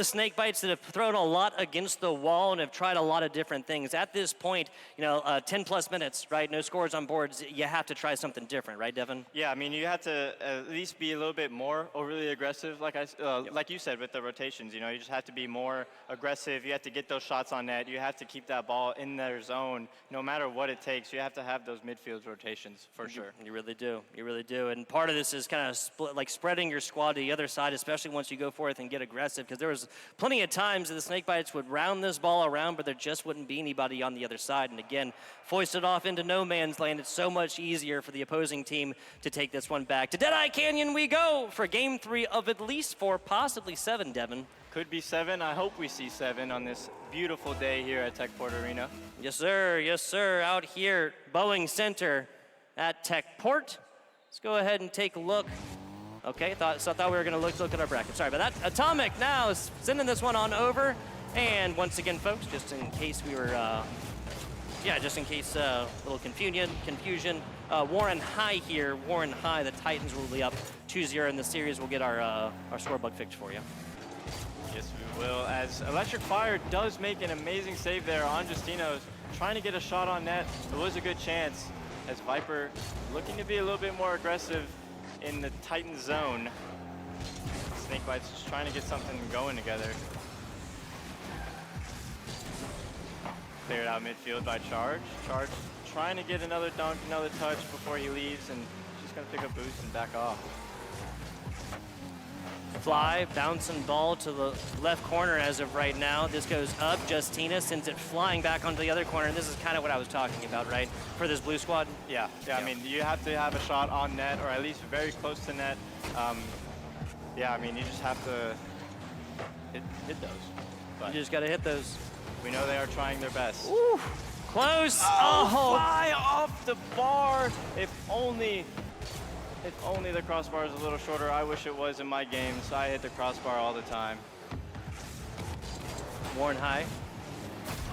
[SPEAKER 21] Snake Bites that have thrown a lot against the wall and have tried a lot of different things. At this point, 10 plus minutes, right? No scores on boards. You have to try something different, right, Devin?
[SPEAKER 22] Yeah, I mean, you have to at least be a little bit more overly aggressive, like you said, with the rotations. You just have to be more aggressive. You have to get those shots on net. You have to keep that ball in their zone, no matter what it takes. You have to have those midfield rotations for sure.
[SPEAKER 21] You really do. You really do. And part of this is kind of spreading your squad to the other side, especially once you go forth and get aggressive, because there was plenty of times that the Snakebites would round this ball around, but there just wouldn't be anybody on the other side. And again, foisted off into no man's land. It's so much easier for the opposing team to take this one back. To Deadeye Canyon we go for Game 3 of at least 4, possibly 7, Devin.
[SPEAKER 22] Could be 7. I hope we see 7 on this beautiful day here at Techport Arena.
[SPEAKER 21] Yes, sir. Yes, sir. Out here, Boeing Center at Techport. Let's go ahead and take a look. Okay, thought we were going to look at our bracket. Sorry about that. Atomic now is sending this one on over. And once again, folks, just in case we were, just in case a little confusion. Warren High here. Warren High, the Titans will be up 2-0 in the series. We'll get our scorebug fixed for you.
[SPEAKER 22] Yes, we will. As Electric Fire does make an amazing save there on Justino's, trying to get a shot on net. It was a good chance as Viper looking to be a little bit more aggressive in the Titan zone. Snakebites just trying to get something going together. Cleared out midfield by Charge. Charge trying to get another dunk, another touch before he leaves, and just gonna pick a boost and back off.
[SPEAKER 21] Fly, bouncing ball to the left corner as of right now. This goes up. Justina sends it flying back onto the other corner. And this is kind of what I was talking about, right? For this blue squad?
[SPEAKER 22] Yeah. I mean, you have to have a shot on net, or at least very close to net. I mean, you just have to hit those. But
[SPEAKER 21] you just got to hit those.
[SPEAKER 22] We know they are trying their best.
[SPEAKER 21] Ooh, close.
[SPEAKER 22] Fly off the bar. If only the crossbar is a little shorter. I wish it was in my games. I hit the crossbar all the time.
[SPEAKER 21] Warren High.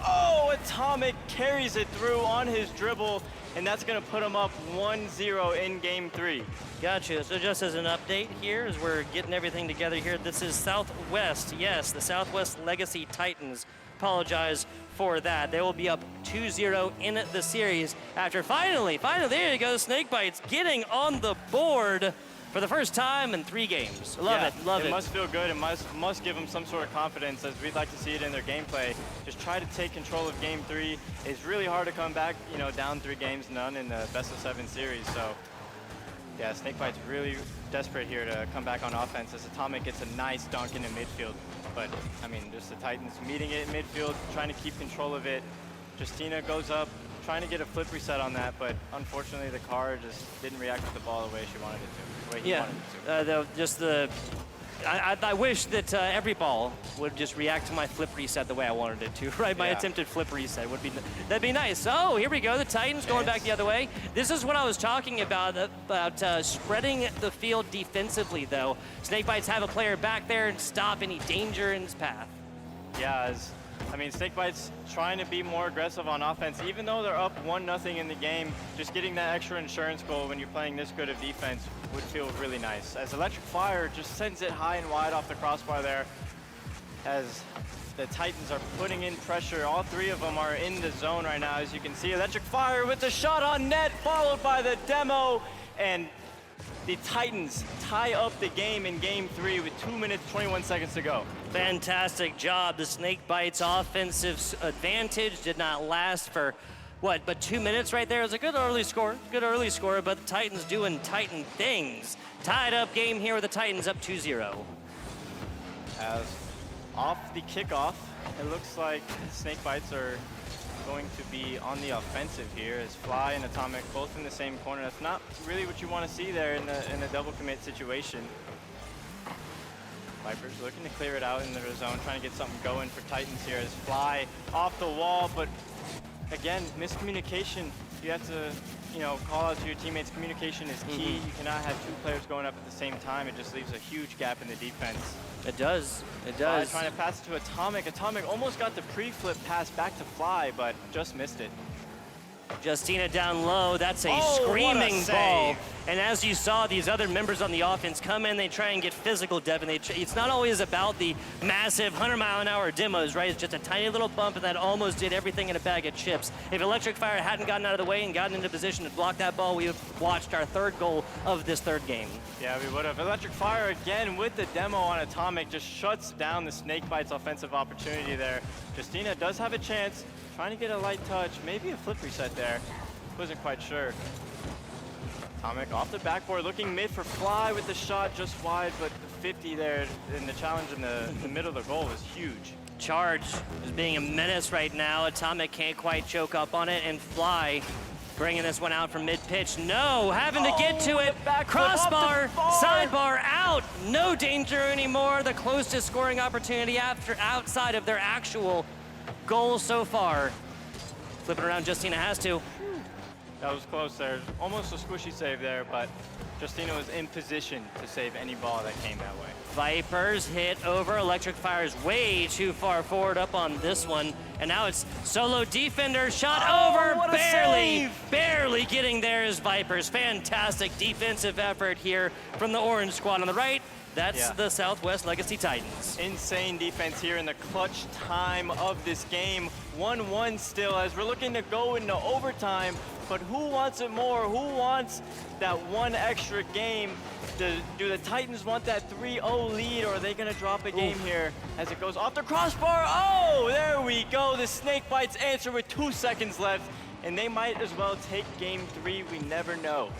[SPEAKER 22] Oh, Atomic carries it through on his dribble, and that's going to put him up 1-0 in Game 3.
[SPEAKER 21] Gotcha. So just as an update here, as we're getting everything together here, this is Southwest. Yes, the Southwest Legacy Titans. Apologize for that. They will be up 2-0 in the series after finally, there you go, Snakebites getting on the board for the first time in 3 games. Love it.
[SPEAKER 22] It must feel good. It must give them some sort of confidence, as we'd like to see it in their gameplay. Just try to take control of Game 3. It's really hard to come back, down 3 games, none in the best of 7 series. So, yeah, Snakebites really desperate here to come back on offense as Atomic gets a nice dunk into midfield. But, I mean, just the Titans meeting it in midfield, trying to keep control of it. Justina goes up, trying to get a flip reset on that, but unfortunately the car just didn't react with the ball the way she wanted it to, the way he wanted it to.
[SPEAKER 21] I wish that every ball would just react to my flip reset the way I wanted it to, right? My attempted flip reset that'd be nice. Oh, here we go. The Titans going back the other way. This is what I was talking about spreading the field defensively, though. Snakebites have a player back there and stop any danger in his path.
[SPEAKER 22] Yeah, Snakebites trying to be more aggressive on offense, even though they're up 1-0 in the game. Just getting that extra insurance goal when you're playing this good of defense would feel really nice. As Electric Fire just sends it high and wide off the crossbar there, as the Titans are putting in pressure. All 3 of them are in the zone right now, as you can see. Electric Fire with the shot on net, followed by the demo, and the Titans tie up the game in Game 3 with 2 minutes, 21 seconds to go.
[SPEAKER 21] Fantastic job. The Snakebites' offensive advantage did not last for what, but 2 minutes right there is a good early score. Good early score, but the Titans doing Titan things. Tied up game here with the Titans up 2-0.
[SPEAKER 22] As off the kickoff, it looks like Snakebites are going to be on the offensive here as Fly and Atomic both in the same corner. That's not really what you want to see there in a double commit situation. Vipers looking to clear it out in their zone, trying to get something going for Titans here as Fly off the wall, but again, miscommunication. You have to, call out to your teammates. Communication is key. You cannot have two players going up at the same time. It just leaves a huge gap in the defense.
[SPEAKER 21] It does. It does.
[SPEAKER 22] Fly trying to pass it to Atomic. Atomic almost got the pre-flip pass back to Fly, but just missed it.
[SPEAKER 21] Justina down low, that's a
[SPEAKER 22] Oh,
[SPEAKER 21] screaming
[SPEAKER 22] what a
[SPEAKER 21] ball.
[SPEAKER 22] save.
[SPEAKER 21] And as you saw, these other members on the offense come in, they try and get physical, Devin. It's not always about the massive 100-mile-an-hour demos, right? It's just a tiny little bump, and that almost did everything in a bag of chips. If Electric Fire hadn't gotten out of the way and gotten into position to block that ball, we would have watched our third goal of this third game.
[SPEAKER 22] Yeah, we would have. Electric Fire again with the demo on Atomic just shuts down the Snakebites offensive opportunity there. Justina does have a chance, trying to get a light touch, maybe a flip reset there. Wasn't quite sure. Atomic off the backboard, looking mid for Fly with the shot just wide, but the 50 there in the challenge in the middle of the goal was huge.
[SPEAKER 21] Charge is being a menace right now. Atomic can't quite choke up on it, and Fly bringing this one out from mid-pitch. No, having to get to it. Crossbar, sidebar out. No danger anymore. The closest scoring opportunity outside of their actual goal so far. Flipping around, Justina has to.
[SPEAKER 22] That was close there. Almost a squishy save there, but Justina was in position to save any ball that came that way.
[SPEAKER 21] Vipers hit over. Electric Fire's way too far forward up on this one. And now it's solo defender shot over.
[SPEAKER 22] What a
[SPEAKER 21] Barely getting there is Vipers. Fantastic defensive effort here from the orange squad on the right. That's the Southwest Legacy Titans.
[SPEAKER 22] Insane defense here in the clutch time of this game. 1-1 still as we're looking to go into overtime. But who wants it more? Who wants that one extra game? Do the Titans want that 3-0 lead, or are they going to drop a game here as it goes off the crossbar? Oh, there we go. The Snakebites answer with 2 seconds left, and they might as well take game 3. We never know.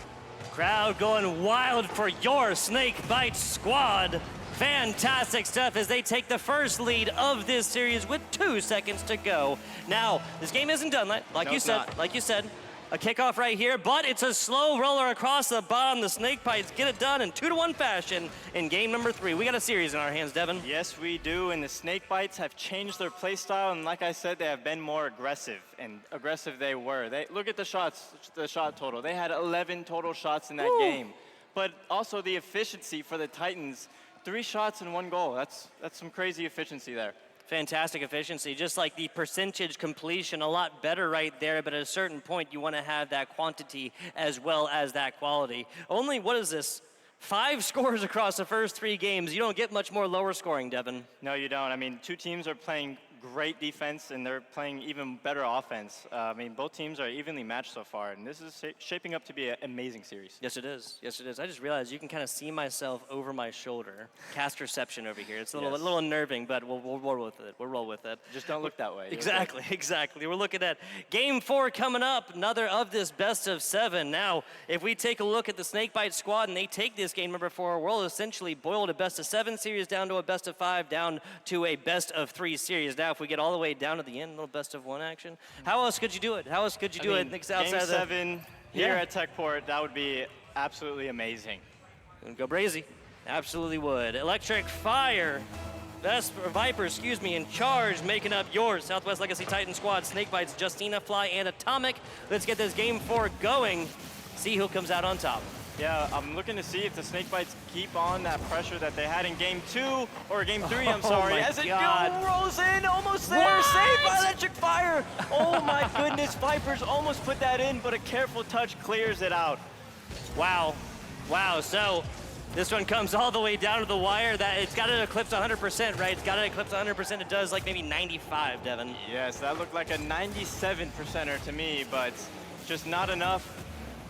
[SPEAKER 21] Crowd going wild for your Snakebite squad. Fantastic stuff as they take the first lead of this series with 2 seconds to go. Now, this game isn't done, like you said. A kickoff right here, but it's a slow roller across the bottom. The Snakebites get it done in 2-1 fashion in game number 3. We got a series in our hands, Devin.
[SPEAKER 22] Yes, we do, and the Snakebites have changed their play style, and like I said, they have been more aggressive, and aggressive they were. Look at the shots, the shot total. They had 11 total shots in that game, but also the efficiency for the Titans, 3 shots and 1 goal. That's some crazy efficiency there.
[SPEAKER 21] Fantastic efficiency, just like the percentage completion, a lot better right there, but at a certain point you want to have that quantity as well as that quality. Only, what is this, 5 scores across the first 3 games. You don't get much more lower scoring, Devin.
[SPEAKER 22] No, you don't. I mean, 2 teams are playing great defense and they're playing even better offense. I mean, both teams are evenly matched so far, and this is shaping up to be an amazing series.
[SPEAKER 21] Yes, it is. Yes, it is. I just realized you can kind of see myself over my shoulder. Cast reception over here. It's a little unnerving, but we'll roll with it. We'll roll with it.
[SPEAKER 22] Just don't look that way.
[SPEAKER 21] Exactly. We're looking at game 4 coming up, another of this best of 7. Now, if we take a look at the Snakebite squad and they take this game number 4, we'll essentially boil a best of 7 series down to a best of 5, down to a best of 3 series. Now, if we get all the way down to the end, a little best of 1 action, how else could you do it? How else could you do it?
[SPEAKER 22] Game 7 here at Techport, that would be absolutely amazing.
[SPEAKER 21] Go brazy. Absolutely would. Electric Fire, Vipers, and Charge making up your Southwest Legacy Titan squad. Snakebites, Justina, Fly, and Atomic. Let's get this game 4 going. See who comes out on top.
[SPEAKER 22] Yeah, I'm looking to see if the Snakebites keep on that pressure that they had in game 2, or game 3, I'm sorry. As it rolls in, almost there, saved by Electric Fire. Oh my goodness, Vipers almost put that in, but a careful touch clears it out.
[SPEAKER 21] Wow, so this one comes all the way down to the wire. That it's got to eclipse 100%, right? It's got to eclipse 100%. It does like maybe 95, Devin.
[SPEAKER 22] Yes, that looked like a 97%er to me, but just not enough.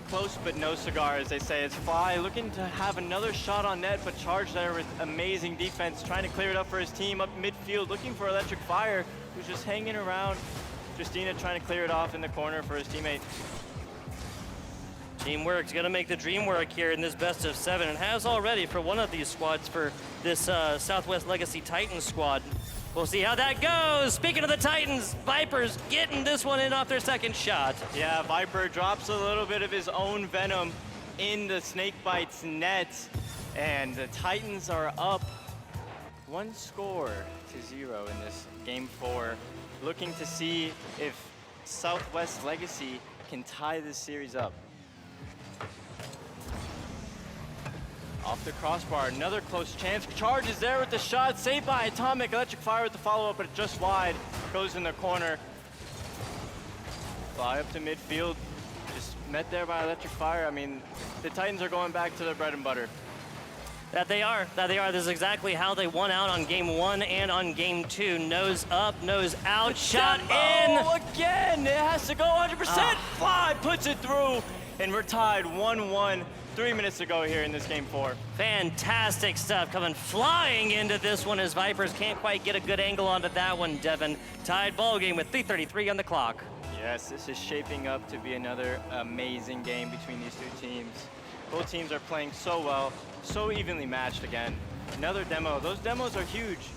[SPEAKER 22] Close but no cigar, as they say. It's Fly looking to have another shot on net, but Charge there with amazing defense, trying to clear it up for his team up midfield, looking for Electric Fire, who's just hanging around. Justina trying to clear it off in the corner for his teammate.
[SPEAKER 21] Teamwork's gonna make the dream work here in this best of 7, and has already for one of these squads for this Southwest Legacy Titans squad. We'll see how that goes. Speaking of the Titans, Vipers getting this one in off their second shot.
[SPEAKER 22] Yeah, Viper drops a little bit of his own venom in the Snakebite's net, and the Titans are up 1 score to 0 in this game 4, looking to see if Southwest Legacy can tie this series up. Off the crossbar, another close chance. Charge is there with the shot, saved by Atomic. Electric Fire with the follow-up, but just wide. Goes in the corner. Fly up to midfield, just met there by Electric Fire. I mean, the Titans are going back to their bread and butter.
[SPEAKER 21] That they are. This is exactly how they won out on game 1 and on game 2. Nose up, nose out, shot in!
[SPEAKER 22] Again, it has to go 100%. Fly puts it through, and we're tied 1-1. 3 minutes to go here in this game 4.
[SPEAKER 21] Fantastic stuff coming flying into this one as Vipers can't quite get a good angle onto that one, Devin. Tied ball game with 3:33 on the clock.
[SPEAKER 22] Yes, this is shaping up to be another amazing game between these two teams. Both teams are playing so well, so evenly matched again. Another demo. Those demos are huge.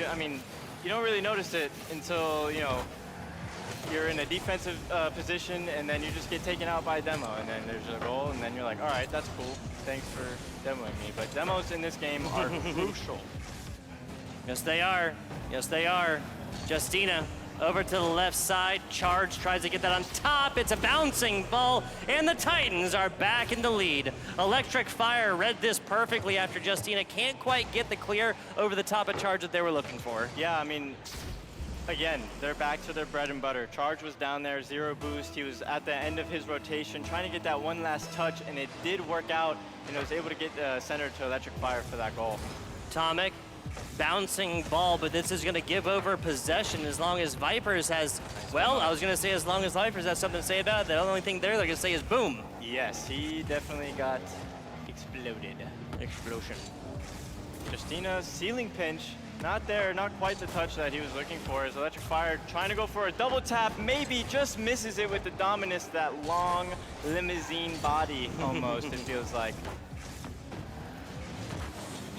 [SPEAKER 22] I mean, you don't really notice it until, you're in a defensive position, and then you just get taken out by a demo, and then there's a goal, and then you're like, all right, that's cool. Thanks for demoing me. But demos in this game are crucial.
[SPEAKER 21] Yes, they are. Yes, they are. Justina over to the left side. Charge tries to get that on top. It's a bouncing ball, and the Titans are back in the lead. Electric Fire read this perfectly after Justina can't quite get the clear over the top of Charge that they were looking for.
[SPEAKER 22] Yeah, I mean, again, they're back to their bread and butter. Charge was down there, 0 boost. He was at the end of his rotation, trying to get that one last touch, and it did work out, and was able to get center to Electric Fire for that goal.
[SPEAKER 21] Atomic, bouncing ball, but this is going to give over possession as long as Vipers has, well, I was going to say as long as Vipers has something to say about it. The only thing they're going to say is boom.
[SPEAKER 22] Yes, he definitely got exploded.
[SPEAKER 21] Explosion.
[SPEAKER 22] Justina, ceiling pinch. Not there, not quite the touch that he was looking for. As Electric Fire trying to go for a double tap, maybe just misses it with the Dominus, that long limousine body almost, it feels like.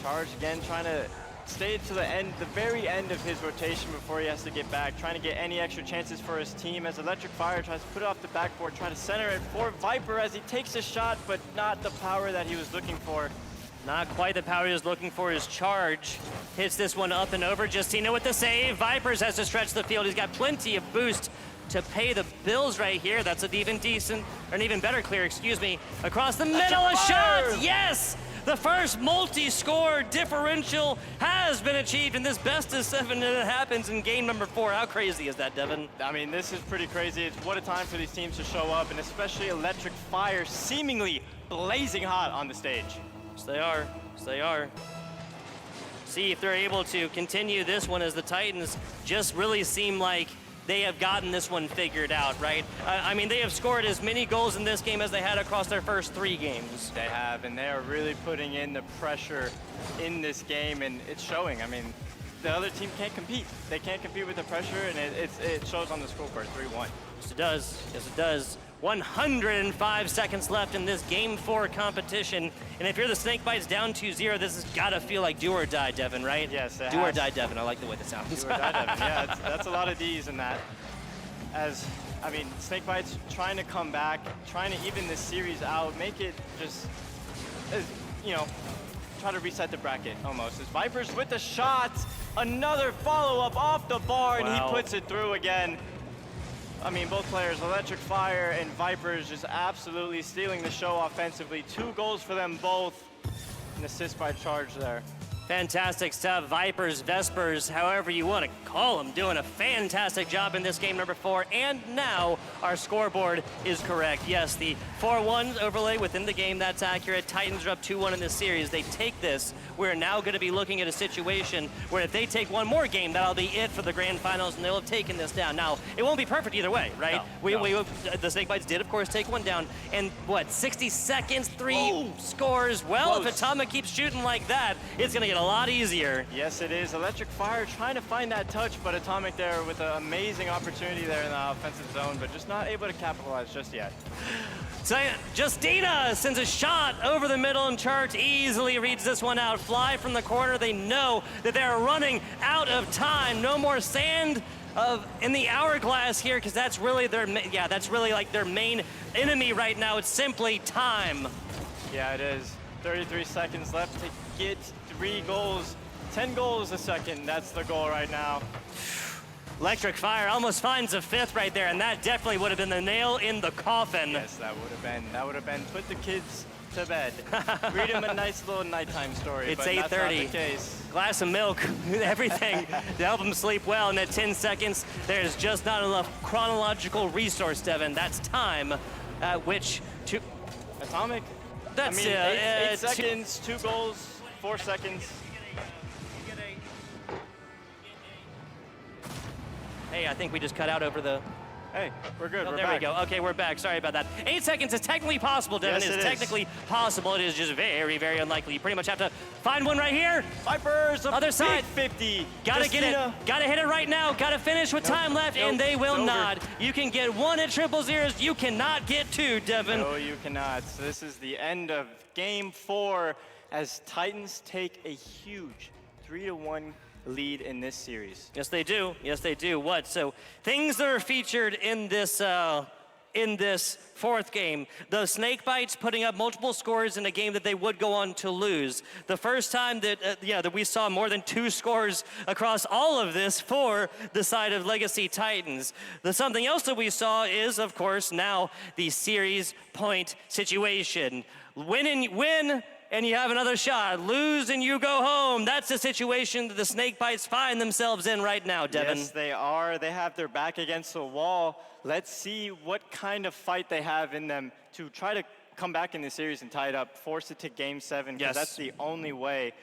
[SPEAKER 22] Charge again, trying to stay to the end, the very end of his rotation before he has to get back, trying to get any extra chances for his team as Electric Fire tries to put it off the backboard, trying to center it for Viper as he takes a shot, but not the power that he was looking for.
[SPEAKER 21] Not quite the power he was looking for. His Charge hits this one up and over. Justina with the save. Vipers has to stretch the field. He's got plenty of boost to pay the bills right here. That's an even decent, or an even better clear, excuse me. Across the middle, a shot, yes! The first multi-score differential has been achieved in this best of 7, and it happens in game number 4. How crazy is that, Devin?
[SPEAKER 22] I mean, this is pretty crazy. What a time for these teams to show up, and especially Electric Fire seemingly blazing hot on the stage.
[SPEAKER 21] Yes, they are. Yes, they are. See if they're able to continue this one as the Titans just really seem like they have gotten this one figured out, right? I mean, they have scored as many goals in this game as they had across their first 3 games.
[SPEAKER 22] They have, and they are really putting in the pressure in this game, and it's showing. I mean, the other team can't compete. They can't compete with the pressure, and it shows on the scoreboard, 3-1.
[SPEAKER 21] Yes, it does. Yes, it does. 105 seconds left in this Game 4 competition. And if you're the Snakebites down 2-0, this has got to feel like do or die, Devin, right?
[SPEAKER 22] Yes, it
[SPEAKER 21] do or
[SPEAKER 22] has.
[SPEAKER 21] die, Devin. I like the way that sounds.
[SPEAKER 22] Do or die, Devin. Yeah, that's a lot of D's in that. As, I mean, Snakebites trying to come back, trying to even this series out, make it just, try to reset the bracket almost. As Vipers with the shot, another follow-up off the bar, and he puts it through again. I mean, both players, Electric Fire and Vipers, just absolutely stealing the show offensively. 2 goals for them both. An assist by Charge there.
[SPEAKER 21] Fantastic stuff. Vipers, Vespers, however you want to call them, doing a fantastic job in this game number 4. And now our scoreboard is correct. Yes, the 4-1 overlay within the game, that's accurate. Titans are up 2-1 in this series. They take this. We're now going to be looking at a situation where if they take one more game, that'll be it for the grand finals, and they'll have taken this down. Now, it won't be perfect either way, right?
[SPEAKER 22] No.
[SPEAKER 21] The Snakebites did, of course, take one down. And what, 60 seconds, 3 scores? Well, if Atomic keeps shooting like that, it's going to get a lot easier.
[SPEAKER 22] Yes, it is. Electric Fire trying to find that touch, but Atomic there with an amazing opportunity there in the offensive zone, but just not able to capitalize just yet.
[SPEAKER 21] So Justina sends a shot over the middle, and Charge easily reads this one out. Fly from the corner. They know that they're running out of time. No more sand in the hourglass here, because that's really that's really like their main enemy right now. It's simply time.
[SPEAKER 22] Yeah, it is. 33 seconds left to get 3 goals. 10 goals a second. That's the goal right now.
[SPEAKER 21] Electric Fire almost finds a 5th right there, and that definitely would have been the nail in the coffin.
[SPEAKER 22] Yes, that would have been put the kids to bed. Read them a nice little nighttime story.
[SPEAKER 21] It's
[SPEAKER 22] but
[SPEAKER 21] 8:30.
[SPEAKER 22] That's not the case.
[SPEAKER 21] Glass of milk, everything to help them sleep well. In that 10 seconds, there's just not enough chronological resource, Devin. That's time at which to
[SPEAKER 22] Atomic.
[SPEAKER 21] That's
[SPEAKER 22] 8 seconds, 2 goals, 4 seconds.
[SPEAKER 21] Hey, I think we just cut out over the...
[SPEAKER 22] Hey, we're good.
[SPEAKER 21] Oh,
[SPEAKER 22] we're
[SPEAKER 21] there
[SPEAKER 22] back.
[SPEAKER 21] we go. Okay, we're back. Sorry about that. 8 seconds is technically possible, Devin.
[SPEAKER 22] Yes,
[SPEAKER 21] it is technically possible. It is just very, very unlikely. You pretty much have to find one right here.
[SPEAKER 22] Vipers,
[SPEAKER 21] other side.
[SPEAKER 22] 50.
[SPEAKER 21] Gotta get it. Gotta hit it right now. Gotta finish with time left, and they will not. You can get 1 at 000s. You cannot get 2, Devin.
[SPEAKER 22] No, you cannot. So this is the end of Game 4 as Titans take a huge 3-1 lead in this series.
[SPEAKER 21] Yes, they do. Yes, they do. What? So things that are featured in this 4th game. The Snake Bites putting up multiple scores in a game that they would go on to lose. The first time that that we saw more than 2 scores across all of this for the side of Legacy Titans. Something else that we saw is, of course, now the series point situation. Win and you have another shot. Lose and you go home. That's the situation that the Snake Bites find themselves in right now, Devin.
[SPEAKER 22] Yes, they are. They have their back against the wall. Let's see what kind of fight they have in them to try to come back in the series and tie it up, force it to Game 7, because that's the only way.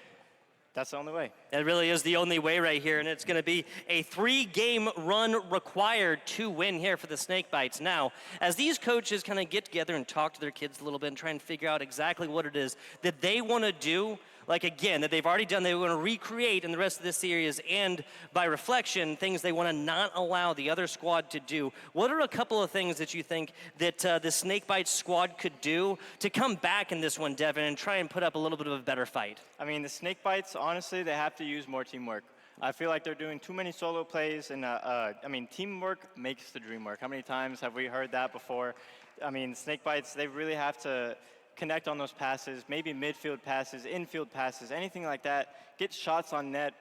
[SPEAKER 22] That's the only way.
[SPEAKER 21] It really is the only way right here, and it's going to be a 3-game run required to win here for the Snake Bites. Now, as these coaches kind of get together and talk to their kids a little bit and try and figure out exactly what it is that they want to do, like again, that they've already done, they want to recreate in the rest of this series, and by reflection, things they want to not allow the other squad to do. What are a couple of things that you think that the Snake Bites squad could do to come back in this one, Devin, and try and put up a little bit of a better fight?
[SPEAKER 22] I mean, the Snake Bites, honestly, they have to use more teamwork. I feel like they're doing too many solo plays, and I mean, teamwork makes the dream work. How many times have we heard that before? I mean, Snake Bites, they really have to connect on those passes, maybe midfield passes, infield passes, anything like that. Get shots on net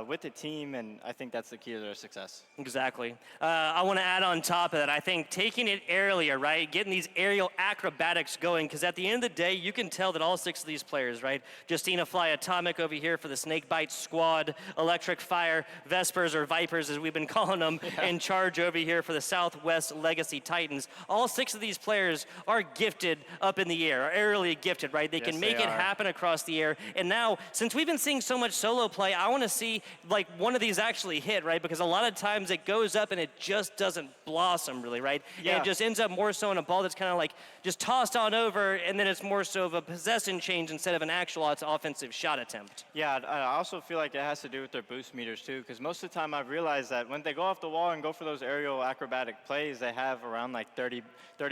[SPEAKER 22] with the team, and I think that's the key to their success.
[SPEAKER 21] Exactly. I want to add on top of that, I think taking it aerial, right, getting these aerial acrobatics going, because at the end of the day, you can tell that all 6 of these players, right, Justina Fly Atomic over here for the Snake Bite squad, Electric Fire, Vespers or Vipers as we've been calling them, in Charge over here for the Southwest Legacy Titans. All 6 of these players are gifted up in the air, are aerially gifted, right? They can make it happen across the air. And now, since we've been seeing so much solo play, I want to see like one of these actually hit, right? Because a lot of times it goes up and it just doesn't blossom really, right?
[SPEAKER 22] Yeah.
[SPEAKER 21] And it just ends up more so in a ball that's kind of like just tossed on over, and then it's more so of a possession change instead of an actual offensive shot attempt.
[SPEAKER 22] Yeah, I also feel like it has to do with their boost meters too, because most of the time I've realized that when they go off the wall and go for those aerial acrobatic plays, they have around like 30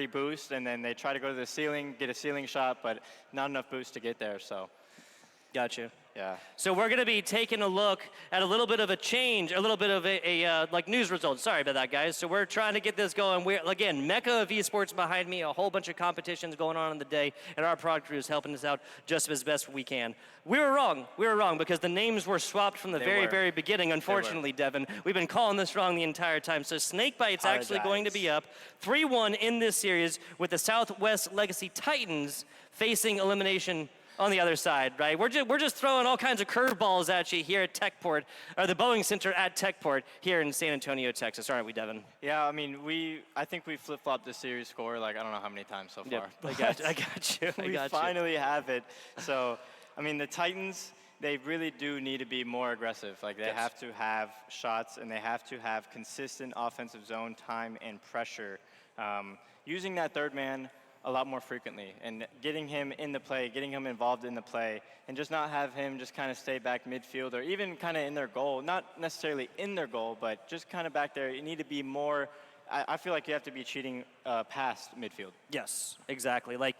[SPEAKER 22] boost, and then they try to go to the ceiling, get a ceiling shot, but not enough boost to get there, so.
[SPEAKER 21] Gotcha.
[SPEAKER 22] Yeah.
[SPEAKER 21] So we're going to be taking a look at a little bit of a change, a little bit of like news results. Sorry about that, guys. So we're trying to get this going. We're, again, Mecca of Esports behind me, a whole bunch of competitions going on in the day, and our prod crew is helping us out just as best we can. We were wrong. We were wrong because the names were swapped from the very beginning, unfortunately, Devin. We've been calling this wrong the entire time. So Snake Bite's actually going to be up 3-1 in this series with the Southwest Legacy Titans facing elimination on the other side, right? We're just throwing all kinds of curveballs at you here at Techport, or the Boeing Center at Techport here in San Antonio, Texas, aren't we, Devin?
[SPEAKER 22] Yeah, I mean, I think we flip-flopped the series score like I don't know how many times so far.
[SPEAKER 21] Yep, I got you.
[SPEAKER 22] We finally have it. So, I mean, the Titans, they really do need to be more aggressive. Like, they have to have shots, and they have to have consistent offensive zone time and pressure. Using that third man a lot more frequently, and getting him in the play, getting him involved in the play, and just not have him just kind of stay back midfield or even kind of in their goal, not necessarily in their goal, but just kind of back there. You need to be more, I feel like you have to be cheating past midfield.
[SPEAKER 21] Yes, exactly. Like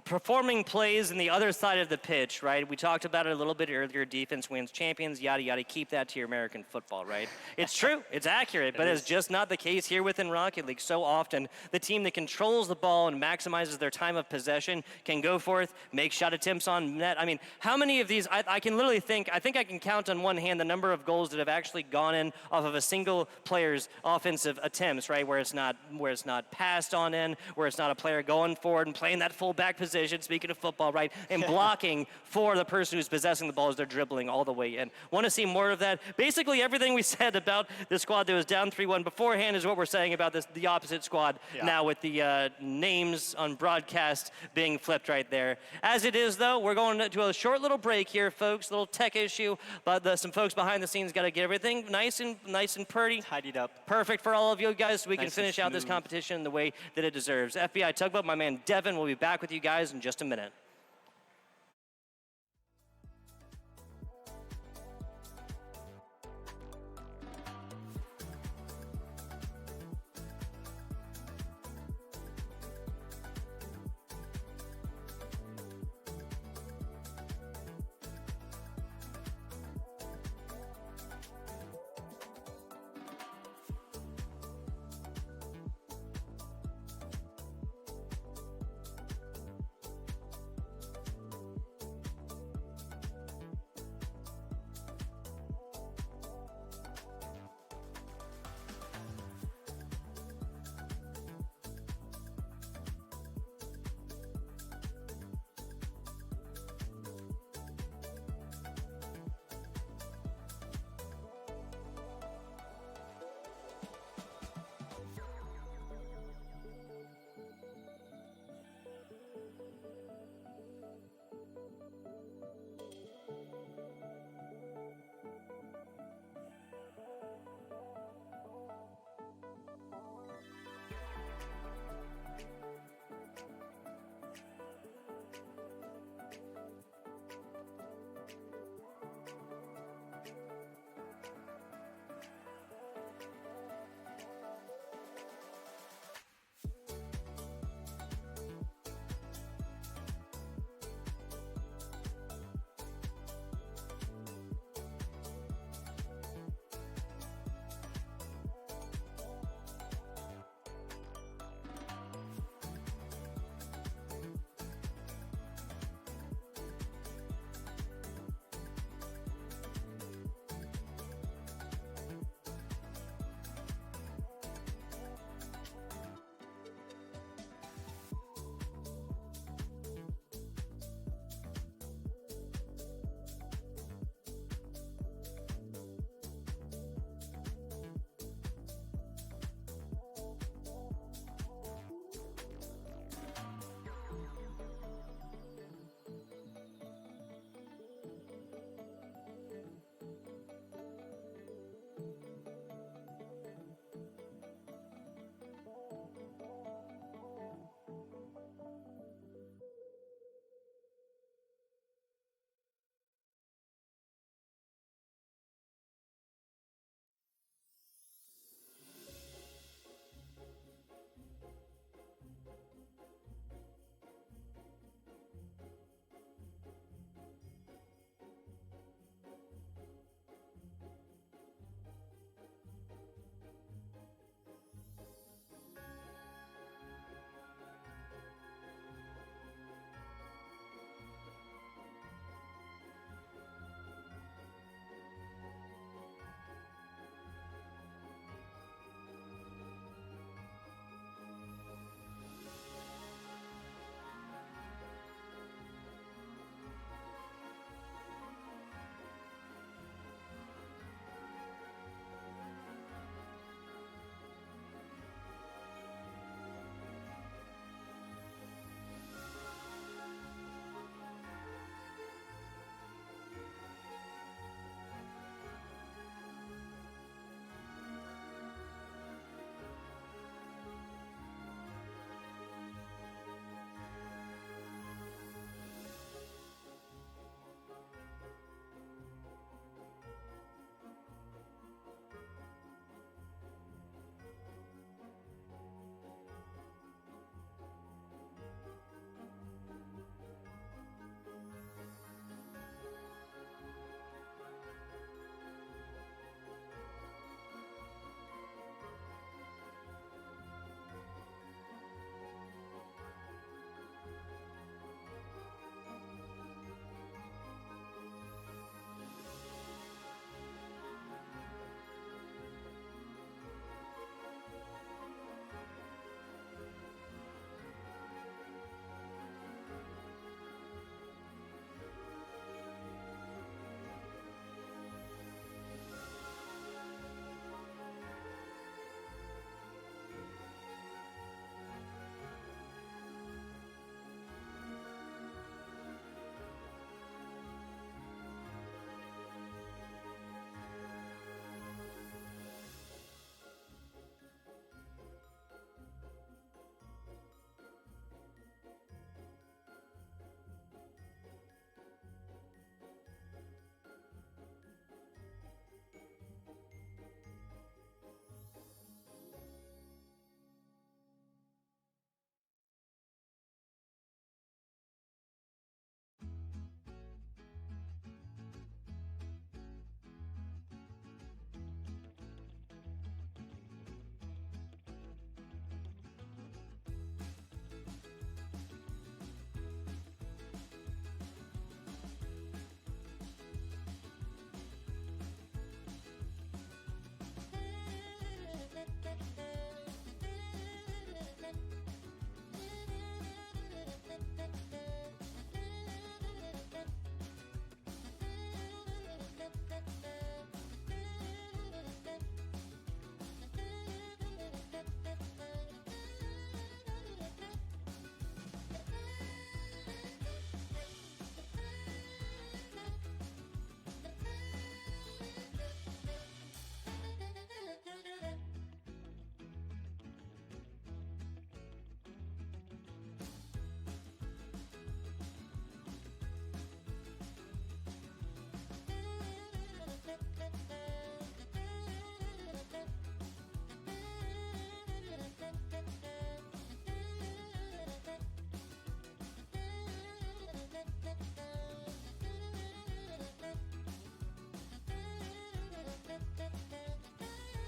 [SPEAKER 21] performing plays in the other side of the pitch, right? We talked about it a little bit earlier. Defense wins champions, yada, yada. Keep that to your American football, right? It's true. It's accurate, but it's just not the case here within Rocket League. So often, the team that controls the ball and maximizes their time of possession can go forth, make shot attempts on net. I mean, how many of these, I can literally think I can count on one hand the number of goals that have actually gone in off of a single player's offensive attempts, right? Where it's not passed on in, where it's not a player going forward and playing that fullback position, speaking of football, right, and blocking for the person who's possessing the ball as they're dribbling all the way in. Want to see more of that? Basically, everything we said about the squad that was down 3-1 beforehand is what we're saying about the opposite squad now with the names on broadcast being flipped right there. As it is, though, we're going to a short little break here, folks, little tech issue, but some folks behind the scenes got to get everything nice and pretty.
[SPEAKER 22] Tidied up.
[SPEAKER 21] Perfect for all of you guys so we can
[SPEAKER 22] Nice and
[SPEAKER 21] finish out this
[SPEAKER 22] smooth.
[SPEAKER 21] competition the way that it deserves. FBI Tugboat, my man Devin will be back with you guys in just a minute.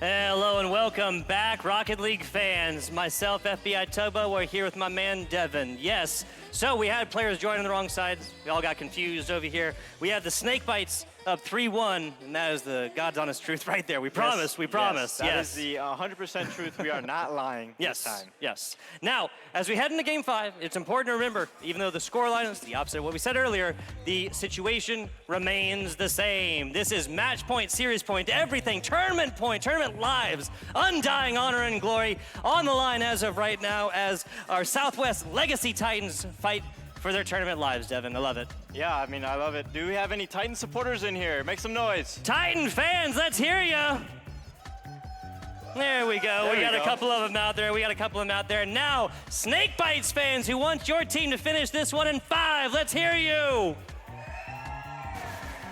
[SPEAKER 21] Hello and welcome back, Rocket League fans. Myself, FBI Tugbo, we're here with my man Devin. Yes, so we had players joining the wrong sides. We all got confused over here. We have the Snake Bites up 3-1, and that is the God's honest truth right there. We promise, we promise.
[SPEAKER 22] That is the 100% truth. We are not lying
[SPEAKER 21] Yes,
[SPEAKER 22] this time.
[SPEAKER 21] yes. Now, as we head into Game 5, it's important to remember, even though the scoreline is the opposite of what we said earlier, the situation remains the same. This is match point, series point, everything, tournament lives, undying honor and glory on the line as of right now as our Southwest Legacy Titans fight for their tournament lives, Devin. I love it.
[SPEAKER 22] Yeah, I mean, I love it. Do we have any Titan supporters in here? Make some noise.
[SPEAKER 21] Titan fans, let's hear ya. There we go. We got a couple of them out there. Now, Snake Bites fans who want your team to finish this one in 5, let's hear you.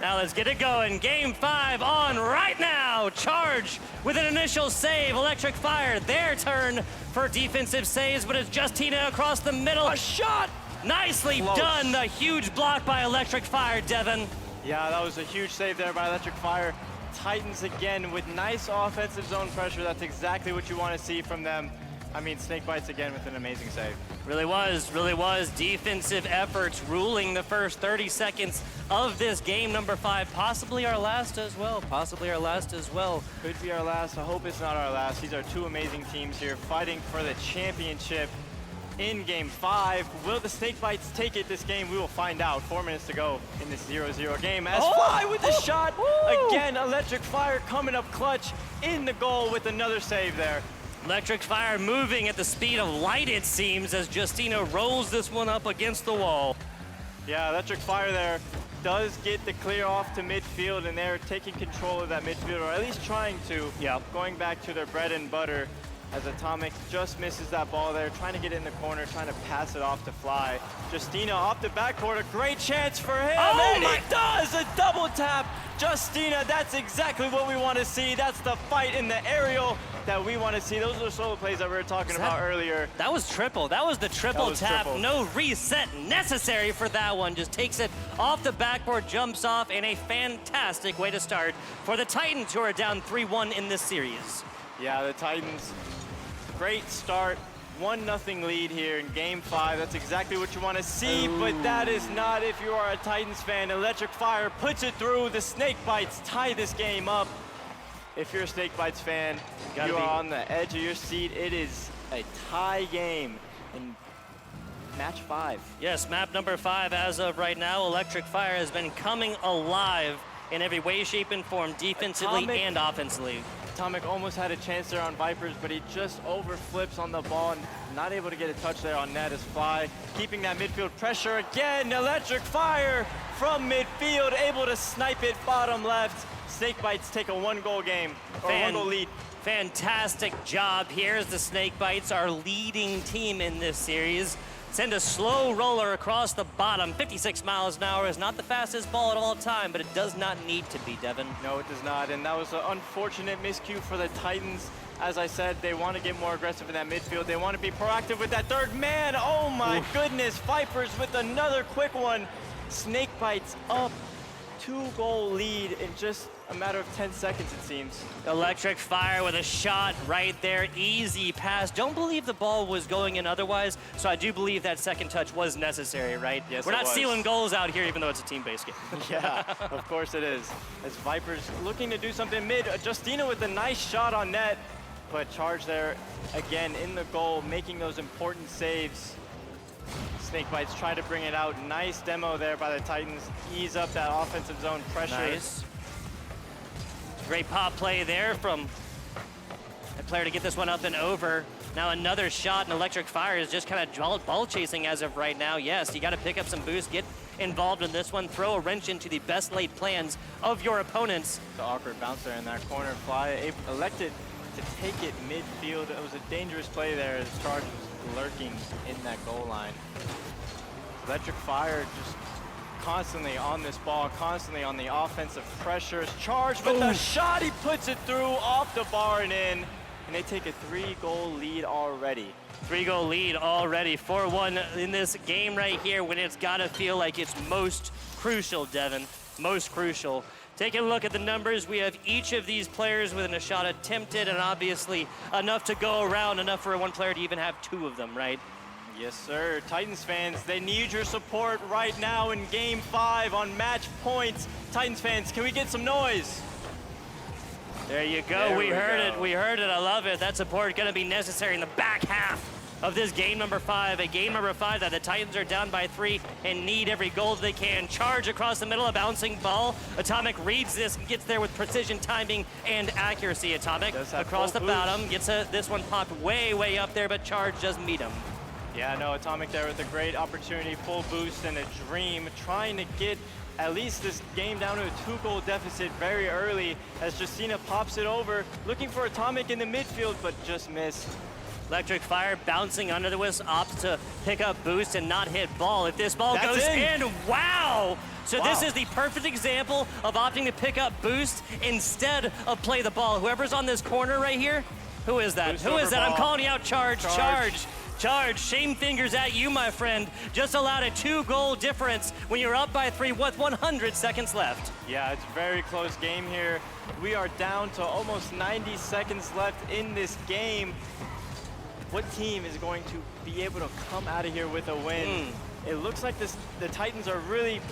[SPEAKER 21] Now let's get it going. Game 5 on right now. Charge with an initial save. Electric Fire, their turn for defensive saves, but it's Justina across the middle. A shot! Nicely done. The huge block by Electric Fire, Devin.
[SPEAKER 22] Yeah, that was a huge save there by Electric Fire. Titans again with nice offensive zone pressure. That's exactly what you want to see from them. I mean, Snake Bites again with an amazing save.
[SPEAKER 21] Really was. Defensive efforts ruling the first 30 seconds of this game number 5. Possibly our last as well.
[SPEAKER 22] Could be our last. I hope it's not our last. These are two amazing teams here fighting for the championship in Game 5. Will the Snake Bites take it this game? We will find out. 4 minutes to go in this 0-0 game. As Fly with the shot. Again, Electric Fire coming up clutch in the goal with another save there.
[SPEAKER 21] Electric Fire moving at the speed of light, it seems, as Justina rolls this one up against the wall.
[SPEAKER 22] Yeah, Electric Fire there does get the clear off to midfield, and they're taking control of that midfield, or at least trying to.
[SPEAKER 21] Yeah.
[SPEAKER 22] Going back to their bread and butter, as Atomic just misses that ball there, trying to get it in the corner, trying to pass it off to Fly. Justina off the backcourt, a great chance for him, and he does a double tap. Justina, that's exactly what we want to see. That's the fight in the aerial that we want to see. Those are the solo plays that we were talking about earlier.
[SPEAKER 21] That was triple. That was the triple tap.
[SPEAKER 22] Triple.
[SPEAKER 21] No reset necessary for that one. Just takes it off the backboard, jumps off, and a fantastic way to start for the Titans, who are down 3-1 in this series.
[SPEAKER 22] Yeah, the Titans, great start. 1-0 lead here in Game 5. That's exactly what you want to see, but that is not if you are a Titans fan. Electric Fire puts it through. The Snake Bites tie this game up. If you're a Snake Bites fan, you are on the edge of your seat. It is a tie game in match 5.
[SPEAKER 21] Yes, map number 5 as of right now. Electric Fire has been coming alive in every way, shape, and form, defensively and offensively.
[SPEAKER 22] Atomic almost had a chance there on Vipers, but he just overflips on the ball and not able to get a touch there on net as Fly. Keeping that midfield pressure again. Electric Fire from midfield, able to snipe it bottom left. Snake Bites take a 1-goal game, or 1-goal lead.
[SPEAKER 21] Fantastic job here as the Snake Bites, our leading team in this series. Send a slow roller across the bottom. 56 miles an hour is not the fastest ball at all time, but it does not need to be, Devin.
[SPEAKER 22] No, it does not, and that was an unfortunate miscue for the Titans. As I said, they want to get more aggressive in that midfield. They want to be proactive with that third man. Oh my goodness, Vipers with another quick one. Snake Bites up, 2-goal lead in just a matter of 10 seconds, it seems.
[SPEAKER 21] Electric Fire with a shot right there, easy pass. Don't believe the ball was going in otherwise, so I do believe that second touch was necessary, right?
[SPEAKER 22] Yes,
[SPEAKER 21] We're not
[SPEAKER 22] it was.
[SPEAKER 21] sealing goals out here, even though it's a team-based game.
[SPEAKER 22] Yeah, of course it is. As Vipers looking to do something mid. Justina with a nice shot on net, but Charge there again in the goal, making those important saves. Snake Bites try to bring it out. Nice demo there by the Titans. Ease up that offensive zone pressure.
[SPEAKER 21] Nice. Great pop play there from a player to get this one up and over. Now another shot, and Electric Fire is just kind of ball chasing as of right now. Yes, you got to pick up some boost, get involved in this one, throw a wrench into the best laid plans of your opponents.
[SPEAKER 22] The awkward bounce there in that corner. Fly elected to take it midfield. It was a dangerous play there as Charge was lurking in that goal line. Electric Fire just constantly on this ball, constantly on the offensive pressures. Charge with the shot, he puts it through off the bar and in, and they take a 3-goal lead already.
[SPEAKER 21] 3-goal lead already, 4-1 in this game right here when it's got to feel like it's most crucial, Devin, most crucial. Taking a look at the numbers, we have each of these players with a shot attempted, and obviously enough to go around, enough for one player to even have 2 of them, right?
[SPEAKER 22] Yes, sir. Titans fans, they need your support right now in Game 5 on match points. Titans fans, can we get some noise?
[SPEAKER 21] There you go.
[SPEAKER 22] There
[SPEAKER 21] we heard
[SPEAKER 22] go.
[SPEAKER 21] it. We heard it. I love it. That support going to be necessary in the back half of this game number 5. A game number 5 that the Titans are down by 3 and need every goal they can. Charge across the middle, a bouncing ball. Atomic reads this and gets there with precision, timing, and accuracy. Atomic across the bottom gets this one popped way, way up there, but Charge does meet him.
[SPEAKER 22] Yeah, no, Atomic there with a great opportunity, full boost and a dream, trying to get at least this game down to a 2-goal deficit very early as Justina pops it over, looking for Atomic in the midfield, but just missed.
[SPEAKER 21] Electric Fire bouncing under the whisk, opts to pick up boost and not hit ball. If this ball goes in, wow! So this is the perfect example of opting to pick up boost instead of play the ball. Whoever's on this corner right here, who is that? Who is that? I'm calling you out, Charge. Charge, shame fingers at you, my friend. Just allowed a 2-goal difference when you're up by 3 with 100 seconds left.
[SPEAKER 22] Yeah, it's a very close game here. We are down to almost 90 seconds left in this game. What team is going to be able to come out of here with a win? It looks like the Titans are really,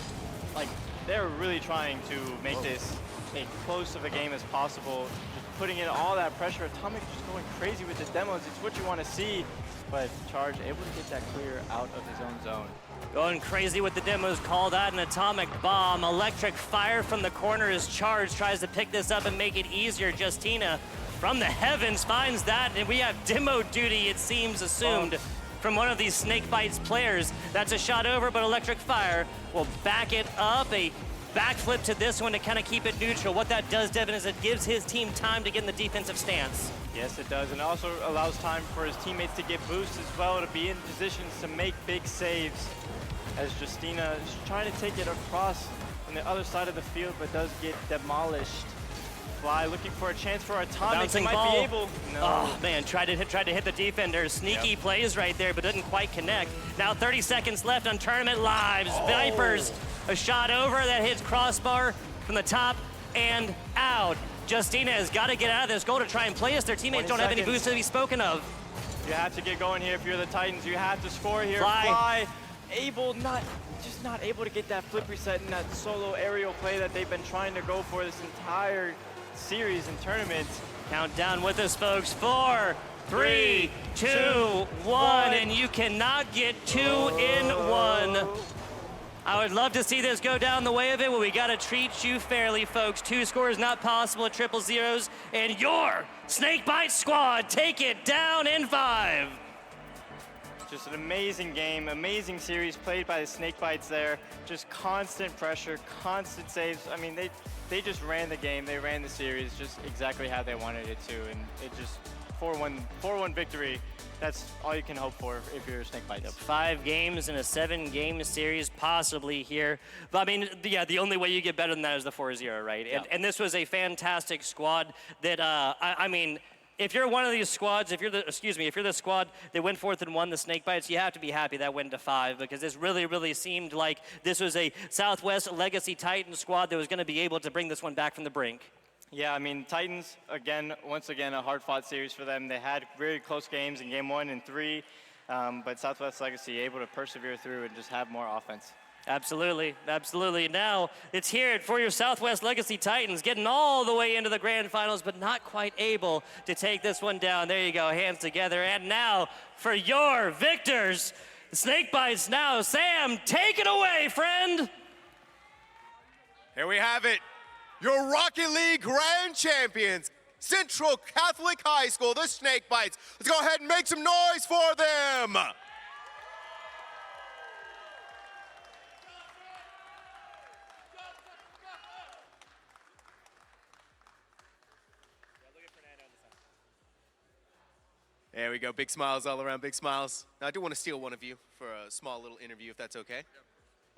[SPEAKER 22] they're really trying to make this as close of a game as possible. Just putting in all that pressure. Atomic just going crazy with the demos. It's what you want to see. But Charge able to get that clear out of his own zone.
[SPEAKER 21] Going crazy with the demos, called out an Atomic Bomb. Electric Fire from the corner as Charge tries to pick this up and make it easier. Justina from the heavens finds that, and we have demo duty, it seems, assumed from one of these Snakebites players. That's a shot over, but Electric Fire will back it up. A backflip to this one to kind of keep it neutral. What that does, Devin, is it gives his team time to get in the defensive stance.
[SPEAKER 22] Yes, it does, and also allows time for his teammates to get boosts as well, to be in positions to make big saves. As Justina is trying to take it across on the other side of the field, but does get demolished. Fly looking for a chance for Atomic. He might be able. No.
[SPEAKER 21] Oh man, tried to hit the defender. Sneaky plays right there, but didn't quite connect. Now 30 seconds left on Tournament Lives. Vipers, a shot over that hits crossbar from the top and out. Justina has got to get out of this goal to try and play us. Their teammates don't have any boosts to be spoken of.
[SPEAKER 22] You have to get going here if you're the Titans. You have to score here.
[SPEAKER 21] Fly.
[SPEAKER 22] Just not able to get that flip reset in that solo aerial play that they've been trying to go for this entire series and tournaments.
[SPEAKER 21] Countdown with us, folks. 4, 3, 2, 1, and you cannot get 2 in 1. I would love to see this go down the way of it, but we got to treat you fairly, folks. 2 scores not possible at 000s, and your Snakebite squad take it down in 5.
[SPEAKER 22] Just an amazing game, amazing series played by the Snakebites there. Just constant pressure, constant saves. I mean, they just ran the game, they ran the series just exactly how they wanted it to, and it just 4-1 victory. That's all you can hope for if you're a Snakebites.
[SPEAKER 21] 5 games in a 7-game series possibly here. But I mean, yeah, the only way you get better than that is the 4-0, right?
[SPEAKER 22] Yeah.
[SPEAKER 21] And this was a fantastic squad that, I mean, if you're one of these squads, if you're the squad that went forth and won the Snakebites, you have to be happy that went to 5, because this really, really seemed like this was a Southwest Legacy Titan squad that was going to be able to bring this one back from the brink.
[SPEAKER 22] Yeah, I mean, Titans, once again, a hard-fought series for them. They had very close games in Game 1 and 3, but Southwest Legacy able to persevere through and just have more offense.
[SPEAKER 21] Absolutely, absolutely. Now, it's here for your Southwest Legacy Titans, getting all the way into the grand finals, but not quite able to take this one down. There you go, hands together. And now, for your victors, the Snakebites now. Sam, take it away, friend.
[SPEAKER 3] Here we have it. Your Rocket League Grand Champions, Central Catholic High School, the Snakebites. Let's go ahead and make some noise for them. There we go, big smiles all around, big smiles. Now I do want to steal one of you for a small little interview, if that's okay. Yep.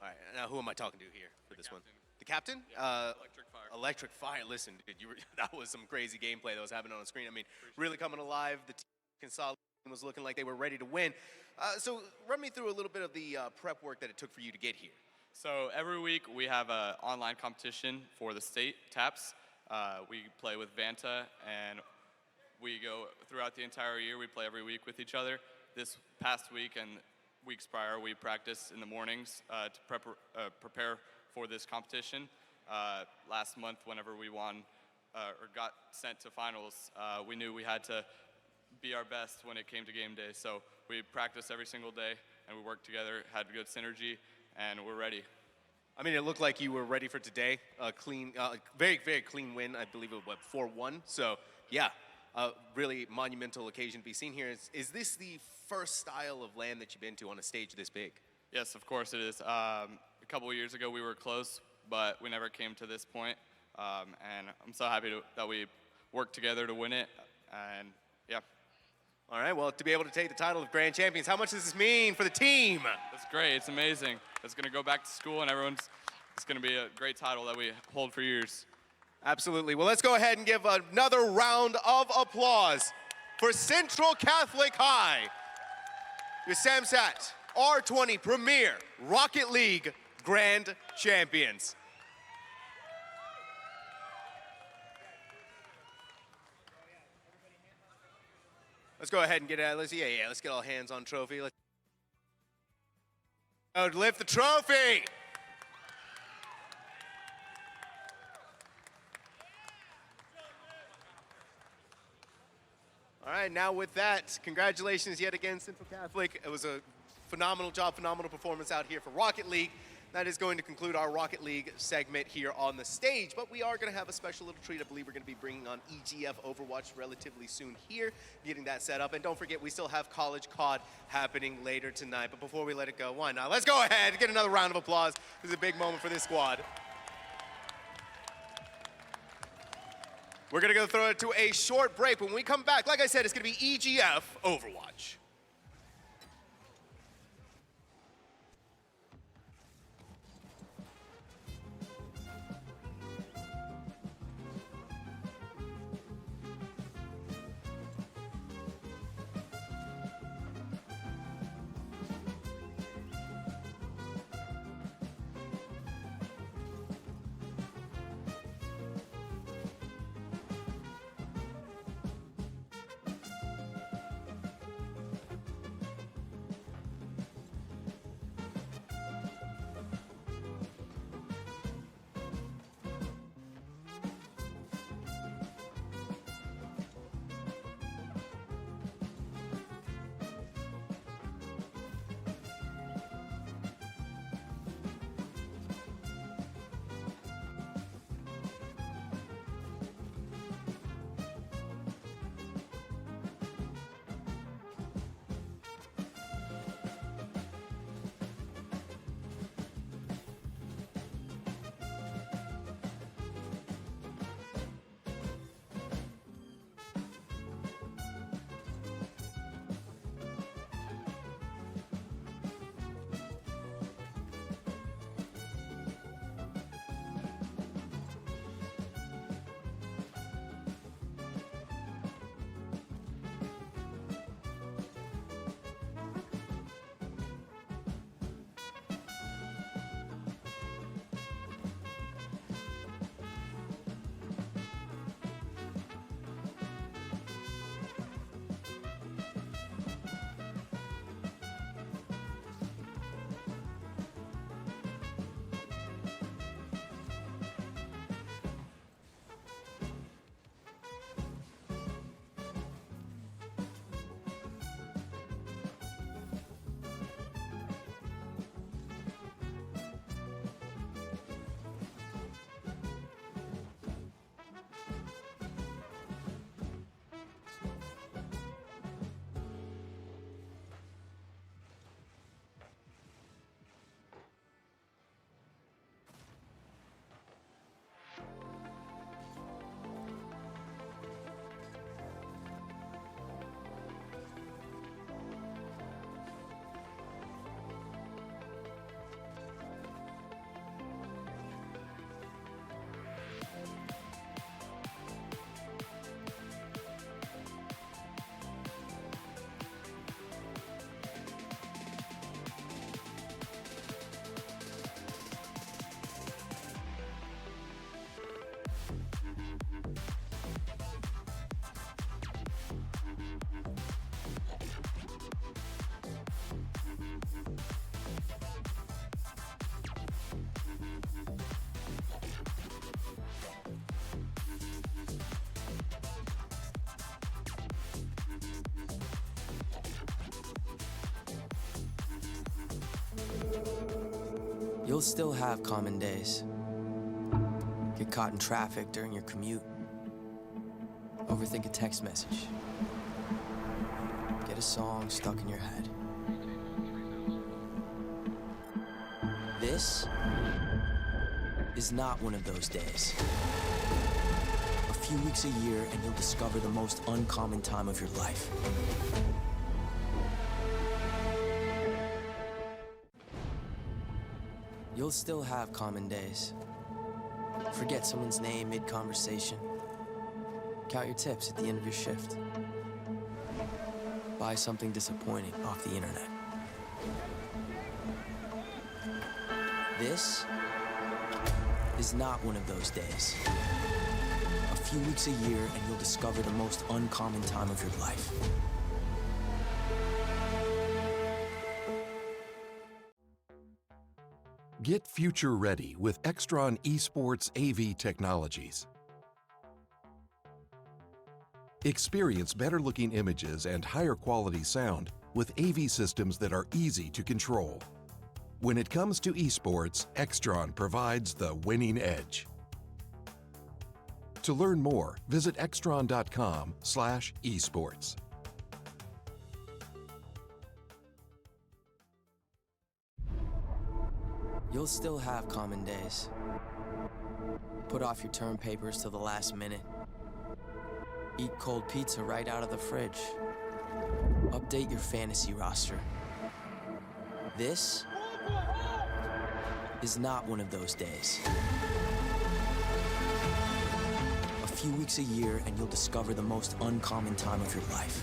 [SPEAKER 3] All right, now who am I talking to here for this one? The captain?
[SPEAKER 2] Electric Fire.
[SPEAKER 3] Electric Fire. Listen, dude, that was some crazy gameplay that was happening on the screen. I mean, really coming alive. The team was looking like they were ready to win. So run me through a little bit of the prep work that it took for you to get here.
[SPEAKER 2] So every week we have an online competition for the state TAPS. We play with Vanta, and we go throughout the entire year. We play every week with each other. This past week and weeks prior, we practiced in the mornings to prepare for this competition. Last month, whenever we won or got sent to finals, we knew we had to be our best when it came to game day. So we practiced every single day, and we worked together, had good synergy, and we're ready.
[SPEAKER 3] I mean, it looked like you were ready for today. A clean, very, very clean win. I believe it was, 4-1. So, yeah, a really monumental occasion to be seen here. Is this the first style of LAN that you've been to on a stage this big?
[SPEAKER 2] Yes, of course it is. A couple of years ago, we were close, but we never came to this point. And I'm so happy that we worked together to win it. And, yeah.
[SPEAKER 3] All right, well, to be able to take the title of Grand Champions, how much does this mean for the team?
[SPEAKER 2] It's great. It's amazing. It's going to go back to school, and it's going to be a great title that we hold for years.
[SPEAKER 3] Absolutely. Well, let's go ahead and give another round of applause for Central Catholic High, your SAMSAT R20 Premier Rocket League Grand Champions. Let's go ahead and get it. Let's get all hands on trophy. Let's lift the trophy. All right, now with that, congratulations yet again, Central Catholic. It was a phenomenal job, phenomenal performance out here for Rocket League. That is going to conclude our Rocket League segment here on the stage, but we are going to have a special little treat. I believe we're going to be bringing on EGF Overwatch relatively soon here, getting that set up. And don't forget, we still have College COD happening later tonight. But before we let it go, why not? Let's go ahead and get another round of applause. This is a big moment for this squad. We're going to go throw it to a short break. When we come back, like I said, it's going to be EGF Overwatch.
[SPEAKER 9] You'll still have common days. Get caught in traffic during your commute. Overthink a text message. Get a song stuck in your head. This is not one of those days. A few weeks a year and you'll discover the most uncommon time of your life. You'll still have common days. Forget someone's name mid-conversation. Count your tips at the end of your shift. Buy something disappointing off the internet. This is not one of those days. A few weeks a year and you'll discover the most uncommon time of your life.
[SPEAKER 11] Get future ready with Extron Esports AV technologies. Experience better looking images and higher quality sound with AV systems that are easy to control. When it comes to esports, Extron provides the winning edge. To learn more, visit extron.com/esports.
[SPEAKER 9] You'll still have common days. Put off your term papers till the last minute. Eat cold pizza right out of the fridge. Update your fantasy roster. This is not one of those days. A few weeks a year and you'll discover the most uncommon time of your life.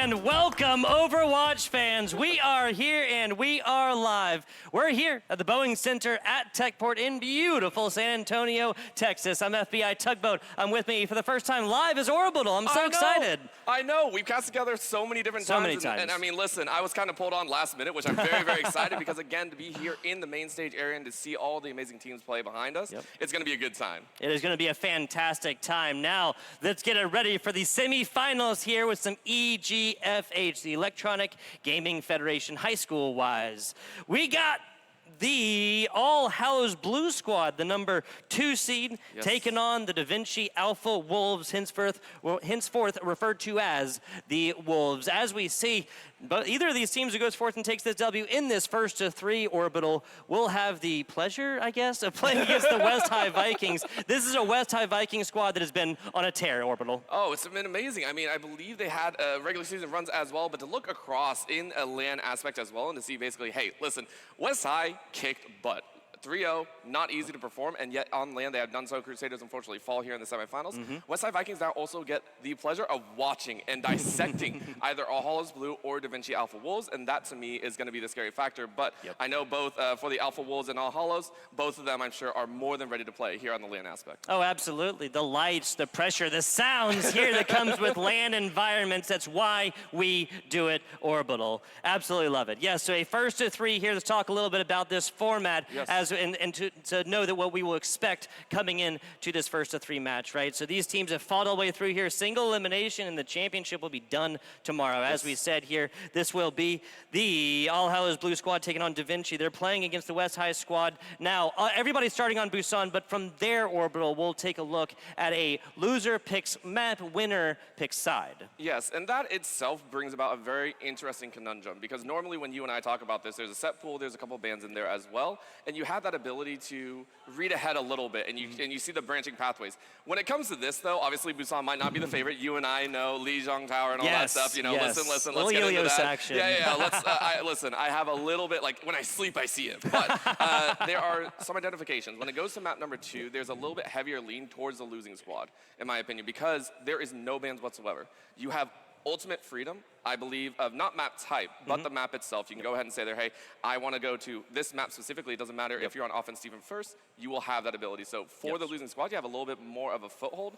[SPEAKER 21] And welcome, Overwatch fans. We are here and we are live. We're here at the Boeing Center at Techport in beautiful San Antonio, Texas. I'm FBI Tugboat. I'm with me for the first time live as Orbital. I'm so excited.
[SPEAKER 4] I know. We've cast together so many different
[SPEAKER 21] So
[SPEAKER 4] times.
[SPEAKER 21] many times.
[SPEAKER 4] And I mean, listen, I was kind of pulled on last minute, which I'm very, very excited because, again, to be here in the main stage area and to see all the amazing teams play behind us, it's going to be a good time.
[SPEAKER 21] It is going to be a fantastic time. Now, let's get it ready for the semifinals here with some EGFH, the Electronic Gaming Federation High School wise. We got the All Hallows Blue Squad, the number 2 seed, taking on the Da Vinci Alpha Wolves, henceforth referred to as the Wolves. As we see, but either of these teams who goes forth and takes this W in this first of 3 Orbital will have the pleasure, I guess, of playing against the West High Vikings. This is a West High Viking squad that has been on a tear, Orbital.
[SPEAKER 4] Oh, it's been amazing. I mean, I believe they had regular season runs as well, but to look across in a LAN aspect as well and to see basically, hey, listen, West High kicked butt. 3-0, not easy to perform, and yet on land they have done so. Crusaders unfortunately fall here in the semifinals. Westside Vikings now also get the pleasure of watching and dissecting either All Hallows Blue or Da Vinci Alpha Wolves, and that to me is going to be the scary factor. But I know both for the Alpha Wolves and All Hallows, both of them I'm sure are more than ready to play here on the LAN aspect.
[SPEAKER 21] Oh, absolutely. The lights, the pressure, the sounds here that comes with LAN environments. That's why we do it, Orbital. Absolutely love it. Yes, so a first of 3 here. Let's talk a little bit about this format and to know that what we will expect coming in to this first of 3 match, right? So these teams have fought all the way through here. Single elimination, and the championship will be done tomorrow. As we said here, this will be the All Hallows Blue Squad taking on Da Vinci. They're playing against the West High squad. Now, everybody's starting on Busan, but from their Orbital, we'll take a look at a loser picks map, winner picks side.
[SPEAKER 4] Yes, and that itself brings about a very interesting conundrum because normally when you and I talk about this, there's a set pool, there's a couple bands in there as well, and you have that ability to read ahead a little bit, and you see the branching pathways. When it comes to this, though, obviously Busan might not be the favorite. You and I know Lijiang Tower and all that stuff. You know, listen, let's get into that.
[SPEAKER 21] Action.
[SPEAKER 4] Yeah. Listen, I have a little bit like when I sleep, I see it. But there are some identifications. When it goes to map number 2, there's a little bit heavier lean towards the losing squad, in my opinion, because there is no bans whatsoever. You have ultimate freedom, I believe, of not map type, but the map itself. You can go ahead and say there, hey, I want to go to this map specifically. It doesn't matter if you're on offense even first, you will have that ability. So for the losing squad, you have a little bit more of a foothold.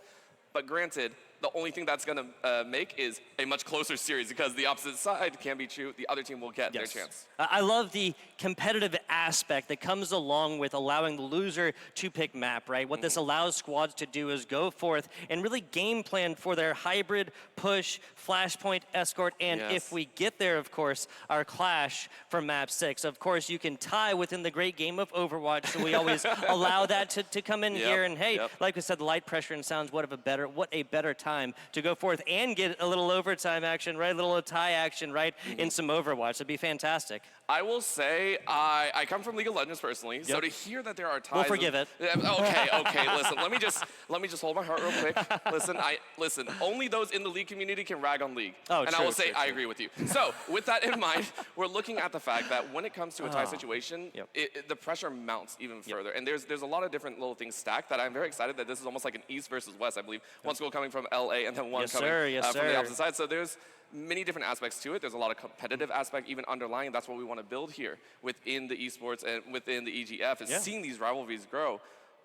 [SPEAKER 4] But granted, the only thing that's going to make is a much closer series because the opposite side can be true. The other team will get their chance.
[SPEAKER 21] I love the competitive aspect that comes along with allowing the loser to pick map, right? What this allows squads to do is go forth and really game plan for their hybrid, push, flashpoint, escort, and if we get there, of course, our clash for map 6. Of course, you can tie within the great game of Overwatch, so we always allow that to come in here. And hey, like we said, the light pressure and sounds, what a better time to go forth and get a little overtime action, right? A little tie action, right? In some Overwatch. It'd be fantastic.
[SPEAKER 4] I will say, I come from League of Legends personally, so to hear that there are ties.
[SPEAKER 21] We'll forgive it.
[SPEAKER 4] Okay. Listen, let me just hold my heart real quick. Listen. Only those in the League community can rag on League, and I will say I agree with you. So with that in mind, we're looking at the fact that when it comes to a tie situation, the pressure mounts even further, and there's a lot of different little things stacked that I'm very excited that this is almost like an East versus West. I believe one school coming from LA and then one coming from the opposite side. So there's many different aspects to it. There's a lot of competitive aspect even underlying. That's what we want to build here within the esports and within the EGF is seeing these rivalries grow.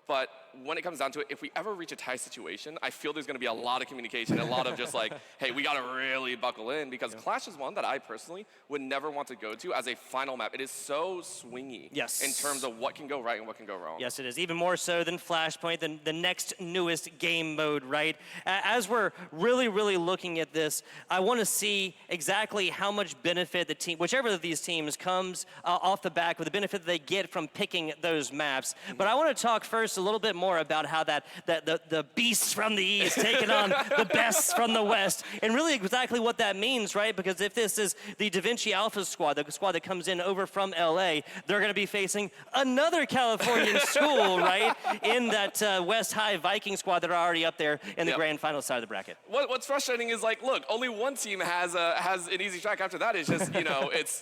[SPEAKER 4] But when it comes down to it, if we ever reach a tie situation, I feel there's going to be a lot of communication, a lot of just like, hey, we got to really buckle in because Clash is one that I personally would never want to go to as a final map. It is so swingy in terms of what can go right and what can go wrong.
[SPEAKER 21] Yes, it is. Even more so than Flashpoint, the next newest game mode, right? As we're really, really looking at this, I want to see exactly how much benefit the team, whichever of these teams comes off the back with the benefit that they get from picking those maps. But I want to talk first a little bit more about how the beasts from the East taking on the bests from the West, and really exactly what that means, right? Because if this is the Da Vinci Alpha squad, the squad that comes in over from LA, they're going to be facing another Californian school, right? In that West High Viking squad that are already up there in the grand final side of the bracket.
[SPEAKER 4] What's frustrating is like, look, only one team has an easy track. After that, it's just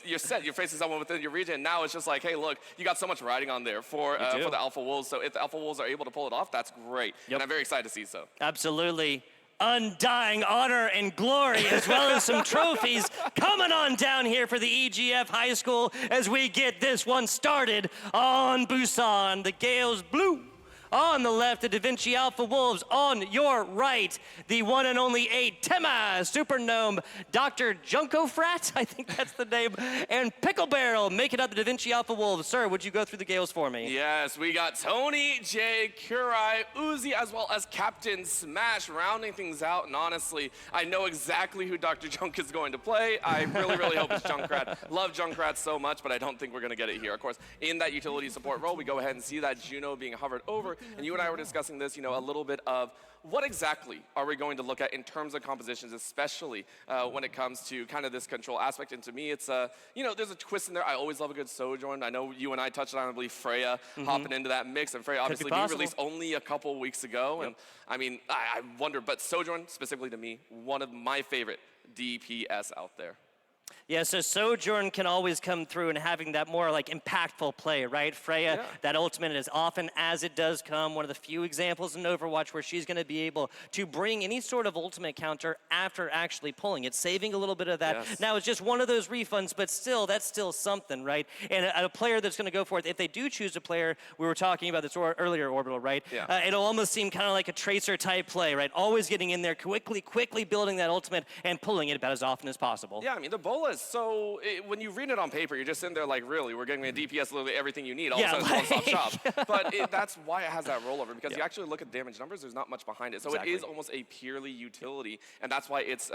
[SPEAKER 4] you're set. You're facing someone within your region. Now it's just like, hey, look, you got so much riding on there for the Alpha Wolves. So if the Alpha Wolves are able to pull it off, that's great. And I'm very excited to see so.
[SPEAKER 21] Absolutely. undying honor and glory, as well as some trophies coming on down here for the EGF High School as we get this one started on Busan. The Gales blue. On the left, the Da Vinci Alpha Wolves. On your right, the one and only 8 Tema Super Gnome, Dr. Junko Frat, I think that's the name, and Pickle Barrel making up the Da Vinci Alpha Wolves. Sir, would you go through the Gales for me?
[SPEAKER 4] Yes, we got Tony, Jay, Kurai, Uzi, as well as Captain Smash rounding things out. And honestly, I know exactly who Dr. Junk is going to play. I really, really hope it's Junkrat. Love Junkrat so much, but I don't think we're going to get it here. Of course, in that utility support role, we go ahead and see that Juno being hovered over. And you and I were discussing this, a little bit of what exactly are we going to look at in terms of compositions, especially when it comes to kind of this control aspect. And to me, it's, there's a twist in there. I always love a good Sojourn. I know you and I touched on, I believe, Freya hopping into that mix. And Freya obviously being released only a couple weeks ago. And I mean, I wonder, but Sojourn, specifically to me, one of my favorite DPS out there.
[SPEAKER 21] Yeah, so Sojourn can always come through and having that more like impactful play, right? Freya, that ultimate as often as it does come, one of the few examples in Overwatch where she's going to be able to bring any sort of ultimate counter after actually pulling it, saving a little bit of that. Yes. Now, it's just one of those refunds, but still, that's still something, right? And a player that's going to go for it, if they do choose a player, we were talking about this earlier, Orbital, right? Yeah. It'll almost seem kind of like a Tracer type play, right? Always getting in there, quickly building that ultimate and pulling it about as often as possible.
[SPEAKER 4] Yeah, I mean, the Bola is so, when you read it on paper, you're just sitting there like, really, we're getting a DPS literally everything you need. All of a sudden, it's one-stop shop. But that's why it has that rollover, because you actually look at damage numbers, there's not much behind it. So it is almost a purely utility, and that's why it's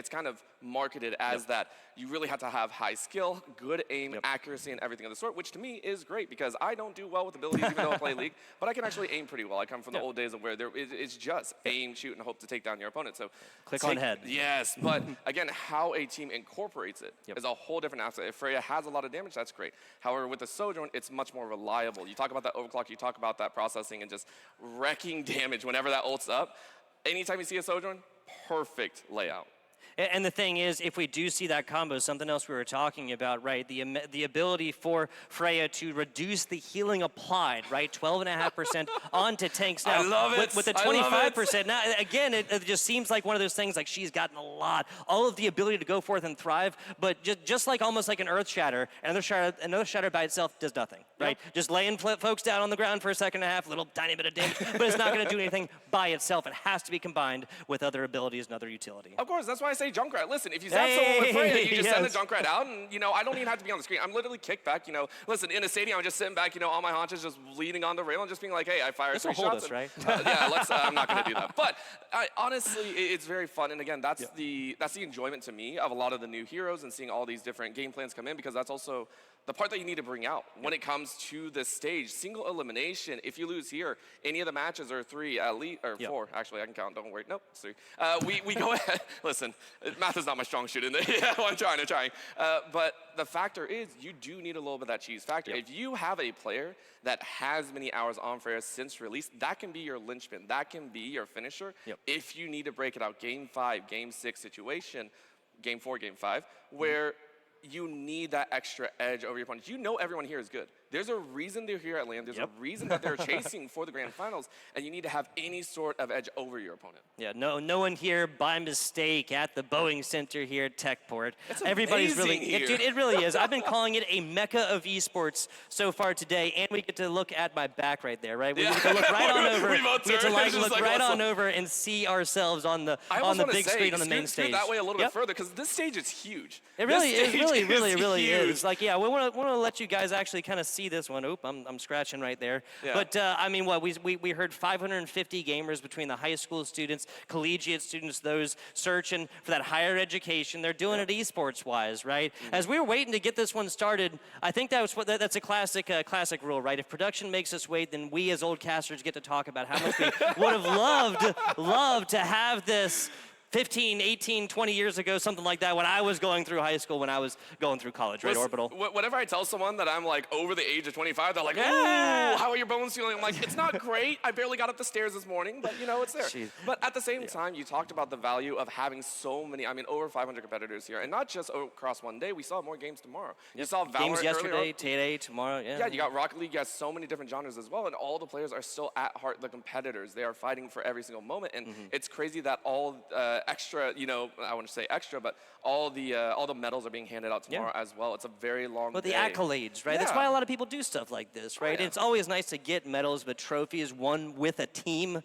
[SPEAKER 4] kind of marketed as that. You really have to have high skill, good aim, accuracy, and everything of the sort, which to me is great, because I don't do well with abilities even though I play League, but I can actually aim pretty well. I come from the old days of where it's just aim, shoot, and hope to take down your opponent. So
[SPEAKER 21] click on head.
[SPEAKER 4] Yes, but again, how a team incorporates it is a whole different aspect. If Freya has a lot of damage, that's great. However, with the Sojourn, it's much more reliable. You talk about that overclock, you talk about that processing and just wrecking damage whenever that ult's up. Anytime you see a Sojourn, perfect layout.
[SPEAKER 21] And the thing is, if we do see that combo, something else we were talking about, right? The ability for Freya to reduce the healing applied, right? 12.5% onto tanks now.
[SPEAKER 4] I love it.
[SPEAKER 21] With the 25%. Now, again, it just seems like one of those things like she's gotten a lot. All of the ability to go forth and thrive, but just like almost like an Earth Shatter, another shatter by itself does nothing, right? Just laying folks down on the ground for a second and a half, little tiny bit of damage, but it's not going to do anything by itself. It has to be combined with other abilities and other utility.
[SPEAKER 4] Of course, that's why I say Junkrat. Listen, if you zap someone with Freya, you just send the Junkrat out, and I don't even have to be on the screen. I'm literally kicked back. Listen, in a stadium, I'm just sitting back, on my haunches, just leaning on the rail and just being like, hey, I fired 3 shots.
[SPEAKER 21] Us, right?
[SPEAKER 4] I'm not going to do that. But honestly, it's very fun, and again, that's the enjoyment to me of a lot of the new heroes and seeing all these different game plans come in, because that's also the part that you need to bring out when it comes to this stage. Single elimination, if you lose here, any of the matches are 3 at least, or 4, actually, I can count, don't worry. Nope, it's 3. We go ahead, listen, math is not my strong suit in there. I'm trying. But the factor is, you do need a little bit of that cheese factor. If you have a player that has many hours on Freya since release, that can be your linchpin, that can be your finisher. If you need to break it out, game 5, game 6 situation, game 4, game 5, where you need that extra edge over your opponent. Everyone here is good. There's a reason they're here at LAN. There's a reason that they're chasing for the grand finals, and you need to have any sort of edge over your opponent.
[SPEAKER 21] Yeah, no one here by mistake at the Boeing Center here at Techport.
[SPEAKER 4] It's
[SPEAKER 21] Everybody's really,
[SPEAKER 4] here.
[SPEAKER 21] Dude, it really is. I've been calling it a mecca of esports so far today, and we get to look at my back right there, right? We get to look right on over. We get to look right on over and see ourselves on the big screen on the main stage.
[SPEAKER 4] That way a little bit further, because this stage is huge.
[SPEAKER 21] It really is. Like, yeah, we want to let you guys actually kind of see this one. Oop, I'm scratching right there. Yeah. But I mean, we heard 550 gamers between the high school students, collegiate students, those searching for that higher education. They're doing it esports-wise, right? As we were waiting to get this one started, I think that's a classic rule, right? If production makes us wait, then we as old casters get to talk about how much we would have loved to have this 15, 18, 20 years ago, something like that, when I was going through high school, when I was going through college, right,
[SPEAKER 4] Listen,
[SPEAKER 21] Orbital?
[SPEAKER 4] Whenever I tell someone that I'm like over the age of 25, they're like,
[SPEAKER 21] Yeah.
[SPEAKER 4] ooh, how are your bones feeling? I'm like, it's not great. I barely got up the stairs this morning, but you know, it's there.
[SPEAKER 21] Jeez.
[SPEAKER 4] But at the same time, you talked about the value of having so many, I mean, over 500 competitors here. And not just across one day, we saw more games tomorrow. You saw Valorant
[SPEAKER 21] Games
[SPEAKER 4] earlier
[SPEAKER 21] yesterday,
[SPEAKER 4] on.
[SPEAKER 21] today, tomorrow, yeah.
[SPEAKER 4] Yeah, you got Rocket League, you got so many different genres as well, and all the players are still at heart the competitors. They are fighting for every single moment, and it's crazy that all extra, you know, I wouldn't say extra, but all the medals are being handed out tomorrow as well. It's a very long
[SPEAKER 21] But
[SPEAKER 4] day.
[SPEAKER 21] the accolades, right? That's why a lot of people do stuff like this, right?
[SPEAKER 4] yeah.
[SPEAKER 21] It's always nice to get medals, but trophies won with a team.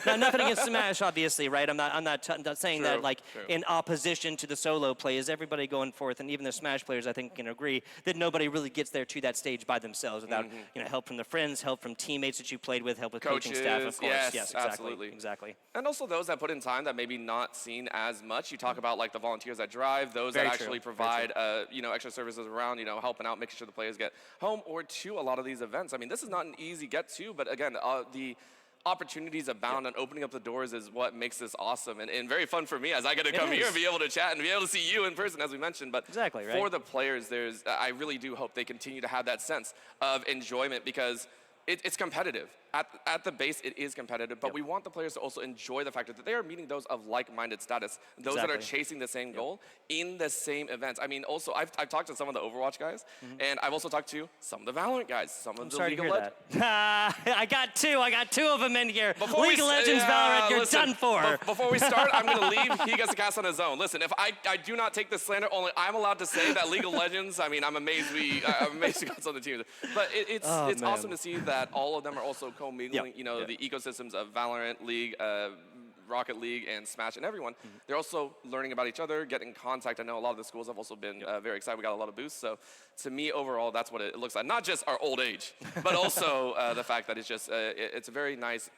[SPEAKER 21] Now, nothing against Smash, obviously, right? I'm not saying that like in opposition to the solo plays. Everybody going forth, and even the Smash players, I think, can agree that nobody really gets there to that stage by themselves without help from the friends, help from teammates that you played with, help with coaching staff, of course.
[SPEAKER 4] Yes,
[SPEAKER 21] exactly.
[SPEAKER 4] absolutely.
[SPEAKER 21] Exactly.
[SPEAKER 4] And also those that put in time that maybe not seen as much. You talk about like the volunteers that drive, those that actually provide extra services around, helping out, making sure the players get home or to a lot of these events. I mean, this is not an easy get to, but again, the opportunities abound and opening up the doors is what makes this awesome and very fun for me as I get to come here and be able to chat and be able to see you in person, as we mentioned. But for the players, I really do hope they continue to have that sense of enjoyment because it's competitive. At the base, it is competitive, but we want the players to also enjoy the fact that they are meeting those of like-minded status, those that are chasing the same goal in the same events. I mean, also, I've talked to some of the Overwatch guys, and I've also talked to some of the Valorant guys, some of the League of Legends.
[SPEAKER 21] I got two of them in here. League of Legends, Valorant, you're done for.
[SPEAKER 4] Before we start, I'm going to leave. He gets to cast on his own. Listen, if I do not take this slander, only I'm allowed to say that League of Legends, I mean, I'm amazed we got on the team. But it's awesome to see that all of them are also co-mingling, the ecosystems of Valorant, League, Rocket League, and Smash, and everyone. They're also learning about each other, getting in contact. I know a lot of the schools have also been very excited. We got a lot of boosts. So to me, overall, that's what it looks like. Not just our old age, but also the fact that it's just, it's a very nice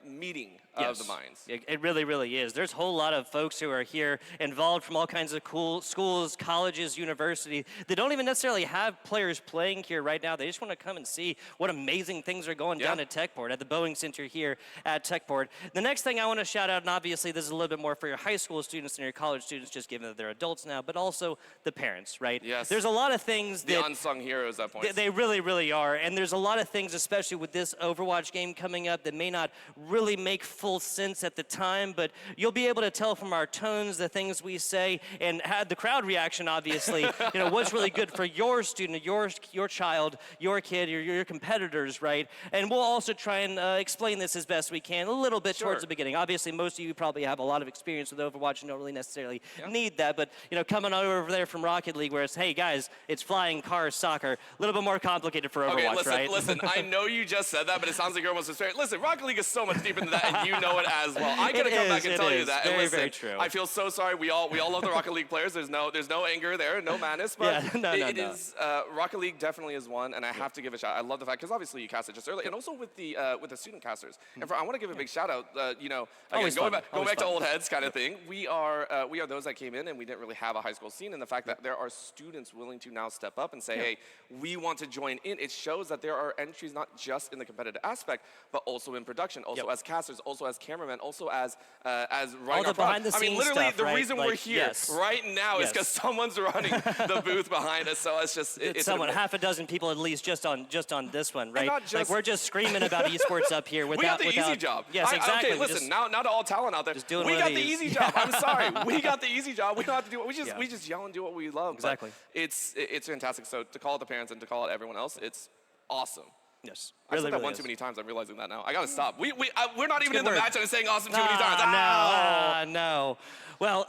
[SPEAKER 4] meeting of the minds.
[SPEAKER 21] It really, really is. There's a whole lot of folks who are here involved from all kinds of cool schools, colleges, universities. They don't even necessarily have players playing here right now. They just want to come and see what amazing things are going down at Techport, at the Boeing Center here at Techport. The next thing I want to shout out, and obviously this is a little bit more for your high school students and your college students, just given that they're adults now, but also the parents, right?
[SPEAKER 4] Yes.
[SPEAKER 21] There's a lot of things
[SPEAKER 4] the unsung heroes at points.
[SPEAKER 21] They really, really are. And there's a lot of things, especially with this Overwatch game coming up, that may not really make full sense at the time, but you'll be able to tell from our tones, the things we say, and the crowd reaction, obviously, what's really good for your student, your child, your kid, your competitors, right? And we'll also try and explain this as best we can a little bit towards the beginning. Obviously, most of you probably have a lot of experience with Overwatch and don't really necessarily need that, but coming over there from Rocket League where it's, hey guys, it's flying cars, soccer, a little bit more complicated for Overwatch, right?
[SPEAKER 4] Listen, I know you just said that, but it sounds like you're almost straight. Listen, Rocket League is so much deeper than that, and you know it as well. I gotta come back and tell you that.
[SPEAKER 21] Very,
[SPEAKER 4] and listen,
[SPEAKER 21] very true.
[SPEAKER 4] I feel so sorry. We all love the Rocket League players. There's no anger there, no madness, but it is Rocket League definitely is one, and I have to give a shout. I love the fact because obviously you cast it just early, and also with the student casters. And I want to give a big shout out. Again, going back to old heads kind of thing. We are those that came in, and we didn't really have a high school scene, and the fact that there are students willing to now step up and say, hey, we want to join in. It shows that there are entries not just in the competitive aspect, but also in production, also as casters, also as cameramen, also as running our product. I mean, literally,
[SPEAKER 21] stuff,
[SPEAKER 4] the
[SPEAKER 21] right?
[SPEAKER 4] reason we're here right now is because someone's running the booth behind us. So it's just it's
[SPEAKER 21] someone, half a dozen people at least, just on this one, right?
[SPEAKER 4] Not just,
[SPEAKER 21] like we're just screaming about esports up here. Without,
[SPEAKER 4] we got the easy job.
[SPEAKER 21] Yes, exactly.
[SPEAKER 4] Okay, listen, now to all talent out there, we got the easy job. I'm sorry, we got the easy job. We don't have to do it. We just yell and do what we love.
[SPEAKER 21] Exactly.
[SPEAKER 4] But it's fantastic. So to call it the parents and to call it everyone else, it's awesome.
[SPEAKER 21] Yes.
[SPEAKER 4] I've said that one too many times. I'm realizing that now. I gotta stop. We're not even in the match and I'm saying awesome too many times.
[SPEAKER 21] No. Well,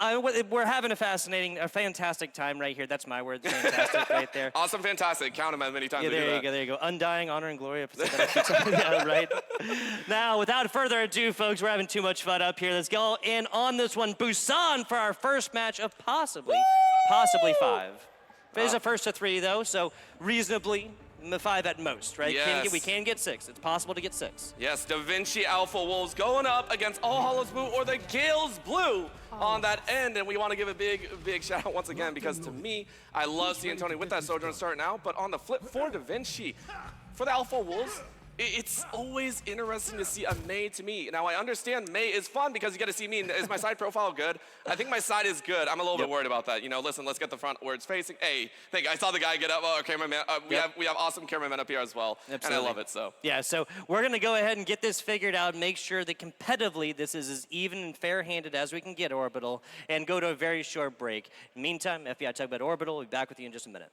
[SPEAKER 21] we're having a fantastic time right here. That's my word, fantastic right there.
[SPEAKER 4] Awesome, fantastic. Count them as many times.
[SPEAKER 21] Yeah, there you go. Undying, honor, and glory. Yeah, right. Now, without further ado, folks, we're having too much fun up here. Let's go in on this one. Busan for our first match of possibly 5. It is a first to 3, though, so reasonably 5 at most, right?
[SPEAKER 4] Yes.
[SPEAKER 21] We can get 6. It's possible to get 6.
[SPEAKER 4] Yes, Da Vinci Alpha Wolves going up against All Hollows Blue or the Gales Blue on that end. And we want to give a big shout out once again because to me, I love seeing Tony with that Sojourner start now. But on the flip for Da Vinci, for the Alpha Wolves, It's always interesting to see a Mei to me. Now, I understand Mei is fun because you get to see me. Is my side profile good? I think my side is good. I'm a little bit worried about that. You know, listen, let's get the front where it's facing. Hey, I saw the guy get up. Oh, cameraman. We have awesome cameramen up here as well.
[SPEAKER 21] Absolutely.
[SPEAKER 4] And I love it, so.
[SPEAKER 21] Yeah, so we're going to go ahead and get this figured out, make sure that competitively this is as even and fair-handed as we can get, Orbital, and go to a very short break. Meantime, FBI Talk About Orbital will be back with you in just a minute.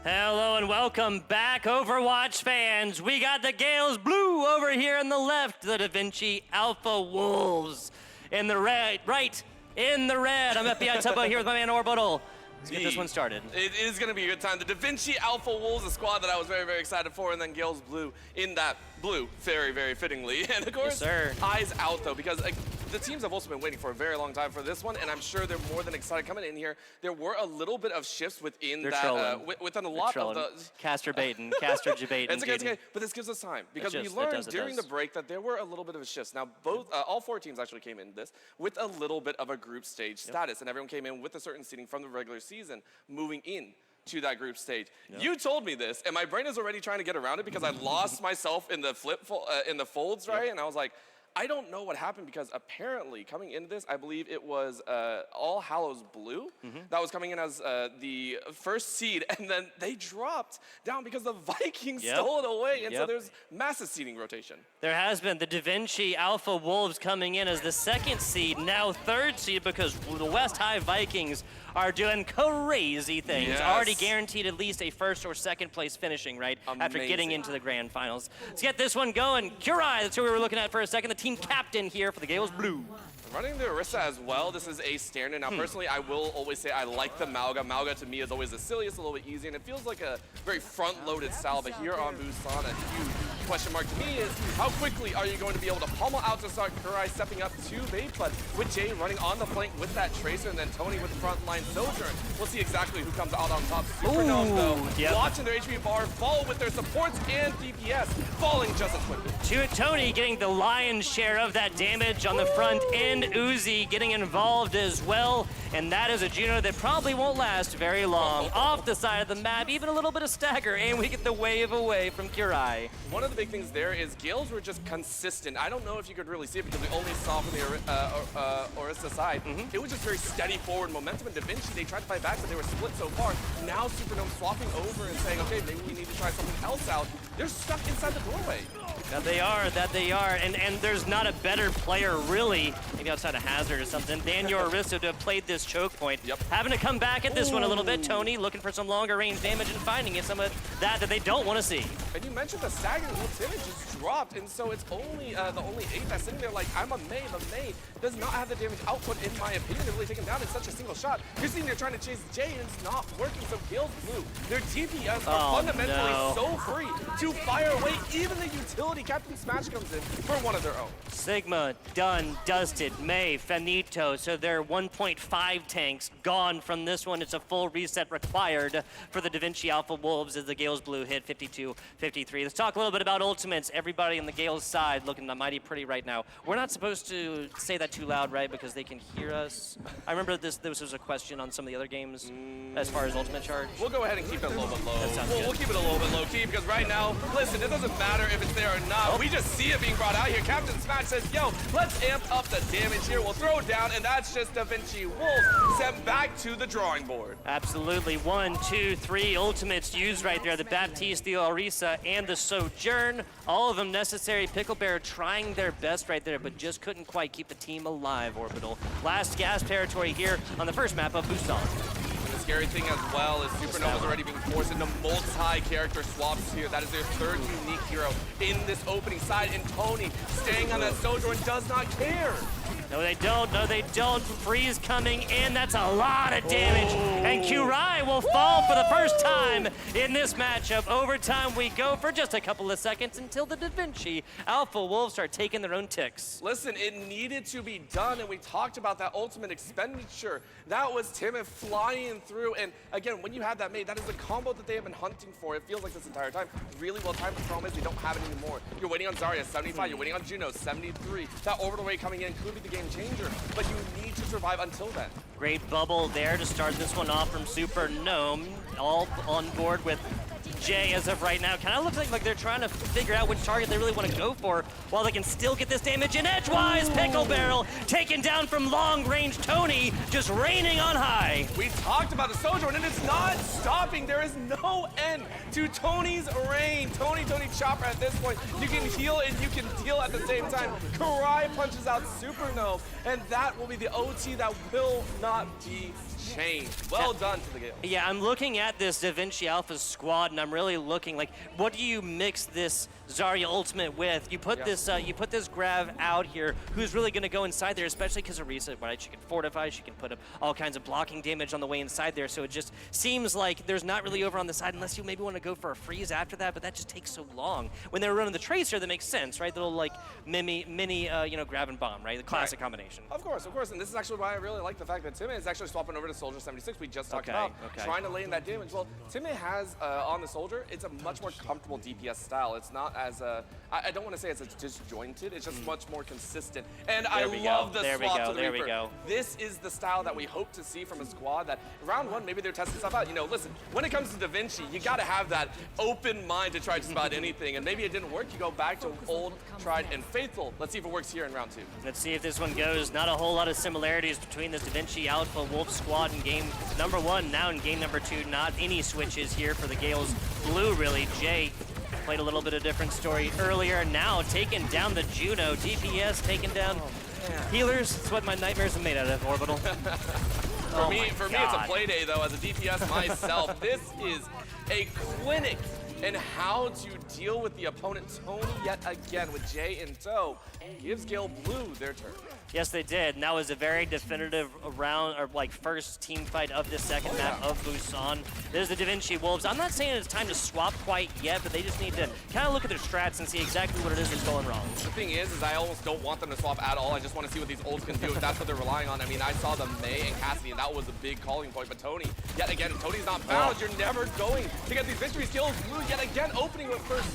[SPEAKER 21] Hello and welcome back, Overwatch fans. We got the Gales Blue over here on the left, the Da Vinci Alpha Wolves in the red, right in the red. I'm FBI Tubbo here with my man Orbital. Let's get this one started.
[SPEAKER 4] It is going to be a good time. The Da Vinci Alpha Wolves, a squad that I was very, very excited for, and then Gales Blue in that blue, very, very fittingly. And of course, eyes out though, because the teams have also been waiting for a very long time for this one, and I'm sure they're more than excited coming in here. There were a little bit of shifts within within a lot of the
[SPEAKER 21] caster baiting, caster debating.
[SPEAKER 4] It's okay, but this gives us time because we learned during the break that there were a little bit of a shifts. Now, all 4 teams actually came in this with a little bit of a group stage status, and everyone came in with a certain seeding from the regular season, moving in to that group stage. You told me this, and my brain is already trying to get around it because I lost myself in the in the folds, right? And I was like, I don't know what happened because apparently coming into this, I believe it was All Hallows Blue that was coming in as the first seed, and then they dropped down because the Vikings stole it away, and so there's massive seeding rotation.
[SPEAKER 21] There has been the Da Vinci Alpha Wolves coming in as the 2nd seed, now 3rd seed because the West High Vikings are doing crazy things.
[SPEAKER 4] Yes.
[SPEAKER 21] Already guaranteed at least a 1st or 2nd place finishing, right? After getting into the grand finals. Let's get this one going. Kurai, that's who we were looking at for a second, the team captain here for the Gales Blue.
[SPEAKER 4] Running the Orisa as well, this is a standard. Now, personally, I will always say I like the Mauga. Mauga, to me, is always the silliest, a little bit easy, and it feels like a very front-loaded style. But here on Busan, a huge question mark to me is how quickly are you going to be able to pummel out to start Kurai stepping up to Baypud with Jay running on the flank with that Tracer, and then Tony with the front line Sojourn. We'll see exactly who comes out on top. Supernome, though, watching their HP bar fall with their supports and DPS falling just as quickly.
[SPEAKER 21] Tony getting the lion's share of that damage on the front end. Uzi getting involved as well, and that is a Juno that probably won't last very long. Off the side of the map, even a little bit of stagger, and we get the wave away from Kurai.
[SPEAKER 4] One of the big things there is Gales were just consistent. I don't know if you could really see it because we only saw from the Orisa side. It was just very steady forward momentum, and Da Vinci, they tried to fight back, but they were split so far. Now Supernome swapping over and saying, okay, maybe we need to try something else out. They're stuck inside the doorway.
[SPEAKER 21] That they are, and there's not a better player really, maybe outside of Hazard or something, than your Orisa to have played this choke point. Having to come back at this one a little bit, Tony, looking for some longer range damage and finding it, some of that they don't want to see.
[SPEAKER 4] And you mentioned the staggering ultimate just dropped, and so it's only the only 8 that's sitting there like, I'm a Mei, but Mei does not have the damage output, in my opinion, to really take him down in such a single shot. You're sitting there trying to chase Jay, and it's not working, so Gales Blue, their DPS are fundamentally so free to fire away. Even the utility Captain Smash comes in for one of their own.
[SPEAKER 21] Sigma, done, dusted, Mei, Finito, so their 1.5 tanks gone from this one. It's a full reset required for the Da Vinci Alpha Wolves as the Gales Blue hit 52-53. Let's talk a little bit about ultimates. Everybody on the Gales side looking mighty pretty right now. We're not supposed to say that too loud, right? Because they can hear us. I remember this was a question on some of the other games as far as ultimate charge.
[SPEAKER 4] We'll go ahead and keep it a little bit low.
[SPEAKER 21] That sounds
[SPEAKER 4] We'll
[SPEAKER 21] good.
[SPEAKER 4] keep it a little bit low key because right now, listen, it doesn't matter if it's there or not. We just see it being brought out here. Captain Smash says, yo, let's amp up the damage here. We'll throw it down, and that's just Da Vinci Wolves sent back to the drawing board.
[SPEAKER 21] Absolutely. 1, 2, 3 ultimates used right there. The Baptiste, the Orisa, and the Sojourn. All of them necessary. Pickle Bear trying their best right there, but just couldn't quite keep the team alive, Orbital. Last gas territory here on the first map of Busan.
[SPEAKER 4] And the scary thing as well is Supernova's already being forced into multi-character swaps here. That is their 3rd unique hero in this opening side, and Tony staying on that Sojourn does not care.
[SPEAKER 21] No, they don't. No, they don't. Freeze coming in. That's a lot of damage. And Kurai will fall for the first time in this matchup. Overtime we go for just a couple of seconds until the Da Vinci Alpha Wolves start taking their own ticks.
[SPEAKER 4] Listen, it needed to be done, and we talked about that ultimate expenditure. That was Timid flying through, and again, when you have that made, that is the combo that they have been hunting for. It feels like this entire time. Really well timed. The problem is they don't have it anymore. You're waiting on Zarya, 75. You're waiting on Juno, 73. That orbital ray coming in could be the game changer, but you need to survive until then.
[SPEAKER 21] Great bubble there to start this one off from Super Gnome. All on board with Jay as of right now. Kind of looks like they're trying to figure out which target they really want to go for while they can still get this damage in. Edgewise, Pickle Barrel taken down from long range. Tony just reigning on high.
[SPEAKER 4] We talked about the Sojourn, and it's not stopping. There is no end to Tony's reign. Tony Chopper at this point. You can heal and you can deal at the same time. Karai punches out Super Gnome, and that will be the OT that will not be changed. Well done to the Gale.
[SPEAKER 21] Yeah, I'm looking at this Da Vinci Alpha squad, and I'm really looking like, what do you mix this Zarya ultimate with? You put this Grav out here, who's really going to go inside there, especially because of Reset, right? She can fortify, she can put up all kinds of blocking damage on the way inside there, so it just seems like there's not really over on the side unless you maybe want to go for a freeze after that, but that just takes so long. When they were running the Tracer, that makes sense, right? The little like mini grab and bomb, right? The classic combination.
[SPEAKER 4] Of course, and this is actually why I really like the fact that Timmy is actually swapping over to Soldier 76. We just talked about trying to lay in that damage. Well, Timmy has on the Soldier, it's a much more comfortable DPS style. It's not as I don't want to say it's disjointed. It's just much more consistent. And I love the swap to the Reaper. This is the style that we hope to see from a squad that round one, maybe they're testing stuff out. You know, listen, when it comes to Da Vinci, you got to have that open mind to try to spot anything. And maybe it didn't work. You go back to old, tried, and faithful. Let's see if it works here in round two.
[SPEAKER 21] Let's see if this one goes. Not a whole lot of similarities between this Da Vinci Alpha Wolf squad in game number one. Now in game number two, not any switches here for the Gales Blue, really. Jay played a little bit of different story earlier. Now taking down the Juno. DPS taking down healers. That's what my nightmares are made out of, Orbital.
[SPEAKER 4] For me, it's a play day, though, as a DPS myself. This is a clinic in how to deal with the opponent. Tony, yet again, with Jay in tow, gives Gale Blue their turn.
[SPEAKER 21] Yes, they did. And that was a very definitive round, or like first team fight of the second map of Busan. There's the Da Vinci Wolves. I'm not saying it's time to swap quite yet, but they just need to kind of look at their strats and see exactly what it is that's going wrong.
[SPEAKER 4] The thing is I almost don't want them to swap at all. I just want to see what these ults can do if that's what they're relying on. I mean, I saw the Mei and Cassidy, and that was a big calling point. But Tony, yet again, Tony's not bound. You're never going to get these victories. Gales Blue, yet again, opening with first.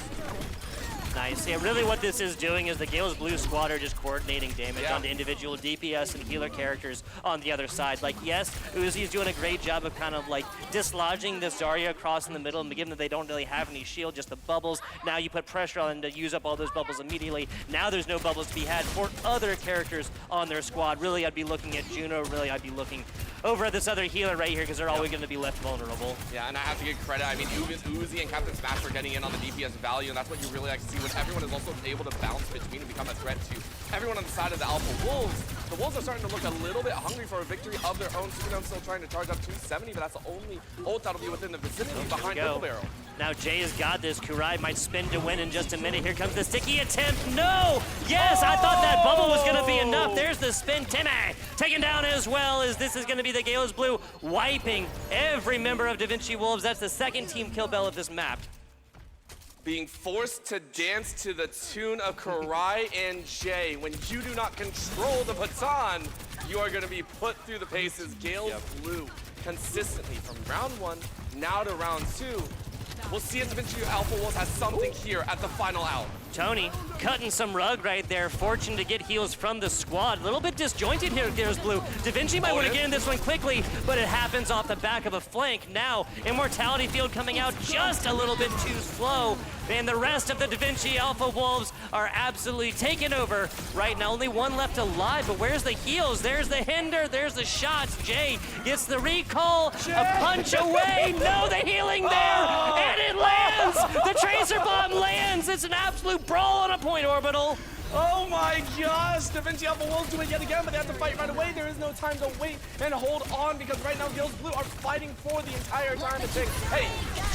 [SPEAKER 21] Nice. Yeah, really what this is doing is the Gales Blue squad are just coordinating damage onto individual DPS and healer characters on the other side. Like, yes, Uzi's doing a great job of kind of like dislodging this Zarya across in the middle, and given that they don't really have any shield, just the bubbles. Now you put pressure on them to use up all those bubbles immediately. Now there's no bubbles to be had for other characters on their squad. Really, I'd be looking at Juno. Really, I'd be looking over at this other healer right here because they're always going to be left vulnerable.
[SPEAKER 4] Yeah, and I have to give credit. I mean, Uzi and Captain Smash for getting in on the DPS value, and that's what you really like to see when everyone is also able to bounce between and become a threat to everyone on the side of the Alpha Wolves. The Wolves are starting to look a little bit hungry for a victory of their own. Super Gnome still trying to charge up 270, but that's the only ult that'll be within the vicinity behind Pickle Barrel.
[SPEAKER 21] Now Jay has got this. Kurai might spin to win in just a minute. Here comes the sticky attempt. No! Yes, I thought that bubble was going to be enough. There's the spin. Timmy taken down as well, as this is going to be the Gales Blue wiping every member of Da Vinci Wolves. That's the second team kill bell of this map.
[SPEAKER 4] Being forced to dance to the tune of Karai and Jay. When you do not control the baton, you are going to be put through the paces. Gales Blue consistently from round one now to round two. We'll see if Da Vinci Alpha Wolves has something here at the final hour.
[SPEAKER 21] Tony cutting some rug right there. Fortune to get heals from the squad. A little bit disjointed here, Gales Blue. Da Vinci might want to get in this one quickly, but it happens off the back of a flank. Now, Immortality Field coming out just a little bit too slow. And the rest of the Da Vinci Alpha Wolves are absolutely taking over right now. Only one left alive, but where's the heals? There's the hinder, there's the shots. Jay gets the recall, a punch away. No, the healing there, and it lands. The Tracer Bomb lands. It's an absolute brawl on a point, Orbital.
[SPEAKER 4] Oh my gosh, Da Vinci Alpha Wolves do it yet again, but they have to fight right away. There is no time to wait and hold on because right now Gales Blue are fighting for the entire time to take. Hey,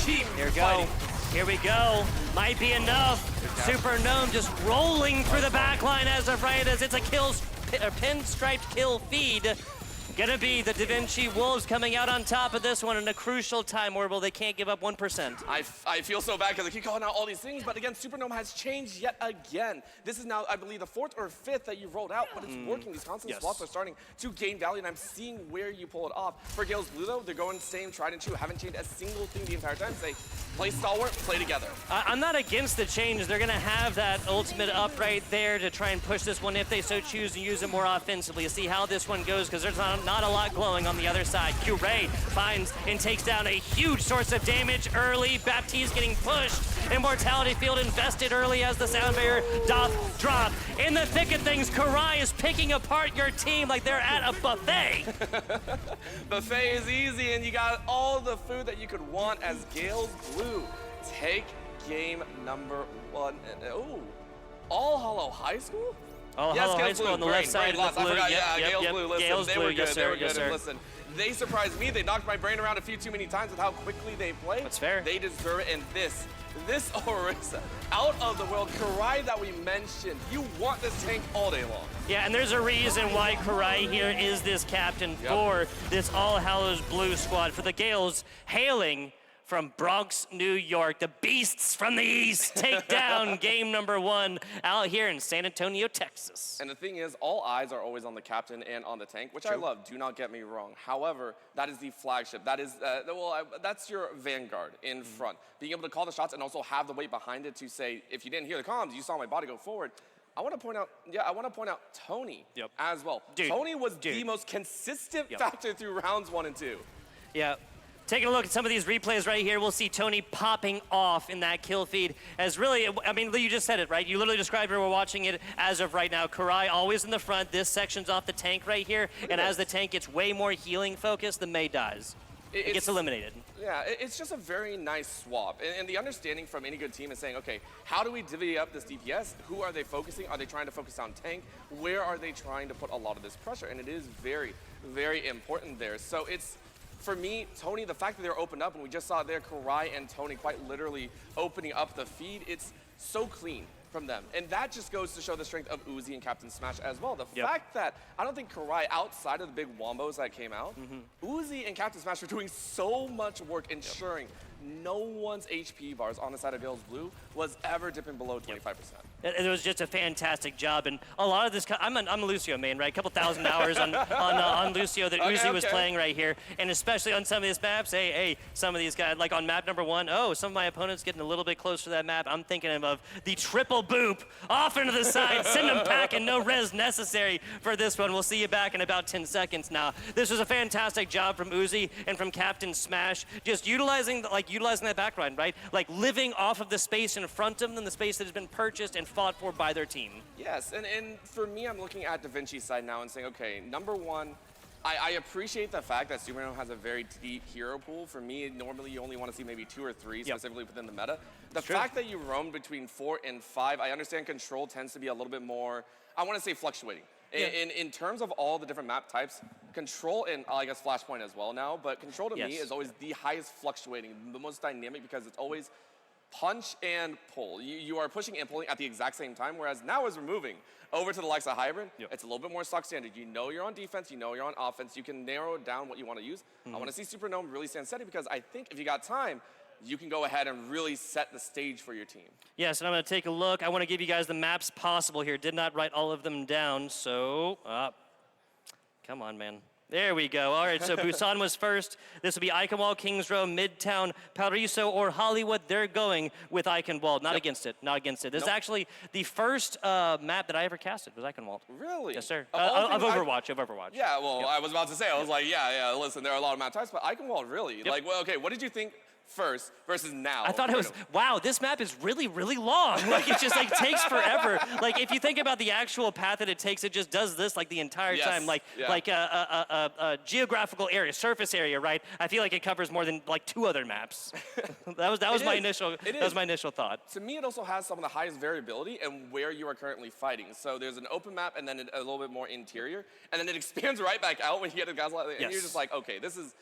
[SPEAKER 4] keep fighting.
[SPEAKER 21] Here we go. Might be enough. Super Gnome just rolling through the back line as of right as it's a pinstriped kill feed. Gonna be the Da Vinci Wolves coming out on top of this one in a crucial time, Orbital. They can't give up 1%.
[SPEAKER 4] I feel so bad because I keep calling out all these things, but again, Super Gnome has changed yet again. This is now, I believe, the fourth or fifth that you've rolled out, but it's working. These constant swaps are starting to gain value, and I'm seeing where you pull it off. For Gales Blue, though, they're going same tried and true. Haven't changed a single thing the entire time. Say, play stalwart, play together.
[SPEAKER 21] I'm not against the change. They're gonna have that ultimate up right there to try and push this one if they so choose and use it more offensively. See how this one goes, because there's not a lot glowing on the other side. Curé finds and takes down a huge source of damage early. Baptiste getting pushed. Immortality Field invested early as the sound barrier doth drop. In the thick of things, Karai is picking apart your team like they're at a buffet.
[SPEAKER 4] Buffet is easy, and you got all the food that you could want as Gales Blue take game number 1. Ooh, All Hollow High School?
[SPEAKER 21] All
[SPEAKER 4] yes,
[SPEAKER 21] Hollow
[SPEAKER 4] Gales
[SPEAKER 21] High School
[SPEAKER 4] Blue.
[SPEAKER 21] on the
[SPEAKER 4] Great,
[SPEAKER 21] left side
[SPEAKER 4] great
[SPEAKER 21] of the
[SPEAKER 4] loss.
[SPEAKER 21] blue.
[SPEAKER 4] I forgot,
[SPEAKER 21] Yep,
[SPEAKER 4] yeah,
[SPEAKER 21] yep,
[SPEAKER 4] Gales
[SPEAKER 21] yep.
[SPEAKER 4] Blue. Listen,
[SPEAKER 21] Gales
[SPEAKER 4] they
[SPEAKER 21] Blue,
[SPEAKER 4] were good.
[SPEAKER 21] yes,
[SPEAKER 4] They
[SPEAKER 21] sir,
[SPEAKER 4] were
[SPEAKER 21] yes,
[SPEAKER 4] good. And
[SPEAKER 21] sir.
[SPEAKER 4] listen, they surprised me. They knocked my brain around a few too many times with how quickly they play.
[SPEAKER 21] That's fair.
[SPEAKER 4] They deserve it. And this Orisa, out of the world, Karai that we mentioned, you want this tank all day long.
[SPEAKER 21] Yeah, and there's a reason why Karai here is this captain for this All Hallows Blue squad. For the Gales, hailing from Bronx, New York, the Beasts from the East take down game number 1 out here in San Antonio, Texas.
[SPEAKER 4] And the thing is, all eyes are always on the captain and on the tank, which I love, do not get me wrong. However, that is the flagship. That is, that's your vanguard in front. Being able to call the shots and also have the weight behind it to say, if you didn't hear the comms, you saw my body go forward. I want to point out, Tony as well.
[SPEAKER 21] Dude.
[SPEAKER 4] Tony was the most consistent factor through rounds 1 and 2.
[SPEAKER 21] Yeah. Taking a look at some of these replays right here, we'll see Tony popping off in that kill feed as really, I mean, you just said it, right? You literally described it, we're watching it as of right now. Karai always in the front, this section's off the tank right here, and as the tank gets way more healing focused, the Mei dies. It gets eliminated.
[SPEAKER 4] Yeah, it's just a very nice swap. And the understanding from any good team is saying, okay, how do we divvy up this DPS? Who are they focusing? Are they trying to focus on tank? Where are they trying to put a lot of this pressure? And it is very, very important there. So it's, for me, Tony, the fact that they're opened up, and we just saw there Karai and Tony quite literally opening up the feed, it's so clean from them. And that just goes to show the strength of Uzi and Captain Smash as well. The fact that I don't think Karai, outside of the big wombos that came out, Uzi and Captain Smash are doing so much work ensuring no one's HP bars on the side of Gales Blue was ever dipping below 25%.
[SPEAKER 21] It was just a fantastic job, and a lot of this, I'm a Lucio main, right? A couple thousand hours on Lucio that Uzi was playing right here, and especially on some of these maps, hey, some of these guys, like on map number 1, some of my opponents getting a little bit closer to that map. I'm thinking of the triple boop off into the side, send them packing, no res necessary for this one. We'll see you back in about 10 seconds now. This was a fantastic job from Uzi and from Captain Smash, just utilizing that background, right? Like living off of the space in front of them, the space that has been purchased and fought for by their team.
[SPEAKER 4] Yes, and for me, I'm looking at Da Vinci's side now and saying, okay, number 1, I appreciate the fact that Supernova has a very deep hero pool. For me, normally you only want to see maybe 2 or 3 specifically within the meta. The fact that you roam between 4 and 5, I understand control tends to be a little bit more, I want to say fluctuating. In terms of all the different map types, control and I guess Flashpoint as well now, but control to me is always the highest fluctuating, the most dynamic because it's always punch and pull. You are pushing and pulling at the exact same time, whereas now as we're moving over to the likes of Hybrid, it's a little bit more stock standard. You know you're on defense, you know you're on offense, you can narrow down what you want to use. I want to see Supernova really stand steady because I think if you got time, you can go ahead and really set the stage for your team.
[SPEAKER 21] Yes, and I'm going to take a look. I want to give you guys the maps possible here. Did not write all of them down, so come on, man. There we go. All right, so Busan was first. This will be Eichenwald, Kings Row, Midtown, Paraiso, or Hollywood. They're going with Eichenwald. Not against it. Not against it. This is actually the first map that I ever casted was Eichenwald.
[SPEAKER 4] Really?
[SPEAKER 21] Yes, sir. Of Overwatch. Of Overwatch.
[SPEAKER 4] Yeah, well, I was about to say, I was like, yeah, listen, there are a lot of map types, but Eichenwald, really? Like, well, okay, what did you think first versus now?
[SPEAKER 21] I thought it was, wow, this map is really, really long. Like, it just, like, takes forever. Like, if you think about the actual path that it takes, it just does this, like, the entire time. Like, like a geographical area, surface area, right? I feel like it covers more than, like, 2 other maps. that was my initial thought.
[SPEAKER 4] To me, it also has some of the highest variability and where you are currently fighting. So there's an open map and then a little bit more interior, and then it expands right back out when you get the guys like that, and you're just like, okay, this is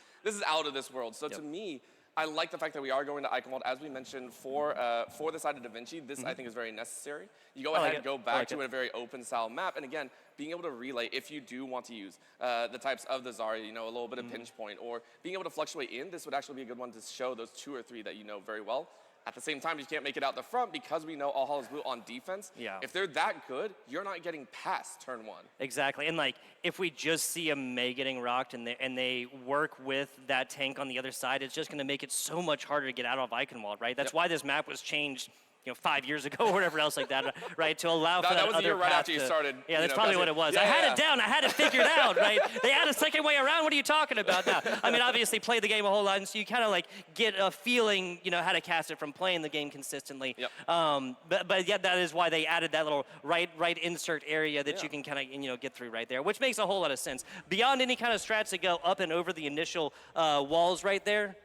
[SPEAKER 4] out of this world. So to me, I like the fact that we are going to Eichenwald, as we mentioned, for the side of Da Vinci. This, I think, is very necessary. You go ahead and go back to a very open-style map, and again, being able to relay, if you do want to use the types of the Zarya, a little bit of pinch point, or being able to fluctuate in, this would actually be a good one to show those 2 or 3 that you know very well. At the same time, you can't make it out the front because we know All Hallows Blue on defense.
[SPEAKER 21] Yeah.
[SPEAKER 4] If they're that good, you're not getting past turn 1.
[SPEAKER 21] Exactly, and like if we just see a Mei getting rocked and they work with that tank on the other side, it's just going to make it so much harder to get out of Eichenwald, right? That's why this map was changed 5 years ago or whatever else like that, right? To allow for that
[SPEAKER 4] that was the
[SPEAKER 21] other
[SPEAKER 4] year right
[SPEAKER 21] path
[SPEAKER 4] after you
[SPEAKER 21] to-
[SPEAKER 4] started.
[SPEAKER 21] Yeah, that's
[SPEAKER 4] you know,
[SPEAKER 21] probably what it was.
[SPEAKER 4] Yeah,
[SPEAKER 21] I had
[SPEAKER 4] yeah.
[SPEAKER 21] it down. I had it figured out, right? They had a second way around. What are you talking about now? I mean, obviously, play the game a whole lot, and so you kind of like get a feeling, how to cast it from playing the game consistently.
[SPEAKER 4] Yep.
[SPEAKER 21] But yeah, that is why they added that little right insert area that you can kind of get through right there, which makes a whole lot of sense. Beyond any kind of strats that go up and over the initial walls right there,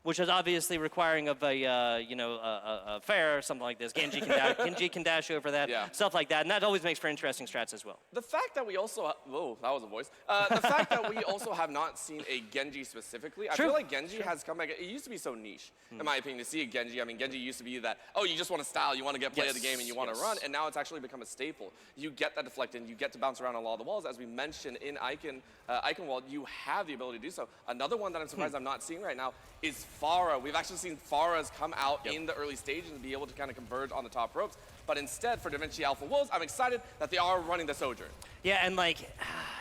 [SPEAKER 21] which is obviously requiring of a fair or something like this. Genji can dash over that, stuff like that, and that always makes for interesting strats as well.
[SPEAKER 4] The fact that we also, whoa, that was a voice. The fact that we also have not seen a Genji specifically, I feel like Genji has come back. It used to be so niche, in my opinion, to see a Genji. I mean, Genji used to be that, you just want to style, you want to get play of the game, and you want to run, and now it's actually become a staple. You get that deflected, you get to bounce around on a lot of the walls. As we mentioned in Icon Wall, you have the ability to do so. Another one that I'm surprised I'm not seeing right now is Pharah. We've actually seen Pharahs come out in the early stages and be able to kind of converge on the top ropes. But instead, for DaVinci Alpha Wolves, I'm excited that they are running the Sojourn.
[SPEAKER 21] Yeah, and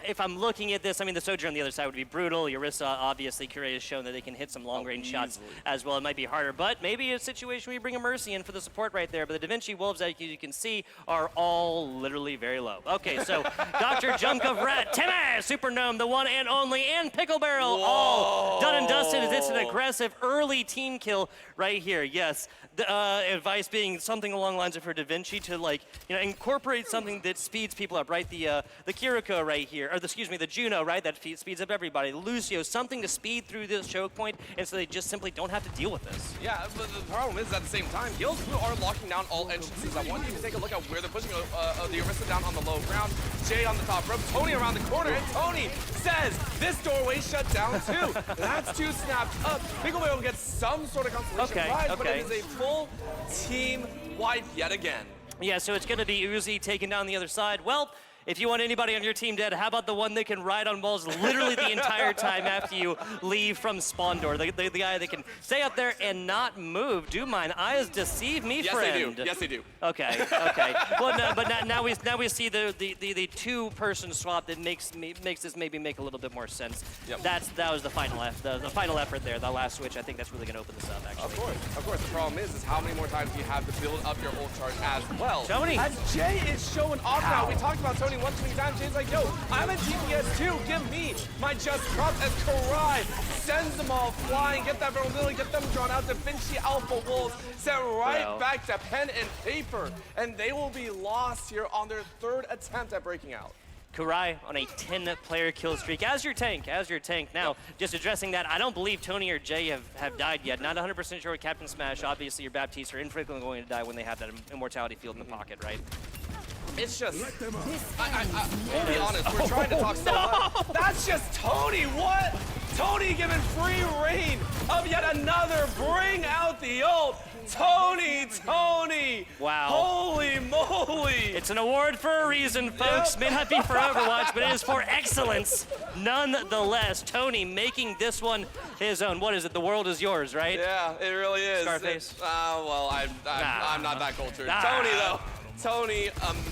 [SPEAKER 21] if I'm looking at this, I mean, the Sojourn on the other side would be brutal. Yarissa, obviously, Curie has shown that they can hit some long-range shots as well. It might be harder, but maybe a situation where you bring a Mercy in for the support right there. But the DaVinci Wolves, as you can see, are all literally very low. Okay, so Dr. Junk of Rat, Timmy, Super Gnome, the one and only, and Pickle Barrel, all done and dusted as it's an aggressive early team kill right here. Yes, the advice being something along the lines of for DaVinci to incorporate something that speeds people up, right? The Kiriko right here, or the Juno, right? That speeds up everybody. Lucio, something to speed through this choke point, and so they just simply don't have to deal with this.
[SPEAKER 4] Yeah, but the problem is at the same time, Gales Blue are locking down all entrances. I want you to take a look at where they're pushing the Orisa down on the low ground. Jay on the top rope, Tony around the corner, and Tony says this doorway shut down too. That's two snapped up. Pickle Barrel gets some sort of consolation prize, but it is a full team wipe yet again.
[SPEAKER 21] Yeah, so it's going to be Uzi taking down the other side. Well, if you want anybody on your team dead, how about the one that can ride on walls literally the entire time after you leave from spawn door? The guy that can stay up there and not move. Do mine eyes deceive me, friend?
[SPEAKER 4] Yes, they do.
[SPEAKER 21] Okay. Well, no, but now we see the two-person swap that makes this maybe make a little bit more sense.
[SPEAKER 4] Yep.
[SPEAKER 21] That was the final effort there. The last switch. I think that's really going to open this up. Actually.
[SPEAKER 4] Of course. The problem is how many more times do you have to build up your ult charge as well?
[SPEAKER 21] Tony,
[SPEAKER 4] as Jay is showing off now. We talked about Tony one too many times. Jay's like, yo, I'm a DPS too. Give me my just props as Karai sends them all flying. Get that vulnerability, get them drawn out. DaVinci Alpha Wolves sent right back to pen and paper. And they will be lost here on their third attempt at breaking out.
[SPEAKER 21] Kurai on a 10-player kill streak as your tank. Now, just addressing that, I don't believe Tony or Jay have died yet. Not 100% sure with Captain Smash. Obviously, your Baptiste are infrequently going to die when they have that immortality field in the pocket, right?
[SPEAKER 4] It's just, we'll be honest, we're trying to talk so much. That's just Tony, what? Tony giving free reign of yet another bring out the ult. Tony!
[SPEAKER 21] Wow.
[SPEAKER 4] Holy moly!
[SPEAKER 21] It's an award for a reason, folks. May not be for Overwatch, but it is for excellence. Nonetheless, Tony making this one his own. What is it? The world is yours, right?
[SPEAKER 4] Yeah, it really is.
[SPEAKER 21] Scarface?
[SPEAKER 4] Well, I'm not that cultured. Tony, though. Tony,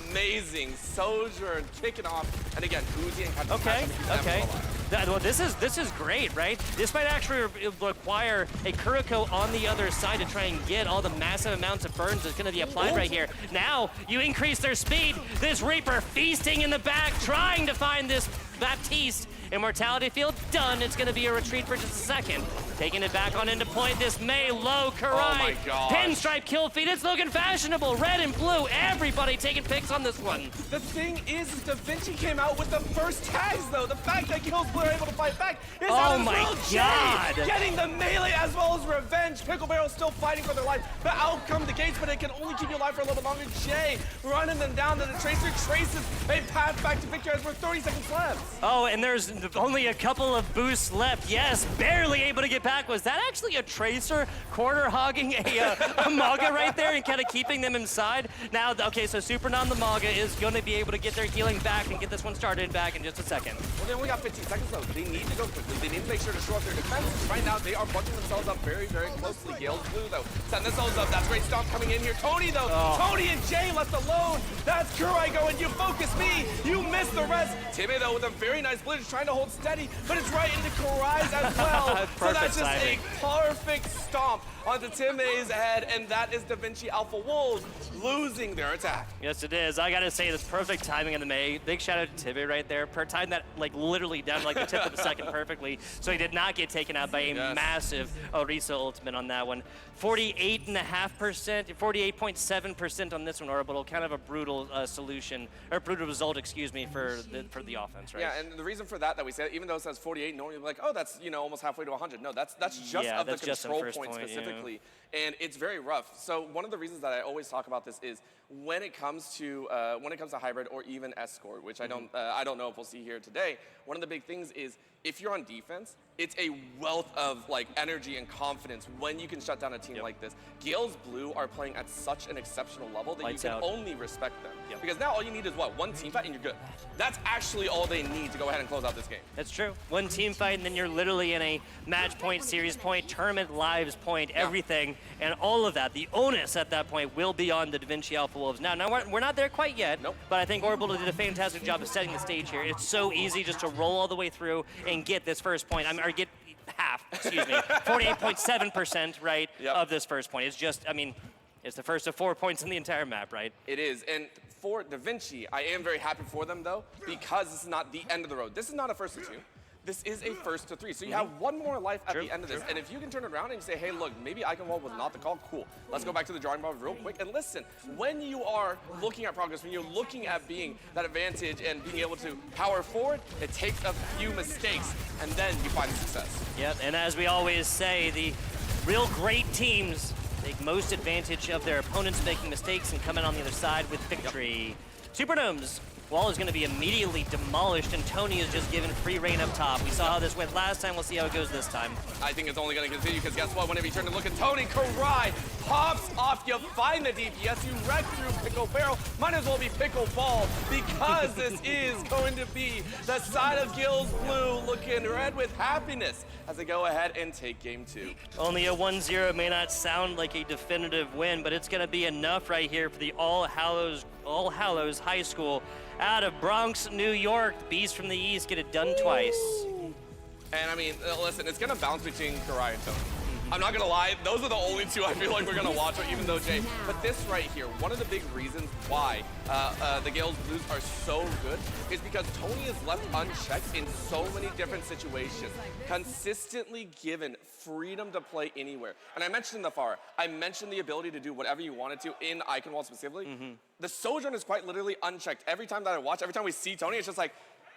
[SPEAKER 4] amazing. Sojourn kicking off. And again, Uzi and Captain
[SPEAKER 21] Okay. Well, this is great, right? This might actually require a Kuriko on the other side to try and get all the massive amounts of burns that's going to be applied right here. Now, you increase their speed. This Reaper feasting in the back, trying to find this Baptiste. Immortality field done. It's going to be a retreat for just a second. Taking it back on into point. This Mei low Karai.
[SPEAKER 4] Oh my God.
[SPEAKER 21] Pinstripe kill feed. It's looking fashionable. Red and blue. Everybody taking picks on this one.
[SPEAKER 4] The thing is DaVinci came out with the first tags, though. The fact that Kills Blue are able to fight back is out as well.
[SPEAKER 21] God.
[SPEAKER 4] Jay getting the melee as well as revenge. Pickle Barrel still fighting for their life. But out come the gates, but it can only keep you alive for a little bit longer. Jay running them down to the Tracer. Traces a path back to victory as we're 30 seconds left.
[SPEAKER 21] Oh, and there's only a couple of boosts left. Yes, barely able to get back. Was that actually a Tracer quarter hogging a Maga right there and kind of keeping them inside? Now, okay, so Super Non the Maga is going to be able to get their healing back and get this one started back in just a second.
[SPEAKER 4] Well, they only got 15 seconds though. They need to go quickly. They need to make sure to show up their defense. Right now, they are bunking themselves up very, very closely. Gale's Blue though, setting themselves up. That's great stomp coming in here. Tony though, Tony and Jay left alone. That's Kurai going, you focus me, you miss the rest. Timmy though with a very nice blitz, trying to hold steady, but it's right into Kurai's as well. So that's just
[SPEAKER 21] timing.
[SPEAKER 4] a perfect stomp onto Tim A's head, and that is Da Vinci Alpha Wolves losing their attack.
[SPEAKER 21] Yes, it is. I gotta say, this perfect timing in the May. Big shout out to Tibby right there. Timed that like literally down like the tip of the second perfectly, so he did not get taken out by a massive Orisa ultimate on that one. 48.5%, 48.7% on this one, Orbital. Kind of a brutal solution, or brutal result, excuse me, for the offense, right?
[SPEAKER 4] Yeah, and the reason for that we say, even though it says 48, normally we're like, oh, that's almost halfway to 100. No, that's just of the control point specifically, and it's very rough. So one of the reasons that I always talk about this is when it comes to hybrid or even escort, which I don't know if we'll see here today. One of the big things is if you're on defense, it's a wealth of like energy and confidence when you can shut down a team like this. Gales Blue are playing at such an exceptional level that you can only respect them. Because now all you need is what? One team fight and you're good. That's actually all they need to go ahead and close out this game.
[SPEAKER 21] That's true. One team fight and then you're literally in a match point, series point, tournament lives point, everything, and all of that. The onus at that point will be on the Da Vinci Alpha Wolves. Now we're not there quite yet, but I think Orbital did a fantastic job of setting the stage here. It's so easy just to roll all the way through and get this first point. Or get half, 48.7%, right, of this first point. It's just, I mean, it's the first of 4 points in the entire map, right?
[SPEAKER 4] It is, and for Da Vinci, I am very happy for them though, because this is not the end of the road. This is not a first to 2. This is a first to 3. So you have one more life at the end of this. And if you can turn it around and say, hey, look, maybe Eichenwald was not the call, cool. Let's go back to the drawing board real quick. And listen, when you are looking at progress, when you're looking at being that advantage and being able to power forward, it takes a few mistakes, and then you find success.
[SPEAKER 21] Yep, and as we always say, the real great teams take most advantage of their opponents making mistakes and coming on the other side with victory. Superdomes. Wall is going to be immediately demolished, and Tony is just given free reign up top. We saw how this went last time. We'll see how it goes this time.
[SPEAKER 4] I think it's only going to continue, because guess what? Whenever you turn to look at Tony, Karai pops off. You find the DPS. You wreck through Pickle Barrel. Might as well be Pickle Ball, because this is going to be the side of Gills Blue looking red with happiness as they go ahead and take game 2.
[SPEAKER 21] Only a 1-0 may not sound like a definitive win, but it's going to be enough right here for the All Hallows High School out of Bronx, New York. Beast from the East get it done twice.
[SPEAKER 4] And I mean, listen, it's going to bounce between Karai and Tony. I'm not going to lie, those are the only two I feel like we're going to watch, even though Jay. But this right here, one of the big reasons why the Gales Blues are so good is because Tony is left unchecked in so many different situations, consistently given freedom to play anywhere. And I mentioned in the FAR, I mentioned the ability to do whatever you wanted to in Eichenwald specifically. The Sojourn is quite literally unchecked. Every time that I watch, every time we see Tony, it's just like,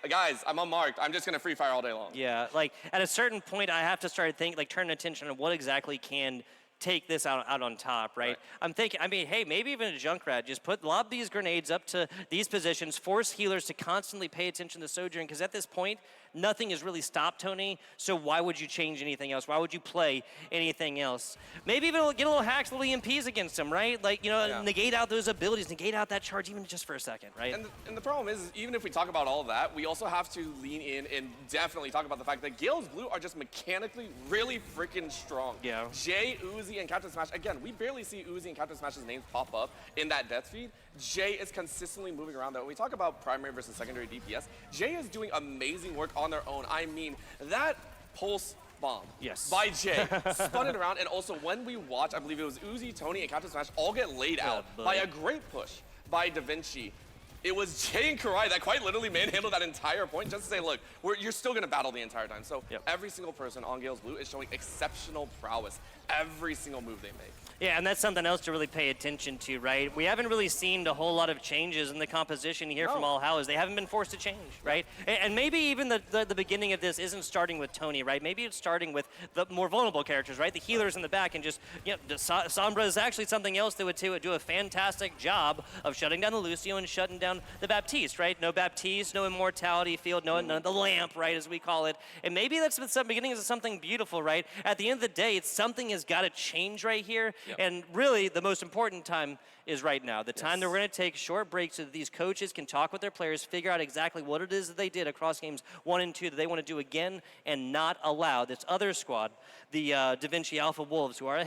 [SPEAKER 4] guys, I'm unmarked. I'm just gonna free fire all day long.
[SPEAKER 21] Yeah, like at a certain point, I have to start thinking, like turn attention on what exactly can take this out on top, right? I'm thinking, I mean, hey, maybe even a Junkrat, just lob these grenades up to these positions, force healers to constantly pay attention to Sojourn, because at this point, nothing has really stopped Tony, so why would you change anything else? Why would you play anything else? Maybe even get a little hacks, little EMPs against him, right? Like, negate out those abilities, negate out that charge even just for a second, right?
[SPEAKER 4] And the problem is, even if we talk about all of that, we also have to lean in and definitely talk about the fact that Gales Blue are just mechanically really freaking strong.
[SPEAKER 21] Yeah.
[SPEAKER 4] Jay, Uzi, and Captain Smash, again, we barely see Uzi and Captain Smash's names pop up in that death feed. Jay is consistently moving around. When we talk about primary versus secondary DPS, Jay is doing amazing work on their own. I mean, that pulse bomb by Jay spun it around, and also when we watch, I believe it was Uzi, Tony, and Captain Smash all get laid out by a great push by Da Vinci. It was Jay and Karai that quite literally manhandled that entire point just to say, look, you're still going to battle the entire time. So every single person on Gales Blue is showing exceptional prowess every single move they make.
[SPEAKER 21] Yeah, and that's something else to really pay attention to, right? We haven't really seen a whole lot of changes in the composition here from All Hallows. They haven't been forced to change, right? And maybe even the beginning of this isn't starting with Tony, right? Maybe it's starting with the more vulnerable characters, right? The healers in the back, and just, Sombra is actually something else that would do a fantastic job of shutting down the Lucio and shutting down the Baptiste, right? No Baptiste, no Immortality Field, none of the lamp, right, as we call it. And maybe that's the beginning of something beautiful, right? At the end of the day, something has got to change right here. And really, the most important time is right now. The time that we're going to take short breaks so that these coaches can talk with their players, figure out exactly what it is that they did across games 1 and 2 that they want to do again, and not allow this other squad, the Da Vinci Alpha Wolves, who are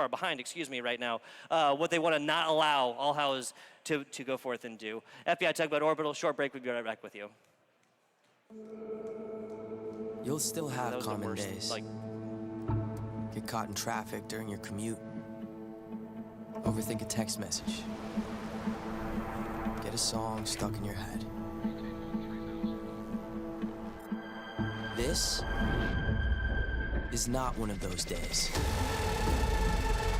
[SPEAKER 21] behind, right now, what they want to not allow All Hallows to go forth and do. FBI Tugboat Orbital, short break. We'll be right back with you.
[SPEAKER 9] You'll still have common days. Get caught in traffic during your commute. Overthink a text message. Get a song stuck in your head. This is not one of those days.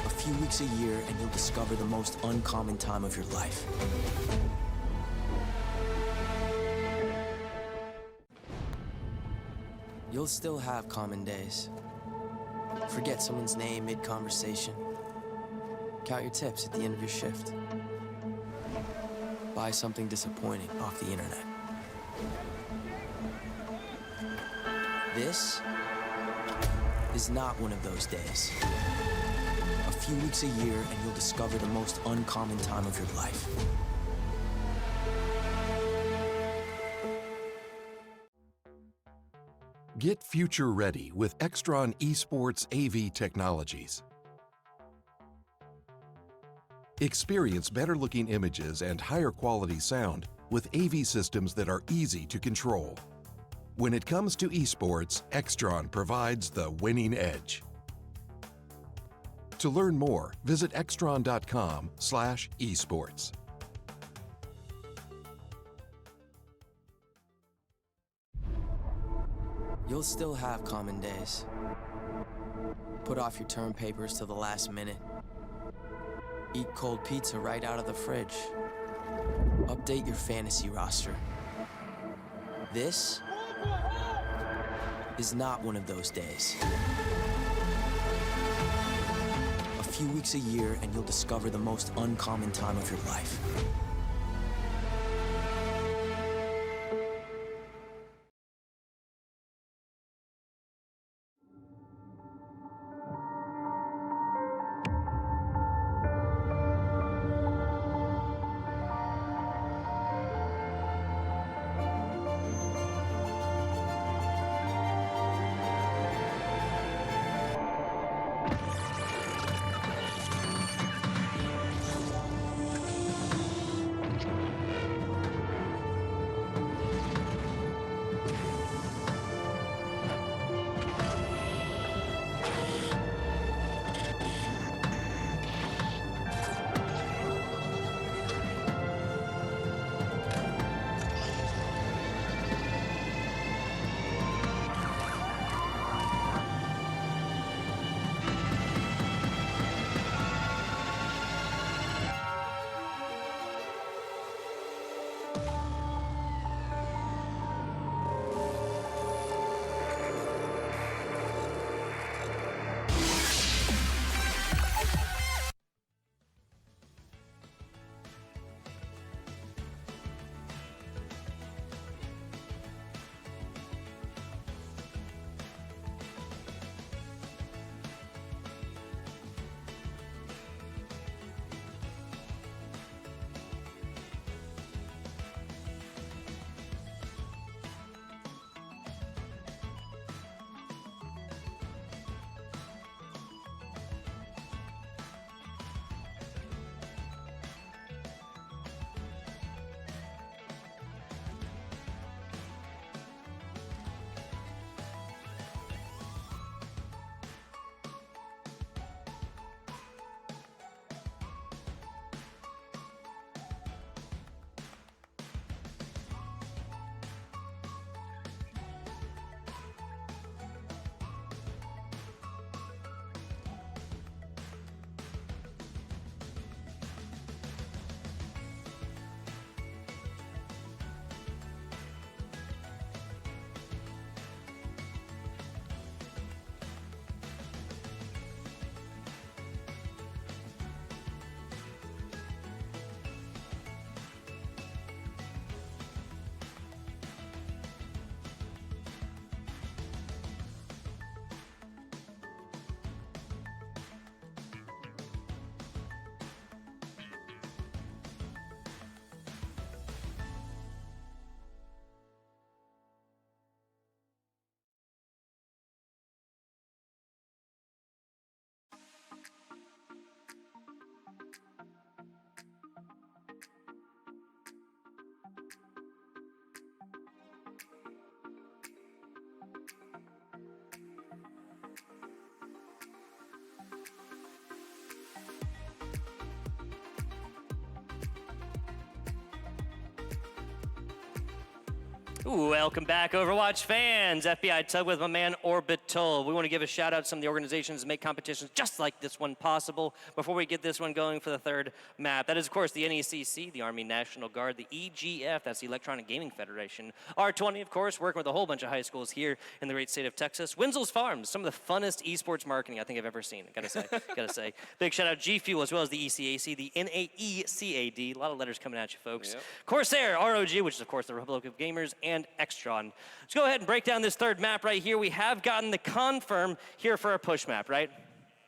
[SPEAKER 9] A few weeks a year and you'll discover the most uncommon time of your life. You'll still have common days. Forget someone's name mid-conversation. Count your tips at the end of your shift. Buy something disappointing off the internet. This is not one of those days. A few weeks a year and you'll discover the most uncommon time of your life.
[SPEAKER 11] Get future ready with Extron Esports AV technologies. Experience better looking images and higher quality sound with AV systems that are easy to control. When it comes to esports, Extron provides the winning edge. To learn more, visit extron.com/esports.
[SPEAKER 9] You'll still have common days. Put off your term papers till the last minute. Eat cold pizza right out of the fridge. Update your fantasy roster. This is not one of those days. A few weeks a year and you'll discover the most uncommon time of your life.
[SPEAKER 21] Welcome back, Overwatch fans. FBI Tug with my man Orbital. We want to give a shout out to some of the organizations that make competitions just like this one possible before we get this one going for the third map. That is, of course, the NECC, the Army National Guard, the EGF, that's the Electronic Gaming Federation, R20, of course, working with a whole bunch of high schools here in the great state of Texas. Winslow's Farms, some of the funnest esports marketing I think I've ever seen, gotta say. Big shout out G Fuel as well as the ECAC, the NAECAD, a lot of letters coming at you, folks.
[SPEAKER 4] Yep.
[SPEAKER 21] Corsair, ROG, which is, of course, the Republic of Gamers, and Extron. Let's go ahead and break down this third map right here. We have gotten the confirm here for our push map, right?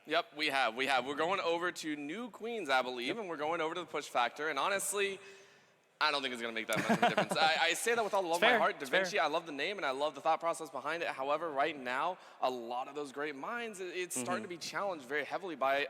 [SPEAKER 4] Yep, we have. We're going over to New Queens, I believe, and we're going over to the push factor. And honestly, I don't think it's going to make that much of a difference. I say that with all the love of my heart. Da Vinci, I love the name and I love the thought process behind it. However, right now, a lot of those great minds, it's starting to be challenged very heavily by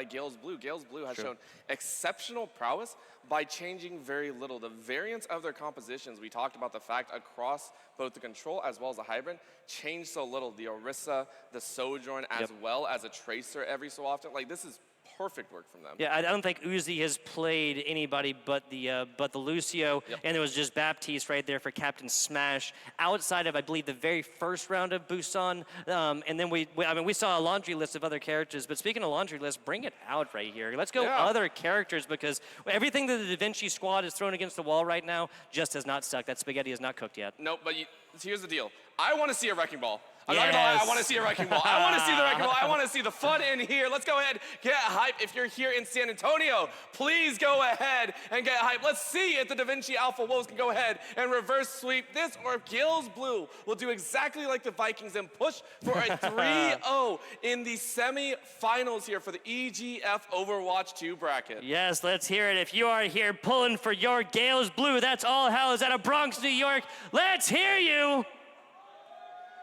[SPEAKER 4] Gales Blue. Gales Blue has shown exceptional prowess by changing very little. The variance of their compositions, we talked about the fact across both the control as well as the hybrid, changed so little. The Orisa, the Sojourn, as well as a Tracer every so often. Like, this is perfect work from them.
[SPEAKER 21] Yeah, I don't think Uzi has played anybody but the Lucio, and there was just Baptiste right there for Captain Smash. Outside of, I believe, the very first round of Busan, and then we saw a laundry list of other characters. But speaking of laundry list, bring it out right here. Let's go other characters, because everything that the Da Vinci squad is thrown against the wall right now just has not stuck. That spaghetti is not cooked yet.
[SPEAKER 4] Nope, but here's the deal. I want to see a Wrecking Ball. I'm not gonna lie, I want to see a Wrecking Ball. I want to see the Wrecking Ball. I want to see the fun in here. Let's go ahead, get hype. If you're here in San Antonio, please go ahead and get hype. Let's see if the Da Vinci Alpha Wolves can go ahead and reverse sweep this, or if Gales Blue will do exactly like the Vikings and push for a 3-0 in the semi-finals here for the EGF Overwatch 2 bracket.
[SPEAKER 21] Yes, let's hear it. If you are here pulling for your Gales Blue, that's all hell is out of Bronx, New York. Let's hear you.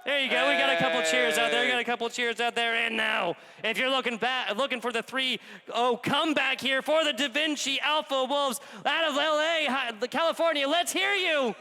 [SPEAKER 21] There you go. We got a couple cheers out there. And now, if you're looking for the 3-0 comeback here for the Da Vinci Alpha Wolves out of LA, California, let's hear you.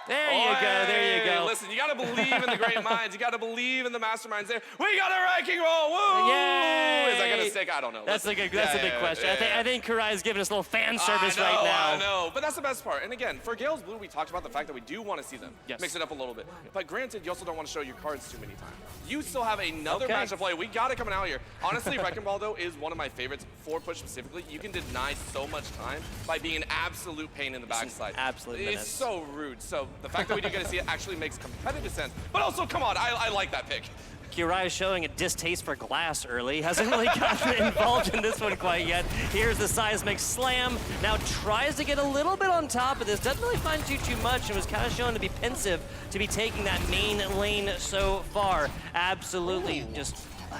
[SPEAKER 21] There you go.
[SPEAKER 4] Listen, you gotta believe in the great minds. You gotta believe in the masterminds there. We got a Wrecking Ball. Woo!
[SPEAKER 21] Yay!
[SPEAKER 4] Is that gonna stick? I don't know.
[SPEAKER 21] That's a big question. I think Karai is giving us a little fan service right now.
[SPEAKER 4] I know, but that's the best part. And again, for Gales Blue, we talked about the fact that we do want to see them mix it up a little bit. But granted, you also don't want to show your cards too many times. You still have another match to play. We got it coming out here. Honestly, Wrecking Ball, though, is one of my favorites for push specifically. You can deny so much time by being an absolute pain in the backside. It's so rude. So the fact that we do get to see it actually makes competitive sense. But also, come on, I like that pick.
[SPEAKER 21] Kirai is showing a distaste for glass early. Hasn't really gotten involved in this one quite yet. Here's the seismic slam. Now tries to get a little bit on top of this. Doesn't really find too much, and was kind of shown to be pensive to be taking that main lane so far. Absolutely just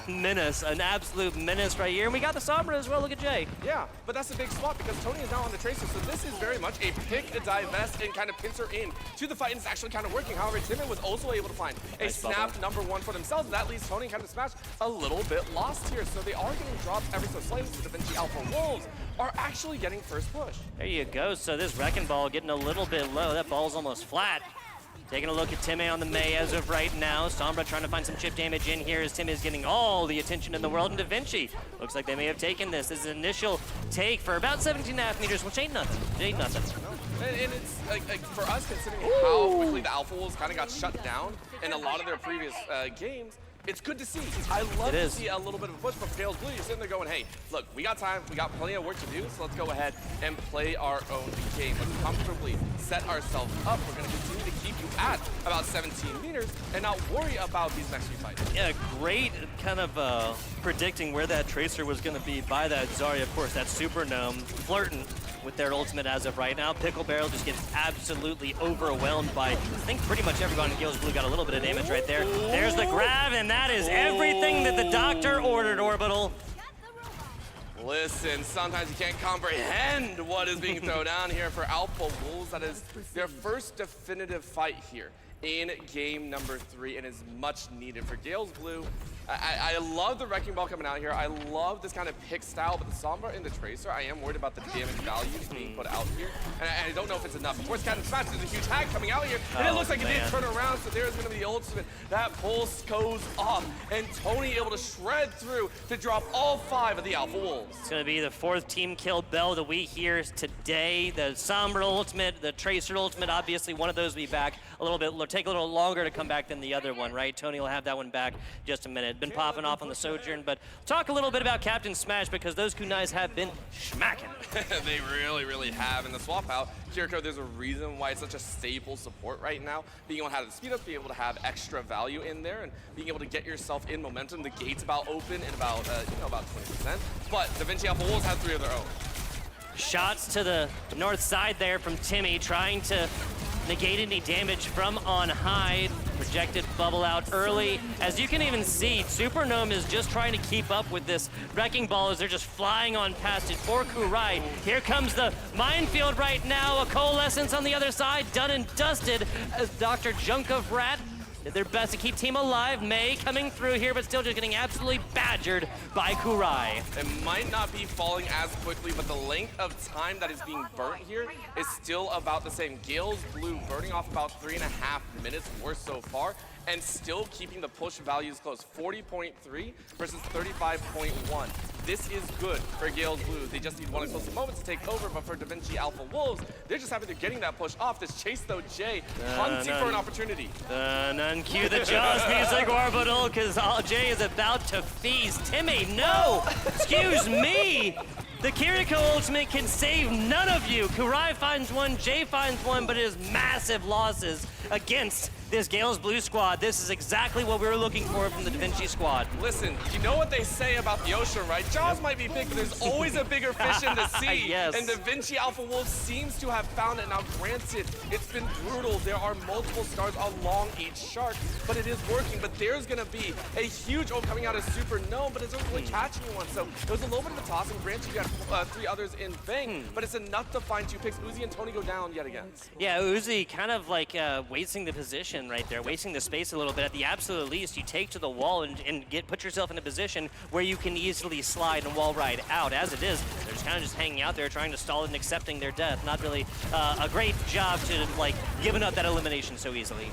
[SPEAKER 21] menace, an absolute menace right here. And we got the Sombra as well. Look at Jay.
[SPEAKER 4] Yeah, but that's a big swap because Tony is now on the Tracer, so this is very much a pick, a divest, and kind of pincer in to the fight, and it's actually kind of working. However, Timid was also able to find a snap #1 for themselves. That leaves Tony and kind of Smash a little bit lost here, so they are getting dropped ever so slightly. The Da Vinci Alpha Wolves are actually getting first push.
[SPEAKER 21] There you go. So this Wrecking Ball getting a little bit low. That ball's almost flat. Taking a look at Timmy on the Mei as of right now. Sombra trying to find some chip damage in here as Timmy is getting all the attention in the world. And Da Vinci looks like they may have taken this. This is an initial take for about 17.5 meters, which ain't nothing. It ain't nothing.
[SPEAKER 4] And it's like for us, considering how quickly the Alpha Wolves kind of got shut down in a lot of their previous games, it's good to see. I love to see a little bit of a push, but for Gales Blue, you're sitting there going, hey, look, we got time, we got plenty of work to do, so let's go ahead and play our own game. Let's comfortably set ourselves up. We're going to continue to keep you at about 17 meters and not worry about these next few fights.
[SPEAKER 21] Yeah, great kind of predicting where that Tracer was going to be by that Zarya. Of course, that Super Gnome flirting with their ultimate as of right now. Pickle Barrel just gets absolutely overwhelmed by, I think, pretty much everyone in Gales Blue got a little bit of damage right there. There's the grab, and that is everything that the doctor ordered, Orbital.
[SPEAKER 4] Listen, sometimes you can't comprehend what is being thrown down here for Alpha Wolves. That is their first definitive fight here in game number 3 and is much needed for Gales Blue. I love the Wrecking Ball coming out here. I love this kind of pick style, but the Sombra and the Tracer, I am worried about the damage values being put out here. And I don't know if it's enough. Of course, Captain Smash, there's a huge hack coming out here. And it looks like it did turn around, so there's going to be the ultimate. That pulse goes off. And Tony able to shred through to drop all 5 of the Alpha Wolves.
[SPEAKER 21] It's going to be the 4th team kill bell that we hear today. The Sombra ultimate, the Tracer ultimate, obviously one of those will be back a little bit, take a little longer to come back than the other one, right? Tony will have that one back just a minute. Been popping off on the Sojourn, but talk a little bit about Captain Smash because those kunais have been smacking.
[SPEAKER 4] They really, really have. In the swap out, Kiriko, there's a reason why it's such a staple support right now. Being able to have the speed up, being able to have extra value in there, and being able to get yourself in momentum. The gate's about open in about, about 20%. But Da Vinci Alpha Wolves have 3 of their own.
[SPEAKER 21] Shots to the north side there from Timmy, trying to negate any damage from on high. Projected bubble out early. As you can even see, Super Gnome is just trying to keep up with this Wrecking Ball as they're just flying on past it for Kurai. Here comes the minefield right now. A Coalescence on the other side, done and dusted as Dr. Junk of Rat did their best to keep team alive. May coming through here, but still just getting absolutely badgered by Kurai.
[SPEAKER 4] It might not be falling as quickly, but the length of time that is being burnt here is still about the same. Gales Blue burning off about 3.5 minutes worth so far, and still keeping the push values close. 40.3 versus 35.1. This is good for Gales Blue. They just need one explosive moment to take over, but for Da Vinci Alpha Wolves, they're just happy they're getting that push off. This chase, though, Jay, hunting for an opportunity.
[SPEAKER 21] Uncue the Jaws music orbital, because Jay is about to feast. Timmy, no! Excuse me! The Kiriko ultimate can save none of you. Kurai finds one, Jay finds one, but it is massive losses against this Gales Blue squad. This is exactly what we were looking for from the Da Vinci squad.
[SPEAKER 4] Listen, you know what they say about the ocean, right? Jaws might be big, but there's always a bigger fish in the sea.
[SPEAKER 21] Yes.
[SPEAKER 4] And Da Vinci Alpha Wolves seems to have found it. Now, granted, it's been brutal. There are multiple scars along each shark, but it is working. But there's going to be a huge ult coming out of Super Gnome, but it doesn't really catch anyone. So it was a little bit of a toss, and granted, you had 3 others in Fang, but it's enough to find 2 picks. Uzi and Tony go down yet again.
[SPEAKER 21] Yeah, Uzi kind of like wasting the position right there, wasting the space a little bit. At the absolute least, you take to the wall and put yourself in a position where you can easily slide and wall ride out. As it is, they're just kind of just hanging out there, trying to stall it and accepting their death. Not really a great job to like giving up that elimination so easily.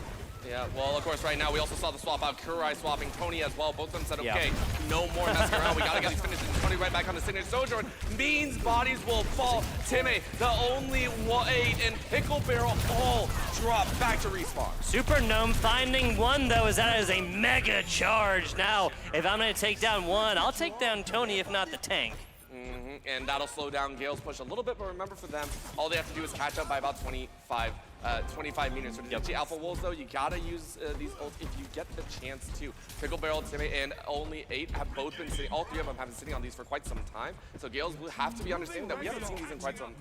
[SPEAKER 4] Yeah, well, of course, right now, we also saw the swap out. Kurai swapping Tony as well. Both of them said, okay, no more messing around. We gotta get these finishes. Tony right back on the signature Sojourn. Means bodies will fall. Timmy, the only 8, and Pickle Barrel all drop back to respawn.
[SPEAKER 21] Super Gnome finding one, though, as that is a mega charge. Now, if I'm gonna take down one, I'll take down Tony, if not the tank.
[SPEAKER 4] And that'll slow down Gale's push a little bit, but remember for them, all they have to do is catch up by about 25 meters. So the Alpha Wolves, though, you gotta use these ults if you get the chance to. Pickle Barrel, Timmy, and only 8 have both been sitting, all 3 of them have been sitting on these for quite some time. So Gales Blue have to be understanding that we haven't seen these in quite some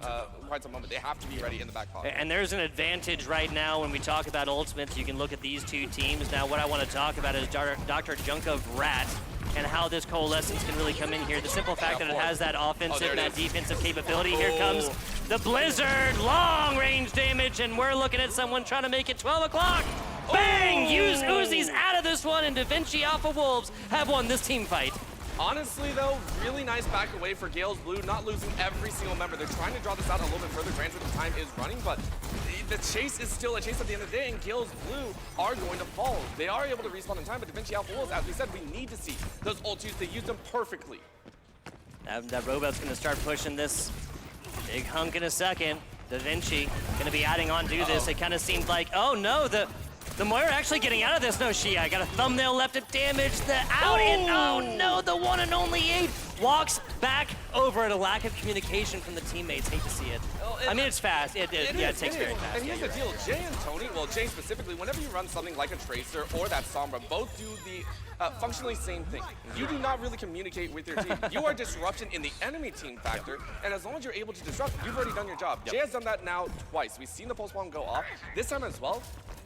[SPEAKER 4] moment. They have to be ready in the back pocket.
[SPEAKER 21] And there's an advantage right now when we talk about ultimates. You can look at these 2 teams. Now, what I want to talk about is Dr. Junk of Rat and how this Coalescence can really come in here. The simple fact that it has that offensive and that defensive capability. Here comes the Blizzard, long range damage, and we're looking at someone trying to make it 12 o'clock. Bang! Use Uzi's out of this one, and Da Vinci Alpha Wolves have won this team fight.
[SPEAKER 4] Honestly, though, really nice back away for Gales Blue, not losing every single member. They're trying to draw this out a little bit further. Granted, the time is running, but the chase is still a chase at the end of the day, and Gales Blue are going to fall. They are able to respawn in time, but Da Vinci Alpha Wolves, as we said, we need to see those ults used. They used them perfectly.
[SPEAKER 21] That robot's going to start pushing this big hunk in a second. Da Vinci going to be adding on to this. It kind of seemed like, oh no, the Moira actually getting out of this. No, Shia got a thumbnail left of damage. The out and oh no, the one and only 8 walks back over at a lack of communication from the teammates. Hate to see it. I mean, it's fast. It takes very fast.
[SPEAKER 4] And here's the deal, Jay and Tony, well, Jay specifically, whenever you run something like a Tracer or that Sombra, both do the functionally same thing. You do not really communicate with your team. You are disruption in the enemy team factor, and as long as you're able to disrupt, you've already done your job. Jay has done that now twice. We've seen the pulse bomb go off. This time as well,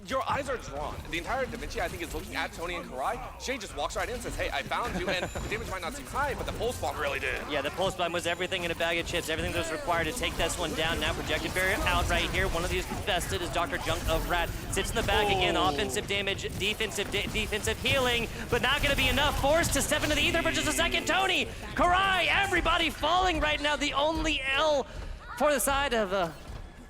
[SPEAKER 4] your eyes are drawn. The entire DaVinci, I think, is looking at Tony and Karai. Jay just walks right in and says, hey, I found you, and the damage might not seem high, but the pulse bomb really did.
[SPEAKER 21] Yeah, the pulse bomb was everything in a bag of chips, everything that was required to take this one down. Now projected barrier out right here. One of these contested is Dr. Junk of Rat. Sits in the back again, offensive damage, defensive healing, but not gonna be enough. Forced to step into the ether for just a second. Tony, Karai, everybody falling right now. The only L for the side of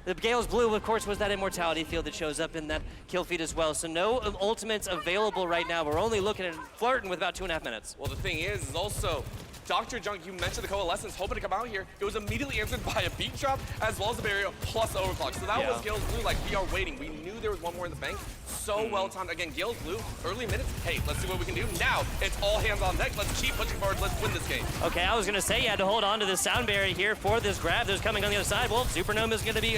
[SPEAKER 21] the Gale's Blue, of course, was that immortality field that shows up in that kill feed as well. So no ultimates available right now. We're only looking at flirting with about 2.5 minutes.
[SPEAKER 4] Well, the thing is also, Dr. Junk, you mentioned the Coalescence, hoping to come out here. It was immediately answered by a beat drop, as well as the barrier, plus the overclock. So that was Gale's Blue, like, we are waiting. We knew there was one more in the bank. So well timed. Again, Gale's Blue, early minutes. Hey, let's see what we can do. Now, it's all hands on deck. Let's keep pushing forward. Let's win this game.
[SPEAKER 21] Okay, I was gonna say you had to hold on to the sound barrier here for this grab that's coming on the other side. Well, Supernova is gonna be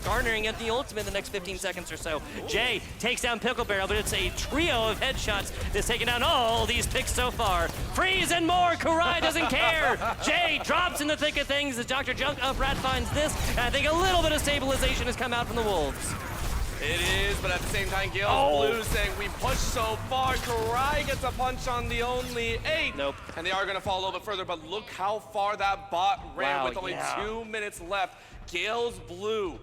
[SPEAKER 21] garnering at the ultimate in the next 15 seconds or so. Jay takes down Pickle Barrel, but it's a trio of headshots that's taking down all these picks so far. Freeze and more, Karai doesn't care. Jay drops in the thick of things as Dr. Junk of Rat finds this, and I think a little bit of stabilization has come out from the Wolves.
[SPEAKER 4] It is, but at the same time, Gale's Blue saying we push so far. Karai gets a punch on the only 8.
[SPEAKER 21] Nope.
[SPEAKER 4] And they are going to fall a little bit further, but look how far that bot ran with only 2 minutes left. Gale's Blue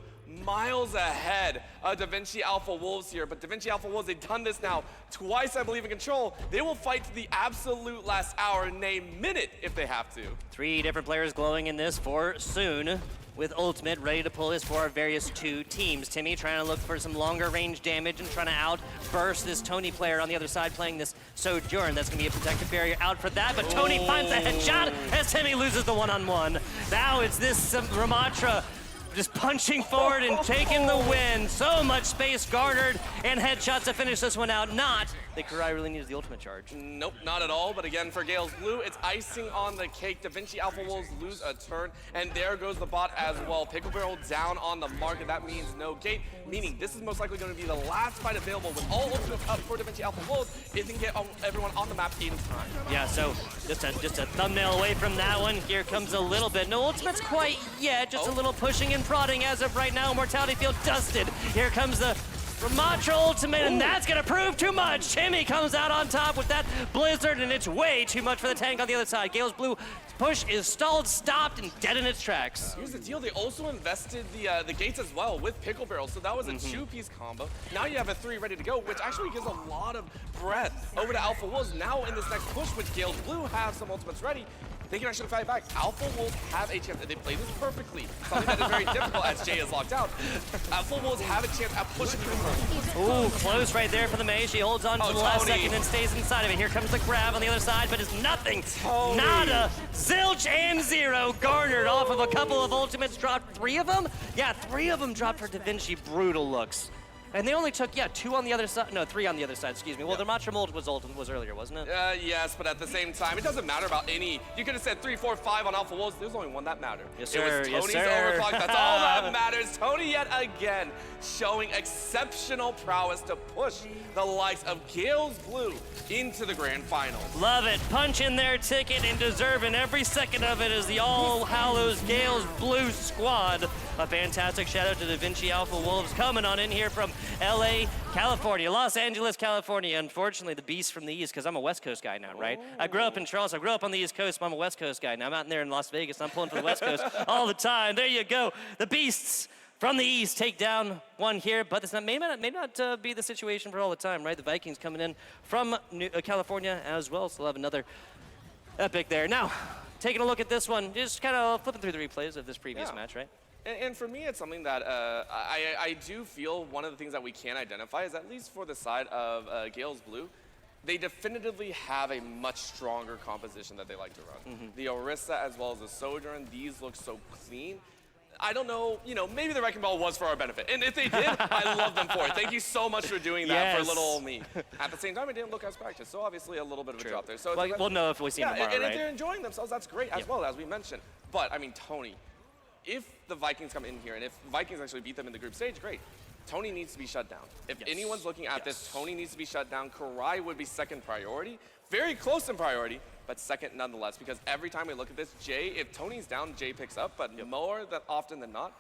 [SPEAKER 4] miles ahead of DaVinci Alpha Wolves here, but DaVinci Alpha Wolves, they've done this now twice, I believe, in Control. They will fight to the absolute last hour, nay minute, if they have to.
[SPEAKER 21] 3 different players glowing in this for Soon, with ultimate ready to pull this for our various 2 teams. Timmy trying to look for some longer range damage and trying to outburst this Tony player on the other side playing this Sojourn. That's gonna be a protective barrier out for that, but Tony finds a headshot as Timmy loses the one-on-one. Now it's this Ramatra just punching forward and taking the win. So much space garnered and headshots to finish this one out. Not that Karai really needs the ultimate charge.
[SPEAKER 4] Nope, not at all. But again, for Gale's Blue, it's icing on the cake. DaVinci Alpha Wolves lose a turn, and there goes the bot as well. Pickle Barrel down on the market. That means no gate, meaning this is most likely going to be the last fight available with all ultimates up for DaVinci Alpha Wolves if they can get everyone on the map in time.
[SPEAKER 21] Yeah, so just a thumbnail away from that one. Here comes a little bit. No ultimates quite yet, just a little pushing and prodding as of right now. Immortality field dusted. Here comes the Ramatra ultimate, and that's gonna prove too much. Timmy comes out on top with that blizzard, and it's way too much for the tank on the other side. Gale's Blue push is stalled, stopped, and dead in its tracks.
[SPEAKER 4] Here's the deal, they also invested the gates as well with Pickle Barrel, so that was a 2-piece combo. Now you have a 3 ready to go, which actually gives a lot of breath over to Alpha Wolves. Now in this next push, which Gale's Blue have some ultimates ready, they can actually fight back. Alpha Wolves have a chance, and they play this perfectly. Something that is very difficult as Jay is locked out. Alpha Wolves have a chance at pushing through the
[SPEAKER 21] Ooh, close right there for the Mei. She holds on to the last second and stays inside of it. Here comes the grab on the other side, but it's nothing. Nada. Zilch and 0 garnered off of a couple of ultimates. Dropped 3 of them? Yeah, 3 of them dropped for DaVinci. Brutal looks. And they only took, 2 on the other side. No, 3 on the other side, excuse me. Well, the Ramatra ult was earlier, wasn't it?
[SPEAKER 4] Yes, but at the same time, it doesn't matter about any. You could have said 3, 4, 5 on Alpha Wolves. There's only one that mattered.
[SPEAKER 21] Yes, sir.
[SPEAKER 4] It was Tony's overclock. That's all that matters. Tony yet again showing exceptional prowess to push the likes of Gale's Blue into the grand final.
[SPEAKER 21] Love it. Punching their ticket and deserving every second of it as the All Hallows Gale's Blue squad. A fantastic shout out to DaVinci Alpha Wolves coming on in here from LA, California, Los Angeles, California. Unfortunately, the beast from the East, because I'm a West Coast guy now, right? I grew up in Charles. I grew up on the East Coast, but I'm a West Coast guy. Now I'm out there in Las Vegas. I'm pulling for the West Coast all the time. There you go. The beasts from the East take down one here, but this may not be the situation for all the time, right? The Vikings coming in from California as well, so they'll have another epic there. Now, taking a look at this one, just kind of flipping through the replays of this previous match, right?
[SPEAKER 4] And for me, it's something that I do feel one of the things that we can identify is, at least for the side of Gale's Blue, they definitively have a much stronger composition that they like to run. The Orisa as well as the Sojourn, these look so clean. I don't know, maybe the Wrecking Ball was for our benefit. And if they did, I love them for it. Thank you so much for doing that for little old me. At the same time, it didn't look as practiced, so obviously a little bit of a drop there. So
[SPEAKER 21] we'll know if we see them tomorrow,
[SPEAKER 4] and
[SPEAKER 21] right?
[SPEAKER 4] if they're enjoying themselves, that's great as well, as we mentioned. But, I mean, Tony, if the Vikings come in here, and if Vikings actually beat them in the group stage, great. Tony needs to be shut down. If anyone's looking at this, Tony needs to be shut down. Karai would be second priority. Very close in priority, but second nonetheless, because every time we look at this, Jay, if Tony's down, Jay picks up, but more often than not,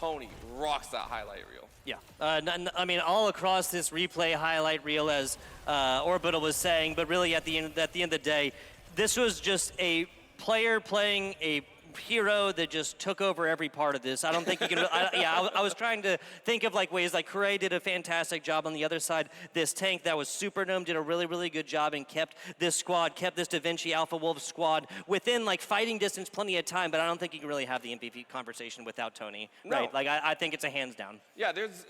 [SPEAKER 4] Tony rocks that highlight reel.
[SPEAKER 21] Yeah, I mean, all across this replay highlight reel, as Orbital was saying, but really at the end of the day, this was just a player playing a hero that just took over every part of this. I don't think you can. I was trying to think of like ways like Corey did a fantastic job on the other side. This tank that was Super Gnome did a really, really good job and kept this Da Vinci Alpha Wolf squad within like fighting distance plenty of time, but I don't think you can really have the MVP conversation without Tony, right? Like I think it's a hands down.
[SPEAKER 4] Yeah, there's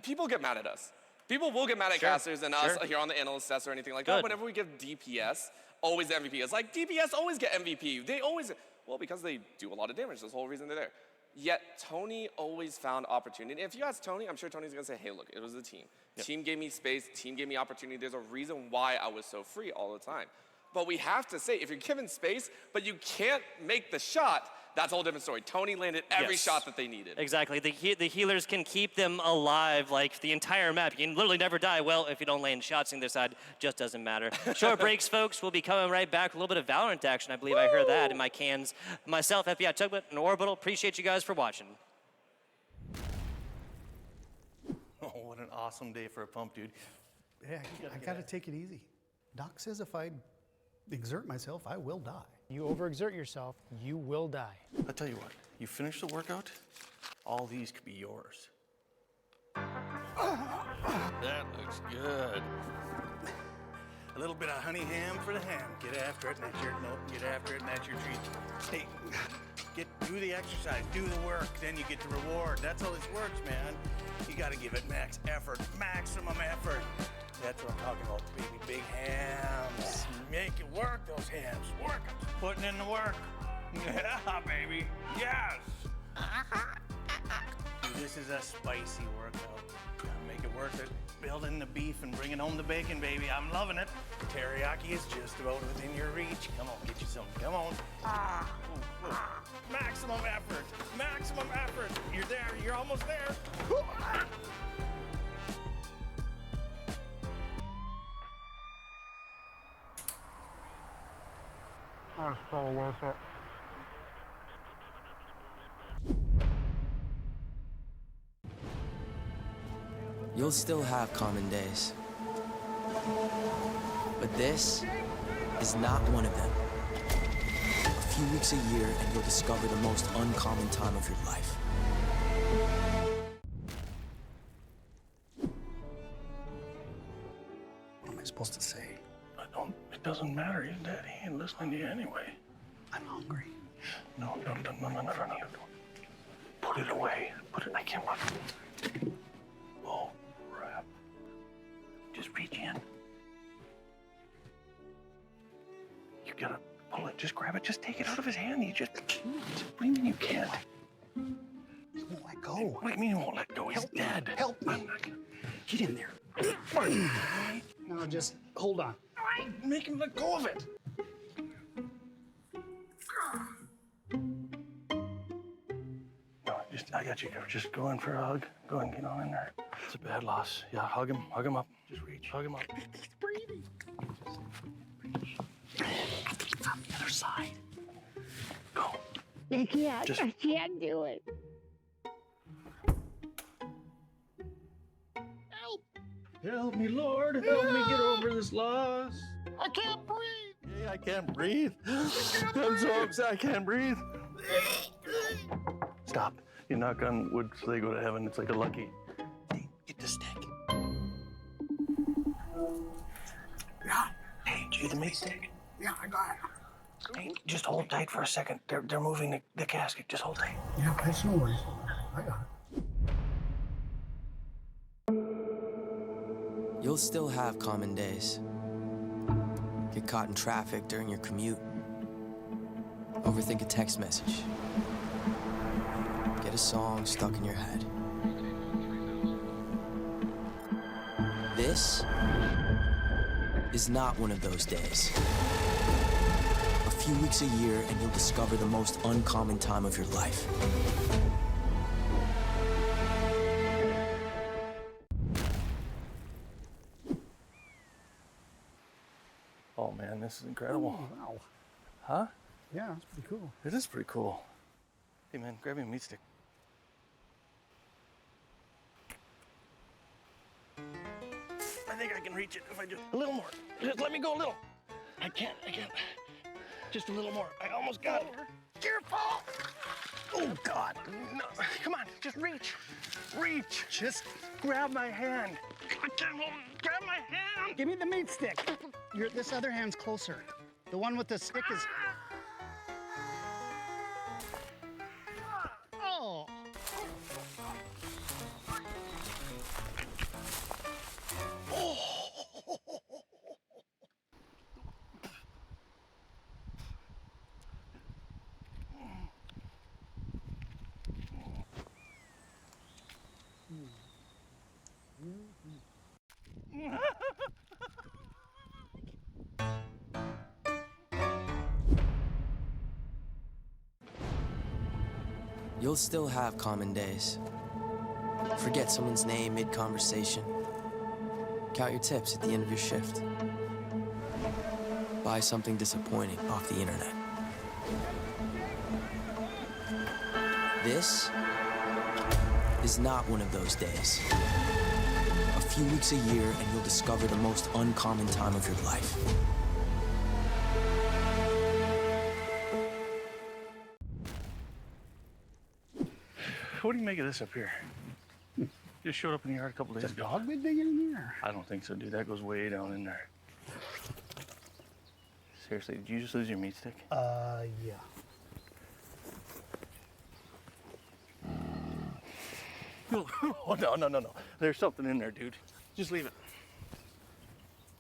[SPEAKER 4] people get mad at us. People will get mad at casters and us here on the analyst desk or anything like that. Whenever we give DPS, always MVP. It's like DPS always get MVP. They always, well, because they do a lot of damage. That's the whole reason they're there. Yet Tony always found opportunity. If you ask Tony, I'm sure Tony's gonna say, hey, look, it was the team. Team gave me space, team gave me opportunity. There's a reason why I was so free all the time. But we have to say, if you're given space, but you can't make the shot, that's a whole different story. Tony landed every shot that they needed.
[SPEAKER 21] Exactly. The healers can keep them alive like the entire map. You can literally never die. Well, if you don't land shots on their side, just doesn't matter. Short breaks, folks. We'll be coming right back. A little bit of Valorant action. I believe I heard that in my cans. Myself, FBI Tugboat, and Orbital. Appreciate you guys for watching.
[SPEAKER 6] Oh, what an awesome day for a pump, dude.
[SPEAKER 7] Yeah, I gotta take it easy. Doc says if I exert myself, I will die.
[SPEAKER 1] You overexert yourself, you will die.
[SPEAKER 6] I'll tell you what, you finish the workout, all these could be yours. That looks good. A little bit of honey ham for the ham. Get after it, and that's your, no, get after it, and that's your treat. Do the exercise, do the work, then you get the reward. That's how this works, man. You gotta give it max effort, maximum effort. That's what I'm talking about, baby. Big hams. Make it work, those hams. Work them. Putting in the work. Yeah, baby. Yes. Dude, this is a spicy workout. Gotta make it worth it. Building the beef and bringing home the bacon, baby. I'm loving it. Teriyaki is just about within your reach. Come on, get you some. Come on. Maximum effort. Maximum effort. You're there. You're almost there.
[SPEAKER 8] That's so worth it.
[SPEAKER 9] You'll still have common days. But this is not one of them. A few weeks a year and you'll discover the most uncommon time of your life.
[SPEAKER 7] What am I supposed to say?
[SPEAKER 6] It doesn't matter. He's dead. He ain't listening to you anyway.
[SPEAKER 7] I'm hungry.
[SPEAKER 6] No. Put it away. I can't watch it. Oh, crap. Just reach in. You gotta pull it. Just grab it. Just take it out of his hand. What do you mean you can't?
[SPEAKER 7] He won't let go.
[SPEAKER 6] What do you mean he won't let go? He's dead.
[SPEAKER 7] Help me. Get in there. No, just hold on.
[SPEAKER 6] Make him let go of it. No, I got you covered. Just go in for a hug. Go and get on in there. It's a bad loss. Yeah, hug him up. Just reach, hug him up.
[SPEAKER 8] He's breathing.
[SPEAKER 7] It's on the other side.
[SPEAKER 6] Go.
[SPEAKER 8] I can't do it. Help!
[SPEAKER 6] Help me, Lord. Help me get over this loss.
[SPEAKER 8] I can't breathe.
[SPEAKER 6] Hey, I can't breathe. I'm so upset. I can't breathe. Stop. You knock on wood so they go to heaven. It's like a lucky. Get the stick.
[SPEAKER 8] Yeah.
[SPEAKER 6] Hey, do you the meat stick?
[SPEAKER 8] Yeah, I got it.
[SPEAKER 6] Hey, just hold tight for a second. They're moving the casket. Just hold tight.
[SPEAKER 7] Yeah, that's no worries. I got it.
[SPEAKER 9] You'll still have common days. Get caught in traffic during your commute. Overthink a text message. Get a song stuck in your head. This is not one of those days. A few weeks a year and you'll discover the most uncommon time of your life.
[SPEAKER 6] Oh man, this is incredible.
[SPEAKER 7] Oh, wow.
[SPEAKER 6] Huh?
[SPEAKER 7] Yeah, it's pretty cool.
[SPEAKER 6] It is pretty cool. Hey man, grab me a meat stick. think I can reach it if I just a little more. Just let me go a little. I can't. Just a little more. I almost got it.
[SPEAKER 8] Careful!
[SPEAKER 6] Oh, God. No. Come on, just reach. Reach. Just grab my hand. I can't hold it. Grab my hand.
[SPEAKER 17] Give me the meat stick. This other hand's closer. The one with the stick is... Oh!
[SPEAKER 9] You'll still have common days. Forget someone's name mid-conversation. Count your tips at the end of your shift. Buy something disappointing off the internet. This is not one of those days. A few weeks a year and you'll discover the most uncommon time of your life.
[SPEAKER 6] What do you make of this up here? Just showed up in the yard a couple days ago.
[SPEAKER 7] Dog been digging in here?
[SPEAKER 6] I don't think so, dude. That goes way down in there. Seriously, did you just lose your meat stick?
[SPEAKER 7] Yeah.
[SPEAKER 6] Oh, no. There's something in there, dude. Just leave it.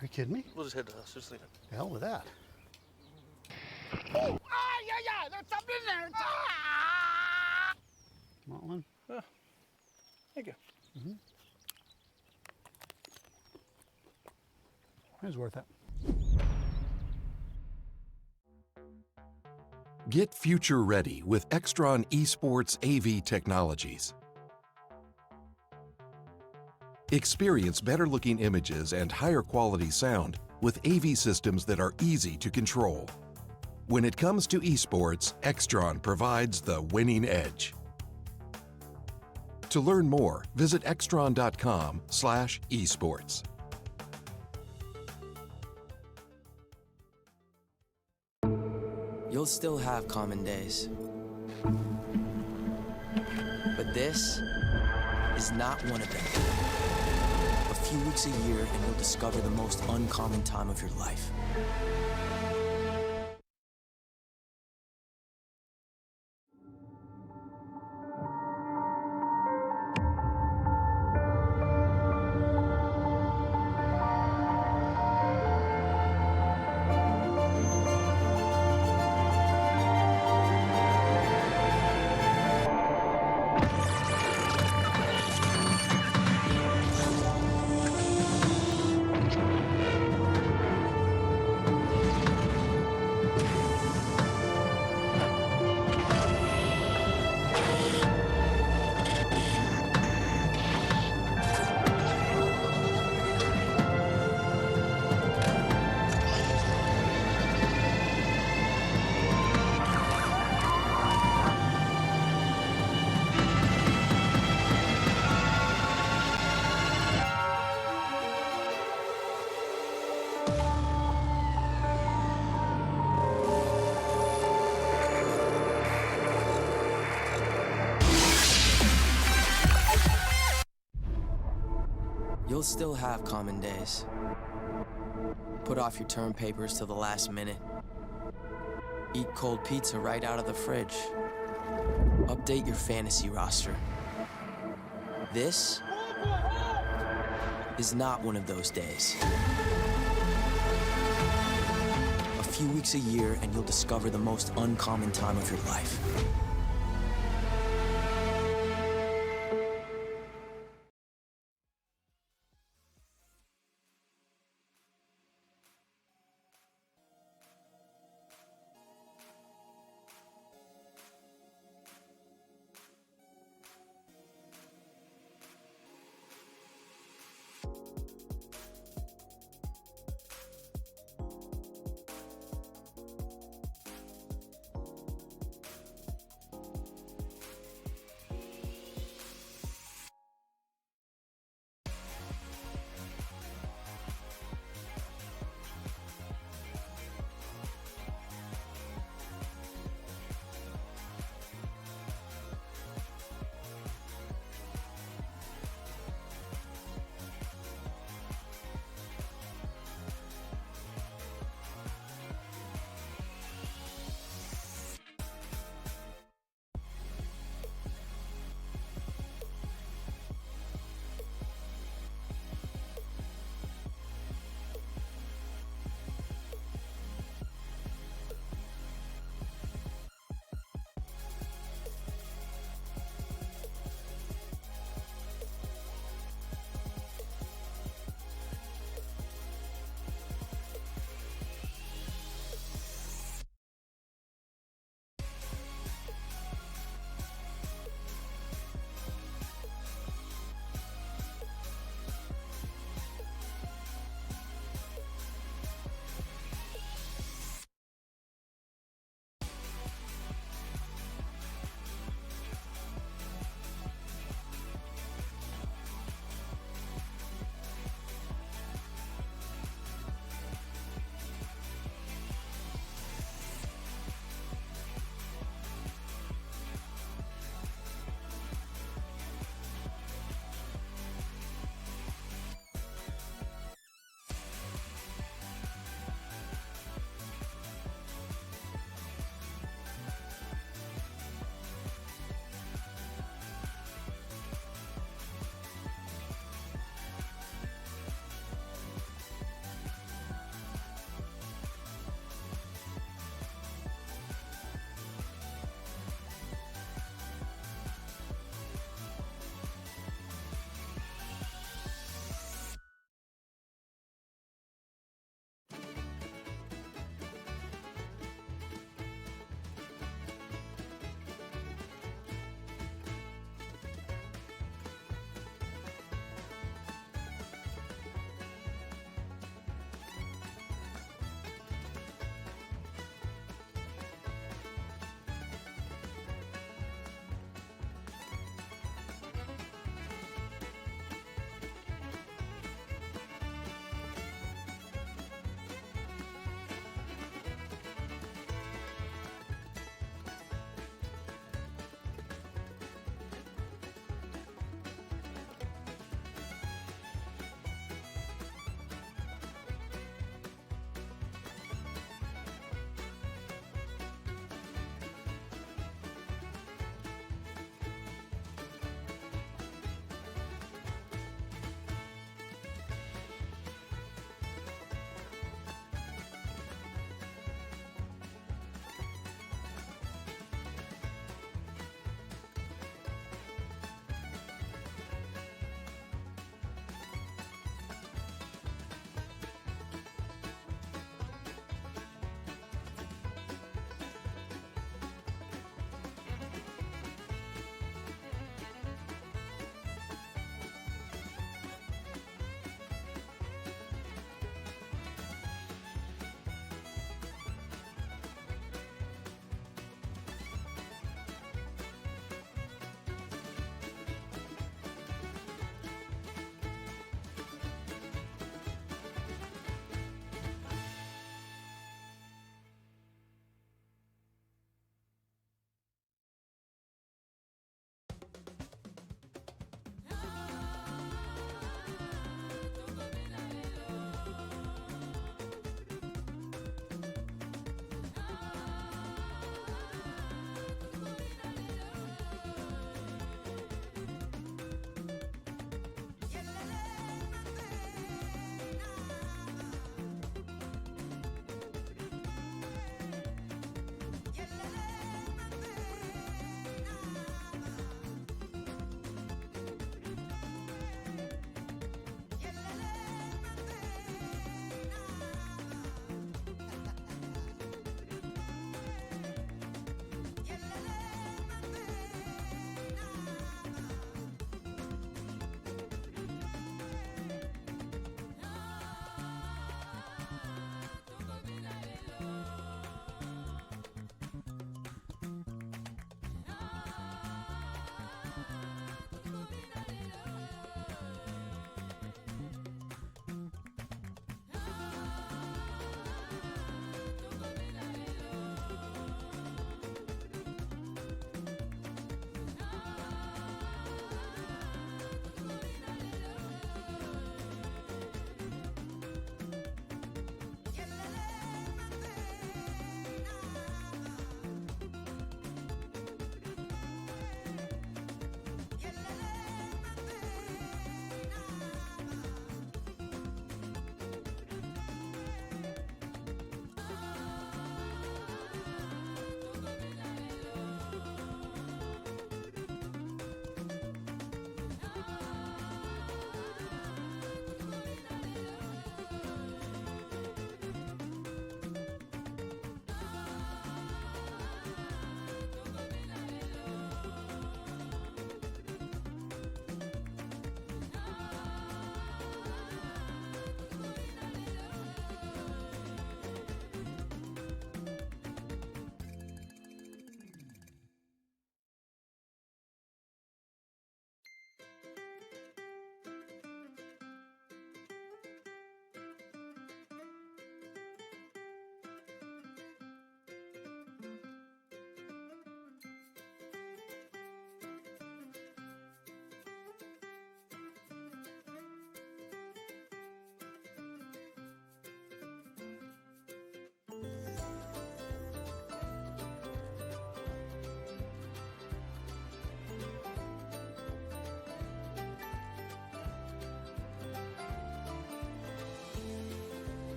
[SPEAKER 7] Are you kidding me?
[SPEAKER 6] We'll just head to us. Just leave it.
[SPEAKER 7] The hell with that.
[SPEAKER 8] Oh, yeah, there's something in there. Ah!
[SPEAKER 7] Want one?
[SPEAKER 6] Thank you.
[SPEAKER 7] Mm-hmm. It was worth it.
[SPEAKER 11] Get future ready with Extron Esports AV technologies. Experience better looking images and higher quality sound with AV systems that are easy to control. When it comes to esports, Extron provides the winning edge. To learn more, visit extron.com/esports.
[SPEAKER 9] You'll still have common days. But this is not one of them. A few weeks a year and you'll discover the most uncommon time of your life. You'll still have common days. Put off your term papers till the last minute. Eat cold pizza right out of the fridge. Update your fantasy roster. This is not one of those days. A few weeks a year and you'll discover the most uncommon time of your life.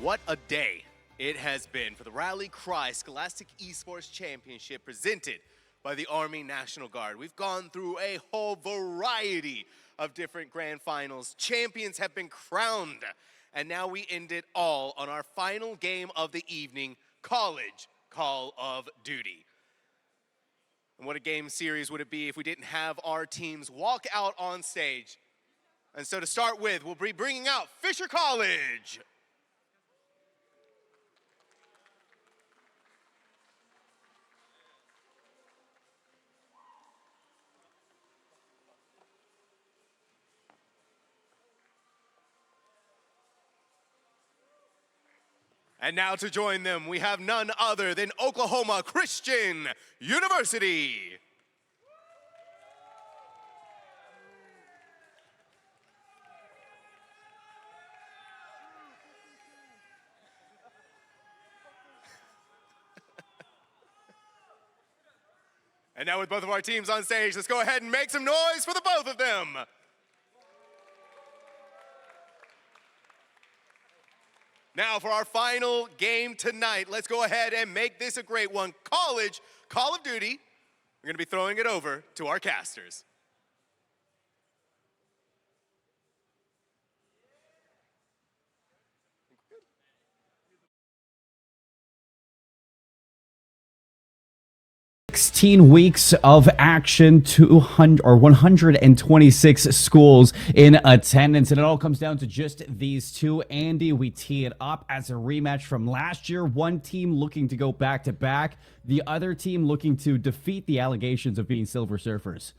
[SPEAKER 3] What a day it has been for the Rally Cry Scholastic Esports Championship presented by the Army National Guard. We've gone through a whole variety of different grand finals. Champions have been crowned, and now we end it all on our final game of the evening, College Call of Duty. And what a game series would it be if we didn't have our teams walk out on stage. And so to start with, we'll be bringing out Fisher College. And now to join them, we have none other than Oklahoma Christian University. And now with both of our teams on stage, let's go ahead and make some noise for the both of them. Now for our final game tonight, let's go ahead and make this a great one. College Call of Duty. We're gonna be throwing it over to our casters.
[SPEAKER 5] Weeks of action, 126 schools in attendance, and it all comes down to just these two. Andy, we tee it up as a rematch from last year. One team looking to go back-to-back, the other team looking to defeat the allegations of being Silver Surfers.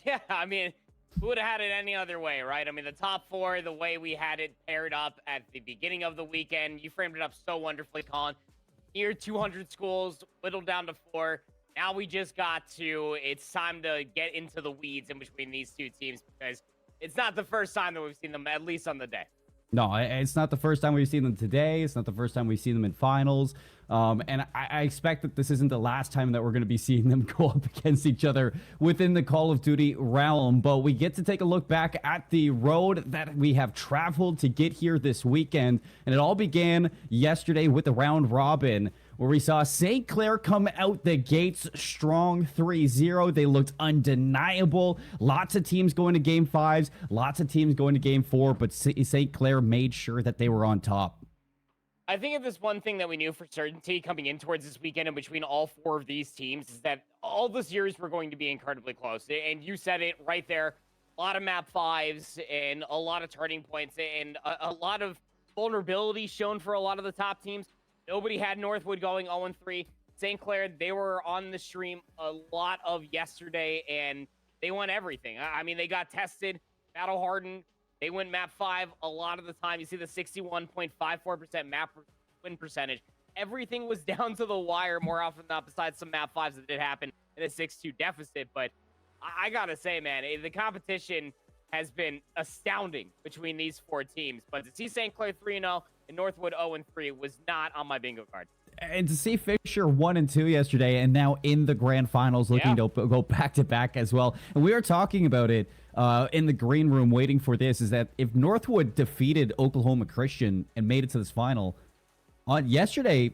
[SPEAKER 10] Yeah, I mean, who would have had it any other way, right? I mean, the top four, the way we had it paired up at the beginning of the weekend, you framed it up so wonderfully, Colin. Here, 200 schools, whittled down to 4. Now we just got to, it's time to get into the weeds in between these two teams because it's not the first time that we've seen them, at least on the day.
[SPEAKER 5] No, it's not the first time we've seen them today. It's not the first time we've seen them in finals. And I expect that this isn't the last time that we're going to be seeing them go up against each other within the Call of Duty realm. But we get to take a look back at the road that we have traveled to get here this weekend. And it all began yesterday with the round robin, where we saw St. Clair come out the gates strong 3-0. They looked undeniable. Lots of teams going to game 5s, lots of teams going to game 4, but St. Clair made sure that they were on top.
[SPEAKER 10] I think if there's one thing that we knew for certainty coming in towards this weekend and between all 4 of these teams is that all the series were going to be incredibly close. And you said it right there. A lot of map 5s and a lot of turning points and a lot of vulnerability shown for a lot of the top teams. Nobody had Northwood going 0-3. St. Clair, they were on the stream a lot of yesterday, and they won everything. I mean, they got tested, battle hardened. They went map 5 a lot of the time. You see the 61.54% map win percentage. Everything was down to the wire more often than not, besides some map 5s that did happen in a 6-2 deficit. But I got to say, man, the competition has been astounding between these 4 teams. But to see St. Clair 3-0 and Northwood 0-3 was not on my bingo card.
[SPEAKER 5] And to see Fisher 1-2 yesterday and now in the grand finals looking to go back-to-back as well. And we were talking about it in the green room waiting for this, is that if Northwood defeated Oklahoma Christian and made it to this final, on yesterday,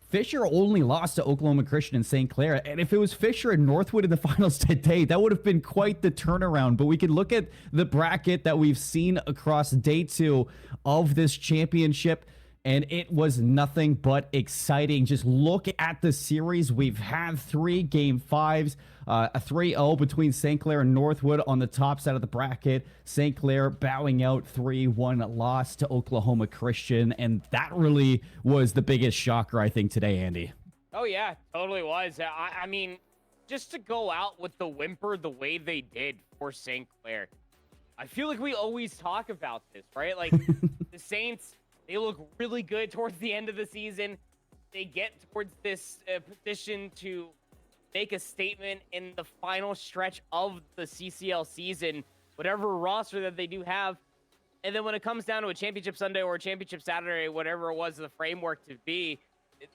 [SPEAKER 5] Fisher only lost to Oklahoma Christian and St. Clair. And if it was Fisher and Northwood in the finals today, that would have been quite the turnaround. But we can look at the bracket that we've seen across day 2 of this championship, and it was nothing but exciting. Just look at the series. We've had 3 game 5s, a 3-0 between St. Clair and Northwood on the top side of the bracket. St. Clair bowing out 3-1 loss to Oklahoma Christian, and that really was the biggest shocker, I think, today, Andy.
[SPEAKER 10] Oh, yeah, totally was. I mean, just to go out with the whimper the way they did for St. Clair, I feel like we always talk about this, right? Like, the Saints, they look really good towards the end of the season. They get towards this position to make a statement in the final stretch of the CCL season, whatever roster that they do have. And then when it comes down to a championship Sunday or a championship Saturday, whatever it was the framework to be,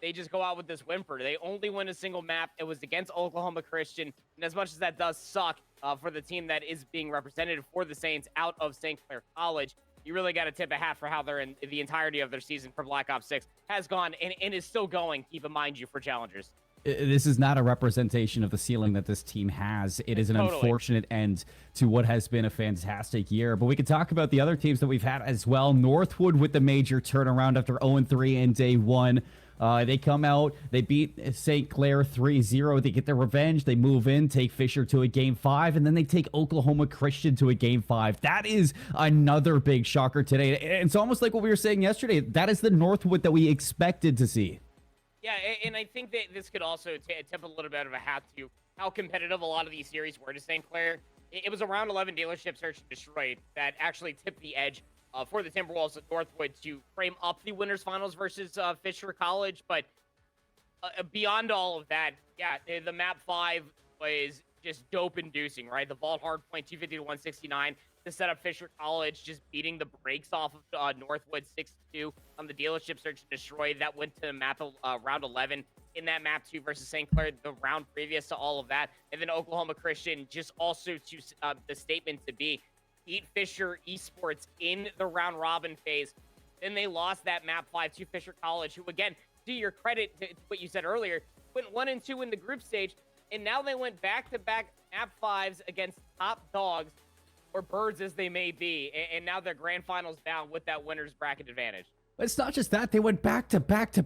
[SPEAKER 10] they just go out with this whimper. They only win a single map. It was against Oklahoma Christian. And as much as that does suck for the team that is being represented for the Saints out of St. Clair College, you really got to tip a hat for how they're in the entirety of their season for Black Ops 6 has gone and is still going, keep in mind you, for challengers.
[SPEAKER 5] This is not a representation of the ceiling that this team has. It is an unfortunate end to what has been a fantastic year. But we could talk about the other teams that we've had as well. Northwood with the major turnaround after 0-3 in day one. They come out, they beat St. Clair 3-0. They get their revenge. They move in, take Fisher to a game 5, and then they take Oklahoma Christian to a game 5. That is another big shocker today. It's almost like what we were saying yesterday. That is the Northwood that we expected to see.
[SPEAKER 10] Yeah, and I think that this could also tip a little bit of a hat to how competitive a lot of these series were to St. Clair. It was a round 11 dealership search and destroy that actually tipped the edge for the Timberwolves at Northwood to frame up the winners finals versus Fisher College. But beyond all of that, yeah, the map 5 was just dope-inducing, right? The vault hard point 250 to 169 to set up Fisher College, just beating the brakes off of Northwood 6-2 on the dealership search and destroy. That went to map round 11 in that map 2 versus St. Clair the round previous to all of that. And then Oklahoma Christian just also to the statement to be beat Fisher Esports in the round robin phase. Then they lost that map 5 to Fisher College, who again, to your credit to what you said earlier, went 1-2 in the group stage, and now they went back-to-back map 5s against top dogs, or birds as they may be, and now they're grand finals down with that winner's bracket advantage.
[SPEAKER 5] It's not just that. They went back-to-back game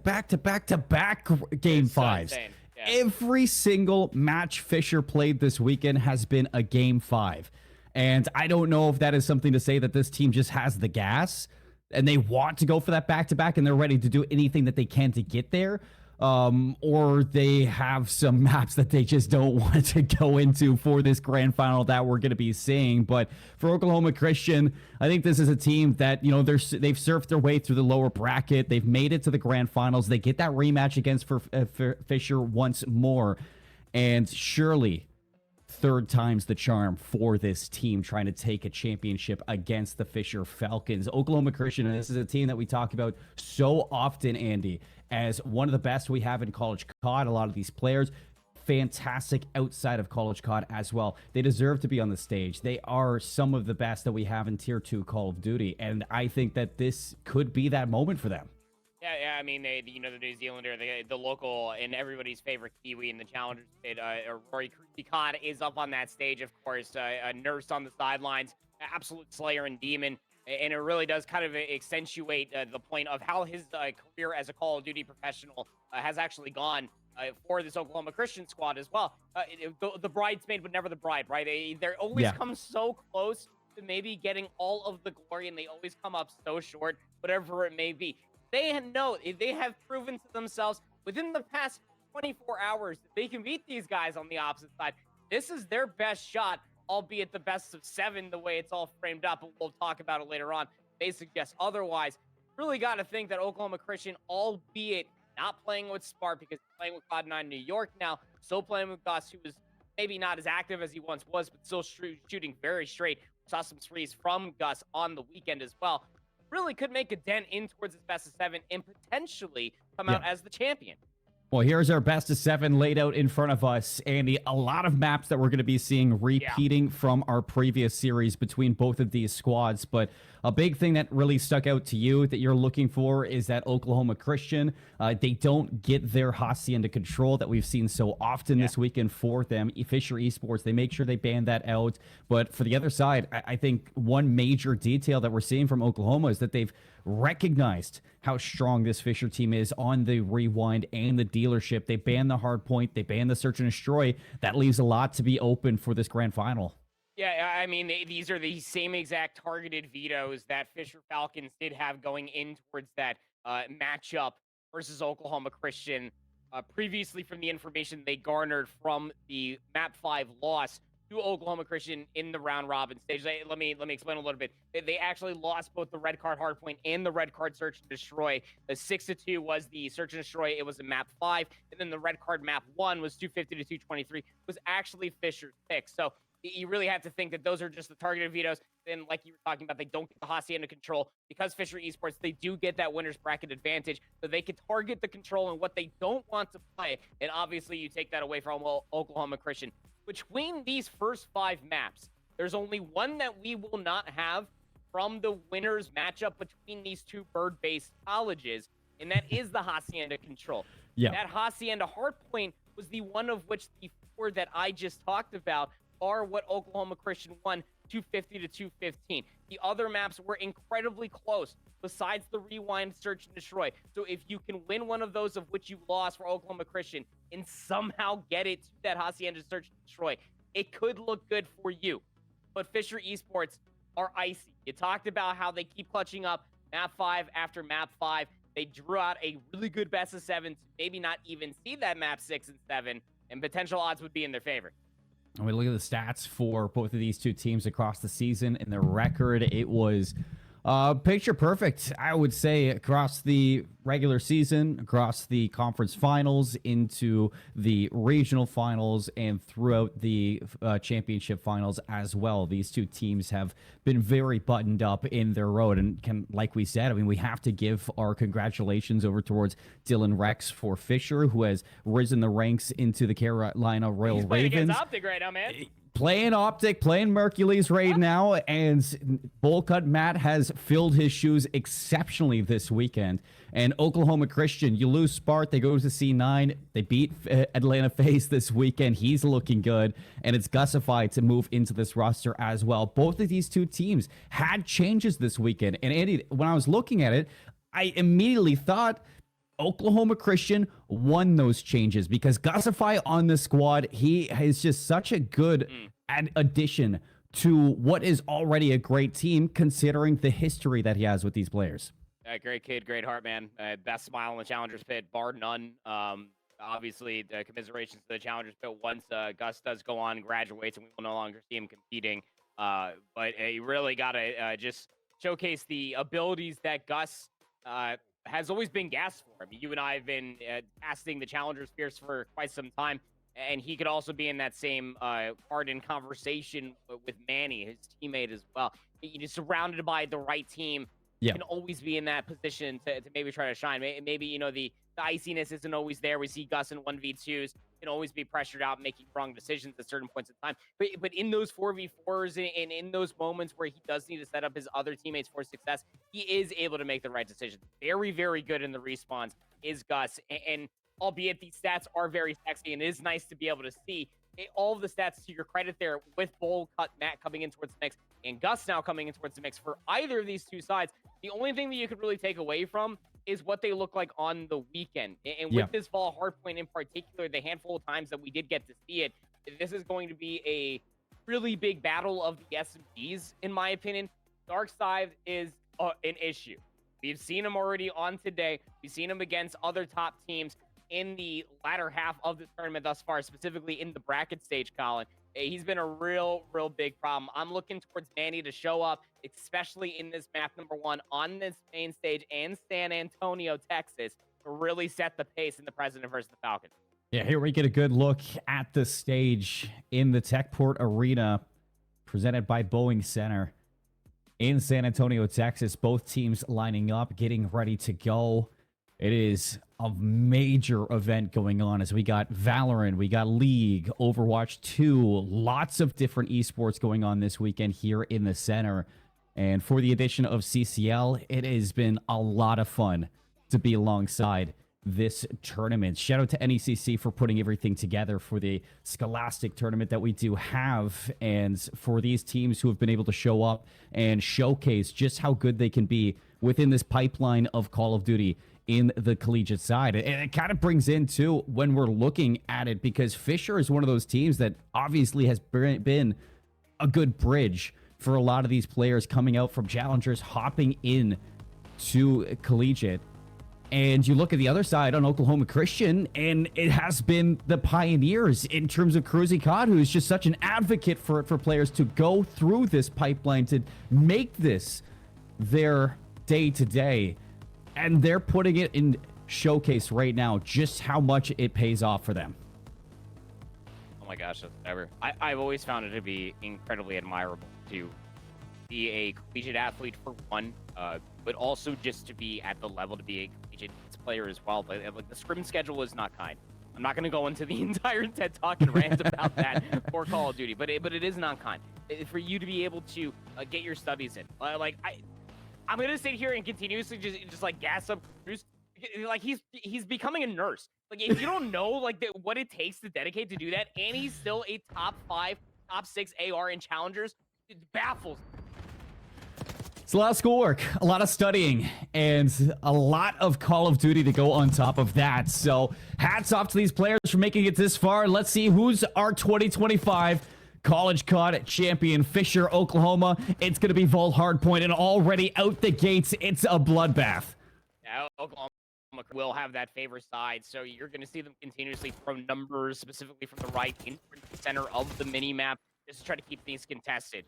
[SPEAKER 5] 5s. Yeah. Every single match Fisher played this weekend has been a game 5. And I don't know if that is something to say that this team just has the gas and they want to go for that back-to-back and they're ready to do anything that they can to get there. Or they have some maps that they just don't want to go into for this grand final that we're going to be seeing. But for Oklahoma Christian, I think this is a team that, you know, they've surfed their way through the lower bracket. They've made it to the grand finals. They get that rematch against Fisher once more. And surely third time's the charm for this team trying to take a championship against the Fisher Falcons. Oklahoma Christian, and this is a team that we talk about so often, Andy, as one of the best we have in college COD. A lot of these players, fantastic outside of college COD as well. They deserve to be on the stage. They are some of the best that we have in Tier 2 Call of Duty, and I think that this could be that moment for them.
[SPEAKER 10] Yeah, I mean, the New Zealander, the local and everybody's favorite Kiwi in the Challengers pit, Rory Cod is up on that stage, of course, a nurse on the sidelines, absolute slayer and demon, and it really does kind of accentuate the point of how his career as a Call of Duty professional has actually gone for this Oklahoma Christian squad as well. The bridesmaid, but never the bride, right? They're always come so close to maybe getting all of the glory, and they always come up so short, whatever it may be. They have proven to themselves within the past 24 hours that they can beat these guys on the opposite side. This is their best shot, albeit the best of 7, the way it's all framed up, but we'll talk about it later on. They suggest otherwise. Really got to think that Oklahoma Christian, albeit not playing with Spark because he's playing with Cloud9 New York now, still playing with Gus, who is maybe not as active as he once was, but still shooting very straight. Saw some threes from Gus on the weekend as well. Really could make a dent in towards his best of 7 and potentially come out as the champion.
[SPEAKER 5] Well, here's our best of 7 laid out in front of us, Andy. A lot of maps that we're going to be seeing repeating from our previous series between both of these squads. But a big thing that really stuck out to you that you're looking for is that Oklahoma Christian, they don't get their hacienda control that we've seen so often this weekend for them. Fisher Esports, they make sure they ban that out. But for the other side, I think one major detail that we're seeing from Oklahoma is that they've recognized how strong this Fisher team is on the rewind and the dealership. They ban the hard point. They ban the search and destroy. That leaves a lot to be open for this grand final.
[SPEAKER 10] Yeah, I mean, these are the same exact targeted vetoes that Fisher Falcons did have going in towards that matchup versus Oklahoma Christian. Previously, from the information they garnered from the Map 5 loss to Oklahoma Christian in the round robin stage. Let me explain a little bit. They actually lost both the red card hardpoint and the red card search and destroy. The 6-2 was the search and destroy. It was a map 5, and then the red card map 1 was 250 to 223. Was actually Fisher's pick. So you really have to think that those are just the targeted vetoes. Then, like you were talking about, they don't get the hacienda control because Fisher Esports, they do get that winner's bracket advantage, so they can target the control and what they don't want to play. And obviously, you take that away from Oklahoma Christian. Between these first 5 maps, there's only one that we will not have from the winners matchup between these two bird-based colleges, and that is the Hacienda Control.
[SPEAKER 5] Yeah.
[SPEAKER 10] That Hacienda Hardpoint was the one of which the 4 that I just talked about are what Oklahoma Christian won 250 to 215. The other maps were incredibly close besides the Rewind, Search, and Destroy. So if you can win one of those of which you lost for Oklahoma Christian and somehow get it to that Hacienda Search and Destroy, it could look good for you. But Fisher Esports are icy. You talked about how they keep clutching up map 5 after map 5. They drew out a really good best of 7 to maybe not even see that map 6 and 7, and potential odds would be in their favor.
[SPEAKER 5] And we look at the stats for both of these two teams across the season and their record. It was picture perfect, I would say, across the regular season, across the conference finals, into the regional finals, and throughout the championship finals as well. These two teams have been very buttoned up in their road. And like we said, I mean, we have to give our congratulations over towards Dylan Rex for Fisher, who has risen the ranks into the Carolina Royal
[SPEAKER 10] He's playing
[SPEAKER 5] Ravens.
[SPEAKER 10] against Optic right now, man.
[SPEAKER 5] Playing Optic, playing Mercules right now, and Bullcut Matt has filled his shoes exceptionally this weekend. And Oklahoma Christian, you lose Spart, they go to C9, they beat Atlanta FaZe this weekend. He's looking good, and it's Gussified to move into this roster as well. Both of these two teams had changes this weekend, and Andy, when I was looking at it, I immediately thought Oklahoma Christian won those changes because Gussify on the squad, he is just such a good addition to what is already a great team, considering the history that he has with these players.
[SPEAKER 10] Great kid, great heart, man. Best smile in the Challengers Pit, bar none. Obviously, commiserations to the Challengers Pit once Gus does go on, graduates, and we will no longer see him competing. But you really got to just showcase the abilities that Gus has always been gassed for. I mean, you and I have been casting the Challengers Fierce for quite some time, and he could also be in that same part in conversation with Manny, his teammate as well. You're surrounded by the right team.
[SPEAKER 5] Yeah.
[SPEAKER 10] Can always be in that position to maybe try to shine. Maybe, you know, the iciness isn't always there. We see Gus in 1v2s, can always be pressured out, making wrong decisions at certain points in time. But in those 4v4s and in those moments where he does need to set up his other teammates for success, he is able to make the right decisions. Very, very good in the respawns is Gus. And albeit these stats are very sexy, and it is nice to be able to see all of the stats to your credit there with Bull, Cut, Matt coming in towards the mix, and Gus now coming in towards the mix for either of these two sides. The only thing that you could really take away from is what they look like on the weekend. And with this Vol Hardpoint in particular, the handful of times that we did get to see it, this is going to be a really big battle of the SMGs, in my opinion. Dark Side is an issue. We've seen him already on today. We've seen him against other top teams in the latter half of the tournament thus far, specifically in the bracket stage, Colin. He's been a real big problem. I'm looking towards Manny to show up, especially in this map number 1 on this main stage in San Antonio, Texas, to really set the pace in the President versus the Falcon.
[SPEAKER 5] Yeah, here we get a good look at the stage in the Techport Arena, presented by Boeing Center in San Antonio, Texas. Both teams lining up, getting ready to go. It is a major event going on as we got Valorant, we got League, Overwatch 2, lots of different esports going on this weekend here in the center. And for the addition of CCL, it has been a lot of fun to be alongside this tournament. Shout out to NECC for putting everything together for the Scholastic tournament that we do have, and for these teams who have been able to show up and showcase just how good they can be within this pipeline of Call of Duty in the collegiate side. And it kind of brings in, too, when we're looking at it, because Fisher is one of those teams that obviously has been a good bridge for a lot of these players coming out from challengers, hopping in to collegiate. And you look at the other side on Oklahoma Christian, and it has been the pioneers in terms of Cruzy Cod, who's just such an advocate for players to go through this pipeline, to make this their day-to-day. And they're putting it in showcase right now, just how much it pays off for them.
[SPEAKER 10] Oh my gosh, ever. I've always found it to be incredibly admirable to be a collegiate athlete for one, but also just to be at the level to be a collegiate player as well. But like, the scrim schedule is not kind. I'm not going to go into the entire TED Talk and rant about that for Call of Duty, but it is not kind. for you to be able to get your studies in. I'm gonna sit here and continuously just like gas up Cruz. Like he's becoming a nurse. Like if you don't know what it takes to dedicate to do that, and he's still a top 5, top 6 AR in challengers, it baffles.
[SPEAKER 5] It's a lot of schoolwork, a lot of studying, and a lot of Call of Duty to go on top of that. So hats off to these players for making it this far. Let's see who's our 2025 College COD champion. Fisher, Oklahoma. It's going to be Vault Hardpoint, and already out the gates, it's a bloodbath.
[SPEAKER 10] Yeah, Oklahoma will have that favor side, so you're going to see them continuously throw numbers, specifically from the right into the center of the mini-map, just to try to keep things contested.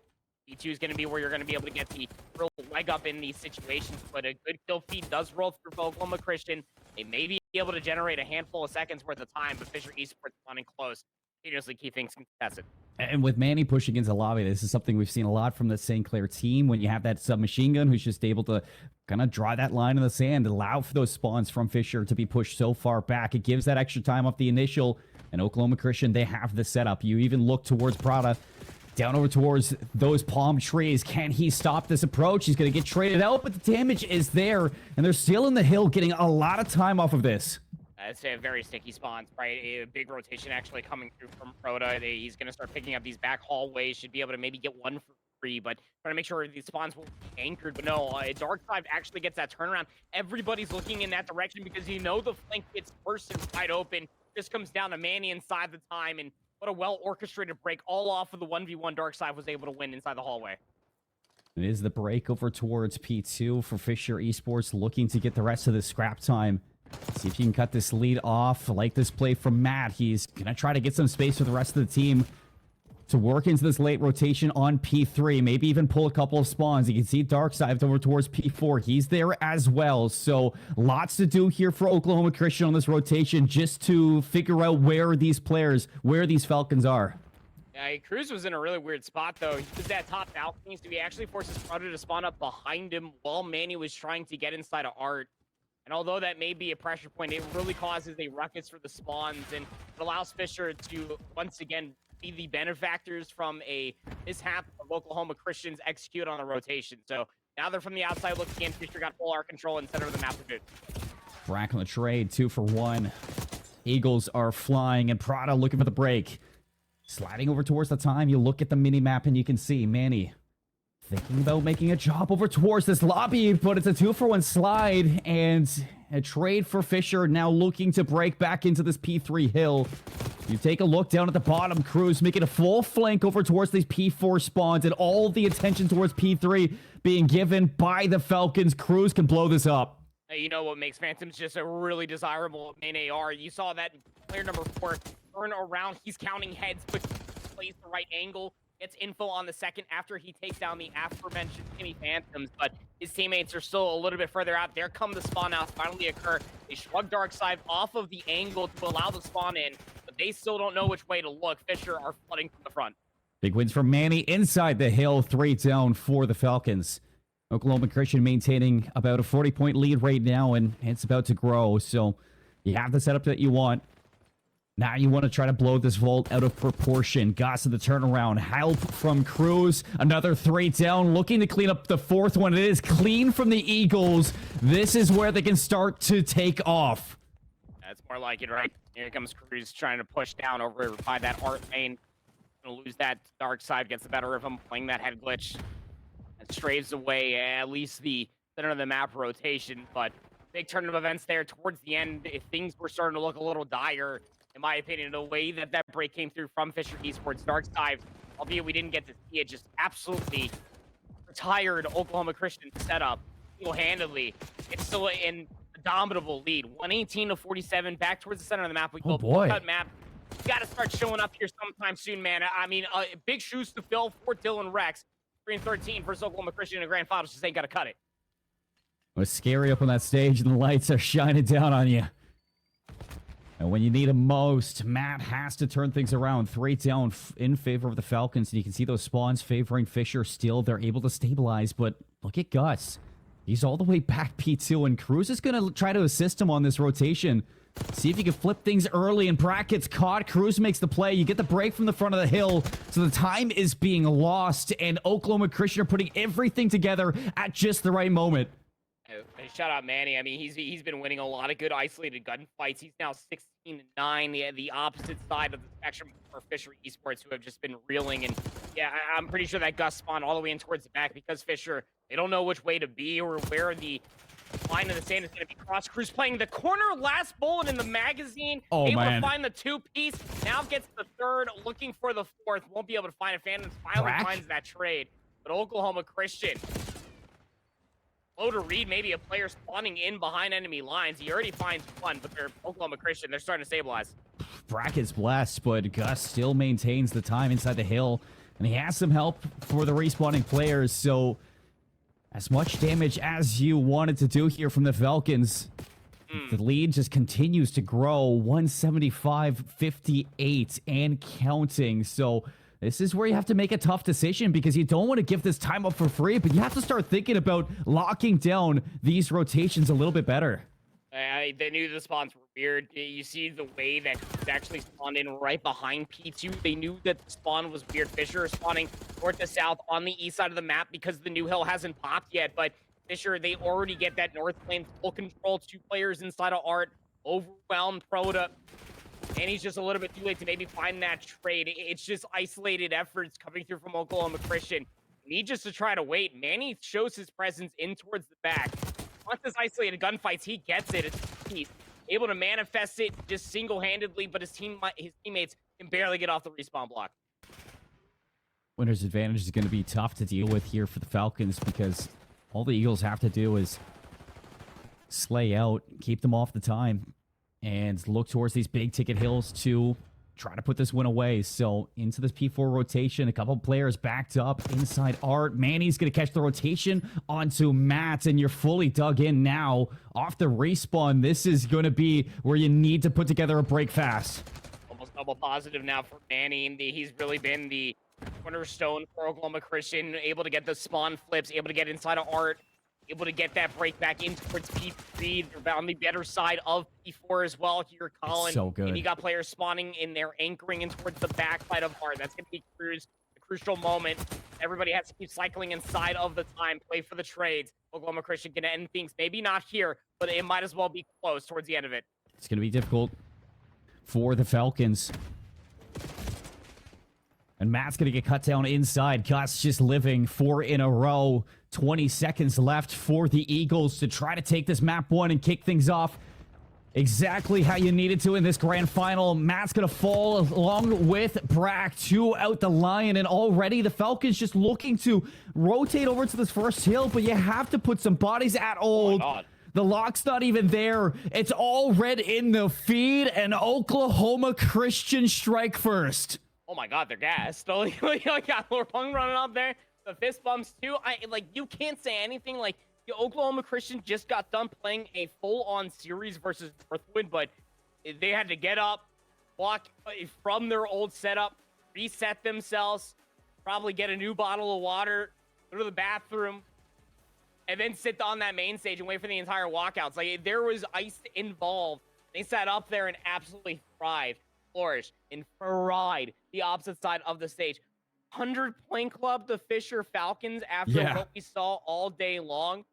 [SPEAKER 10] P2 is going to be where you're going to be able to get the real leg up in these situations, but a good kill feed does roll through for Oklahoma Christian. They may be able to generate a handful of seconds worth of time, but Fisher Esports running close, continuously keep things contested.
[SPEAKER 5] And with Manny pushing into lobby, this is something we've seen a lot from the St. Clair team. When you have that submachine gun who's just able to kind of draw that line in the sand, allow for those spawns from Fisher to be pushed so far back. It gives that extra time off the initial. And Oklahoma Christian, they have the setup. You even look towards Prada. Down over towards those palm trees. Can he stop this approach? He's going to get traded out, but the damage is there. And they're still in the hill, getting a lot of time off of this.
[SPEAKER 10] It's a very sticky spawns, right? A big rotation actually coming through from Proto. He's going to start picking up these back hallways. Should be able to maybe get one for free, but trying to make sure these spawns will be anchored. But no, Darkside actually gets that turnaround. Everybody's looking in that direction because the flank gets burst and wide open. This comes down to Manny inside the time, and what a well-orchestrated break, all off of the 1v1 Darkside was able to win inside the hallway.
[SPEAKER 5] It is the break over towards P2 for Fisher Esports, looking to get the rest of the scrap time. See if you can cut this lead off. I like this play from Matt. He's going to try to get some space for the rest of the team to work into this late rotation on P3. Maybe even pull a couple of spawns. You can see Darkside over towards P4. He's there as well. So lots to do here for Oklahoma Christian on this rotation, just to figure out where these players, where these Falcons are.
[SPEAKER 10] Yeah, Cruz was in a really weird spot, though. He was at top balcony, so he actually forces Proto to spawn up behind him while Manny was trying to get inside of Art. And although that may be a pressure point, it really causes a ruckus for the spawns, and it allows Fisher to, once again, be the benefactors from a mishap of Oklahoma Christians execute on the rotation. So now they're from the outside looking in. Fisher got full art control in the center of the map for good.
[SPEAKER 5] Brack on the trade, 2 for 1. Eagles are flying, and Prada looking for the break. Sliding over towards the time, you look at the mini-map, and you can see Manny thinking about making a jump over towards this lobby, but it's a 2-for-1 slide, and a trade for Fisher, now looking to break back into this P3 hill. You take a look down at the bottom, Cruz making a full flank over towards these P4 spawns, and all the attention towards P3 being given by the Falcons. Cruz can blow this up.
[SPEAKER 10] You know what makes Phantoms just a really desirable main AR? You saw that player number 4 turn around. He's counting heads, but plays the right angle. Gets info on the second after he takes down the aforementioned Timmy Phantoms, but his teammates are still a little bit further out. There come the spawn outs finally occur. They shrug Darkside off of the angle to allow the spawn in, but they still don't know which way to look. Fisher are flooding from the front.
[SPEAKER 5] Big wins for Manny inside the hill, 3 down for the Falcons. Oklahoma Christian maintaining about a 40-point lead right now, and it's about to grow, so you have the setup that you want. Now you want to try to blow this vault out of proportion. Goss of the turnaround. Help from Cruz. Another 3 down. Looking to clean up the 4th one. It is clean from the Eagles. This is where they can start to take off.
[SPEAKER 10] That's more like it, right? Here comes Cruz trying to push down over by that Art main. Gonna lose that. Darkside gets the better of him, playing that head glitch. And strays away at least the center of the map rotation. But big turn of events there towards the end. If things were starting to look a little dire, in my opinion, the way that that break came through from Fisher Esports, Darkside, albeit we didn't get to see it, just absolutely retired Oklahoma Christian setup single-handedly. It's still an indomitable lead. 118-47, back towards the center of the map. We go cut map. You got to start showing up here sometime soon, man. I mean, big shoes to fill for Dylan Rex. 3-13 versus Oklahoma Christian in the grand finals. Just ain't got to cut it.
[SPEAKER 5] It was scary up on that stage, and the lights are shining down on you. And when you need them most, Matt has to turn things around. 3 down in favor of the Falcons. And you can see those spawns favoring Fisher still. They're able to stabilize, but look at Gus. He's all the way back P2, and Cruz is going to try to assist him on this rotation. See if you can flip things early, and Brack gets caught. Cruz makes the play. You get the break from the front of the hill, so the time is being lost, and Oklahoma Christian are putting everything together at just the right moment.
[SPEAKER 10] Shout out Manny. I mean, he's been winning a lot of good isolated gunfights. He's now 16-9, the opposite side of the spectrum for Fisher Esports, who have just been reeling. And yeah, I'm pretty sure that Gus spawned all the way in towards the back because Fisher, they don't know which way to be or where the line in the sand is going to be crossed. Cruz playing the corner, last bullet in the magazine, able to find the 2-piece. Now gets the third, looking for the fourth. Won't be able to find it. Phantom finally finds that trade, but Oklahoma Christian. Slow to read, maybe a player spawning in behind enemy lines. He already finds one, but they're Oklahoma Christian. They're starting to stabilize.
[SPEAKER 5] Bracket's blessed, but Gus still maintains the time inside the hill, and he has some help for the respawning players, so as much damage as you wanted to do here from the Falcons, the lead just continues to grow, 175-58 and counting, so this is where you have to make a tough decision because you don't want to give this time up for free, but you have to start thinking about locking down these rotations a little bit better.
[SPEAKER 10] They knew the spawns were weird. You see the way that it's actually spawned in right behind P2. They knew that the spawn was weird. Fisher is spawning north to south on the east side of the map because the new hill hasn't popped yet, but Fisher, they already get that north lane full control. 2 players inside of Art, overwhelmed Proto. And he's just a little bit too late to maybe find that trade. It's just isolated efforts coming through from Oklahoma Christian. Need just to try to wait. Manny shows his presence in towards the back. Once this isolated gunfights, he gets it. He's able to manifest it just single-handedly, but his teammates can barely get off the respawn block.
[SPEAKER 5] Winner's advantage is going to be tough to deal with here for the Falcons because all the Eagles have to do is slay out, keep them off the time, and look towards these big ticket hills to try to put this win away. So into this P4 rotation, a couple players backed up inside Art. Manny's going to catch the rotation onto Matt, and you're fully dug in now off the respawn. This is going to be where you need to put together a break fast.
[SPEAKER 10] Almost double positive now for Manny. And he's really been the cornerstone for Oklahoma Christian, able to get the spawn flips, able to get inside of Art, able to get that break back in towards P3. They're on the better side of P4 as well here, Colin.
[SPEAKER 5] It's so good.
[SPEAKER 10] And you got players spawning in there, anchoring in towards the back side of Art. That's going to be Cruz, the crucial moment. Everybody has to keep cycling inside of the time, play for the trades. Oklahoma Christian can end things, maybe not here, but it might as well be close towards the end of it.
[SPEAKER 5] It's going to be difficult for the Falcons. And Matt's going to get cut down inside. Gus just living 4 in a row. 20 seconds left for the Eagles to try to take this map 1 and kick things off exactly how you needed to in this grand final. Matt's going to fall along with Brack to out the Lion, and already the Falcons just looking to rotate over to this first hill, but you have to put some bodies at old.
[SPEAKER 10] Oh my God.
[SPEAKER 5] The lock's not even there. It's all red in the feed, and Oklahoma Christian strike first.
[SPEAKER 10] Oh my God, they're gassed. You got Lorpung running up there. The fist bumps too. You can't say anything. Like, the Oklahoma Christian just got done playing a full-on series versus Northwood, but they had to get up, walk from their old setup, reset themselves, probably get a new bottle of water, go to the bathroom, and then sit on that main stage and wait for the entire walkouts. Like, there was ice involved. They sat up there and absolutely thrived, flourished, and fried the opposite side of the stage. 100-point club the Fisher Falcons after what we saw all day long,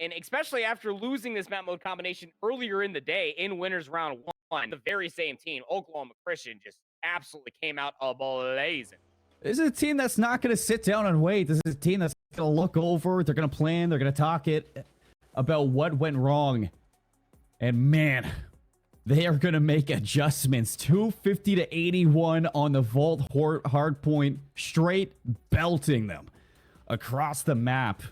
[SPEAKER 10] and especially after losing this map mode combination earlier in the day in winners round 1. The very same team, Oklahoma Christian, just absolutely came out blazing.
[SPEAKER 5] This is a team that's not going to sit down and wait. This is a team that's going to look over. They're going to plan. They're going to talk about what went wrong. And man, they are going to make adjustments. 250 to 81 on the Vault hardpoint, straight belting them across the map.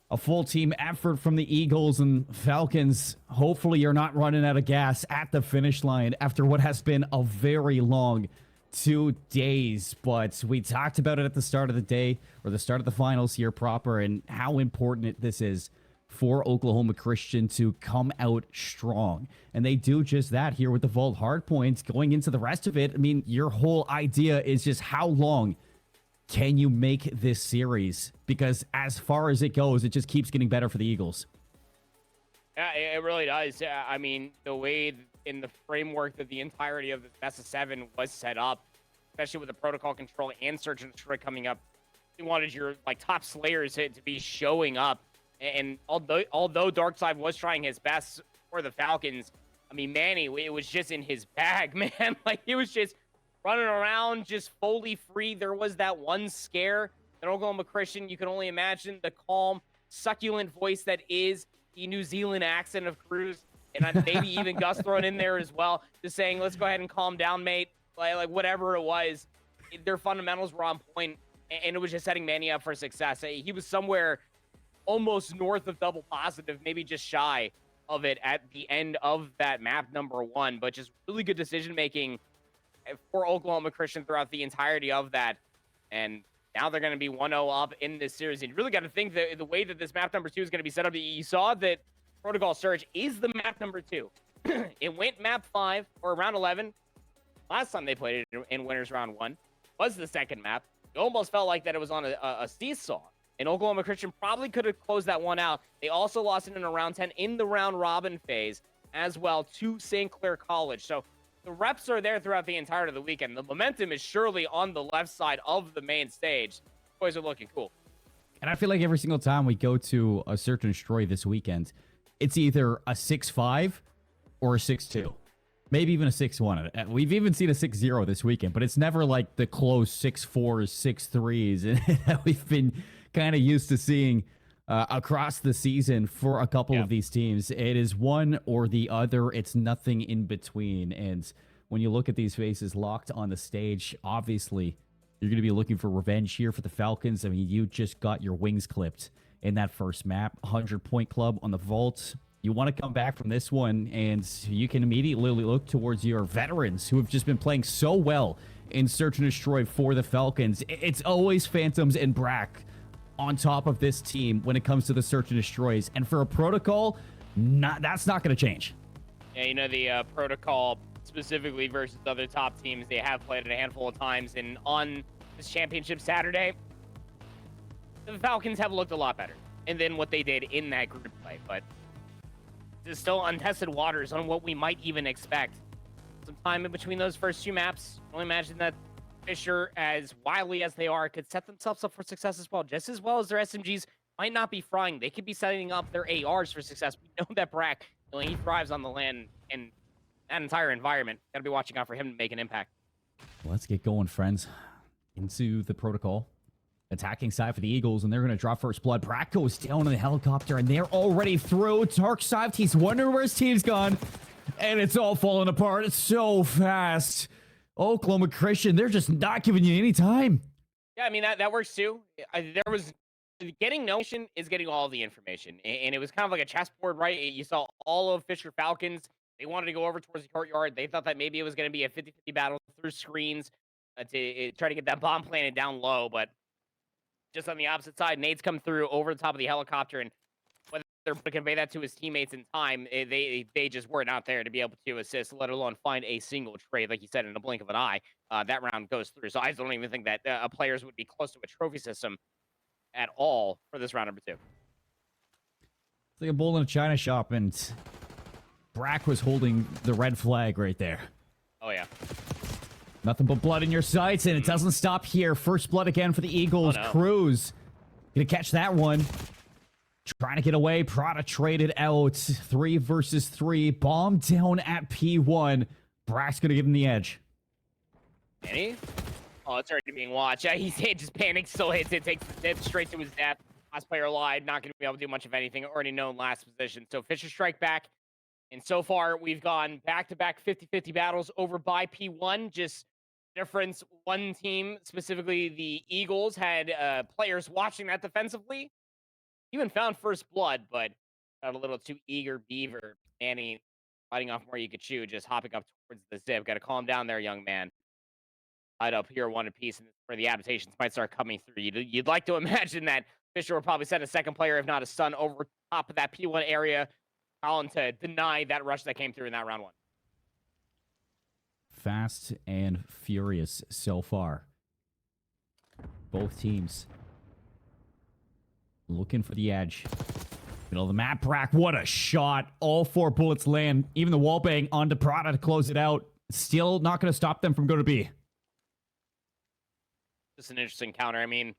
[SPEAKER 5] A full team effort from the Eagles and Falcons. Hopefully you're not running out of gas at the finish line after what has been a very long 2 days. But we talked about it at the start of the day, or the start of the finals here proper, and how important this is for Oklahoma Christian to come out strong. And they do just that here with the Vault hardpoints. Going into the rest of it, I mean, your whole idea is just how long can you make this series? Because as far as it goes, it just keeps getting better for the Eagles.
[SPEAKER 10] Yeah, it really does. I mean, the way in the framework that the entirety of the best of 7 was set up, especially with the protocol control and Search and Destroy coming up. You wanted your top slayers to be showing up, and although Darkseid was trying his best for the Falcons, I mean, Manny, it was just in his bag, man. He was just running around, just fully free. There was that one scare that Oklahoma Christian, you can only imagine the calm, succulent voice that is the New Zealand accent of Cruz, and maybe even Gus thrown in there as well, just saying, let's go ahead and calm down, mate. Like whatever it was, their fundamentals were on point, and it was just setting Manny up for success. He was somewhere almost north of double positive, maybe just shy of it at the end of that map number 1, but just really good decision making for Oklahoma Christian throughout the entirety of that. And now they're going to be 1-0 up in this series. And you really got to think that the way that this map number 2 is going to be set up, you saw that Protocol Surge is the map number 2. It went map 5 or round 11. Last time they played it in winners round 1 was the second map. It almost felt like that it was on a seesaw. And Oklahoma Christian probably could have closed that one out. They also lost it in a round 10 in the round robin phase as well to St. Clair College. So the reps are there throughout the entirety of the weekend. The momentum is surely on the left side of the main stage. Boys are looking cool.
[SPEAKER 5] And I feel like every single time we go to a Search and Destroy this weekend, it's either a 6-5 or a 6-2. Maybe even a 6-1. We've even seen a 6-0 this weekend, but it's never like the close 6-4s, 6-3s that we've been kind of used to seeing across the season for a couple of these teams. It is one or the other. It's nothing in between. And when you look at these faces locked on the stage, obviously you're going to be looking for revenge here for the Falcons. I mean, you just got your wings clipped in that first map. 100-point club on the vault. You want to come back from this one, and you can immediately look towards your veterans who have just been playing so well in Search and Destroy for the Falcons. It's always Phantoms and Brack on top of this team when it comes to the Search and Destroys. And for a Protocol, that's not going to change.
[SPEAKER 10] Yeah, you know, the Protocol specifically versus other top teams, they have played it a handful of times. And on this championship Saturday, the Falcons have looked a lot better and then what they did in that group play. But there's still untested waters on what we might even expect. Some time in between those first 2 maps. I can only imagine that Fisher, as wily as they are, could set themselves up for success as well. Just as well as their SMGs might not be frying. They could be setting up their ARs for success. We know that Brack, he thrives on the land and that entire environment. Got to be watching out for him to make an impact.
[SPEAKER 5] Let's get going, friends. Into the Protocol. Attacking side for the Eagles, and they're going to draw first blood. Brack goes down on the helicopter, and they're already through. Darkseid, he's wondering where his team's gone, and it's all falling apart. It's so fast. Oklahoma Christian, they're just not giving you any time.
[SPEAKER 10] Yeah, I mean, that works too. There was getting no information is getting all the information, and it was kind of like a chessboard, right? You saw all of Fisher Falcons. They wanted to go over towards the courtyard. They thought that maybe it was going to be a 50-50 battle through screens to try to get that bomb planted down low, but just on the opposite side, nades come through over the top of the helicopter, and whether they're able to convey that to his teammates in time, they just weren't out there to be able to assist, let alone find a single trade, like you said, in a blink of an eye. That round goes through. So I don't even think that players would be close to a trophy system at all for this round number 2.
[SPEAKER 5] It's like a bull in a china shop, and Brack was holding the red flag right there.
[SPEAKER 10] Oh, yeah.
[SPEAKER 5] Nothing but blood in your sights, and it doesn't stop here. First blood again for the Eagles.
[SPEAKER 10] Oh, no.
[SPEAKER 5] Cruz gonna catch that one. Trying to get away. Prada traded out. 3 versus 3. Bomb down at P1. Brack's gonna give him the edge.
[SPEAKER 10] Any? Oh, it's already being watched. He's just panics, still hits it, takes the dip straight to his death. Last player alive, not gonna be able to do much of anything. Already known last position. So Fisher strike back. And so far, we've gone back-to-back 50-50 battles over by P1. Just difference, one team, specifically the Eagles, had players watching that defensively. Even found first blood, but got a little too eager beaver. Manny biting off more you could chew, just hopping up towards the zip. Got to calm down there, young man. Tied up here, one apiece, and where the adaptations might start coming through. You'd like to imagine that Fisher will probably send a second player, if not a stun, over top of that P1 area. Colin to deny that rush that came through in that round 1.
[SPEAKER 5] Fast and furious so far. Both teams looking for the edge. Middle of the map, Brack, what a shot. All 4 bullets land. Even the wall bang onto Prada to close it out. Still not going to stop them from going to B.
[SPEAKER 10] Just an interesting counter. I mean,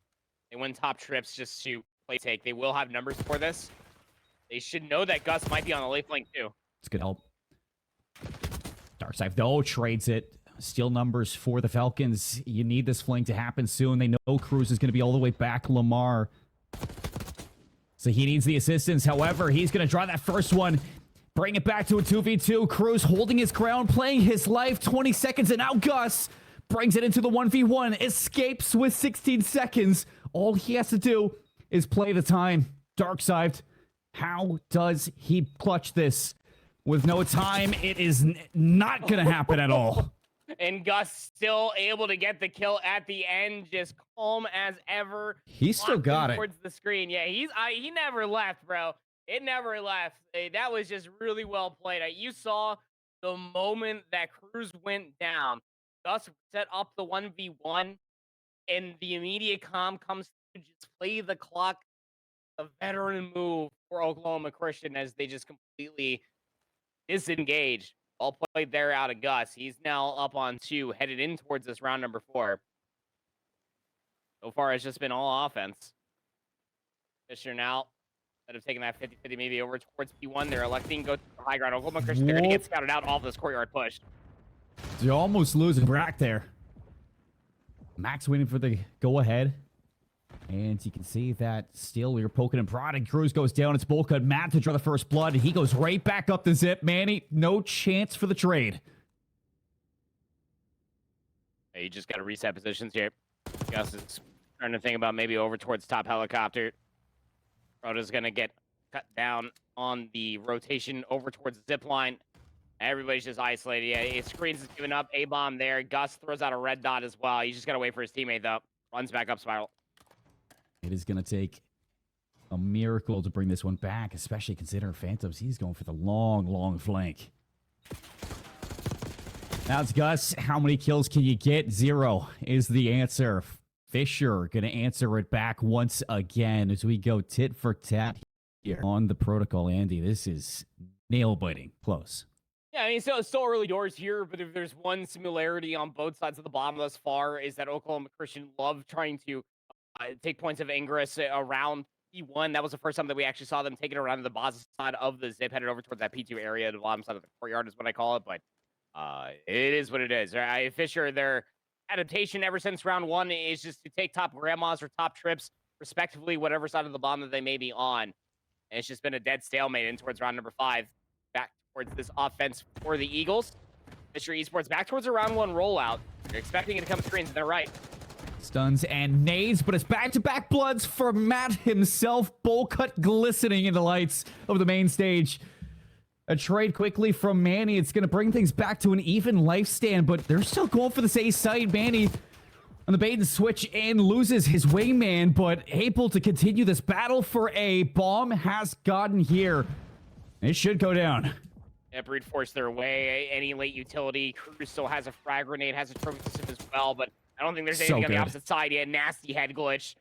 [SPEAKER 10] they win top trips just to play take. They will have numbers for this. They should know that Gus might be on the late flank too.
[SPEAKER 5] It's good help. Darkside, though, trades it. Steal numbers for the Falcons. You need this flank to happen soon. They know Cruz is going to be all the way back. Lamar. So he needs the assistance. However, he's going to draw that first one. Bring it back to a 2v2. Cruz holding his ground, playing his life. 20 seconds, and now Gus brings it into the 1v1. Escapes with 16 seconds. All he has to do is play the time. Darkside, how does he clutch this? With no time, it is not going to happen at all.
[SPEAKER 10] And Gus still able to get the kill at the end, just calm as ever.
[SPEAKER 5] He still got it.
[SPEAKER 10] Towards the screen. Yeah, he never left, bro. It never left. That was just really well played. You saw the moment that Cruz went down. Gus set up the 1v1, and the immediate calm comes to just play the clock. A veteran move for Oklahoma Christian as they just completely disengage. All played there out of Gus. He's now up on 2, headed in towards this round number 4. So far, it's just been all offense. Fisher now, instead of taking that 50-50 maybe over towards P1, they're electing to go to the high ground. Oklahoma Christian, they're going to get scouted out off this courtyard push.
[SPEAKER 5] You're almost losing Brack there. Max waiting for the go-ahead. And you can see that still we were poking and prodding. Cruz goes down. It's Bolka. Matt to draw the first blood. He goes right back up the zip. Manny, no chance for the trade.
[SPEAKER 10] You just got to reset positions here. Gus is starting to think about maybe over towards top helicopter. Rhoda's going to get cut down on the rotation over towards the zip line. Everybody's just isolated. Yeah, his screens is giving up. A-bomb there. Gus throws out a red dot as well. You just got to wait for his teammate, though. Runs back up spiral.
[SPEAKER 5] It is going to take a miracle to bring this one back, especially considering Phantoms. He's going for the long, long flank. Now it's Gus. How many kills can you get? 0 is the answer. Fisher going to answer it back once again as we go tit for tat here on the protocol. Andy, this is nail-biting close.
[SPEAKER 10] Yeah, I mean, it's still early doors here, but if there's one similarity on both sides of the bottom thus far is that Oklahoma Christian love trying to take points of Ingress around P1. That was the first time that we actually saw them take it around the Baza side of the zip, headed over towards that P2 area, the bottom side of the courtyard is what I call it, but it is what it is. Fisher, their adaptation ever since round 1 is just to take top grandmas or top trips, respectively, whatever side of the bomb that they may be on. And it's just been a dead stalemate in towards round number 5. Back towards this offense for the Eagles. Fisher Esports back towards a round 1 rollout. You're expecting it to come screens, and they're right.
[SPEAKER 5] Stuns and nades, but it's back-to-back bloods for Matt himself. Bowl cut glistening in the lights of the main stage. A trade quickly from Manny. It's going to bring things back to an even life stand, but they're still going for this A side. Manny on the bait and switch and loses his wingman, but able to continue this battle for A. Bomb has gotten here. It should go down.
[SPEAKER 10] Brute force their way. Any late utility. Cruz still has a frag grenade, has a trophy system as well, but I don't think there's anything on the opposite side yet. Nasty head glitch.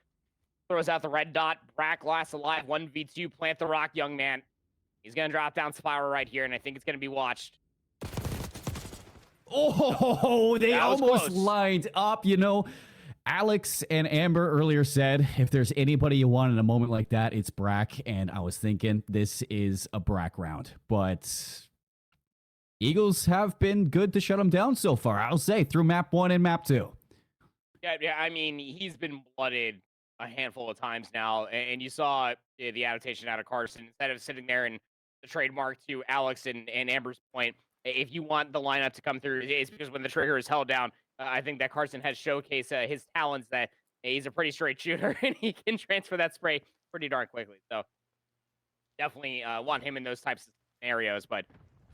[SPEAKER 10] Throws out the red dot. Brack last alive. 1v2. Plant the rock, young man. He's going to drop down spiral right here, and I think it's going to be watched.
[SPEAKER 5] Oh, they almost
[SPEAKER 10] close.
[SPEAKER 5] lined up. You know, Alex and Amber earlier said, if there's anybody you want in a moment like that, it's Brack. And I was thinking this is a Brack round. But Eagles have been good to shut them down so far, I'll say, through map 1 and map 2.
[SPEAKER 10] Yeah, I mean, he's been blooded a handful of times now, and you saw the adaptation out of Carson. Instead of sitting there and the trademark to Alex and Amber's point, if you want the lineup to come through, it's because when the trigger is held down, I think that Carson has showcased his talents that he's a pretty straight shooter, and he can transfer that spray pretty darn quickly. So definitely want him in those types of scenarios, but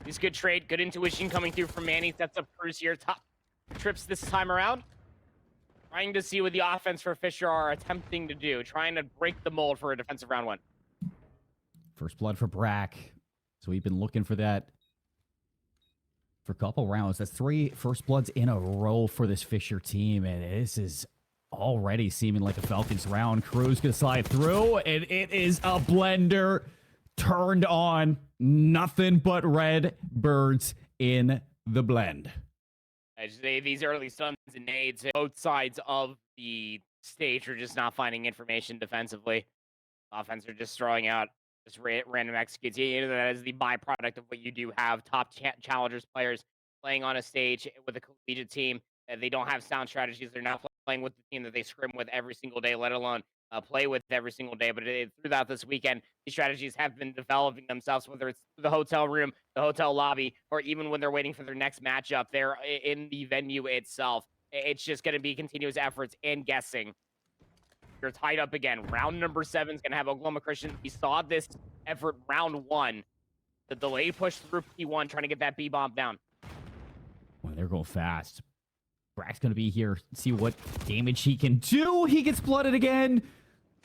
[SPEAKER 10] he's good trade, good intuition coming through from Manny. Sets up Cruz here, top trips this time around. Trying to see what the offense for Fisher are attempting to do. Trying to break the mold for a defensive round 1.
[SPEAKER 5] First blood for Brack. So we've been looking for that for a couple rounds. That's 3 first bloods in a row for this Fisher team. And this is already seeming like a Falcons round. Cruz going to slide through. And it is a blender. turned on. Nothing but red birds in the blend.
[SPEAKER 10] These early stuns and nades, both sides of the stage are just not finding information defensively. Offense are just throwing out just random executes. You know, that is the byproduct of what you do have. Top challengers players playing on a stage with a collegiate team. They don't have sound strategies. They're not playing with the team that they scrim with every single day, let alone play with every single day. But throughout this weekend, these strategies have been developing themselves, whether it's the hotel room, the hotel lobby, or even when they're waiting for their next matchup there in the venue itself. It's just going to be continuous efforts and guessing. You're tied up again. Round number 7 is going to have Oklahoma Christian. We saw this effort round 1. The delay push through P1, trying to get that B bomb down.
[SPEAKER 5] Well, they're going fast. Brack's going to be here, see what damage he can do. He gets blooded again.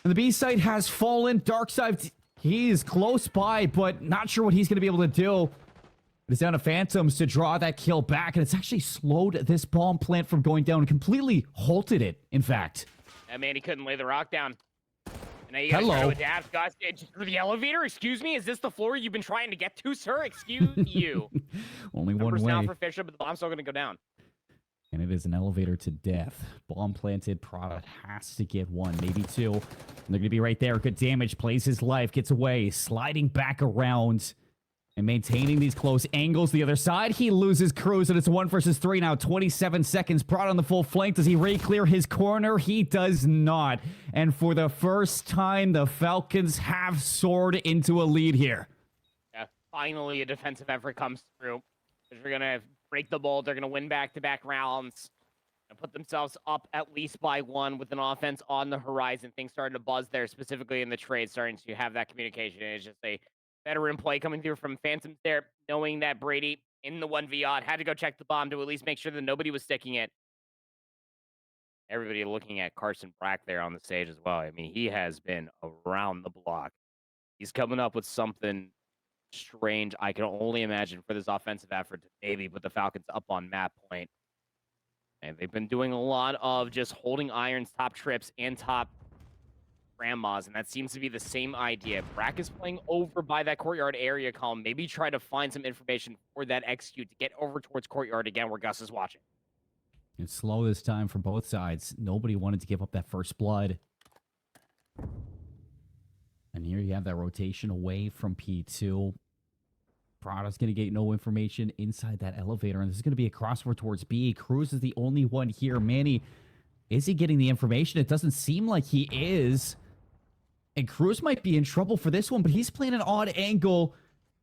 [SPEAKER 5] And the B site has fallen. Dark side, he is close by, but not sure what he's going to be able to do. It's down to Phantoms to draw that kill back, and it's actually slowed this bomb plant from going down, completely halted it, in fact.
[SPEAKER 10] That man, he couldn't lay the rock down. And now you guys try to adapt. Guys, through the elevator? Excuse me? Is this the floor you've been trying to get to, sir? Excuse you.
[SPEAKER 5] Only
[SPEAKER 10] Numbers
[SPEAKER 5] one way.
[SPEAKER 10] now for Fisher, but the bomb's still going to go down.
[SPEAKER 5] And it is an elevator to death. Bomb planted. Product has to get 1, maybe 2. And they're going to be right there. Good damage. Plays his life. Gets away. Sliding back around. And maintaining these close angles. The other side, he loses Cruz, and it's 1 versus 3 now. 27 seconds. Prod on the full flank. Does he re-clear his corner? He does not. And for the first time, the Falcons have soared into a lead here.
[SPEAKER 10] Yeah, finally a defensive effort comes through. They're going to break the mold. They're going to win back-to-back rounds and put themselves up at least by 1 with an offense on the horizon. Things starting to buzz there, specifically in the trade, starting to have that communication. It's just a veteran play coming through from Phantoms there, knowing that Brady in the 1v odd had to go check the bomb to at least make sure that nobody was sticking it. Everybody looking at Carson Brack there on the stage as well. I mean, he has been around the block. He's coming up with something strange. I can only imagine for this offensive effort to maybe put the Falcons up on map point. And they've been doing a lot of just holding irons, top trips, and top grandmas, and that seems to be the same idea. Brack is playing over by that courtyard area column. Maybe try to find some information for that execute to get over towards courtyard again where Gus is watching.
[SPEAKER 5] It's slow this time for both sides. Nobody wanted to give up that first blood. And here you have that rotation away from P2. Prada's going to get no information inside that elevator, and this is going to be a crossover towards B. Cruz is the only one here. Manny, is he getting the information? It doesn't seem like he is. And Cruz might be in trouble for this one, but he's playing an odd angle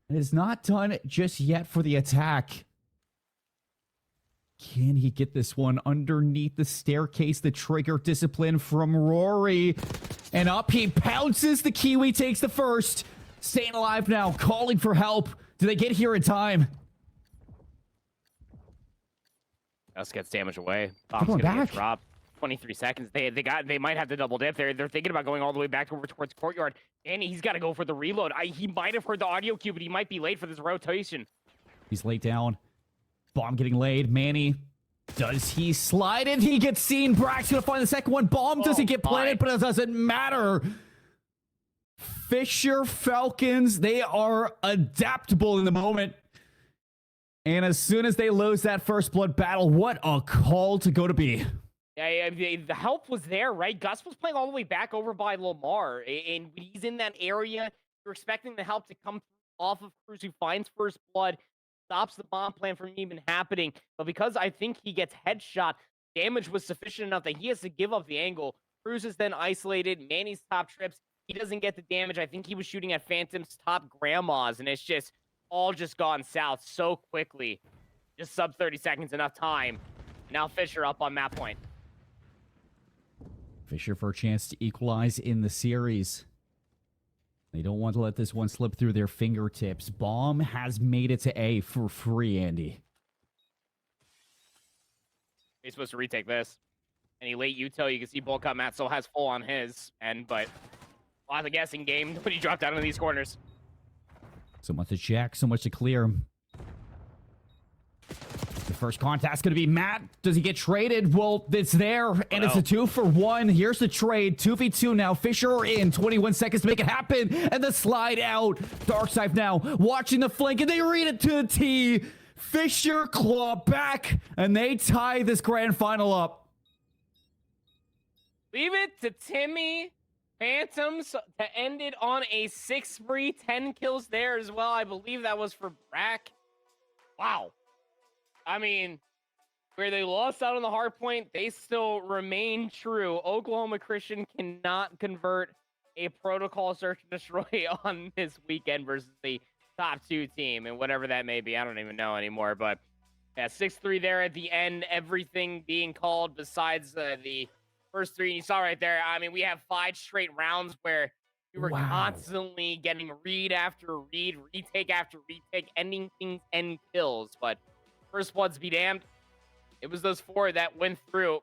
[SPEAKER 5] and is not done just yet for the attack. Can he get this one underneath the staircase? The trigger discipline from Rory. And up he pounces. The Kiwi takes the first. Staying alive now, calling for help. Do they get here in time?
[SPEAKER 10] Gus gets damage away. Bomb's gonna get dropped. 23 seconds. They might have to double dip. They're thinking about going all the way back over towards courtyard. And he's got to go for the reload. He might have heard the audio cue, but he might be late for this rotation.
[SPEAKER 5] He's laid down. Bomb getting laid. Manny, does he slide it? He gets seen. Brack's gonna find the second one. Bomb doesn't get planted, but it doesn't matter. Fisher Falcons, they are adaptable in the moment. And as soon as they lose that first blood battle, what a call to go to B.
[SPEAKER 10] Yeah, the help was there, right? Gus was playing all the way back over by Lamar, and when he's in that area, you're expecting the help to come off of Cruz, who finds first blood, stops the bomb plan from even happening. But because I think he gets headshot, damage was sufficient enough that he has to give up the angle. Cruz is then isolated. Manny's top trips. He doesn't get the damage. I think he was shooting at Phantom's top grandmas, and it's just all just gone south so quickly. Just sub 30 seconds, enough time. Now Fisher up on map point.
[SPEAKER 5] Fisher for a chance to equalize in the series. They don't want to let this one slip through their fingertips. Bomb has made it to A for free, Andy.
[SPEAKER 10] He's supposed to retake this. Any late util, you can see Bull Cut Matt still has full on his end, but a lot of guessing game. Nobody dropped out into these corners.
[SPEAKER 5] So much to check, so much to clear. The First contact's going to be Matt. Does he get traded? Well, it's there, and it's a 2-for-1. Here's the trade. 2v2 now. Fisher in 21 seconds to make it happen, and the slide out. Darkseid now watching the flank, and they read it to the T. Fisher claw back, and they tie this grand final up.
[SPEAKER 10] Leave it to Timmy Phantoms to end it on a 6-free, 10 kills there as well. I believe that was for Brack. Wow. I mean, where they lost out on the hard point, they still remain true. Oklahoma Christian cannot convert a protocol search and destroy on this weekend versus the top 2 team, and whatever that may be. I don't even know anymore, but yeah, 6-3 there at the end. Everything being called besides the first 3. And you saw right there, I mean, we have 5 straight rounds where we were constantly getting read after read, retake after retake, ending things and kills. But first bloods be damned. It was those 4 that went through.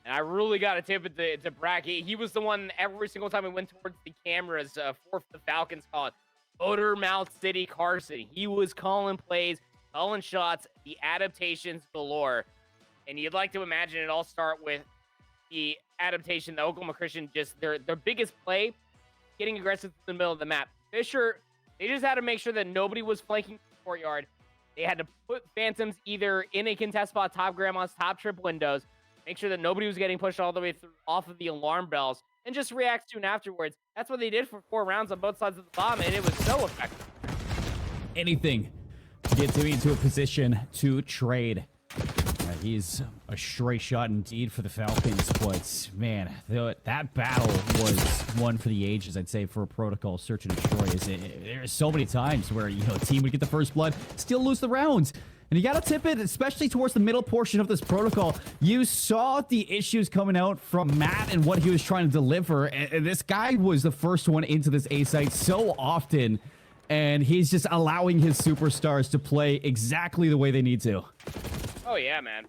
[SPEAKER 10] And I really got to tip it to Bracky. He was the one every single time we went towards the cameras for the Falcons call it Motormouth City Carson. He was calling plays, calling shots, the adaptations galore. And you'd like to imagine it all start with the adaptation, the Oklahoma Christian, just their biggest play, getting aggressive in the middle of the map. Fisher, they just had to make sure that nobody was flanking the courtyard. They had to put Phantoms either in a contest spot, top grandma's, top trip windows, make sure that nobody was getting pushed all the way through off of the alarm bells, and just react soon afterwards. That's what they did for 4 rounds on both sides of the bomb, and it was so effective.
[SPEAKER 5] Anything to get Timmy into a position to trade. He's a straight shot indeed for the Falcons, but man, that battle was one for the ages, I'd say, for a protocol search and destroy. There's so many times where, you know, a team would get the first blood, still lose the rounds. And you got to tip it, especially towards the middle portion of this protocol. You saw the issues coming out from Matt and what he was trying to deliver. And this guy was the first one into this A site so often. And he's just allowing his superstars to play exactly the way they need to.
[SPEAKER 10] Oh, yeah, man.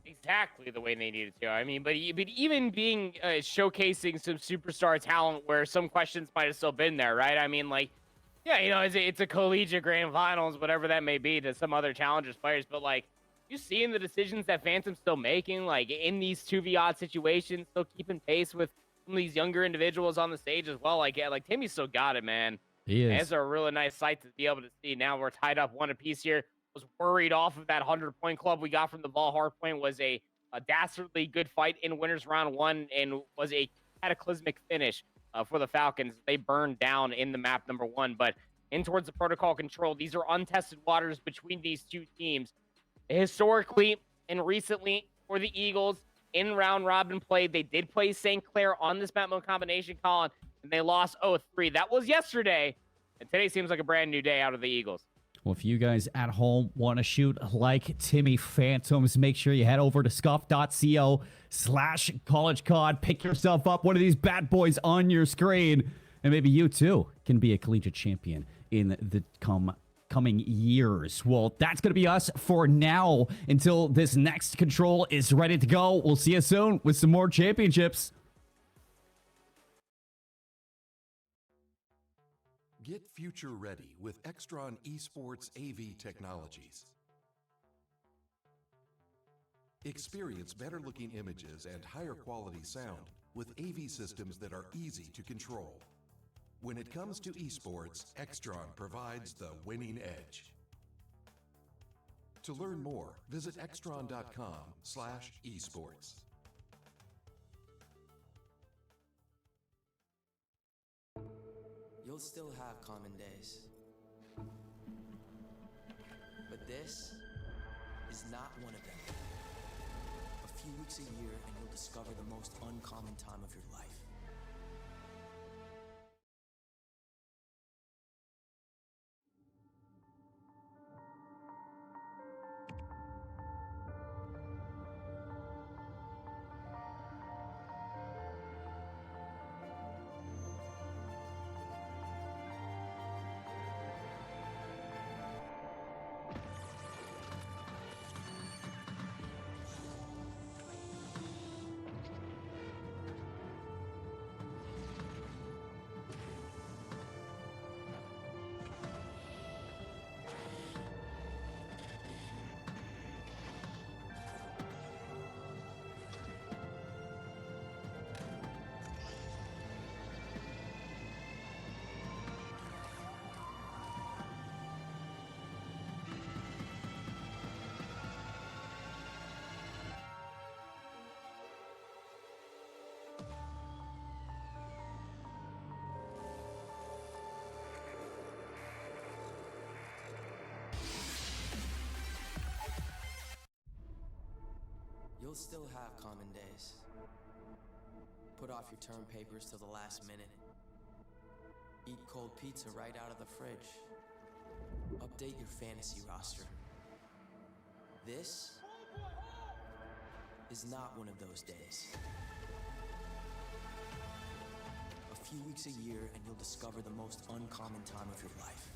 [SPEAKER 10] Exactly the way they needed to. I mean, but even being showcasing some superstar talent where some questions might have still been there, right? I mean, like, yeah, you know, it's a collegiate grand finals, whatever that may be to some other challengers players, but like, you seeing the decisions that Phantom's still making, like in these 2v-odd situations, still keeping pace with some of these younger individuals on the stage as well. Like, yeah, like Timmy's still got it, man.
[SPEAKER 5] He is.
[SPEAKER 10] And it's a really nice sight to be able to see. Now we're tied up 1 apiece here. Was worried off of that 100-point club we got from the Vol Hardpoint. Was a dastardly good fight in winners round 1 and was a cataclysmic finish for the Falcons. They burned down in the map number 1, but in towards the protocol control. These are untested waters between these 2 teams. Historically and recently for the Eagles in round robin play, they did play St. Clair on this map mode combination, Colin, and they lost 0-3. That was yesterday, and today seems like a brand new day out of the Eagles.
[SPEAKER 5] Well, if you guys at home want to shoot like Timmy Phantoms, make sure you head over to scuff.co/collegecod. Pick yourself up one of these bad boys on your screen, and maybe you too can be a collegiate champion in the coming years. Well, that's going to be us for now until this next control is ready to go. We'll see you soon with some more championships.
[SPEAKER 11] Get future ready with Extron Esports AV technologies. Experience better looking images and higher quality sound with AV systems that are easy to control. When it comes to esports, Extron provides the winning edge. To learn more, visit extron.com/esports.
[SPEAKER 9] You'll still have common days. But this is not one of them. A few weeks a year and you'll discover the most uncommon time of your life. You'll still have common days. Put off your term papers till the last minute. Eat cold pizza right out of the fridge. Update your fantasy roster. This is not one of those days. A few weeks a year and you'll discover the most uncommon time of your life.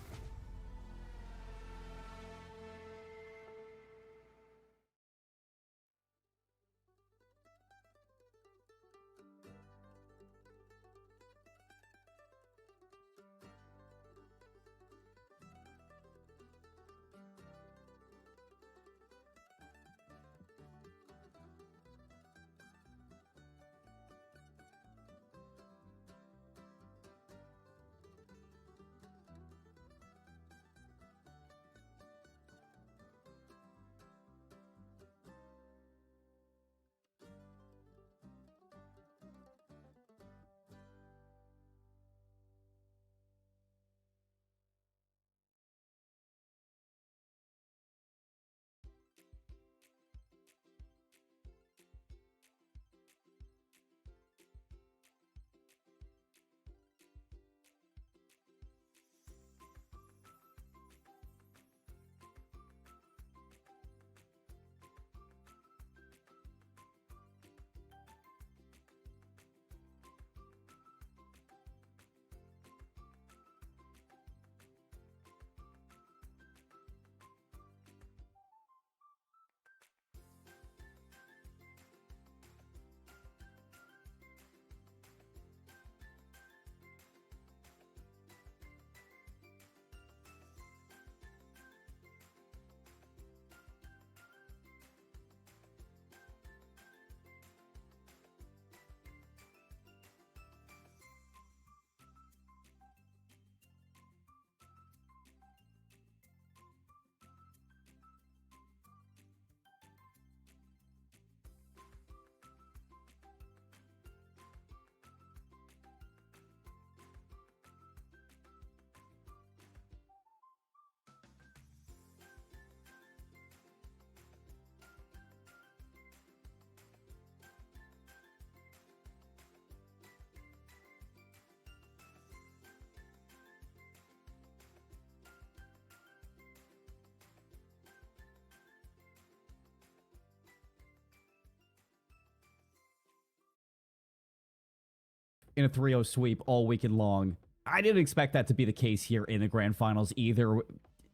[SPEAKER 5] In a 3-0 sweep all weekend long. I didn't expect that to be the case here in the grand finals either.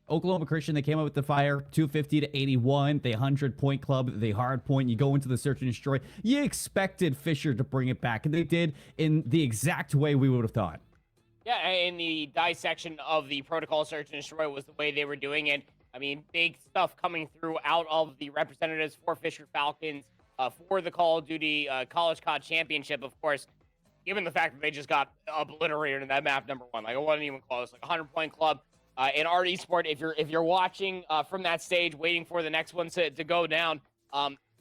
[SPEAKER 5] Oklahoma Christian, they came out with the fire, 250 to 81. The 100-point club, the hard point. You go into the search and destroy. You expected Fisher to bring it back, and they did in the exact way we would have thought.
[SPEAKER 10] Yeah, in the dissection of the protocol search and destroy was the way they were doing it. I mean, big stuff coming through out of the representatives for Fisher Falcons for the Call of Duty College COD Championship, of course. Given the fact that they just got obliterated in that map number one, like it wasn't even close, like a 100-point club in our esport. If you're watching from that stage, waiting for the next one to go down,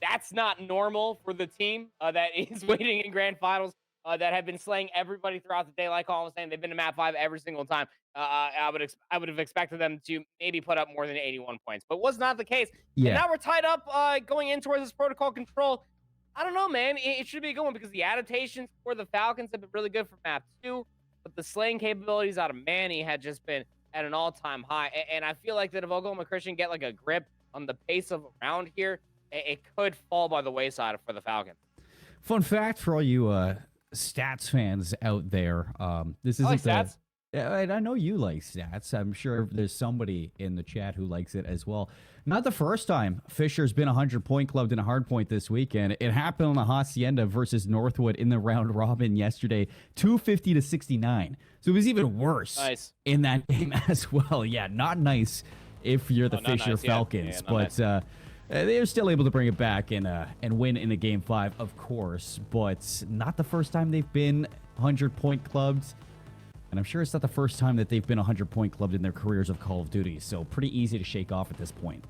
[SPEAKER 10] that's not normal for the team that is waiting in grand finals that have been slaying everybody throughout the day. Like Colin was saying, they've been to map 5 every single time. I would have expected them to maybe put up more than 81 points, but was not the case.
[SPEAKER 5] Yeah.
[SPEAKER 10] And now we're tied up going in towards this protocol control. I don't know, man. It should be a good one because the adaptations for the Falcons have been really good for map 2, but the slaying capabilities out of Manny had just been at an all-time high. And I feel like that if Oklahoma Christian get like a grip on the pace of a round here, it could fall by the wayside for the Falcons.
[SPEAKER 5] Fun fact for all you stats fans out there. This isn't
[SPEAKER 10] stats.
[SPEAKER 5] I know you like stats. I'm sure there's somebody in the chat who likes it as well. Not the first time Fisher's been 100-point clubbed in a hard point this weekend. It happened on the Hacienda versus Northwood in the round robin yesterday, 250 to 69. So it was even worse in that game as well. Yeah, not nice if you're the Fisher Falcons, but they're still able to bring it back and win in a game 5, of course. But not the first time they've been 100-point clubbed. And I'm sure it's not the first time that they've been 100-point clubbed in their careers of Call of Duty, so pretty easy to shake off at this point.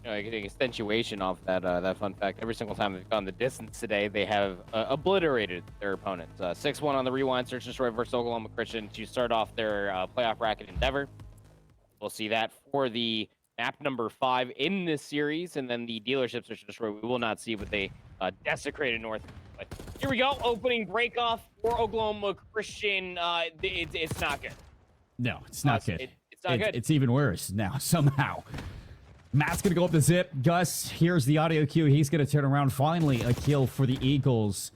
[SPEAKER 10] Getting extenuation off that fun fact. Every single time they've gone the distance today, they have obliterated their opponents. 6-1 on the rewind search and destroy versus Oklahoma Christian to start off their playoff bracket endeavor. We'll see that for the map number 5 in this series, and then the dealership search and destroy. We will not see what they desecrated North. But here we go, opening break off for Oklahoma Christian. It's not good.
[SPEAKER 5] No, it's not good.
[SPEAKER 10] It's not good.
[SPEAKER 5] It's even worse now, somehow. Matt's going to go up the zip. Gus, here's the audio cue. He's going to turn around. Finally, a kill for the Eagles.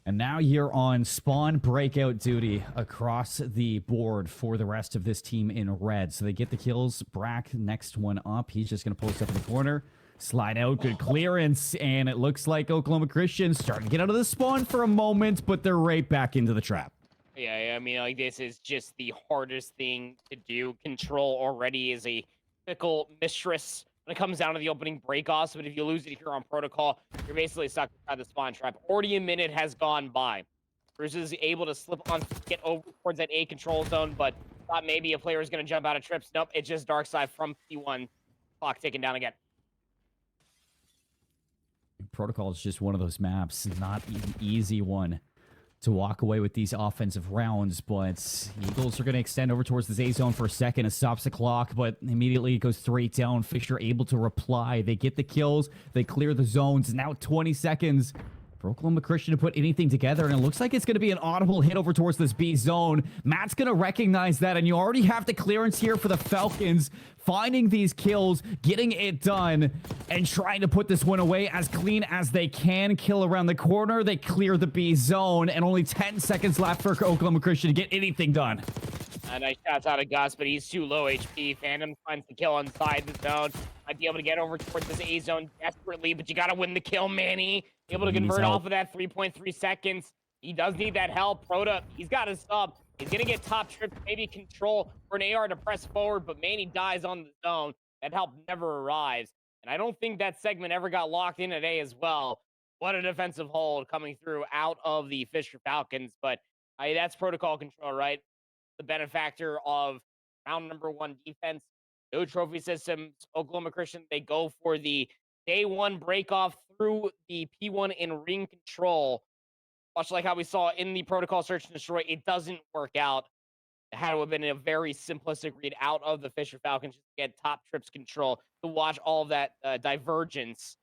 [SPEAKER 5] And now you're on spawn breakout duty across the board for the rest of this team in red. So they get the kills. Brack, next one up. He's just going to post up in the corner. Slide out, good clearance. And it looks like Oklahoma Christian starting to get out of the spawn for a moment, but they're right back into the trap.
[SPEAKER 10] Yeah, I mean, like, this is just the hardest thing to do. Control already is a fickle mistress when it comes down to the opening breakoffs, but if you lose it here on protocol, you're basically stuck inside the spawn trap. Already a minute has gone by. Bruce is able to slip on, get over towards that A control zone, but thought maybe a player was going to jump out of trips. Nope, it's just dark side from P1. Clock ticking down again.
[SPEAKER 5] Protocol is just one of those maps, not an easy one to walk away with these offensive rounds, but Eagles are going to extend over towards the Z zone for a second. It stops the clock, but immediately it goes straight down. Fisher able to reply. They get the kills. They clear the zones. Now 20 seconds for Oklahoma Christian to put anything together, and it looks like it's going to be an audible hit over towards this B zone. Matt's going to recognize that, and you already have the clearance here for the Falcons, finding these kills, getting it done, and trying to put this one away as clean as they can. Kill around the corner. They clear the B zone, and only 10 seconds left for Oklahoma Christian to get anything done.
[SPEAKER 10] Nice shots out of Gus, but he's too low HP. Phantom finds the kill inside the zone. Might be able to get over towards this A zone desperately, but you got to win the kill, Manny. Able to convert off of that 3.3 seconds. He does need that help. Proto, he's got his sub. He's going to get top tripped, maybe control for an AR to press forward, but Manny dies on the zone. That help never arrives. And I don't think that segment ever got locked in today as well. What a defensive hold coming through out of the Fisher Falcons. But that's protocol control, right? The benefactor of round number 1 defense. No trophy systems. Oklahoma Christian, they go for the day 1 break off through the P1 in ring control. Much like how we saw in the protocol search and destroy, it doesn't work out. It had to have been a very simplistic read out of the Fisher Falcons to get top trips control, to watch all of that divergence,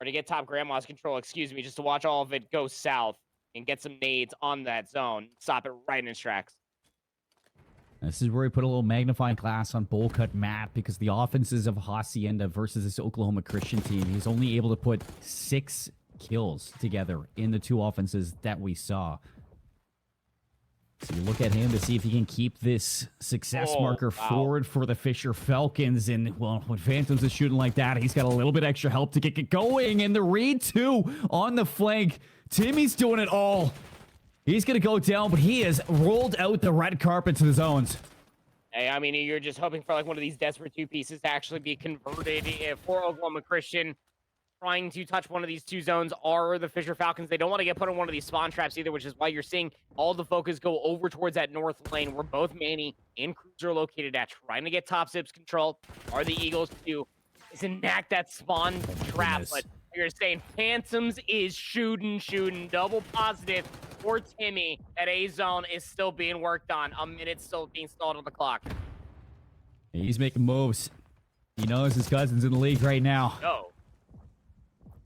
[SPEAKER 10] or to get top grandma's control, excuse me, just to watch all of it go south and get some nades on that zone. Stop it right in its tracks.
[SPEAKER 5] This is where we put a little magnifying glass on Bowl Cut Matt, because the offenses of Hacienda versus this Oklahoma Christian team, he's only able to put 6 kills together in the 2 offenses that we saw. So you look at him to see if he can keep this success marker forward for the Fisher Falcons. And, well, when Phantoms is shooting like that, he's got a little bit extra help to get it going. And the read, too, on the flank. Timmy's doing it all. He's going to go down, but he has rolled out the red carpet to the zones.
[SPEAKER 10] Hey, I mean, you're just hoping for like one of these desperate 2 pieces to actually be converted for Oklahoma Christian. Trying to touch one of these 2 zones are the Fisher Falcons. They don't want to get put in one of these spawn traps either, which is why you're seeing all the focus go over towards that north lane where both Manny and Cruz are located at, trying to get top zips control. Are the Eagles to enact that spawn trap, but you're saying Phantoms is shooting, double positive for Timmy. That A zone is still being worked on. A minute still being stalled on the clock.
[SPEAKER 5] He's making moves. He knows his cousin's in the league right now.
[SPEAKER 10] No.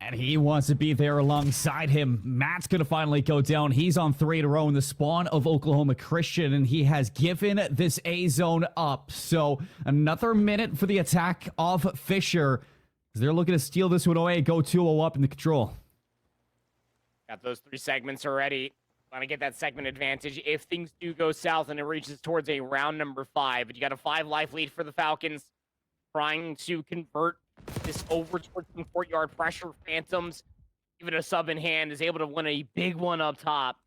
[SPEAKER 5] And he wants to be there alongside him. Matt's going to finally go down. He's on 3 in a row in the spawn of Oklahoma Christian, and he has given this A zone up. So another minute for the attack of Fisher. They're looking to steal this one away, go 2-0 up in the control.
[SPEAKER 10] Got those 3 segments already. Want to get that segment advantage if things do go south and it reaches towards a round number 5. But you got a 5 life lead for the Falcons, trying to convert this over towards some courtyard pressure. Phantoms, even a sub in hand, is able to win a big one up top.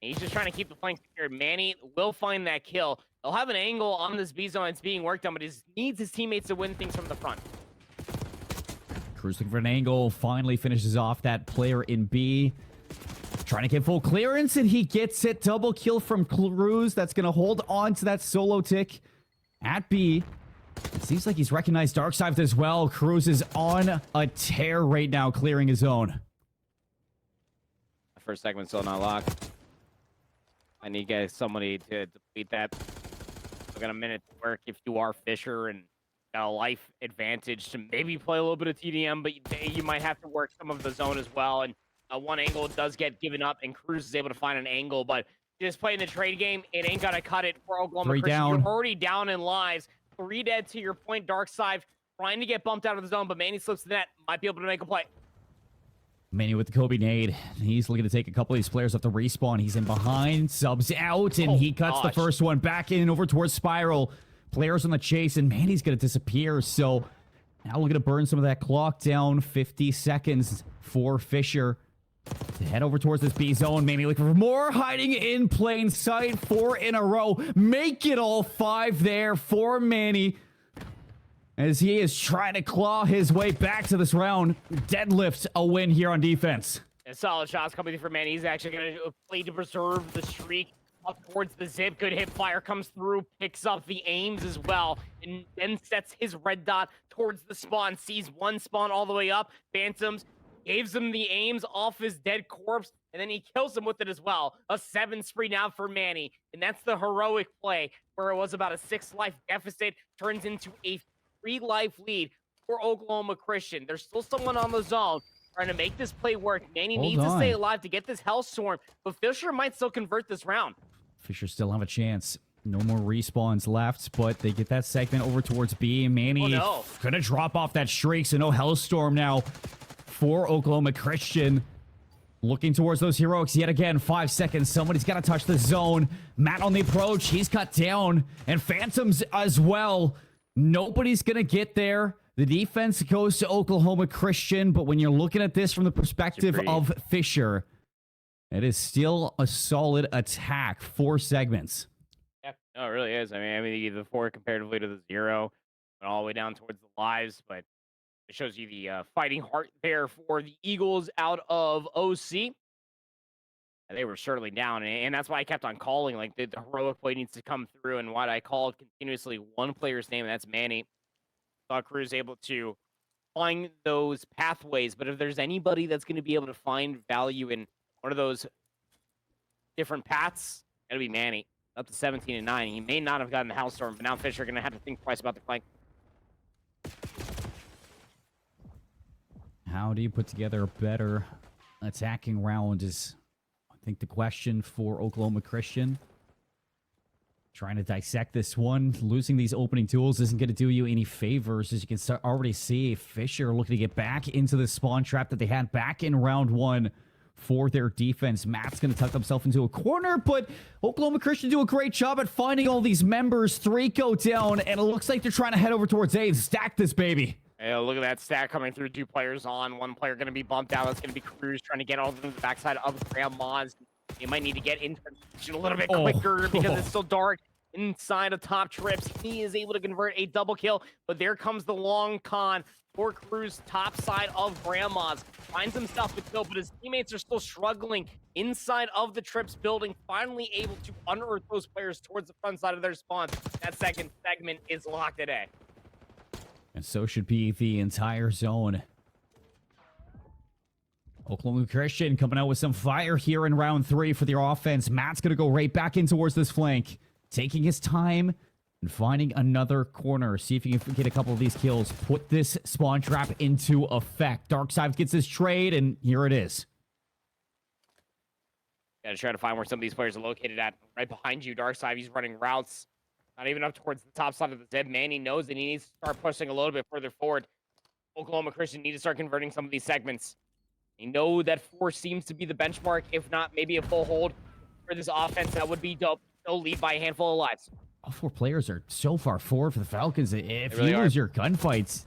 [SPEAKER 10] And he's just trying to keep the flank secure. Manny will find that kill. They'll have an angle on this B zone. It's being worked on, but he needs his teammates to win things from the front.
[SPEAKER 5] Cruz looking for an angle, finally finishes off that player in B. Trying to get full clearance, and he gets it. Double kill from Cruz. That's going to hold on to that solo tick at B. It seems like he's recognized Darkside as well. Cruz is on a tear right now, clearing his own.
[SPEAKER 10] First segment still not locked. I need somebody to deplete that. We got a minute to work if you are Fisher, and got a life advantage to maybe play a little bit of TDM, but you might have to work some of the zone as well. And one angle does get given up, and Cruz is able to find an angle, but just playing the trade game, it ain't gonna cut it for Oklahoma
[SPEAKER 5] Three
[SPEAKER 10] Christian.
[SPEAKER 5] down.
[SPEAKER 10] You're already down in lives. 3 dead to your point. Darkside trying to get bumped out of the zone, but Manny slips the net. Might be able to make a play.
[SPEAKER 5] Manny with the Kobe nade. He's looking to take a couple of these players off the respawn. He's in behind, subs out, and he cuts the first one back in over towards Spiral. Players on the chase, and Manny's going to disappear. So now looking to burn some of that clock down. 50 seconds for Fisher to head over towards this B zone. Manny looking for more, hiding in plain sight. 4 in a row. Make it all 5 there for Manny, as he is trying to claw his way back to this round. Deadlift a win here on defense.
[SPEAKER 10] And solid shots coming from Manny. He's actually going to play to preserve the streak up towards the zip. Good hip fire comes through, picks up the aims as well, and then sets his red dot towards the spawn. Sees one spawn all the way up. Phantoms gives him the aims off his dead corpse, and then he kills him with it as well. A 7 spree now for Manny, and that's the heroic play where it was about a 6-life deficit, turns into a 3-life lead for Oklahoma Christian. There's still someone on the zone trying to make this play work. Manny needs to stay alive to get this Hellstorm, but Fisher might still convert this round.
[SPEAKER 5] Fisher still have a chance. No more respawns left, but they get that segment over towards B. Manny gonna drop off that streak, so no Hellstorm now for Oklahoma Christian. Looking towards those heroics yet again. 5 seconds. Somebody's got to touch the zone. Matt on the approach. He's cut down. And Phantoms as well. Nobody's going to get there. The defense goes to Oklahoma Christian, but when you're looking at this from the perspective of Fisher, it is still a solid attack. 4 segments.
[SPEAKER 10] Yeah, no, it really is. I mean, the 4 comparatively to the 0, and all the way down towards the lives, but it shows you the fighting heart there for the Eagles out of OC. And they were certainly down, and that's why I kept on calling. Like, the heroic play needs to come through, and why I called continuously one player's name, and that's Manny. Thought Cruz able to find those pathways, but if there's anybody that's going to be able to find value in one of those different paths, it'll be Manny. Up to 17 and 9. He may not have gotten the Hellstorm, but now Fisher going to have to think twice about the flank.
[SPEAKER 5] How do you put together a better attacking round is, I think, the question for Oklahoma Christian. Trying to dissect this one. Losing these opening tools isn't going to do you any favors, as you can already see. Fisher looking to get back into the spawn trap that they had back in round 1 for their defense. Matt's going to tuck himself into a corner, but Oklahoma Christian do a great job at finding all these members. 3 go down, and it looks like they're trying to head over towards A and stack this baby.
[SPEAKER 10] Yeah, look at that stack coming through. 2 players on. 1 player going to be bumped out. That's going to be Cruz trying to get all of them to the backside of Grandma's. You might need to get into a little bit quicker because it's still dark inside of Top Trips. He is able to convert a double kill, but there comes the long con for Cruz top side of Grandma's. Finds himself the kill, but his teammates are still struggling inside of the Trips building, finally able to unearth those players towards the front side of their spawns. That second segment is locked at A.
[SPEAKER 5] And so should be the entire zone. Oklahoma Christian coming out with some fire here in round 3 for their offense. Matt's going to go right back in towards this flank, taking his time and finding another corner. See if he can get a couple of these kills. Put this spawn trap into effect. Darkside gets his trade, and here it is.
[SPEAKER 10] Gotta try to find where some of these players are located at. Right behind you, Darkside. He's running routes. Not even up towards the top side of the Zeb. Manny knows that he needs to start pushing a little bit further forward. Oklahoma Christian need to start converting some of these segments. You know that 4 seems to be the benchmark. If not, maybe a full hold for this offense. That would be dope. They'll lead by a handful of lives.
[SPEAKER 5] All 4 players are so far forward for the Falcons. If
[SPEAKER 10] really
[SPEAKER 5] you lose your gunfights,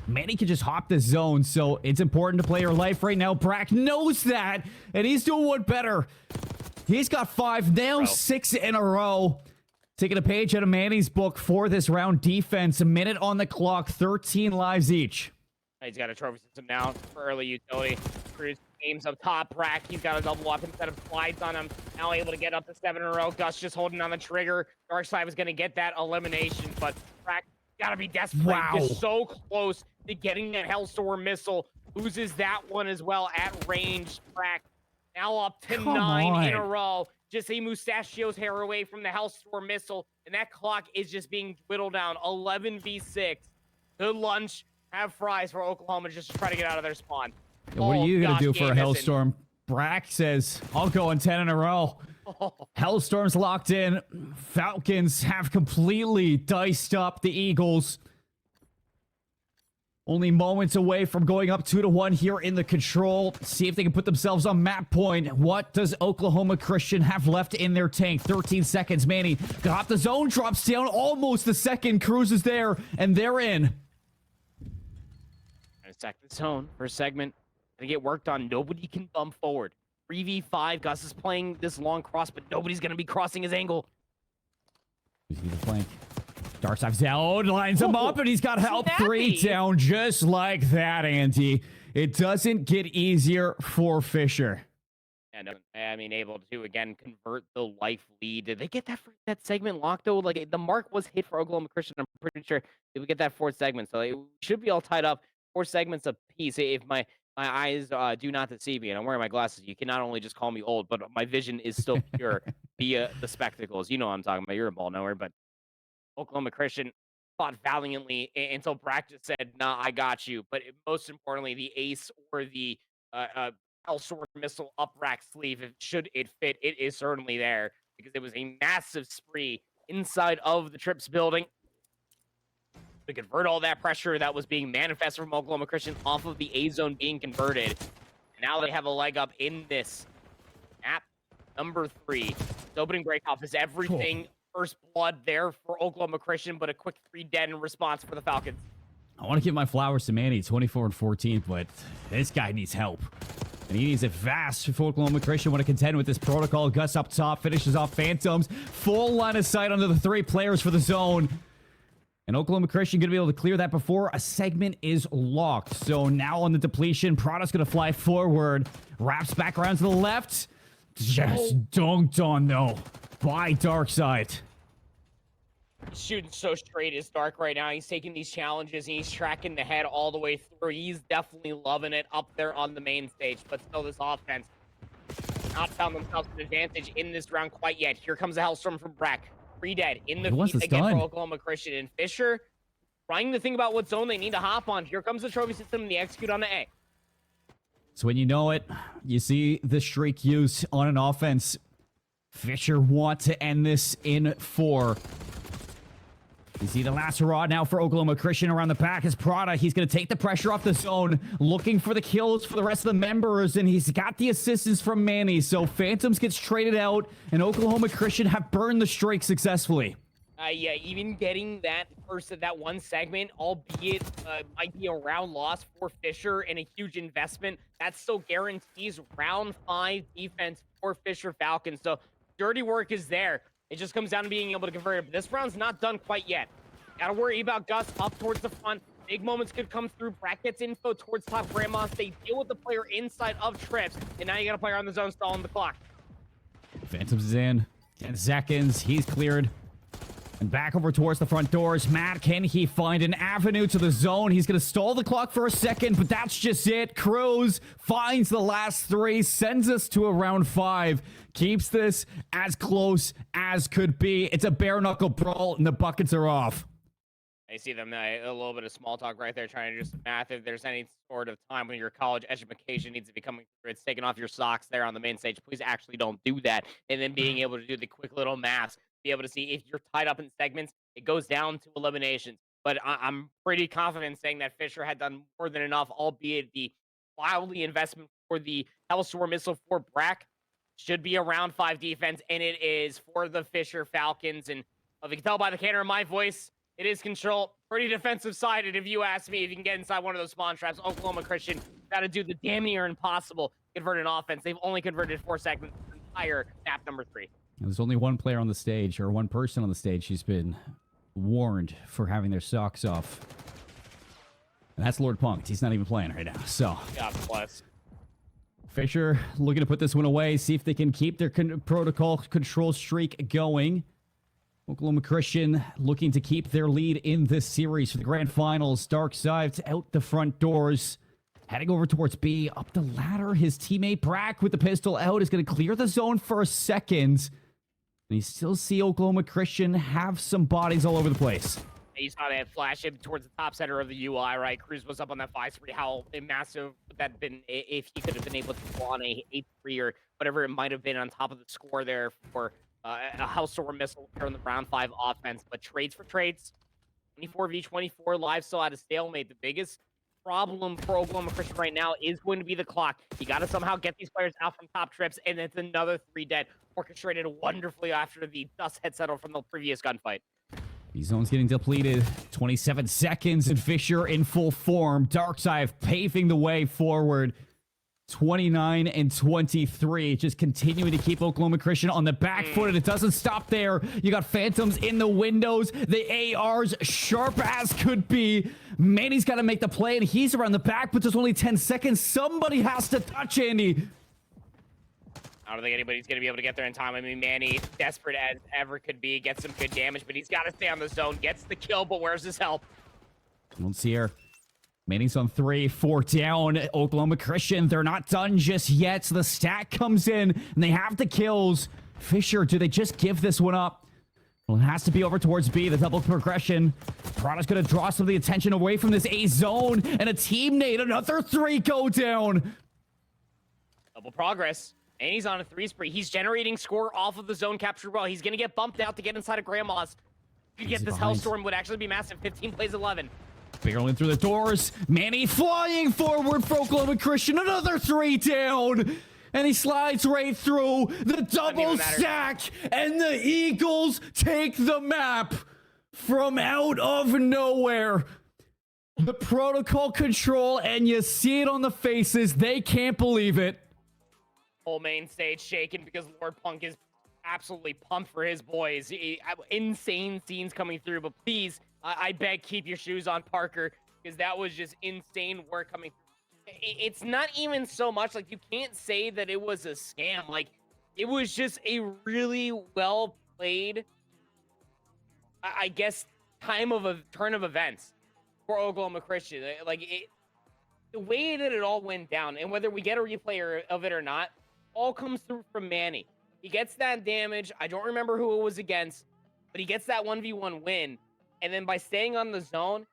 [SPEAKER 5] Manny can just hop the zone. So it's important to play your life right now. Brack knows that, and he's doing one better. He's got 5, now 6 in a row. Taking a page out of Manny's book for this round. Defense, a minute on the clock, 13 lives each.
[SPEAKER 10] He's got a trophy system now for early utility. Cruz aims up top. Brack, he's got a double up instead of slides on him. Now able to get up to 7 in a row. Gus just holding on the trigger. Darkside was going to get that elimination, but Brack got to be desperate.
[SPEAKER 5] Wow.
[SPEAKER 10] Just so close to getting that Hellstorm missile. Loses that one as well at range. Brack now up to 9 in a row. Just a mustachio's hair away from the Hellstorm missile, and that clock is just being whittled down. 11v6. Good lunch. Have fries for Oklahoma just to try to get out of their spawn.
[SPEAKER 5] Yeah, what are you going to do for a
[SPEAKER 10] Jamison.
[SPEAKER 5] Hellstorm? Brack says, I'll go on 10 in a row. Hellstorm's locked in. Falcons have completely diced up the Eagles. Only moments away from going up 2-1 here in the control. See if they can put themselves on map point. What does Oklahoma Christian have left in their tank? 13 seconds. Manny got the zone, drops down almost the second. Cruises there, and they're in.
[SPEAKER 10] Second zone for a segment. Gonna get worked on. Nobody can bump forward. 3v5. Gus is playing this long cross, but nobody's gonna be crossing his angle.
[SPEAKER 5] You see the flank. Dark side zone lines him up, and he's got help.
[SPEAKER 10] Snappy.
[SPEAKER 5] 3 down, just like that, Andy. It doesn't get easier for Fisher.
[SPEAKER 10] And I mean, able to again convert the life lead. Did they get that segment locked though? Like the mark was hit for Oklahoma Christian. I'm pretty sure they would get that fourth segment, so it should be all tied up. 4 segments apiece. If my eyes do not deceive me, and I'm wearing my glasses, you can not only just call me old, but my vision is still pure via the spectacles. You know what I'm talking about. You're a ball knower, but Oklahoma Christian fought valiantly until Brack just said, "Nah, I got you." But most importantly, the ace or the Hellstorm missile up rack sleeve, should it fit, it is certainly there because it was a massive spree inside of the Trips building to convert all that pressure that was being manifested from Oklahoma Christian off of the A zone being converted. And now they have a leg up in this map number 3. The opening breakoff is everything. Cool. First blood there for Oklahoma Christian, but a quick 3 dead in response for the Falcons.
[SPEAKER 5] I want to give my flowers to Manny, 24 and 14, but this guy needs help. And he needs it fast if Oklahoma Christian want to contend with this protocol. Gus up top, finishes off Phantoms. Full line of sight under the 3 players for the zone. And Oklahoma Christian going to be able to clear that before a segment is locked. So now on the depletion, Prada's going to fly forward. Wraps back around to the left. Just dunked on, though, by Darkside.
[SPEAKER 10] He's shooting so straight as Dark right now. He's taking these challenges, and he's tracking the head all the way through. He's definitely loving it up there on the main stage. But still, this offense not found themselves an advantage in this round quite yet. Here comes the Hellstorm from Brack. 3 dead in the feet again for Oklahoma Christian. And Fisher trying to think about what zone they need to hop on. Here comes the trophy system, and they execute on the A.
[SPEAKER 5] So when you know it, you see the streak use on an offense. Fisher want to end this in 4. You see the last hurrah now for Oklahoma Christian around the back is Prada. He's going to take the pressure off the zone, looking for the kills for the rest of the members, and he's got the assistance from Manny. So Phantoms gets traded out, and Oklahoma Christian have burned the streak successfully.
[SPEAKER 10] Yeah, even getting that that 1 segment, albeit might be a round loss for Fisher and a huge investment, that still guarantees round 5 defense for Fisher Falcons. So dirty work is there. It just comes down to being able to convert it. But this round's not done quite yet. Gotta worry about Gus up towards the front. Big moments could come through. Brack gets info towards top Grandmas. They deal with the player inside of Trips. And now you got a player on the zone stalling the clock.
[SPEAKER 5] Phantoms is in. 10 seconds. He's cleared. And back over towards the front doors. Matt, can he find an avenue to the zone? He's going to stall the clock for a second, but that's just it. Cruz finds the last 3, sends us to a round 5, keeps this as close as could be. It's a bare-knuckle brawl, and the buckets are off.
[SPEAKER 10] I see them a little bit of small talk right there, trying to just math if there's any sort of time when your college education needs to be coming through. It's taking off your socks there on the main stage. Please actually don't do that. And then being able to do the quick little maths, be able to see if you're tied up in segments, it goes down to eliminations. But I'm pretty confident saying that Fisher had done more than enough, albeit the wildly investment for the Hellstorm missile for Brack should be a round 5 defense, and it is for the Fisher Falcons. And if you can tell by the canter in my voice, it is control. Pretty defensive-sided, if you ask me. If you can get inside one of those spawn traps, Oklahoma Christian got to do the damn near impossible, convert an offense. They've only converted 4 segments the entire map number 3.
[SPEAKER 5] There's only one player on the stage, or one person on the stage who's been warned for having their socks off. And that's Lord Punked. He's not even playing right now, so.
[SPEAKER 10] God bless.
[SPEAKER 5] Fisher looking to put this one away, see if they can keep their protocol control streak going. Oklahoma Christian looking to keep their lead in this series for the grand finals. Darkside out the front doors. Heading over towards B, up the ladder. His teammate Brack with the pistol out is going to clear the zone for a second. And you still see Oklahoma Christian have some bodies all over the place.
[SPEAKER 10] You saw that flash him towards the top center of the UI, right? Cruz was up on that 5-3. How massive would that have been if he could have been able to go on a 8-3 or whatever it might have been on top of the score there for a Hellstorm missile here on the round 5 offense. But trades for trades, 24v24, live still at a stalemate. The biggest problem for Oklahoma Christian right now is going to be the clock. You got to somehow get these players out from top trips, and it's another 3 dead, orchestrated wonderfully after the dust had settled from the previous gunfight.
[SPEAKER 5] B-zone's getting depleted. 27 seconds, and Fisher in full form. Darkside paving the way forward. 29 and 23, just continuing to keep Oklahoma Christian on the back foot, and it doesn't stop there. You got Phantoms in the windows, the ARs sharp as could be. Manny's got to make the play, and he's around the back, but there's only 10 seconds. Somebody has to touch Andy.
[SPEAKER 10] I don't think anybody's going to be able to get there in time. I mean, Manny, desperate as ever could be, gets some good damage, but he's got to stay on the zone, gets the kill, but where's his help?
[SPEAKER 5] Let's see here. Manny's on 3, 4 down. Oklahoma Christian, they're not done just yet. So the stack comes in, and they have the kills. Fisher, do they just give this one up? Well, it has to be over towards B, the double progression. Prada's going to draw some of the attention away from this A zone, and a team nade, another 3 go down.
[SPEAKER 10] Double progress. And he's on a 3 spree. He's generating score off of the zone capture well. He's going to get bumped out to get inside of Grandma's. If you get this Hellstorm, would actually be massive. 15 plays 11.
[SPEAKER 5] Barreling through the doors. Manny flying forward for Oklahoma Christian. Another 3 down. And he slides right through the double stack. And the Eagles take the map from out of nowhere. The protocol control, and you see it on the faces. They can't believe it.
[SPEAKER 10] Whole main stage shaken because Lord Punk is absolutely pumped for his boys. Insane scenes coming through, but please, I beg, keep your shoes on, Parker, because that was just insane work coming through. It's not even so much, like, you can't say that it was a scam. Like, it was just a really well played, I guess, turn of events for Oklahoma Christian. Like, the way that it all went down, and whether we get a replay of it or not, all comes through from Manny. He gets that damage. I don't remember who it was against, but he gets that 1v1 win. And then by staying on the zone,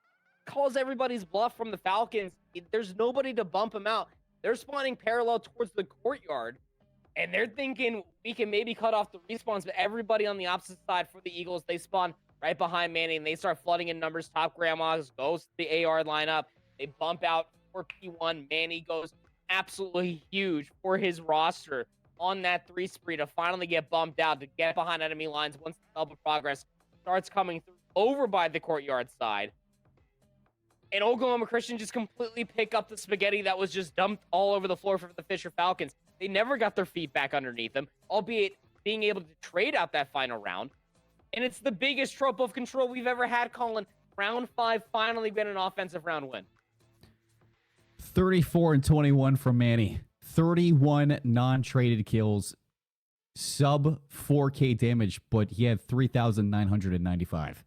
[SPEAKER 10] calls everybody's bluff from the Falcons. There's nobody to bump him out. They're spawning parallel towards the courtyard, and they're thinking we can maybe cut off the respawns, but everybody on the opposite side for the Eagles, they spawn right behind Manny, and they start flooding in numbers. Top Grandma's goes to the AR lineup. They bump out for P1. Manny goes absolutely huge for his roster on that 3 spree to finally get bumped out, to get behind enemy lines once the double progress starts coming through over by the courtyard side. And Oklahoma Christian just completely pick up the spaghetti that was just dumped all over the floor for the Fisher Falcons. They never got their feet back underneath them, albeit being able to trade out that final round. And it's the biggest trope of control we've ever had, Colin. Round 5 finally been an offensive round win.
[SPEAKER 5] 34 and 21 from Manny. 31 non-traded kills. Sub 4K damage, but he had 3,995.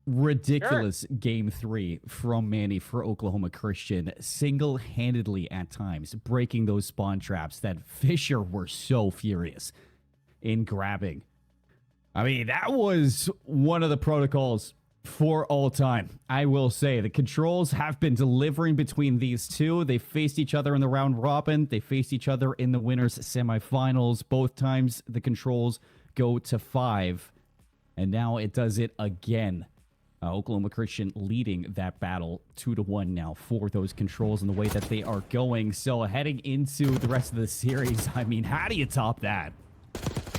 [SPEAKER 5] Ridiculous game 3 from Manny for Oklahoma Christian. Single-handedly at times, breaking those spawn traps that Fisher were so furious in grabbing. I mean, that was one of the protocols for all time. I will say the controls have been delivering between these two. They faced each other in the round robin. They faced each other in the winners semifinals. Both times the controls go to 5. And now it does it again. Oklahoma Christian leading that battle 2-1 now for those controls and the way that they are going. So heading into the rest of the series, I mean, how do you top that?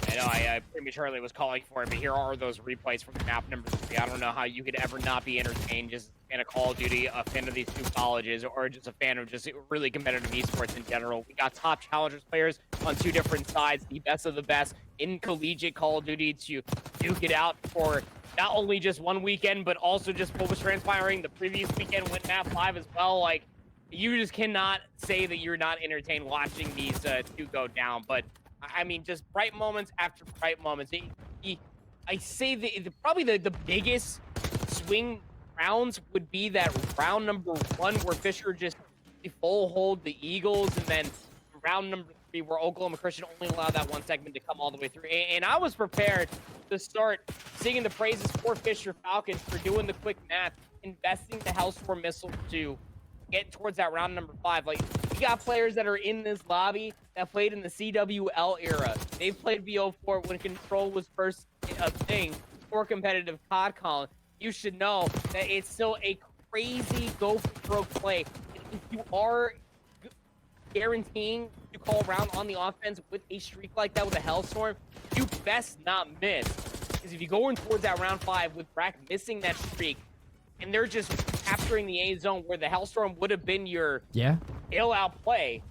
[SPEAKER 10] I know I prematurely was calling for it, but here are those replays from map number 3. I don't know how you could ever not be entertained just a fan of Call of Duty, a fan of these two colleges, or just a fan of just really competitive esports in general. We got top challengers players on 2 different sides, the best of the best in collegiate Call of Duty to duke it out for not only just one weekend, but also just what was transpiring the previous weekend with map 5 as well. Like, you just cannot say that you're not entertained watching these 2 go down, but I mean, just bright moments after bright moments. I say probably the biggest swing rounds would be that round number 1 where Fisher just full hold the Eagles, and then round number 3 where Oklahoma Christian only allowed that one segment to come all the way through. And I was prepared to start singing the praises for Fisher Falcons for doing the quick math, investing the Hellstorm missile to get towards that round number 5. Like, you got players that are in this lobby that played in the CWL era. They've played VO4 when Control was first a thing for competitive COD calling. You should know that it's still a crazy go for broke play. If you are guaranteeing to call around on the offense with a streak like that with a Hellstorm, you best not miss. Because if you go in towards that round 5 with Brack missing that streak, and they're just capturing the A zone where the Hellstorm would have been your ill-out play,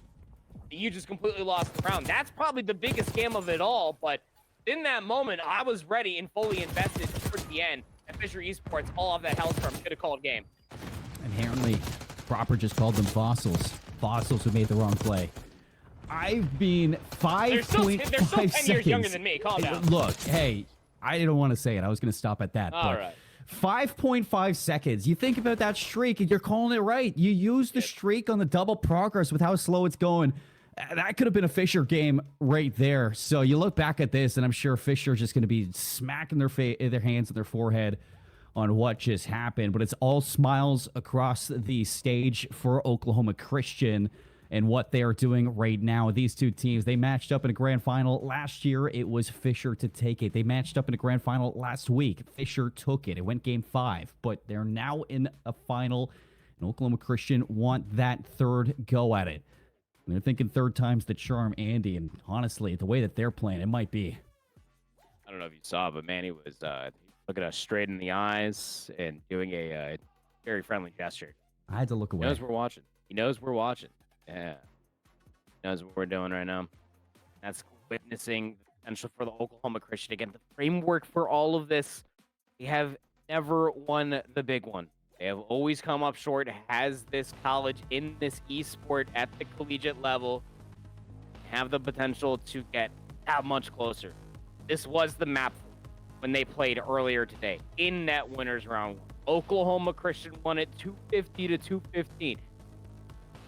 [SPEAKER 10] you just completely lost the round. That's probably the biggest scam of it all, but in that moment, I was ready and fully invested towards the end. And Fisher Esports, all of that Hellstorm, could have called game.
[SPEAKER 5] Inherently, Proper just called them fossils. Fossils who made the wrong play. I've been 5.5 seconds.
[SPEAKER 10] They're still 10 years younger than me. Calm down.
[SPEAKER 5] Look, hey, I didn't want to say it. I was going to stop at that.
[SPEAKER 10] All
[SPEAKER 5] but
[SPEAKER 10] right.
[SPEAKER 5] 5.5 seconds. You think about that streak, and you're calling it right. You use the streak on the double progress with how slow it's going. That could have been a Fisher game right there. So you look back at this, and I'm sure Fisher's just going to be smacking their hands on their forehead on what just happened. But it's all smiles across the stage for Oklahoma Christian and what they are doing right now. These two teams, they matched up in a grand final last year. It was Fisher to take it. They matched up in a grand final last week. Fisher took it. It went game 5, but they're now in a final, and Oklahoma Christian want that third go at it. And they're thinking third time's the charm, Andy, and honestly, the way that they're playing, it might be.
[SPEAKER 12] I don't know if you saw, but Manny was looking us straight in the eyes and doing a very friendly gesture.
[SPEAKER 5] I had to look away.
[SPEAKER 12] He knows we're watching. He knows we're watching. Yeah. He knows what we're doing right now. That's witnessing the potential for the Oklahoma Christian. Again, the framework for all of this, they have never won the big one. They have always come up short. Has this college in this esport at the collegiate level have the potential to get that much closer? This was the map when they played earlier today in that winners round. Oklahoma Christian won it 250 to 215.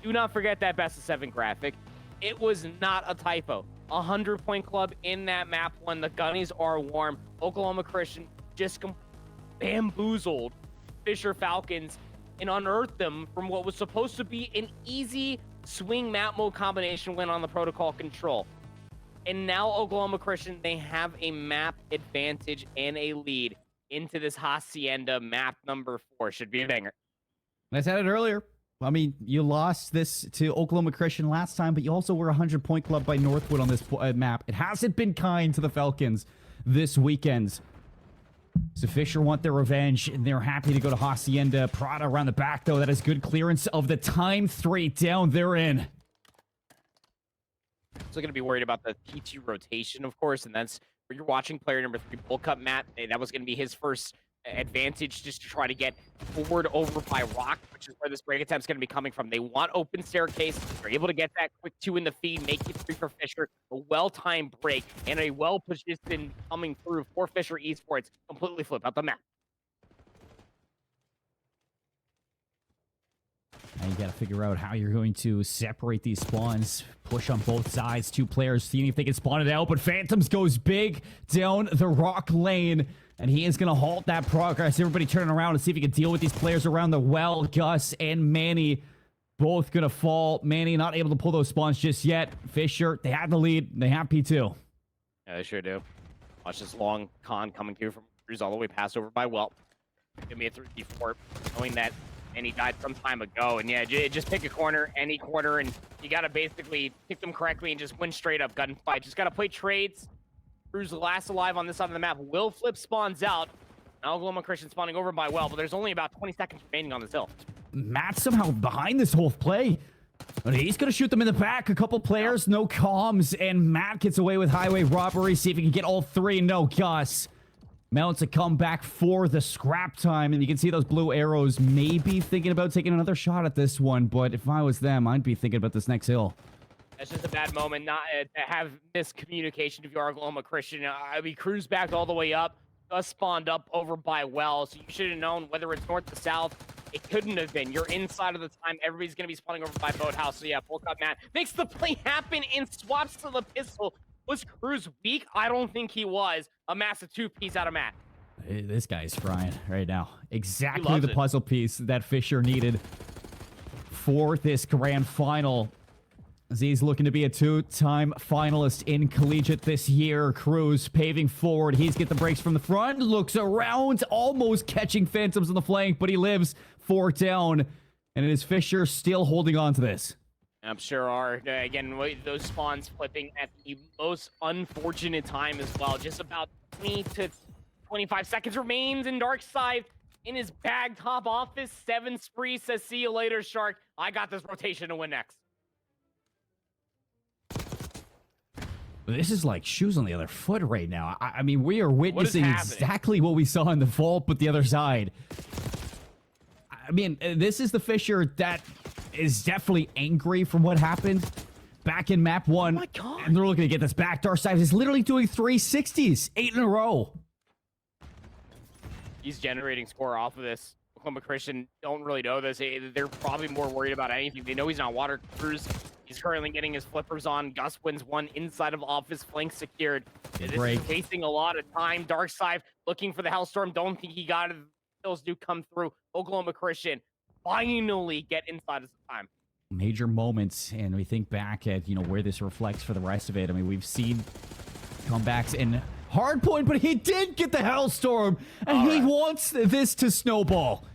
[SPEAKER 12] Do not forget that best of 7 graphic. It was not a typo. 100-point club in that map when the Gunnies are warm. Oklahoma Christian just bamboozled Fisher Falcons and unearthed them from what was supposed to be an easy swing map mode combination win on the protocol control. And now Oklahoma Christian, they have a map advantage and a lead into this Hacienda map number 4. Should be a banger.
[SPEAKER 5] I said it earlier. I mean, you lost this to Oklahoma Christian last time, but you also were a 100-point club by Northwood on this map. It hasn't been kind to the Falcons this weekend. So Fisher want their revenge, and they're happy to go to Hacienda. Prada around the back, though. That is good clearance of the time. 3 down. They're in.
[SPEAKER 10] Still going to be worried about the T2 rotation, of course, and that's where you're watching player number 3, Bull Cup Matt. That was going to be his first advantage, just to try to get forward over by Rock, which is where this break attempt is going to be coming from. They want open staircase. They're able to get that quick 2 in the feed, make it 3 for Fisher. A well-timed break and a well-positioned coming through for Fisher Esports. Completely flip out the map.
[SPEAKER 5] Now you got to figure out how you're going to separate these spawns. Push on both sides. 2 players seeing if they can spawn it out, but Phantoms goes big down the Rock lane, and he is going to halt that progress. Everybody turning around to see if he can deal with these players around the well. Gus and Manny both going to fall. Manny not able to pull those spawns just yet. Fisher, they have the lead. They have P2.
[SPEAKER 10] Yeah, they sure do. Watch this long con coming through from Cruz all the way past over by Welt. Give me a 3d4, knowing that and he died some time ago. And yeah, just pick a corner, any corner, and you got to basically pick them correctly and just win straight up gunfight. Just got to play trades. Cruz last alive on this side of the map. Will Flip spawns out. Now Oklahoma Christian spawning over by Well, but there's only about 20 seconds remaining on this hill.
[SPEAKER 5] Matt somehow behind this whole play. But he's going to shoot them in the back. A couple players, no comms, and Matt gets away with highway robbery. See if he can get all 3. No, Gus mounts a comeback for the scrap time, and you can see those blue arrows maybe thinking about taking another shot at this one, but if I was them, I'd be thinking about this next hill.
[SPEAKER 10] That's just a bad moment not to have miscommunication if you're Oklahoma Christian. I mean, Cruz backed all the way up, Gus spawned up over by Well, so you should have known whether it's north to south. It couldn't have been. You're inside of the time. Everybody's going to be spawning over by Boathouse. So yeah, full cut Matt makes the play happen and swaps to the pistol. Was Cruz weak? I don't think he was. A massive 2-piece out of Matt.
[SPEAKER 5] This guy's frying right now. Exactly the
[SPEAKER 12] it.
[SPEAKER 5] puzzle piece that Fisher needed for this grand final. As he's looking to be a two-time finalist in collegiate this year. Cruz paving forward. He's get the breaks from the front. Looks around, almost catching Phantoms on the flank, but he lives 4 down. And it is Fisher still holding on to this.
[SPEAKER 10] I'm sure are. Again, those spawns flipping at the most unfortunate time as well. Just about 20 to 25 seconds remains, and Darkside in his bag top office. 7 spree says, see you later, Shark. I got this rotation to win next.
[SPEAKER 5] This is like shoes on the other foot right now. I mean, we are witnessing exactly what we saw in the vault, but the other side. I mean, this is the Fisher that is definitely angry from what happened back in map 1. Oh my God. And they're looking to get this back. Darkside is literally doing 360s, 8 in a row.
[SPEAKER 10] He's generating score off of this. Oklahoma Christian don't really know this. They're probably more worried about anything. They know he's not water cruise. He's currently getting his flippers on. Gus wins 1 inside of office, flank secured. This is wasting a lot of time. Darkside looking for the Hellstorm. Don't think he got it. Kills do come through. Oklahoma Christian finally get inside of time.
[SPEAKER 5] Major moments, and we think back at, you know, where this reflects for the rest of it. I mean, we've seen comebacks in Hardpoint, but he did get the Hellstorm, and he wants this to snowball.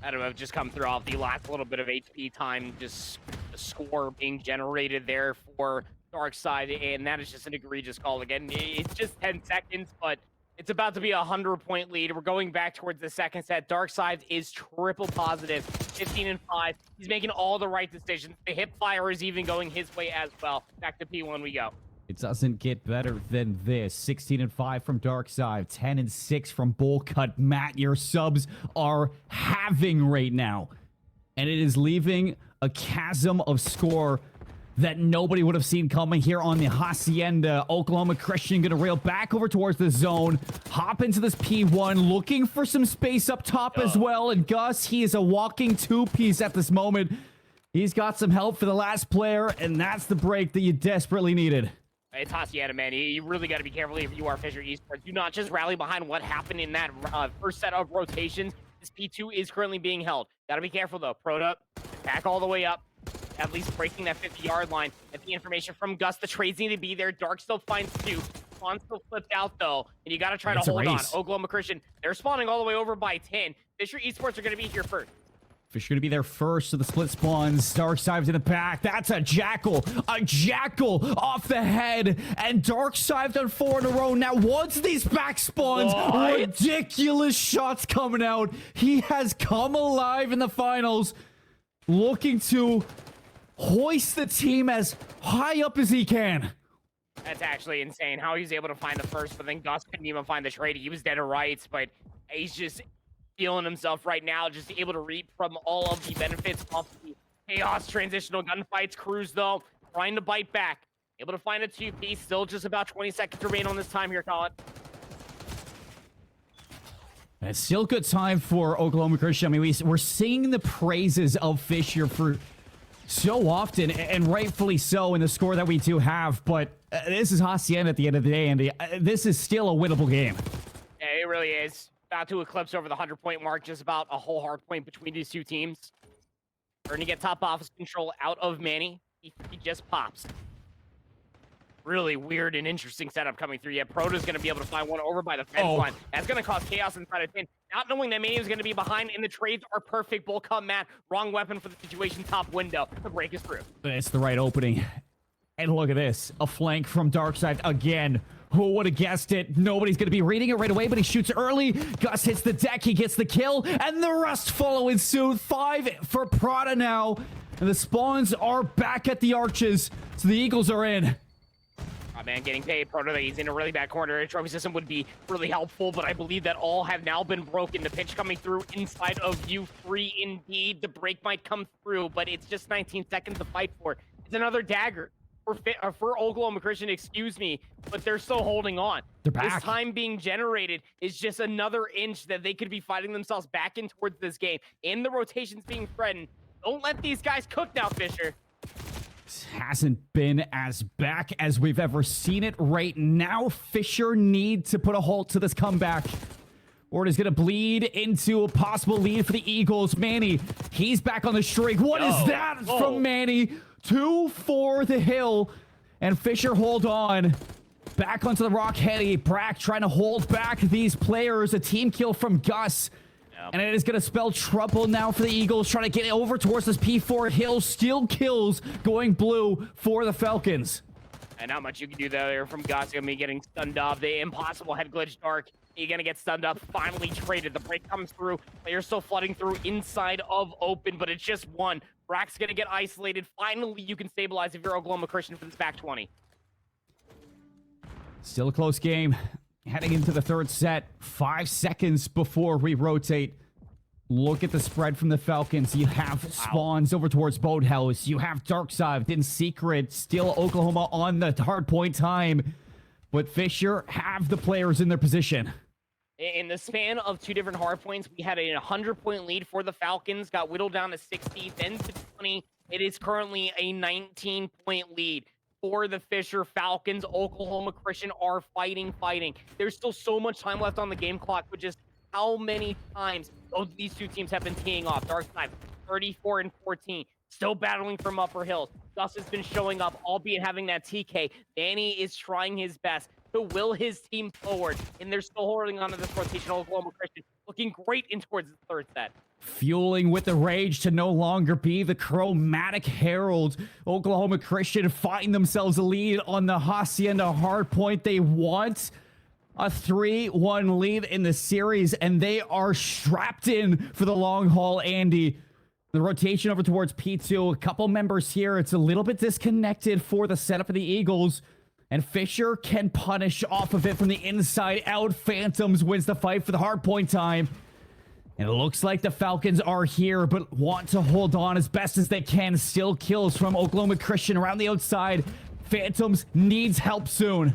[SPEAKER 10] That have just come through off the last little bit of HP time, just a score being generated there for Darkside, and that is just an egregious call. Again, it's just 10 seconds, but it's about to be a 100-point lead. We're going back towards the second set. Darkside is triple positive, 15-5. He's making all the right decisions. The hip fire is even going his way as well. Back to P1 we go.
[SPEAKER 5] It doesn't get better than this. 16-5 from Darkside, 10-6 from Bullcut. Matt, your subs are having right now. And it is leaving a chasm of score that nobody would have seen coming here on the Hacienda. Oklahoma Christian gonna rail back over towards the zone, hop into this P1, looking for some space up top as well. And Gus, he is a walking 2-piece at this moment. He's got some help for the last player, and that's the break that you desperately needed.
[SPEAKER 10] It's Hacienda, man. You really got to be careful if you are Fisher Esports. Do not just rally behind what happened in that first set of rotations. This P2 is currently being held. Got to be careful, though. Proto, back all the way up. At least breaking that 50-yard line. Get the information from Gus. The trades need to be there. Dark still finds 2. Spawn still flipped out, though. And you got to try to hold on. Oklahoma Christian, they're spawning all the way over by 10. Fisher Esports are going to be here first.
[SPEAKER 5] Fisher gonna be there first, so the split spawns. Darkside's in the back. That's a Jackal. A Jackal off the head. And Darkside on 4 in a row. Now, once these back spawns, ridiculous shots coming out. He has come alive in the finals, looking to hoist the team as high up as he can.
[SPEAKER 10] That's actually insane how he's able to find the first, but then Gus couldn't even find the trade. He was dead to rights, but he's just feeling himself right now, just able to reap from all of the benefits off the chaos transitional gunfights. Cruz, though, trying to bite back. Able to find a 2-piece. Still just about 20 seconds remain on this time here, Colin.
[SPEAKER 5] It's still good time for Oklahoma Christian. I mean, we're singing the praises of Fisher for so often, and rightfully so in the score that we do have, but this is Hacienda at the end of the day, and this is still a winnable game.
[SPEAKER 10] Yeah, it really is. About to eclipse over the 100-point mark, just about a whole hard point between these two teams. Trying to get top office control out of Manny. He just pops. Really weird and interesting setup coming through. Yeah, Proto's going to be able to find one over by the fence line. That's going to cause chaos inside of 10. Not knowing that Manny is going to be behind, and the trades are perfect. Bull cut Matt. Wrong weapon for the situation. Top window. The break is through.
[SPEAKER 5] It's the right opening. And look at this. A flank from Darkside again. Who would have guessed it? Nobody's going to be reading it right away, but he shoots early. Gus hits the deck. He gets the kill, and the rest follow in soon. 5 for Prada now. And the spawns are back at the arches, so the Eagles are in.
[SPEAKER 10] Oh, man, getting paid. Proto, he's in a really bad corner. A trophy system would be really helpful, but I believe that all have now been broken. The pitch coming through inside of you. Free indeed. The break might come through, but it's just 19 seconds to fight for. It's another dagger. For Oklahoma Christian, excuse me, but they're still holding on.
[SPEAKER 5] They're back.
[SPEAKER 10] This time being generated is just another inch that they could be fighting themselves back in towards this game. And the rotations being threatened. Don't let these guys cook now, Fisher.
[SPEAKER 5] hasn't been as back as we've ever seen it right now. Fisher need to put a halt to this comeback, or it is going to bleed into a possible lead for the Eagles. Manny, he's back on the streak. What is that from Manny? 2 for the hill, and Fisher hold on. Back onto the rock heady. Brack trying to hold back these players. A team kill from Gus. And it is going to spell trouble now for the Eagles, trying to get over towards this P4 hill. Still kills going blue for the Falcons.
[SPEAKER 10] And not much you can do there from Gus. Gonna be getting stunned up. The impossible head glitch dark. You're gonna get stunned up. Finally traded. The break comes through. Players still flooding through inside of open, but it's just one. Brack's gonna get isolated. Finally, you can stabilize if you're Oklahoma Christian for this back 20.
[SPEAKER 5] Still a close game. Heading into the third set. 5 seconds before we rotate. Look at the spread from the Falcons. You have spawns over towards Boathouse. You have Darkside in secret. Still Oklahoma on the hard point time. But Fisher have the players in their position.
[SPEAKER 10] In the span of 2 different hard points, we had a 100-point lead for the Falcons. Got whittled down to 60, then to 20. It is currently a 19-point lead for the Fisher Falcons. Oklahoma Christian are fighting. There's still so much time left on the game clock, but just how many times both of these two teams have been teeing off. Darkside, 34 and 14, still battling from upper hills. Gus has been showing up, albeit having that TK. Danny is trying his best to will his team forward, and they're still holding on to this rotation. Oklahoma Christian looking great in towards the third set.
[SPEAKER 5] Fueling with the rage to no longer be the Chromatic Herald. Oklahoma Christian find themselves a lead on the Hacienda hardpoint. They want a 3-1 lead in the series, and they are strapped in for the long haul, Andy. The rotation over towards P2. A couple members here. It's a little bit disconnected for the setup of the Eagles. And Fisher can punish off of it from the inside out. Phantoms wins the fight for the hardpoint time. And it looks like the Falcons are here, but want to hold on as best as they can. Still kills from Oklahoma Christian around the outside. Phantoms needs help soon.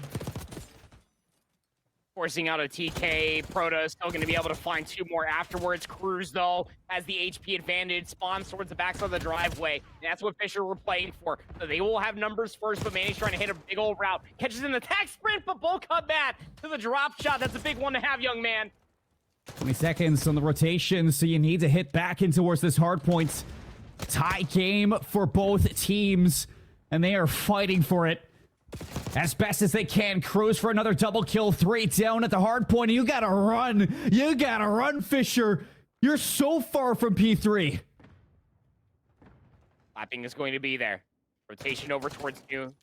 [SPEAKER 10] Forcing out a TK. Proto still going to be able to find 2 more afterwards. Cruz, though, has the HP advantage. Spawns towards the backside of the driveway. And that's what Fisher were playing for. So they will have numbers first, but Manny's trying to hit a big old route. Catches an attack sprint, but both cut back to the drop shot. That's a big one to have, young man.
[SPEAKER 5] 20 seconds on the rotation, so you need to hit back in towards this hard point. Tie game for both teams, and they are fighting for it as best as they can. Cruz for another double kill. 3 down at the hard point. You gotta run. You gotta run, Fisher. You're so far from P3.
[SPEAKER 10] Lapping is going to be there. Rotation over towards New.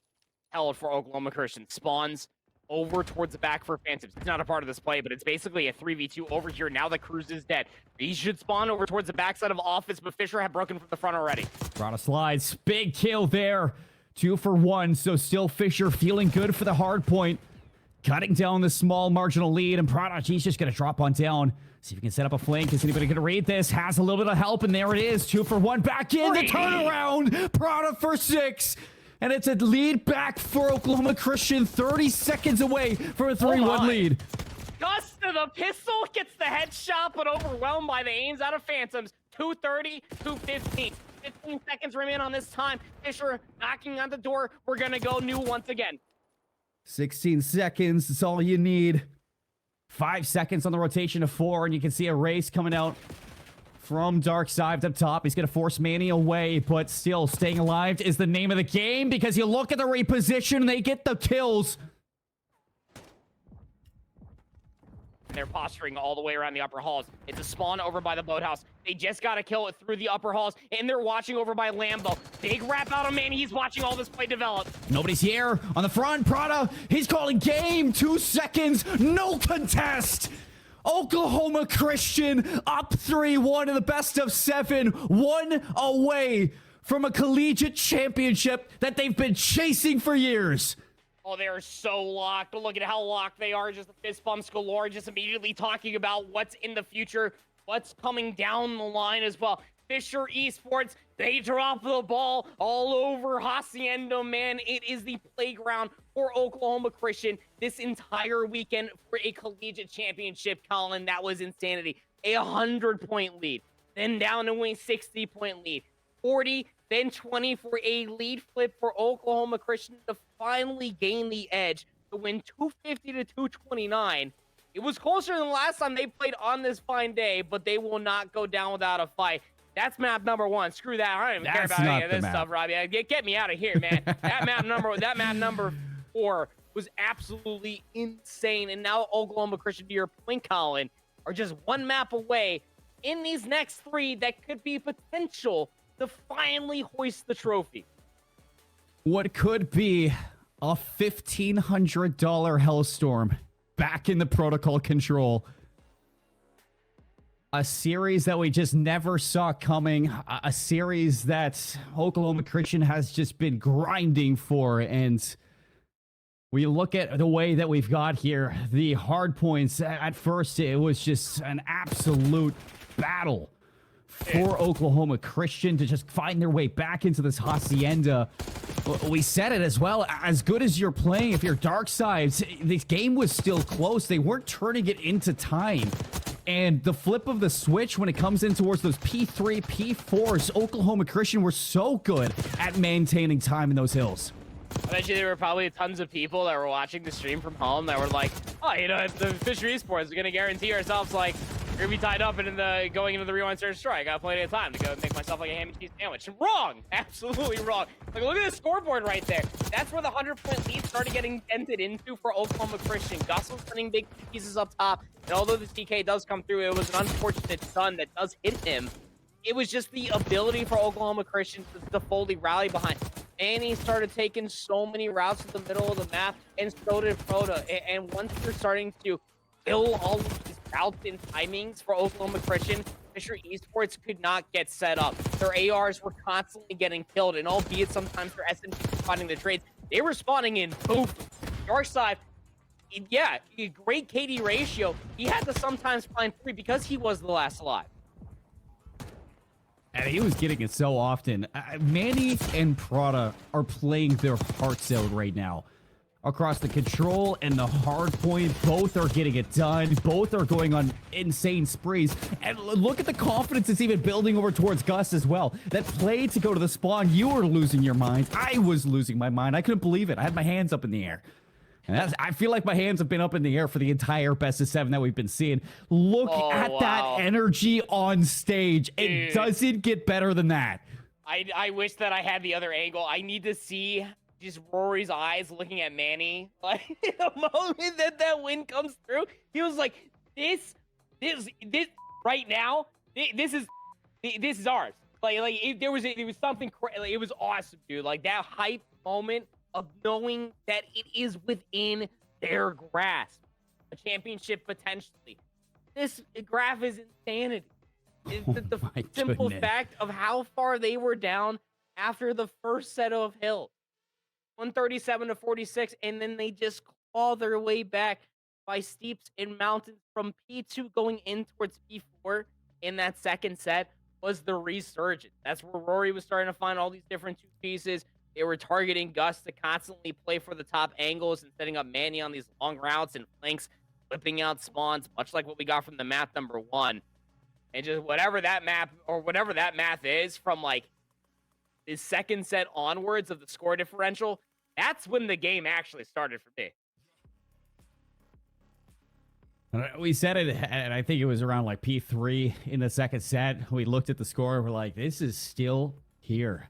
[SPEAKER 10] Held for Oklahoma Christian. Spawns over towards the back for Phantoms. It's not a part of this play, but it's basically a 3v2 over here. Now that Cruz is dead. He should spawn over towards the backside of Office, but Fisher had broken from the front already.
[SPEAKER 5] Prada slides. Big kill there. 2 for 1, so still Fisher feeling good for the hard point. Cutting down the small marginal lead, and Prodigy's just going to drop on down. See if he can set up a flank. Is anybody going to read this? Has a little bit of help, and there it is. 2 for 1. Back in the turnaround. Prada for 6. And it's a lead back for Oklahoma Christian. 30 seconds away from a 3-1 lead.
[SPEAKER 10] Gus to the pistol, gets the headshot, but overwhelmed by the aims out of Phantoms. 230, 215. 15 seconds remain on this time. Fisher knocking on the door. We're going to go new once again.
[SPEAKER 5] 16 seconds. That's all you need. 5 seconds on the rotation of 4, and you can see a race coming out from Darkside up top. He's going to force Manny away, but still staying alive is the name of the game, because you look at the reposition, they get the kills.
[SPEAKER 10] They're posturing all the way around the upper halls. It's a spawn over by the boathouse. They just got to kill it through the upper halls, and they're watching over by Lambo. Big wrap out of Manny. He's watching all this play develop.
[SPEAKER 5] Nobody's here on the front. Prada, he's calling game. 2 seconds. No contest. Oklahoma Christian up 3-1 in the best of 7. 1 away from a collegiate championship that they've been chasing for years.
[SPEAKER 10] Oh, they are so locked. Look at how locked they are. Just the fist bumps galore. Just immediately talking about what's in the future, what's coming down the line as well. Fisher Esports, they drop the ball all over Hacienda, man. It is the playground for Oklahoma Christian this entire weekend for a collegiate championship, Colin. That was insanity. A 100-point lead, then down to a 60-point lead. 40, then 20 for a lead flip for Oklahoma Christian to finally gain the edge to win 250 to 229. It was closer than the last time they played on this fine day, but they will not go down without a fight. That's map number 1. Screw that. I don't even care about any of this stuff, Robbie. Get me out of here, man. that map number 4 was absolutely insane. And now Oklahoma Christian, to your point, Colin, are just one map away in these next 3 that could be potential to finally hoist the trophy.
[SPEAKER 5] What could be a $1,500 Hellstorm back in the protocol control. A series that we just never saw coming. A series that Oklahoma Christian has just been grinding for. And we look at the way that we've got here. The hard points, at first, it was just an absolute battle for Oklahoma Christian to just find their way back into this hacienda. We said it as well. As good as you're playing, if you're dark sides, this game was still close. They weren't turning it into time. And the flip of the switch when it comes in towards those P3, P4s, Oklahoma Christian were so good at maintaining time in those hills.
[SPEAKER 10] I bet you there were probably tons of people that were watching the stream from home that were like, oh, you know, the Fisher Esports, we're going to guarantee ourselves, like, we're going to be tied up and going into the rewind search destroy. I got plenty of time to go make myself like a ham and cheese sandwich. Wrong! Absolutely wrong. Like, look at the scoreboard right there. That's where the 100-point lead started getting dented into for Oklahoma Christian. Gus was winning big pieces up top, and although the TK does come through, it was an unfortunate stun that does hit him. It was just the ability for Oklahoma Christian to fully rally behind. And he started taking so many routes to the middle of the map, and so did Proto. And once you're starting to fill all of these routes and timings for Oklahoma Christian, Fisher Esports could not get set up. Their ARs were constantly getting killed, and albeit sometimes their SMGs were finding the trades, they were spawning in both. Dark side, yeah, great KD ratio. He had to sometimes find 3 because he was the last alive.
[SPEAKER 5] And he was getting it so often. Manny and Prada are playing their hearts out right now. Across the control and the hard point, both are getting it done. Both are going on insane sprees. And look at the confidence it's even building over towards Gus as well. That play to go to the spawn, you were losing your mind. I was losing my mind. I couldn't believe it. I had my hands up in the air. And I feel like my hands have been up in the air for the entire best of 7 that we've been seeing. Look at that energy on stage. Dude. It doesn't get better than that.
[SPEAKER 10] I wish that I had the other angle. I need to see just Rory's eyes looking at Manny. Like, the moment that win comes through, he was like, this right now, this is ours. There was something, it was awesome, dude. Like, that hype moment of knowing that it is within their grasp. A championship potentially. This graph is insanity. The simple fact of how far they were down after the first set of hills. 137 to 46, and then they just claw their way back by steeps and mountains from P2 going in towards P4 in that second set was the resurgence. That's where Rory was starting to find all these different 2 pieces. They were targeting Gus to constantly play for the top angles and setting up Manny on these long routes and flanks, flipping out spawns, much like what we got from the map number 1. And just whatever that map or whatever that math is from like the second set onwards of the score differential, that's when the game actually started for me.
[SPEAKER 5] We said it, and I think it was around like P3 in the second set. We looked at the score and we're like, this is still here.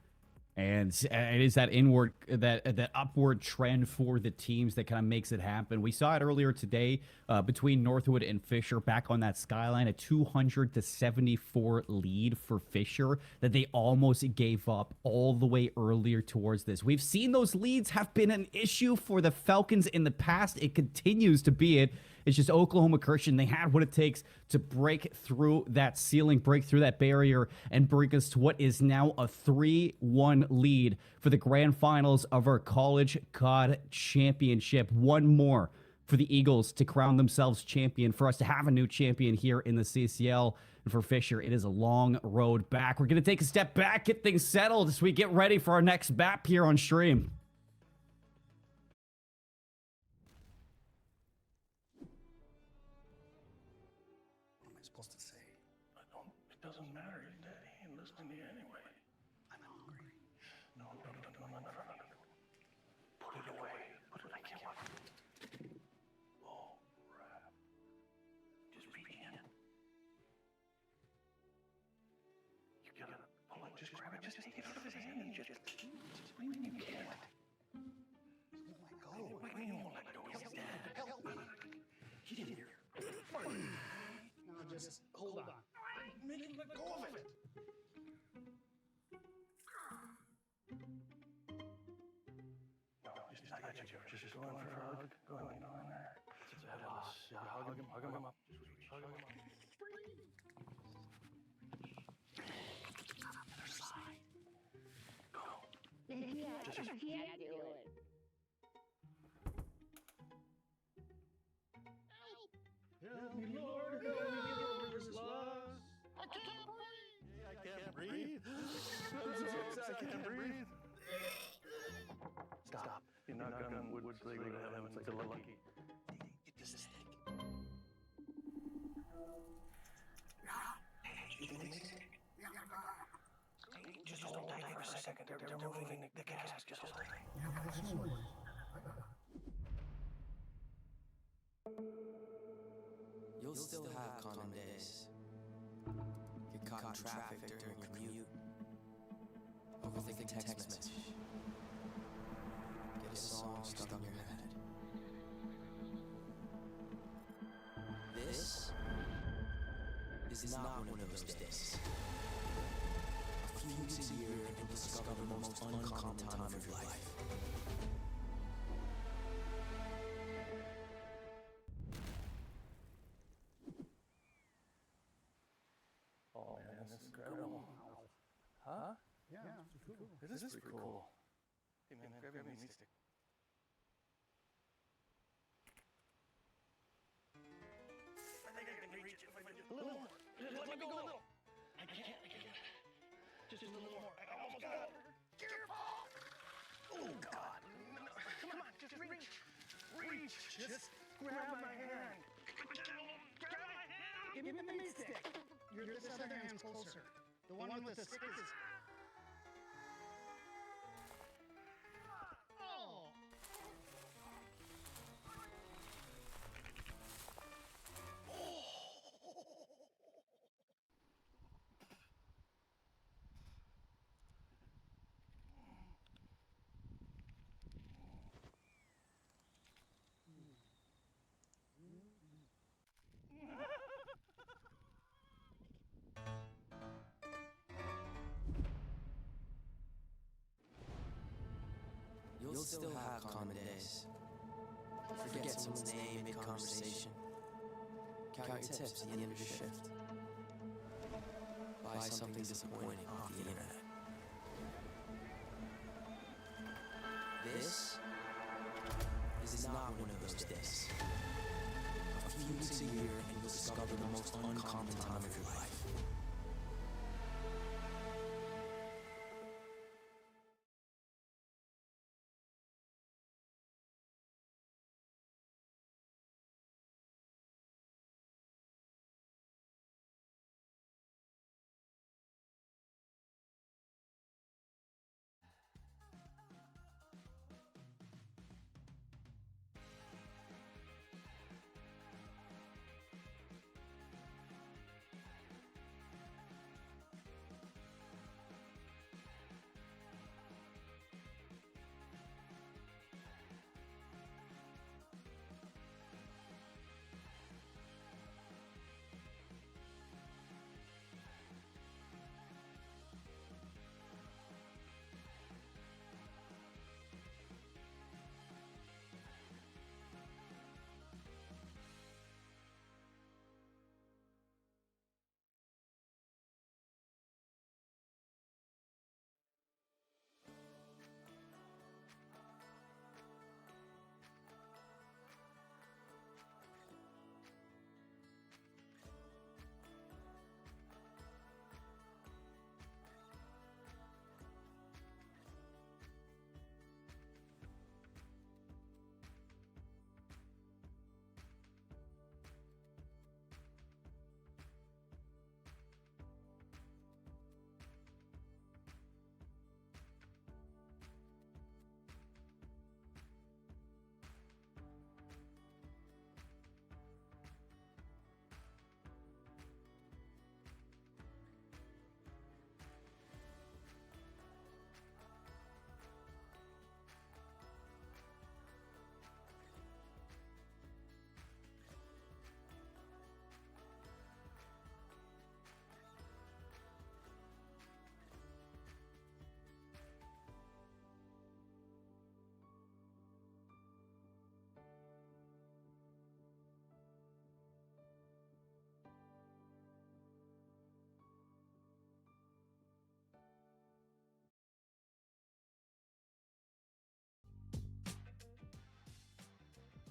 [SPEAKER 5] And it is that inward, that upward trend for the teams that kind of makes it happen. We saw it earlier today between Northwood and Fisher back on that skyline, a 200-74 lead for Fisher that they almost gave up all the way earlier towards this. We've seen those leads have been an issue for the Falcons in the past. It continues to be it. It's just Oklahoma Christian. They had what it takes to break through that ceiling, break through that barrier, and bring us to what is now a 3-1 lead for the grand finals of our College COD Championship. One more for the Eagles to crown themselves champion, for us to have a new champion here in the CCL. And for Fisher, it is a long road back. We're going to take a step back, get things settled as we get ready for our next map here on stream.
[SPEAKER 6] It doesn't matter. He ain't listening to you anyway. I'm hungry.
[SPEAKER 17] Just hold on. Make him let go of it.
[SPEAKER 6] No, just not yet, Joe. Just go in for a hug. Go in there. Just head loss. Yeah, hug him up. Just hug him up. Other side. Go.
[SPEAKER 8] Yeah,
[SPEAKER 6] Just
[SPEAKER 8] I can't do it.
[SPEAKER 6] Help me, Lord, help me get this lost.
[SPEAKER 8] I can't breathe.
[SPEAKER 6] I can't breathe. I'm so upset, I can't breathe. Stop. You're not gonna wood play go to heaven. It's like a lucky. Get this stick. You can make it. Just hold tight for a second. They're moving the cask. Just hold tight.
[SPEAKER 9] You'll still have common days. Get caught in traffic during your commute. Overthink a text message. Get a song stuck in your head. This is not one of those days. A few weeks a year and you'll discover the most uncommon time of your life.
[SPEAKER 6] Oh man, this is incredible. Huh?
[SPEAKER 7] Yeah, it's cool.
[SPEAKER 6] It is pretty cool. Hey man, grab me a meat stick. I think I can reach it if I just a little more. Just let me go a little. I can't. Just a little more. I almost got it. Careful! Oh God! No. Come on, just reach. Reach. Just grab my hand. Grab my hand.
[SPEAKER 17] Give me the meat stick. This other hand's closer. The one with the stick is. Oh!
[SPEAKER 9] You'll still have common days. Forget someone's name mid-conversation. Count your tips at the end of your shift. Buy something disappointing off the internet. This is not one of those days. A few weeks a year and you'll discover the most uncommon time of your life.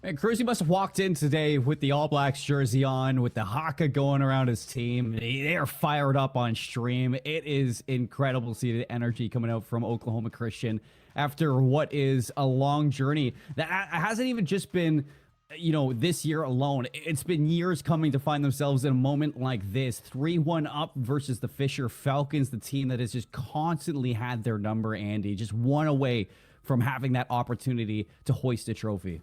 [SPEAKER 5] And Cruzy must have walked in today with the All Blacks jersey on, with the haka going around his team. They are fired up on stream. It is incredible to see the energy coming out from Oklahoma Christian after what is a long journey that hasn't even just been, this year alone. It's been years coming to find themselves in a moment like this. 3-1 up versus the Fisher Falcons, the team that has just constantly had their number, Andy. Just one away from having that opportunity to hoist a trophy.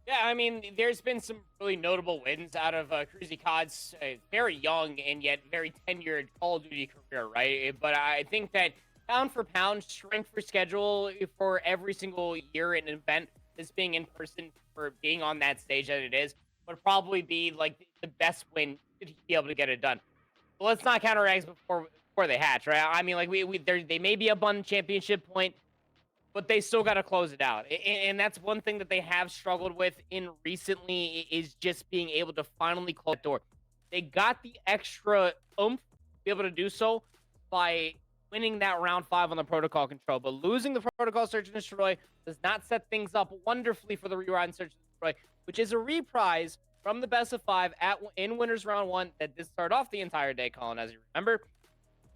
[SPEAKER 10] Yeah, I mean, there's been some really notable wins out of Cruzy Cod's very young and yet very tenured Call of Duty career, right? But I think that pound for pound, strength for schedule for every single year in an event, this being in person for being on that stage that it is, would probably be like the best win to be able to get it done. But let's not count our eggs before they hatch, right? I mean, like they may be up on championship point, but they still got to close it out. And that's one thing that they have struggled with in recently is just being able to finally close the door. They got the extra oomph to be able to do so by winning that round 5 on the protocol control. But losing the protocol search and destroy does not set things up wonderfully for the rewind search and destroy, which is a reprise from the best of 5 in winners round 1 that did start off the entire day, Colin, as you remember.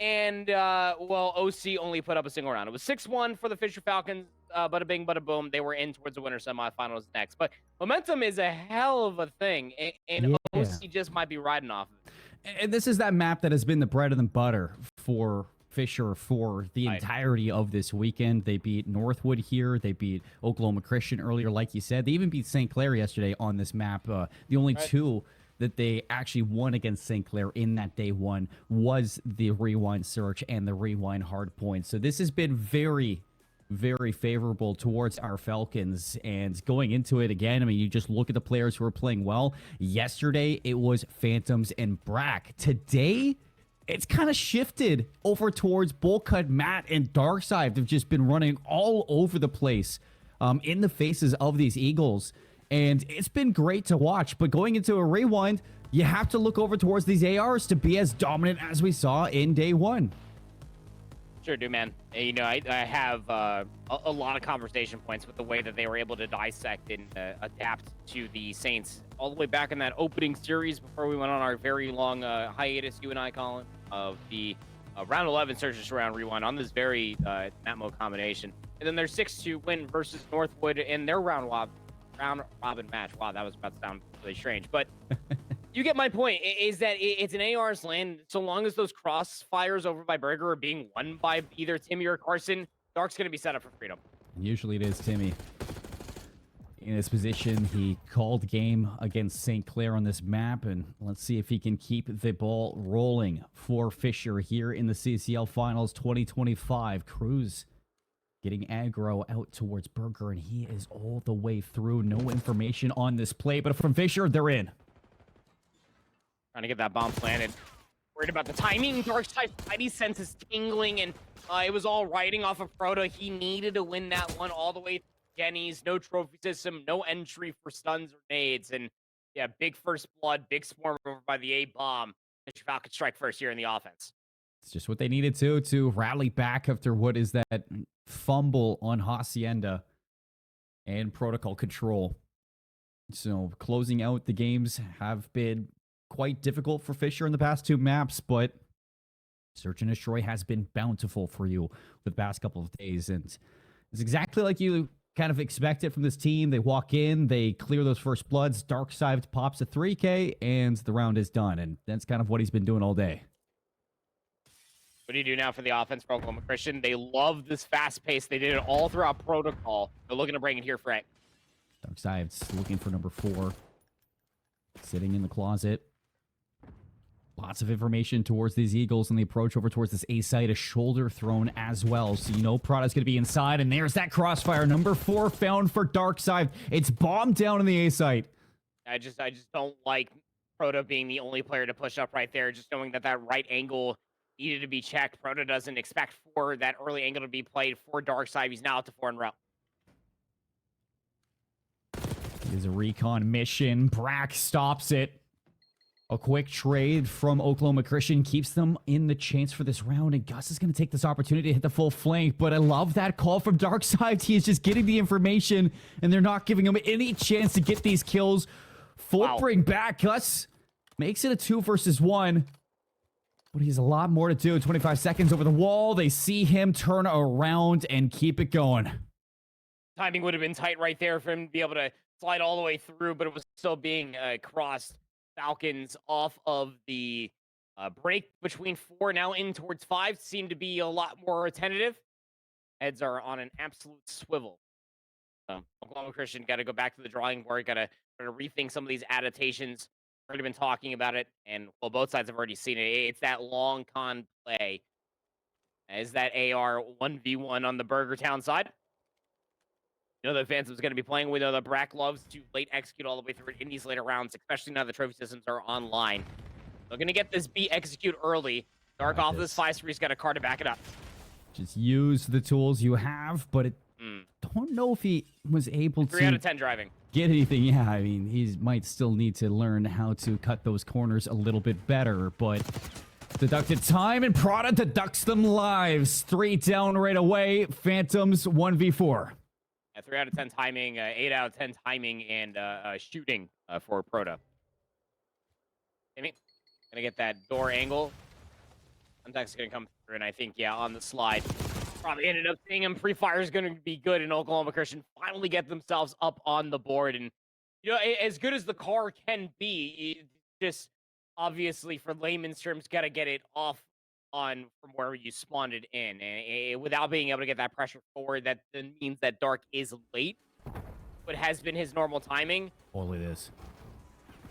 [SPEAKER 10] And, OC only put up a single round. It was 6-1 for the Fisher Falcons. Bada bing, bada boom. They were in towards the winter semifinals next. But momentum is a hell of a thing. And OC just might be riding off of it.
[SPEAKER 5] And this is that map that has been the bread and butter for Fisher for the entirety of this weekend. They beat Northwood here. They beat Oklahoma Christian earlier, like you said. They even beat St. Clair yesterday on this map. The only two that they actually won against St. Clair in that day one was the rewind search and the rewind hard point. So this has been very, very favorable towards our Falcons. And going into it again, I mean, you just look at the players who are playing well. Yesterday, it was Phantoms and Brack. Today, it's kind of shifted over towards Bullcut, Matt, and Darkside. They've just been running all over the place in the faces of these Eagles. And it's been great to watch. But going into a rewind, you have to look over towards these ARs to be as dominant as we saw in day one.
[SPEAKER 10] Sure do, man. You know, I have a lot of conversation points with the way that they were able to dissect and adapt to the Saints all the way back in that opening series before we went on our very long hiatus, you and I, Colin, of the round 11 searches around rewind on this very Matmo combination. And then their 6-2 win versus Northwood in their round robin match. Wow, that was about to sound really strange. But you get my point, is that it's an AR's land. So long as those crossfires over by Berger are being won by either Timmy or Carson, Dark's going to be set up for freedom.
[SPEAKER 5] And usually it is Timmy. In his position, he called game against St. Clair on this map, and let's see if he can keep the ball rolling for Fisher here in the CCL Finals 2025. Cruz getting aggro out towards Berger, and he is all the way through. No information on this play, but from Fisher, they're in.
[SPEAKER 10] Trying to get that bomb planted. Worried about the timing. Darkside Spidey sense is tingling, and it was all riding off of Proto. He needed to win that one all the way through Jenny's. No trophy system, no entry for stuns or nades. And yeah, big first blood, big swarm over by the A-bomb. Mr. Falcon strike first here in the offense.
[SPEAKER 5] It's just what they needed to rally back after what is that fumble on Hacienda and protocol control. So closing out the games have been quite difficult for Fisher in the past 2 maps, but Search and Destroy has been bountiful for you the past couple of days. And it's exactly like you kind of expected from this team. They walk in, they clear those first bloods, Darkside pops a 3K, and the round is done. And that's kind of what he's been doing all day.
[SPEAKER 10] What do you do now for the offense for Oklahoma Christian? They love this fast pace. They did it all throughout protocol. They're looking to bring it here, Frank.
[SPEAKER 5] Darkside's looking for number 4. Sitting in the closet. Lots of information towards these Eagles and the approach over towards this A site. A shoulder thrown as well. So you know Prada's going to be inside. And there's that crossfire. Number 4 found for Darkside. It's bombed down in the A site.
[SPEAKER 10] I just don't like Proto being the only player to push up right there. Just knowing that right angle needed to be checked. Proto doesn't expect for that early angle to be played for Darkside. He's now up to 4 in a row.
[SPEAKER 5] It is a recon mission. Brack stops it. A quick trade from Oklahoma Christian keeps them in the chance for this round, and Gus is going to take this opportunity to hit the full flank, but I love that call from Darkside. He is just getting the information, and they're not giving him any chance to get these kills. Full bring back. Gus makes it a 2 versus 1, but he has a lot more to do. 25 seconds over the wall. They see him turn around and keep it going.
[SPEAKER 10] Timing would have been tight right there for him to be able to slide all the way through, but it was still being crossed. Falcons off of the break between 4, now in towards 5, seem to be a lot more tentative. Heads are on an absolute swivel. Oklahoma Christian got to go back to the drawing board, got to rethink some of these adaptations. Already been talking about it, and well, both sides have already seen it. It's that long con play. Is that AR 1v1 on the Burger Town side? You know the Phantom's going to be playing. We know that Brack loves to late execute all the way through in these later rounds, especially now the trophy systems are online. They're going to get this B execute early. Dark off this 5-3's got a card to back it up.
[SPEAKER 5] Just use the tools you have, but it, don't know if he was able
[SPEAKER 10] 3
[SPEAKER 5] to
[SPEAKER 10] out of 10 driving.
[SPEAKER 5] Get anything. Yeah, I mean, he might still need to learn how to cut those corners a little bit better, but deducted time, and Prada deducts them lives. 3 down right away. Phantoms 1v4.
[SPEAKER 10] 3 out of 10 timing, 8 out of 10 timing, and shooting for Proto. Timmy, gonna get that door angle. Contact's gonna come through, and I think, yeah, on the slide. Probably ended up seeing him. Pre-fire is gonna be good, and Oklahoma Christian finally get themselves up on the board. And, you know, as good as the car can be, it just obviously, for layman's terms, gotta get it off on from where you spawned it in, and without being able to get that pressure forward, that then means that Dark is late, but has been his normal timing.
[SPEAKER 5] All it is.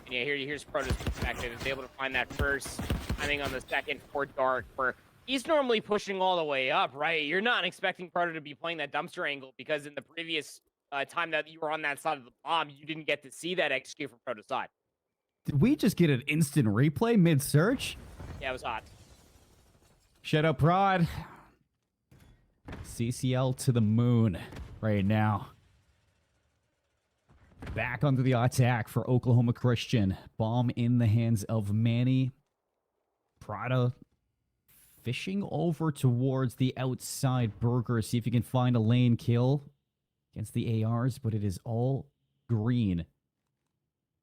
[SPEAKER 10] And yeah, here's Proto's perspective. Is able to find that first timing on the second for Dark, where he's normally pushing all the way up, right? You're not expecting Proto to be playing that dumpster angle, because in the previous time that you were on that side of the bomb, you didn't get to see that execute from Proto's side.
[SPEAKER 5] Did we just get an instant replay mid-search?
[SPEAKER 10] Yeah, it was hot.
[SPEAKER 5] Shut up, Prod. CCL to the moon right now. Back onto the attack for Oklahoma Christian. Bomb in the hands of Manny. Prada fishing over towards the outside Burger. See if you can find a lane kill against the ARs, but it is all green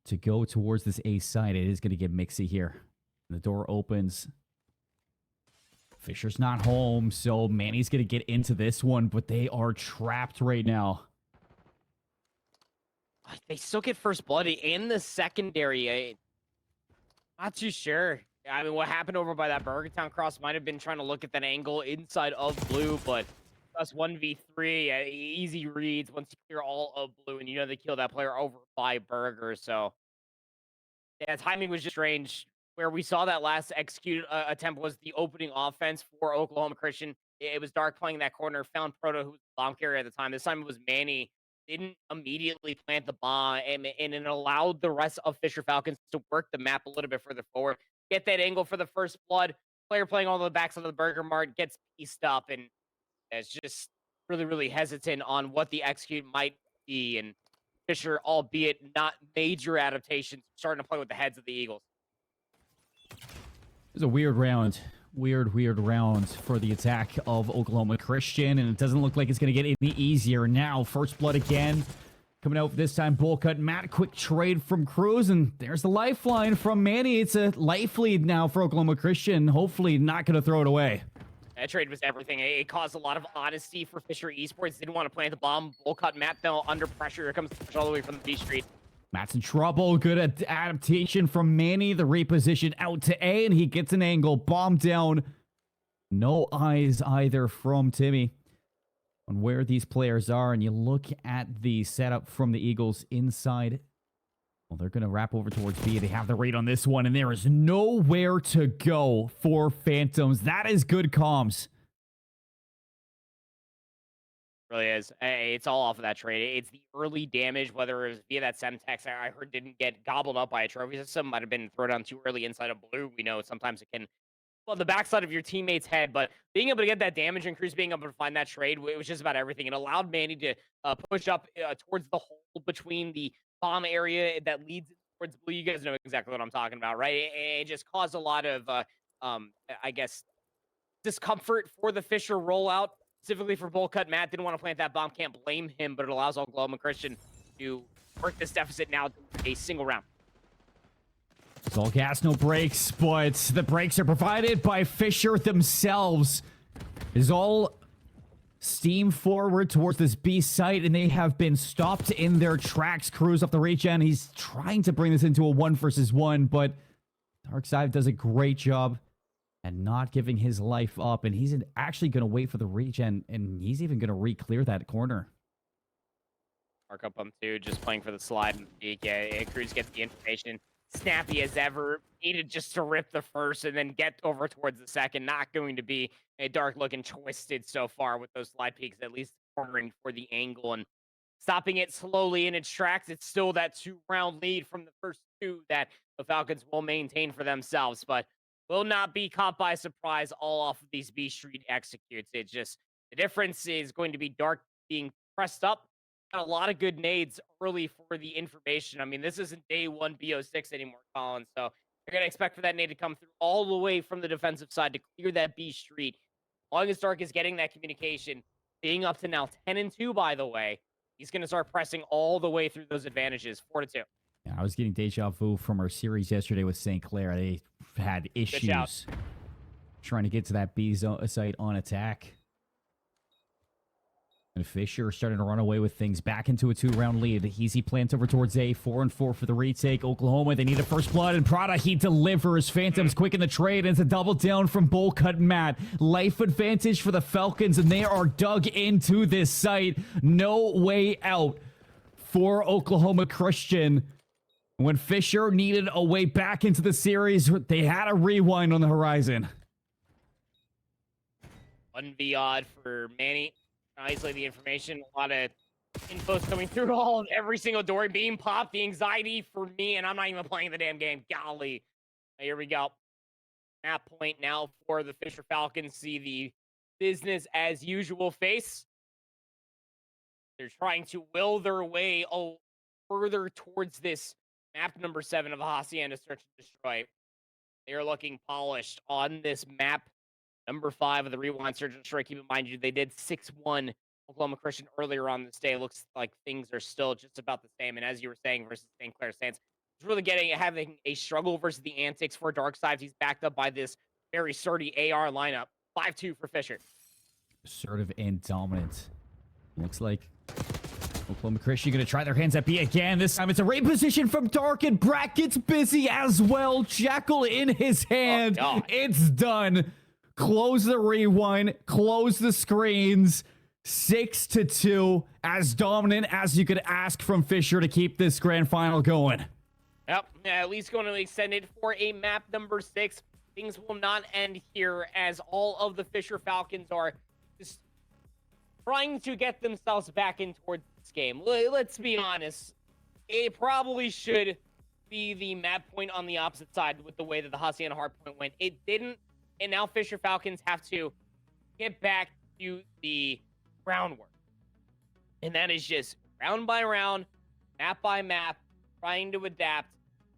[SPEAKER 5] to go towards this A side. It is going to get mixy here. The door opens. Fisher's not home, so Manny's going to get into this one, but they are trapped right now.
[SPEAKER 10] They still get first blood in the secondary. Not too sure. I mean, what happened over by that Burger Town cross might have been trying to look at that angle inside of blue, but plus 1v3, easy reads once you clear all of blue, and you know they kill that player over by Burger, so yeah, timing was just strange. Where we saw that last executed attempt was the opening offense for Oklahoma Christian. It was Dark playing that corner, found Proto, who was the bomb carrier at the time. This time it was Manny. Didn't immediately plant the bomb, and it allowed the rest of Fisher Falcons to work the map a little bit further forward. Get that angle for the first blood. Player playing all the backside of the Burger Mart gets pieced up, and it's just really, really hesitant on what the execute might be. And Fisher, albeit not major adaptations, starting to play with the heads of the Eagles.
[SPEAKER 5] It was a weird round. Weird round for the attack of Oklahoma Christian, and it doesn't look like it's going to get any easier now. First blood again. Coming out this time, bull cut. Matt, quick trade from Cruz, and there's the lifeline from Manny. It's a life lead now for Oklahoma Christian. Hopefully not going to throw it away.
[SPEAKER 10] That trade was everything. It caused a lot of honesty for Fisher Esports. Didn't want to plant the bomb. Bull cut Matt, though, under pressure. Here comes the push all the way from the B Street.
[SPEAKER 5] Matt's in trouble. Good adaptation from Manny. The reposition out to A, and he gets an angle. Bomb down. No eyes either from Timmy on where these players are. And you look at the setup from the Eagles inside. Well, they're going to wrap over towards B. They have the read on this one, and there is nowhere to go for Phantoms. That is good comms.
[SPEAKER 10] Really is. It's all off of that trade. It's the early damage, whether it was via that Semtex, I heard didn't get gobbled up by a trophy system, might have been thrown down too early inside of blue. We know sometimes it can, well, the backside of your teammate's head, but being able to get that damage increase, being able to find that trade, it was just about everything. It allowed Manny to push up towards the hole between the bomb area that leads towards blue. You guys know exactly what I'm talking about, right? It just caused a lot of, I guess, discomfort for the Fisher rollout, specifically for Bowl Cut. Matt didn't want to plant that bomb. Can't blame him, but it allows Oklahoma Christian to work this deficit now to a single round.
[SPEAKER 5] It's all gas, no brakes, but the brakes are provided by Fisher themselves. It's all steam forward towards this B site, and they have been stopped in their tracks. Cruz up the regen. He's trying to bring this into a 1 versus 1, but Darkside does a great job at not giving his life up, and he's actually going to wait for the regen, and he's even going to re-clear that corner.
[SPEAKER 10] Mark up on 2, just playing for the slide and peek. Yeah, Cruz gets the information. Snappy as ever, needed just to rip the first and then get over towards the second. Not going to be a dark looking twisted so far with those slide peaks, at least cornering for the angle and stopping it slowly in its tracks. It's still that 2-round lead from the first 2 that the Falcons will maintain for themselves, but will not be caught by surprise all off of these B Street executes. It just, the difference is going to be Dark being pressed up. Got a lot of good nades early for the information. I mean, this isn't day 1 BO6 anymore, Colin. So you're going to expect for that nade to come through all the way from the defensive side to clear that B Street. As long as Dark is getting that communication, being up to now 10-2, by the way, he's going to start pressing all the way through those advantages, 4-2.
[SPEAKER 5] Yeah, I was getting deja vu from our series yesterday with St. Clair. They had issues trying to get to that B site on attack. And Fisher starting to run away with things back into a 2-round lead. Easy plant over towards A. 4-4 for the retake. Oklahoma, they need a first blood, and Prada, he delivers. Phantoms quick in the trade, and it's a double down from Bowl Cut Matt. Life advantage for the Falcons, and they are dug into this site. No way out for Oklahoma Christian. When Fisher needed a way back into the series, they had a rewind on the horizon.
[SPEAKER 10] 1v odd for Manny. Isolate the information. A lot of info's coming through all of every single door. Beam pop. The anxiety for me, and I'm not even playing the damn game. Golly. Here we go. That point now for the Fisher Falcons. See the business as usual face. They're trying to will their way further towards this map number 7 of Hacienda Search and Destroy. They are looking polished on this map. Number 5 of the Rewind Search and Destroy. Keep in mind, they did 6-1 Oklahoma Christian earlier on this day. Looks like things are still just about the same. And as you were saying, versus St. Clair Saints, it's really having a struggle versus the antics for Darkside. He's backed up by this very sturdy AR lineup. 5-2 for Fisher.
[SPEAKER 5] Assertive and dominant. Looks like Oklahoma Christian going to try their hands at B again. This time it's a raid position from Dark, and Brack gets busy as well. Jackal in his hand. Oh, it's done. Close the rewind. Close the screens. 6-2. As dominant as you could ask from Fisher to keep this grand final going.
[SPEAKER 10] Yep. At least going to extend it for a map number 6. Things will not end here, as all of the Fisher Falcons are just trying to get themselves back in towards this game. Let's be honest. It probably should be the map point on the opposite side with the way that the Hacienda Hardpoint went. It didn't, and now Fisher Falcons have to get back to the groundwork. And that is just round by round, map by map, trying to adapt.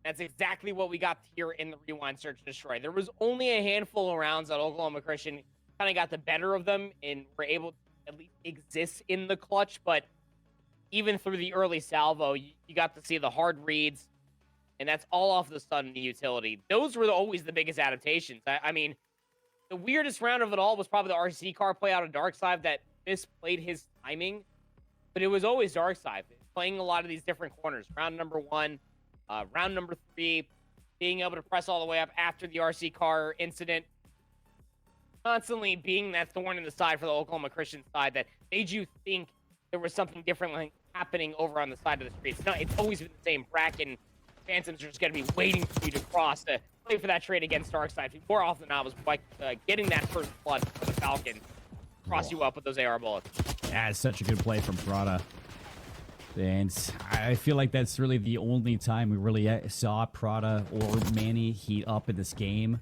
[SPEAKER 10] That's exactly what we got here in the Rewind Search and Destroy. There was only a handful of rounds that Oklahoma Christian kind of got the better of them and were able to at least exist in the clutch, but even through the early salvo, you got to see the hard reads, and that's all off the sudden the utility. Those were always the biggest adaptations. I mean, the weirdest round of it all was probably the RC car play out of Darkside that misplayed his timing, but it was always Darkside playing a lot of these different corners. Round number 1, round number 3, being able to press all the way up after the RC car incident, constantly being that thorn in the side for the Oklahoma Christian side that made you think there was something different happening over on the side of the streets. No, it's always been the same. Bracken Phantoms are just going to be waiting for you to cross to play for that trade against Darkside. More often than not, was like getting that first blood for the Falcon. Cross you up with those AR bullets.
[SPEAKER 5] Yeah, it's such a good play from Prada. And I feel like that's really the only time we really saw Prada or Manny heat up in this game.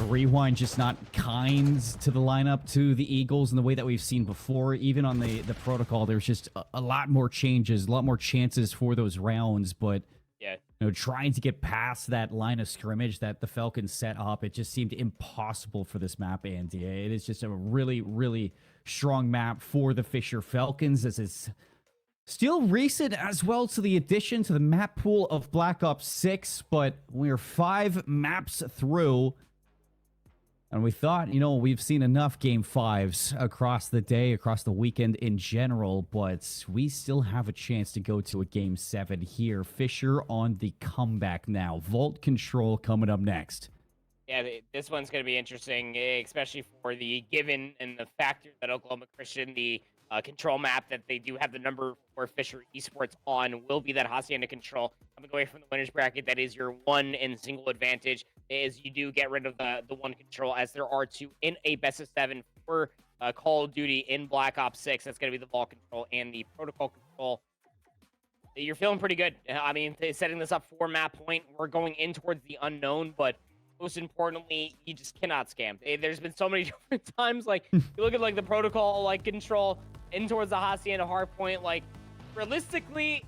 [SPEAKER 5] Rewind just not kind to the lineup to the Eagles in the way that we've seen before. Even on the protocol, there's just a lot more changes, a lot more chances for those rounds. But
[SPEAKER 10] yeah,
[SPEAKER 5] trying to get past that line of scrimmage that the Falcons set up. It just seemed impossible for this map, and it is just a really, really strong map for the Fisher Falcons, as it's still recent as well to the addition to the map pool of Black Ops 6, but we're 5 maps through. And we thought, we've seen enough Game 5s across the day, across the weekend in general, but we still have a chance to go to a Game 7 here. Fisher on the comeback now. Vault Control coming up next.
[SPEAKER 10] Yeah, this one's going to be interesting, especially for the given and the factor that Oklahoma Christian, the control map that they do have the number 4 Fisher Esports on, will be that Hacienda control. Coming away from the winners bracket, that is your one and single advantage, is you do get rid of the one control, as there are 2 in a best of 7 for Call of Duty in Black Ops 6. That's going to be the vault control and the protocol control. You're feeling pretty good. I mean, setting this up for map point, we're going in towards the unknown, but most importantly, you just cannot scam. There's been so many different times, like, you look at, like, the protocol, like, control in towards the Hacienda hard point. Like, realistically,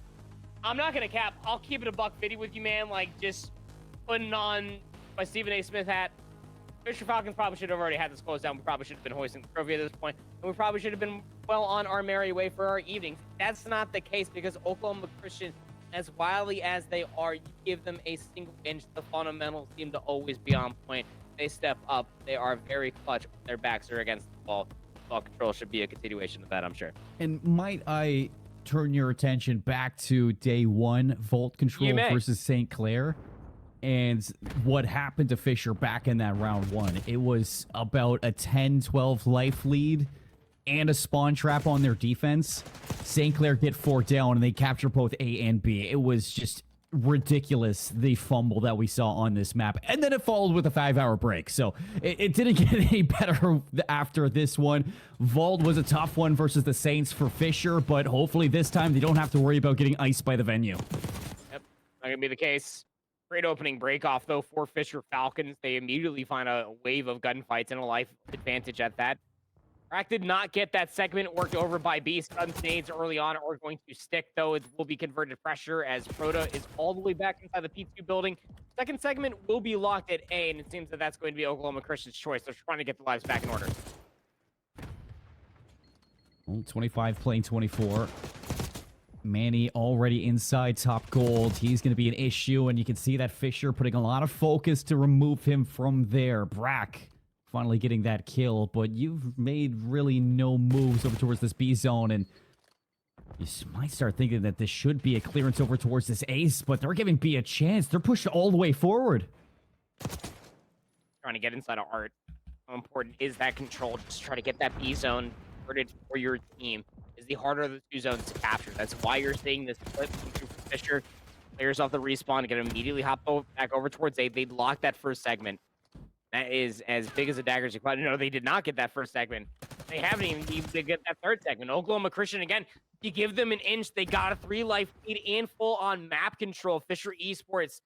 [SPEAKER 10] I'm not going to cap. I'll keep it a buck 50 with you, man. Like, just putting on my Stephen A. Smith hat. Fisher Falcons probably should have already had this closed down. We probably should have been hoisting the trophy at this point. And we probably should have been well on our merry way for our evenings. That's not the case, because Oklahoma Christian, as wildly as they are, you give them a single inch, the fundamentals seem to always be on point. They step up. They are very clutch. Their backs are against the wall. Ball control should be a continuation of that, I'm sure.
[SPEAKER 5] And might I turn your attention back to day 1, Vault Control versus St. Clair, and what happened to Fisher back in that round 1. It was about a 10-12 life lead and a spawn trap on their defense. St. Clair get 4 down, and they capture both A and B. It was just ridiculous, the fumble that we saw on this map. And then it followed with a 5-hour break. So it didn't get any better after this one. Vault was a tough one versus the Saints for Fisher, but hopefully this time they don't have to worry about getting iced by the venue.
[SPEAKER 10] Yep, not going to be the case. Great opening break off, though, for Fisher Falcons. They immediately find a wave of gunfights and a life advantage at that. Rack did not get that segment worked over by B. Stun nades early on are going to stick, though. It will be converted pressure as Proto is all the way back inside the P2 building. Second segment will be locked at A, and it seems that that's going to be Oklahoma Christian's choice. They're trying to get the lives back in order.
[SPEAKER 5] Well, 25 playing 24. Manny already inside top gold. He's going to be an issue, and you can see that Fisher putting a lot of focus to remove him from there. Brack finally getting that kill, but you've made really no moves over towards this B zone, and you might start thinking that this should be a clearance over towards this ace, but they're giving B a chance. They're pushed all the way forward.
[SPEAKER 10] Trying to get inside of Art. How important is that control? Just try to get that B zone converted for your team. Is the harder of the 2 zones to capture. That's why you're seeing this flip from Fisher. Players off the respawn get immediately hop back over towards A. They'd lock that first segment. That is as big as a dagger as you can. No, they did not get that first segment. They haven't even to get that third segment. Oklahoma Christian, again, you give them an inch. They got a 3 life lead and full on map control. Fisher Esports,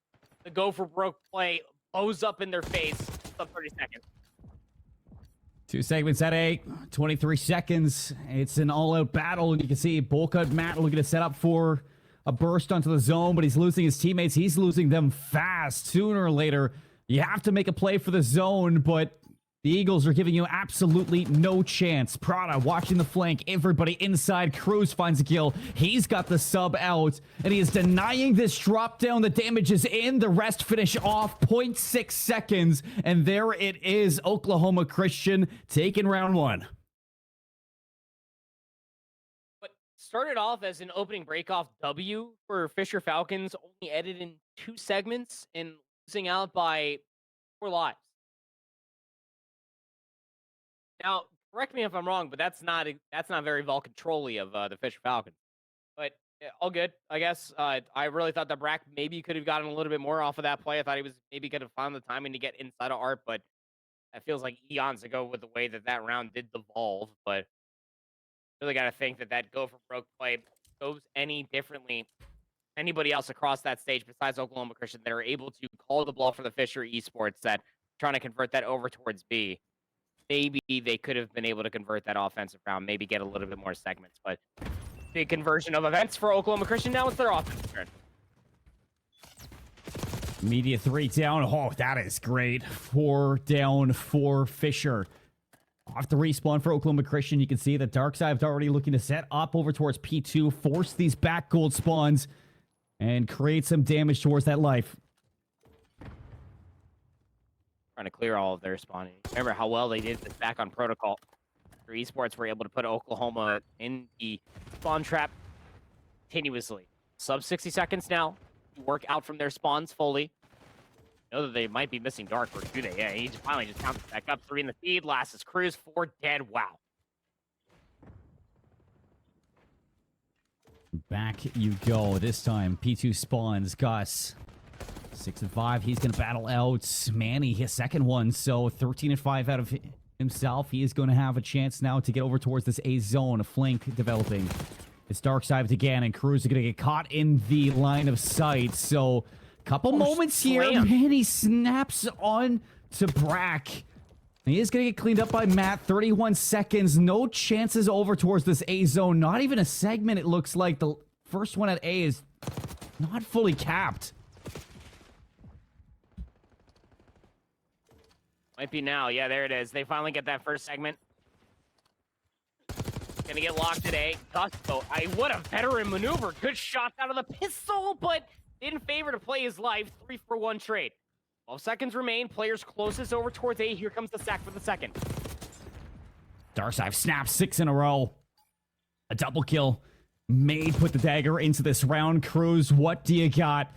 [SPEAKER 10] the go for broke play, blows up in their face. Sub 30 seconds.
[SPEAKER 5] 2 segments at A, 23 seconds. It's an all-out battle. You can see Bolcut Matt looking to set up for a burst onto the zone, but he's losing his teammates. He's losing them fast. Sooner or later, you have to make a play for the zone, but the Eagles are giving you absolutely no chance. Prada watching the flank. Everybody inside. Cruz finds a kill. He's got the sub out, and he is denying this drop down. The damage is in. The rest finish off. 0.6 seconds, and there it is. Oklahoma Christian taking round 1.
[SPEAKER 10] But started off as an opening breakoff W for Fisher Falcons, only edited in 2 segments and losing out by 4 lives. Now, correct me if I'm wrong, but that's not very Vault Control-y of the Fisher Falcons. But all good, I guess. I really thought that Brack maybe could have gotten a little bit more off of that play. I thought he was maybe could have found the timing to get inside of Art, but that feels like eons ago with the way that round did devolve. But really got to think that go for broke play goes any differently. Anybody else across that stage besides Oklahoma Christian that are able to call the ball for the Fisher Esports that trying to convert that over towards B. Maybe they could have been able to convert that offensive round, maybe get a little bit more segments, but big conversion of events for Oklahoma Christian. Now it's their offensive turn.
[SPEAKER 5] Immediate 3 down. Oh, that is great. 4 down for Fisher. Off the respawn for Oklahoma Christian, you can see that Darkside already looking to set up over towards P2, force these back gold spawns, and create some damage towards that life.
[SPEAKER 12] Trying to clear all of their spawning. Remember how well they did this back on Protocol. Esports were able to put Oklahoma in the spawn trap continuously. Sub 60 seconds now. Work out from their spawns fully. Know that they might be missing Dark, or do they? Yeah, he finally just counts back up. 3 in the feed. Last is Cruz. 4 dead. Wow.
[SPEAKER 5] Back you go. This time, P2 spawns Gus. 6 and 5. He's going to battle out Manny, his second one. So 13 and 5 out of himself. He is going to have a chance now to get over towards this A zone. A flank developing. It's Darkside again, and Cruz is going to get caught in the line of sight. So, couple moments here. Manny snaps on to Brack. He is going to get cleaned up by Matt. 31 seconds. No chances over towards this A zone. Not even a segment, it looks like. The first one at A is not fully capped.
[SPEAKER 12] Might be now. Yeah, there it is. They finally get that first segment. Gonna get locked today. Gusto. What a veteran maneuver. Good shot out of the pistol, but in favor to play his life. 3-for-1 trade. 12 seconds remain. Players closest over towards A. Here comes the sack for the second.
[SPEAKER 5] Darkside snaps 6 in a row. A double kill. May put the dagger into this round. Cruz, what do you got?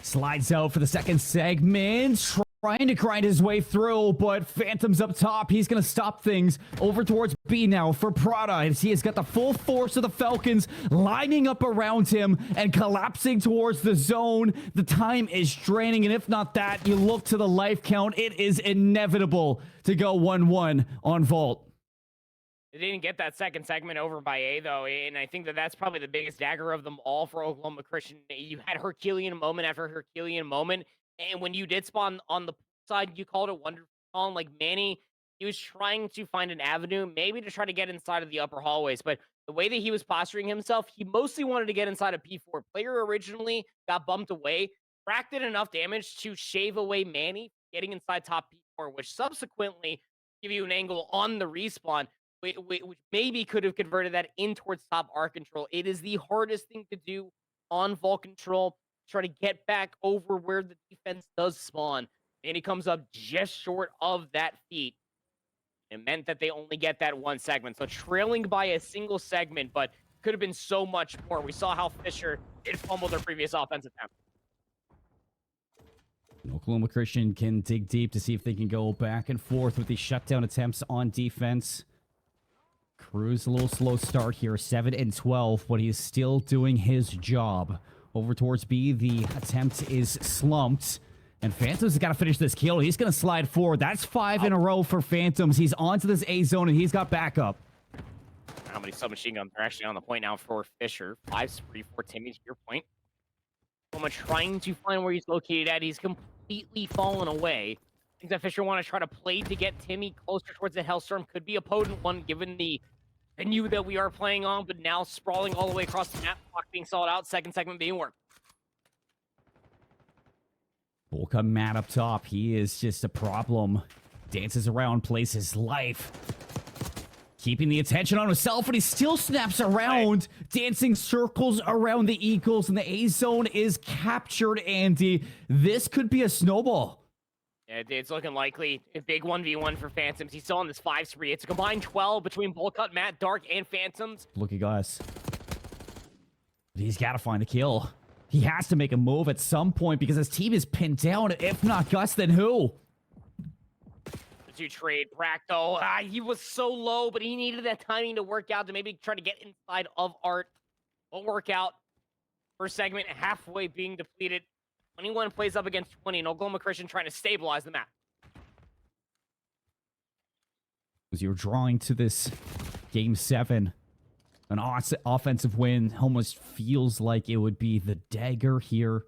[SPEAKER 5] Slides out for the second segment. Trying to grind his way through, but Phantom's up top. He's going to stop things over towards B now for Prada. As he has got the full force of the Falcons lining up around him and collapsing towards the zone. The time is draining, and if not that, you look to the life count. It is inevitable to go 1-1 on Vault.
[SPEAKER 10] They didn't get that second segment over by A, though, and I think that that's probably the biggest dagger of them all for Oklahoma Christian. You had Herculean moment after Herculean moment. And when you did spawn on the side, you called it wonderful. Like Manny, he was trying to find an avenue, maybe to try to get inside of the upper hallways. But the way that he was posturing himself, he mostly wanted to get inside of P4. Player originally got bumped away, racked in enough damage to shave away Manny getting inside top P4, which subsequently give you an angle on the respawn, which maybe could have converted that in towards top R control. It is the hardest thing to do on Vault control. Try to get back over where the defense does spawn. And he comes up just short of that feat. It meant that they only get that one segment. So trailing by a single segment, but could have been so much more. We saw how Fisher did fumble their previous offensive attempt.
[SPEAKER 5] Oklahoma Christian can dig deep to see if they can go back and forth with these shutdown attempts on defense. Cruz a little slow start here, 7 and 12, but he's still doing his job. Over towards B, the attempt is slumped. And Phantoms has got to finish this kill. He's going to slide forward. That's 5 in a row for Phantoms. He's onto this A zone, and he's got backup.
[SPEAKER 12] How many submachine guns are actually on the point now for Fisher? 5 spree for Timmy, to your point. Oklahoma trying to find where he's located at. He's completely fallen away. I think that Fisher want to try to play to get Timmy closer towards the Hellstorm. Could be a potent one, given the venue that we are playing on, but now sprawling all the way across the map, clock being sold out, second segment being worked.
[SPEAKER 5] Volca Matt up top. He is just a problem. Dances around, plays his life. Keeping the attention on himself, and he still snaps around, dancing circles around the Eagles, and the A zone is captured, Andy. This could be a snowball.
[SPEAKER 10] Yeah, it's looking likely. A big 1v1 for Phantoms. He's still on this 5 spree. It's a combined 12 between Bullcut, Matt, Dark, and Phantoms.
[SPEAKER 5] Look at Gus. He's got to find the kill. He has to make a move at some point because his team is pinned down. If not Gus, then who?
[SPEAKER 10] The two trade. Bracto. He was so low, but he needed that timing to work out to maybe try to get inside of Art. Will work out. First segment halfway being depleted. 21 plays up against 20, and Oklahoma Christian trying to stabilize the map.
[SPEAKER 5] As you're drawing to this Game 7, an offensive win almost feels like it would be the dagger here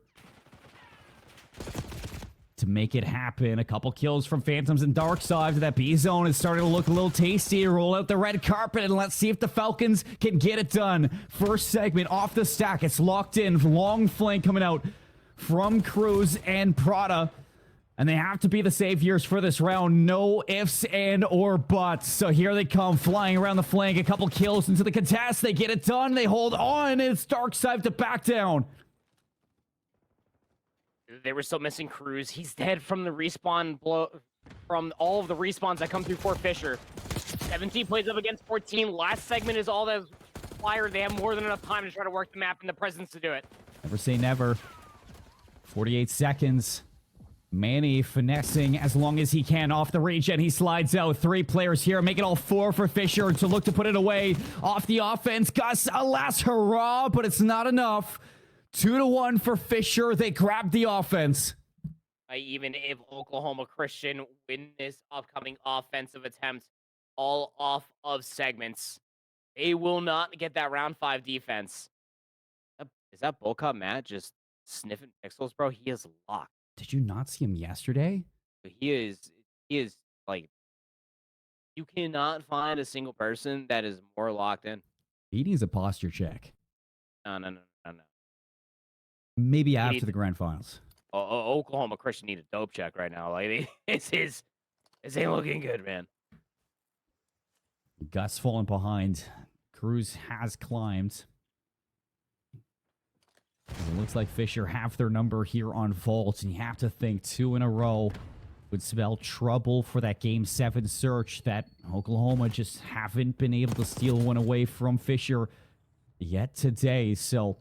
[SPEAKER 5] to make it happen. A couple kills from Phantoms and Darkside. That B zone is starting to look a little tasty. Roll out the red carpet and let's see if the Falcons can get it done. First segment off the stack. It's locked in. Long flank coming out from Cruz and Prada. And they have to be the saviors for this round. No ifs and or buts. So here they come, flying around the flank. A couple kills into the contest. They get it done. They hold on. It's Darkside to back down.
[SPEAKER 10] They were still missing Cruz. He's dead from the respawn blow, from all of the respawns that come through for Fisher. 17 plays up against 14. Last segment is all that's required. They have more than enough time to try to work the map and the presence to do it.
[SPEAKER 5] Never say never. 48 seconds. Manny finessing as long as he can off the regen. He slides out. 3 players here. Make it all 4 for Fisher to look to put it away. Off the offense. Gus, a last hurrah, but it's not enough. 2-1 for Fisher. They grab the offense.
[SPEAKER 10] Even if Oklahoma Christian win this upcoming offensive attempt all off of segments, they will not get that round 5 defense. Is that Bull Cup Matt just sniffing pixels, bro? He is locked.
[SPEAKER 5] Did you not see him yesterday?
[SPEAKER 10] He is like, you cannot find a single person that is more locked in.
[SPEAKER 5] He needs a posture check.
[SPEAKER 10] No.
[SPEAKER 5] Maybe after the grand finals.
[SPEAKER 10] Oklahoma Christian need a dope check right now. Like, this ain't looking good, man.
[SPEAKER 5] Gus falling behind. Cruz has climbed. It looks like Fisher have their number here on Vault, and you have to think 2 in a row would spell trouble for that Game 7 search that Oklahoma just haven't been able to steal one away from Fisher yet today. So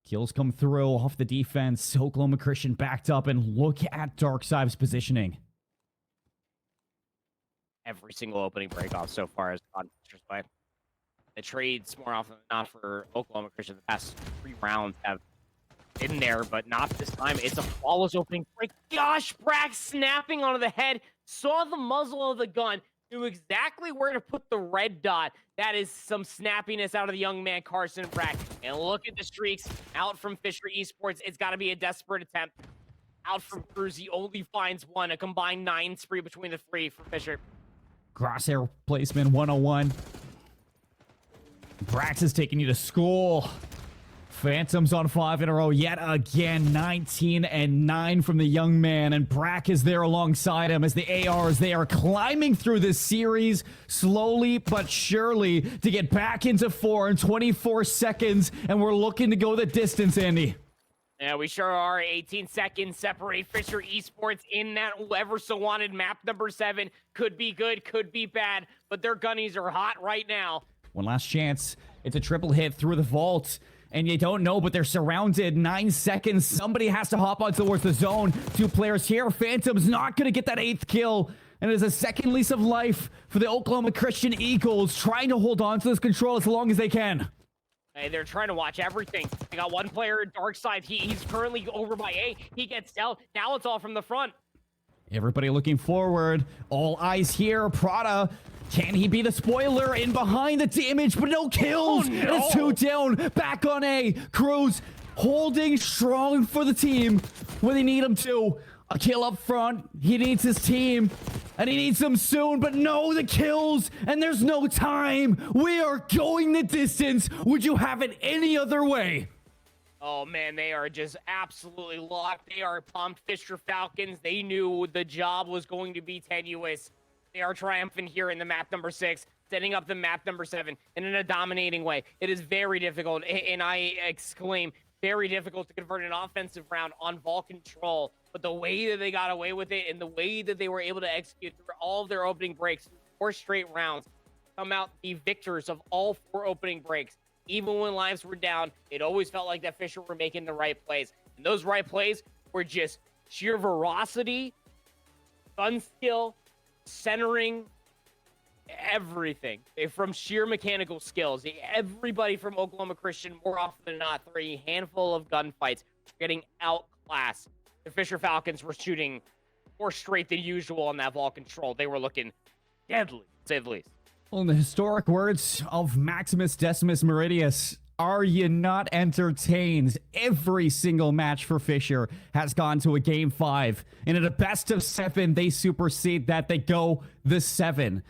[SPEAKER 5] kills come through off the defense. Oklahoma Christian backed up, and look at Darkside's positioning.
[SPEAKER 10] Every single opening breakoff so far has gone Fisher's way. The trades more often than not for Oklahoma Christian the past 3 rounds have been there, but not this time. It's a flawless opening break. Gosh, Brack snapping onto the head, saw the muzzle of the gun, knew exactly where to put the red dot. That is some snappiness out of the young man, Carson Brack. And look at the streaks out from Fisher Esports. It's got to be a desperate attempt. Out from Cruz, he only finds 1, a combined 9 spree between the 3 for Fisher.
[SPEAKER 5] Crosshair placement 101. Brax is taking you to school. Phantoms on 5 in a row yet again. 19 and 9 from the young man, and Brack is there alongside him as the ARs, they are climbing through this series slowly but surely to get back into 4 in 24 seconds, and we're looking to go the distance, Andy.
[SPEAKER 10] Yeah, we sure are. 18 seconds separate Fisher Esports in that ever so wanted map number 7. Could be good, could be bad, but their gunnies are hot right now.
[SPEAKER 5] One last chance. It's a triple hit through the vault. And you don't know, but they're surrounded. 9 seconds. Somebody has to hop on towards the zone. 2 players here. Phantom's not going to get that 8th kill. And it is a second lease of life for the Oklahoma Christian Eagles, trying to hold on to this control as long as they can.
[SPEAKER 10] Hey, they're trying to watch everything. They got 1 player Darkside. He's currently over by A. He gets out. Now it's all from the front.
[SPEAKER 5] Everybody looking forward. All eyes here. Prada. Can he be the spoiler in behind the damage, but no kills?
[SPEAKER 10] Oh, no.
[SPEAKER 5] And it's 2 down. Back on A. Cruz holding strong for the team when they need him to. A kill up front. He needs his team, and he needs them soon, but no, the kills, and there's no time. We are going the distance. Would you have it any other way?
[SPEAKER 10] Oh, man, they are just absolutely locked. They are pumped. Fisher Falcons, they knew the job was going to be tenuous. They are triumphant here in the map number 6, setting up the map number 7 in a dominating way. It is very difficult, and I exclaim, very difficult to convert an offensive round on ball control. But the way that they got away with it and the way that they were able to execute through all of their opening breaks, 4 straight rounds, come out the victors of all 4 opening breaks. Even when lives were down, it always felt like that Fisher were making the right plays. And those right plays were just sheer veracity, gun skill, centering, everything. From sheer mechanical skills. Everybody from Oklahoma Christian, more often than not, through a handful of gunfights, getting outclassed. The Fisher Falcons were shooting more straight than usual on that ball control. They were looking deadly, to say the least.
[SPEAKER 5] Well, in the historic words of Maximus Decimus Meridius, are you not entertained? Every single match for Fisher has gone to a Game 5. And in a best of 7, they supersede that. They go the 7.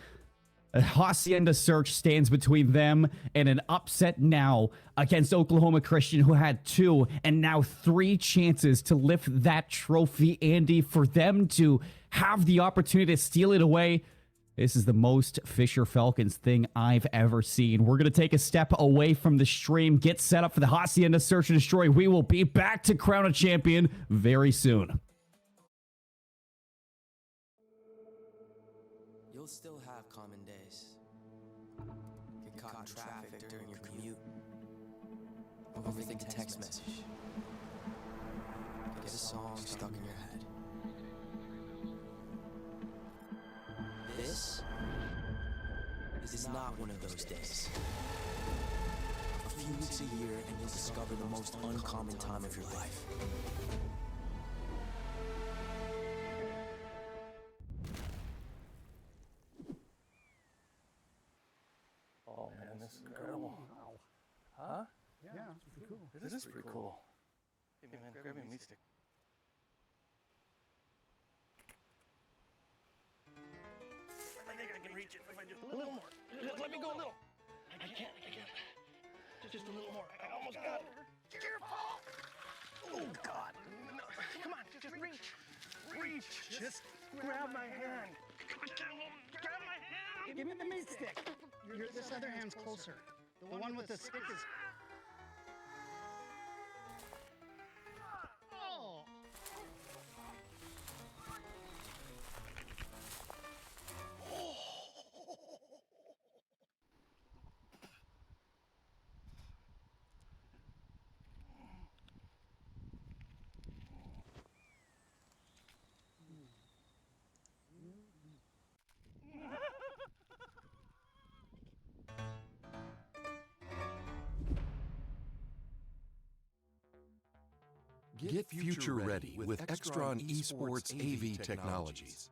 [SPEAKER 5] A Hacienda search stands between them and an upset now against Oklahoma Christian, who had 2 and now 3 chances to lift that trophy, Andy, for them to have the opportunity to steal it away. This is the most Fisher Falcons thing I've ever seen. We're going to take a step away from the stream, get set up for the Hacienda Search and Destroy. We will be back to crown a champion very soon.
[SPEAKER 9] You'll still have common days. Get caught in traffic during your commute. Overthink a text message. Get a song stuck in your head. This is not one of those days. A few weeks a year and you'll discover the most uncommon time of your life.
[SPEAKER 6] Oh man, this is incredible. Huh?
[SPEAKER 7] Yeah, it's pretty cool.
[SPEAKER 6] This is pretty cool. Hey man, grab me a meat stick.
[SPEAKER 8] I think I can reach it if I just a little more. Just let me go a little. I can't. Just a little more. I almost got it. Careful! Oh God! No. Come on, just reach. Reach. Just grab my hand. Grab my hand.
[SPEAKER 17] Give me the meat stick. This other hand's closer. The one with the stick is.
[SPEAKER 8] Oh!
[SPEAKER 11] Get future ready with Extron Esports AV technologies.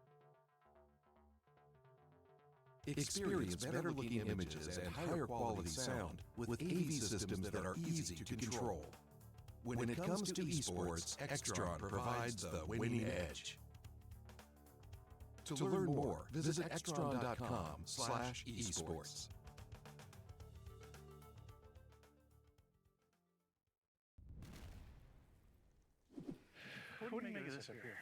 [SPEAKER 11] Experience better looking images and higher quality sound with AV systems that are easy to control. When it comes to esports, Extron provides the winning edge. To learn more, visit extron.com/esports.
[SPEAKER 6] What do you make of this up here?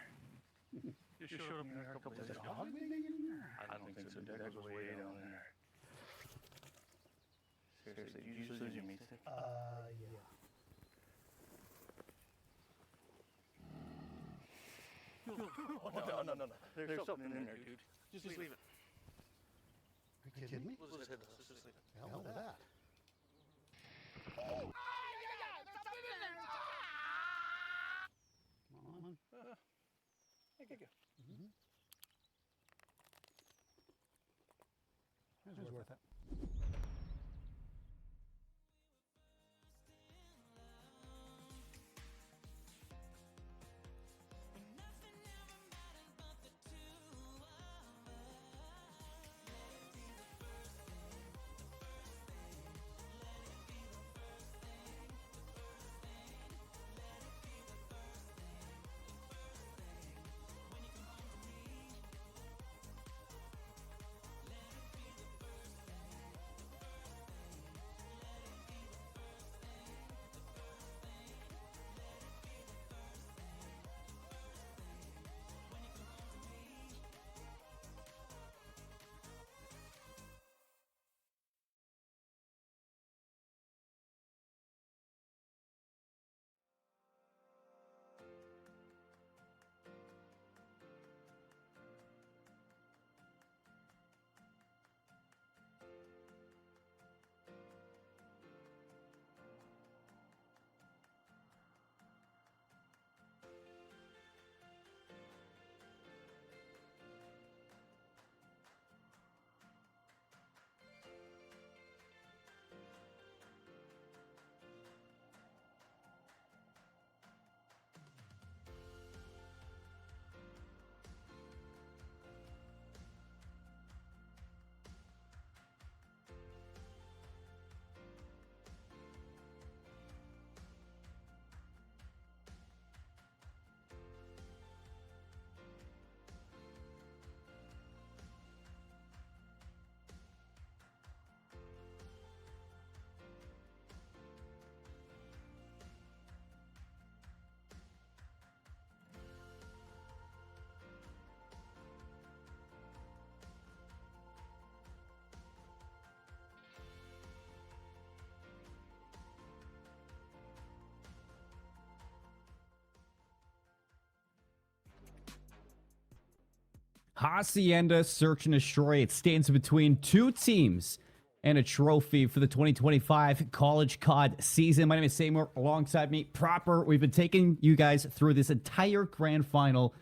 [SPEAKER 6] You showed up in there a couple days ago. I don't think so. Deck was way down in there. Seriously, did you just lose your meat stick?
[SPEAKER 7] Yeah.
[SPEAKER 6] No. There's something in there, dude. Just leave it.
[SPEAKER 7] Are you kidding me?
[SPEAKER 6] Let's just hit this. Let's just leave it.
[SPEAKER 7] The hell with that?
[SPEAKER 8] There's something in there.
[SPEAKER 7] Come on.
[SPEAKER 6] Hey, go.
[SPEAKER 7] It was worth it.
[SPEAKER 5] Hacienda Search and Destroy. It stands between two teams and a trophy for the 2025 College COD season. My name is Seymour. Alongside me, Proper. We've been taking you guys through this entire grand final.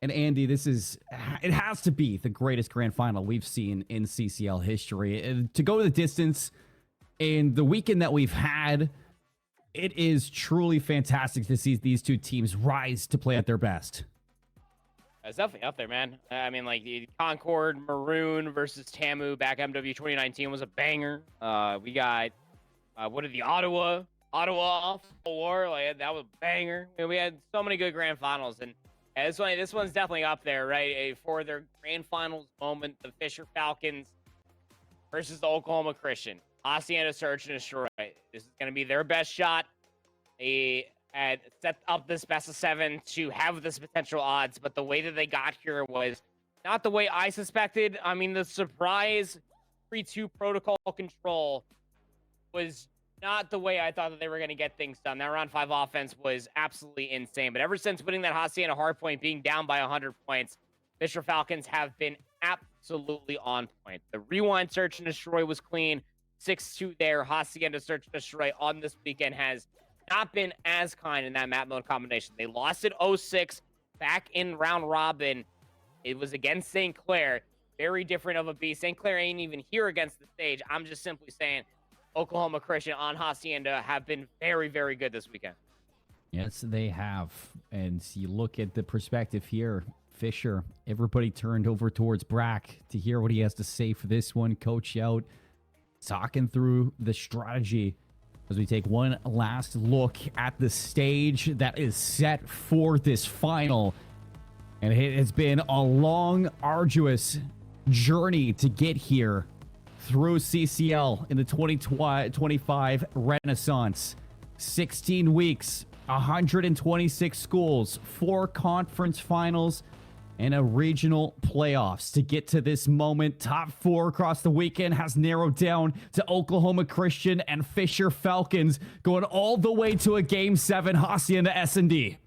[SPEAKER 5] And Andy, it has to be the greatest grand final we've seen in CCL history. And to go the distance in the weekend that we've had, it is truly fantastic to see these two teams rise to play at their best.
[SPEAKER 10] It's definitely up there, man. I mean, like the Concord Maroon versus Tamu back MW 2019 was a banger. We got the Ottawa War, like that was a banger. I mean, we had so many good grand finals, and this one's definitely up there, right? For their grand finals moment, the Fisher Falcons versus the Oklahoma Christian. Hacienda Search and Destroy. This is going to be their best shot. They had set up this best of 7 to have this potential odds, but the way that they got here was not the way I suspected. I mean, the surprise 3-2 protocol control was not the way I thought that they were going to get things done. That round 5 offense was absolutely insane. But ever since winning that Hacienda hardpoint, being down by 100 points, Fisher Falcons have been absolutely on point. The rewind Search and Destroy was clean. 6-2 there. Hacienda Search and Destroy on this weekend has not been as kind in that map mode combination. They lost at 0-6 back in round robin. It was against St. Clair. Very different of a beast. St. Clair ain't even here against the stage. I'm just simply saying Oklahoma Christian on Hacienda have been very, very good this weekend.
[SPEAKER 5] Yes, they have. And you look at the perspective here. Fisher, everybody turned over towards Brack to hear what he has to say for this one. Coach out, talking through the strategy as we take one last look at the stage that is set for this final. And it has been a long, arduous journey to get here through CCL in the 2025 Renaissance. 16 weeks, 126 schools, 4 conference finals, and a regional playoffs to get to this moment. Top 4 across the weekend has narrowed down to Oklahoma Christian and Fisher Falcons, going all the way to a Game 7 Hacienda S&D.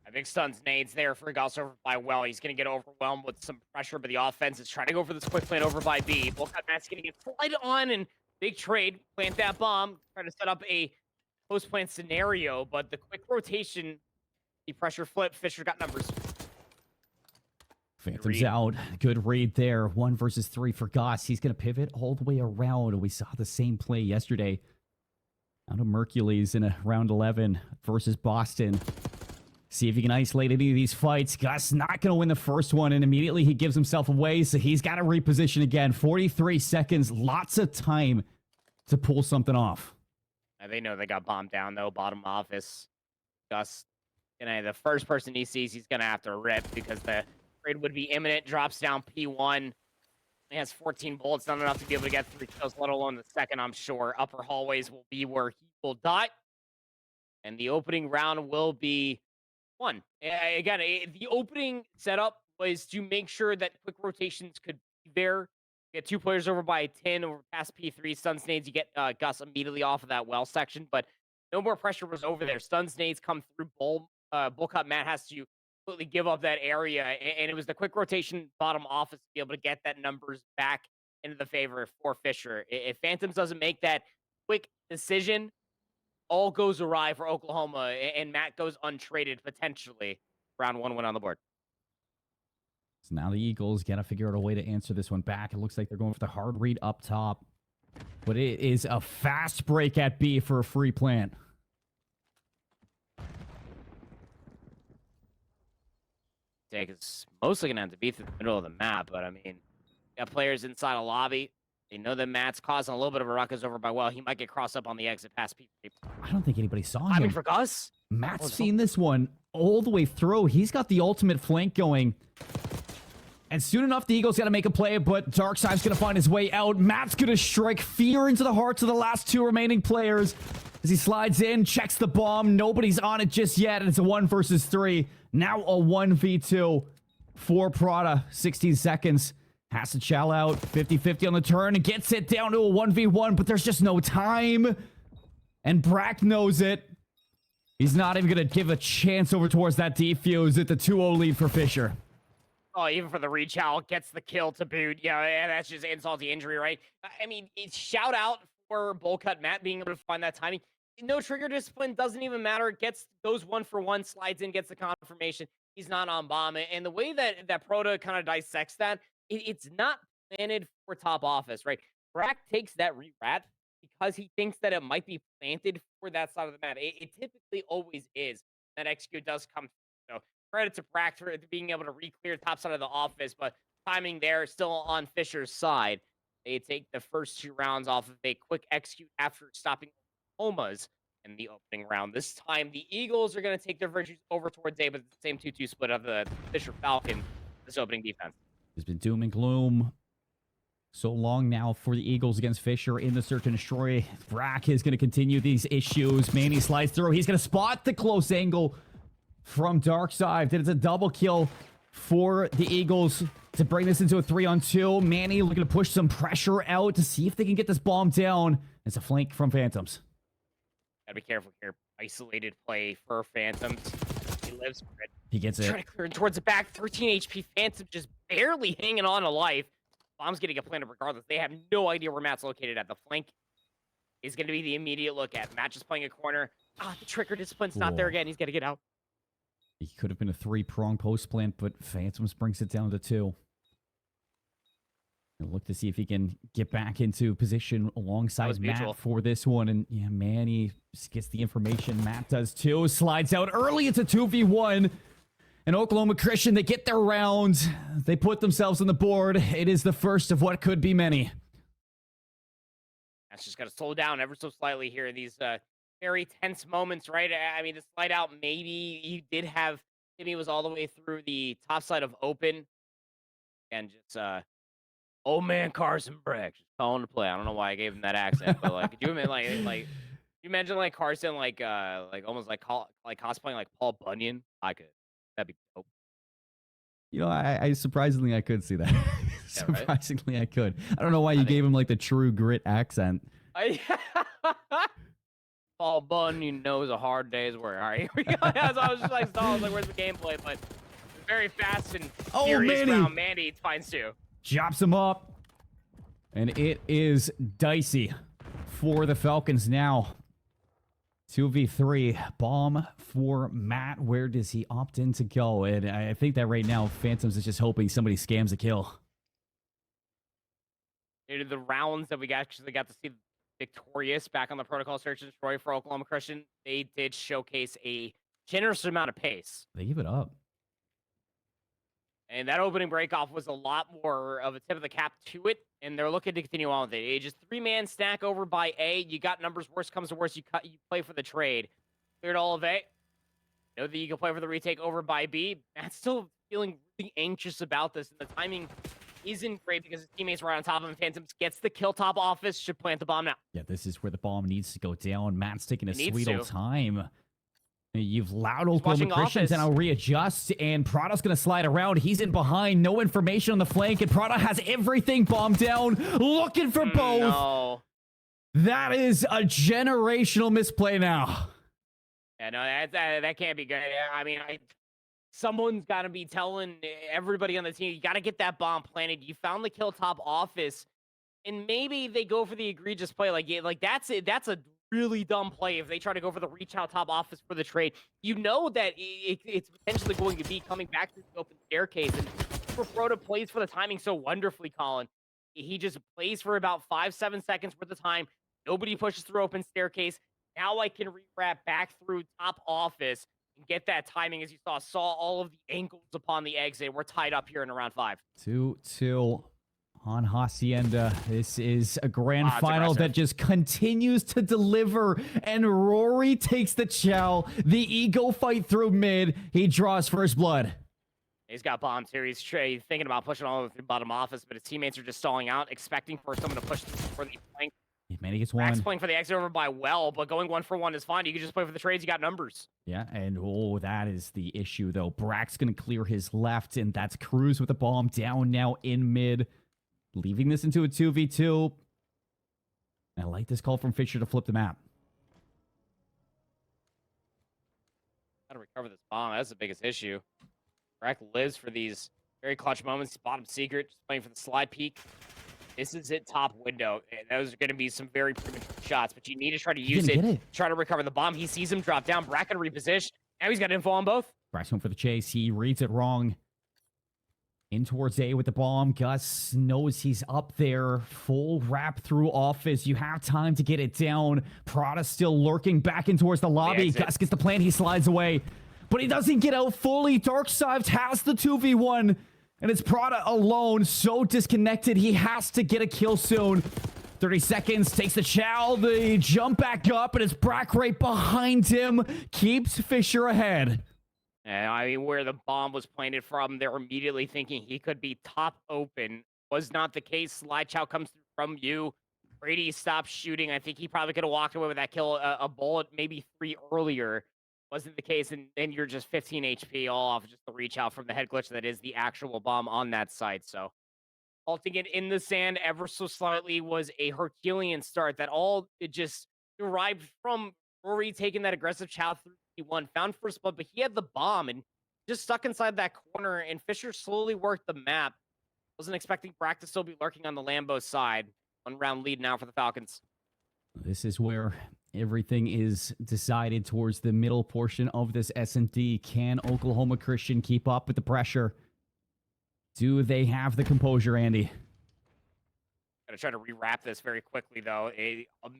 [SPEAKER 10] I think Stuns nades there for Gus over by Well. He's going to get overwhelmed with some pressure, but the offense is trying to go for this quick plant over by B. Bullcut Matt's going to get slided on, and big trade. Plant that bomb. Try to set up a post-plant scenario, but the quick rotation, the pressure flip, Fisher got numbers.
[SPEAKER 5] Phantom's out. Good read there. 1 versus 3 for Goss. He's going to pivot all the way around. We saw the same play yesterday out of Mercules in a round 11 versus Boston. See if he can isolate any of these fights. Gus not going to win the first one, and immediately he gives himself away, so he's got to reposition again. 43 seconds. Lots of time to pull something off.
[SPEAKER 10] They know they got bombed down, though. Bottom office. Gus, the first person he sees, he's going to have to rip because the trade would be imminent. Drops down P1. He has 14 bullets, not enough to be able to get 3 kills, let alone the second, I'm sure. Upper hallways will be where he will die. And the opening round will be won. Again, the opening setup was to make sure that quick rotations could be there. Get 2 players over by 10 over past P3. Stuns nades, you get Gus immediately off of that well section, but no more pressure was over there. Stuns nades come through. Bullcut Matt has to completely give up that area, and it was the quick rotation bottom office to be able to get that numbers back into the favor for Fisher. If Phantoms doesn't make that quick decision, all goes awry for Oklahoma, and Matt goes untraded potentially. Round 1 win on the board.
[SPEAKER 5] So now the Eagles got to figure out a way to answer this one back. It looks like they're going for the hard read up top, but it is a fast break at B for a free plant.
[SPEAKER 10] It's mostly going to have to be through the middle of the map, but I mean, got players inside a lobby. They know that Matt's causing a little bit of a ruckus over by Well. He might get crossed up on the exit past P3.
[SPEAKER 5] I don't think anybody saw him.
[SPEAKER 10] I mean, for Gus?
[SPEAKER 5] Matt's seen this one all the way through. He's got the ultimate flank going. And soon enough, the Eagles got to make a play, but Darkside's going to find his way out. Matt's going to strike fear into the hearts of the last 2 remaining players as he slides in, checks the bomb. Nobody's on it just yet, and it's a 1 versus 3. Now a 1v2 for Prada. 16 seconds. Has to chow out. 50-50 on the turn and gets it down to a 1v1, but there's just no time. And Brack knows it. He's not even going to give a chance over towards that defuse at the 2-0 lead for Fisher.
[SPEAKER 10] Oh, even for the reach out, gets the kill to boot. Yeah, and that's just insult to injury, right? I mean, it's shout out for bowl cut Matt being able to find that timing. No trigger discipline, doesn't even matter. Goes 1-for-1, slides in, gets the confirmation. He's not on bomb. And the way that Proto kind of dissects that, it's not planted for top office, right? Brack takes that re-rat because he thinks that it might be planted for that side of the map. It typically always is. That execute does come through. So credit to Brack for being able to re-clear top side of the office, but timing there still on Fisher's side. They take the first 2 rounds off of a quick execute after stopping Oklahoma's in the opening round. This time, the Eagles are going to take their virtues over towards A, but it's the same 2-2 split of the Fisher Falcon, this opening defense.
[SPEAKER 5] There's been doom and gloom so long now for the Eagles against Fisher in the search and destroy. Brack is going to continue these issues. Manny slides through. He's going to spot the close angle from Darkside. It's a double kill for the Eagles to bring this into a 3-on-2. Manny looking to push some pressure out to see if they can get this bomb down. It's a flank from Phantoms.
[SPEAKER 10] Gotta be careful here. Isolated play for Phantoms. He lives for it.
[SPEAKER 5] He gets it.
[SPEAKER 10] Trying to clear towards the back. 13 HP. Phantom just barely hanging on to life. Bomb's getting a planted regardless. They have no idea where Matt's located at. The flank is going to be the immediate look at. Matt just playing a corner. The trigger discipline's not there again. He's got to get out.
[SPEAKER 5] He could have been a 3-prong post plant, but Phantoms brings it down to 2. And look to see if he can get back into position alongside Matt for this one. And yeah, Manny gets the information. Matt does too. Slides out early. It's a 2v1. And Oklahoma Christian, they get their round. They put themselves on the board. It is the first of what could be many.
[SPEAKER 10] That's just got to slow down ever so slightly here in these very tense moments, right? I mean, the slide out, maybe you did have Timmy was all the way through the top side of open. And just, old man Carson Breck just calling to play. I don't know why I gave him that accent, but like, could you imagine you imagine like Carson like almost like cosplaying like Paul Bunyan? I could. That'd be dope.
[SPEAKER 5] You know, I surprisingly I could see that. Surprisingly, I could. I don't know why you gave him like the True Grit accent.
[SPEAKER 10] Paul Bunyan knows a hard day's work. All right, here we go. As I was just like, I was like, where's the gameplay? But very fast and furious round. Mandy finds 2.
[SPEAKER 5] Chops him up. And it is dicey for the Falcons now. 2v3. Bomb for Matt. Where does he opt in to go? And I think that right now, Phantoms is just hoping somebody scams a kill.
[SPEAKER 10] The rounds that we actually got to see victorious back on the protocol search and destroy for Oklahoma Christian, they did showcase a generous amount of pace.
[SPEAKER 5] They give it up.
[SPEAKER 10] And that opening breakoff was a lot more of a tip of the cap to it, and they're looking to continue on with it. It just 3-man stack over by A. You got numbers. Worst comes to worst, you play for the trade. Cleared all of A. Know that you can play for the retake over by B. Matt's still feeling really anxious about this, and the timing isn't great because his teammates were right on top of him. Phantoms gets the kill top office, should plant the bomb now.
[SPEAKER 5] Yeah, this is where the bomb needs to go down. Matt's taking a sweet old time. You've loud Oklahoma Christians and I'll readjust, and Prada's going to slide around. He's in behind. No information on the flank, and Prada has everything bombed down. Looking for both.
[SPEAKER 10] No.
[SPEAKER 5] That is a generational misplay now.
[SPEAKER 10] Yeah, no, that can't be good. I mean, someone's got to be telling everybody on the team, you got to get that bomb planted. You found the kill top office, and maybe they go for the egregious play. Like that's it. That's a really dumb play if they try to go for the reach out top office for the trade. You know that it's potentially going to be coming back to the open staircase, and Proto plays for the timing so wonderfully, Colin. He just plays for about 5-7 seconds worth of time. Nobody pushes through open staircase. Now I can rewrap back through top office and get that timing. As you saw all of the angles upon the exit. We're tied up here in round 5.
[SPEAKER 5] 2-2 on Hacienda. This is a grand final that just continues to deliver, and Rory takes the chow. The ego fight through mid. He draws first blood.
[SPEAKER 10] He's got bombs here. He's thinking about pushing all over the bottom office, but his teammates are just stalling out, expecting for someone to push for the flank.
[SPEAKER 5] Man, he gets
[SPEAKER 10] Max
[SPEAKER 5] one.
[SPEAKER 10] playing for the exit over by well, but going 1-for-1 is fine. You can just play for the trades. You got numbers.
[SPEAKER 5] Yeah, and that is the issue, though. Brack's going to clear his left, and that's Cruz with the bomb down now in mid, leaving this into a 2v2. I like this call from Fisher to flip the map.
[SPEAKER 10] Got to recover this bomb. That's the biggest issue. Brack lives for these Very clutch moments. Bottom secret, just playing for the slide peek. This is it, top window. Those are going to be some very premature shots, but you need to try to use it, try to recover the bomb. He sees him drop down. Bracken reposition. Now he's got info on both.
[SPEAKER 5] Brack's going for the chase. He reads it wrong. In towards A with the bomb. Gus knows he's up there. Full wrap through office. You have time to get it down. Prada's still lurking back in towards the lobby. Gus gets the plan. He slides away. But he doesn't get out fully. Darkside has the 2v1. And it's Prada alone. So disconnected. He has to get a kill soon. 30 seconds. Takes the chow. The jump back up. And it's Brack right behind him. Keeps Fisher ahead.
[SPEAKER 10] And I mean, where the bomb was planted from, they're immediately thinking he could be top open. Was not the case. Slide chow comes through from you. Brady stops shooting. I think he probably could have walked away with that kill. A bullet, maybe 3 earlier. Wasn't the case, and then you're just 15 HP all off just the reach out from the head glitch that is the actual bomb on that site. So halting it in the sand ever so slightly was a Herculean start that all it just derived from Rory taking that aggressive chow through. He won, found first blood, but he had the bomb and just stuck inside that corner, and Fisher slowly worked the map. Wasn't expecting Brack to still be lurking on the Lambo side. 1 round lead now for the Falcons.
[SPEAKER 5] This is where everything is decided towards the middle portion of this S&D. Can Oklahoma Christian keep up with the pressure? Do they have the composure, Andy?
[SPEAKER 10] Gonna try to rewrap this very quickly, though.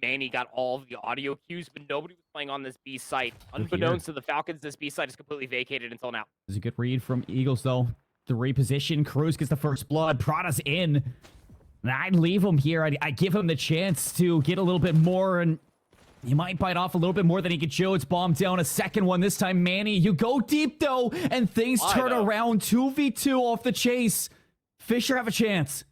[SPEAKER 10] Manny got all of the audio cues, but nobody was playing on this B site. Unbeknownst to the Falcons, this B site is completely vacated until now.
[SPEAKER 5] There's a good read from Eagles, though. The reposition. Cruz gets the first blood. Prada's in. And I'd leave him here. I'd give him the chance to get a little bit more, and he might bite off a little bit more than he could chew. It's bombed down. A second one. This time, Manny. You go deep, though, and things turn around. 2v2 off the chase. Fisher have a chance.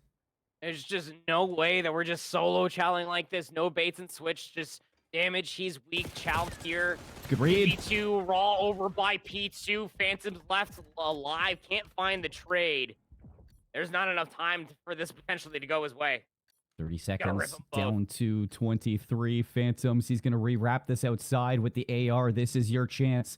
[SPEAKER 10] There's just no way that we're just solo chowing like this. No baits and switch, just damage. He's weak. Chow here.
[SPEAKER 5] Good read.
[SPEAKER 10] P2 raw over by P2. Phantom's left alive. Can't find the trade. There's not enough time for this potentially to go his way.
[SPEAKER 5] 30 seconds down to 23. Phantoms. He's going to rewrap this outside with the AR. This is your chance.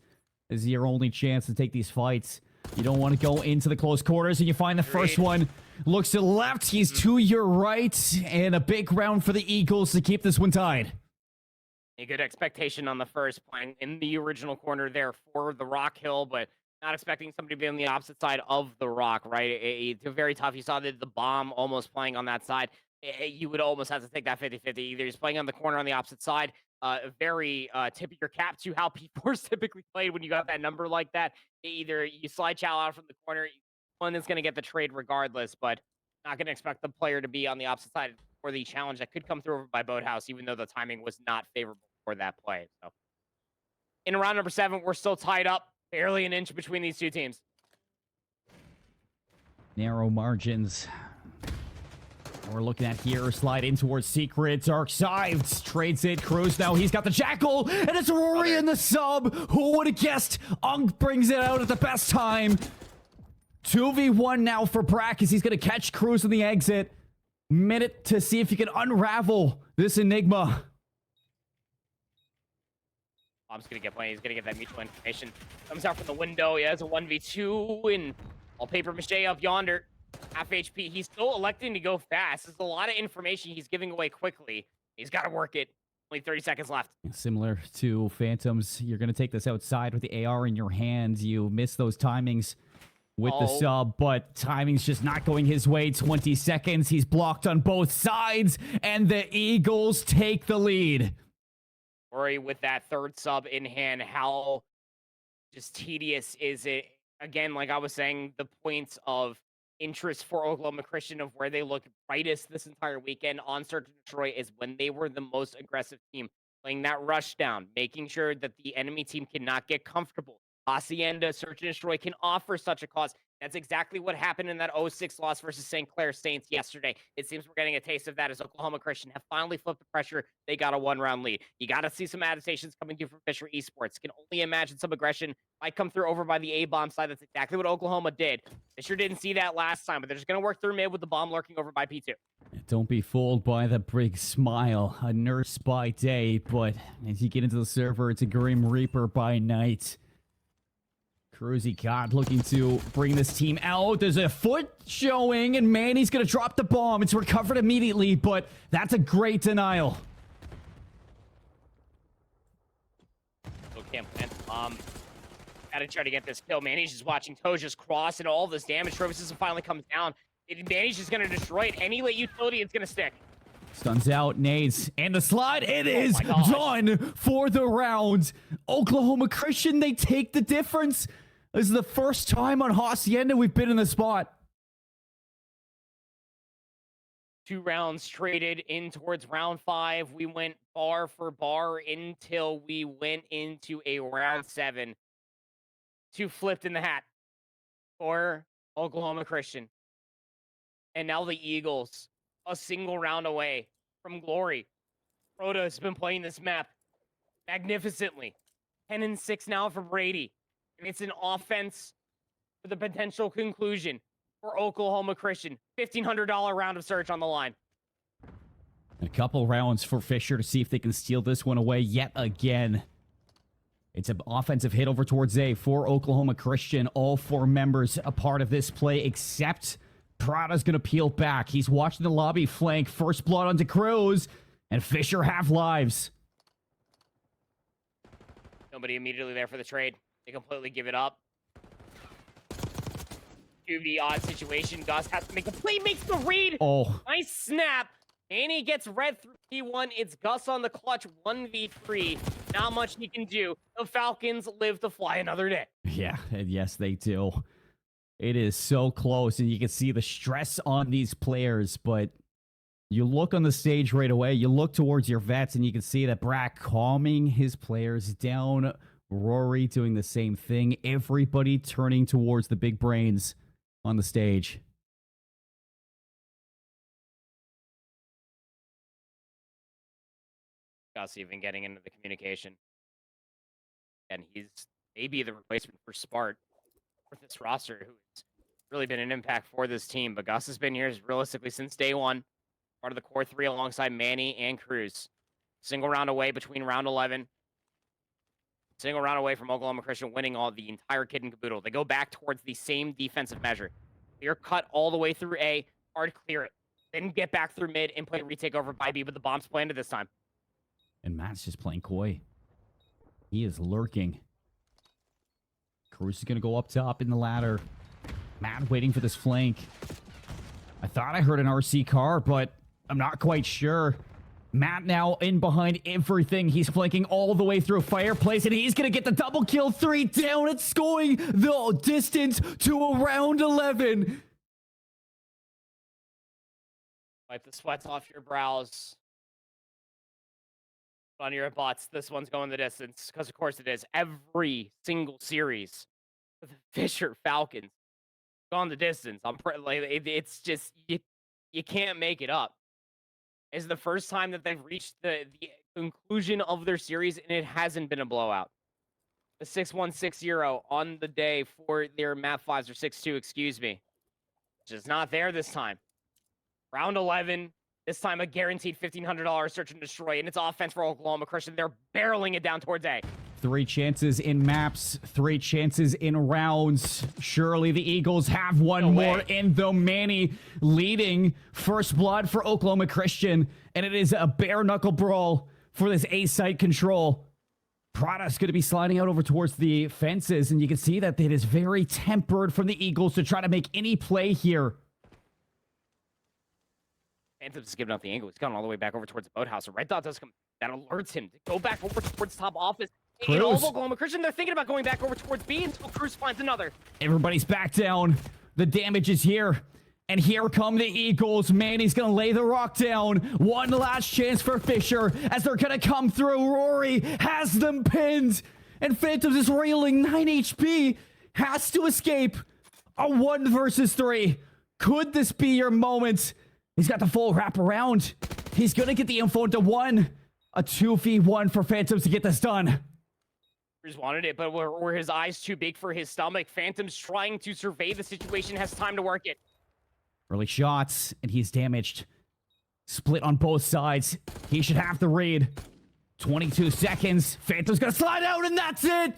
[SPEAKER 5] This is your only chance to take these fights. You don't want to go into the close quarters, and you find the first one. Looks to the left. He's to your right. And a big round for the Eagles to keep this one tied.
[SPEAKER 10] A good expectation on the first, playing in the original corner there for the Rock Hill, but not expecting somebody to be on the opposite side of the rock, right? It's very tough. You saw the bomb almost playing on that side. You would almost have to take that 50-50. Either he's playing on the corner on the opposite side. Very tip of your cap to how P4's typically played when you got that number like that. Either you slide chow out from the corner, one is going to get the trade regardless, but not going to expect the player to be on the opposite side for the challenge that could come through over by Boathouse, even though the timing was not favorable for that play. So in round number 7, we're still tied up, barely an inch between these two teams.
[SPEAKER 5] Narrow margins. We're looking at here, slide in towards Secret. Dark Side trades it. Cruz now, he's got the Jackal, and it's Rory in the sub. Who would have guessed? Unk brings it out at the best time. 2v1 now for Brack as he's going to catch Cruz in the exit. Minute to see if he can unravel this enigma.
[SPEAKER 10] Bob's going to get playing. He's going to get that mutual information. Comes out from the window. He has a 1v2 and all paper mache up yonder. Half HP. He's still electing to go fast. There's a lot of information he's giving away quickly. He's got to work it. Only 30 seconds left.
[SPEAKER 5] Similar to Phantoms, you're going to take this outside with the AR in your hands. You miss those timings with the sub, but timing's just not going his way. 20 seconds. He's blocked on both sides, and the Eagles take the lead.
[SPEAKER 10] Rory with that third sub in hand. How just tedious is it? Again, like I was saying, the points of interest for Oklahoma Christian of where they look brightest this entire weekend on Search and Destroy is when they were the most aggressive team, playing that rush down, making sure that the enemy team cannot get comfortable. Hacienda, Search and Destroy can offer such a cause. That's exactly what happened in that 0-6 loss versus St. Clair Saints yesterday. It seems we're getting a taste of that as Oklahoma Christian have finally flipped the pressure. They got a 1-round lead. You got to see some adaptations coming through from Fisher Esports. Can only imagine some aggression might come through over by the A-bomb side. That's exactly what Oklahoma did. Fisher didn't see that last time, but they're just going to work through mid with the bomb lurking over by P2.
[SPEAKER 5] Don't be fooled by the big smile. A nurse by day, but as you get into the server, it's a Grim Reaper by night. Cruzy God looking to bring this team out. There's a foot showing, and Manny's going to drop the bomb. It's recovered immediately, but that's a great denial.
[SPEAKER 10] So can't plant the bomb. Gotta try to get this kill. Manny's just watching Toe just cross, and all this damage. Trophy System finally comes down. Manny's just going to destroy it. Any late utility, it's going to stick.
[SPEAKER 5] Stuns out, nades, and the slide. It is done for the round. Oklahoma Christian, they take the difference. This is the first time on Hacienda we've been in the spot.
[SPEAKER 10] 2 rounds traded in towards round 5. We went bar for bar until we went into a round 7. 2 flipped in the hat for Oklahoma Christian. And now the Eagles, a single round away from glory. Rhoda has been playing this map magnificently. 10-6 now for Brady. And it's an offense for the potential conclusion for Oklahoma Christian. $1,500 round of search on the line.
[SPEAKER 5] A couple rounds for Fisher to see if they can steal this one away yet again. It's an offensive hit over towards A for Oklahoma Christian. All 4 members a part of this play except Prada's going to peel back. He's watching the lobby flank. First blood onto Cruz. And Fisher half lives.
[SPEAKER 10] Nobody immediately there for the trade. They completely give it up. 2v odd situation. Gus has to make the play. Makes the read.
[SPEAKER 5] Oh.
[SPEAKER 10] Nice snap. Annie gets red through P1. It's Gus on the clutch. 1v3. Not much he can do. The Falcons live to fly another day.
[SPEAKER 5] Yeah, and yes, they do. It is so close, and you can see the stress on these players, but you look on the stage right away, you look towards your vets, and you can see that Brack calming his players down, Rory doing the same thing, everybody turning towards the big brains on the stage.
[SPEAKER 10] Gus even getting into the communication. And he's maybe the replacement for Spart for this roster, who's really been an impact for this team. But Gus has been here realistically since day 1. Part of the core 3 alongside Manny and Cruz. Single round away between round 11. Single round away from Oklahoma Christian winning all the entire kit and caboodle. They go back towards the same defensive measure. Clear cut all the way through A. Hard clear it. Then get back through mid and play retake over by B, but the bomb's planted this time.
[SPEAKER 5] And Matt's just playing coy. He is lurking. Cruz is going to go up top in the ladder. Matt waiting for this flank. I thought I heard an RC car, but I'm not quite sure. Matt now in behind everything. He's flanking all the way through Fireplace, and he's going to get the double kill. 3 down. It's going the distance to around 11.
[SPEAKER 10] Wipe the sweats off your brows. On your butts. This one's going the distance, because of course it is. Every single series with the Fisher Falcons gone the distance. It's just you can't make it up. It's the first time that they've reached the conclusion of their series, and it hasn't been a blowout. The 6-1-6-0 on the day for their map 5s, or 6-2, excuse me. Just not there this time. Round 11. This time a guaranteed $1,500 search and destroy, and it's offense for Oklahoma Christian. They're barreling it down towards A.
[SPEAKER 5] 3 chances in maps, 3 chances in rounds. Surely the Eagles have one more in the Manny leading first blood for Oklahoma Christian, and it is a bare knuckle brawl for this A site control. Prada's going to be sliding out over towards the fences, and you can see that it is very tempered from the Eagles to try to make any play here.
[SPEAKER 10] Phantom's just giving up the angle. He's gone all the way back over towards the boathouse. A red dot does come. That alerts him to go back over towards top office. And all of Oklahoma Christian, they're thinking about going back over towards B until Cruz finds another.
[SPEAKER 5] Everybody's back down. The damage is here. And here come the Eagles. Manny's going to lay the rock down. One last chance for Fisher as they're going to come through. Rory has them pinned. And Phantoms is reeling. 9 HP. Has to escape. A 1 versus 3. Could this be your moment? He's got the full wrap around. He's going to get the info into 1. A 2v1 for Phantoms to get this done.
[SPEAKER 10] Cruz wanted it, but were his eyes too big for his stomach? Phantom's trying to survey the situation, has time to work it.
[SPEAKER 5] Early shots, and he's damaged. Split on both sides. He should have the read. 22 seconds. Phantom's going to slide out, and that's it.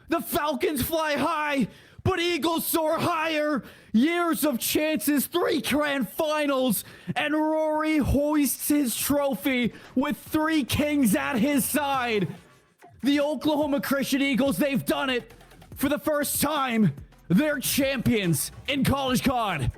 [SPEAKER 5] The Falcons fly high, but Eagles soar higher. Years of chances, 3 grand finals, and Rory hoists his trophy with 3 kings at his side. The Oklahoma Christian Eagles, they've done it. For the first time, they're champions in College COD.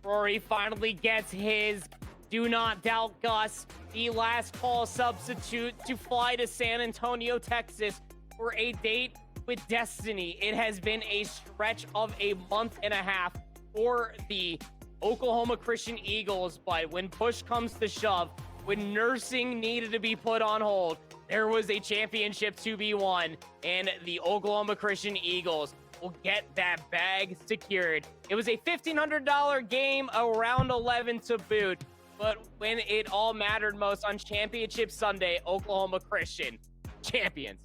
[SPEAKER 10] Rory finally gets his. Do not doubt Gus, the last call substitute to fly to San Antonio, Texas for a date with destiny. It has been a stretch of a month and a half for the Oklahoma Christian Eagles, but when push comes to shove, when nursing needed to be put on hold, there was a championship to be won, and the Oklahoma Christian Eagles will get that bag secured. It was a $1,500 game, a round 11 to boot, but when it all mattered most on Championship Sunday, Oklahoma Christian, champions.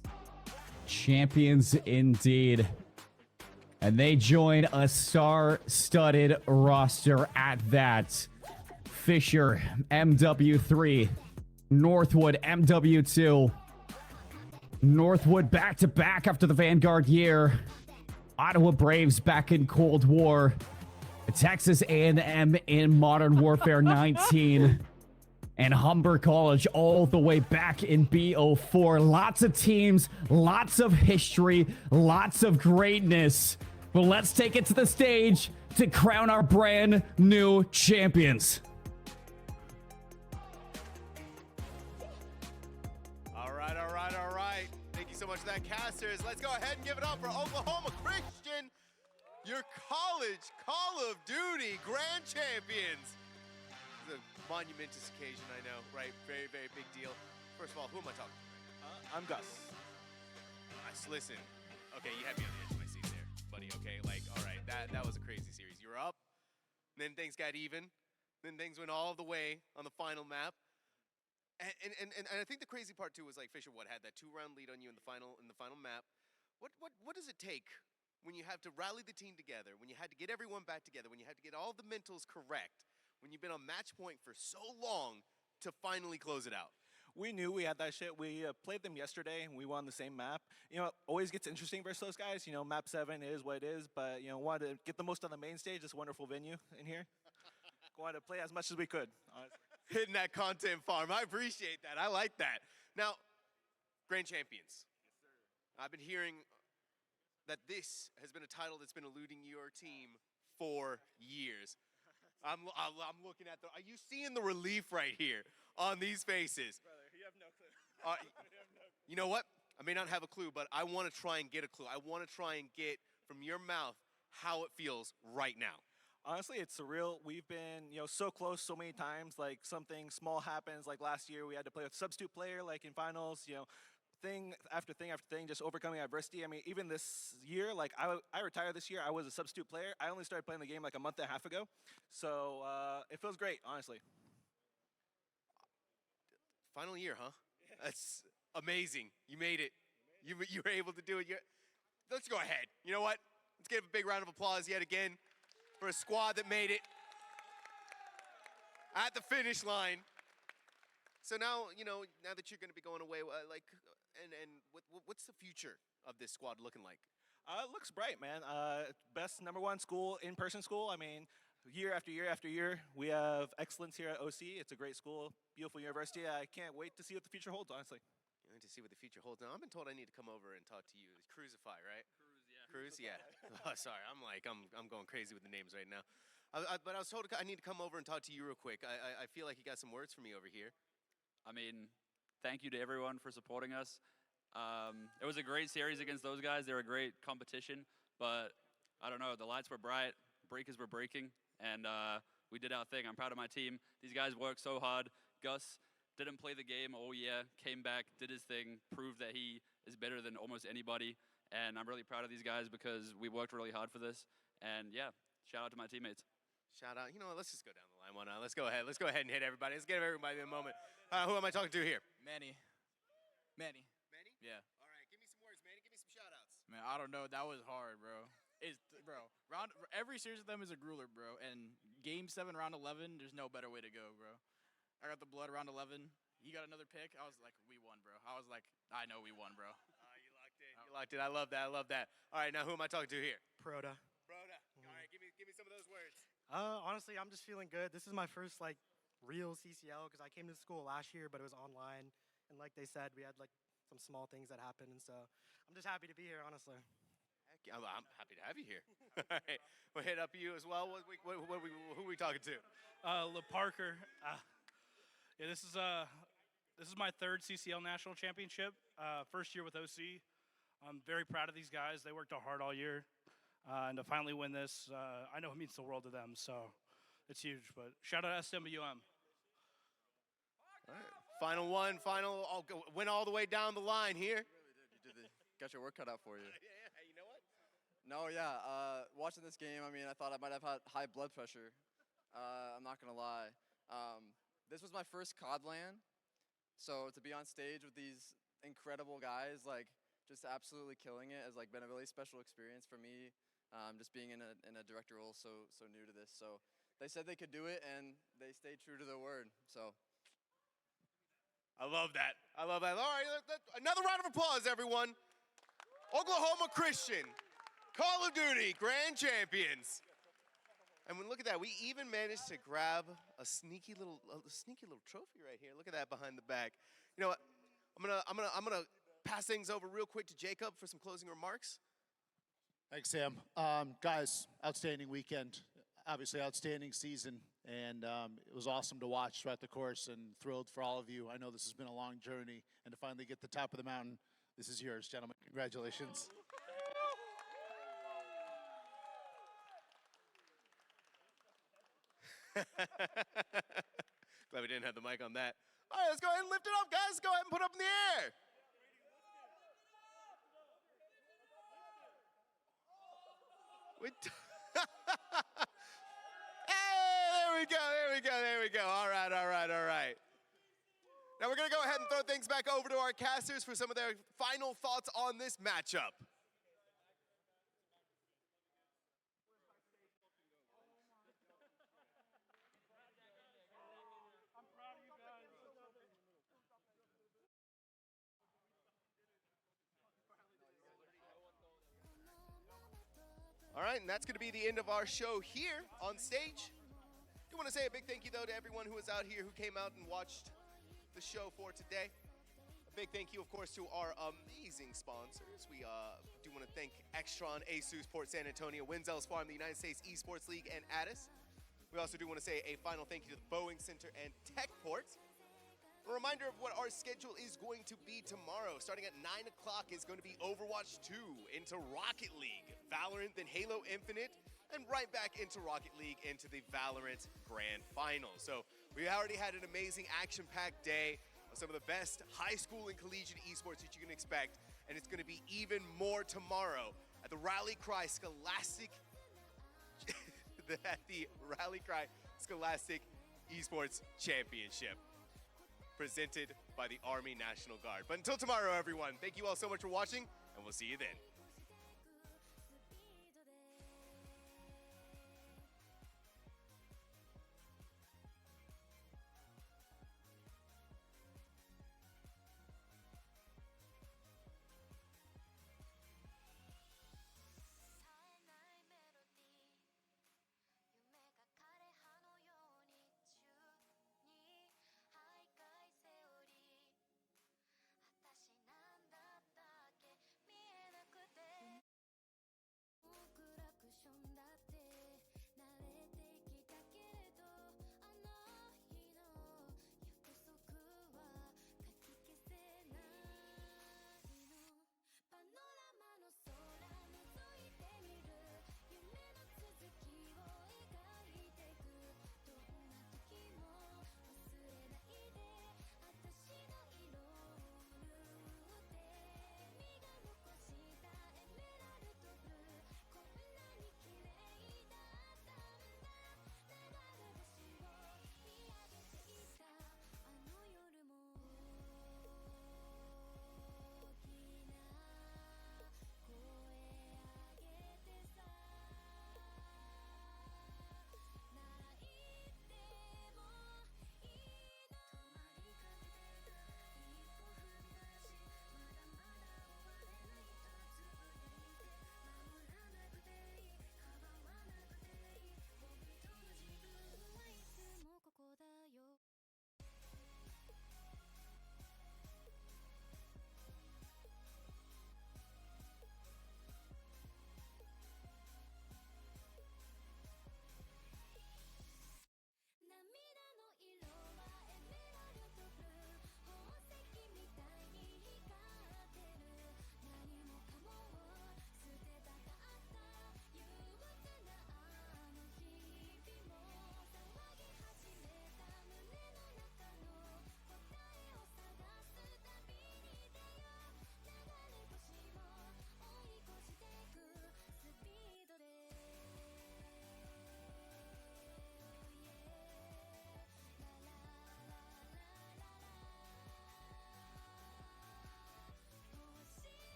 [SPEAKER 5] Champions indeed. And they join a star-studded roster at that. Fisher, MW3. Northwood, MW2. Northwood back-to-back after the Vanguard year. Ottawa Braves back in Cold War. Texas A&M in Modern Warfare 19. And Humber College all the way back in BO4. Lots of teams, lots of history, lots of greatness. But let's take it to the stage to crown our brand new champions.
[SPEAKER 3] All right, all right, all right. Thank you so much for that, casters. Let's go ahead and give it up for Oklahoma Christian, your college Call of Duty grand champions. It's a monumentous occasion, I know, right? Very, very big deal. First of all, who am I talking to?
[SPEAKER 13] I'm Gus.
[SPEAKER 3] Nice, listen. Okay, you had me on the edge of my seat there, buddy. Okay, like, all right, that was a crazy series. You were up, then things got even, then things went all the way on the final map. And I think the crazy part too was like Fisher had that 2-round lead on you in the final map. What does it take when you have to rally the team together, when you had to get everyone back together, when you had to get all the mentals correct, when you've been on match point for so long to finally close it out?
[SPEAKER 13] We knew we had that shit. We played them yesterday, and we won the same map. You know, it always gets interesting versus those guys. You know, map 7 is what it is, but, you know, wanted to get the most on the main stage, this wonderful venue in here. Wanted to play as much as we could, honestly.
[SPEAKER 3] Hitting that content farm. I appreciate that. I like that. Now, grand champions. Yes, sir. I've been hearing that this has been a title that's been eluding your team for years. I'm looking at are you seeing the relief right here on these faces?
[SPEAKER 13] Brother, you have no clue.
[SPEAKER 3] You know what? I may not have a clue, but I want to try and get a clue. I want to try and get from your mouth how it feels right now.
[SPEAKER 13] Honestly, it's surreal. We've been, you know, so close so many times. Like, something small happens. Like last year, we had to play with a substitute player, like in finals. You know, thing after thing after thing, just overcoming adversity. I mean, even this year, like I retired this year. I was a substitute player. I only started playing the game like a month and a half ago. So it feels great, honestly.
[SPEAKER 3] Final year, huh? That's amazing. You made it. You were able to do it. Let's go ahead. You know what? Let's give a big round of applause yet again for a squad that made it at the finish line. So now, you know, now that you're going to be going away, what's the future of this squad looking like?
[SPEAKER 13] It looks bright, man. Best #1 school, in-person school. I mean, year after year after year, we have excellence here at OC. It's a great school, beautiful university. I can't wait to see what the future holds, honestly.
[SPEAKER 3] You need to see what the future holds. Now, I've been told I need to come over and talk to you. Cruisify, right? Cruise, yeah. Oh, sorry, I'm going crazy with the names right now. But I was told I need to come over and talk to you real quick. I feel like you got some words for me over here.
[SPEAKER 14] I mean, thank you to everyone for supporting us. It was a great series against those guys. They were a great competition, but I don't know, the lights were bright, breakers were breaking, and we did our thing. I'm proud of my team. These guys worked so hard. Gus didn't play the game all year, came back, did his thing, proved that he is better than almost anybody, and I'm really proud of these guys because we worked really hard for this, and yeah, shout out to my teammates.
[SPEAKER 3] Shout out. You know what? Let's just go down the line one now. Let's go ahead. Let's go ahead and hit everybody. Let's give everybody a moment. Who am I talking to here?
[SPEAKER 23] Manny.
[SPEAKER 3] Manny?
[SPEAKER 23] Yeah.
[SPEAKER 3] All right. Give me some words, Manny. Give me some shout outs.
[SPEAKER 23] Man, I don't know. That was hard, bro. Every series with them is a grueler, bro. And Game 7, Round 11, there's no better way to go, bro. I got the blood Round 11. He got another pick. I was like, we won, bro. I was like, I know we won, bro.
[SPEAKER 3] You locked in. You locked in. I love that. I love that. All right, now who am I talking to here?
[SPEAKER 15] Proda.
[SPEAKER 3] Broda. All right, give me some of those words.
[SPEAKER 15] Honestly, I'm just feeling good. This is my first real CCL because I came to school last year, but it was online. And like they said, we had some small things that happened, and so I'm just happy to be here, honestly.
[SPEAKER 3] Heck, I'm happy to have you here. All right, we'll hit up you as well. Who are we talking to?
[SPEAKER 16] Parker. Yeah, this is my third CCL national championship. First year with OC. I'm very proud of these guys. They worked hard all year, and to finally win this, I know it means the world to them. So it's huge. But shout out SMBUM.
[SPEAKER 3] All right. Final one, went all the way down the line here.
[SPEAKER 18] You got your work cut out for you.
[SPEAKER 3] Yeah, you know what?
[SPEAKER 18] No, yeah. Watching this game, I thought I might have had high blood pressure. I'm not gonna lie. This was my first COD LAN, so to be on stage with these incredible guys, just absolutely killing it, has been a really special experience for me. Just being in a director role, so new to this. So they said they could do it, and they stayed true to their word. So.
[SPEAKER 3] I love that. I love that. All right, another round of applause, everyone. Oklahoma Christian, Call of Duty grand champions. And look at that. We even managed to grab a sneaky little trophy right here. Look at that behind the back. You know what? I'm gonna pass things over real quick to Jacob for some closing remarks.
[SPEAKER 24] Thanks, Sam. Guys, outstanding weekend. Obviously, outstanding season. And it was awesome to watch throughout the course, and thrilled for all of you. I know this has been a long journey, and to finally get to the top of the mountain, this is yours, gentlemen. Congratulations.
[SPEAKER 3] Glad we didn't have the mic on that. All right, let's go ahead and lift it up, guys. Go ahead and put it up in the air. There we go. All right. Now we're going to go ahead and throw things back over to our casters for some of their final thoughts on this matchup. All right, and that's going to be the end of our show here on stage. I want to say a big thank you, though, to everyone who was out here, who came out and watched the show for today. A big thank you, of course, to our amazing sponsors. We do want to thank Extron, ASUS, Port San Antonio, Winzells Farm, the United States Esports League, and Addis. We also do want to say a final thank you to the Boeing Center and Techport. A reminder of what our schedule is going to be tomorrow. Starting at 9 o'clock is going to be Overwatch 2 into Rocket League, Valorant, then Halo Infinite, and right back into Rocket League into the Valorant Grand Final. So we already had an amazing action-packed day of some of the best high school and collegiate esports that you can expect, and it's going to be even more tomorrow at the Rally Cry Scholastic Esports Championship, presented by the Army National Guard. But until tomorrow, everyone, thank you all so much for watching, and we'll see you then.